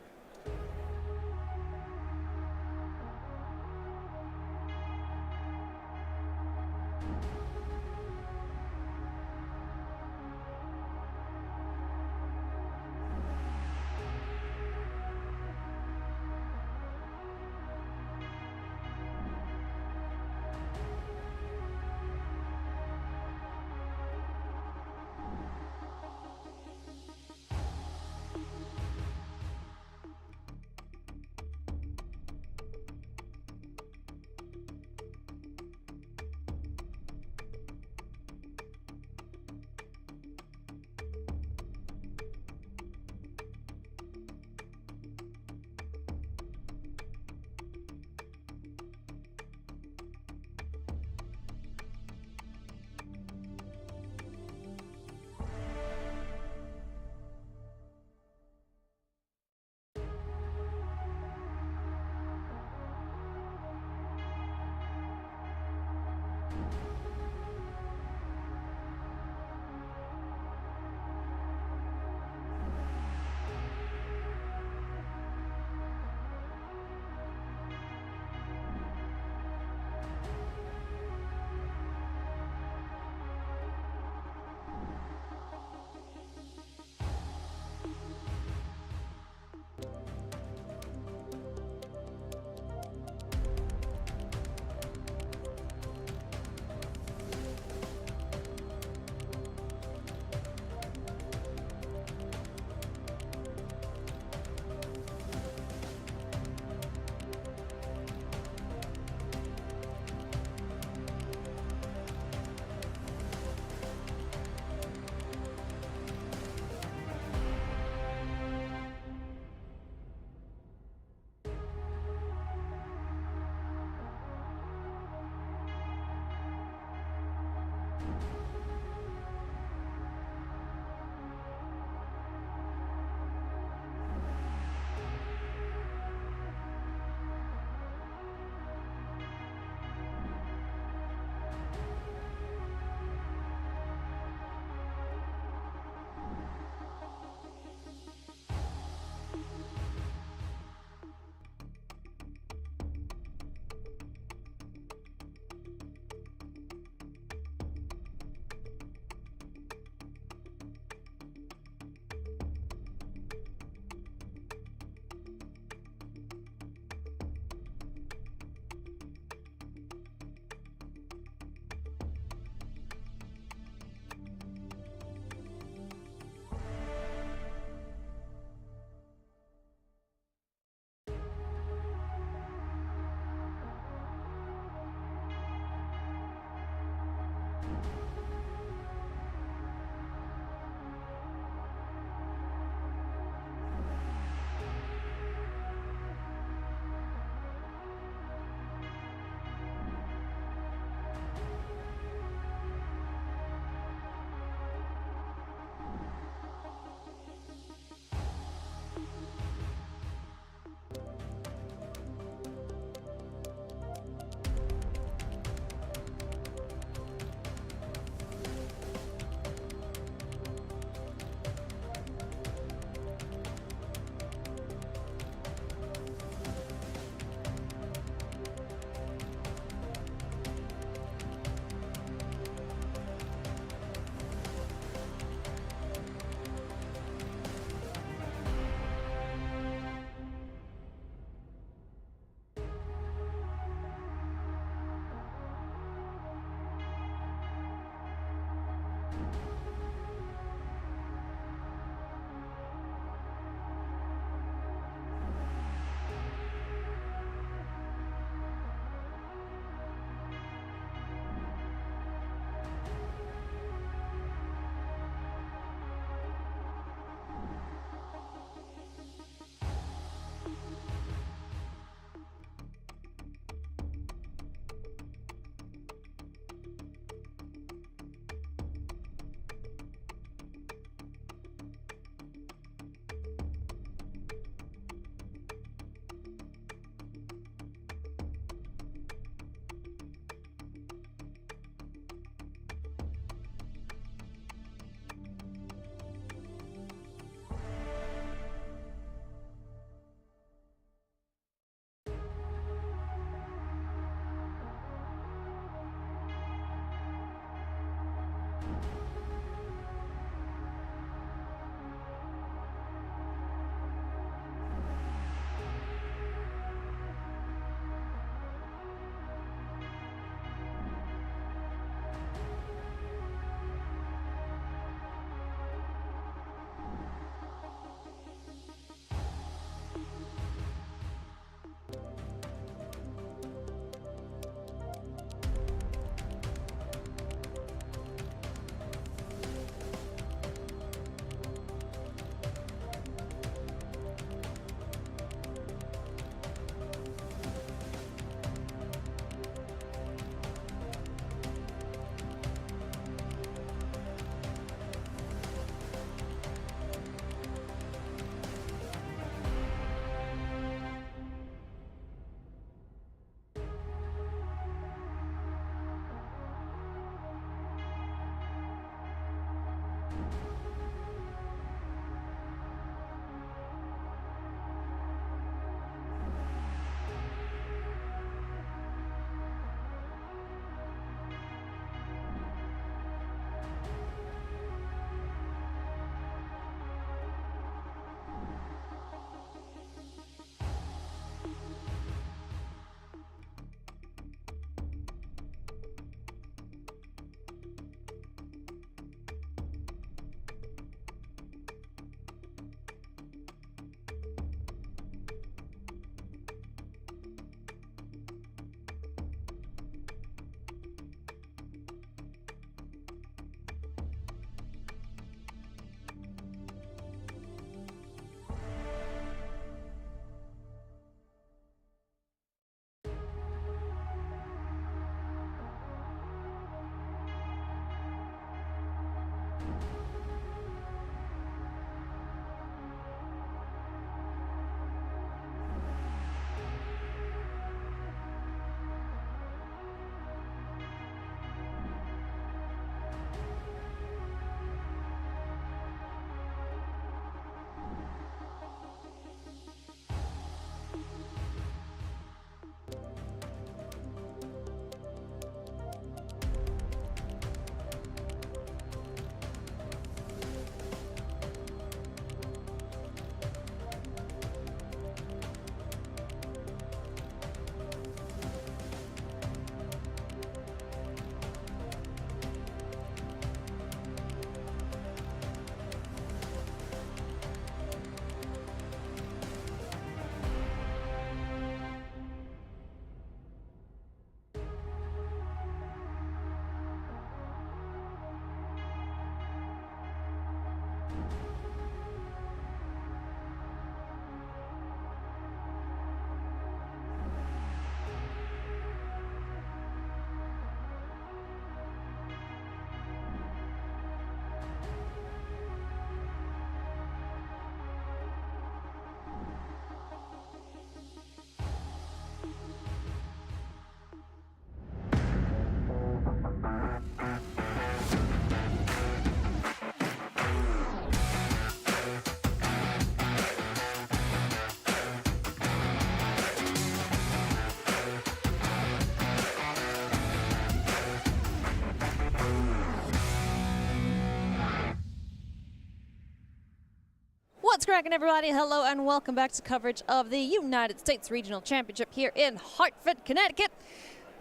What's cracking, everybody? Hello and welcome back to coverage of the United States Regional Championship here in Hartford, Connecticut.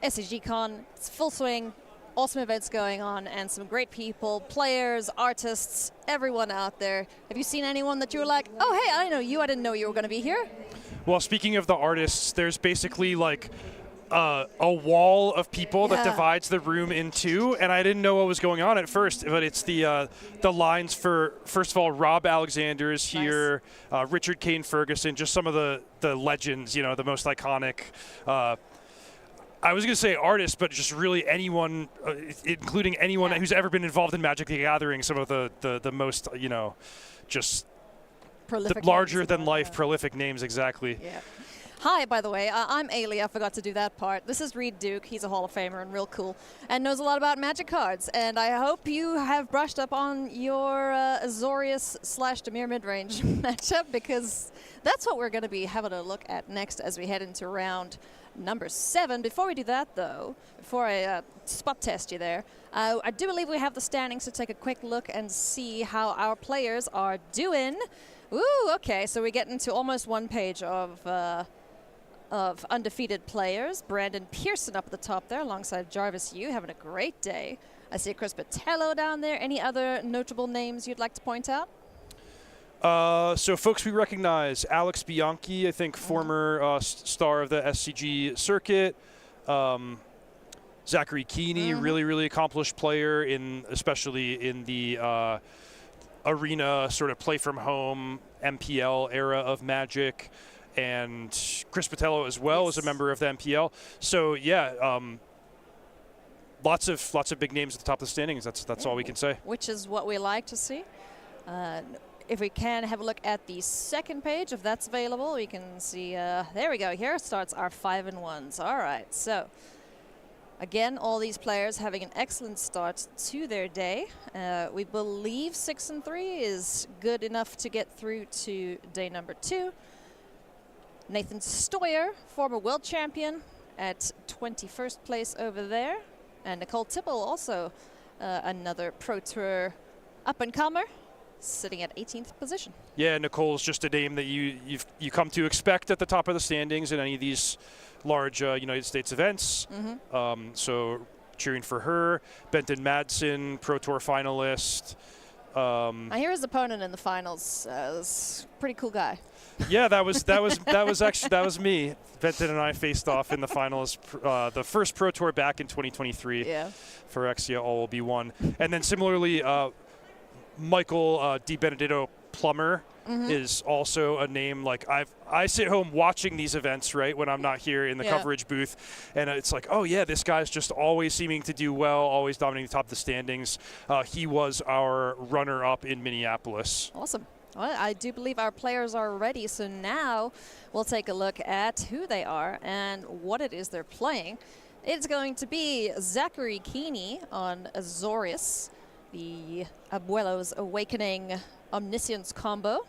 SCG Con, it's full swing, awesome events going on, and some great people, players, artists, everyone out there. Have you seen anyone that you were like, oh, hey, I know you, I didn't know you were going to be here? Well, speaking of the artists, there's basically like a wall of people that divides the room in two, and I didn't know what was going on at first, but it's the lines for, first of all, Rob Alexander is here, Richard Kane Ferguson, just some of the legends, you know, the most iconic. I was going to say artists, but just really anyone, including anyone who's ever been involved in Magic the Gathering, some of the most, you know, just Prolific larger-than-life prolific names, exactly. Yeah. Hi, by the way, I'm Ailey. I forgot to do that part. This is Reed Duke. He's a Hall of Famer and real cool and knows a lot about Magic cards. And I hope you have brushed up on your Azorius/Dimir midrange matchup, because that's what we're going to be having a look at next as we head into round number 7. Before we do that, though, before I spot test you there, I do believe we have the standings to take a quick look and see how our players are doing. Ooh, okay, so we get into almost one page of undefeated players. Brandon Pearson up at the top there alongside Jarvis Yu, having a great day. I see Chris Patello down there. Any other notable names you'd like to point out? So folks we recognize, Alex Bianchi, I think former star of the SCG circuit. Zachary Keeney, really accomplished player, especially in the arena sort of play from home MPL era of Magic. And Chris Patello as well is a member of the MPL. So yeah, lots of big names at the top of the standings. That's all we can say. Which is what we like to see. If we can have a look at the second page, if that's available, we can see. There we go. Here starts our 5-1s. All right. So again, all these players having an excellent start to their day. We believe 6-3 is good enough to get through to day number 2. Nathan Stoyer, former world champion, at 21st place over there. And Nicole Tipple, also another Pro Tour up-and-comer, sitting at 18th position. Yeah, Nicole's just a name that you come to expect at the top of the standings in any of these large United States events. So cheering for her. Benton Madsen, Pro Tour finalist. I hear his opponent in the finals was a pretty cool guy. Yeah, that was me. Benton and I faced off in the finals, the first Pro Tour back in 2023 for Exia All Will Be One. And then similarly, Michael Di Benedetto Plummer is also a name. Like I sit home watching these events, right, when I'm not here in the coverage booth, and it's like, oh yeah, this guy's just always seeming to do well, always dominating the top of the standings. He was our runner-up in Minneapolis. Awesome. Well, I do believe our players are ready, so now we'll take a look at who they are and what it is they're playing. It's going to be Zachary Keeney on Azorius, the Abuelo's Awakening Omniscience combo,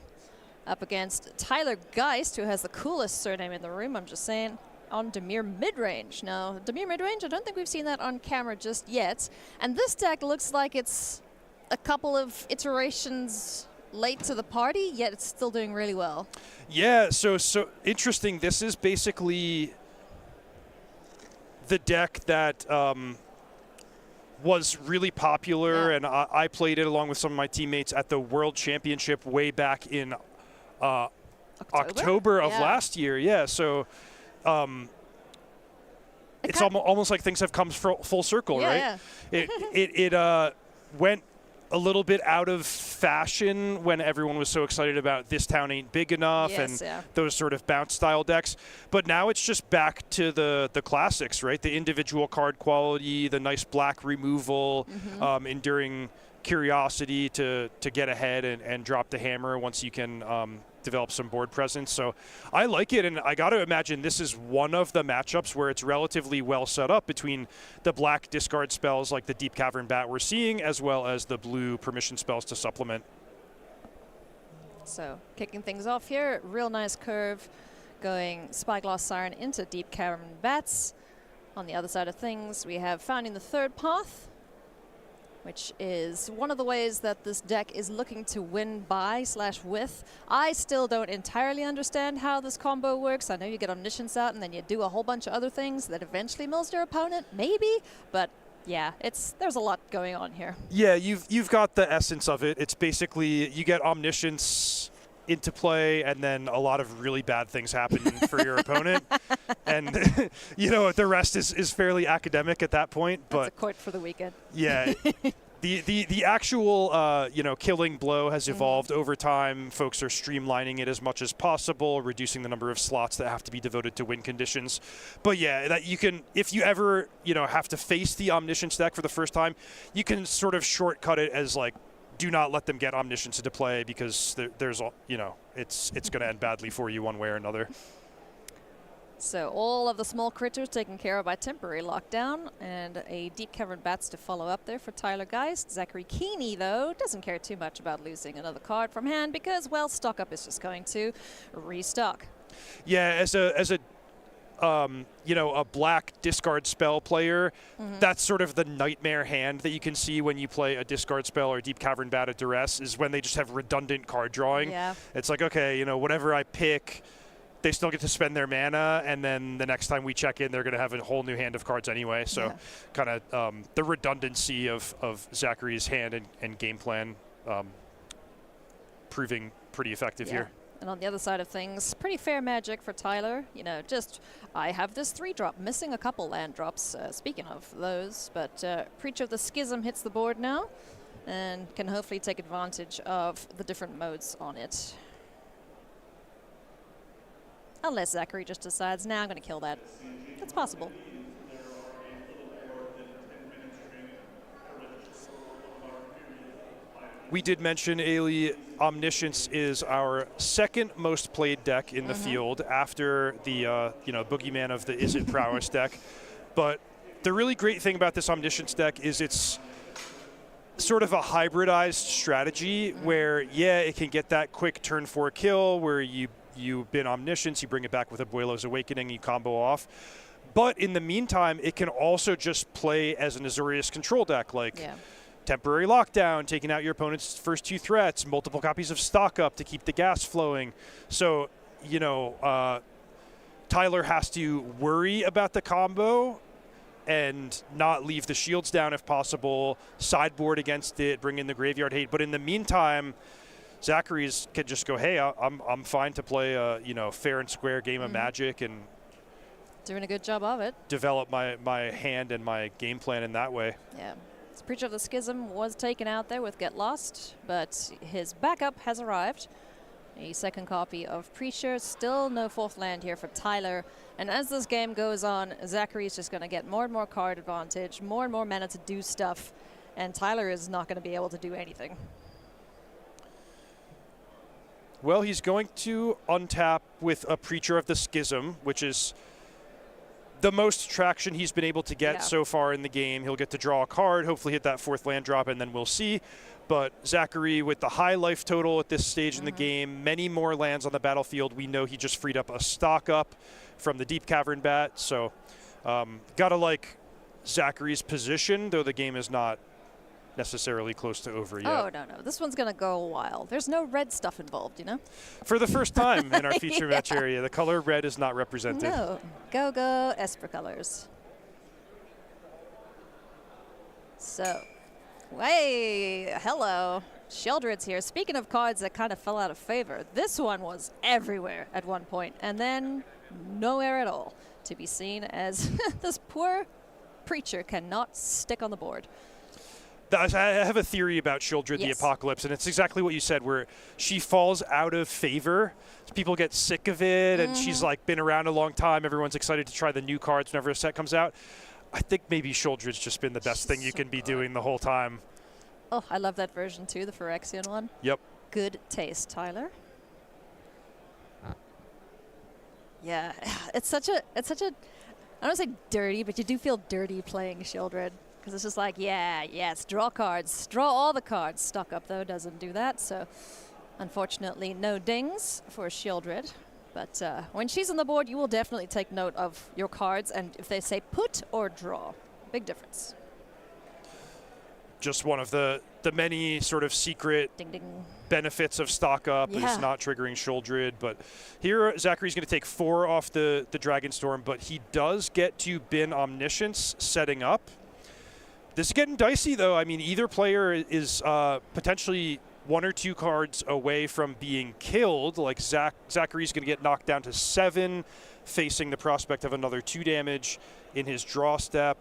up against Tyler Geist, who has the coolest surname in the room, I'm just saying, on Dimir Midrange. Now, Dimir Midrange, I don't think we've seen that on camera just yet. And this deck looks like it's a couple of iterations late to the party, yet it's still doing really well. Yeah, so interesting. This is basically the deck that was really popular, and I played it along with some of my teammates at the World Championship way back in October of last year. Yeah, so it's almost like things have come full circle, right? Yeah. It went a little bit out of fashion when everyone was so excited about This Town Ain't Big Enough and those sort of bounce style decks. But now it's just back to the classics, right? The individual card quality, the nice black removal, enduring curiosity to get ahead and drop the hammer once you can develop some board presence. So I like it, and I got to imagine this is one of the matchups where it's relatively well set up between the black discard spells like the Deep Cavern Bat we're seeing, as well as the blue permission spells to supplement. So kicking things off here, real nice curve going Spyglass Siren into Deep Cavern Bats. On the other side of things, we have Founding the Third Path. which is one of the ways that this deck is looking to win by/with. I still don't entirely understand how this combo works. I know you get Omniscience out and then you do a whole bunch of other things that eventually mills your opponent, maybe, but yeah, there's a lot going on here. Yeah, you've got the essence of it. It's basically you get Omniscience into play, and then a lot of really bad things happen for your opponent, and you know the rest is fairly academic at that point. But that's a quote for the weekend. Yeah. The actual killing blow has evolved over time. Folks are streamlining it as much as possible, reducing the number of slots that have to be devoted to win conditions. But yeah, that you can, if you ever have to face the Omniscience deck for the first time, you can sort of shortcut it as like, do not let them get Omniscience into play, because there's it's going to end badly for you one way or another. So all of the small critters taken care of by temporary lockdown, and a deep cavern bats to follow up there for Tyler Geist. Zachary Keeney, though, doesn't care too much about losing another card from hand because, well, stock up is just going to restock. Yeah, as a black discard spell player, that's sort of the nightmare hand that you can see when you play a discard spell or Deep Cavern Bat at Duress, is when they just have redundant card drawing. Yeah. It's like, okay, whatever I pick, they still get to spend their mana, and then the next time we check in, they're going to have a whole new hand of cards anyway. So kind of the redundancy of Zachary's hand and game plan proving pretty effective here. And on the other side of things, pretty fair magic for Tyler. I have this 3-drop, missing a couple land drops, speaking of those. But Preacher of the Schism hits the board now and can hopefully take advantage of the different modes on it. Unless Zachary just decides, nah, I'm going to kill that. That's possible. We did mention, Ailey, Omniscience is our second most played deck in the field after the Boogeyman of the Is It Prowess deck. But the really great thing about this Omniscience deck is it's sort of a hybridized strategy where, it can get that quick turn 4 kill where you bin Omniscience, you bring it back with Abuelo's Awakening, you combo off. But in the meantime, it can also just play as an Azorius control deck, like temporary lockdown, taking out your opponent's first 2 threats, multiple copies of stock up to keep the gas flowing. So, Tyler has to worry about the combo and not leave the shields down if possible, sideboard against it, bring in the graveyard hate. But in the meantime, Zachary's can just go, hey, I'm fine to play a fair and square game of Magic and doing a good job of it. Develop my hand and my game plan in that way. Yeah. Preacher of the Schism was taken out there with Get Lost, but his backup has arrived. A second copy of Preacher. Still no 4th land here for Tyler. And as this game goes on, Zachary's just going to get more and more card advantage, more and more mana to do stuff, and Tyler is not going to be able to do anything. Well, he's going to untap with a Preacher of the Schism, which is the most traction he's been able to get so far in the game. He'll get to draw a card, hopefully hit that 4th land drop, and then we'll see. But Zachary, with the high life total at this stage in the game, many more lands on the battlefield. We know he just freed up a stock up from the Deep Cavern Bat. So gotta like Zachary's position, though the game is not necessarily close to over yet. Oh, no. This one's going to go a while. There's no red stuff involved, For the first time in our feature match area, the color red is not represented. No. Go Esper colors. So, hello. Sheldred's here. Speaking of cards that kind of fell out of favor, this one was everywhere at one point, and then nowhere at all to be seen, as this poor Preacher cannot stick on the board. I have a theory about Sheldred the Apocalypse, and it's exactly what you said, where she falls out of favor. People get sick of it, and she's like been around a long time. Everyone's excited to try the new cards whenever a set comes out. I think maybe Sheldred's just been the best thing you can be doing the whole time. Oh, I love that version too, the Phyrexian one. Yep. Good taste, Tyler. Yeah, it's such a I don't want to say dirty, but you do feel dirty playing Sheldred. Because it's just like, it's draw cards. Draw all the cards. Stock up, though, doesn't do that. So, unfortunately, no dings for Sheldred. But when she's on the board, you will definitely take note of your cards. And if they say put or draw, big difference. just one of the many sort of secret Ding, ding. benefits of stock up Yeah. is not triggering Sheoldred. But here, Zachary's going to take 4 off the Dragonstorm, but he does get to bin Omniscience setting up. This is getting dicey, though. I mean, either player is potentially 1 or 2 cards away from being killed. Like Zachary's going to get knocked down to 7, facing the prospect of another 2 damage in his draw step.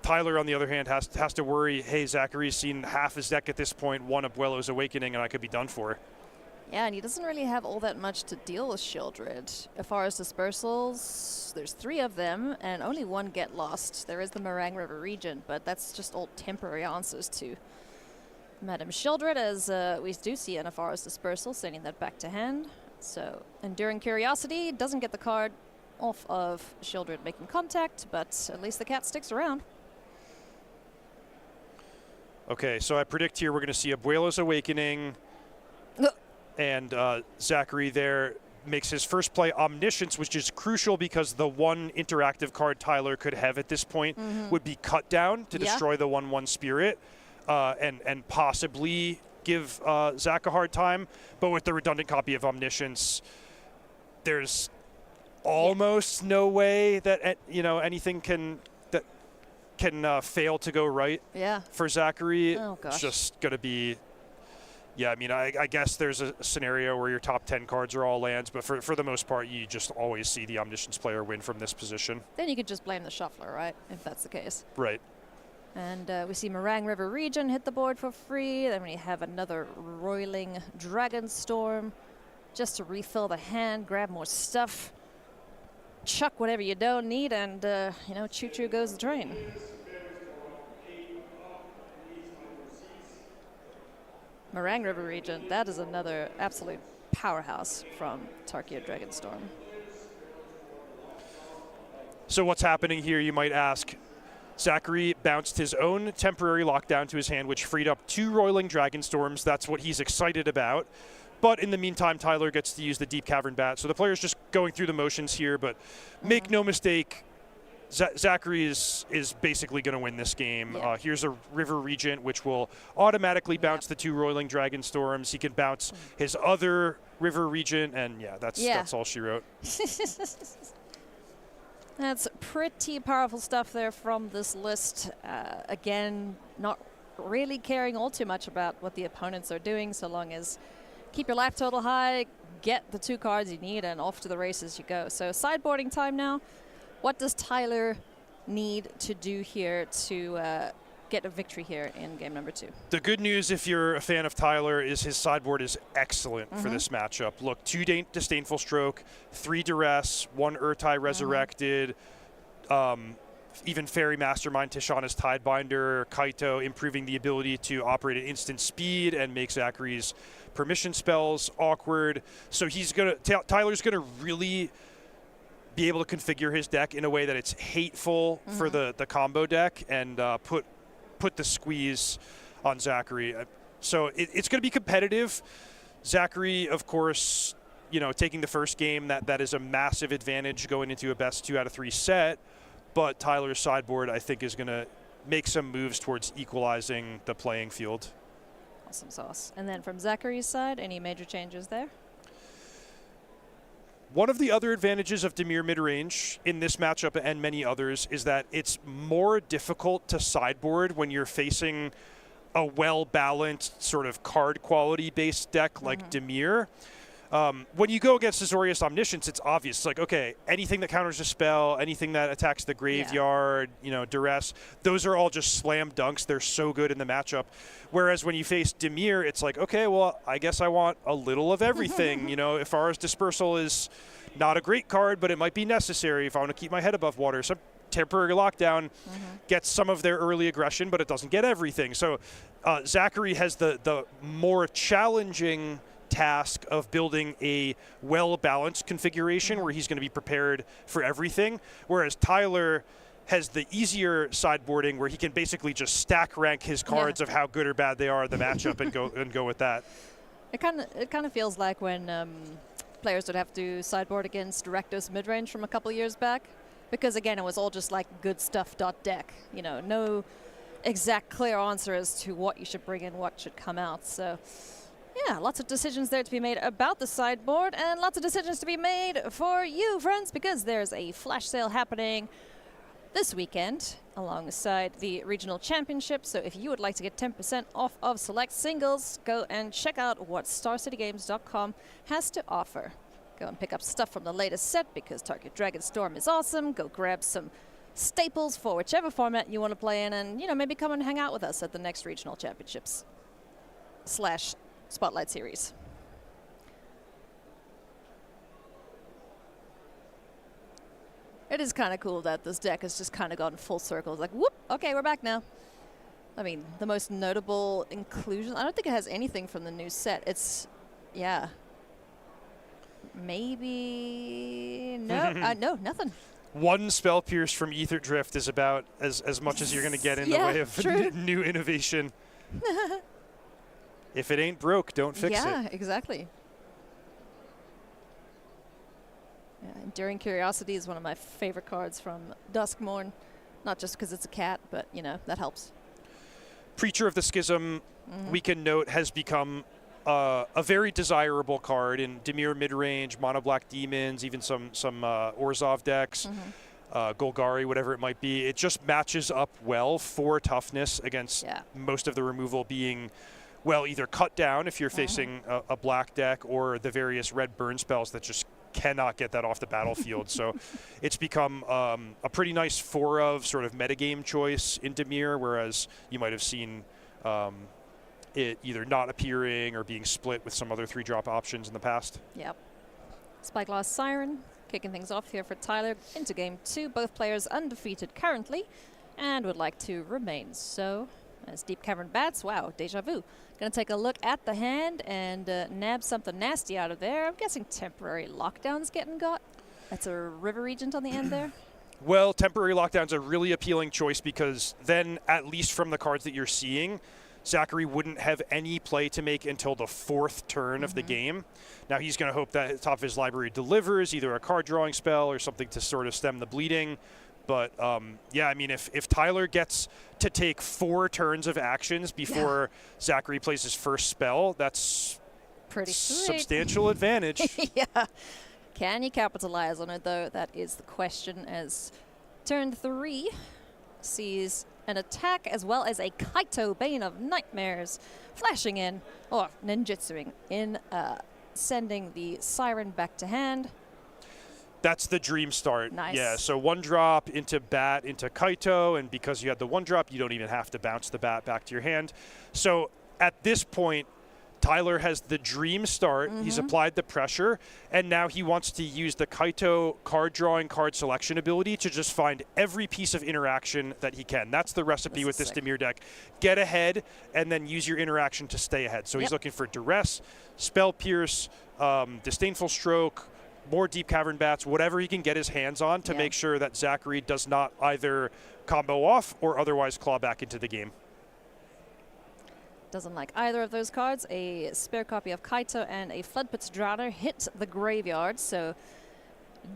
Tyler, on the other hand, has to worry, hey, Zachary's seen half his deck at this point, 1 Abuelo's Awakening, and I could be done for. Yeah, and he doesn't really have all that much to deal with Sheoldred. As far as dispersals, there's 3 of them, and only 1 get lost. There is the Meringue River region, but that's just all temporary answers to Madame Sheoldred, as we do see Anafar's dispersal, sending that back to hand. So, Enduring Curiosity doesn't get the card off of Sheoldred making contact, but at least the cat sticks around. Okay, so I predict here we're going to see Abuelo's Awakening, and Zachary there makes his first play Omniscience, which is crucial because the 1 interactive card Tyler could have at this point would be cut down to destroy the 1/1 Spirit, and possibly give Zach a hard time. But with the redundant copy of Omniscience, there's almost no way that anything can fail to go right for Zachary. Oh, gosh. It's just going to be, I mean, I guess there's a scenario where your top 10 cards are all lands, but for the most part, you just always see the Omniscience player win from this position. Then you could just blame the shuffler, right, if that's the case. Right. And we see Meringue River region hit the board for free. Then we have another Roiling Dragonstorm just to refill the hand, grab more stuff, chuck whatever you don't need, and, choo-choo goes the train. Meringue River region, that is another absolute powerhouse from Tarkia Dragonstorm. So what's happening here, you might ask? Zachary bounced his own temporary lockdown to his hand, which freed up 2 Roiling Dragonstorms. That's what he's excited about. But in the meantime, Tyler gets to use the Deep Cavern Bat. So the player's just going through the motions here, but make no mistake, Zachary is basically going to win this game. Yeah. Here's a River Regent, which will automatically bounce the 2 Roiling Dragonstorms. He can bounce his other River Regent, and that's all she wrote. That's pretty powerful stuff there from this list. Again, not really caring all too much about what the opponents are doing, so long as keep your life total high, get the 2 cards you need, and off to the races you go. So sideboarding time now. What does Tyler need to do here to get a victory here in game number 2? The good news, if you're a fan of Tyler, is his sideboard is excellent for this matchup. Look, 2 Disdainful Stroke, 3 Duress, 1 Urtai Resurrected, even Fairy Mastermind, Tishana's Tidebinder, Kaito improving the ability to operate at instant speed and make Zachary's permission spells awkward. So Tyler's gonna really be able to configure his deck in a way that it's hateful for the combo deck and put the squeeze on Zachary. So it's going to be competitive. Zachary, of course, taking the first game, that is a massive advantage going into a best 2 out of 3 set. But Tyler's sideboard, I think, is going to make some moves towards equalizing the playing field. Awesome sauce. And then from Zachary's side, any major changes there? One of the other advantages of Dimir midrange in this matchup and many others is that it's more difficult to sideboard when you're facing a well-balanced sort of card quality-based deck like Dimir. When you go against Azorius Omniscience, it's obvious. It's like, okay, anything that counters a spell, anything that attacks the graveyard, Duress, those are all just slam dunks. They're so good in the matchup. Whereas when you face Dimir, it's like, okay, well, I guess I want a little of everything. If Aura's Dispersal is not a great card, but it might be necessary if I want to keep my head above water. Some temporary lockdown gets some of their early aggression, but it doesn't get everything. So Zachary has the more challenging task of building a well-balanced configuration where he's going to be prepared for everything, whereas Tyler has the easier sideboarding where he can basically just stack rank his cards of how good or bad they are in the matchup and go with that. It kind of feels like when players would have to sideboard against Rakdos midrange from a couple years back, because again it was all just like good stuff deck. exact clear answer as to what you should bring in, what should come out. So yeah, lots of decisions there to be made about the sideboard, and lots of decisions to be made for you, friends, because there's a flash sale happening this weekend alongside the regional championship. So if you would like to get 10% off of select singles, go and check out what StarCityGames.com has to offer. Go and pick up stuff from the latest set because Target Dragon Storm is awesome. Go grab some staples for whichever format you want to play in, and maybe come and hang out with us at the next regional championships / Spotlight Series. It is kind of cool that this deck has just kind of gone full circle. It's like, whoop, okay, we're back now. I mean, the most notable inclusion, I don't think it has anything from the new set. It's, yeah. Maybe, no, no, nothing. One Spell Pierce from Ether Drift is about as much as you're going to get in the way of new innovation. If it ain't broke, don't fix it. Yeah, exactly. Yeah, Enduring Curiosity is one of my favorite cards from Duskmourn. Not just because it's a cat, but, that helps. Preacher of the Schism, we can note, has become a very desirable card in Dimir midrange, mono black demons, even some Orzhov decks, Golgari, whatever it might be. It just matches up well for toughness against most of the removal being, well, either cut down if you're facing a black deck, or the various red burn spells that just cannot get that off the battlefield. So it's become a pretty nice 4 of sort of metagame choice in Dimir, whereas you might have seen it either not appearing or being split with some other 3-drop options in the past. Yep. Spyglass Siren kicking things off here for Tyler into game 2. Both players undefeated currently and would like to remain so. As Deep Cavern Bats, wow, deja vu. Gonna take a look at the hand and nab something nasty out of there. I'm guessing Temporary Lockdown's getting got. That's a River Regent on the end there. Well, Temporary Lockdown's a really appealing choice because then, at least from the cards that you're seeing, Zachary wouldn't have any play to make until the 4th turn of the game. Now he's going to hope that at the top of his library delivers either a card drawing spell or something to sort of stem the bleeding. But yeah, I mean, if Tyler gets to take 4 turns of actions before Zachary plays his first spell, that's pretty substantial advantage. Yeah. Can you capitalize on it, though? That is the question, as turn 3 sees an attack as well as a Kaito, Bane of Nightmares, flashing in, or ninjutsuing in, sending the Siren back to hand. That's the dream start. Nice. Yeah, so 1-drop into Bat into Kaito, and because you had the 1-drop, you don't even have to bounce the Bat back to your hand. So at this point, Tyler has the dream start. He's applied the pressure, and now he wants to use the Kaito card drawing, card selection ability to just find every piece of interaction that he can. That's the recipe with this Dimir deck. Get ahead, and then use your interaction to stay ahead. So he's looking for Duress, Spell Pierce, Disdainful Stroke, more Deep Cavern Bats, whatever he can get his hands on to make sure that Zachary does not either combo off or otherwise claw back into the game. Doesn't like either of those cards. A spare copy of Kaito and a Floodpit's Drowner hit the graveyard, so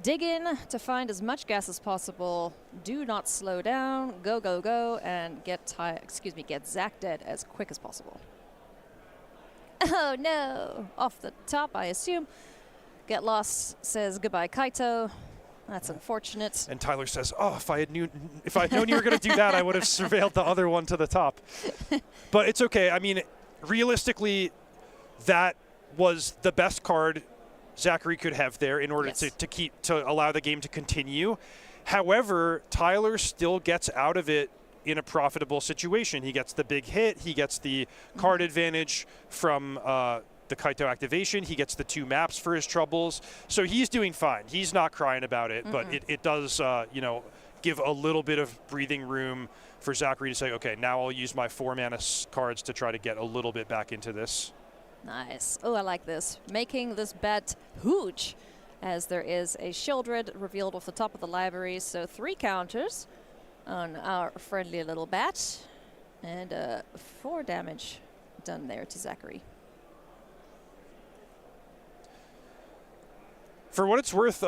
dig in to find as much gas as possible. Do not slow down. Go, go, go, and get Zach dead as quick as possible. Oh no! Off the top, I assume. Get Lost says goodbye, Kaito. That's unfortunate. And Tyler says, "Oh, if I had known you were going to do that, I would have surveilled the other one to the top." But it's okay. I mean, realistically, that was the best card Zachary could have there in order to allow the game to continue. However, Tyler still gets out of it in a profitable situation. He gets the big hit. He gets the card advantage from the Kaito activation. He gets the 2 maps for his troubles. So he's doing fine. He's not crying about it, but it does, give a little bit of breathing room for Zachary to say, okay, now I'll use my 4 mana cards to try to get a little bit back into this. Nice. Oh, I like this. Making this bet huge, as there is a Shieldred revealed off the top of the library. So 3 counters on our friendly little bat, and 4 damage done there to Zachary. For what it's worth,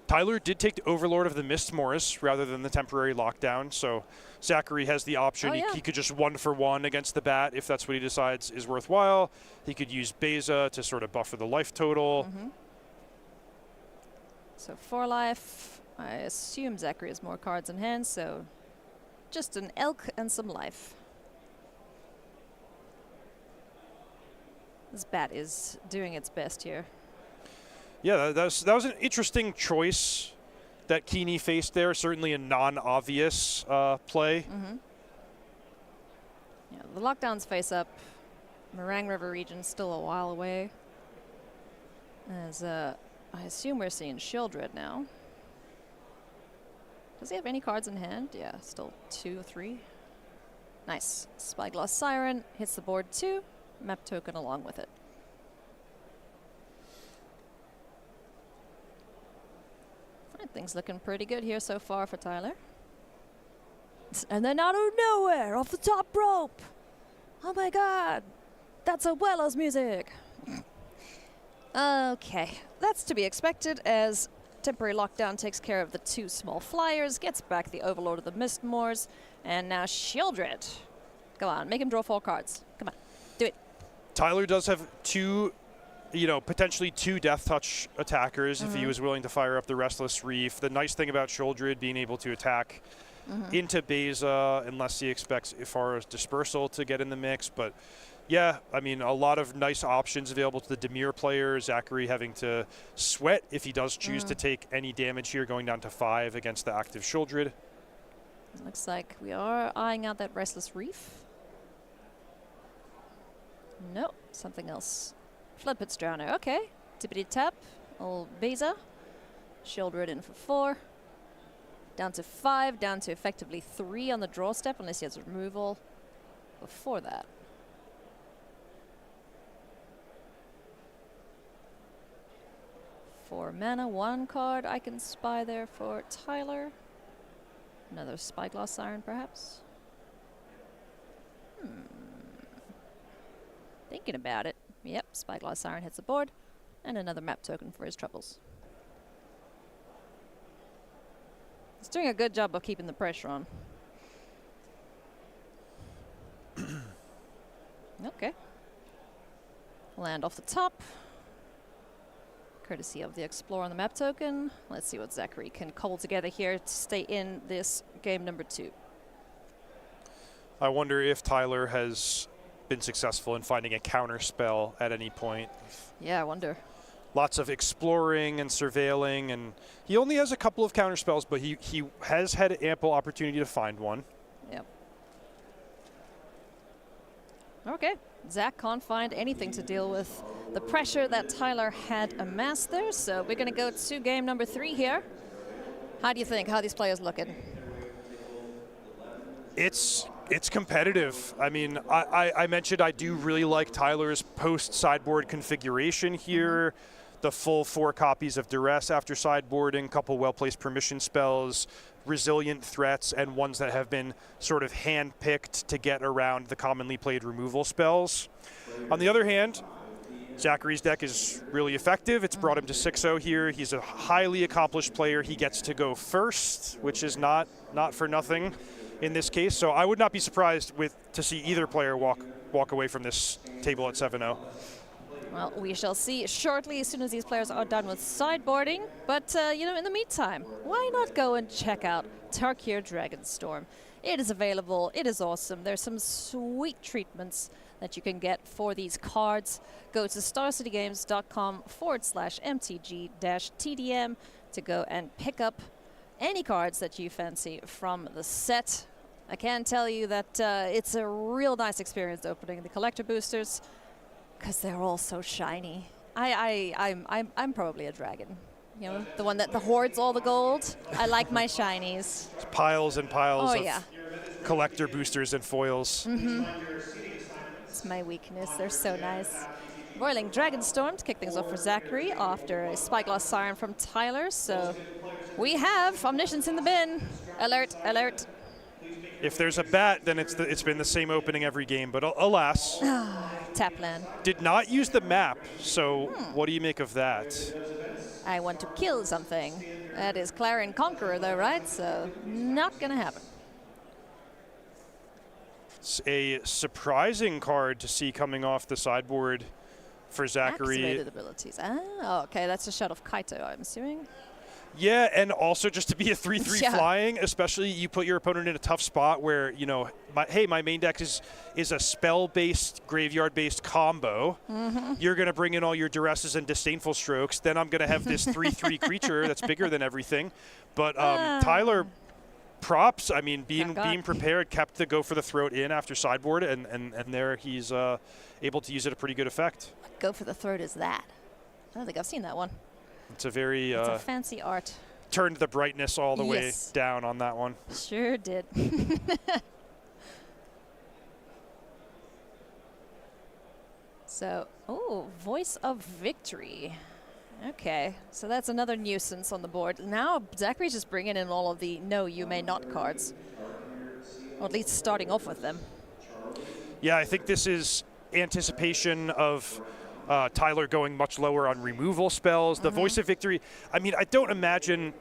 Tyler did take the Overlord of the Mistmoors rather than the temporary lockdown, so Zachary has the option. He could just 1-for-1 against the bat if that's what he decides is worthwhile. He could use Beza to sort of buffer the life total. So 4 life. I assume Zachary has more cards in hand, so just an elk and some life. This bat is doing its best here. Yeah, that was an interesting choice that Keeney faced there. Certainly a non-obvious play. Yeah, the lockdowns face up. Meringue River region still a while away. As I assume we're seeing Shieldred now. Does he have any cards in hand? Yeah, still 2 or 3. Nice. Spyglass Siren hits the board too. Map token along with it. Right, things looking pretty good here so far for Tyler. And then out of nowhere, off the top rope. Oh my god. That's Abuela's music. Okay, that's to be expected as temporary lockdown takes care of the 2 small flyers, gets back the Overlord of the Mistmoors, and now Shieldred. Go on, make him draw 4 cards. Come on, do it. Tyler does have 2, potentially 2 Death Touch attackers if he was willing to fire up the Restless Reef. The nice thing about Shieldred being able to attack into Beza, unless he expects Ifara's Dispersal to get in the mix, but yeah, I mean, a lot of nice options available to the Dimir player. Zachary having to sweat if he does choose to take any damage here, going down to 5 against the active Shieldred. Looks like we are eyeing out that Restless Reef. No, something else. Floodpits Drowner, okay. Tippity tap, old Beza. Shieldred in for 4. Down to 5, down to effectively 3 on the draw step, unless he has removal before that. For mana, 1 card I can spy there for Tyler. Another Spyglass Siren, perhaps. Thinking about it. Yep, Spyglass Siren hits the board. And another map token for his troubles. He's doing a good job of keeping the pressure on. Okay. Land off the top. Courtesy of the Explorer on the map token. Let's see what Zachary can cobble together here to stay in this game number 2. I wonder if Tyler has been successful in finding a counter spell at any point. Yeah, I wonder. Lots of exploring and surveilling, and he only has a couple of counter spells, but he has had ample opportunity to find one. Yep. Okay. Zach can't find anything to deal with the pressure that Tyler had amassed there, so we're going to go to game number 3 here. How do you think? How are these players looking? It's competitive. I mean, I mentioned I do really like Tyler's post-sideboard configuration here. The full 4 copies of Duress after sideboarding, couple well-placed permission spells, resilient threats, and ones that have been sort of hand-picked to get around the commonly played removal spells. On the other hand, Zachary's deck is really effective. It's brought him to 6-0 here. He's a highly accomplished player. He gets to go first, which is not for nothing in this case. So I would not be surprised to see either player walk away from this table at 7-0. Well, we shall see shortly as soon as these players are done with sideboarding. But, in the meantime, why not go and check out Tarkir Dragonstorm? It is available. It is awesome. There's some sweet treatments that you can get for these cards. Go to starcitygames.com/MTG-TDM to go and pick up any cards that you fancy from the set. I can tell you that it's a real nice experience opening the collector boosters, because they're all so shiny. I'm probably a dragon. You know, the one that hoards all the gold. I like my shinies. It's piles and piles of yeah. collector boosters and foils. It's my weakness. They're so nice. Roiling Dragonstorm to kick things off for Zachary after a Spyglass Siren from Tyler. So we have Omniscience in the bin. Alert, alert. If there's a bat, then it's been the same opening every game, but alas. Tapland. Did not use the map, so what do you make of that? I want to kill something. That is Clarion Conqueror, though, right? So not going to happen. It's a surprising card to see coming off the sideboard for Zachary. Activated abilities. Ah, okay. That's a shot of Kaito, I'm assuming. Yeah, and also just to be a 3/3 Yeah. flying, especially you put your opponent in a tough spot where, you know, my main deck is a spell-based, graveyard-based combo. You're going to bring in all your duresses and disdainful strokes. Then I'm going to have this 3/3 creature that's bigger than everything. But Tyler, props. I mean, being prepared, kept the go for the throat in after sideboard, and there he's able to use it a pretty good effect. What go for the throat is that? I don't think I've seen that one. It's a very It's a fancy art. turned the brightness all the way Yes. down on that one. Sure did. So, Voice of Victory. Okay, so that's another nuisance on the board. Now Zachary's just bringing in all of the no, you may not cards. Or at least starting off with them. Yeah, I think this is anticipation of Tyler going much lower on removal spells. The Voice of Victory, I mean, I don't imagine...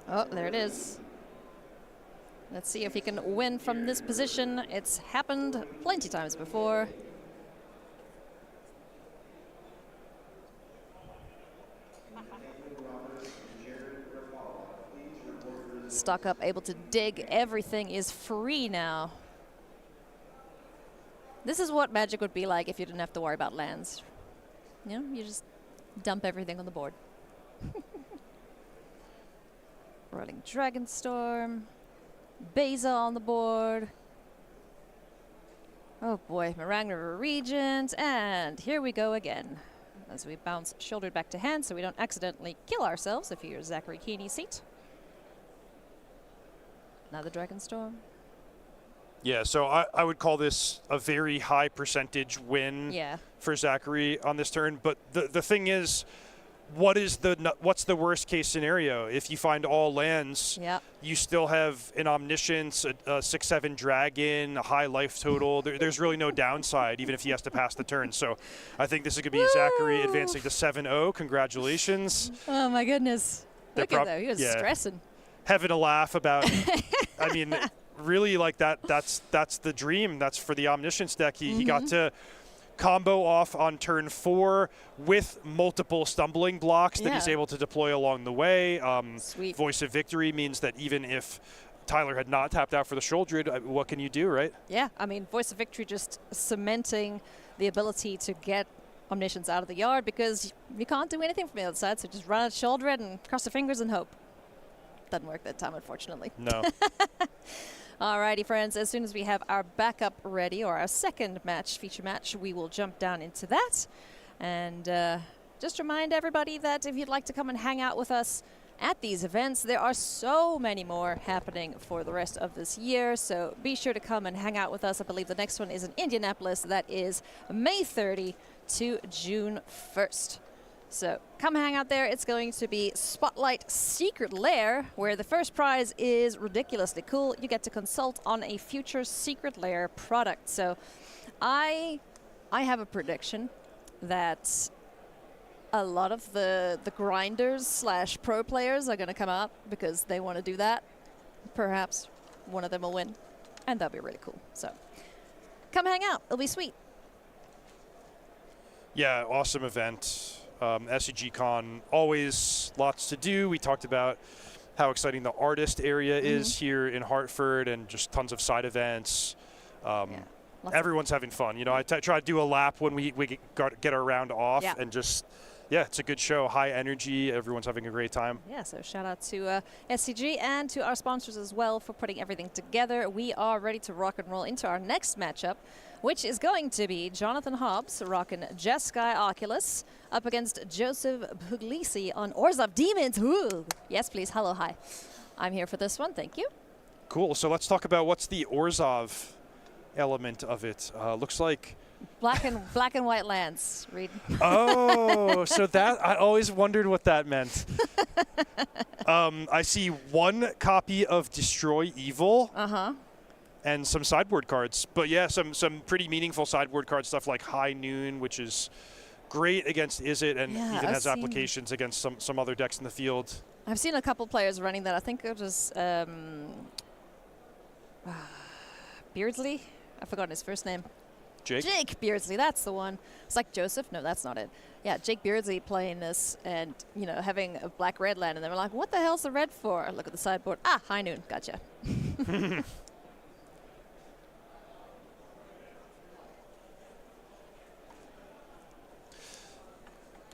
Oh, there it is. Let's see if he can win from this position. It's happened plenty times before. Stock up, able to dig. Everything is free now. This is what Magic would be like if you didn't have to worry about lands. You know, you just dump everything on the board. Rolling Dragonstorm. Beza on the board. Oh boy, Meringue River Regent, and here we go again. As we bounce shouldered back to hand so we don't accidentally kill ourselves if you're Zachary Keeney's seat. Another Dragonstorm. Yeah, so I would call this a very high percentage win for Zachary on this turn. But the thing is, what's the worst case scenario? If you find all lands, you still have an Omniscience, a 6/7 Dragon, a high life total. There's really no downside, even if he has to pass the turn. So I think this is going to be Zachary advancing to 7-0. Congratulations. Oh, my goodness. Look at that. He was stressing. Having a laugh about, I mean, really, like that's the dream. That's for the Omniscience deck. He got to combo off on turn 4 with multiple stumbling blocks that he's able to deploy along the way. Voice of Victory means that even if Tyler had not tapped out for the Sholdred, what can you do, right? Yeah, I mean, Voice of Victory just cementing the ability to get Omniscience out of the yard because you can't do anything from the other side, so just run at Sholdred and cross your fingers and hope. Doesn't work that time, unfortunately. No. Alrighty, friends, as soon as we have our backup ready, or our second match, feature match, we will jump down into that. And just remind everybody that if you'd like to come and hang out with us at these events, there are so many more happening for the rest of this year. So be sure to come and hang out with us. I believe the next one is in Indianapolis. That is May 30 to June 1st. So come hang out there. It's going to be Spotlight Secret Lair, where the first prize is ridiculously cool. You get to consult on a future Secret Lair product. So I have a prediction that a lot of the grinders / pro players are going to come out because they want to do that. Perhaps one of them will win, and that'll be really cool. So come hang out. It'll be sweet. Yeah, awesome event. SCG Con, always lots to do. We talked about how exciting the artist area is here in Hartford, and just tons of side events. Everyone's having fun. You know, I try to do a lap when we get our round off, and just, it's a good show. High energy. Everyone's having a great time. Yeah, so shout out to SCG and to our sponsors as well for putting everything together. We are ready to rock and roll into our next matchup, which is going to be Jonathan Hobbs rocking Jeskai Oculus up against Joseph Puglisi on Orzhov Demons. Ooh. Yes, please. Hello, hi. I'm here for this one. Thank you. Cool. So let's talk about what's the Orzhov element of it. Looks like black and white lands. Reed. Oh, so that I always wondered what that meant. I see one copy of Destroy Evil. And some sideboard cards. But yeah, some pretty meaningful sideboard card stuff like High Noon, which is great against Izzet, and even has applications against some other decks in the field. I've seen a couple players running that. I think it was Beardsley. I've forgotten his first name. Jake Beardsley, that's the one. It's like Joseph. No, that's not it. Yeah, Jake Beardsley playing this and, you know, having a black-red land. And they were like, what the hell's the red for? Look at the sideboard. Ah, High Noon. Gotcha.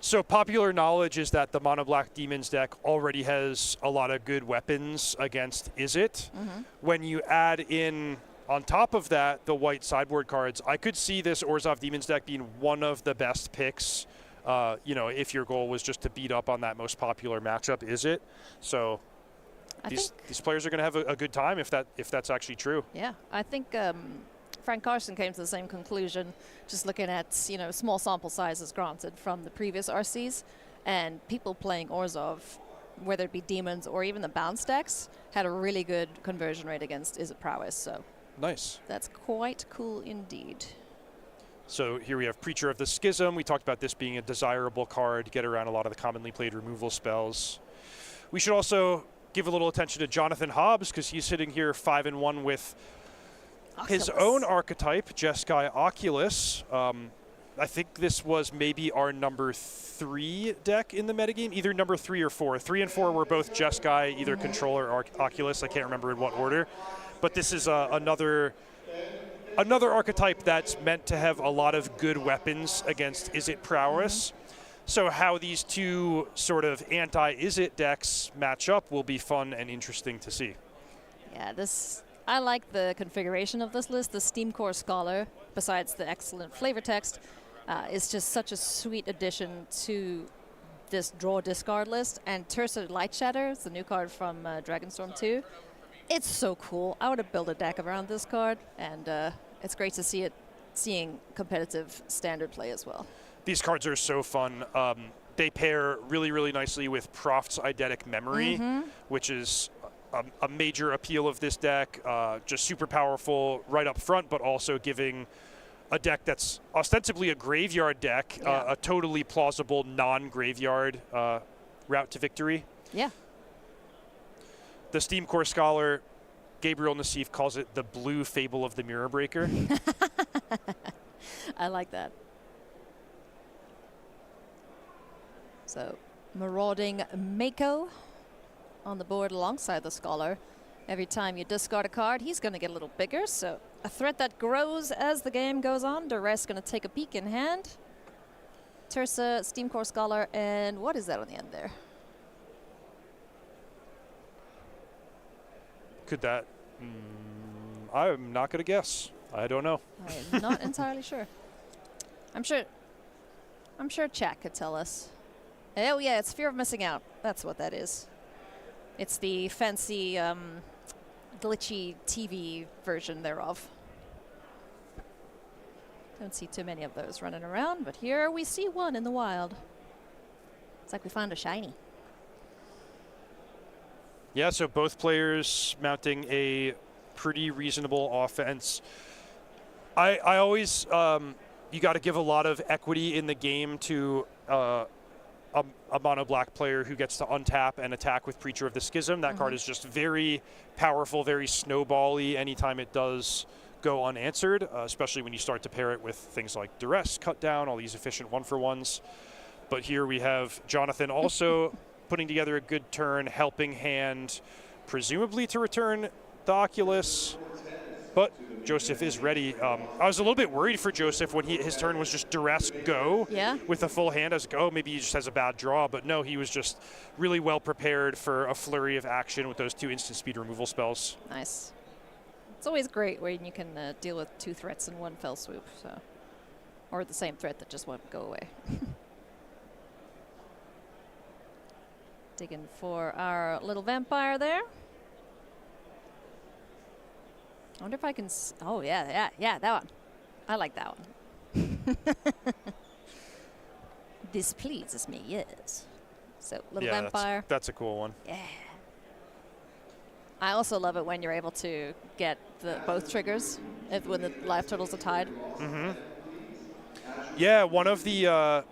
So popular knowledge is that the Mono Black Demons deck already has a lot of good weapons against Izzet. When you add in, on top of that, the white sideboard cards, I could see this Orzhov Demons deck being one of the best picks, you know, if your goal was just to beat up on that most popular matchup, Izzet. So these players are going to have a good time if that's actually true. Yeah, I think Frank Carson came to the same conclusion, just looking at, you know, small sample sizes granted from the previous RCs, and people playing Orzhov, whether it be Demons or even the bounce decks, had a really good conversion rate against Izzet Prowess. So nice. That's quite cool indeed. So here we have Preacher of the Schism. We talked about this being a desirable card to get around a lot of the commonly played removal spells. We should also give a little attention to Jonathan Hobbs, because he's sitting here 5-1 with his own archetype, Jeskai Oculus. I think this was maybe our number 3 deck in the metagame, either number 3 or 4. 3 and 4 were both Jeskai, either Controller or Oculus. I can't remember in what order. But this is another archetype that's meant to have a lot of good weapons against Izzet Prowess. So how these two sort of anti-Izzet decks match up will be fun and interesting to see. Yeah, I like the configuration of this list. The Steam Core Scholar, besides the excellent flavor text, is just such a sweet addition to this draw discard list. And Terza Light Shatter is the new card from Dragonstorm 2. It's so cool. I would have built a deck around this card, and it's great to see seeing competitive standard play as well. These cards are so fun. They pair really, really nicely with Proft's Eidetic Memory, which is a major appeal of this deck. Just super powerful right up front, but also giving a deck that's ostensibly a graveyard deck, a totally plausible non-graveyard route to victory. Yeah. The Steam Core Scholar, Gabriel Nassif calls it the blue fable of the Mirror Breaker. I like that. So, Marauding Mako on the board alongside the Scholar. Every time you discard a card, he's going to get a little bigger. So, a threat that grows as the game goes on. Duress going to take a peek in hand. Terza, Steam Core Scholar, and what is that on the end there? Could that? I'm not going to guess. I don't know. I'm not entirely sure. I'm sure chat could tell us. Oh yeah, it's Fear of Missing Out. That's what that is. It's the fancy, glitchy TV version thereof. Don't see too many of those running around, but here we see one in the wild. It's like we found a shiny. Yeah, so both players mounting a pretty reasonable offense. I always, you got to give a lot of equity in the game to a mono black player who gets to untap and attack with Preacher of the Schism. That card is just very powerful, very snowball-y anytime it does go unanswered, especially when you start to pair it with things like Duress, Cut Down, all these efficient one-for-ones. But here we have Jonathan also putting together a good turn, helping hand, presumably to return the Oculus. But Joseph is ready. I was a little bit worried for Joseph when his turn was just Duress go with a full hand. I was like, oh, maybe he just has a bad draw. But no, he was just really well prepared for a flurry of action with those 2 instant speed removal spells. Nice. It's always great when you can deal with 2 threats in one fell swoop. So, or the same threat that just won't go away. Digging for our little vampire there. I wonder if I can. Oh, yeah, that one. I like that one. This pleases me, yes. So, little vampire. That's a cool one. Yeah. I also love it when you're able to get both triggers when the life totals are tied. Yeah, one of the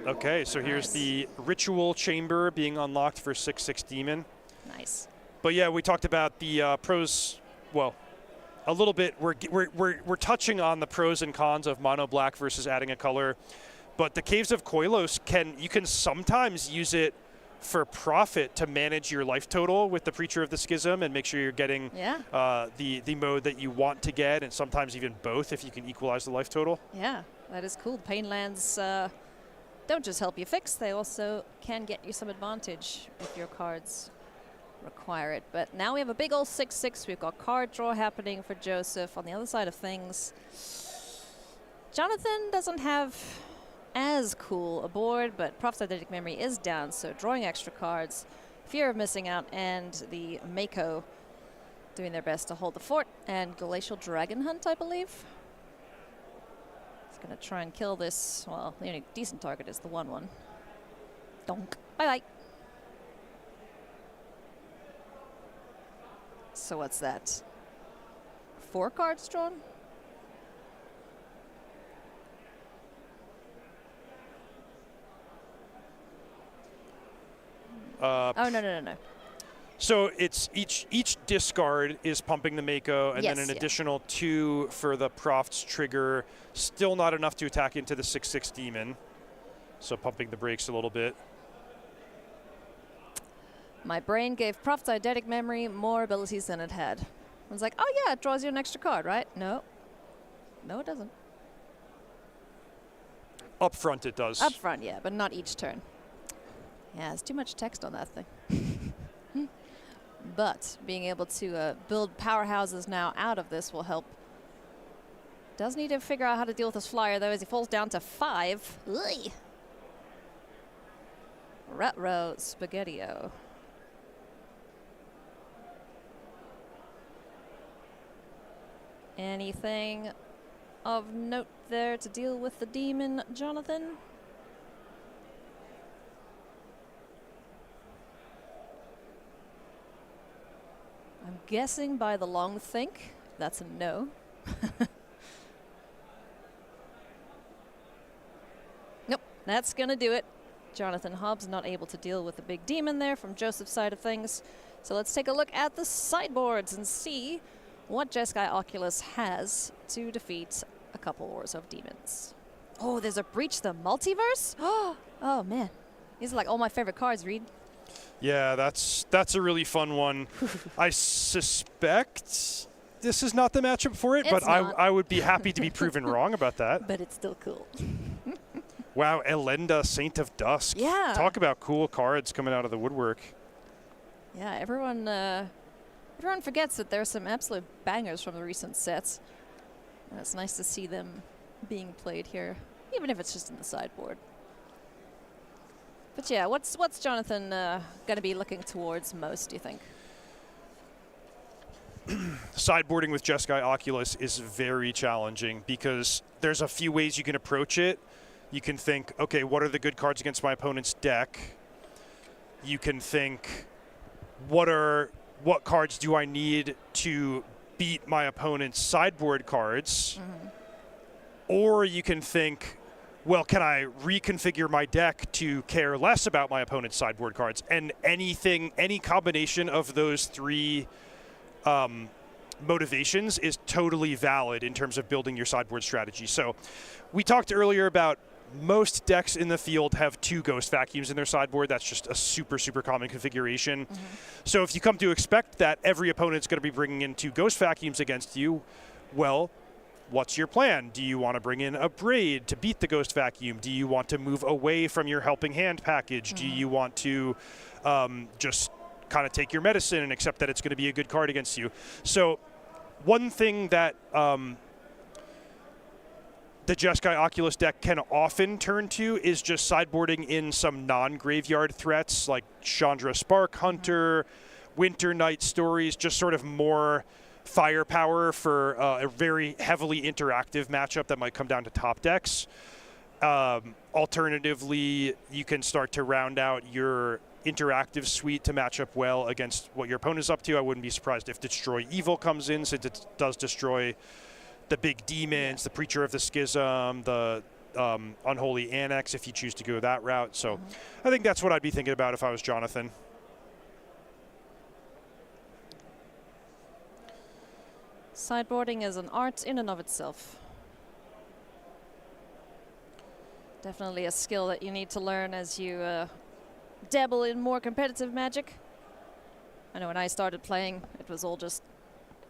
Okay, so here's the Ritual Chamber being unlocked for 6/6 Demon. Nice. But yeah, we talked about the pros, well, a little bit. We're touching on the pros and cons of mono black versus adding a color. But the Caves of Koilos, you can sometimes use it for profit to manage your life total with the Preacher of the Schism and make sure you're getting the mode that you want to get, and sometimes even both if you can equalize the life total. Yeah, that is cool. Pain lands don't just help you fix, they also can get you some advantage if your cards require it. But now we have a big old 6/6. We've got card draw happening for Joseph. On the other side of things, Jonathan doesn't have as cool a board, but Prophetic Memory is down, so drawing extra cards, fear of missing out, and the Mako doing their best to hold the fort, and Glacial Dragon Hunt, I believe. It's going to try and kill this. Well, the only decent target is the 1/1. Donk. Bye-bye. So what's that? 4 cards drawn? Oh, no. So it's each discard is pumping the Mako, and Yes, then an yeah. additional 2 for the Proft's trigger. Still not enough to attack into the 6/6 Demon. So pumping the brakes a little bit. My brain gave Prophet's Eidetic Memory more abilities than it had. I was like, oh yeah, it draws you an extra card, right? No. No, it doesn't. Up front it does. Up front, yeah, but not each turn. Yeah, there's too much text on that thing. But being able to build powerhouses now out of this will help. Does need to figure out how to deal with this flyer, though, as he falls down to 5. Ugh. Retro Spaghetti-O. Anything of note there to deal with the demon, Jonathan? I'm guessing by the long think, that's a no. Nope, that's gonna do it. Jonathan Hobbs not able to deal with the big demon there from Joseph's side of things. So let's take a look at the sideboards and see what Jeskai Oculus has to defeat a couple Wars of Demons. Oh, there's a Breach the Multiverse? Oh man, these are like all my favorite cards, Reed. Yeah, that's a really fun one. I suspect this is not the matchup for it, but I would be happy to be proven wrong about that. But it's still cool. Wow, Elenda, Saint of Dusk. Yeah. Talk about cool cards coming out of the woodwork. Yeah, everyone forgets that there's some absolute bangers from the recent sets. And it's nice to see them being played here, even if it's just in the sideboard. But yeah, what's Jonathan going to be looking towards most, do you think? Sideboarding with Jeskai Oculus is very challenging because there's a few ways you can approach it. You can think, okay, what are the good cards against my opponent's deck? You can think, what cards do I need to beat my opponent's sideboard cards? Mm-hmm. Or you can think, well, can I reconfigure my deck to care less about my opponent's sideboard cards? And any combination of those 3 motivations is totally valid in terms of building your sideboard strategy. So we talked earlier about most decks in the field have 2 Ghost Vacuums in their sideboard. That's just a super, super common configuration. Mm-hmm. So if you come to expect that every opponent's going to be bringing in 2 Ghost Vacuums against you, well, what's your plan? Do you want to bring in a Braid to beat the Ghost Vacuum? Do you want to move away from your Helping Hand package? Mm-hmm. Do you want to just kind of take your medicine and accept that it's going to be a good card against you? So one thing that the Jeskai Oculus deck can often turn to is just sideboarding in some non-graveyard threats like Chandra Spark Hunter, Winter Night Stories, just sort of more firepower for a very heavily interactive matchup that might come down to top decks. Alternatively, you can start to round out your interactive suite to match up well against what your opponent's up to. I wouldn't be surprised if Destroy Evil comes in, since it does destroy the big demons, the Preacher of the Schism, the Unholy Annex if you choose to go that route. So I think that's what I'd be thinking about if I was Jonathan. Sideboarding is an art in and of itself. Definitely a skill that you need to learn as you dabble in more competitive Magic. I know when I started playing, it was all just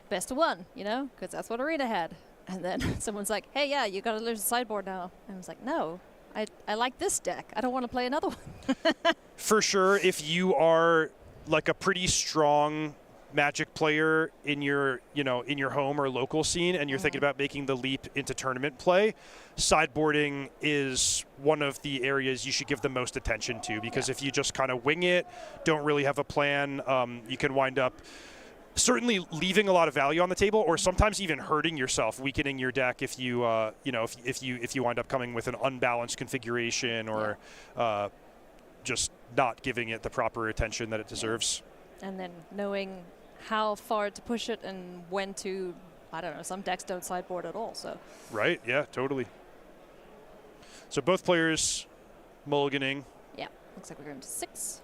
best of one, you know, because that's what Arena had. And then someone's like, hey, yeah, you got to learn the sideboard now. And I was like, no, I like this deck. I don't want to play another one. For sure, if you are like a pretty strong Magic player in your, in your home or local scene, and you're thinking about making the leap into tournament play, sideboarding is one of the areas you should give the most attention to, because if you just kind of wing it, don't really have a plan, you can wind up certainly leaving a lot of value on the table, or sometimes even hurting yourself, weakening your deck if you, if you wind up coming with an unbalanced configuration or just not giving it the proper attention that it deserves. And then knowing how far to push it and when to, I don't know, some decks don't sideboard at all, so. Right, yeah, totally. So both players mulliganing. Yeah, looks like we're going to 6.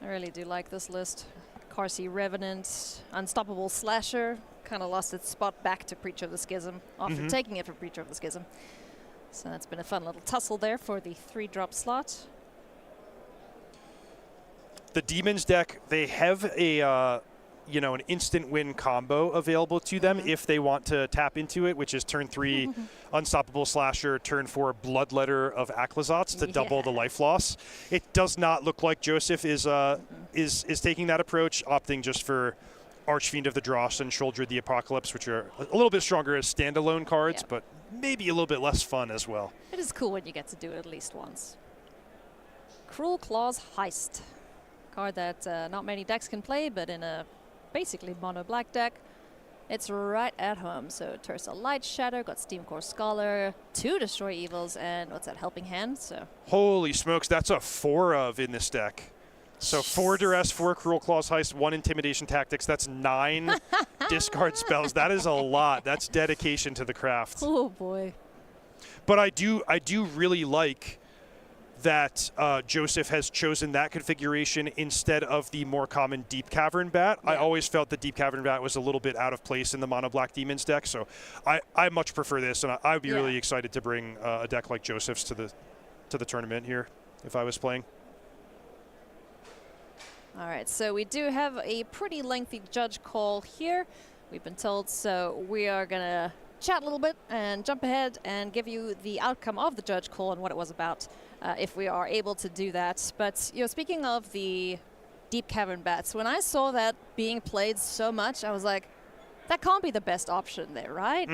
I really do like this list. Carsey Revenant, Unstoppable Slasher, kind of lost its spot back to Preacher of the Schism after taking it from Preacher of the Schism. So that's been a fun little tussle there for the 3-drop slot. The Demons deck, they have a, an instant win combo available to them if they want to tap into it, which is turn 3 Unstoppable Slasher, turn 4 Bloodletter of Aclazotz to double the life loss. It does not look like Joseph is taking that approach, opting just for Archfiend of the Dross and Shoulder of the Apocalypse, which are a little bit stronger as standalone cards, but maybe a little bit less fun as well. It is cool when you get to do it at least once. Cruel Claws Heist. Card that not many decks can play, but in a basically mono-black deck, it's right at home. So Tersa Light Shadow, got Steamcore Scholar, 2 Destroy Evils, and what's that, Helping Hand? So holy smokes, that's a 4 of in this deck. So 4 Duress, 4 Cruel Claws Heist, 1 Intimidation Tactics. That's 9 discard spells. That is a lot. That's dedication to the craft. Oh boy. But I do really like that Joseph has chosen that configuration instead of the more common Deep Cavern Bat. I always felt the Deep Cavern Bat was a little bit out of place in the Mono Black Demons deck, so I much prefer this, and I would be really excited to bring a deck like Joseph's to the tournament here if I was playing. All right, so we do have a pretty lengthy judge call here, we've been told, so we are going to chat a little bit and jump ahead and give you the outcome of the judge call and what it was about, if we are able to do that. But speaking of the Deep Cavern Bats, when I saw that being played so much, I was like, that can't be the best option there, right?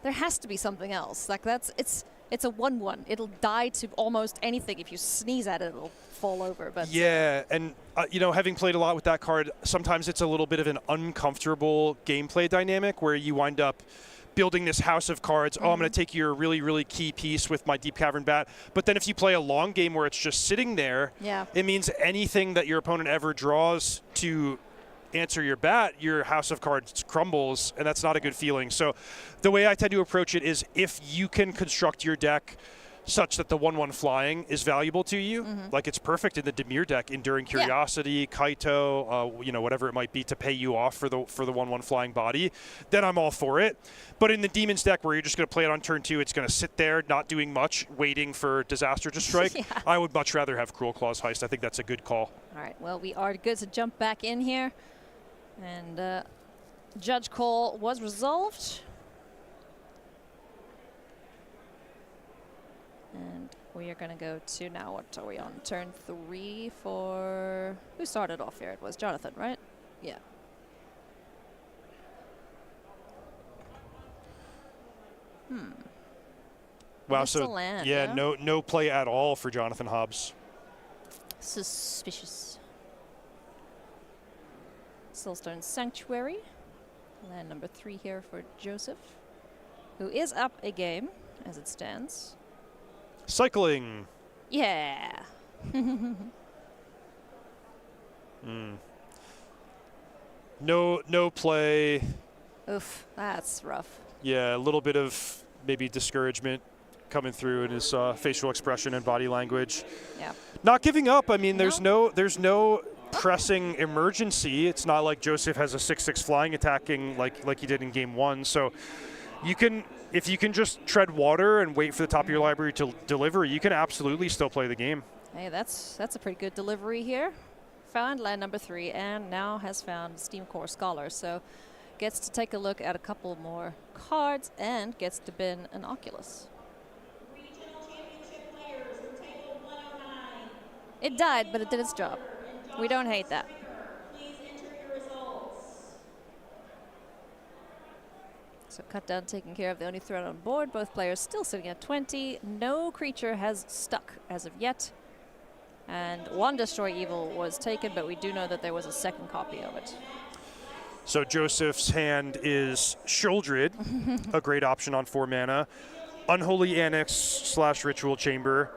There has to be something else. Like it's a 1/1. It'll die to almost anything. If you sneeze at it, it'll fall over. But yeah, and having played a lot with that card, sometimes it's a little bit of an uncomfortable gameplay dynamic where you wind up building this house of cards. Oh, I'm going to take your really, really key piece with my Deep Cavern Bat. But then if you play a long game where it's just sitting there, it means anything that your opponent ever draws to answer your bat, your house of cards crumbles, and that's not a good feeling. So the way I tend to approach it is if you can construct your deck such that the 1/1 flying is valuable to you, like it's perfect in the Dimir deck, Enduring Curiosity, Kaito, whatever it might be to pay you off for the 1/1 flying body, then I'm all for it. But in the Demons deck where you're just going to play it on turn 2, it's going to sit there not doing much, waiting for Disaster to strike, I would much rather have Cruel Claws Heist. I think that's a good call. All right, well, we are good to jump back in here. And judge call was resolved. And we are going to go to now, what are we on? Turn 3 for... Who started off here? It was Jonathan, right? Yeah. Wow, so land, no play at all for Jonathan Hobbs. Suspicious. Silstone Sanctuary. Land number 3 here for Joseph, who is up a game as it stands. Cycling. Yeah. No play Oof, that's rough. Yeah, a little bit of maybe discouragement coming through in his facial expression and body language. Yeah. Not giving up. I mean, there's no pressing emergency. It's not like Joseph has a 6/6 flying attacking like he did in game 1. So you can, if you can just tread water and wait for the top of your library to deliver, you can absolutely still play the game. Hey, that's a pretty good delivery here. Found land number 3 and now has found Steam Core Scholar. So gets to take a look at a couple more cards and gets to bin an Oculus. It died, but it did its job. We don't hate that. So cut down taking care of the only threat on board. Both players still sitting at 20. No creature has stuck as of yet. And 1 Destroy Evil was taken, but we do know that there was a second copy of it. So Joseph's hand is Shieldred, a great option on 4 mana. Unholy Annex / Ritual Chamber,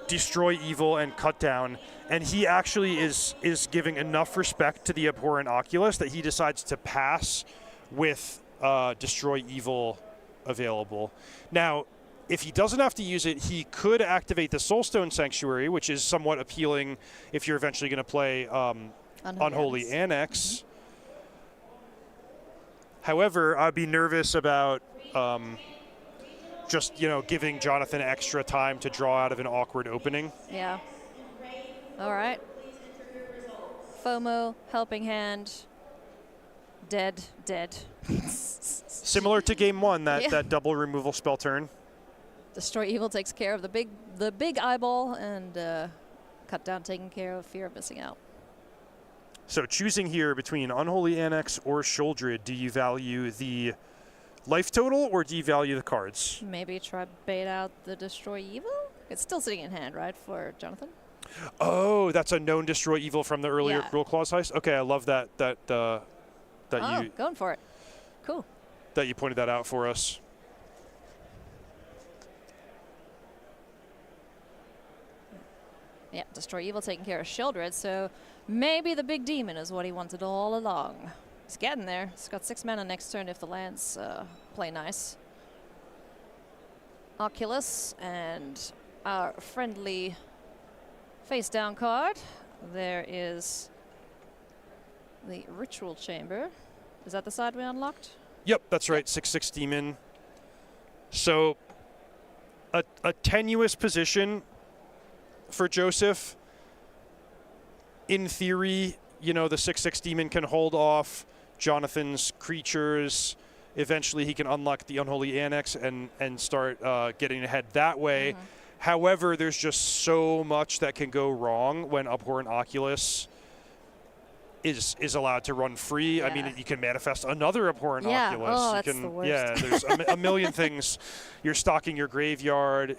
Destroy Evil, and Cut Down. And he actually is giving enough respect to the Abhorrent Oculus that he decides to pass with Destroy Evil available. Now, if he doesn't have to use it, he could activate the Soulstone Sanctuary, which is somewhat appealing if you're eventually going to play Unholy Annex. However, I'd be nervous about just, giving Jonathan extra time to draw out of an awkward opening. Yeah. All right. FOMO, Helping Hand, dead. Similar to game 1, that double removal spell turn. Destroy Evil takes care of the big eyeball, and Cut Down taking care of fear of missing out. So choosing here between Unholy Annex or Shieldred, do you value the life total or do you value the cards? Maybe try bait out the Destroy Evil? It's still sitting in hand, right, for Jonathan? Oh, that's a known Destroy Evil from the earlier Cruel Claws heist? Okay, I love that you going for it. Cool. That you pointed that out for us. Yeah, Destroy Evil taking care of Shieldred, so maybe the big demon is what he wanted all along. He's getting there. He's got 6 mana next turn if the lands play nice. Oculus and our friendly face-down card. There is the Ritual Chamber. Is that the side we unlocked? Yep, that's right. 6/6 demon. So a tenuous position for Joseph. In theory, the 6/6 demon can hold off Jonathan's creatures. Eventually, he can unlock the Unholy Annex and start getting ahead that way. However, there's just so much that can go wrong when Abhorrent Oculus is allowed to run free. I mean, you can manifest another Abhorrent Oculus. Oh, you that's can, the worst. yeah, there's a million things. You're stocking your graveyard,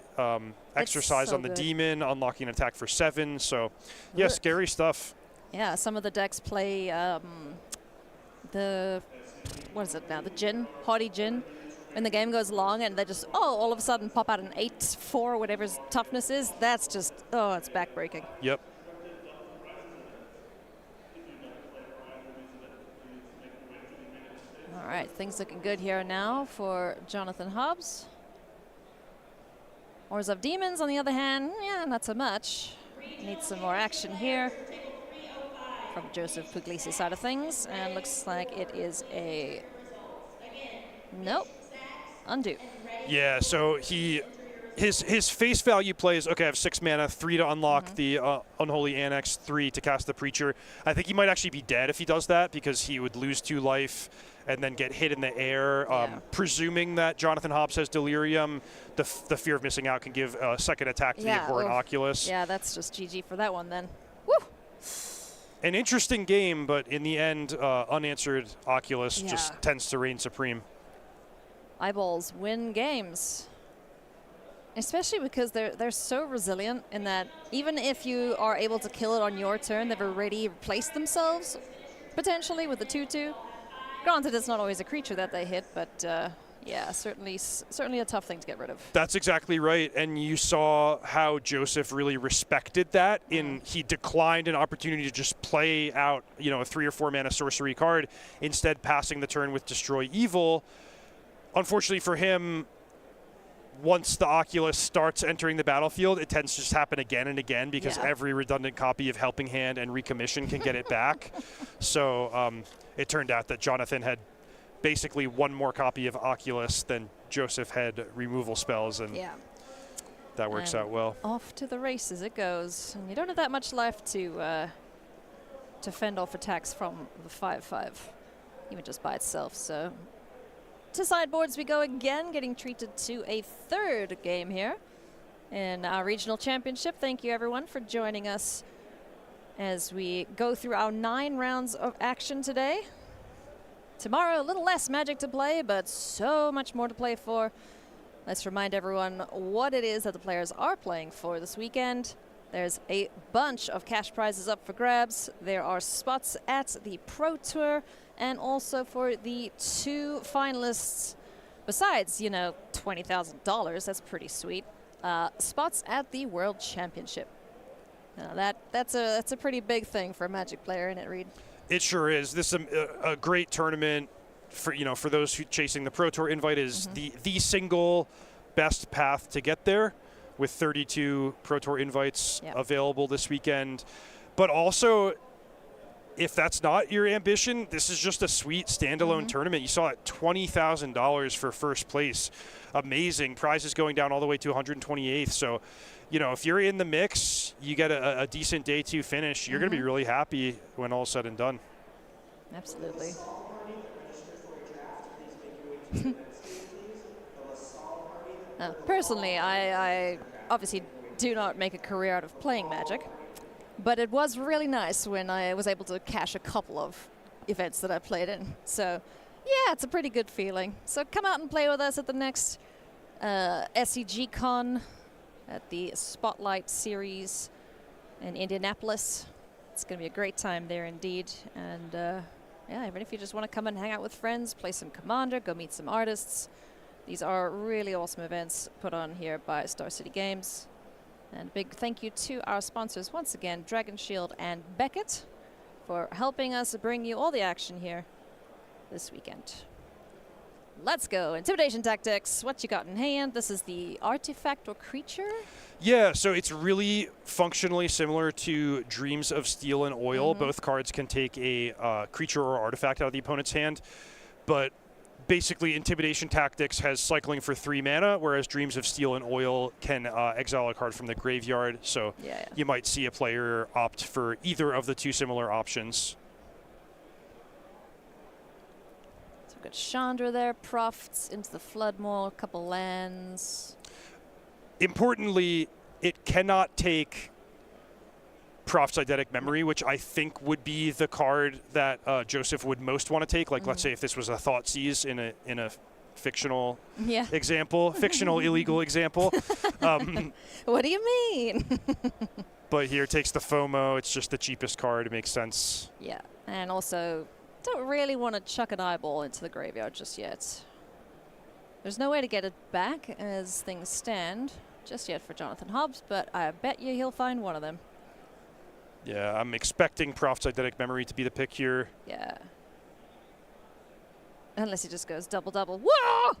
exercise so on the good. demon, unlocking an attack for 7. So, yeah, scary stuff. Yeah, some of the decks play what is it now? The Djinn, Haughty Djinn. When the game goes long and they just, all of a sudden pop out an 8/4, whatever his toughness is, that's just, it's backbreaking. Yep. All right, things looking good here now for Jonathan Hobbs. Wars of Demons, on the other hand, not so much. Needs some more action here from Joseph Puglisi's side of things, and looks like it is a nope, undo. Yeah, so his face value plays, okay, I have 6 mana, 3 to unlock the Unholy Annex, 3 to cast the Preacher. I think he might actually be dead if he does that because he would lose 2 life and then get hit in the air. Presuming that Jonathan Hobbs has Delirium, the fear of missing out can give a second attack to the Abhorrent Oculus. Yeah, that's just GG for that one then. Woo! An interesting game, but in the end, unanswered Oculus just tends to reign supreme. Eyeballs win games. Especially because they're so resilient in that even if you are able to kill it on your turn, they've already replaced themselves, potentially, with the 2/2. Granted, it's not always a creature that they hit, but Yeah, certainly a tough thing to get rid of. That's exactly right. And you saw how Joseph really respected that. He declined an opportunity to just play out, a 3 or 4 mana sorcery card, instead passing the turn with Destroy Evil. Unfortunately for him, once the Oculus starts entering the battlefield, it tends to just happen again and again because every redundant copy of Helping Hand and Recommission can get it back. So it turned out that Jonathan had basically one more copy of Oculus than Joseph had removal spells, and that works out well. Off to the races it goes. And you don't have that much left to fend off attacks from the 5/5, even just by itself. So to sideboards we go again, getting treated to a third game here in our regional championship. Thank you everyone for joining us as we go through our 9 rounds of action today. Tomorrow, a little less Magic to play, but so much more to play for. Let's remind everyone what it is that the players are playing for this weekend. There's a bunch of cash prizes up for grabs. There are spots at the Pro Tour, and also for the 2 finalists, besides, $20,000, that's pretty sweet, spots at the World Championship. That's a pretty big thing for a Magic player, isn't it, Reed? It sure is. This is a great tournament for for those who chasing the Pro Tour invite is the single best path to get there, with 32 Pro Tour invites available this weekend. But also, if that's not your ambition, this is just a sweet standalone tournament. You saw it, $20,000 for first place. Amazing. Prizes going down all the way to 128th. So, if you're in the mix, you get a decent day 2 finish, you're going to be really happy when all's said and done. Absolutely. Personally, I obviously do not make a career out of playing Magic, but it was really nice when I was able to cash a couple of events that I played in. So, yeah, it's a pretty good feeling. So come out and play with us at the next SCG Con at the Spotlight Series in Indianapolis. It's going to be a great time there indeed. And even if you just want to come and hang out with friends, play some Commander, go meet some artists. These are really awesome events put on here by Star City Games. And big thank you to our sponsors once again, Dragon Shield and Beckett, for helping us bring you all the action here this weekend. Let's go. Intimidation tactics. What you got in hand? This is the artifact or creature? Yeah, so it's really functionally similar to Dreams of Steel and Oil. Both cards can take a creature or artifact out of the opponent's hand. But basically, Intimidation Tactics has cycling for 3 mana, whereas Dreams of Steel and Oil can exile a card from the graveyard. So you might see a player opt for either of the 2 similar options. So we've got Chandra there, Profts into the Floodmaw, a couple lands. Importantly, it cannot take Proft's Eidetic Memory, which I think would be the card that Joseph would most want to take. Like, let's say if this was a Thoughtseize in a fictional example, fictional illegal example. What do you mean? But here it takes the FOMO. It's just the cheapest card. It makes sense. Yeah, and also don't really want to chuck an eyeball into the graveyard just yet. There's no way to get it back as things stand just yet for Jonathan Hobbs, but I bet you he'll find one of them. Yeah, I'm expecting Proft's Eidetic Memory to be the pick here. Yeah. Unless he just goes double-double. Whoa!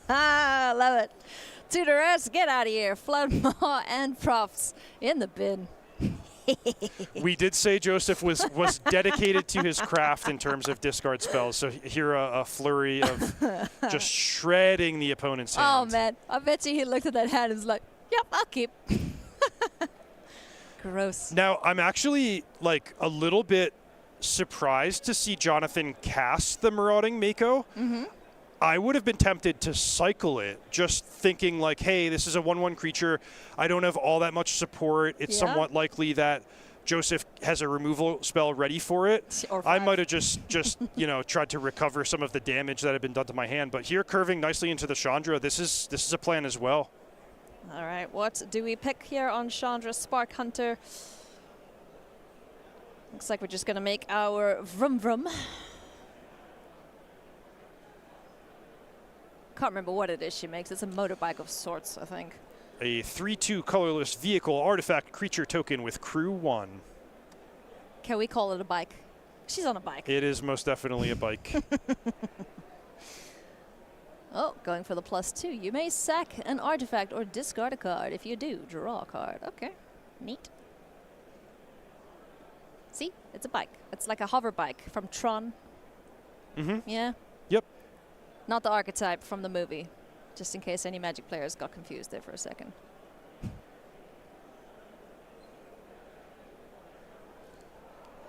Love it. Tutoress, get out of here. Floodmaw and Profts in the bin. We did say Joseph was dedicated to his craft in terms of discard spells. So here a flurry of just shredding the opponent's hand. Oh, man. I bet you he looked at that hand and was like, yep, I'll keep. Gross. Now, I'm actually like a little bit surprised to see Jonathan cast the Marauding Mako. I would have been tempted to cycle it, just thinking like, hey, this is a 1/1 creature. I don't have all that much support. It's somewhat likely that Joseph has a removal spell ready for it. I might have just tried to recover some of the damage that had been done to my hand. But here, curving nicely into the Chandra, this is a plan as well. All right, what do we pick here on Chandra Spark Hunter? Looks like we're just going to make our vroom vroom. can't remember what it is she makes. It's a motorbike of sorts, I think. A 3/2 colorless vehicle artifact creature token with crew 1. Can we call it a bike? She's on a bike. It is most definitely a bike. Oh, going for the +2. You may sack an artifact or discard a card. If you do, draw a card. Okay, neat. See, it's a bike. It's like a hover bike from Tron. Mm-hmm. Yeah. Yep. Not the archetype from the movie, just in case any Magic players got confused there for a second.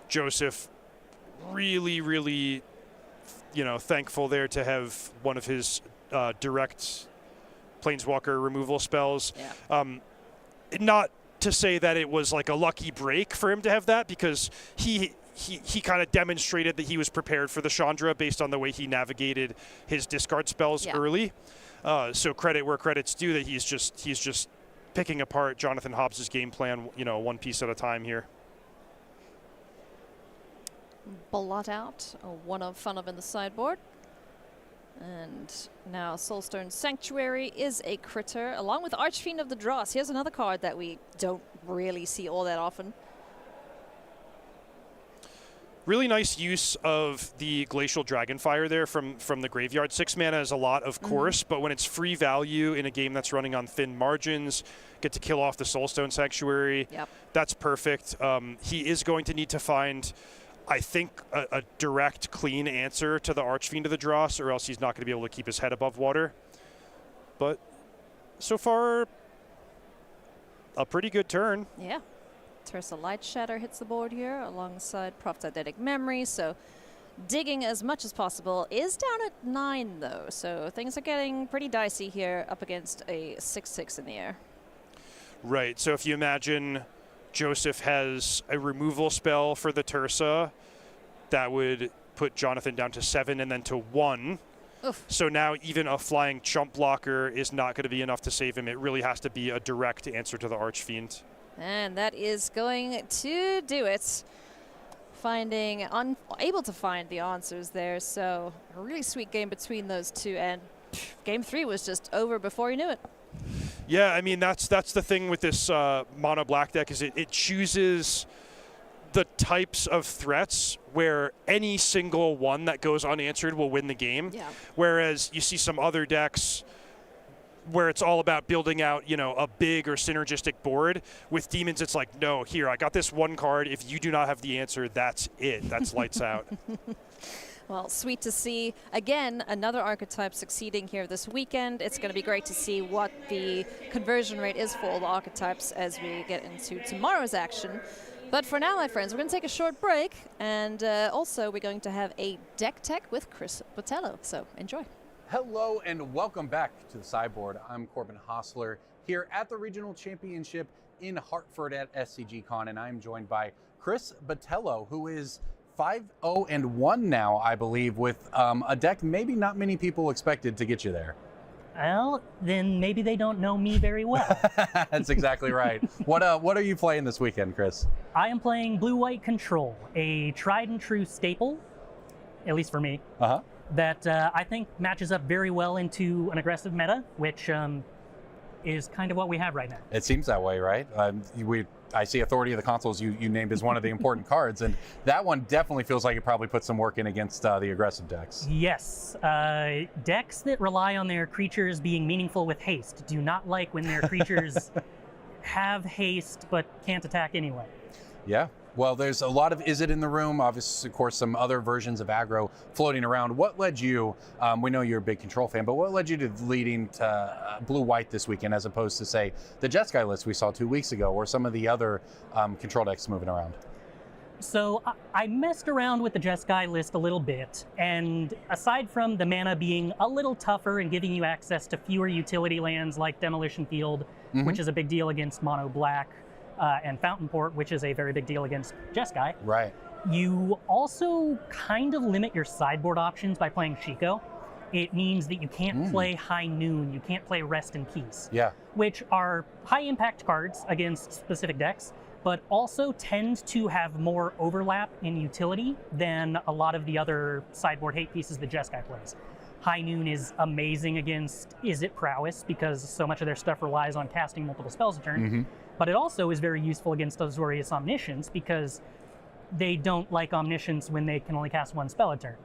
Joseph, really, thankful there to have one of his direct Planeswalker removal spells. Yeah. Not to say that it was like a lucky break for him to have that, because he kind of demonstrated that he was prepared for the Chandra based on the way he navigated his discard spells early. So credit where credit's due that he's just picking apart Jonathan Hobbs' game plan, one piece at a time here. Blot out, one of fun of in the sideboard. And now Soulstone Sanctuary is a critter, along with Archfiend of the Dross. Here's another card that we don't really see all that often. Really nice use of the Glacial Dragonfire there from the graveyard. 6 mana is a lot, of course, but when it's free value in a game that's running on thin margins, get to kill off the Soulstone Sanctuary, that's perfect. He is going to need to find, I think, a direct, clean answer to the Archfiend of the Dross, or else he's not going to be able to keep his head above water. But so far, a pretty good turn. Yeah. Tersa Light Shatter hits the board here alongside Prophetic Memory, so digging as much as possible. Is down at 9, though, so things are getting pretty dicey here up against a 6/6 in the air. Right, so if you imagine Joseph has a removal spell for the Tersa, that would put Jonathan down to 7 and then to 1. Oof. So now even a flying chump blocker is not going to be enough to save him. It really has to be a direct answer to the Archfiend. And that is going to do it. Unable to find the answers there, so a really sweet game between those two, and game 3 was just over before you knew it. Yeah, I mean, that's the thing with this mono black deck, is it chooses the types of threats where any single one that goes unanswered will win the game. Yeah. Whereas you see some other decks where it's all about building out, a big or synergistic board. With Demons, it's like, no, here, I got this one card. If you do not have the answer, that's it. That's lights out. Well, sweet to see. Again, another archetype succeeding here this weekend. It's going to be great to see what the conversion rate is for all the archetypes as we get into tomorrow's action. But for now, my friends, we're going to take a short break. And also, we're going to have a deck tech with Chris Botello. So enjoy. Hello and welcome back to the Sideboard. I'm Corbin Hostler here at the Regional Championship in Hartford at SCG Con, and I'm joined by Chris Botello, who is 5-0-1 now, I believe, with a deck maybe not many people expected to get you there. Well, then maybe they don't know me very well. That's exactly right. What are you playing this weekend, Chris? I am playing Blue-White Control, a tried and true staple, at least for me. That I think matches up very well into an aggressive meta, which is kind of what we have right now. It seems that way, right? I see Authority of the Consuls you named as one of the important cards, and that one definitely feels like it probably put some work in against the aggressive decks. Yes. Decks that rely on their creatures being meaningful with haste do not like when their creatures have haste but can't attack anyway. Yeah. Well, there's a lot of Izzet in the room. Obviously, of course, some other versions of aggro floating around. What led you, we know you're a big Control fan, but what led you to leading to Blue-White this weekend as opposed to, say, the Jeskai list we saw 2 weeks ago or some of the other Control decks moving around? So I messed around with the Jeskai list a little bit, and aside from the mana being a little tougher and giving you access to fewer utility lands like Demolition Field, which is a big deal against Mono Black, and Fountain Port, which is a very big deal against Jeskai. Right. You also kind of limit your sideboard options by playing Shiko. It means that you can't play High Noon, you can't play Rest in Peace. Yeah. Which are high impact cards against specific decks, but also tend to have more overlap in utility than a lot of the other sideboard hate pieces that Jeskai plays. High Noon is amazing against Izzet prowess because so much of their stuff relies on casting multiple spells a turn. But it also is very useful against Azorius Omniscience because they don't like Omniscience when they can only cast one spell a turn.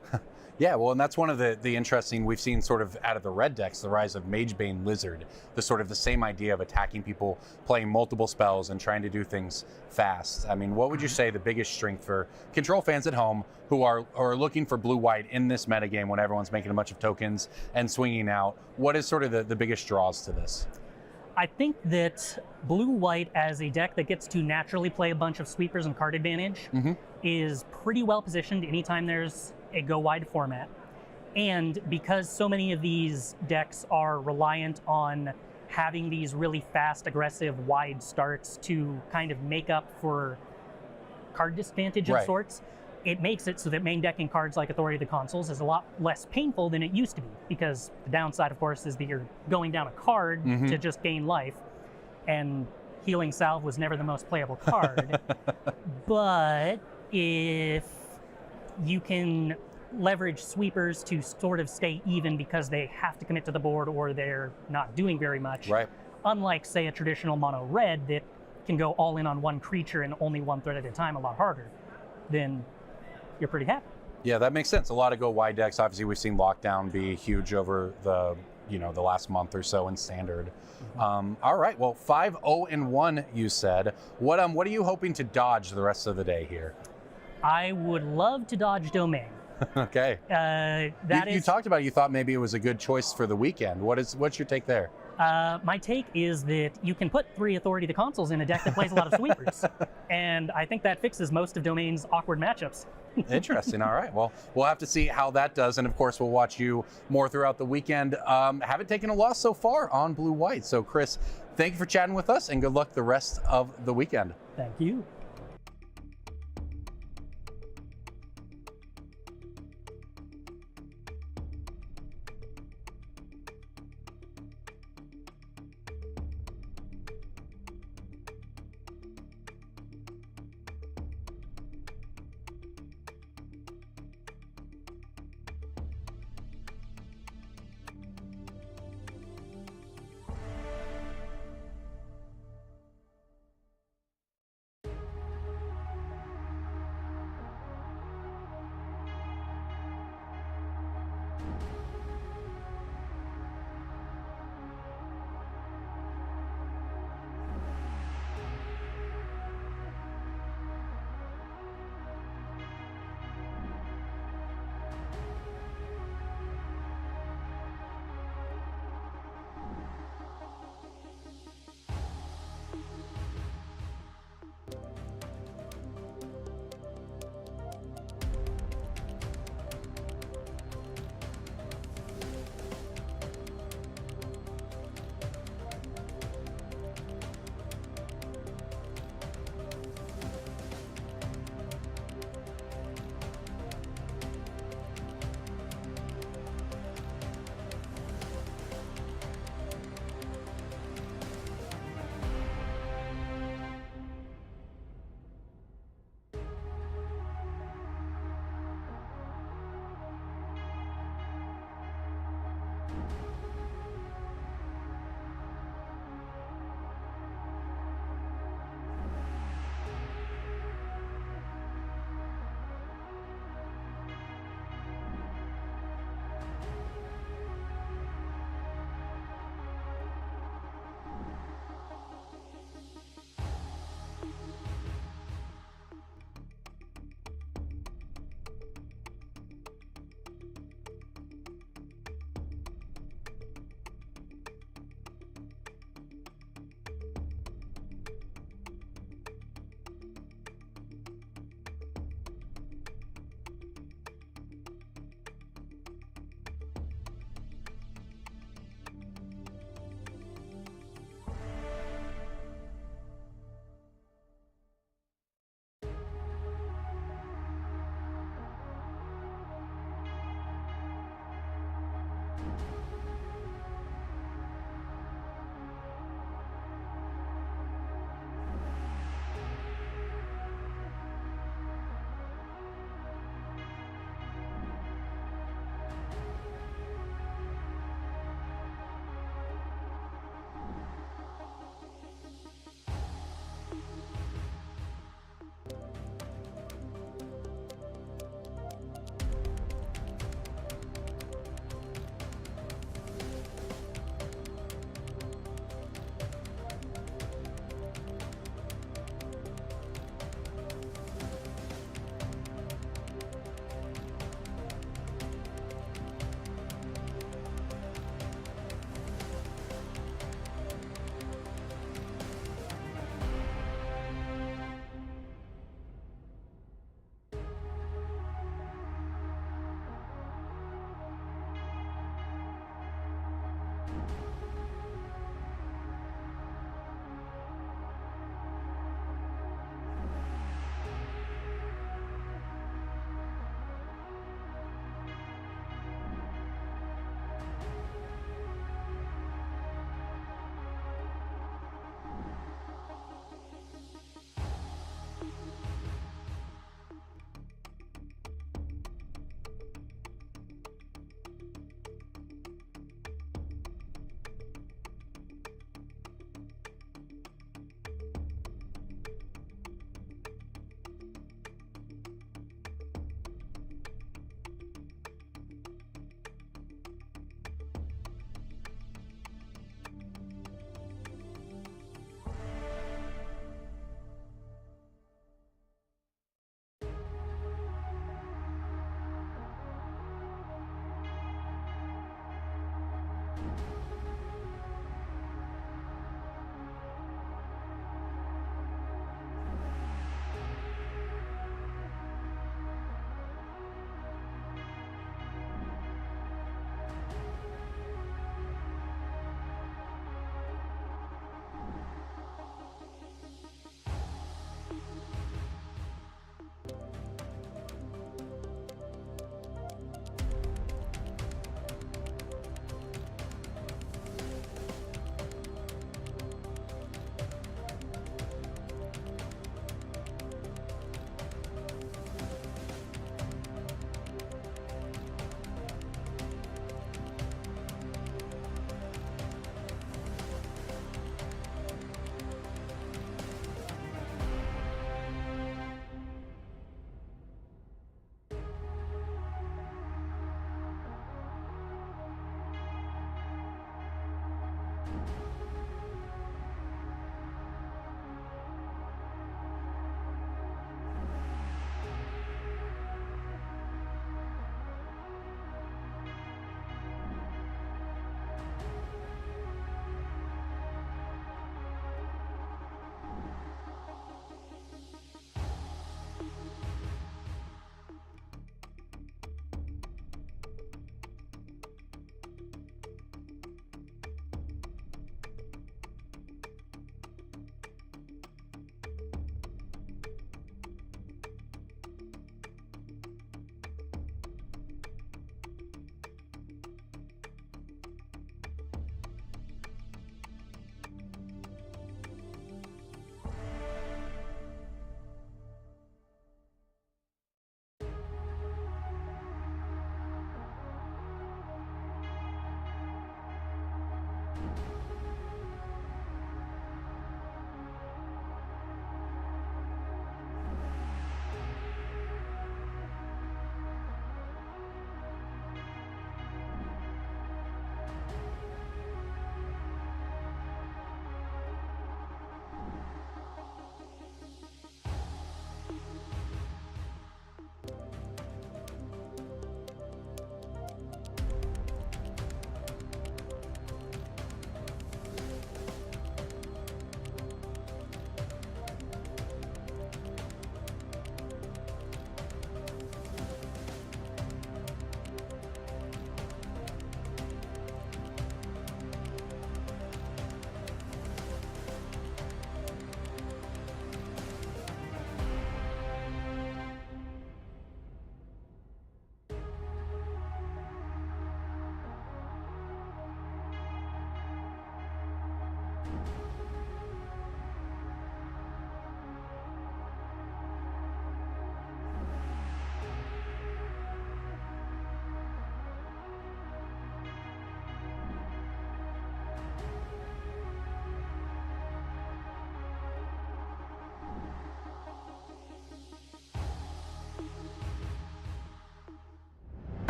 Yeah, well, and that's one of the interesting, we've seen sort of out of the red decks, the rise of Magebane Lizard, the sort of the same idea of attacking people, playing multiple spells and trying to do things fast. I mean, what would you say the biggest strength for Control fans at home who are looking for blue-white in this metagame when everyone's making a bunch of tokens and swinging out? What is sort of the biggest draws to this? I think that blue-white as a deck that gets to naturally play a bunch of sweepers and card advantage is pretty well positioned anytime there's a go wide format. And because so many of these decks are reliant on having these really fast, aggressive, wide starts to kind of make up for card disadvantage of sorts, it makes it so that main decking cards like Authority of the Consuls is a lot less painful than it used to be, because the downside, of course, is that you're going down a card to just gain life, and Healing Salve was never the most playable card. But if you can leverage sweepers to sort of stay even because they have to commit to the board or they're not doing very much, unlike, say, a traditional mono red that can go all in on one creature and only one threat at a time a lot harder, then you're pretty happy. Yeah, that makes sense. A lot of go wide decks. Obviously, we've seen Lockdown be huge over the the last month or so in Standard. All right, well, 5-0-1, you said. What are you hoping to dodge the rest of the day here? I would love to dodge Domain. Okay. You talked about it, you thought maybe it was a good choice for the weekend. What's your take there? My take is that you can put 3 Authority of the Consuls in a deck that plays a lot of sweepers. And I think that fixes most of Domain's awkward matchups. Interesting. All right. Well, we'll have to see how that does. And of course, we'll watch you more throughout the weekend. Haven't taken a loss so far on blue-white. So Chris, thank you for chatting with us and good luck the rest of the weekend. Thank you.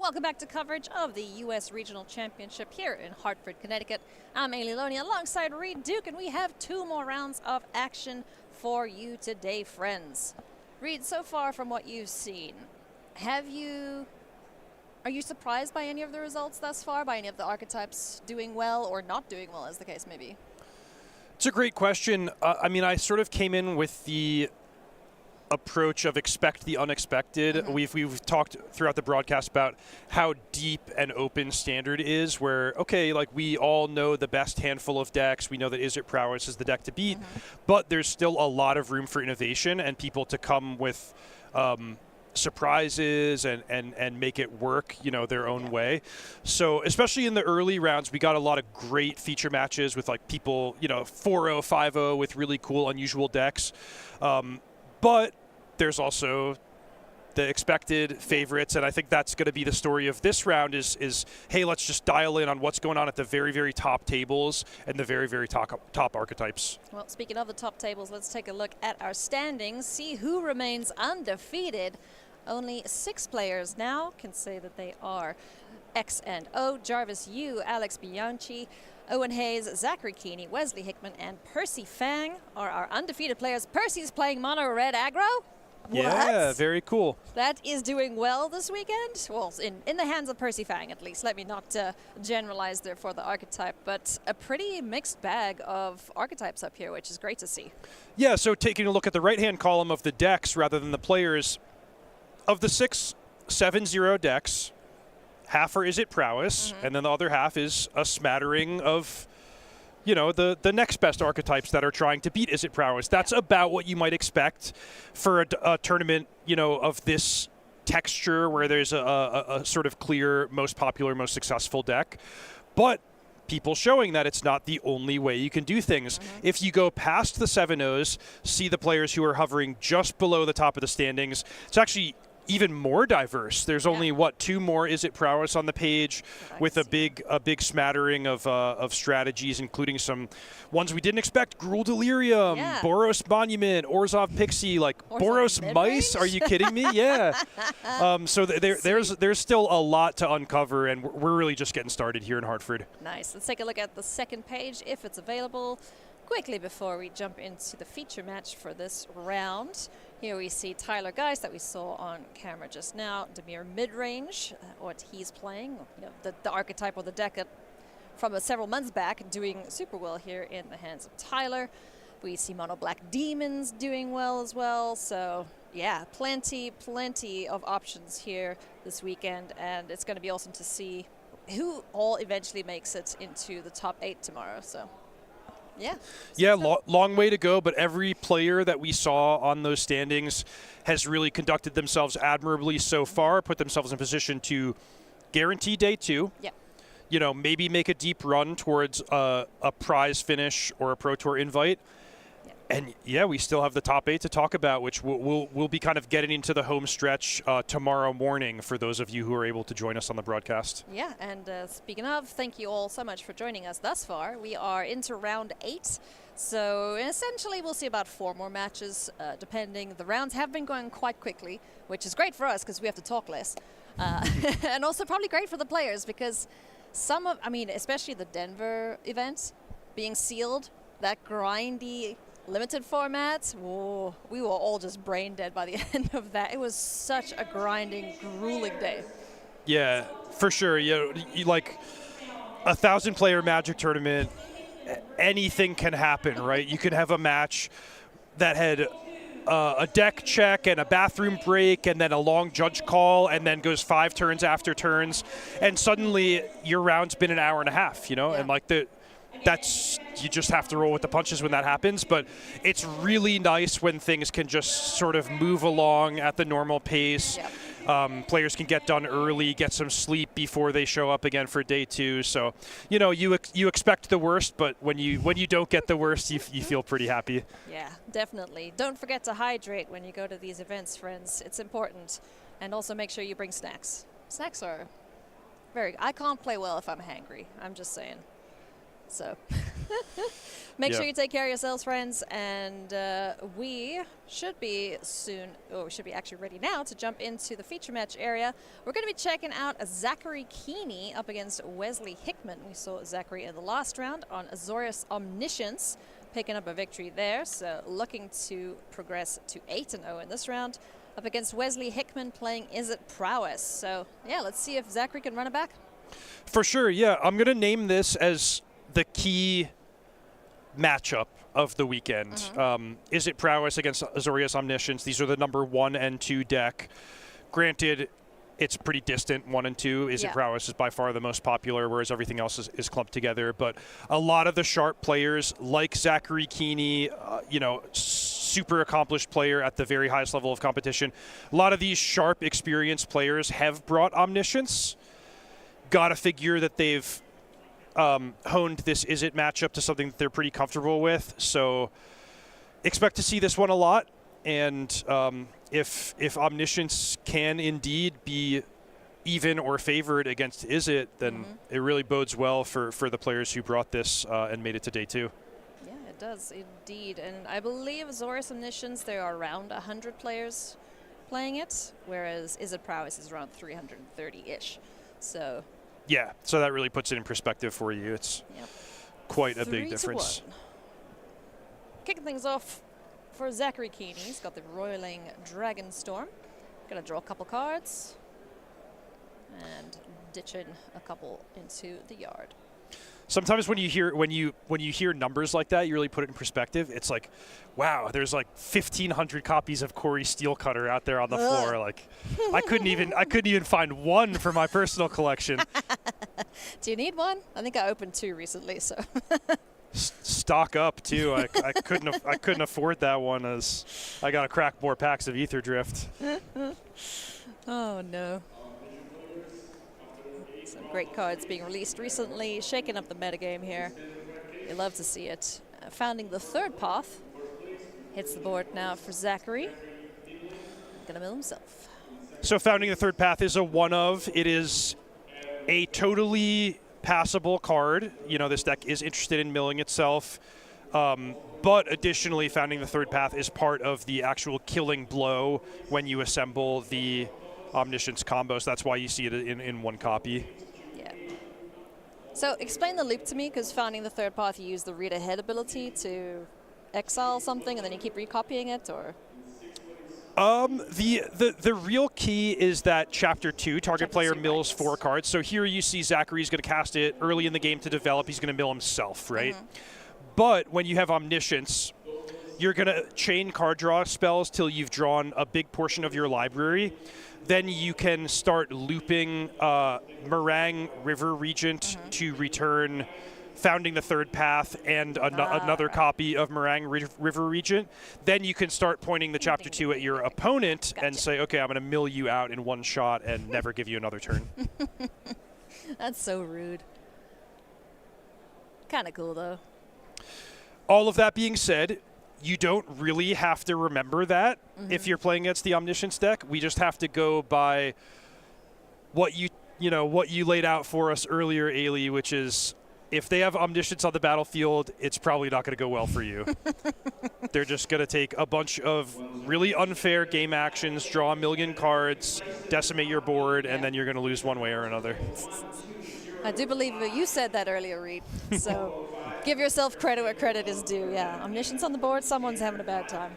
Welcome back to coverage of the U.S. Regional Championship here in Hartford, Connecticut. I'm Ailey Loney alongside Reed Duke, and we have 2 more rounds of action for you today, friends. Reed, so far from what you've seen, are you surprised by any of the results thus far, by any of the archetypes doing well or not doing well, as the case may be? It's a great question. I mean, I sort of came in with the approach of expect the unexpected. We've talked throughout the broadcast about how deep and open Standard is, where, okay, like we all know the best handful of decks. We know that Izzet Prowess is the deck to beat, but there's still a lot of room for innovation and people to come with surprises and make it work, their own way. So especially in the early rounds, we got a lot of great feature matches with like people, 4-0, 5-0 with really cool, unusual decks. But there's also the expected favorites, and I think that's going to be the story of this round is hey, let's just dial in on what's going on at the very, very top tables and the very, very top archetypes. Well, speaking of the top tables, let's take a look at our standings, see who remains undefeated. Only 6 players now can say that they are X and O. Jarvis Yu, Alex Bianchi, Owen Hayes, Zachary Keeney, Wesley Hickman, and Percy Fang are our undefeated players. Percy's playing mono red aggro. Yeah, what? Very cool. That is doing well this weekend. Well, in the hands of Percy Fang, at least. Let me not generalize there for the archetype, but a pretty mixed bag of archetypes up here, which is great to see. Yeah, so taking a look at the right-hand column of the decks rather than the players, of the 6 7-0 decks, half are Izzet Prowess, and then the other half is a smattering of, the next best archetypes that are trying to beat Izzet Prowess. That's about what you might expect for a tournament, of this texture where there's a sort of clear, most popular, most successful deck. But people showing that it's not the only way you can do things. If you go past the 7-0s, see the players who are hovering just below the top of the standings, it's actually even more diverse. There's only 2 more Izzet Prowess on the page, with a big smattering of strategies, including some ones we didn't expect: Gruul Delirium, Boros Monument, Orzhov Pixie, like Boros Mice. Are you kidding me? Yeah. So there's still a lot to uncover, and we're really just getting started here in Hartford. Nice. Let's take a look at the second page if it's available quickly before we jump into the feature match for this round. Here we see Tyler Geist that we saw on camera just now. Demir Midrange, what he's playing, the archetype or the deck from several months back, doing super well here in the hands of Tyler. We see Mono Black Demons doing well as well. So yeah, plenty of options here this weekend, and it's going to be awesome to see who all eventually makes it into the top 8 tomorrow. So. Yeah, long way to go, but every player that we saw on those standings has really conducted themselves admirably so far, put themselves in position to guarantee day 2. Yeah. Maybe make a deep run towards a prize finish or a Pro Tour invite. And we still have the top 8 to talk about, which we'll be kind of getting into the home stretch tomorrow morning for those of you who are able to join us on the broadcast. Yeah, and speaking of, thank you all so much for joining us thus far. We are into round 8, so essentially we'll see about 4 more matches, depending. The rounds have been going quite quickly, which is great for us because we have to talk less, and also probably great for the players because especially the Denver event being sealed, that grindy limited formats, we were all just brain dead by the end of that. It was such a grinding, grueling day. Yeah, for sure. You like 1,000-player Magic tournament, anything can happen, right? You could have a match that had a deck check and a bathroom break and then a long judge call and then goes 5 turns after turns, and suddenly your round's been an hour and a half, and like you just have to roll with the punches when that happens. But it's really nice when things can just sort of move along at the normal pace. Players can get done early, get some sleep before they show up again for day 2. So, you expect the worst, but when you don't get the worst, you feel pretty happy. Yeah, definitely. Don't forget to hydrate when you go to these events, friends. It's important. And also make sure you bring snacks. Snacks are I can't play well if I'm hangry. I'm just saying. So, Make sure you take care of yourselves, friends, and we should be soon, we should be actually ready now to jump into the feature match area. We're going to be checking out Zachary Keeney up against Wesley Hickman. We saw Zachary in the last round on Azorius Omniscience, picking up a victory there, so looking to progress to 8-0 in this round. Up against Wesley Hickman playing Is It Prowess. So, yeah, let's see if Zachary can run it back. For sure, yeah. I'm going to name this as the key matchup of the weekend. Is It Prowess against Azorius Omniscience? These are the number 1 and 2 deck. Granted, it's pretty distant, 1 and 2. Is It Prowess is by far the most popular, whereas everything else is clumped together. But a lot of the sharp players, like Zachary Keeney, you know, super accomplished player at the very highest level of competition. A lot of these sharp, experienced players have brought Omniscience. Got to figure that they've honed this Is It matchup to something that they're pretty comfortable with. So expect to see this one a lot. And if Omniscience can indeed be even or favored against Is It, then it really bodes well for the players who brought this and made it to day 2. Yeah, it does indeed. And I believe Azorius Omniscience, there are around 100 players playing it, whereas Is It Prowess is around 330-ish. So yeah, so that really puts it in perspective for you. It's quite a big difference. 3-1. Kicking things off for Zachary Keeney. He's got the Roiling Dragonstorm. Gonna draw a couple cards and ditch in a couple into the yard. Sometimes when you hear numbers like that, you really put it in perspective. It's like, wow, there's like 1,500 copies of Corey Steelcutter out there on the floor. Like, I couldn't even find one for my personal collection. Do you need one? I think I opened 2 recently, so. Stock up too. I couldn't afford that one, as I got to crack more packs of Ether Drift. Oh no. Some great cards being released recently, shaking up the metagame here. You love to see it. Founding the Third Path hits the board now for Zachary. Gonna mill himself. So Founding the Third Path is a one of. It is a totally passable card. You know, this deck is interested in milling itself. But additionally, Founding the Third Path is part of the actual killing blow when you assemble the Omniscience combos. That's why you see it in one copy. Yeah. So explain the loop to me, because Founding the Third Path, you use the read ahead ability to exile something and then you keep recopying it, or? The real key is that Chapter 2, target player mills 4 cards. So here you see Zachary's going to cast it early in the game to develop. He's going to mill himself, right? But when you have Omniscience, you're going to chain card draw spells till you've drawn a big portion of your library. Then you can start looping Meringue River Regent to return Founding the Third Path and another copy of Meringue River Regent. Then you can start pointing the Chapter 2 at your opponent and say, okay, I'm going to mill you out in one shot and never give you another turn. That's so rude. Kind of cool, though. All of that being said, you don't really have to remember that if you're playing against the Omniscience deck. We just have to go by what you laid out for us earlier, Ailey, which is if they have Omniscience on the battlefield, it's probably not going to go well for you. They're just going to take a bunch of really unfair game actions, draw a million cards, decimate your board, and then you're going to lose one way or another. I do believe you said that earlier, Reed. So give yourself credit where credit is due. Yeah, Omniscience on the board, someone's having a bad time.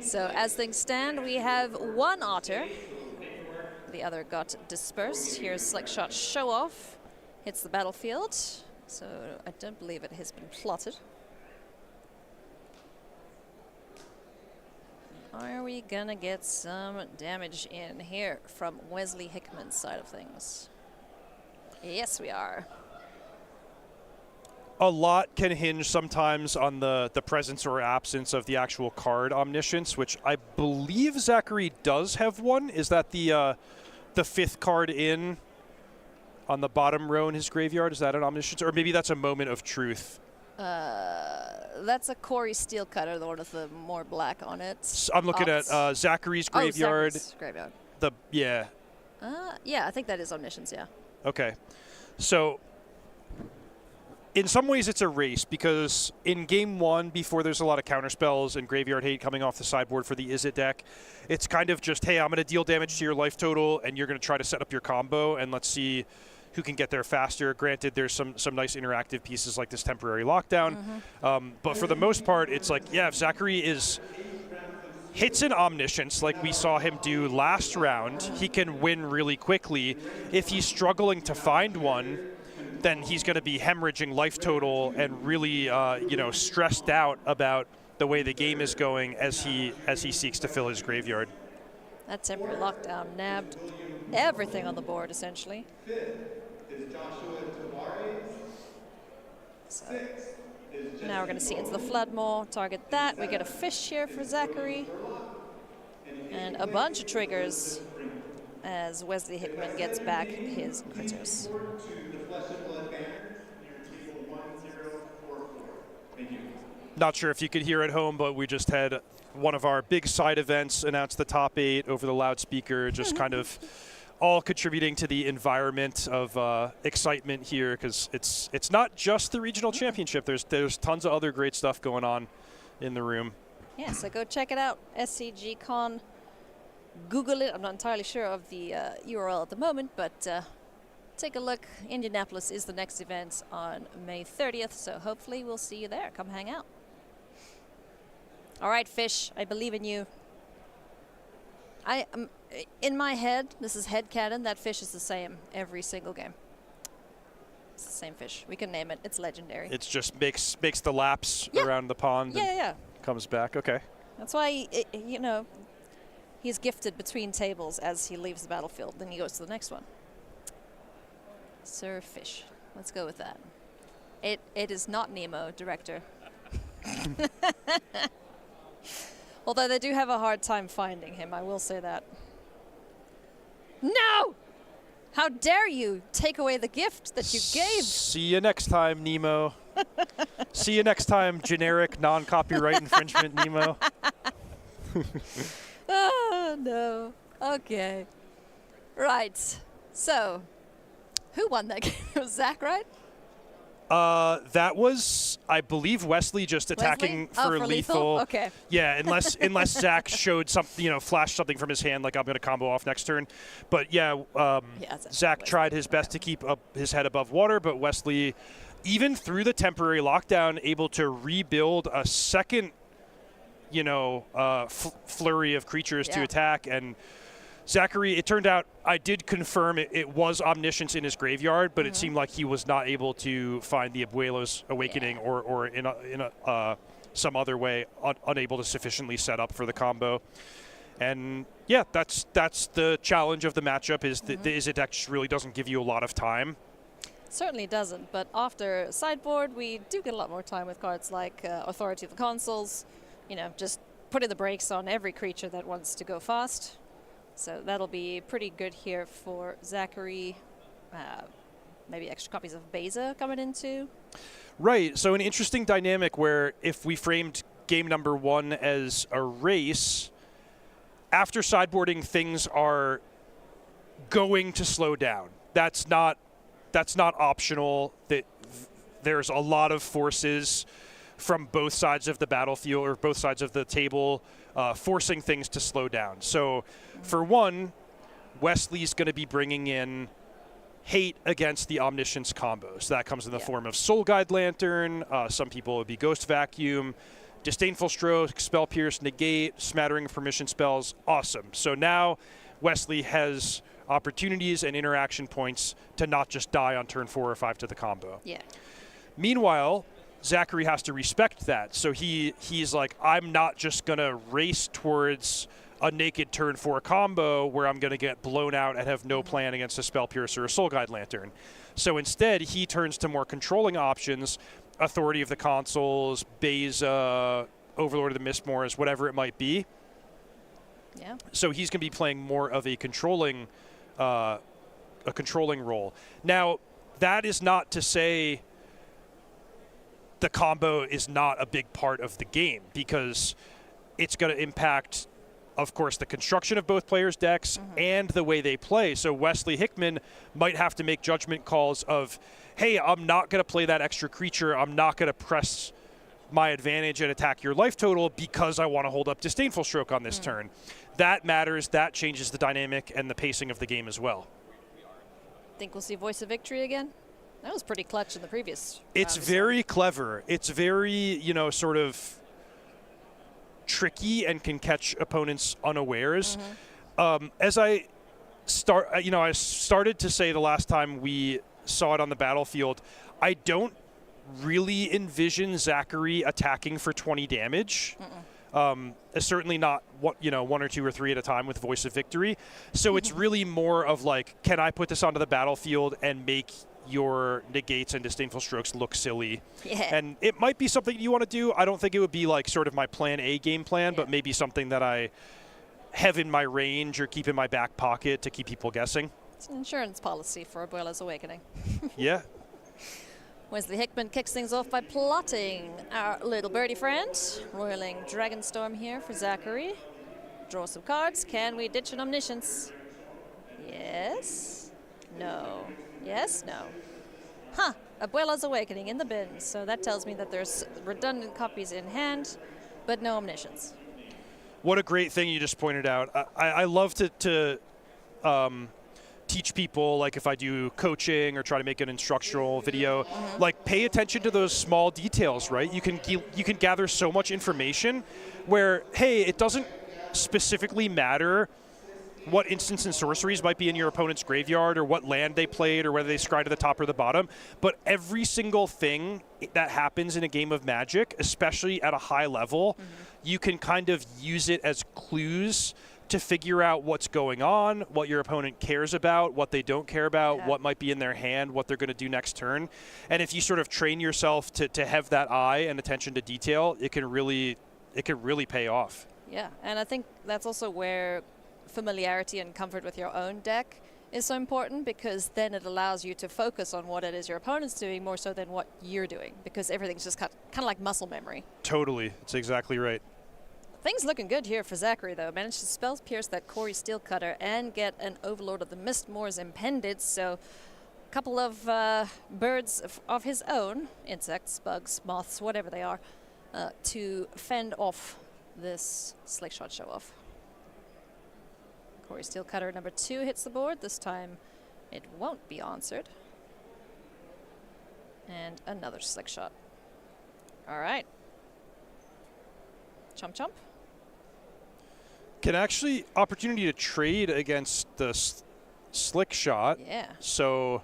So as things stand, we have one otter. The other got dispersed. Here's Slick Shot Show Off. Hits the battlefield. So I don't believe it has been plotted. Are we gonna get some damage in here from Wesley Hickman's side of things? Yes, we are. A lot can hinge sometimes on the presence or absence of the actual card Omniscience, which I believe Zachary does have one. Is that the 5th card in on the bottom row in his graveyard? Is that an Omniscience? Or maybe that's a Moment of Truth. That's a Corey Steelcutter, the one with the more black on it. So I'm looking at Zachary's graveyard. Zachary's graveyard. Yeah, I think that is Omniscience, yeah. Okay. So in some ways it's a race, because in game one, before there's a lot of counterspells and graveyard hate coming off the sideboard for the Is It deck, it's kind of just, hey, I'm going to deal damage to your life total, and you're going to try to set up your combo, and let's see who can get there faster. Granted, there's some nice interactive pieces like this temporary lockdown, but for the most part, it's like, yeah, if Zachary hits an Omniscience like we saw him do last round, he can win really quickly. If he's struggling to find one, then he's going to be hemorrhaging life total and really, stressed out about the way the game is going as he seeks to fill his graveyard. That temporary lockdown nabbed everything on the board, essentially. So now we're going to see into the Floodmaw, target that. We get a fish here for Zachary. And a bunch of triggers as Wesley Hickman gets back his critters. Not sure if you could hear at home, but we just had one of our big side events announce the top 8 over the loudspeaker, just kind of all contributing to the environment of excitement here, because it's not just the regional championship. There's tons of other great stuff going on in the room. Yeah, so go check it out, SCG Con. Google it. I'm not entirely sure of the URL at the moment, but take a look. Indianapolis is the next event on May 30th, so hopefully we'll see you there. Come hang out. All right, Fish, I believe in you. In my head, this is headcanon, that fish is the same every single game. It's the same fish. We can name it. It's legendary. It just makes the laps around the pond and comes back. Okay. That's why, he's gifted between tables as he leaves the battlefield. Then he goes to the next one. Sir Fish. Let's go with that. It is not Nemo, director. Although they do have a hard time finding him, I will say that. No! How dare you take away the gift that you gave? See you next time, Nemo. See you next time, generic non-copyright infringement Nemo. Oh, no. Okay. Right. So, who won that game? It was Zach, right? That was, I believe, Wesley just attacking for lethal. Okay. Yeah, unless Zach showed something, flashed something from his hand, like I'm going to combo off next turn. But yeah, Zach tried his best to keep his head above water, but Wesley, even through the temporary lockdown, able to rebuild a second, flurry of creatures to attack. And Zachary, it turned out, I did confirm it was Omniscience in his graveyard, but it seemed like he was not able to find the Abuelo's Awakening or in some other way unable to sufficiently set up for the combo. And yeah, that's the challenge of the matchup, is the Is It deck just really doesn't give you a lot of time. Certainly doesn't, but after sideboard, we do get a lot more time with cards like Authority of the Consuls, just putting the brakes on every creature that wants to go fast. So that'll be pretty good here for Zachary. Maybe extra copies of Beza coming in too. Right, so an interesting dynamic where if we framed game number 1 as a race, after sideboarding things are going to slow down. That's not optional. That there's a lot of forces from both sides of the battlefield or both sides of the table forcing things to slow down. So for one, Wesley's going to be bringing in hate against the Omniscience combos. That comes in the form of Soul Guide Lantern. Some people would be Ghost Vacuum, Disdainful Stroke, Spell Pierce, Negate, Smattering of Permission Spells. Awesome. So now Wesley has opportunities and interaction points to not just die on turn 4 or 5 to the combo. Yeah. Meanwhile, Zachary has to respect that. So he's like, I'm not just going to race towards a naked turn 4 combo where I'm going to get blown out and have no plan against a Spell Piercer or a Soul Guide Lantern. So instead, he turns to more controlling options, Authority of the Consuls, Beza, Overlord of the Mistmoors, whatever it might be. Yeah. So he's going to be playing more of a controlling role. Now, that is not to say the combo is not a big part of the game, because it's going to impact of course, the construction of both players' decks and the way they play. So Wesley Hickman might have to make judgment calls of, hey, I'm not going to play that extra creature. I'm not going to press my advantage and attack your life total because I want to hold up Disdainful Stroke on this turn. That matters. That changes the dynamic and the pacing of the game as well. Think we'll see Voice of Victory again? That was pretty clutch in the previous It's round. very clever. It's very, you know, sort of tricky and can catch opponents unawares. As I started to say the last time we saw it on the battlefield, I don't really envision Zachary attacking for 20 damage. Certainly not one or two or three at a time with Voice of Victory. So it's really more of like, can I put this onto the battlefield and make your negates and disdainful strokes look silly? Yeah. And it might be something you want to do. I don't think it would be like sort of my plan A game plan, but maybe something that I have in my range or keep in my back pocket to keep people guessing. It's an insurance policy for Abuela's Awakening. Yeah. Wesley Hickman kicks things off by plotting our little birdie friend. Roiling Dragonstorm here for Zachary. Draw some cards. Can we ditch an Omniscience? Yes. No. Yes. No. Huh. Abuela's Awakening in the bin. So that tells me that there's redundant copies in hand, but no Omniscience. What a great thing you just pointed out. I love to teach people, like if I do coaching or try to make an instructional video, like pay attention to those small details, right? You can gather so much information where, hey, it doesn't specifically matter what instants and sorceries might be in your opponent's graveyard or what land they played or whether they scry to the top or the bottom, but every single thing that happens in a game of Magic, especially at a high level, you can kind of use it as clues to figure out what's going on, what your opponent cares about, what they don't care about, what might be in their hand, what they're going to do next turn. And if you sort of train yourself to have that eye and attention to detail, it can really pay off. Yeah, and I think that's also where familiarity and comfort with your own deck is so important, because then it allows you to focus on what it is your opponent's doing more so than what you're doing, because everything's just kind of like muscle memory. Totally. That's exactly right. Things looking good here for Zachary, though. Managed to spell pierce that Corey Steelcutter and get an Overlord of the Mistmoors impended, so a couple of birds of his own, insects, bugs, moths, whatever they are, to fend off this Slickshot show-off. Corey Steelcutter number 2 hits the board. This time it won't be answered. And another Slickshot. All right. Chomp chomp. Can actually opportunity to trade against the slick shot. Yeah. So,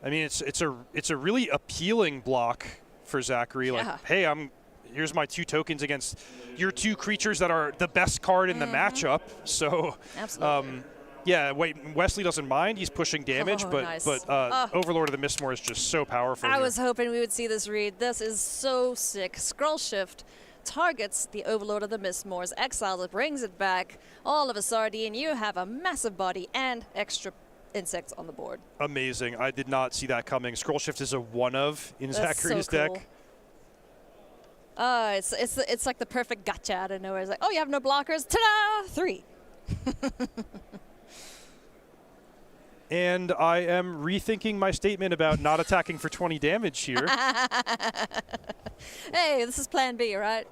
I mean, it's a really appealing block for Zachary. Yeah. Like, hey, here's my 2 tokens against your 2 creatures that are the best card in the matchup. So, absolutely. yeah. Wesley doesn't mind. He's pushing damage, nice. but Overlord of the Mistmoor is just so powerful. I was hoping we would see this read. This is so sick. Scroll Shift targets the Overlord of the Mistmoors, exiles it, brings it back. All of a sardine, you have a massive body and extra insects on the board. Amazing. I did not see that coming. Scroll Shift is a one of in Zachary's deck. It's like the perfect gotcha out of nowhere. It's like, oh, you have no blockers? Ta-da! 3. And I am rethinking my statement about not attacking for 20 damage here. Hey, this is plan B, right?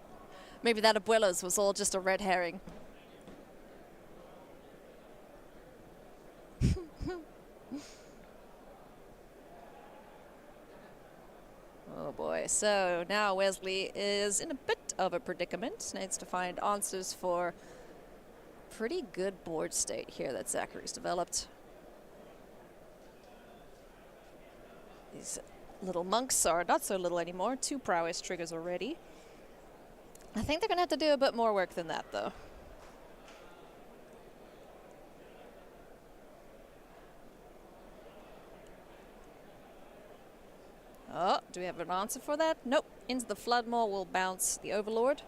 Maybe that Abuela's was all just a red herring. Oh boy, so now Wesley is in a bit of a predicament. Needs to find answers for pretty good board state here that Zachary's developed. These little monks are not so little anymore. 2 prowess triggers already. I think they're going to have to do a bit more work than that, though. Oh, do we have an answer for that? Nope. Into the Floodmaw will bounce the Overlord.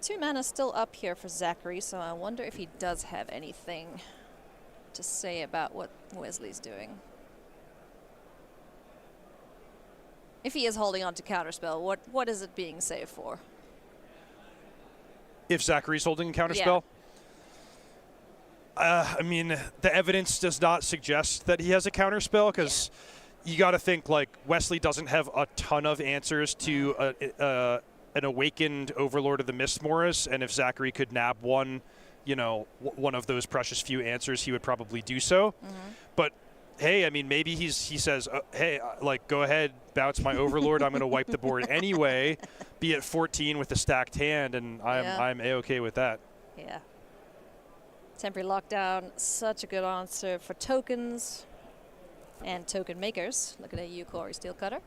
2 mana still up here for Zachary, so I wonder if he does have anything to say about what Wesley's doing. If he is holding on to Counterspell, what is it being saved for? If Zachary's holding a counterspell? I mean, the evidence does not suggest that he has a counterspell because you got to think like Wesley doesn't have a ton of answers to an awakened Overlord of the Mist Morris, and if Zachary could nab one, you know, one of those precious few answers, he would probably do so. But hey, I mean, maybe he says, hey, like, go ahead, bounce my Overlord. I'm going to wipe the board anyway, be at 14 with a stacked hand, and I'm A-okay with that. Yeah. Temporary lockdown, such a good answer for tokens and token makers. Looking at you, Corey Steelcutter.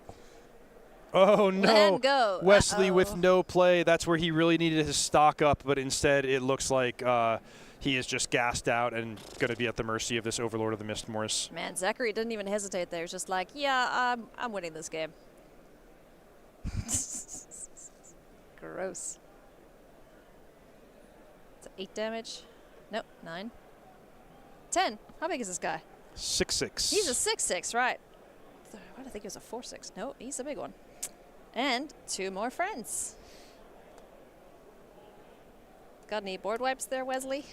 Oh, no. And go. Wesley with no play. That's where he really needed his stock up, but instead it looks like he is just gassed out and going to be at the mercy of this Overlord of the Mist Morris. Man, Zachary didn't even hesitate there. He's just like, yeah, I'm winning this game. Gross. It's 8 damage. Nope, 9. 10. How big is this guy? 6'6". He's a 6'6", right. Why did I think he was a 4'6"? No, he's a big one. And 2 more friends. Got any board wipes there, Wesley?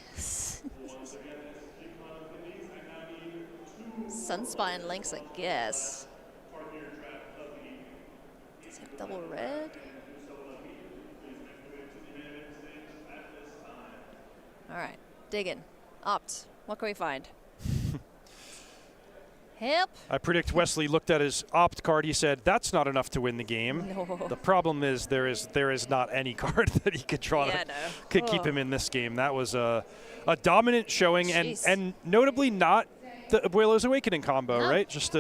Sunspine links, I guess. Is it double red? All right, digging. Opt. What can we find? Help. I predict Wesley looked at his opt card. He said, "That's not enough to win the game." No. The problem is there is not any card that he could draw that could keep him in this game. That was a dominant showing, and notably not the Abuelo's Awakening combo, right? Just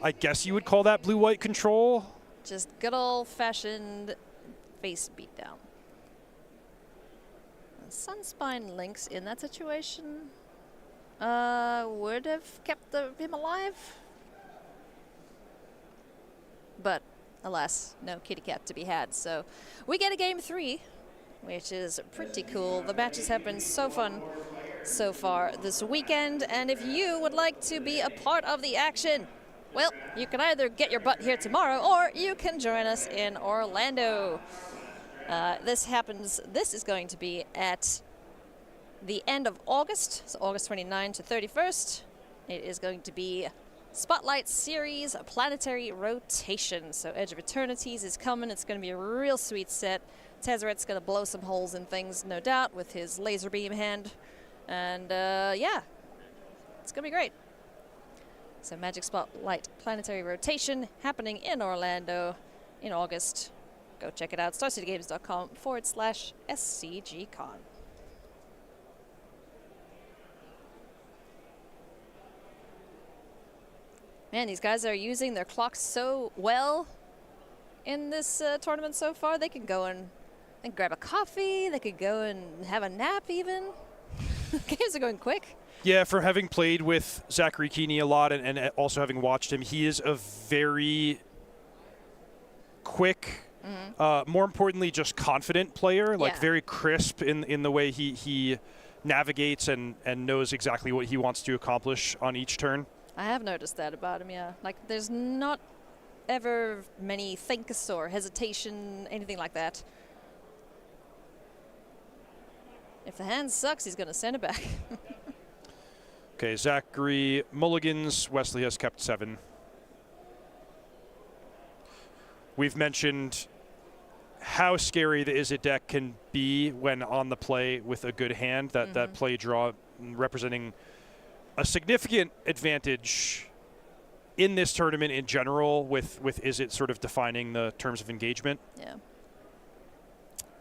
I guess you would call that blue-white control. Just good old-fashioned face beatdown. Sunspine links in that situation would have kept him alive. But, alas, no kitty cat to be had. So we get a game 3, which is pretty cool. The matches have been so fun so far this weekend. And if you would like to be a part of the action, well, you can either get your butt here tomorrow or you can join us in Orlando. This is going to be at the end of August, so August 29 to 31st. It is going to be Spotlight Series Planetary Rotation. So Edge of Eternities is coming. It's going to be a real sweet set. Tezzeret's going to blow some holes in things, no doubt, with his laser beam hand. And yeah, it's going to be great. So Magic Spotlight Planetary Rotation happening in Orlando in August. Go check it out, starcitygames.com/SCGCon. Man, these guys are using their clocks so well in this tournament so far. They can go and grab a coffee. They could go and have a nap even. Games are going quick. Yeah, for having played with Zachary Keeney a lot and also having watched him, he is a very quick, more importantly, just confident player, like very crisp in the way he navigates and knows exactly what he wants to accomplish on each turn. I have noticed that about him, yeah. Like, there's not ever many thinks or hesitation, anything like that. If the hand sucks, he's going to send it back. Okay, Zachary mulligans. Wesley has kept 7. We've mentioned how scary the Izzet deck can be when on the play with a good hand. That play draw representing a significant advantage in this tournament in general, with Izzet sort of defining the terms of engagement. Yeah.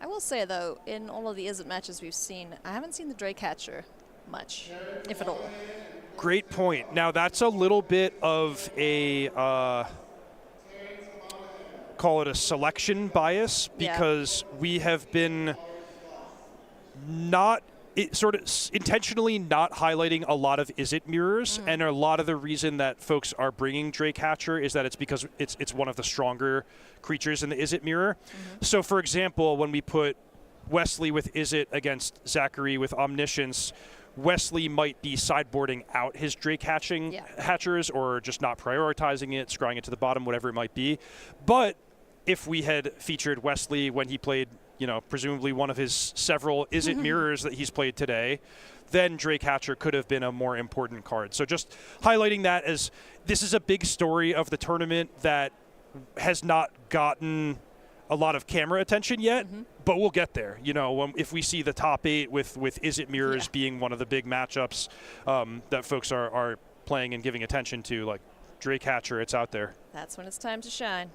I will say, though, in all of the Izzet matches we've seen, I haven't seen the Draycatcher much, if at all. Great point. Now, that's a little bit of a, call it a selection bias, because we have been sort of intentionally not highlighting a lot of Izzet mirrors, and a lot of the reason that folks are bringing Draycatcher is that it's because it's one of the stronger creatures in the Izzet mirror. So, for example, when we put Wesley with Izzet against Zachary with Omniscience, Wesley might be sideboarding out his Drake hatchers or just not prioritizing it, scrying it to the bottom, whatever it might be. But if we had featured Wesley when he played presumably one of his several Is It mirrors that he's played today, then Drake Hatcher could have been a more important card. So just highlighting that as this is a big story of the tournament that has not gotten a lot of camera attention yet, but we'll get there. If we see the top 8 with Is It mirrors being one of the big matchups that folks are playing and giving attention to, like Drake Hatcher, it's out there. That's when it's time to shine.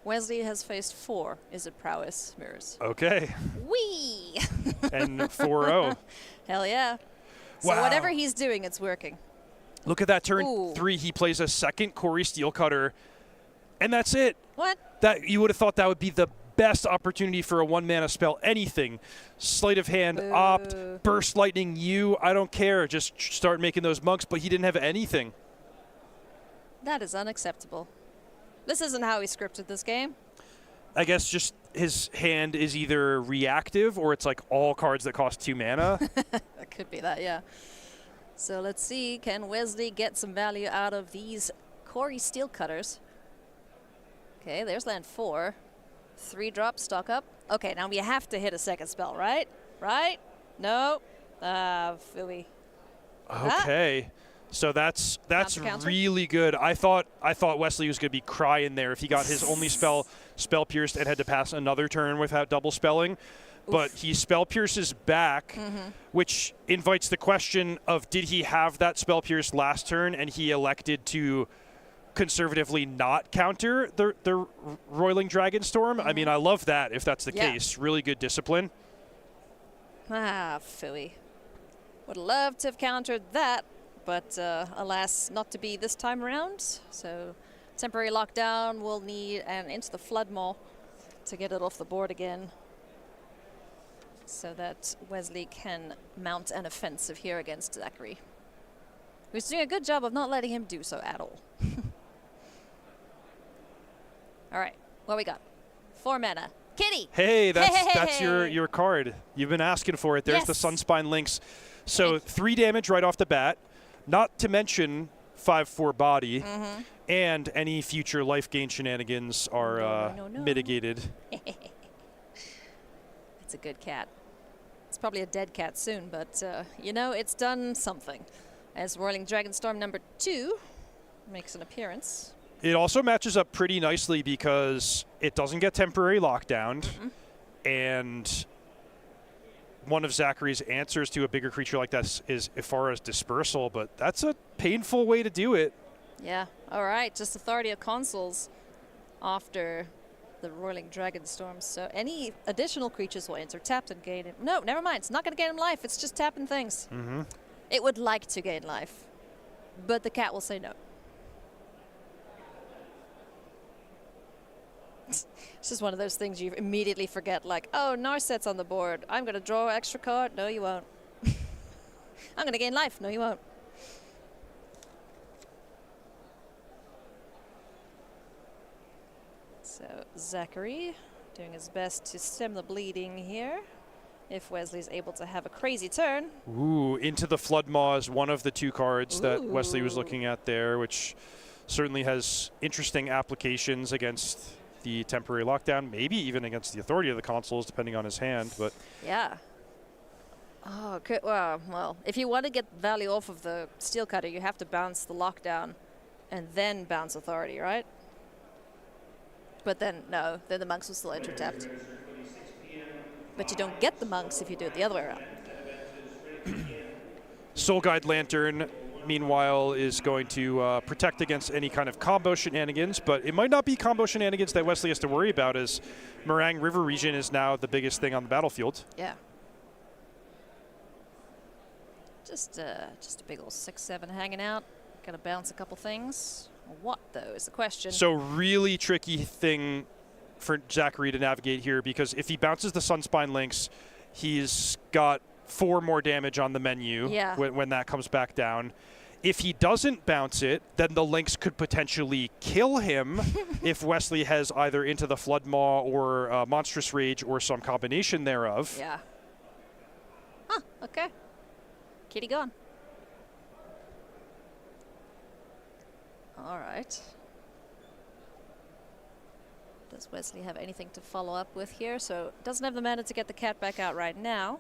Wesley has faced 4 Is It prowess mirrors. Okay. Whee! And 4-0. Hell yeah. So Wow. whatever he's doing, it's working. Look at that turn 3. He plays a second Corey Steelcutter, and that's it. What? That you would have thought that would be the best opportunity for a 1-mana spell. Anything. Sleight of hand, opt, burst lightning, I don't care. Just start making those monks, but he didn't have anything. That is unacceptable. This isn't how he scripted this game. I guess just his hand is either reactive or it's like all cards that cost 2 mana. That could be that, yeah. So let's see, can Wesley get some value out of these Corey Steelcutters? Okay, there's land 4. 3-drop, stock up. Okay, now we have to hit a second spell, right? Right? No? Philly. Okay. So that's Counter? really good. I thought Wesley was going to be crying there if he got his only spell pierced and had to pass another turn without double spelling. But he spell pierces back, which invites the question of did he have that spell pierce last turn and he elected to conservatively not counter the Roiling Dragonstorm? I mean, I love that if that's the case. Really good discipline. Philly. Would love to have countered that. But alas, not to be this time around. So temporary lockdown will need and into the Flood Maw to get it off the board again. So that Wesley can mount an offensive here against Zachary, who's doing a good job of not letting him do so at all. All right, what we got? 4 mana. Kitty! Hey, that's your card. You've been asking for it. There's the Sunspine Lynx. So 3 damage right off the bat. Not to mention 5/4 body, and any future life gain shenanigans are mitigated. It's a good cat. It's probably a dead cat soon, but it's done something. As Roiling Dragonstorm number 2 makes an appearance. It also matches up pretty nicely because it doesn't get temporary lockdown, and one of Zachary's answers to a bigger creature like this is Ifara's Dispersal, but that's a painful way to do it. Yeah, all right, just Authority of Consuls after the Roiling Dragonstorm. So any additional creatures will enter tapped and gain it. No, never mind, it's not going to gain him life, it's just tapping things. It would like to gain life, but the cat will say no. It's just one of those things you immediately forget, like, oh, Narset's on the board. I'm going to draw an extra card. No, you won't. I'm going to gain life. No, you won't. So Zachary doing his best to stem the bleeding here. If Wesley's able to have a crazy turn. Ooh, into the Flood Maw is one of the 2 cards that Wesley was looking at there, which certainly has interesting applications against the temporary lockdown, maybe even against the Authority of the Consuls, depending on his hand. But yeah. Oh, okay. Well, if you want to get value off of the Steelcutter, you have to bounce the lockdown and then bounce Authority, right? But then, no, then the monks will still enter tapped. But you don't get the monks if you do it the other way around. Soul Guide Lantern, meanwhile, is going to protect against any kind of combo shenanigans, but it might not be combo shenanigans that Wesley has to worry about, as Meringue River region is now the biggest thing on the battlefield. Yeah. Just a big old 6/7 hanging out. Gonna bounce a couple things. What, though, is the question. So really tricky thing for Zachary to navigate here, because if he bounces the Sunspine Lynx, he's got 4 more damage on the menu when that comes back down. If he doesn't bounce it, then the Lynx could potentially kill him if Wesley has either Into the Flood Maw or Monstrous Rage or some combination thereof. Yeah. Huh, okay. Kitty gone. All right. The Does Wesley have anything to follow up with here? So doesn't have the mana to get the cat back out right now.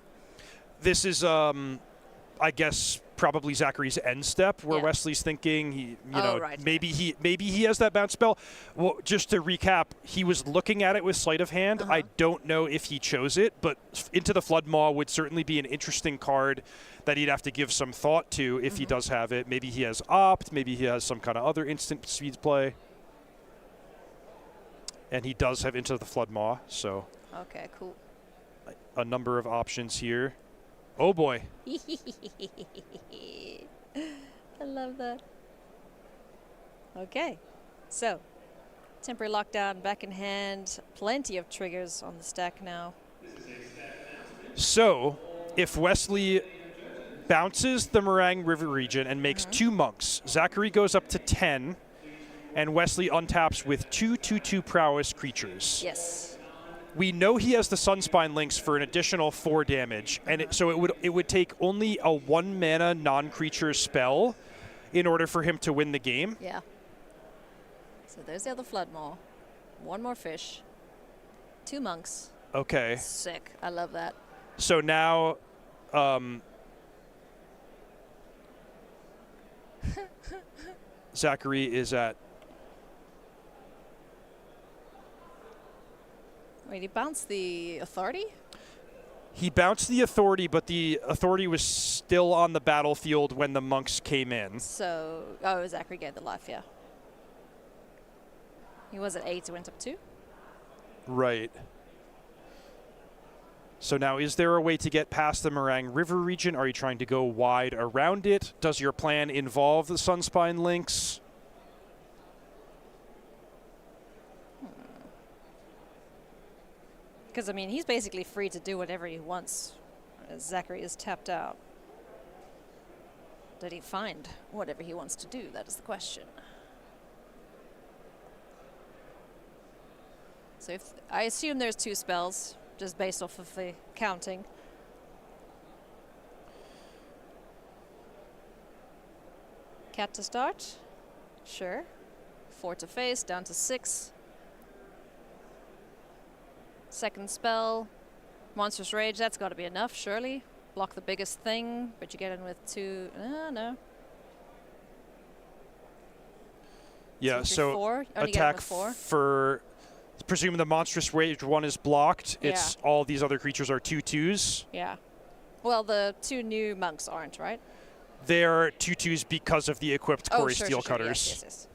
This is, I guess, probably Zachary's end step, where Wesley's thinking he, maybe he has that bounce spell. Well, just to recap, he was looking at it with sleight of hand. I don't know if he chose it, but Into the Flood Maw would certainly be an interesting card that he'd have to give some thought to if he does have it. Maybe he has Opt, maybe he has some kind of other instant speed play. And he does have Into the Flood Maw, so. Okay, cool. A number of options here. Oh boy. I love that. Okay, so temporary lockdown back in hand. Plenty of triggers on the stack now. So if Wesley bounces the Meringue River region and makes 2 monks, Zachary goes up to 10, and Wesley untaps with 2/2/2 prowess creatures. Yes. We know he has the Sunspine links for an additional 4 damage, and so it would take only a 1 mana non-creature spell in order for him to win the game. Yeah. So there's the other Flood Maw. 1 more fish. 2 monks. Okay. Sick. I love that. So now, Zachary is at. Wait, he bounced the Authority? He bounced the Authority, but the Authority was still on the battlefield when the monks came in. So, Zachary gave the life, yeah. He was at 8, he went up 2. Right. So now, is there a way to get past the Meringue River region? Are you trying to go wide around it? Does your plan involve the Sunspine links? Because, I mean, he's basically free to do whatever he wants. Zachary is tapped out. Did he find whatever he wants to do? That is the question. So if I assume there's 2 spells, just based off of the counting. Cat to start? Sure. 4 to face, down to 6. Second spell, Monstrous Rage, that's got to be enough, surely. Block the biggest thing, but you get in with 2. No. Yeah, 2, 3, so 4. Only attack get in with 4. for, presuming the Monstrous Rage 1 is blocked, it's all these other creatures are 2/2s. Yeah. Well, the 2 new monks aren't, right? They're 2/2s because of the equipped Quarry Steel Cutters. Yes.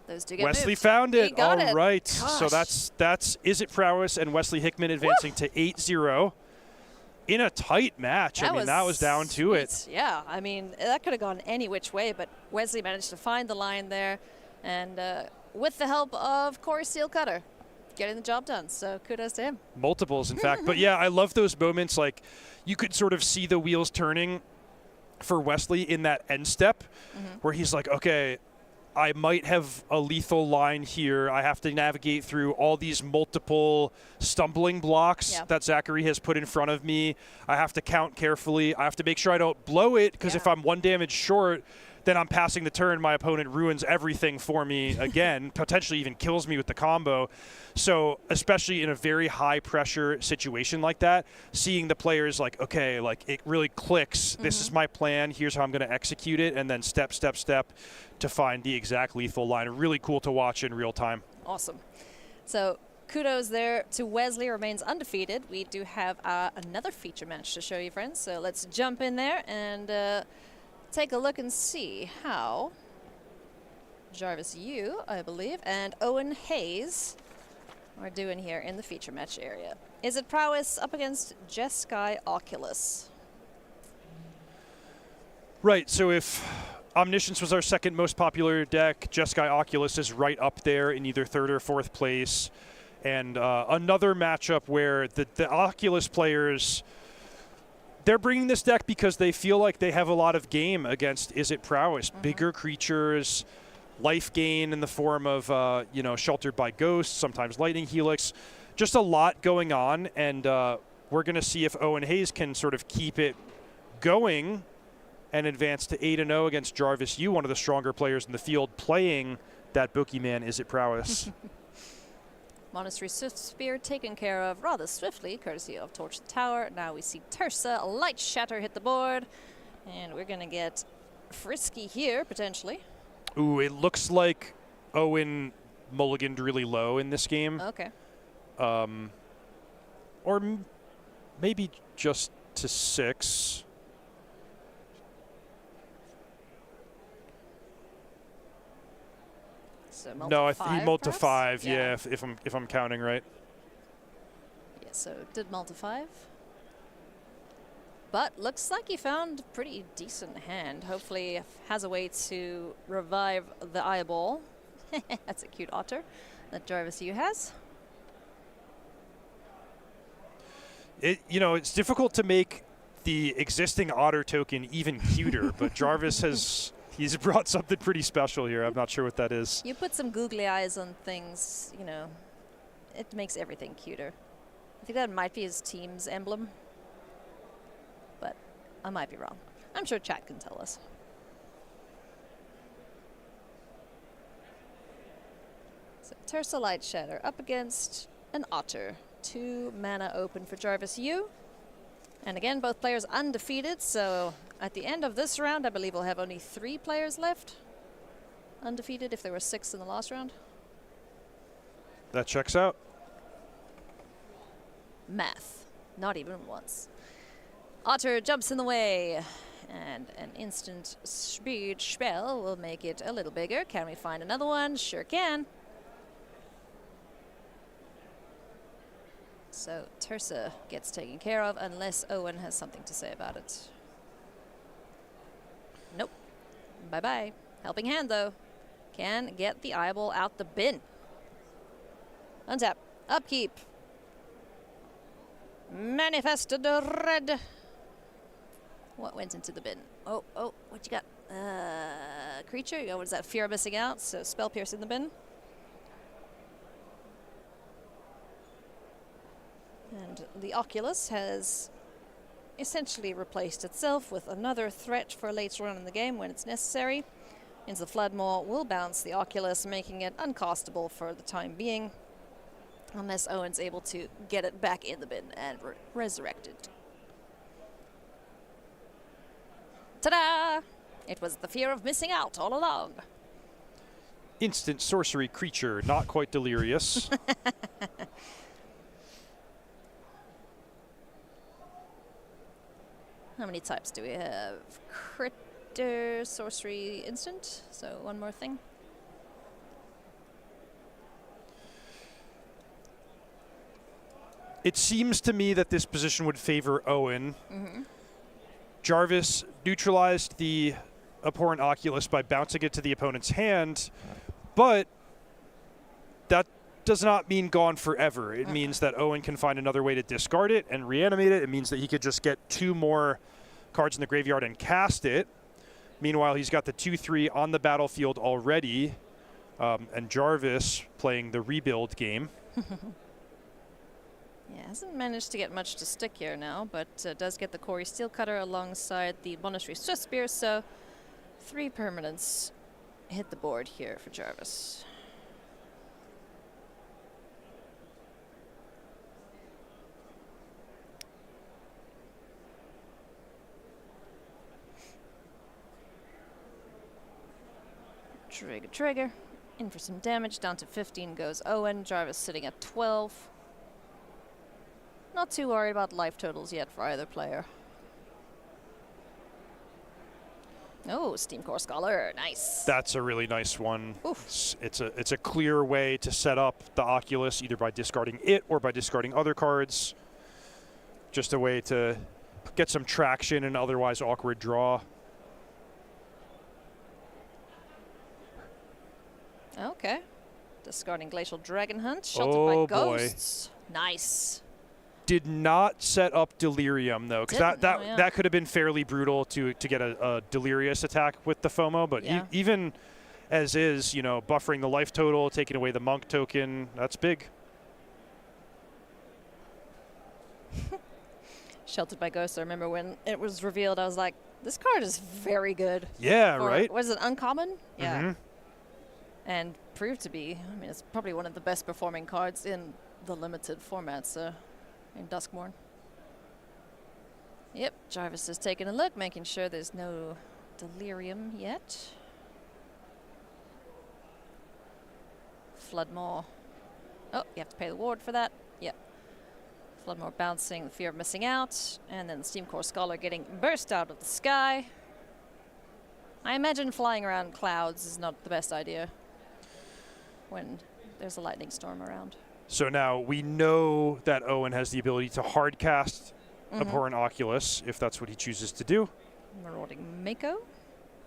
Those 2 get Wesley moved. found it. He got it. Right. Gosh. So that's Is It Prowess and Wesley Hickman advancing to 8-0 in a tight match. I mean, that was down to it. Yeah, I mean, that could have gone any which way, but Wesley managed to find the line there, and with the help of Quarry Steel Cutter, getting the job done. So kudos to him. Multiples, in fact. But yeah, I love those moments. Like, you could sort of see the wheels turning for Wesley in that end step, where he's like, okay, I might have a lethal line here. I have to navigate through all these multiple stumbling blocks that Zachary has put in front of me. I have to count carefully. I have to make sure I don't blow it, because if I'm 1 damage short, then I'm passing the turn. My opponent ruins everything for me again, potentially even kills me with the combo. So especially in a very high pressure situation like that, seeing the players like, okay, like it really clicks. This is my plan. Here's how I'm going to execute it. And then step to find the exact lethal line. Really cool to watch in real time. Awesome. So kudos there to Wesley, remains undefeated. We do have another feature match to show you, friends. So let's jump in there and take a look and see how Jarvis Yu, I believe, and Owen Hayes are doing here in the feature match area. Is It Prowess up against Jeskai Oculus? Right, so if Omniscience was our 2nd most popular deck, Jeskai Oculus is right up there in either 3rd or 4th place. And another matchup where the Oculus players, they're bringing this deck because they feel like they have a lot of game against Is It Prowess. Bigger creatures, life gain in the form of, Sheltered by Ghosts, sometimes Lightning Helix. Just a lot going on, and we're going to see if Owen Hayes can sort of keep it going and advance to 8-0 against Jarvis Yu, one of the stronger players in the field, playing that Boogeyman Is It Prowess. Monastery Swift Spear taken care of rather swiftly, courtesy of Torch the Tower. Now we see Tersa, a Light Shatter hit the board. And we're going to get frisky here, potentially. Ooh, it looks like Owen mulliganed really low in this game. Okay. Or maybe just to 6. So No, he mulled to 5. Yeah. Yeah, if I'm counting right. Yeah, so did mull to 5. But looks like he found a pretty decent hand. Hopefully has a way to revive the eyeball. That's a cute otter that Jarvis U has. It's difficult to make the existing otter token even cuter, but Jarvis he's brought something pretty special here. I'm not sure what that is. You put some googly eyes on things, it makes everything cuter. I think that might be his team's emblem, but I might be wrong. I'm sure chat can tell us. So Tersa Light Shatter up against an otter. 2 mana open for Jarvis U. And again, both players undefeated, so at the end of this round, I believe we'll have only 3 players left undefeated if there were 6 in the last round. That checks out. Math. Not even once. Otter jumps in the way, and an instant speed spell will make it a little bigger. Can we find another one? Sure can. So Tersa gets taken care of unless Owen has something to say about it. Nope. Bye-bye. Helping hand, though. Can get the eyeball out the bin. Untap. Upkeep. Manifested red. What went into the bin? Oh, what you got? Creature? What is that? Fear of missing out. So Spell Pierce in the bin. And the Oculus has essentially replaced itself with another threat for later on in the game when it's necessary. Means the Floodmaw will bounce the Oculus, making it uncastable for the time being, unless Owen's able to get it back in the bin and resurrect it. Ta-da! It was the fear of missing out all along. Instant sorcery creature, not quite delirious. How many types do we have? Critter, sorcery, instant. So one more thing. It seems to me that this position would favor Owen. Mm-hmm. Jarvis neutralized the abhorrent Oculus by bouncing it to the opponent's hand, but that does not mean gone forever. It means that Owen can find another way to discard it and reanimate it. It means that he could just get 2 more cards in the graveyard and cast it. Meanwhile, he's got the 2/3 on the battlefield already, and Jarvis playing the rebuild game. Yeah, hasn't managed to get much to stick here now, but does get the Quarry Steelcutter alongside the Monastery Swift Spear, so 3 permanents hit the board here for Jarvis. Trigger. In for some damage. Down to 15 goes Owen. Jarvis sitting at 12. Not too worried about life totals yet for either player. Oh, Steam Core Scholar. Nice. That's a really nice one. Oof. It's a clear way to set up the Oculus, either by discarding it or by discarding other cards. Just a way to get some traction in an otherwise awkward draw. Okay. Discarding Glacial Dragon Hunt. Sheltered by Ghosts. Nice. Did not set up Delirium, though, because that could have been fairly brutal to get a Delirious attack with the FOMO. But even as is, buffering the life total, taking away the Monk token, that's big. Sheltered by Ghosts. I remember when it was revealed, I was like, this card is very good. Yeah, right? Was it uncommon? Yeah. Mm-hmm. and proved to be. I mean, it's probably one of the best performing cards in the limited formats in Duskmourn. Yep, Jarvis is taking a look, making sure there's no delirium yet. Floodmore. Oh, you have to pay the ward for that. Yep. Floodmore bouncing the fear of missing out, and then the Steamcore Scholar getting burst out of the sky. I imagine flying around clouds is not the best idea when there's a lightning storm around. So now we know that Owen has the ability to hard cast Abhorrent Oculus, if that's what he chooses to do. Marauding Mako,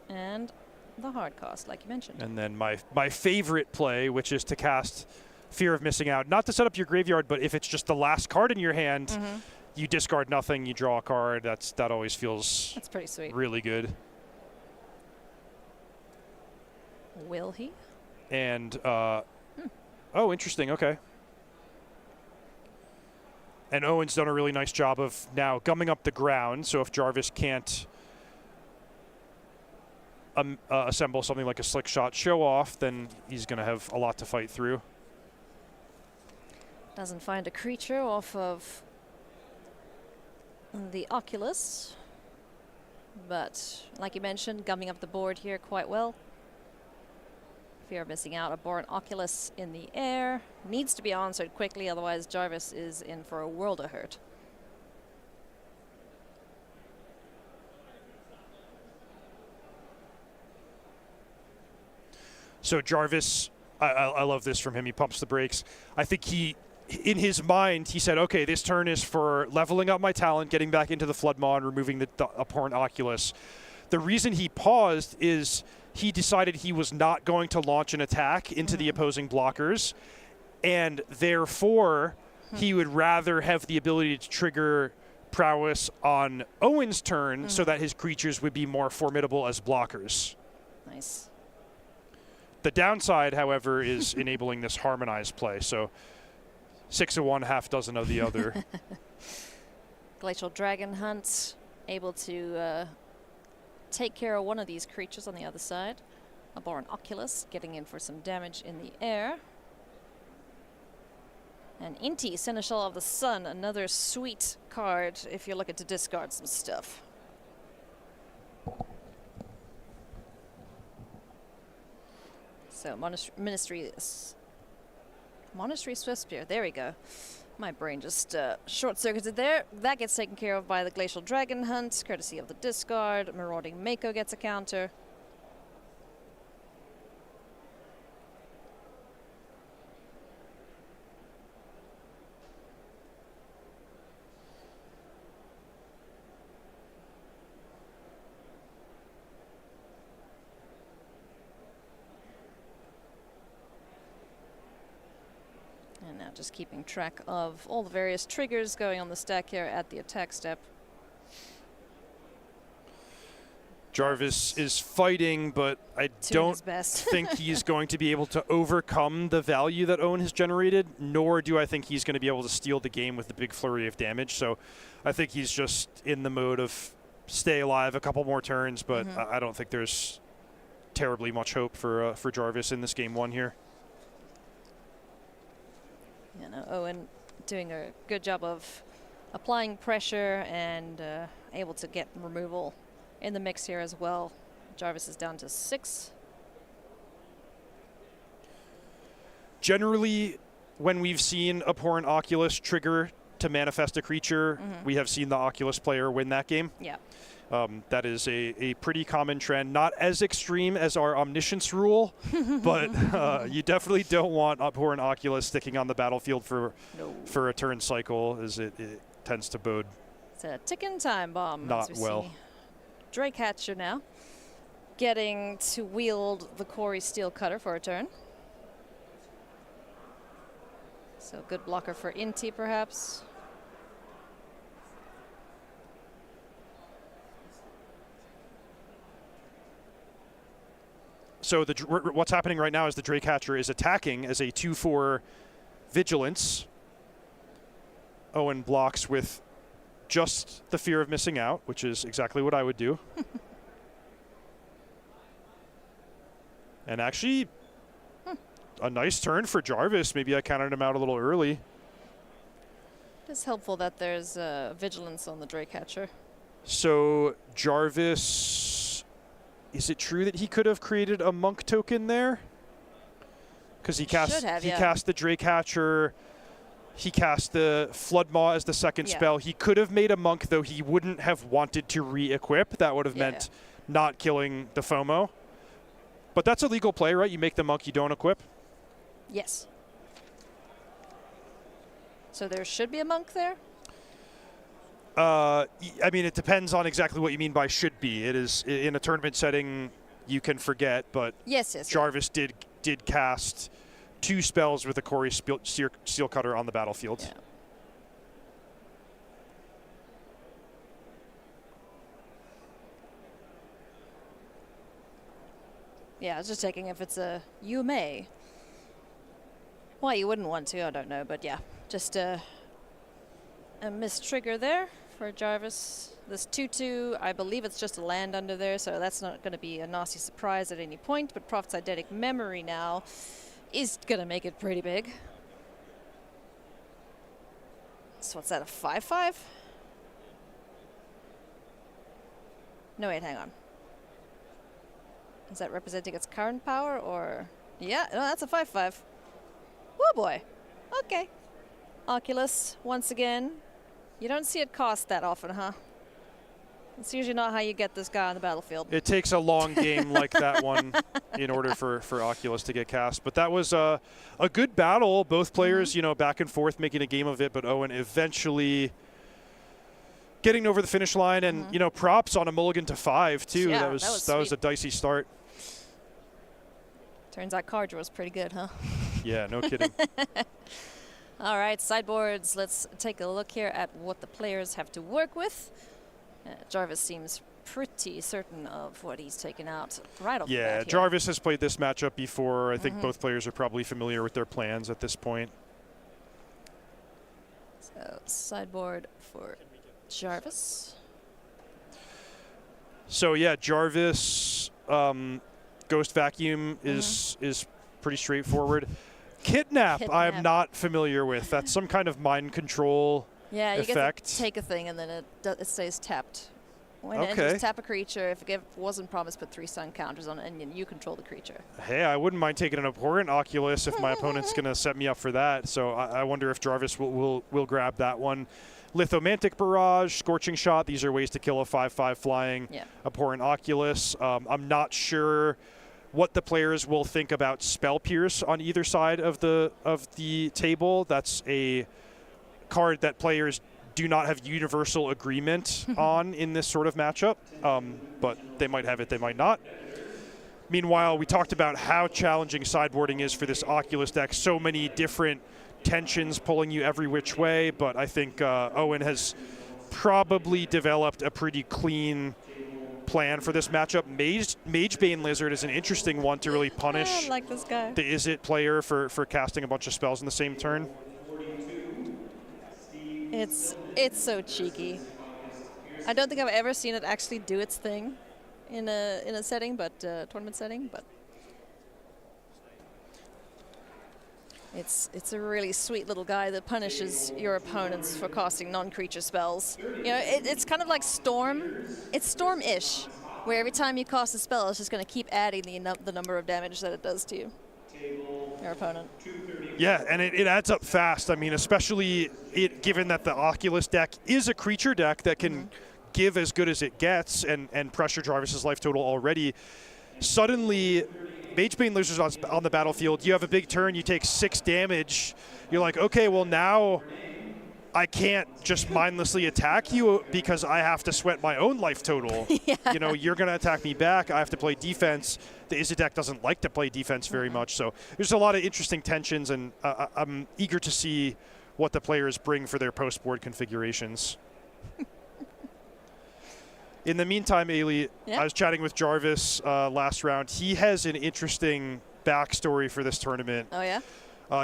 and the hard cost, like you mentioned. And then my favorite play, which is to cast Fear of Missing Out. Not to set up your graveyard, but if it's just the last card in your hand, you discard nothing, you draw a card. That always feels That's pretty sweet. Really good. Will he? And, oh, interesting, okay. And Owen's done a really nice job of now gumming up the ground, so if Jarvis can't assemble something like a Slick Shot Show Off, then he's going to have a lot to fight through. Doesn't find a creature off of the Oculus, but like you mentioned, gumming up the board here quite well. Fear of missing out, Abhorrent Oculus in the air. Needs to be answered quickly, otherwise Jarvis is in for a world of hurt. So Jarvis, I love this from him. He pumps the brakes. I think in his mind, he said, okay, this turn is for leveling up my talent, getting back into the Floodmaw, and removing the Abhorrent Oculus. The reason he paused is he decided he was not going to launch an attack into the opposing blockers, and therefore he would rather have the ability to trigger prowess on Owen's turn so that his creatures would be more formidable as blockers. Nice. The downside, however, is enabling this harmonized play. So 6 of one, half dozen of the other. Glacial Dragon Hunt, able to take care of one of these creatures on the other side. Abhorrent Oculus getting in for some damage in the air. And Inti, Seneschal of the Sun, another sweet card if you're looking to discard some stuff. So Monastery Swiftspear, there we go. My brain just short-circuited there. That gets taken care of by the Glacial Dragon Hunt, courtesy of the discard. Marauding Mako gets a counter. And now just keeping track of all the various triggers going on the stack here at the attack step. Jarvis is fighting, but I don't think he's going to be able to overcome the value that Owen has generated, nor do I think he's going to be able to steal the game with the big flurry of damage. So I think he's just in the mode of stay alive a couple more turns, but I don't think there's terribly much hope for Jarvis in this game one here. You know, Owen doing a good job of applying pressure and able to get removal in the mix here as well. Jarvis is down to 6. Generally, when we've seen Abhorrent Oculus trigger to manifest a creature, we have seen the Oculus player win that game. Yeah. That is a pretty common trend. Not as extreme as our Omniscience rule, but you definitely don't want Abhorrent Oculus sticking on the battlefield for a turn cycle, as it tends to bode. It's a ticking time bomb. Not well. Drake Hatcher now getting to wield the Quarry Steel Cutter for a turn. So good blocker for Inti, perhaps. So what's happening right now is the Drake Hatcher is attacking as a 2/4 Vigilance. Owen blocks with just the fear of missing out, which is exactly what I would do. And actually, a nice turn for Jarvis. Maybe I counted him out a little early. It's helpful that there's vigilance on the Draycatcher. So Jarvis, is it true that he could have created a monk token there? Because he cast the Draycatcher, he cast the Flood Maw as the second spell. He could have made a monk, though he wouldn't have wanted to re-equip. That would have meant not killing the FOMO. But that's a legal play, right? You make the monk, you don't equip. Yes. So there should be a monk there? I mean, it depends on exactly what you mean by should be. It is in a tournament setting, you can forget, but Jarvis did cast 2 spells with a Corey Seal Cutter on the battlefield. Yeah. Yeah, I was just checking if it's a you may. Well, you wouldn't want to, I don't know, but yeah. Just a mistrigger there for Jarvis. This 2/2, I believe it's just a land under there, so that's not going to be a nasty surprise at any point, but Prophet's Eidetic Memory now is going to make it pretty big. So what's that, a 5/5? No, wait, hang on. Is that representing its current power, or? Yeah, no, that's a 5/5. Oh boy. Okay. Oculus, once again. You don't see it cost that often, huh? It's usually not how you get this guy on the battlefield. It takes a long game like that one in order for Oculus to get cast. But that was a good battle. Both players, you know, back and forth making a game of it, but Owen eventually getting over the finish line, and you know, props on a mulligan to 5 too. Yeah, that was a dicey start. Turns out card draw was pretty good, huh? Yeah, no kidding. All right, sideboards. Let's take a look here at what the players have to work with. Jarvis seems pretty certain of what he's taken out right off the bat here. Jarvis has played this matchup before. I think both players are probably familiar with their plans at this point. So sideboard for Jarvis. So yeah, Jarvis, Ghost Vacuum is pretty straightforward. Kidnap, I am not familiar with. That's some kind of mind control Yeah, you effect. get to take a thing and then it stays tapped. When it enters, tap a creature. If it wasn't promised, put 3 stun counters on it, and you control the creature. Hey, I wouldn't mind taking an abhorrent Oculus if my opponent's going to set me up for that. So I wonder if Jarvis will grab that one. Lithomantic Barrage, Scorching Shot. These are ways to kill a 5/5 flying abhorrent Oculus. I'm not sure what the players will think about Spell Pierce on either side of the table. That's a card that players do not have universal agreement on in this sort of matchup, but they might have it, they might not. Meanwhile, we talked about how challenging sideboarding is for this Oculus deck. So many different tensions pulling you every which way, but I think Owen has probably developed a pretty clean plan for this matchup. Magebane Lizard is an interesting one to really punish I like this guy. the Izzet player for casting a bunch of spells in the same turn. It's so cheeky. I don't think I've ever seen it actually do its thing in a setting, but tournament setting. But it's a really sweet little guy that punishes your opponents for casting non-creature spells. You know, it's kind of like Storm. It's Storm-ish, where every time you cast a spell, it's just going to keep adding the number of damage that it does to you, your opponent. Yeah, and it adds up fast. I mean, especially given that the Oculus deck is a creature deck that can give as good as it gets and pressure Jarvis's life total already. Suddenly, Magebane Lizard's on the battlefield. You have a big turn. You take 6 damage. You're like, okay, well now I can't just mindlessly attack you because I have to sweat my own life total. You know, you're going to attack me back. I have to play defense. The Izzet deck doesn't like to play defense very much. So there's a lot of interesting tensions, and I'm eager to see what the players bring for their post-board configurations. In the meantime, Ailey, I was chatting with Jarvis last round. He has an interesting backstory for this tournament. Oh, yeah?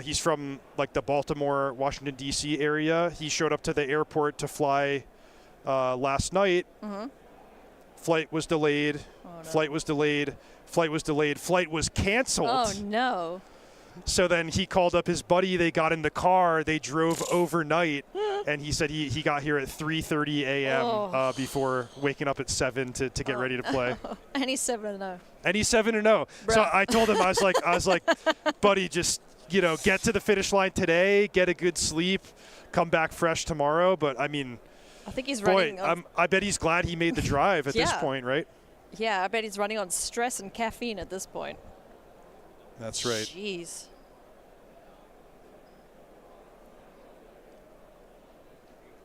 He's from like the Baltimore, Washington, D.C. area. He showed up to the airport to fly last night. Flight was delayed. Oh, no. Flight was delayed. Flight was delayed. Flight was canceled. Oh, no. So then he called up his buddy. They got in the car. They drove overnight, and he said he got here at 3:30 a.m. Before waking up at 7 to get ready to play. And he's 7-0. And he's 7-0. So I told him, I was like, buddy, just get to the finish line today, get a good sleep, come back fresh tomorrow. But I mean, I think he's running. I bet he's glad he made the drive at this point, right? Yeah, I bet he's running on stress and caffeine at this point. That's right. Jeez.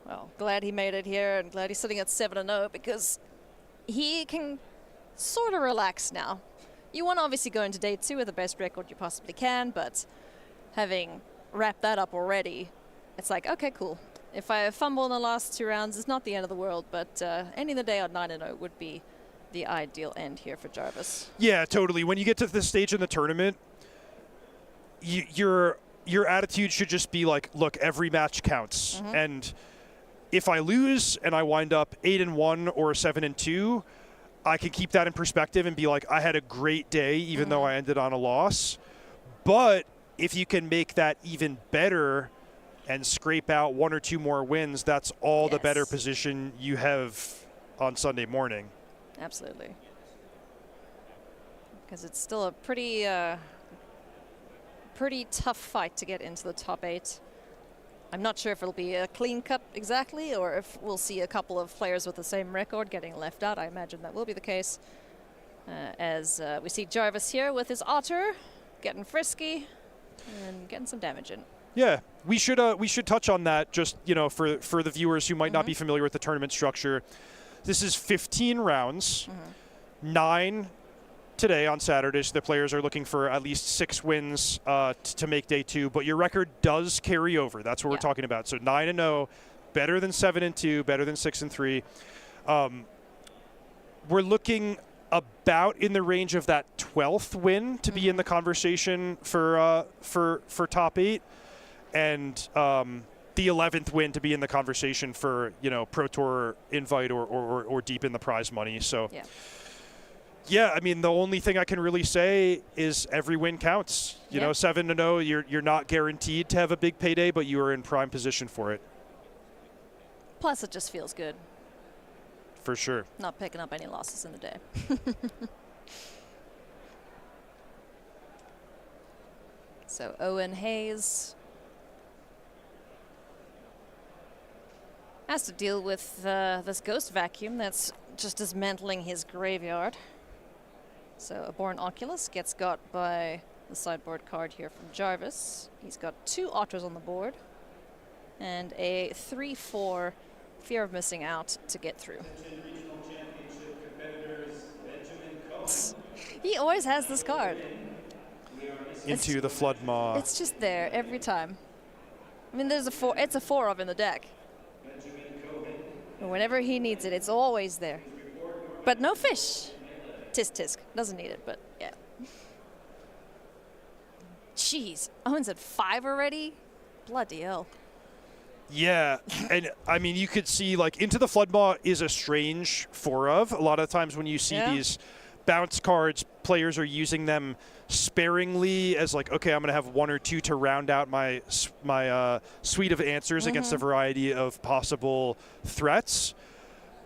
Well, glad he made it here, and glad he's sitting at 7-0 because he can sort of relax now. You want to obviously go into day 2 with the best record you possibly can, but having wrapped that up already, it's like, okay, cool. If I fumble in the last 2 rounds, it's not the end of the world, but ending the day on 9-0 would be the ideal end here for Jarvis. Yeah, totally. When you get to this stage in the tournament, your attitude should just be like, look, every match counts. And if I lose and I wind up 8-1 or 7-2, I can keep that in perspective and be like, I had a great day, even though I ended on a loss. But if you can make that even better and scrape out 1 or 2 more wins, that's all the better position you have on Sunday morning. Absolutely. Because it's still a pretty tough fight to get into the top 8. I'm not sure if it'll be a clean cut exactly, or if we'll see a couple of players with the same record getting left out. I imagine that will be the case. As we see Jarvis here with his otter, getting frisky and getting some damage in. Yeah, we should touch on that just for the viewers who might not be familiar with the tournament structure. This is 15 rounds, 9 today on Saturday. So the players are looking for at least 6 wins to make day 2. But your record does carry over. That's what we're talking about. So 9-0, better than 7-2, better than 6-3. We're looking about in the range of that 12th win to be in the conversation for top 8, and the 11th win to be in the conversation for Pro Tour invite or deep in the prize money. So yeah, I mean, the only thing I can really say is every win counts. 7-0, you're not guaranteed to have a big payday, but you are in prime position for it. Plus, it just feels good. For sure. Not picking up any losses in the day. So Owen Hayes has to deal with this ghost vacuum that's just dismantling his graveyard. So a Born Oculus gets got by the sideboard card here from Jarvis. He's got 2 otters on the board and a 3/4 Fear of Missing Out to get through. He always has this card. Into the Flood Maw. It's just there every time. I mean, there's a 4. It's a 4 of in the deck. And whenever he needs it, it's always there. But no fish. Tisk tisk. Doesn't need it, but yeah. Jeez. Owen's at 5 already? Bloody hell. Yeah, and I mean, you could see like Into the Flood Maw is a strange 4 of. A lot of times when you see these bounce cards, players are using them sparingly as like, okay, I'm going to have 1 or 2 to round out my suite of answers against a variety of possible threats.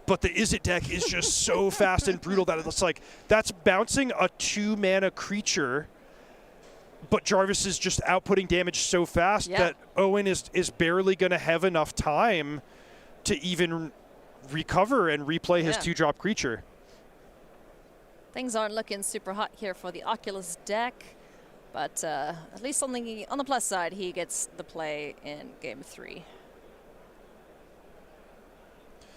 But the Izzet deck is just so fast and brutal that it's like that's bouncing a 2-mana creature, but Jarvis is just outputting damage so fast that Owen is barely going to have enough time to even recover and replay his 2-drop creature. Things aren't looking super hot here for the Oculus deck, but at least on the plus side, he gets the play in game 3.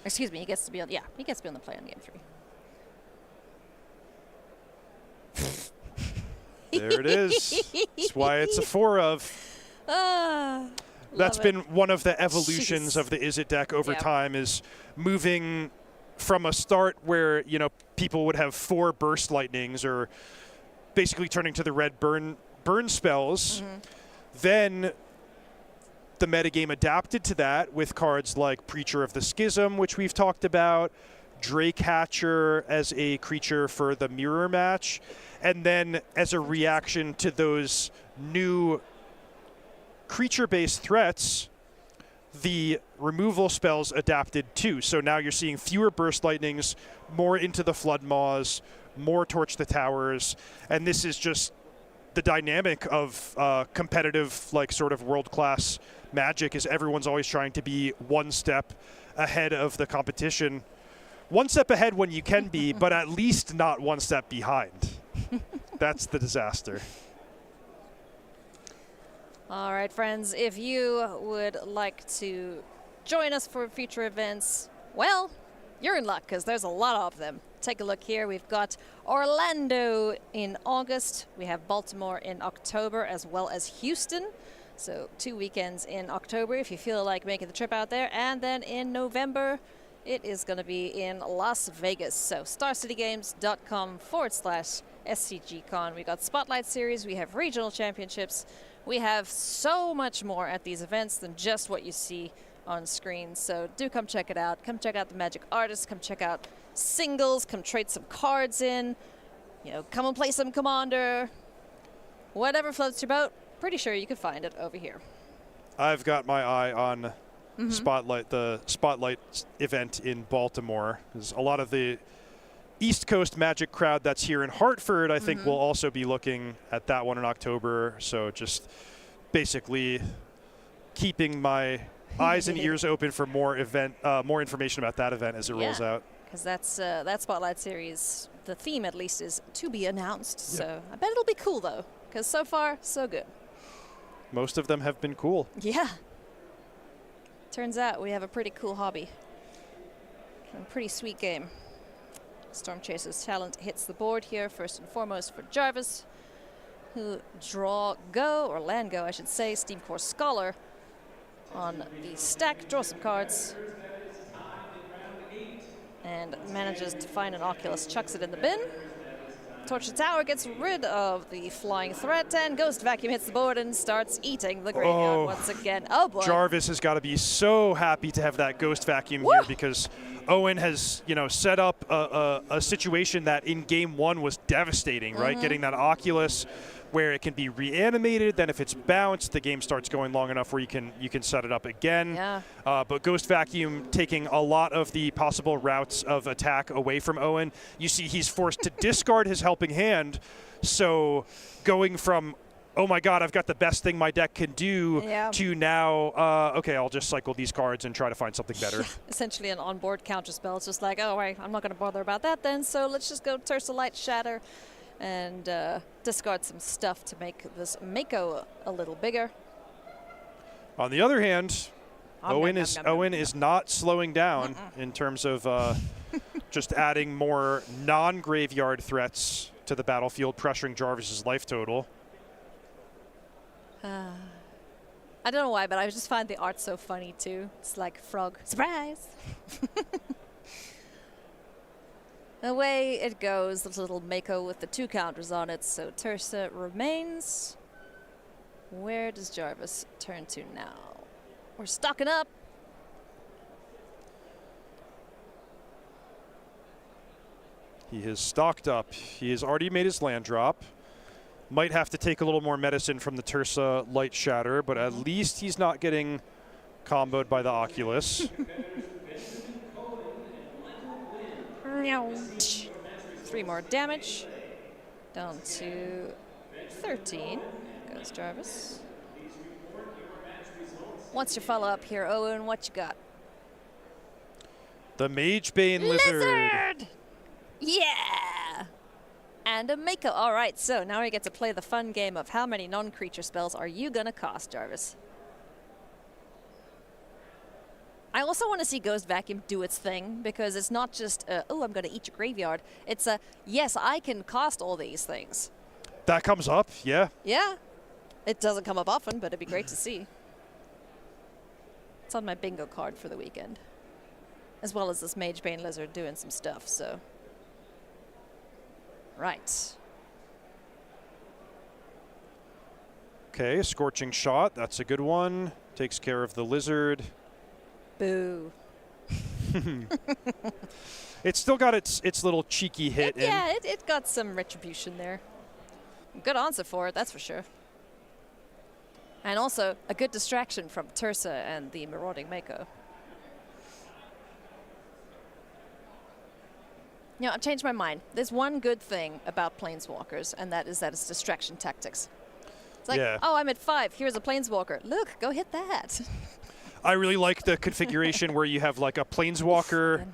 Excuse me, he gets to be on. Yeah, he gets to be on the play in game 3. There it is. That's why it's a 4 of. That's been one of the evolutions of the Izzet deck over time, is moving from a start where people would have 4 burst lightnings or basically turning to the red burn spells. Then the metagame adapted to that with cards like Preacher of the Schism, which we've talked about, Drake-Hatcher as a creature for the mirror match. And then as a reaction to those new creature-based threats, the removal spells adapted too. So now you're seeing fewer Burst Lightnings, more Into the Flood Maws, more Torch the Towers, and this is just the dynamic of competitive, like sort of world-class Magic, is everyone's always trying to be one step ahead of the competition. One step ahead when you can be, but at least not one step behind. That's the disaster. All right, friends, if you would like to join us for future events, well, you're in luck because there's a lot of them. Take a look here. We've got Orlando in August. We have Baltimore in October, as well as Houston. So 2 weekends in October if you feel like making the trip out there. And then in November, it is going to be in Las Vegas. So starcitygames.com/SCGCon. We got Spotlight Series. We have regional championships. We have so much more at these events than just what you see on screen. So do come check it out. Come check out the Magic Artists. Come check out singles. Come trade some cards in. You know, come and play some Commander. Whatever floats your boat, pretty sure you can find it over here. I've got my eye on Spotlight, the Spotlight event in Baltimore. There's a lot of the East Coast Magic crowd that's here in Hartford, I think, will also be looking at that one in October. So just basically keeping my eyes and ears open for more information about that event as it rolls out. Because that's that Spotlight Series, the theme at least is to be announced. So I bet it'll be cool though, because so far so good. Most of them have been cool. Yeah. Turns out we have a pretty cool hobby. A pretty sweet game. Storm Chaser's talent hits the board here, first and foremost for Jarvis, who land go, I should say, Steam Core Scholar on the stack, draw some cards, and manages to find an Oculus, chucks it in the bin. Torch the Tower gets rid of the flying threat, and Ghost Vacuum hits the board and starts eating the graveyard once again. Oh boy. Jarvis has got to be so happy to have that Ghost Vacuum here, because Owen has, set up a situation that in game one was devastating, right? Getting that Oculus where it can be reanimated, then if it's bounced, the game starts going long enough where you can set it up again. Yeah. But Ghost Vacuum taking a lot of the possible routes of attack away from Owen. You see he's forced to discard his helping hand, so going from, oh my god, I've got the best thing my deck can do, to now, okay, I'll just cycle these cards and try to find something better. Essentially an onboard counter spell. It's just like, oh, right, I'm not going to bother about that then, so let's just go Tersa Light Shatter and discard some stuff to make this Mako a little bigger. On the other hand, Owen is not slowing down in terms of just adding more non-graveyard threats to the battlefield, pressuring Jarvis's life total. I don't know why, but I just find the art so funny too. It's like frog. Surprise! Away it goes, the little Mako with the 2 counters on it, so Tersa remains. Where does Jarvis turn to now? We're stocking up. He has stocked up. He has already made his land drop. Might have to take a little more medicine from the Tersa Light Shatter, but at least he's not getting comboed by the Oculus. 3 more damage. Down to 13 goes Jarvis. What's your follow-up here, Owen? What you got? The Magebane Lizard! Yeah! And a Mako. All right, so now we get to play the fun game of how many non-creature spells are you going to cost, Jarvis? I also want to see Ghost Vacuum do its thing, because it's not just, oh, I'm going to eat your graveyard. It's a, yes, I can cost all these things. That comes up, yeah. Yeah. It doesn't come up often, but it'd be great to see. It's on my bingo card for the weekend. As well as this Magebane Lizard doing some stuff, so. Right. Okay, Scorching Shot, that's a good one. Takes care of the Lizard. Boo. It's still got its little cheeky hit. Yeah, it got some retribution there. Good answer for it, that's for sure. And also a good distraction from Tursa and the Marauding Mako. You know, I've changed my mind. There's one good thing about Planeswalkers, and that is that it's distraction tactics. It's like, oh, I'm at 5. Here's a Planeswalker. Look, go hit that. I really like the configuration where you have like a Planeswalker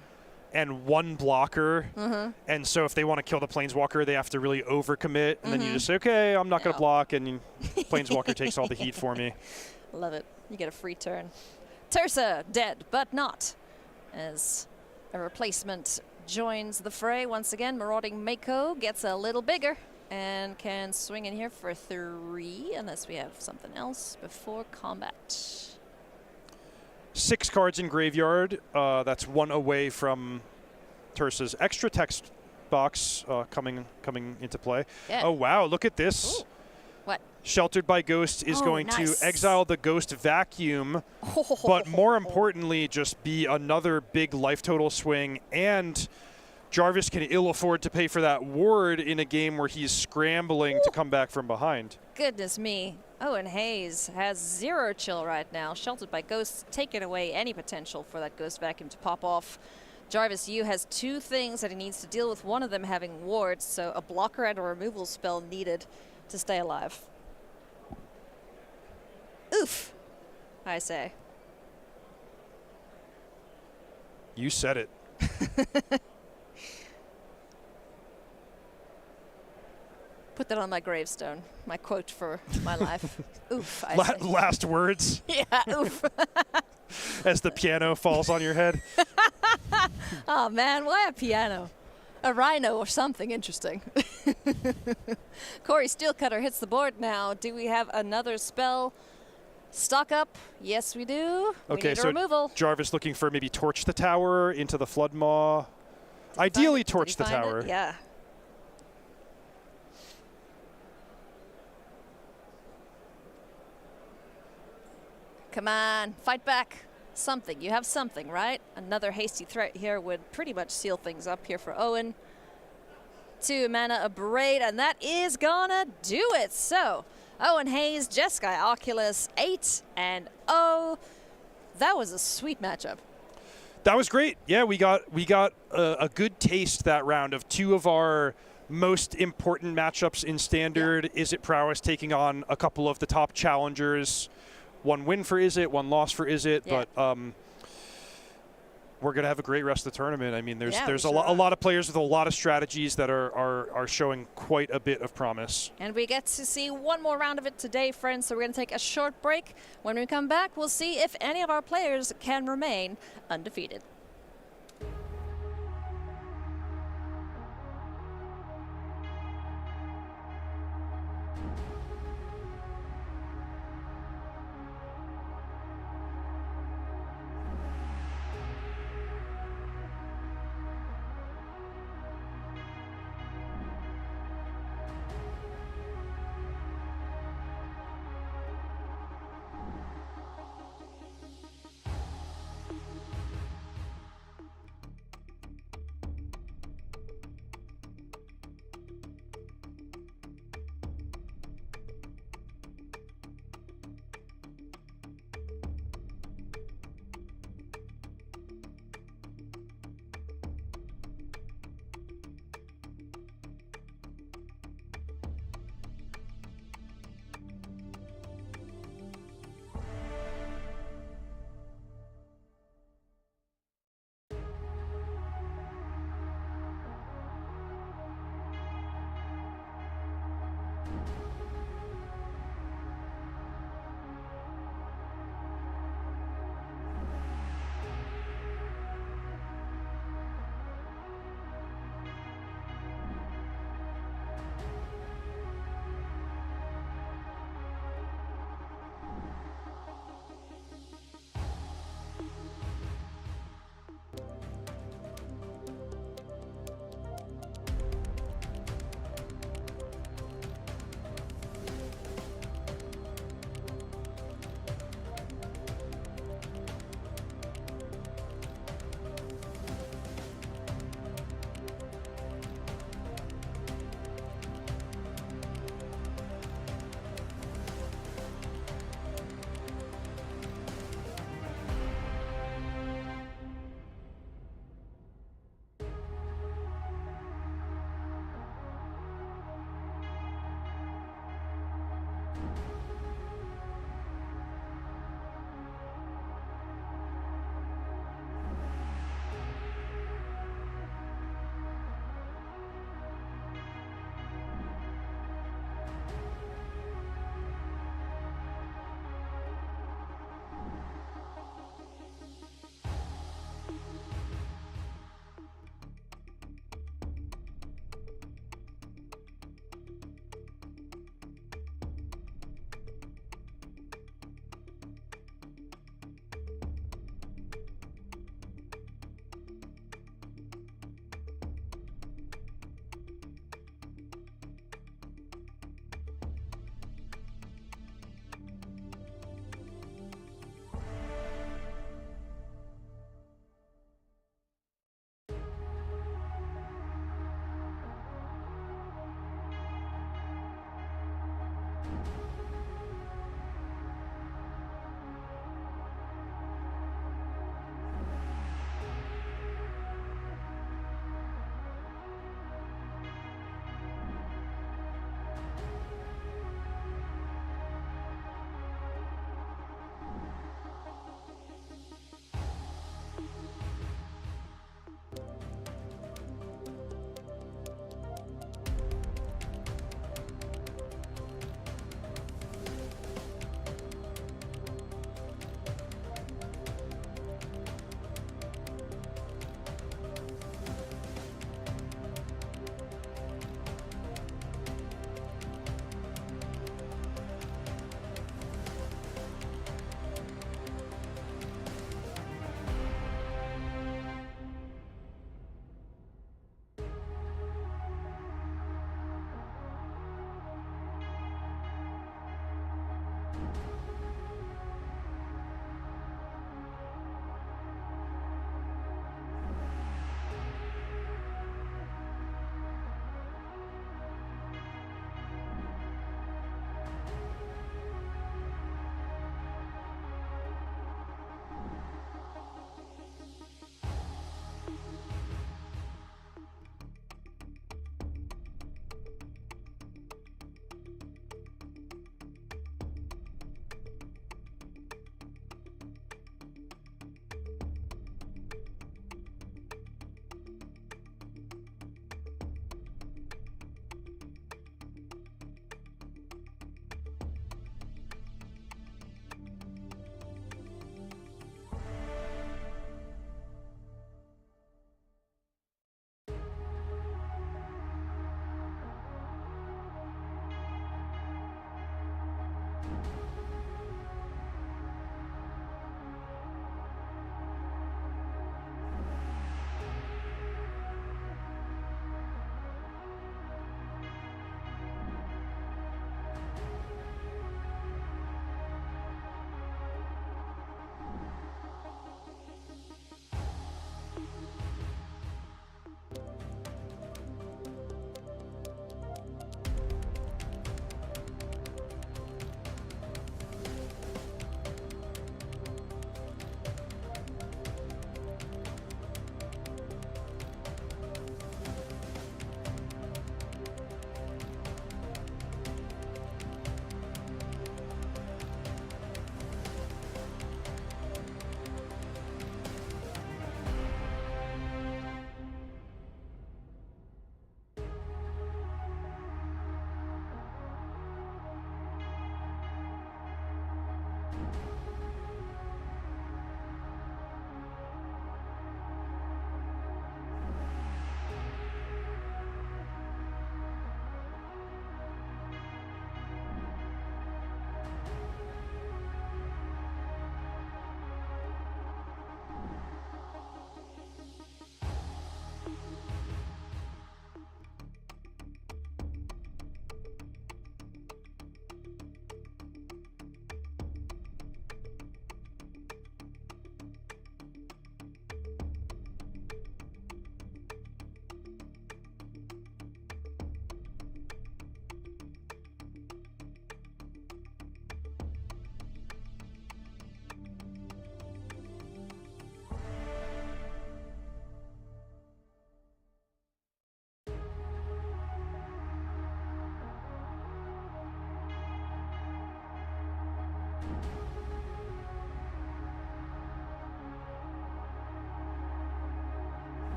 and one blocker. And so if they want to kill the Planeswalker, they have to really overcommit. And then you just say, okay, I'm not going to block. And Planeswalker takes all the heat for me. Love it. You get a free turn. Tursa, dead, but not. As a replacement joins the fray once again. Marauding Mako gets a little bigger and can swing in here for 3, unless we have something else before combat. 6 cards in graveyard. That's 1 away from Tursa's extra text box coming into play. Yeah. Oh, wow. Look at this. Ooh. What? Sheltered by Ghost is going to exile the Ghost Vacuum, but more importantly, just be another big life total swing. And Jarvis can ill afford to pay for that ward in a game where he's scrambling to come back from behind. Goodness me. Owen Hayes has 0 chill right now. Sheltered by Ghosts, taking away any potential for that Ghost Vacuum to pop off. Jarvis Yu has 2 things that he needs to deal with, one of them having wards, so a blocker and a removal spell needed to stay alive. Oof, I say. You said it. Put that on my gravestone, my quote for my life. Oof, I say. Last words. Yeah, oof. As the piano falls on your head. Oh man, why a piano? A rhino or something interesting. Corey Steelcutter hits the board now. Do we have another spell? Stock up. Yes, we do. Okay, we need a so removal. Jarvis looking for maybe Torch the Tower into the Flood Maw. Ideally, Torch the Tower. Yeah. Come on, fight back. Something. You have something, right? Another hasty threat here would pretty much seal things up here for Owen. 2 mana, a Braid, and that is gonna do it. So, Owen Hayes, Jeskai Oculus, 8-0. That was a sweet matchup. That was great. Yeah, we got a good taste that round of 2 of our most important matchups in Standard. Yeah. Izzet Prowess taking on a couple of the top challengers. 1 win for Izzet, 1 loss for Izzet, but we're going to have a great rest of the tournament. I mean, there's a lot of players with a lot of strategies that are showing quite a bit of promise. And we get to see one more round of it today, friends, so we're going to take a short break. When we come back, we'll see if any of our players can remain undefeated.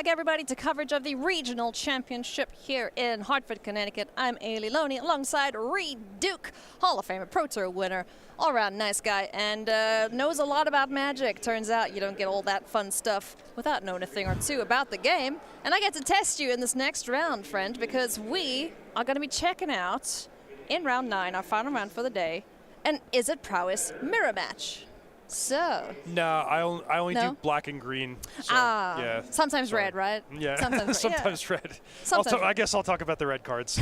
back, everybody, to coverage of the regional championship here in Hartford, Connecticut. I'm Ailey Loney alongside Reed Duke, Hall of Famer, Pro Tour winner, all-around nice guy, and knows a lot about Magic. Turns out you don't get all that fun stuff without knowing a thing or two about the game. And I get to test you in this next round, friend, because we are going to be checking out, in round 9, our final round for the day, an Is It Prowess mirror match. So. No, I only do black and green. So, yeah. Sometimes red, right? Yeah. Sometimes red. Sometimes I guess I'll talk about the red cards.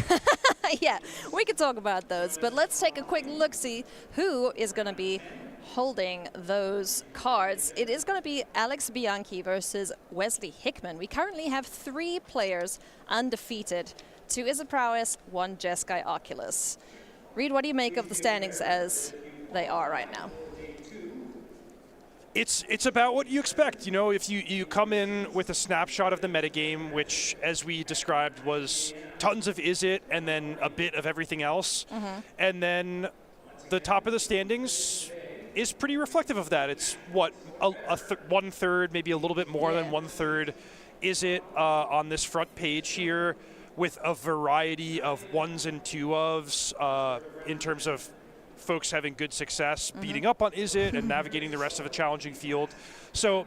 Yeah, we can talk about those, but let's take a quick look-see who is going to be holding those cards. It is going to be Alex Bianchi versus Wesley Hickman. We currently have 3 players undefeated. 2 Is It Prowess, 1 Jeskai Oculus. Reed, what do you make of the standings as they are right now? It's about what you expect. You know, if you come in with a snapshot of the metagame, which, as we described, was tons of Is It and then a bit of everything else, and then the top of the standings is pretty reflective of that. It's what, one third, maybe a little bit more than 1/3 Is It on this front page here, with a variety of 1s and 2-ofs in terms of folks having good success beating up on Is It and navigating the rest of a challenging field. So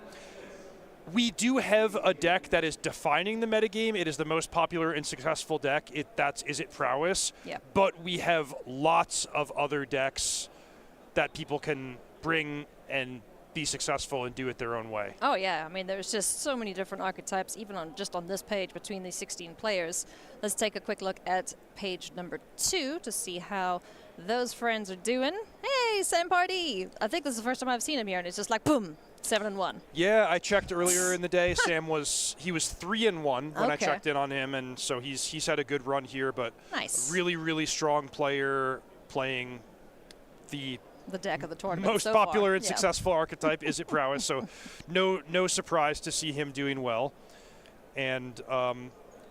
we do have a deck that is defining the metagame. It is the most popular and successful deck. That's Is It Prowess. Yep. But we have lots of other decks that people can bring and be successful and do it their own way. Oh yeah, I mean there's just so many different archetypes even on this page between these 16 players. Let's take a quick look at page number 2 to see how those friends are doing. Hey, same party. I think this is the first time I've seen him here, and it's just like boom, 7-1. Yeah, I checked earlier in the day. Sam was 3-1 when I checked in on him, and so he's had a good run here. But nice. Really, really strong player playing the deck of the tournament. Most popular and successful archetype, Is It Prowess. So no surprise to see him doing well. And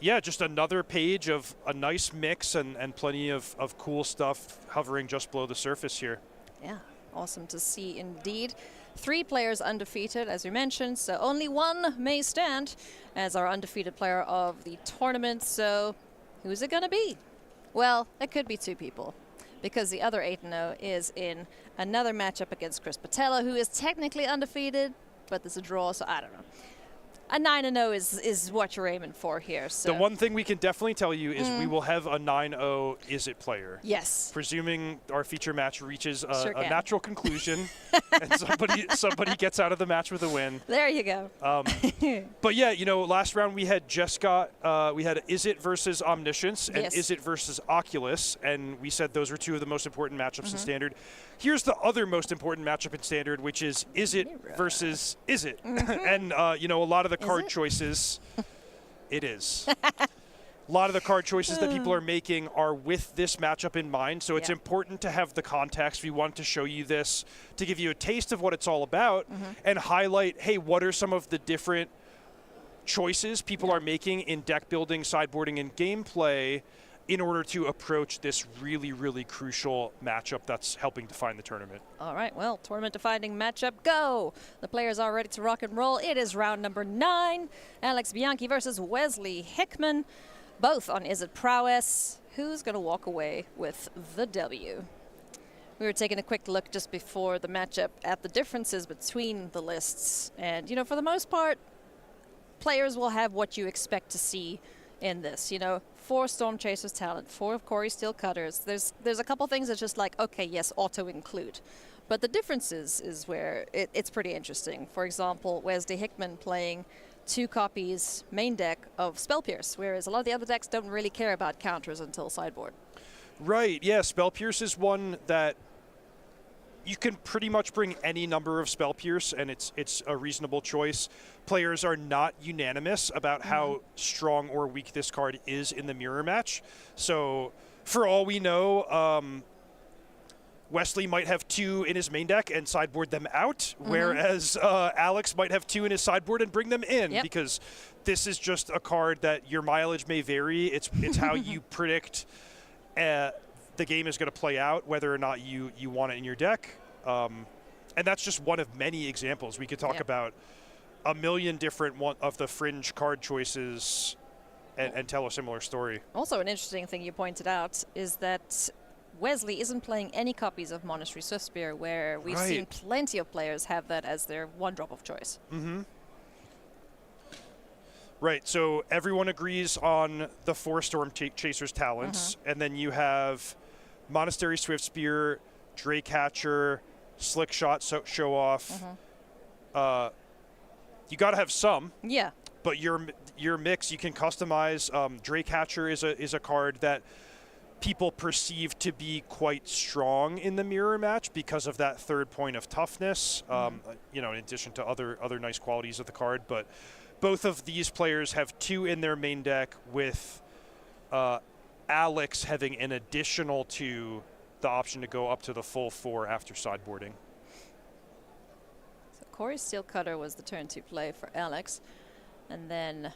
yeah, just another page of a nice mix and plenty of cool stuff hovering just below the surface here. Yeah, awesome to see indeed. 3 players undefeated, as you mentioned, so only 1 may stand as our undefeated player of the tournament. So who's it going to be? Well, it could be 2 people, because the other 8-0 is in another matchup against Chris Patella, who is technically undefeated, but there's a draw, so I don't know. A 9-0 is what you're aiming for here. So. The one thing we can definitely tell you is we will have a 9-0 Is It player. Yes. Presuming our feature match reaches a natural conclusion and somebody gets out of the match with a win. There you go. But yeah, you know, last round we had we had Is It versus Omniscience and Is It versus Oculus, and we said those were 2 of the most important matchups in Standard. Here's the other most important matchup in Standard, which is It versus Is It. And, you know, a lot of the card choices, it is. A lot of the card choices that people are making are with this matchup in mind, so it's important to have the context. We want to show you this to give you a taste of what it's all about and highlight, hey, what are some of the different choices people are making in deck building, sideboarding, and gameplay in order to approach this really, really crucial matchup that's helping define the tournament. All right, well, tournament-defining matchup, go! The players are ready to rock and roll. It is round number 9. Alex Bianchi versus Wesley Hickman, both on Is It Prowess. Who's going to walk away with the W? We were taking a quick look just before the matchup at the differences between the lists. And, you know, for the most part, players will have what you expect to see in this. You know, 4 Storm Chasers talent, 4 of Corey Steel Cutters. There's a couple things that's just like, okay, yes, auto include. But the differences is where it's pretty interesting. For example, Wesley Hickman playing 2 copies main deck of Spell Pierce, whereas a lot of the other decks don't really care about counters until sideboard. Right, yeah, Spell Pierce is one that you can pretty much bring any number of Spell Pierce, and it's a reasonable choice. Players are not unanimous about how strong or weak this card is in the mirror match. So for all we know, Wesley might have 2 in his main deck and sideboard them out, whereas Alex might have 2 in his sideboard and bring them in, because this is just a card that your mileage may vary. It's how you predict the game is going to play out, whether or not you want it in your deck. And that's just one of many examples. We could talk about a million different one of the fringe card choices and tell a similar story. Also, an interesting thing you pointed out is that Wesley isn't playing any copies of Monastery Swiftspear, where we've seen plenty of players have that as their one drop of choice. Mm-hmm. Right, so everyone agrees on the 4 Storm Chasers talents, and then you have Monastery Swiftspear, Draycatcher, Slick Shot, Show Off. You got to have some. Yeah. But your mix, you can customize. Draycatcher is a card that people perceive to be quite strong in the mirror match because of that 3rd point of toughness. You know, in addition to other nice qualities of the card. But both of these players have 2 in their main deck, with Alex having an additional 2, the option to go up to the full 4 after sideboarding. So Corey Steelcutter was the turn 2 play for Alex. And then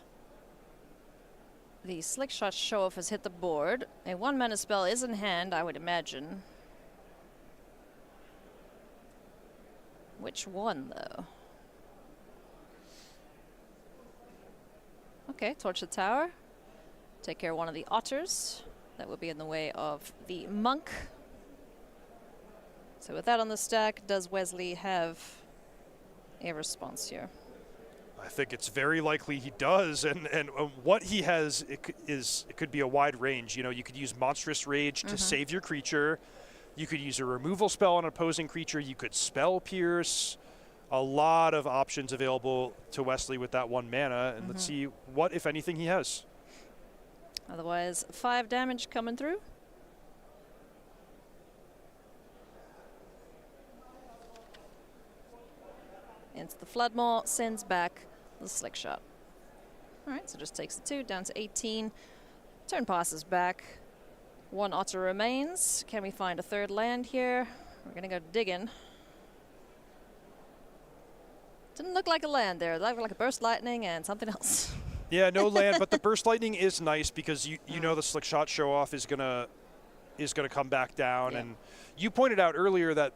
the Slick Shot Show Off has hit the board. A 1-mana spell is in hand, I would imagine. Which one, though? Okay, Torch the Tower. Take care of one of the otters. That would be in the way of the monk. So with that on the stack, does Wesley have a response here? I think it's very likely he does, and what he has it could be a wide range. You know, you could use Monstrous Rage to save your creature. You could use a removal spell on an opposing creature. You could Spell Pierce. A lot of options available to Wesley with that 1 mana, and let's see what, if anything, he has. Otherwise, 5 damage coming through. Into the Floodmaw, sends back the Slick Shot. All right, so just takes the 2 down to 18. Turn passes back. 1 otter remains. Can we find a 3rd land here? We're gonna go digging. Didn't look like a land there. It looked like a Burst Lightning and something else. Yeah, no land, but the Burst Lightning is nice because you know the Slick Shot Show Off is gonna come back down, and you pointed out earlier that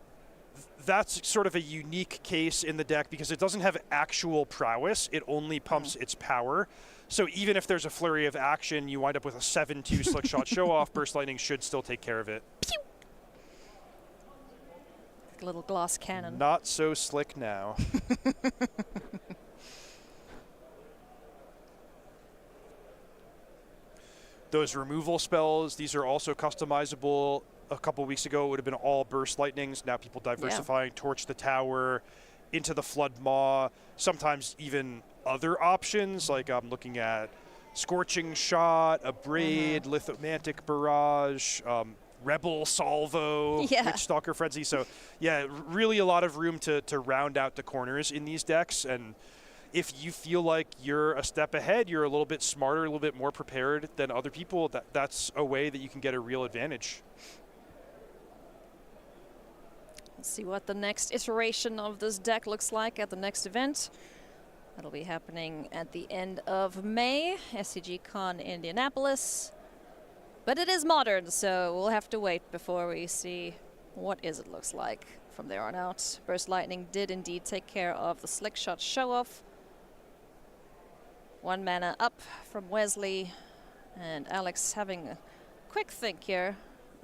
that's sort of a unique case in the deck because it doesn't have actual prowess. It only pumps its power. So even if there's a flurry of action, you wind up with a 7/2 Slick Shot Show Off. Burst Lightning should still take care of it. Pew! Like a little glass cannon. Not so slick now. Those removal spells, these are also customizable. A couple weeks ago, it would have been all Burst Lightnings. Now people diversifying, Torch the Tower, into the Flood Maw, sometimes even other options, like I'm looking at Scorching Shot, Abrade, Lithomantic Barrage, Rebel Salvo, Witchstalker Frenzy. So, yeah, really a lot of room to round out the corners in these decks. And if you feel like you're a step ahead, you're a little bit smarter, a little bit more prepared than other people, that's a way that you can get a real advantage. Let's see what the next iteration of this deck looks like at the next event. That'll be happening at the end of May, SCG Con Indianapolis. But it is modern, so we'll have to wait before we see what it looks like from there on out. Burst Lightning did indeed take care of the Slick Shot Show Off. 1 mana up from Wesley, and Alex having a quick think here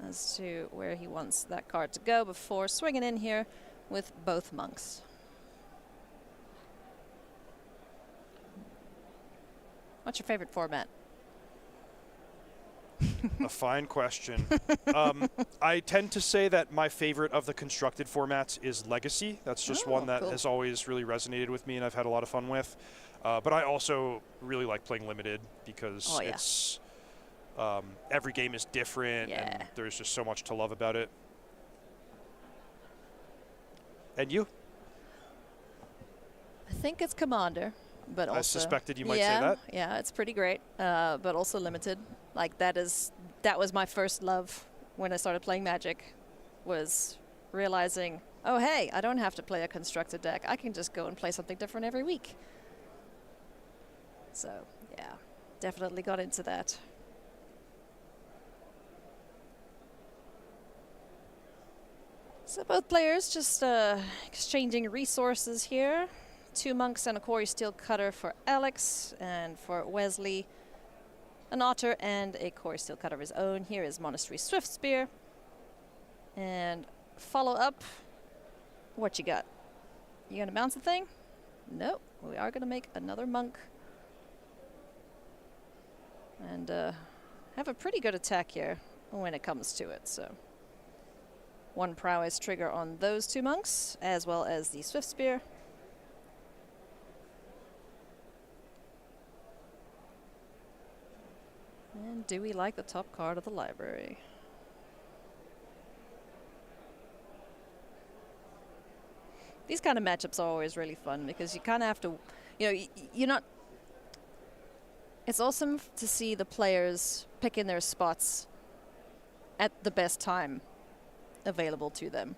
as to where he wants that card to go before swinging in here with both monks. What's your favorite format? A fine question. I tend to say that my favorite of the constructed formats is Legacy. That's just one that has always really resonated with me and I've had a lot of fun with. But I also really like playing Limited because it's every game is different and there's just so much to love about it. And you? I think it's Commander, but also... I suspected you might say that. Yeah, it's pretty great, but also Limited. Like that was my first love when I started playing Magic, was realizing, oh hey, I don't have to play a constructed deck. I can just go and play something different every week. So yeah, definitely got into that. So both players just exchanging resources here 2 monks and a Quarry Steel Cutter for Alex, and for Wesley, an Otter and a Quarry Steel Cutter of his own. Here is Monastery Swift Spear. And follow up, what you got? You gonna bounce the thing? Nope, we are gonna make another monk. And have a pretty good attack here when it comes to it, so. 1 prowess trigger on those 2 monks, as well as the Swift Spear. And do we like the top card of the library? These kind of matchups are always really fun because you kind of have to, you're not. It's awesome to see the players picking their spots at the best time available to them.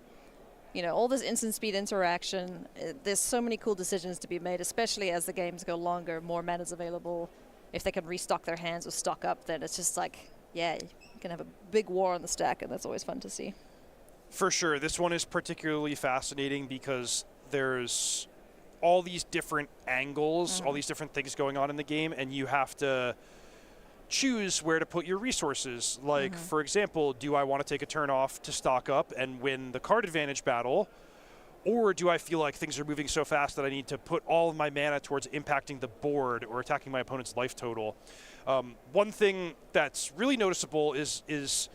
All this instant speed interaction, there's so many cool decisions to be made, especially as the games go longer, more mana's available. If they can restock their hands or stock up, then it's just like, yeah, you can have a big war on the stack, and that's always fun to see. For sure. This one is particularly fascinating because there's all these different angles, all these different things going on in the game, and you have to choose where to put your resources. Like, for example, do I want to take a turn off to stock up and win the card advantage battle? Or do I feel like things are moving so fast that I need to put all of my mana towards impacting the board or attacking my opponent's life total? One thing that's really noticeable is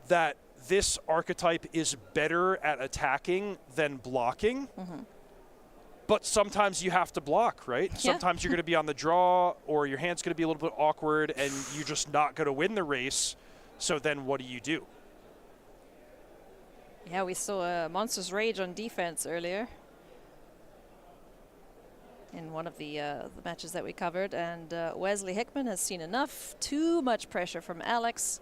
that this archetype is better at attacking than blocking. But sometimes you have to block, right? Yeah. Sometimes you're going to be on the draw, or your hand's going to be a little bit awkward, and you're just not going to win the race. So then what do you do? Yeah, we saw Monster's Rage on defense earlier in one of the matches that we covered, and Wesley Hickman has seen enough. Too much pressure from Alex.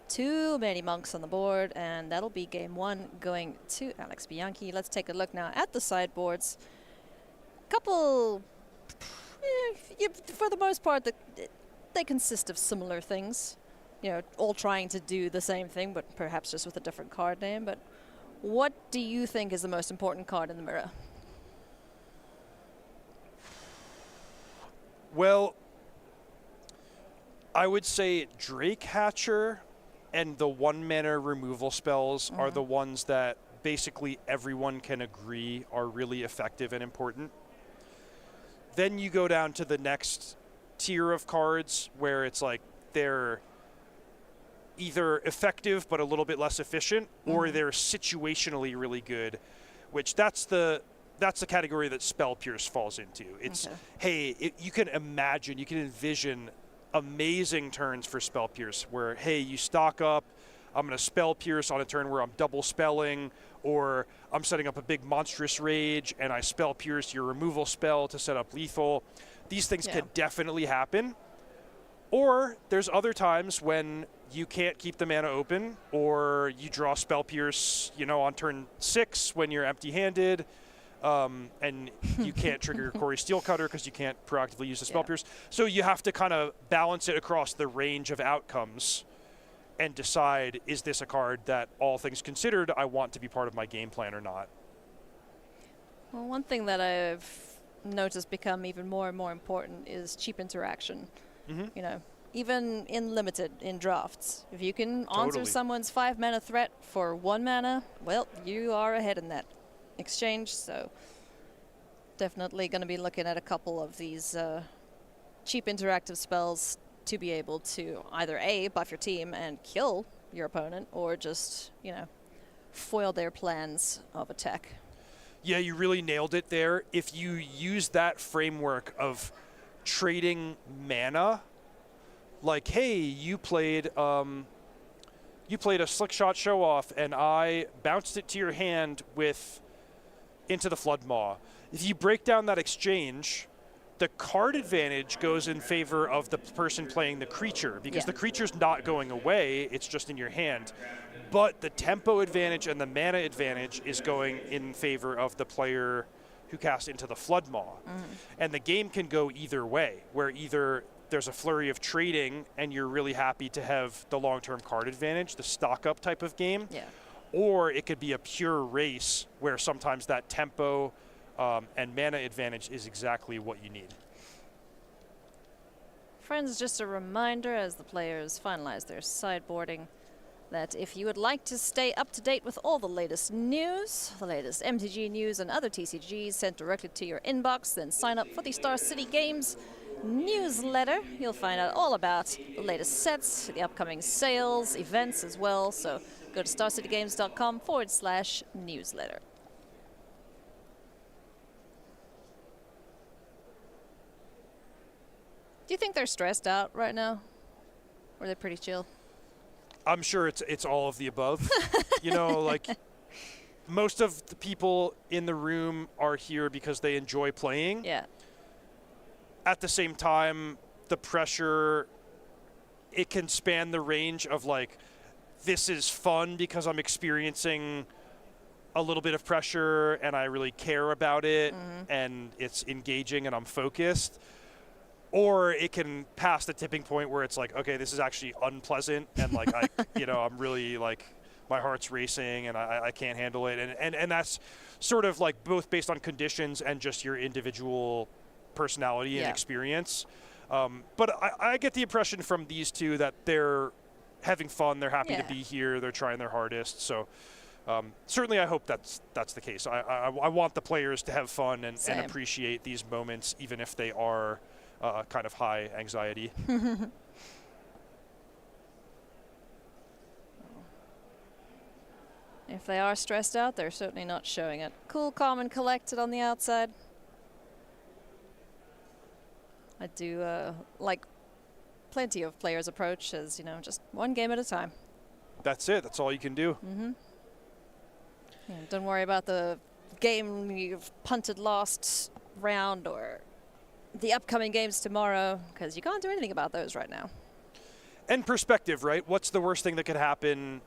Too many monks on the board, and that'll be game 1 going to Alex Bianchi. Let's take a look now at the sideboards. Couple, for the most part, they consist of similar things. All trying to do the same thing, but perhaps just with a different card name. But what do you think is the most important card in the mirror? Well, I would say Drake Hatcher and the 1-mana removal spells are the ones that basically everyone can agree are really effective and important. Then you go down to the next tier of cards where it's like they're either effective but a little bit less efficient, or they're situationally really good, which that's the category that Spell Pierce falls into. It's, you can envision amazing turns for Spell Pierce where, hey, you stock up, I'm going to Spell Pierce on a turn where I'm double spelling, or I'm setting up a big Monstrous Rage and I Spell Pierce your removal spell to set up lethal. These things can definitely happen. Or there's other times when you can't keep the mana open, or you draw Spell Pierce, on turn 6 when you're empty-handed, and you can't trigger your Quarry Steel Cutter because you can't proactively use the Spell Pierce. So you have to kind of balance it across the range of outcomes and decide, is this a card that, all things considered, I want to be part of my game plan or not? Well, one thing that I've noticed become even more and more important is cheap interaction. Even in limited, in drafts. If you can answer someone's 5-mana threat for 1 mana, well, you are ahead in that exchange. So definitely going to be looking at a couple of these cheap interactive spells to be able to either A, buff your team and kill your opponent, or just, foil their plans of attack. Yeah, you really nailed it there. If you use that framework of trading mana, like, hey, you played a Slick Shot Show Off and I bounced it to your hand with Into the Floodmaw. If you break down that exchange, the card advantage goes in favor of the person playing the creature, because the creature's not going away, it's just in your hand. But the tempo advantage and the mana advantage is going in favor of the player who casts Into the Floodmaw. And the game can go either way, where either there's a flurry of trading and you're really happy to have the long-term card advantage, the stock-up type of game, or it could be a pure race where sometimes that tempo and mana advantage is exactly what you need. Friends, just a reminder as the players finalize their sideboarding that if you would like to stay up to date with all the latest news, the latest MTG news and other TCGs sent directly to your inbox, then sign up for the Star City Games newsletter. You'll find out all about the latest sets, the upcoming sales, events as well. So go to starcitygames.com/newsletter. Do you think they're stressed out right now? Or are they pretty chill? I'm sure it's all of the above. You know, like most of the people in the room are here because they enjoy playing. Yeah. At the same time, the pressure, it can span the range of like, this is fun because I'm experiencing a little bit of pressure and I really care about it and it's engaging and I'm focused. Or it can pass the tipping point where it's like, okay, this is actually unpleasant, and like I'm really like, my heart's racing, and I can't handle it, and that's sort of like both based on conditions and just your individual personality and experience. But I get the impression from these two that they're having fun, they're happy to be here, they're trying their hardest. So certainly, I hope that's the case. I want the players to have fun and appreciate these moments, even if they are. Kind of high anxiety. If they are stressed out, they're certainly not showing it. Cool, calm, and collected on the outside. I do like plenty of players' approach as, just one game at a time. That's it. That's all you can do. Yeah, don't worry about the game you've punted last round or the upcoming games tomorrow, because you can't do anything about those right now. And perspective, right? What's the worst thing that could happen?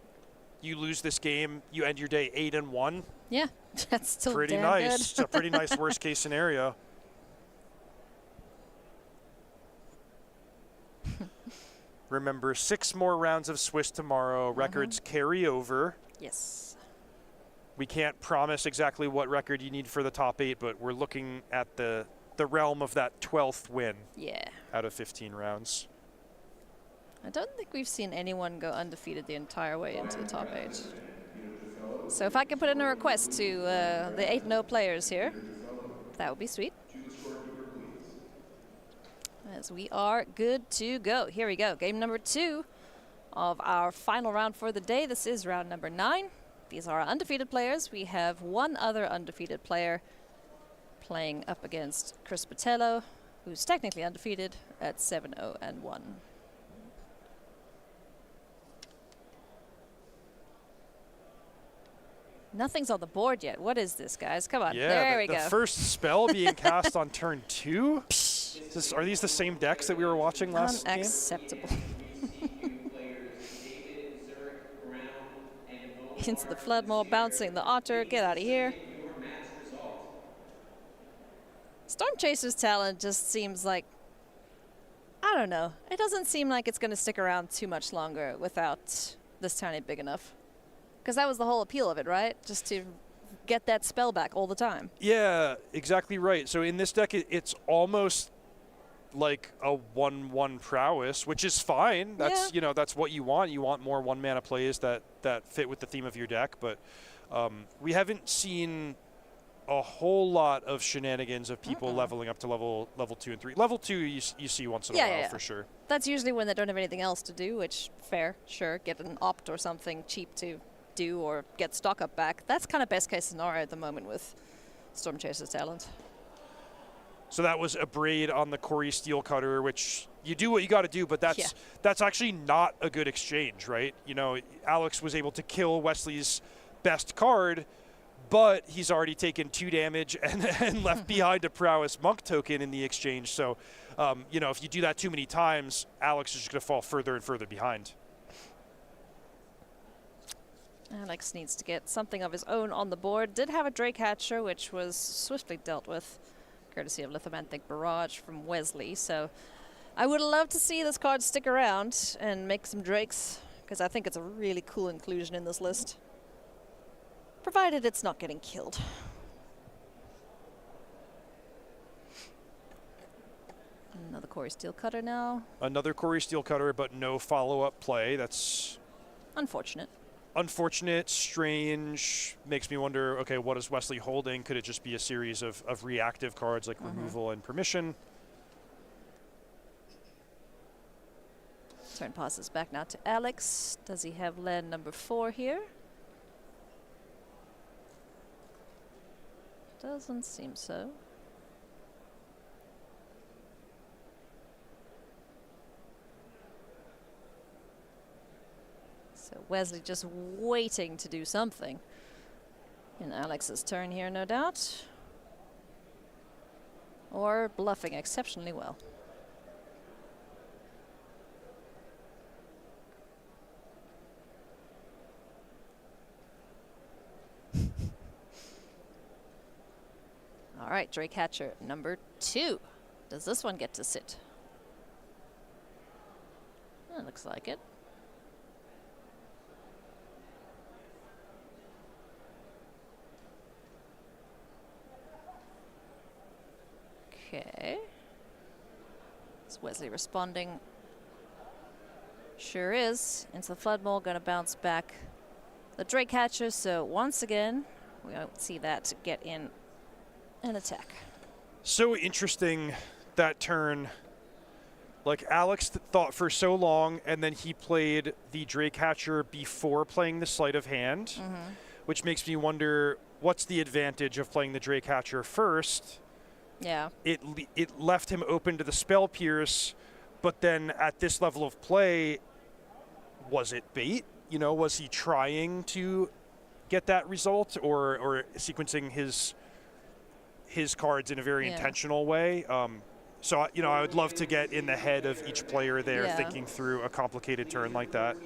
You lose this game, you end your day 8-1. Yeah, that's still pretty damn nice. good. It's a pretty nice worst case scenario. Remember, 6 more rounds of Swiss tomorrow. Records carry over. Yes. We can't promise exactly what record you need for the top 8, but we're looking at the realm of that 12th win out of 15 rounds. I don't think we've seen anyone go undefeated the entire way into the top 8. So if I can put in a request to the 8-0 players here, that would be sweet. As we are good to go. Here we go. Game number 2 of our final round for the day. This is round number 9. These are our undefeated players. We have one other undefeated player playing up against Chris Botello, who's technically undefeated at 7-0-1. Nothing's on the board yet. What is this, guys? Come on. Yeah, there we go. The first spell being cast on turn 2. Are these the same decks that we were watching last game? Unacceptable. Into the Floodmore, bouncing the Otter. Get out of here. Storm Chaser's talent just seems like, I don't know. It doesn't seem like it's going to stick around too much longer without this tiny big enough. Because that was the whole appeal of it, right? Just to get that spell back all the time. Yeah, exactly right. So in this deck, it's almost like a 1/1 prowess, which is fine. That's that's what you want. You want more 1-mana plays that fit with the theme of your deck. But we haven't seen a whole lot of shenanigans of people leveling up to level 2 and 3. Level 2 you see once in a while for sure. That's usually when they don't have anything else to do, which fair, sure. Get an opt or something cheap to do or get stock up back. That's kind of best case scenario at the moment with Storm Chaser's talent. So that was a braid on the Corey Steelcutter, which you do what you got to do, but that's actually not a good exchange, right? Alex was able to kill Wesley's best card, but he's already taken 2 damage and left behind a Prowess Monk token in the exchange. So, if you do that too many times, Alex is just going to fall further and further behind. Alex needs to get something of his own on the board. Did have a Drake Hatcher, which was swiftly dealt with, courtesy of Lithomantic Barrage from Wesley. So I would love to see this card stick around and make some Drakes, because I think it's a really cool inclusion in this list. Provided it's not getting killed. Another Corey Steelcutter now. Another Corey Steelcutter, but no follow-up play. That's unfortunate. Unfortunate, strange, makes me wonder, okay, what is Wesley holding? Could it just be a series of reactive cards like removal and permission? Turn passes back now to Alex. Does he have land number 4 here? Doesn't seem so. So Wesley just waiting to do something. In Alex's turn here, no doubt. Or bluffing exceptionally well. All right, Drake Hatcher number 2. Does this one get to sit? That looks like it. Okay. Is Wesley responding? Sure is. Into the Flood Mole, gonna bounce back the Drake Hatcher. So once again, we won't see that get in an attack. So interesting, that turn. Like Alex thought for so long, and then he played the Drake Hatcher before playing the sleight of hand, which makes me wonder, what's the advantage of playing the Drake Hatcher first? Yeah. It left him open to the Spell Pierce, but then at this level of play, was it bait? You know, was he trying to get that result, or sequencing his cards in a very intentional way? So, you know, I would love to get in the head of each player there thinking through a complicated turn like that.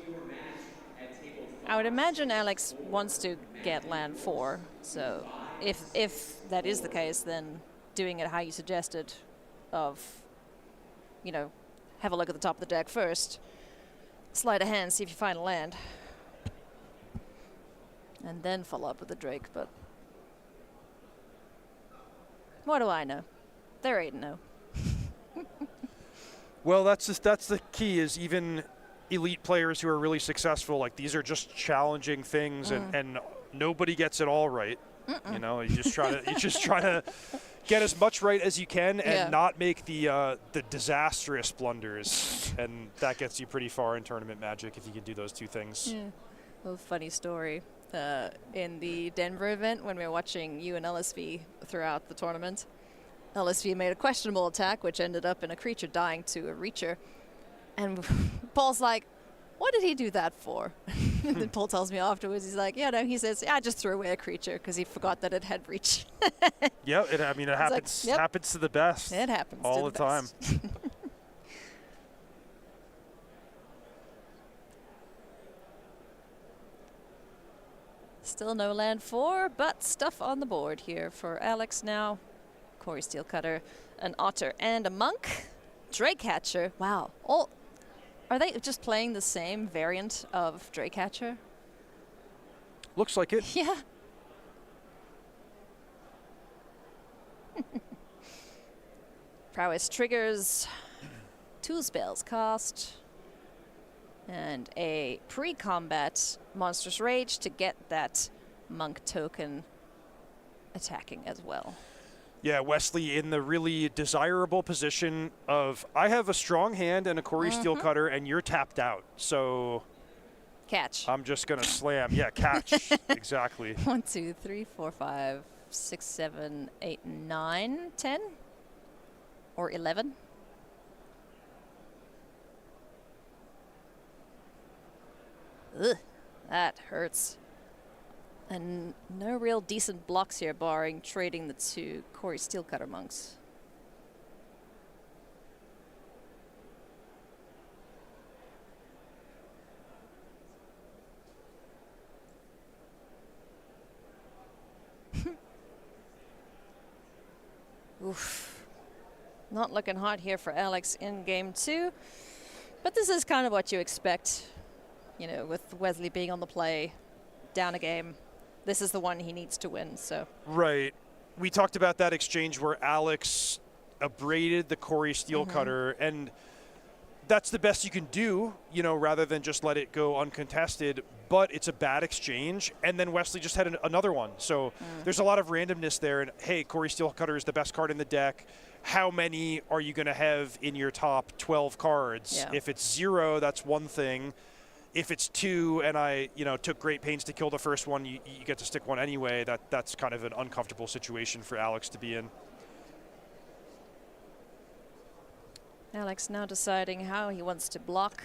I would imagine Alex wants to get land 4. So if that is the case, then doing it how you suggested of, you know, have a look at the top of the deck first, sleight of hand, see if you find a land, and then follow up with the Drake. But what do I know? They're 8-0. Well, that's the key, is even elite players who are really successful, like, these are just challenging things, and nobody gets it all right. You know, you just try to get as much right as you can and not make the disastrous blunders, and that gets you pretty far in tournament Magic if you can do those two things. Yeah. Well, funny story. In the Denver event, when we were watching you and LSV throughout the tournament, LSV made a questionable attack, which ended up in a creature dying to a Reacher. And Paul's like, what did he do that for? And then Paul tells me afterwards, he's like, yeah, no, he says, yeah, I just threw away a creature because he forgot that it had reach. Yeah, it happens, like, happens to the best. It happens all to the time. Still no land 4, but stuff on the board here for Alex now. Corey Steelcutter, an Otter, and a Monk. Drake Hatcher. Wow. Are they just playing the same variant of Drake Hatcher? Looks like it. Yeah. Prowess triggers. 2 spells cast. And a pre-combat Monstrous Rage to get that Monk token attacking as well. Yeah, Wesley in the really desirable position of, I have a strong hand and a Corey Steelcutter, and you're tapped out. So catch. I'm just going to slam. Yeah, catch. Exactly. 1, 2, 3, 4, 5, 6, 7, 8, 9, 10, or 11. Ugh, that hurts. And no real decent blocks here, barring trading the 2 Corey Steelcutter Monks. Oof. Not looking hot here for Alex in game 2. But this is kind of what you expect, you know, with Wesley being on the play, down a game. This is the one he needs to win, so. Right. We talked about that exchange where Alex abraded the Corey Steelcutter, and that's the best you can do, you know, rather than just let it go uncontested. But it's a bad exchange, and then Wesley just had another one. So there's a lot of randomness there. And hey, Corey Steelcutter is the best card in the deck. How many are you going to have in your top 12 cards? Yeah. If it's 0, that's one thing. If it's 2, and I, you know, took great pains to kill the first one, you get to stick one anyway. That's kind of an uncomfortable situation for Alex to be in. Alex now deciding how he wants to block.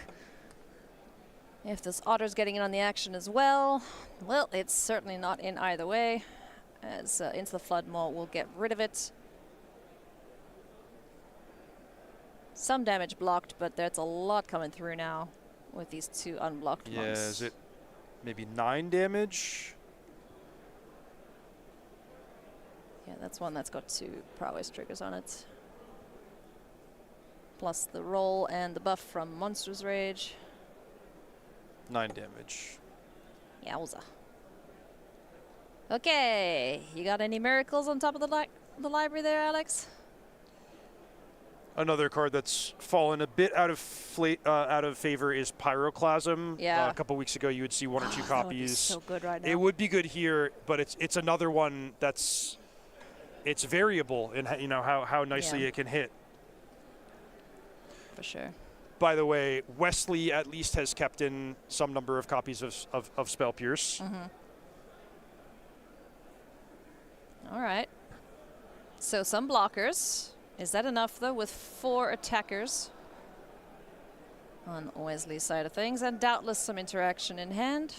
If this Otter's getting in on the action as well, well, it's certainly not in either way, as Into the Flood Maw will get rid of it. Some damage blocked, but there's a lot coming through now with these 2 unblocked Yeah, monks. is it maybe 9 damage? Yeah, that's one that's got 2 prowess triggers on it. Plus the roll and the buff from Monster's Rage. 9 damage. Yowza. Okay, you got any miracles on top of the library there, Alex? Another card that's fallen a bit out of favor is Pyroclasm. Yeah. A couple weeks ago, you would see 1 or 2 That would be copies. so good right now. It would be good here, but it's another one that's it's variable in you know how nicely it can hit. For sure. By the way, Wesley at least has kept in some number of copies of Spell Pierce. All right. So some blockers. Is that enough, though, with 4 attackers on Wesley's side of things? And doubtless some interaction in hand.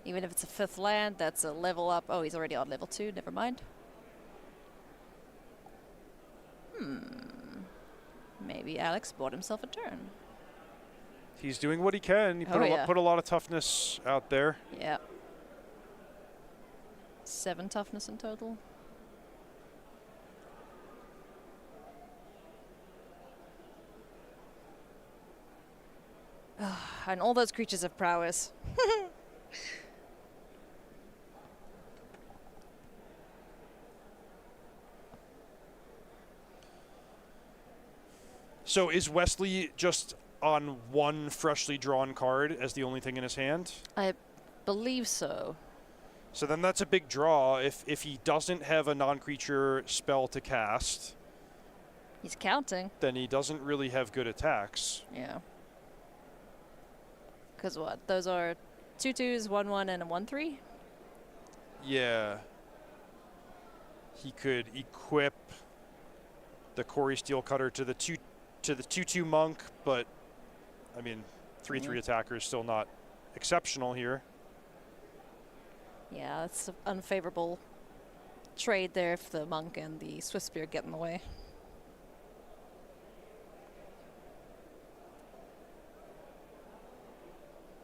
Even if it's a 5th land, that's a level up. Oh, he's already on level 2. Never mind. Maybe Alex bought himself a turn. He's doing what he can. He put a lot of toughness out there. Yeah. 7 toughness in total. And all those creatures have prowess. So is Wesley just on 1 freshly drawn card as the only thing in his hand? I believe so. So then that's a big draw. If he doesn't have a non-creature spell to cast, He's counting. then he doesn't really have good attacks. Yeah. Because what? Those are 2/2s, 1/1, and a 1/3? Yeah. He could equip the Corey Steelcutter to the 2/2 monk, but I mean 3/3 attacker is still not exceptional here. Yeah, it's an unfavorable trade there if the monk and the Swift Spear get in the way.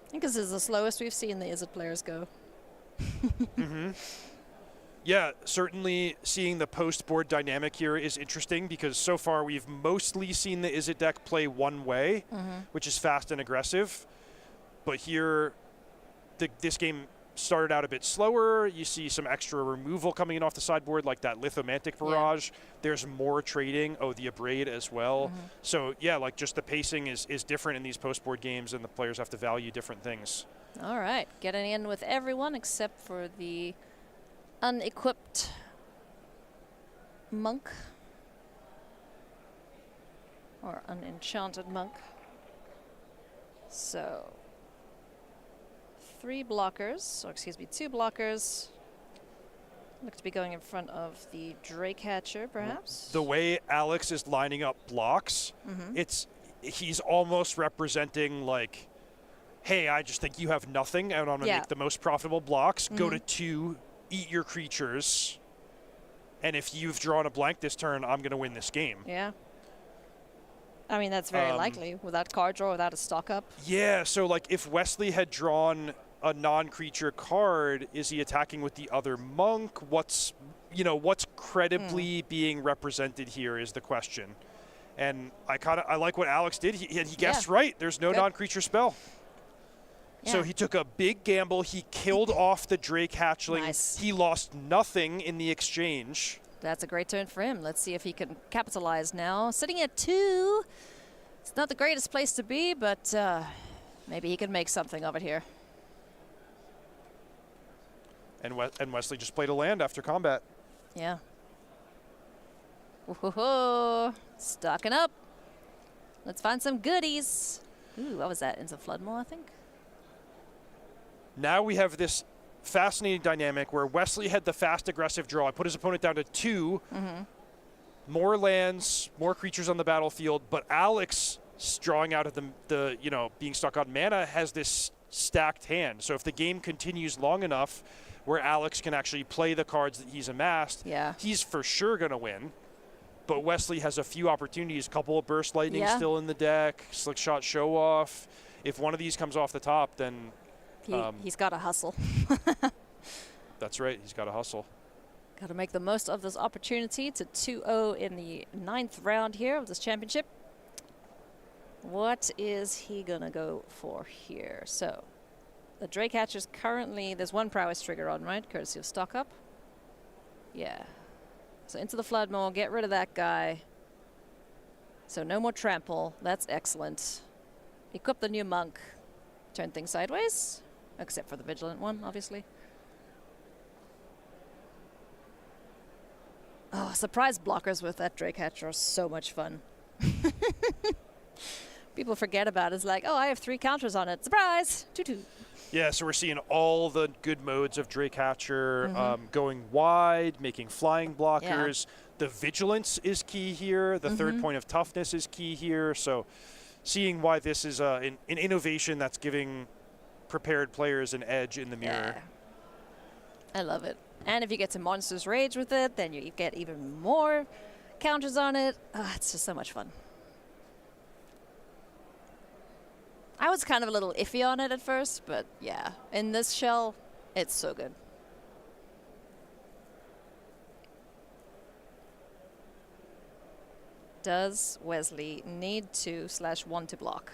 I think this is the slowest we've seen the Izzet players go. Yeah, certainly seeing the post-board dynamic here is interesting because so far we've mostly seen the Izzet deck play one way, which is fast and aggressive. But here, this game started out a bit slower. You see some extra removal coming in off the sideboard, like that Lithomantic Barrage. Yeah. There's more trading. Oh, the Abrade as well. So, yeah, like just the pacing is different in these post-board games, and the players have to value different things. All right, getting in with everyone except for the unequipped monk. Or unenchanted monk. So 2 blockers. Look to be going in front of the Drake Hatcher, perhaps. The way Alex is lining up blocks, he's almost representing like, hey, I just think you have nothing, and I'm going to make the most profitable blocks. Go to 2, eat your creatures, and if you've drawn a blank this turn, I'm going to win this game. Yeah. I mean, that's very likely without card draw, without a stock up. Yeah, so like if Wesley had drawn a non-creature card, is he attacking with the other monk? What's credibly being represented here is the question. And I like what Alex did. He guessed right. There's no non-creature spell. Yeah. So he took a big gamble. He killed off the Drake Hatchling. Nice. He lost nothing in the exchange. That's a great turn for him. Let's see if he can capitalize now. Sitting at 2. It's not the greatest place to be, but maybe he can make something of it here. And Wesley just played a land after combat. Yeah. Whoa, stocking up. Let's find some goodies. Ooh, what was that? Into Floodmore, I think. Now we have this fascinating dynamic where Wesley had the fast aggressive draw. Put his opponent down to 2. More lands, more creatures on the battlefield, but Alex, drawing out of the being stuck on mana, has this stacked hand. So if the game continues long enough where Alex can actually play the cards that he's amassed, he's for sure going to win. But Wesley has a few opportunities, couple of Burst Lightning still in the deck, Slick Shot Show Off. If one of these comes off the top, then he's got to hustle. That's right, he's got to hustle. Got to make the most of this opportunity to 2-0 in the 9th round here of this championship. What is he going to go for here? So the Drake Hatcher's currently, there's 1 prowess trigger on, right? Courtesy of stock up. Yeah. So into the Floodmore, get rid of that guy. So no more trample. That's excellent. Equip the new monk. Turn things sideways. Except for the vigilant one, obviously. Oh, surprise blockers with that Drake Hatcher are so much fun. People forget about it. It's like, oh, I have 3 counters on it. Surprise! 2-2. Yeah, so we're seeing all the good modes of Drake Hatcher going wide, making flying blockers. The vigilance is key here. The 3rd point of toughness is key here. So seeing why this is an innovation that's giving prepared players an edge in the mirror. I love it. And if you get to Monster's Rage with it, then you get even more counters on it. It's just so much fun. I was kind of a little iffy on it at first, but yeah, in this shell, it's so good. Does Wesley need 2/1 to block?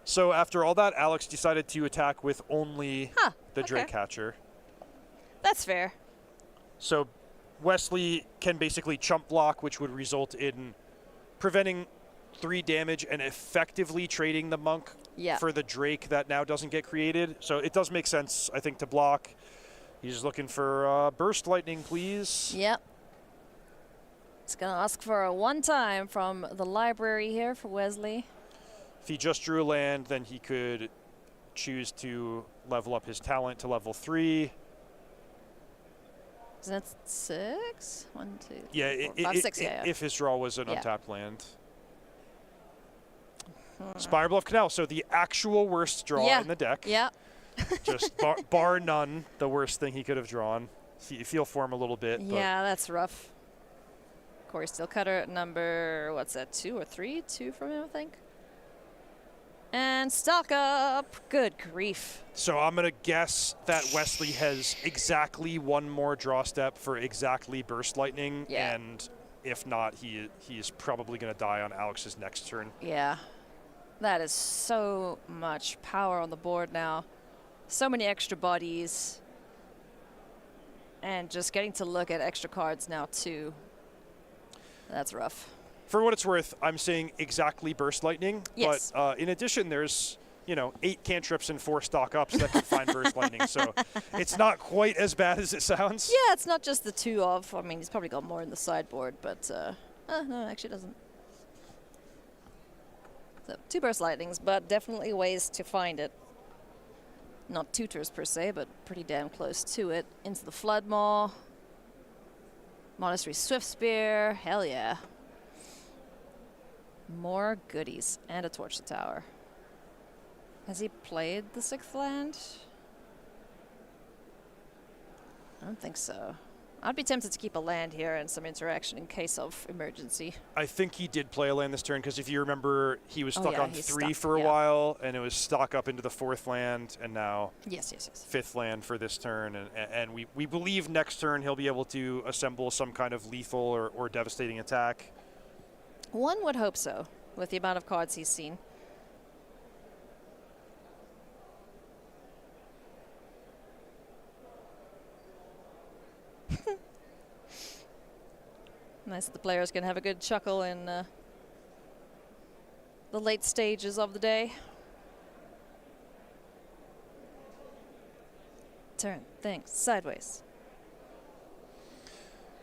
So after all that, Alex decided to attack with only the Drake Hatcher. That's fair. So Wesley can basically chump block, which would result in preventing 3 damage and effectively trading the monk for the Drake that now doesn't get created. So it does make sense, I think, to block. He's looking for Burst Lightning, please. Yep. It's going to ask for a 1-time from the library here for Wesley. If he just drew a land, then he could choose to level up his talent to level 3. Isn't that 6? 1, 2, 3, yeah, 4, 5, 6. If his draw was an untapped land. Spire Bluff Canal, so the actual worst draw in the deck. Yeah. Just bar none, the worst thing he could have drawn. You feel for him a little bit. Yeah, that's rough. Corey Steelcutter number, what's that, 2 or 3? 2 from him, I think. And stock up. Good grief. So I'm going to guess that Wesley has exactly 1 more draw step for exactly Burst Lightning. Yeah. And if not, he's probably going to die on Alex's next turn. Yeah. That is so much power on the board now. So many extra bodies. And just getting to look at extra cards now, too. That's rough. For what it's worth, I'm saying exactly Burst Lightning. Yes. But in addition, there's 8 cantrips and 4 stock ups that can find Burst Lightning. So it's not quite as bad as it sounds. Yeah, it's not just the 2 of. I mean, he's probably got more in the sideboard, but no, actually doesn't. So 2 Burst Lightnings, but definitely ways to find it. Not tutors per se, but pretty damn close to it. Into the Floodmaw. Monastery Swift Spear. Hell yeah. More goodies. And a Torch the Tower. Has he played the 6th land? I don't think so. I'd be tempted to keep a land here and some interaction in case of emergency. I think he did play a land this turn because if you remember, he was stuck on 3 for a while, and it was stock up into the 4th land, and now 5th land for this turn. And we believe next turn he'll be able to assemble some kind of lethal or devastating attack. One would hope so, with the amount of cards he's seen. Nice that the players can have a good chuckle in the late stages of the day. Turn things sideways.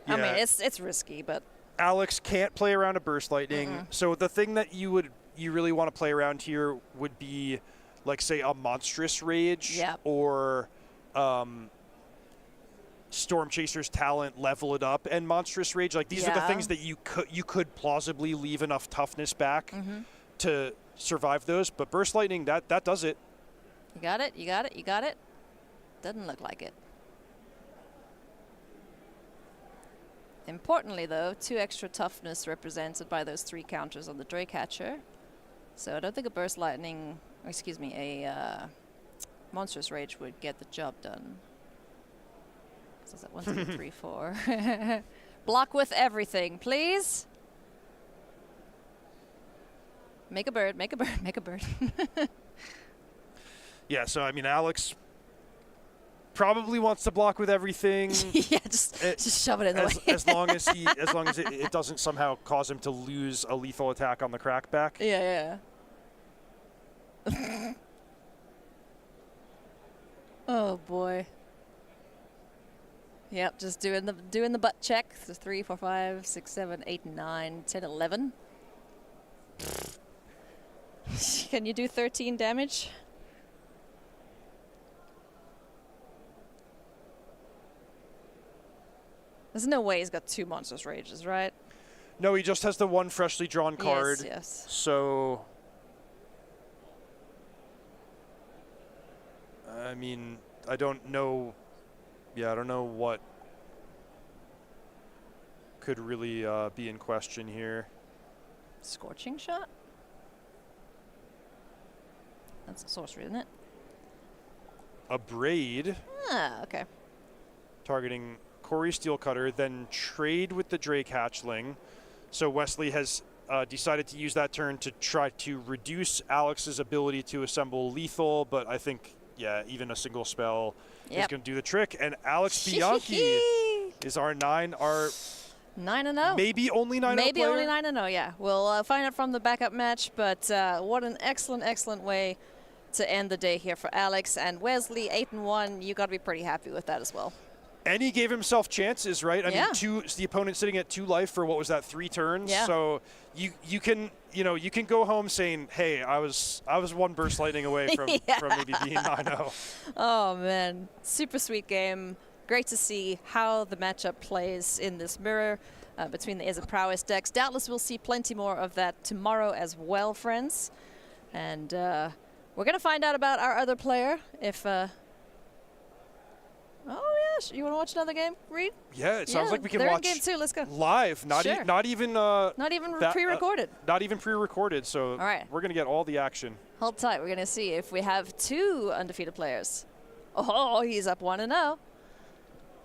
Yeah. I mean, it's risky, but Alex can't play around a Burst Lightning. So the thing that you really want to play around here would be, like, say, a Monstrous Rage or Storm Chaser's Talent, level it up, and Monstrous Rage. Like, these are the things that you could plausibly leave enough toughness back to survive those. But Burst Lightning, that does it. You got it. You got it. You got it. Doesn't look like it. Importantly, though, 2 extra toughness represented by those 3 counters on the Draycatcher. So I don't think a Burst Lightning, or excuse me, a Monstrous Rage would get the job done. So is that 1, 2, 3, 4? Block with everything, please. Make a bird, make a bird, make a bird. Yeah, so, I mean, Alex probably wants to block with everything. Yeah, just shove it in the way. As long as it doesn't somehow cause him to lose a lethal attack on the crackback. Yeah. Oh boy. Yep, just doing the butt check. So 3, 4, 5, 6, 7, 8, 9, 10, 11. Can you do 13 damage? There's no way he's got 2 Monstrous Rages, right? No, he just has the 1 freshly drawn card. Yes. So, I mean, I don't know. Yeah, I don't know what could really be in question here. Scorching Shot? That's a sorcery, isn't it? A Braid. Ah, okay. Targeting Corey Steelcutter, then trade with the Drake Hatchling. So Wesley has decided to use that turn to try to reduce Alex's ability to assemble lethal, but I think, yeah, even a single spell is going to do the trick. And Alex Bianchi is our 9-0. Maybe only 9-0 Maybe player? only 9-0, yeah. We'll find out from the backup match, but what an excellent way to end the day here for Alex. And Wesley, 8-1, you got to be pretty happy with that as well. And he gave himself chances, right? I mean, the opponent sitting at 2 life for, what was that, 3 turns? Yeah. So you can go home saying, hey, I was 1 Burst Lightning away from maybe being 9-0. Oh, man. Super sweet game. Great to see how the matchup plays in this mirror between the Is It Prowess decks. Doubtless we'll see plenty more of that tomorrow as well, friends. And we're going to find out about our other player if... Oh, yeah. You want to watch another game, Reed? Yeah, it sounds like we can they're watch in game 2. Let's go. Live. Not even pre-recorded. Not even pre-recorded. So all right. We're going to get all the action. Hold tight. We're going to see if we have 2 undefeated players. Oh, he's up 1-0.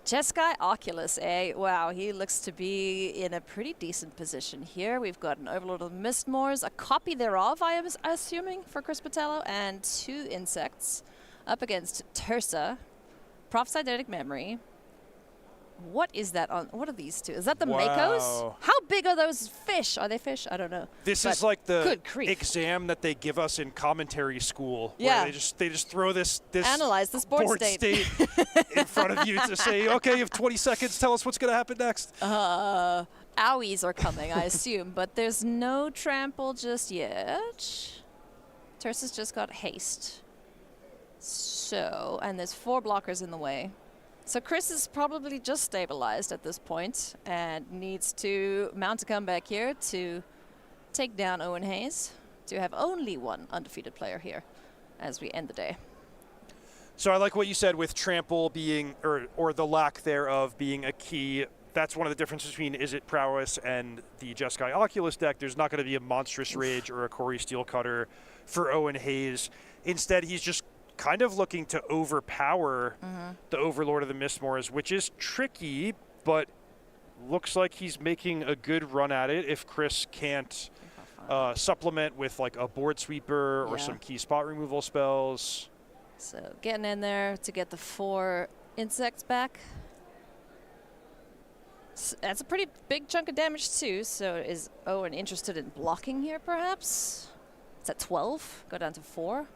Jeskai Oculus, wow, he looks to be in a pretty decent position here. We've got an Overlord of Mistmoors, a copy thereof, I am assuming, for Chris Patello, and 2 insects up against Tursa. Prophesidetic Memory. What is that on? What are these 2? Is that the Makos? How big are those fish? Are they fish? I don't know. This is like the exam that they give us in commentary school. Yeah. Where they just throw this analyze this board state in front of you to say, okay, you have 20 seconds. Tell us what's going to happen next. Owies are coming, I assume, but there's no trample just yet. Tursa's just got haste. So, and there's 4 blockers in the way. So Chris is probably just stabilized at this point and needs to mount a comeback here to take down Owen Hayes to have only 1 undefeated player here as we end the day. So I like what you said with trample being, or the lack thereof being a key. That's one of the differences between Is It Prowess and the Jeskai Oculus deck. There's not going to be a Monstrous Rage or a Corey Steelcutter for Owen Hayes. Instead, he's just kind of looking to overpower the Overlord of the Mistmoors, which is tricky, but looks like he's making a good run at it if Chris can't supplement with like a board sweeper or some key spot removal spells. So getting in there to get the 4 insects back. That's a pretty big chunk of damage too. So is Owen interested in blocking here, perhaps? It's at 12. Go down to 4.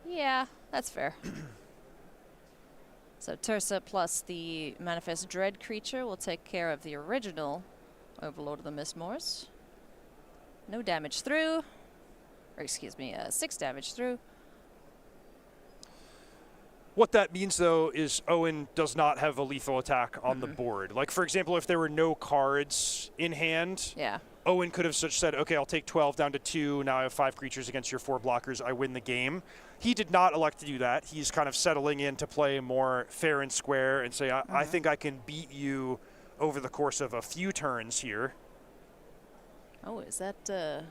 Yeah, that's fair. So Tursa plus the Manifest Dread creature will take care of the original Overlord of the Mistmoors. No damage through. Or excuse me, 6 damage through. What that means, though, is Owen does not have a lethal attack on the board. Like, for example, if there were no cards in hand, Owen could have said, okay, I'll take 12 down to 2. Now I have 5 creatures against your 4 blockers. I win the game. He did not elect to do that. He's kind of settling in to play more fair and square and say, I think I can beat you over the course of a few turns here. Oh, is that...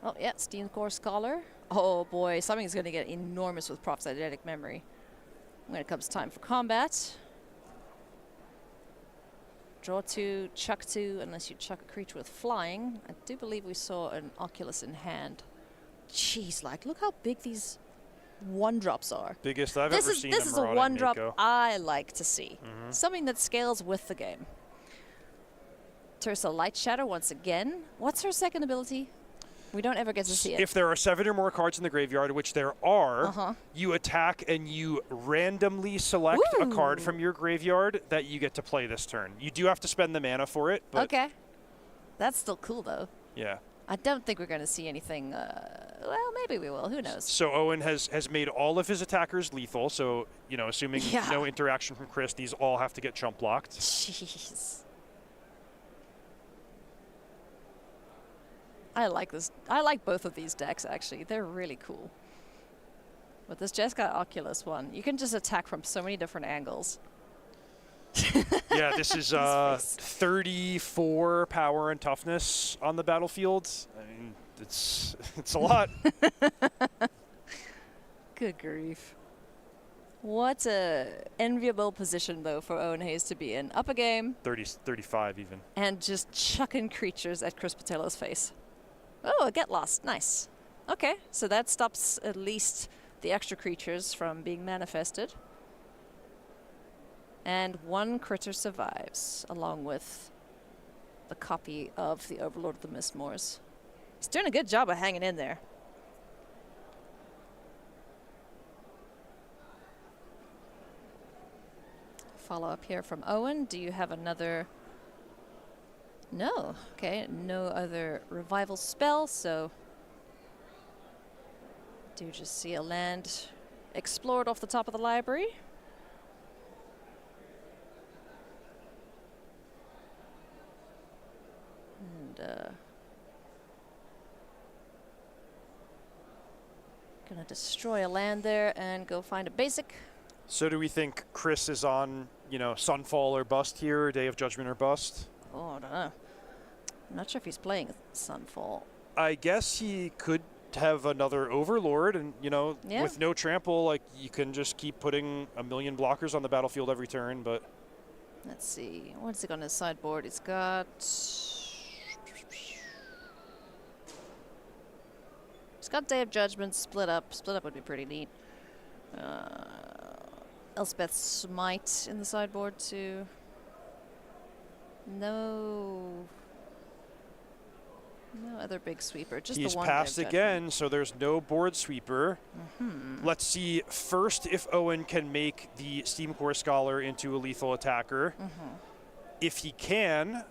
Oh, yeah, Steamcore Scholar. Oh, boy, something's going to get enormous with Prophetic Memory when it comes time for combat. Draw 2, chuck 2, unless you chuck a creature with flying. I do believe we saw an Oculus in hand. Jeez, like, look how big these 1-drops are. Biggest I've ever seen. This is a 1-drop I like to see. Something that scales with the game. Tursa Light Shadow once again. What's her second ability? We don't ever get to see it. If there are 7 or more cards in the graveyard, which there are, you attack and you randomly select a card from your graveyard that you get to play this turn. You do have to spend the mana for it. But okay. That's still cool, though. Yeah. I don't think we're going to see anything. Well, maybe we will. Who knows? So Owen has made all of his attackers lethal. So, you know, assuming no interaction from Chris, these all have to get chump blocked. Jeez. I like this. I like both of these decks, actually. They're really cool. But this Jeskai Oculus one, you can just attack from so many different angles. Yeah, this is 34 power and toughness on the battlefield. I mean, it's a lot. Good grief. What a enviable position, though, for Owen Hayes to be in. Up a game. 35 even. And just chucking creatures at Chris Patello's face. Oh, a Get Lost. Nice. Okay, so that stops at least the extra creatures from being manifested. And 1 critter survives, along with the copy of the Overlord of the Mistmoors. He's doing a good job of hanging in there. Follow up here from Owen. Do you have another... No. Okay, no other revival spell, so... Do just see a land explored off the top of the library. And, gonna destroy a land there and go find a basic. So do we think Chris is on, you know, Sunfall or Bust here, or Day of Judgment or Bust? Oh, I don't know. I'm not sure if he's playing Sunfall. I guess he could have another Overlord, and, you know, with no trample, like, you can just keep putting a million blockers on the battlefield every turn, but... Let's see. What's he got on his sideboard? He's got... He's got Day of Judgment, Split Up. Split Up would be pretty neat. Elspeth's Smite in the sideboard, too. No other big sweeper. Just he's the one. He's passed again, so there's no board sweeper. Let's see first if Owen can make the Steamcore Scholar into a lethal attacker. If he can,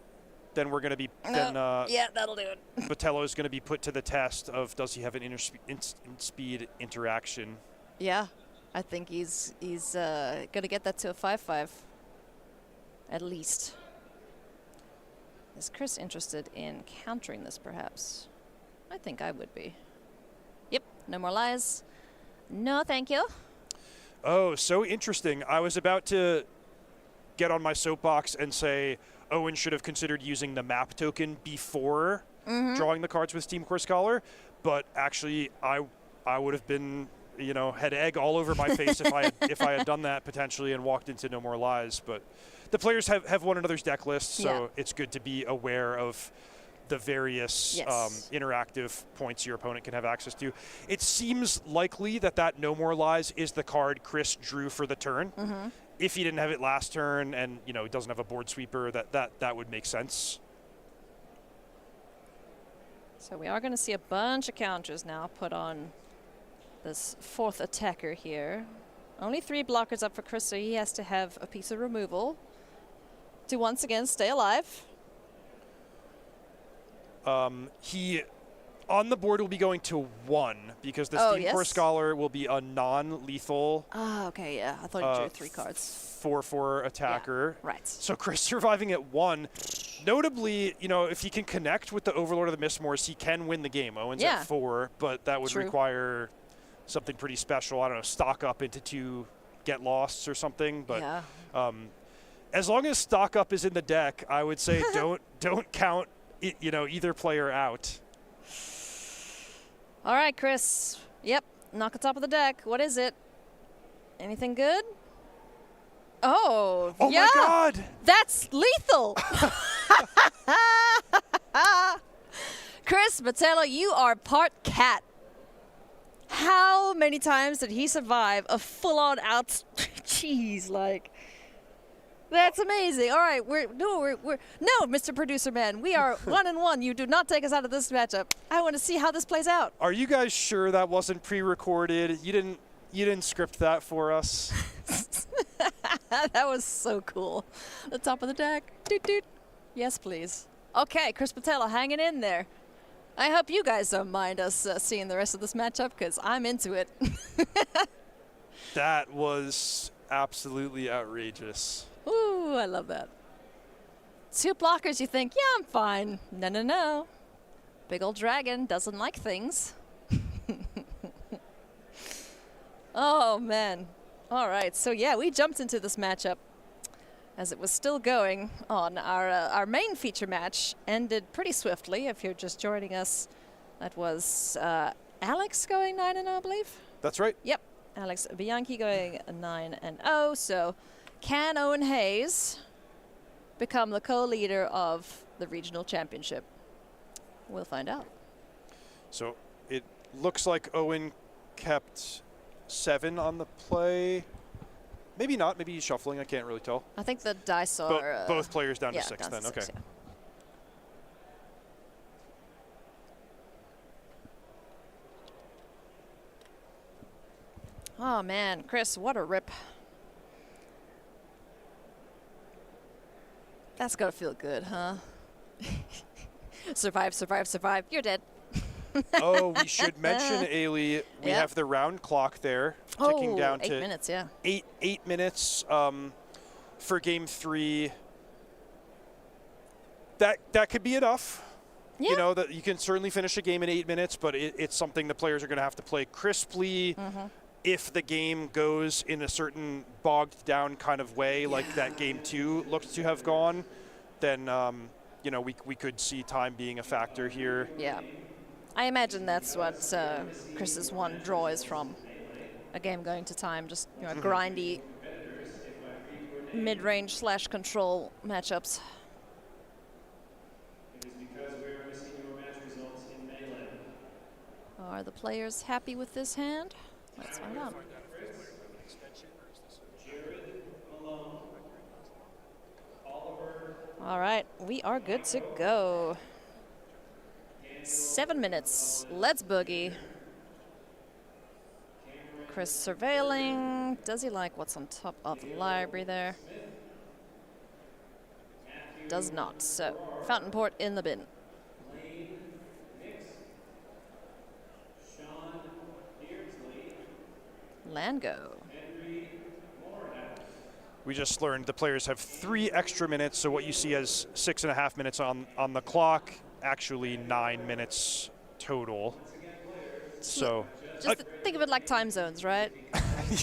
then we're going to be... yeah, that'll do it. Botello is going to be put to the test of does he have an speed interaction. Yeah, I think he's going to get that to a 5/5 at least. Is Chris interested in countering this, perhaps? I think I would be. Yep, no more lies. No, thank you. Oh, so interesting. I was about to get on my soapbox and say Owen should have considered using the map token before drawing the cards with Steamcore Scholar, but actually I would have been, you know, had egg all over my face if I had done that potentially and walked into No More Lies, but the players have one another's deck lists, so it's good to be aware of the various interactive points your opponent can have access to. It seems likely that No More Lies is the card Chris drew for the turn. if he didn't have it last turn and, you know, he doesn't have a board sweeper, that would make sense. So we are going to see a bunch of counters now put on this fourth attacker here. Only 3 blockers up for Chris, so he has to have a piece of removal to once again stay alive. He, on the board, will be going to 1 because the Steam Core Scholar will be a non-lethal. Ah, okay, yeah. I thought you drew 3 cards. 4/4 attacker. Yeah, right. So Chris surviving at 1. Notably, you know, if he can connect with the Overlord of the Mistmores, he can win the game. Owen's at 4, but that would require something pretty special. I don't know, stock up into 2 get losts or something. But as long as stock up is in the deck, I would say don't count it, you know, either player out. All right, Chris. Yep, knock the top of the deck. What is it? Anything good? Oh, yeah. My God! That's lethal. Chris Botello, you are part cat. How many times did he survive a full-on out? Jeez, like, that's amazing. All right, no, Mr. Producer Man, we are 1-1. You do not take us out of this matchup. I want to see how this plays out. Are you guys sure that wasn't pre-recorded? You didn't script that for us. That was so cool. The top of the deck. Doot, doot. Yes, please. Okay, Chris Botello hanging in there. I hope you guys don't mind us seeing the rest of this matchup, because I'm into it. That was absolutely outrageous. Ooh, I love that. 2 blockers, you think, yeah, I'm fine. No, no, no. Big old dragon doesn't like things. Oh, man. All right, so yeah, we jumped into this matchup as it was still going on. Our main feature match ended pretty swiftly. If you're just joining us, that was Alex going 9-0, I believe. That's right. Yep, Alex Bianchi going 9-0. So can Owen Hayes become the co-leader of the regional championship? We'll find out. So it looks like Owen kept 7 on the play. Maybe not. Maybe he's shuffling. I can't really tell. I think the dice are... both players down to 6 down then. to 6, okay. Yeah. Oh, man. Chris, what a rip. That's got to feel good, huh? Survive, survive, survive. You're dead. Oh, we should mention, Ailey, we have the round clock there, ticking down to 8 minutes, yeah. 8 minutes for game 3. That could be enough. Yeah. You know, that you can certainly finish a game in 8 minutes, but it's something the players are going to have to play crisply. If the game goes in a certain bogged down kind of way, like that game 2 looks to have gone, then, you know, we could see time being a factor here. Yeah. I imagine that's what Chris's one draw is from. A game going to time, just, you know, grindy mid-range / control matchups. Are the players happy with this hand? Let's find out. All right, we are good to go. 7 minutes. Let's boogie. Chris surveilling. Does he like what's on top of the library there? Does not. So, Fountain Port in the bin. Land go. We just learned the players have 3 extra minutes, so what you see as 6.5 minutes on the clock, actually 9 minutes total. So just think of it like time zones, right?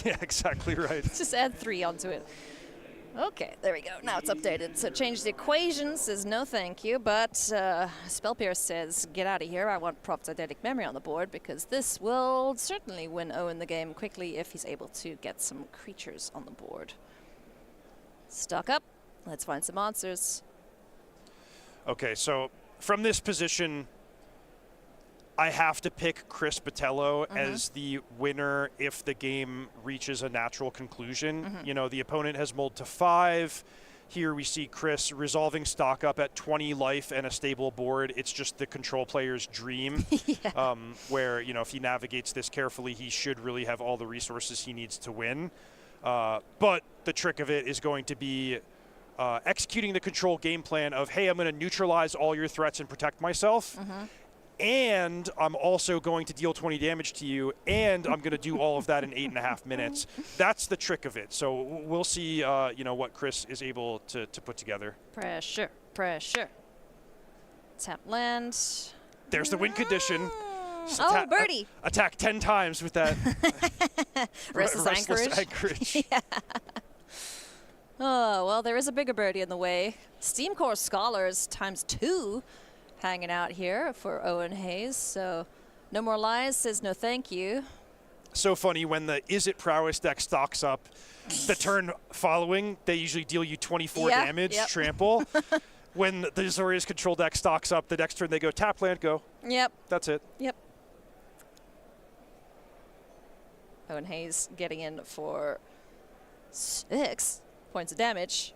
yeah, exactly right. Just add 3 onto it. Okay, there we go. Now it's updated. So change the equation, says no thank you, but Spellpierce says get out of here. I want Prophet's Eidetic Memory on the board because this will certainly win Owen the game quickly if he's able to get some creatures on the board. Stock up. Let's find some monsters. Okay, so from this position, I have to pick Chris Botello as the winner if the game reaches a natural conclusion. You know, the opponent has mulled to 5. Here we see Chris resolving stock up at 20 life and a stable board. It's just the control player's dream, where, you know, if he navigates this carefully, he should really have all the resources he needs to win. But the trick of it is going to be executing the control game plan of, hey, I'm going to neutralize all your threats and protect myself. And I'm also going to deal 20 damage to you, and I'm going to do all of that in 8.5 minutes. That's the trick of it. So we'll see, you know, what Chris is able to put together. Pressure, pressure. Tap land. There's the win condition. Oh, birdie. Attack 10 times with that restless anchorage. Yeah. Oh, well, there is a bigger birdie in the way. Steam Core Scholars ×2 hanging out here for Owen Hayes. So no more lies, says no thank you. So funny when the Is It Prowess deck stocks up, the turn following, they usually deal you 24 damage, trample. When the Azorius control deck stocks up, the next turn they go tap land, go. Yep. That's it. Yep. Owen Hayes getting in for 6 points of damage.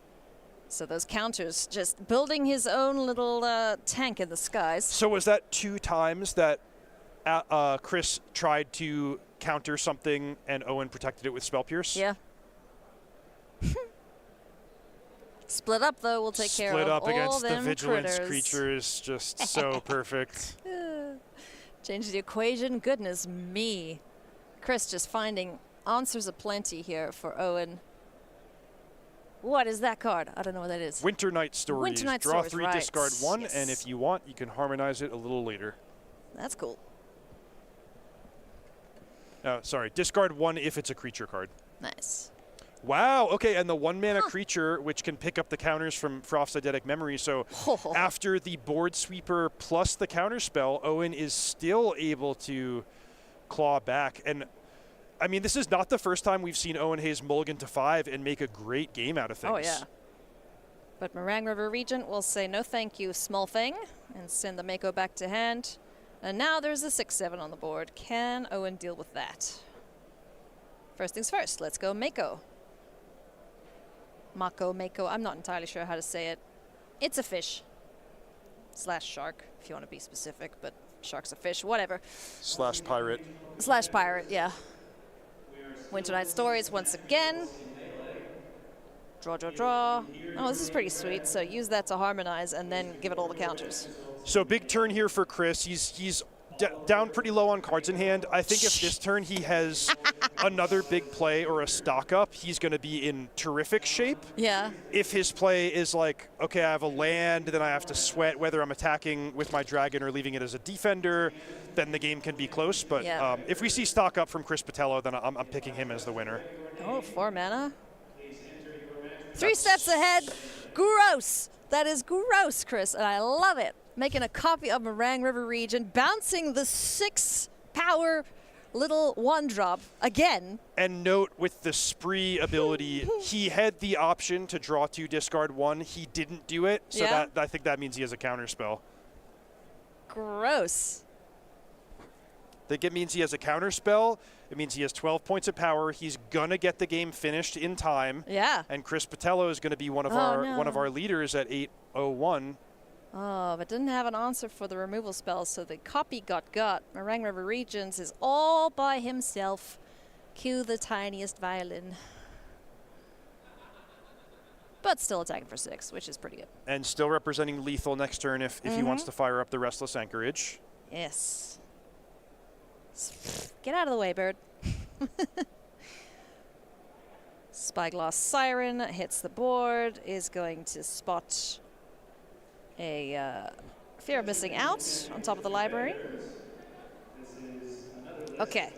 So those counters, just building his own little tank in the skies. So was that 2 times that Chris tried to counter something and Owen protected it with Spell Pierce? Yeah. Split up, though, we'll take care of Split up all against the them Vigilance critters. creatures, just so perfect. Change the equation, goodness me. Chris just finding answers aplenty here for Owen. What is that card? I don't know what that is. Winter Night Stories. Winter Night Draw Stories, 3, right. discard 1, Yes. and if you want, you can harmonize it a little later. That's cool. Sorry, discard 1 if it's a creature card. Nice. Wow, okay, and the 1-mana creature, which can pick up the counters from Froth's Eidetic Memory. So after the board sweeper plus the counter spell, Owen is still able to claw back. And I mean, this is not the first time we've seen Owen Hayes mulligan to 5 and make a great game out of things. Oh, yeah. But Meringue River Regent will say no thank you, small thing, and send the Mako back to hand. And now there's a 6/7 on the board. Can Owen deal with that? First things first, let's go Mako. Mako. I'm not entirely sure how to say it. It's a fish. / shark, if you want to be specific, but shark's a fish, whatever. / pirate. / pirate, yeah. Winter Night Stories once again. Draw. Oh, this is pretty sweet. So use that to harmonize and then give it all the counters. So big turn here for Chris. He's down pretty low on cards in hand. I think if this turn he has another big play or a stock up, he's going to be in terrific shape. Yeah. If his play is like, okay, I have a land, then I have to sweat whether I'm attacking with my dragon or leaving it as a defender, then the game can be close. But if we see stock up from Chris Botello, then I'm picking him as the winner. Oh, 4 mana. 3 steps ahead. Gross. That is gross, Chris, and I love it. Making a copy of Meringue River Regent, bouncing the 6 power little 1-drop again. And note with the spree ability, he had the option to draw 2, discard 1. He didn't do it, so that I think that means he has a counter spell. Gross. I think it means he has a counter spell. It means he has 12 points of power. He's gonna get the game finished in time. Yeah. And Chris Botello is gonna be one of our leaders at 8:01. Oh, but didn't have an answer for the removal spell, so the copy got. Meringue River Regents is all by himself. Cue the tiniest violin. But still attacking for 6, which is pretty good. And still representing lethal next turn if he wants to fire up the Restless Anchorage. Yes. Get out of the way, bird. Spyglass Siren hits the board, is going to spot a Fear of Missing Out on top of the library. Okay.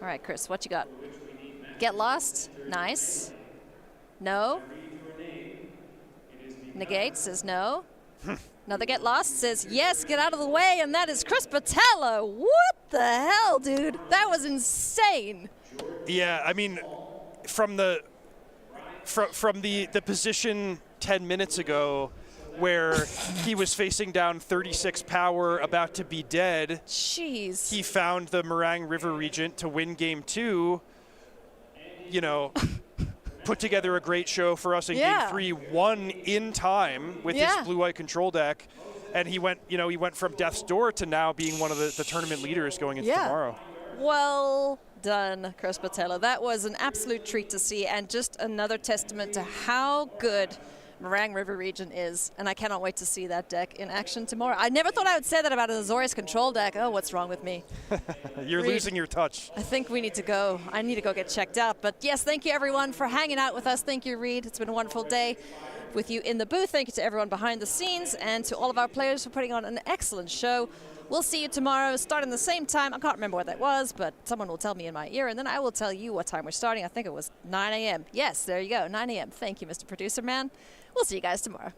All right, Chris, what you got? Get Lost. Nice. No. Negate says no. Another Get Lost says yes, get out of the way, and that is Chris Botello. What the hell, dude? That was insane. Yeah, I mean, from the position 10 minutes ago, where he was facing down 36 power, about to be dead. Jeez. He found the Meringue River Regent to win game 2. You know, put together a great show for us in game 3, won in time with his blue-white control deck. And he went from death's door to now being one of the tournament leaders going into tomorrow. Well done, Chris Botello. That was an absolute treat to see, and just another testament to how good Meringue River Region is, and I cannot wait to see that deck in action tomorrow. I never thought I would say that about an Azorius control deck. Oh, what's wrong with me? You're Reed, losing your touch. I think we need to go. I need to go get checked out. But yes, thank you everyone for hanging out with us. Thank you, Reed. It's been a wonderful day with you in the booth. Thank you to everyone behind the scenes and to all of our players for putting on an excellent show. We'll see you tomorrow, starting the same time. I can't remember what that was, but someone will tell me in my ear, and then I will tell you what time we're starting. I think it was 9 a.m. Yes, there you go, 9 a.m. Thank you, Mr. Producer Man. We'll see you guys tomorrow.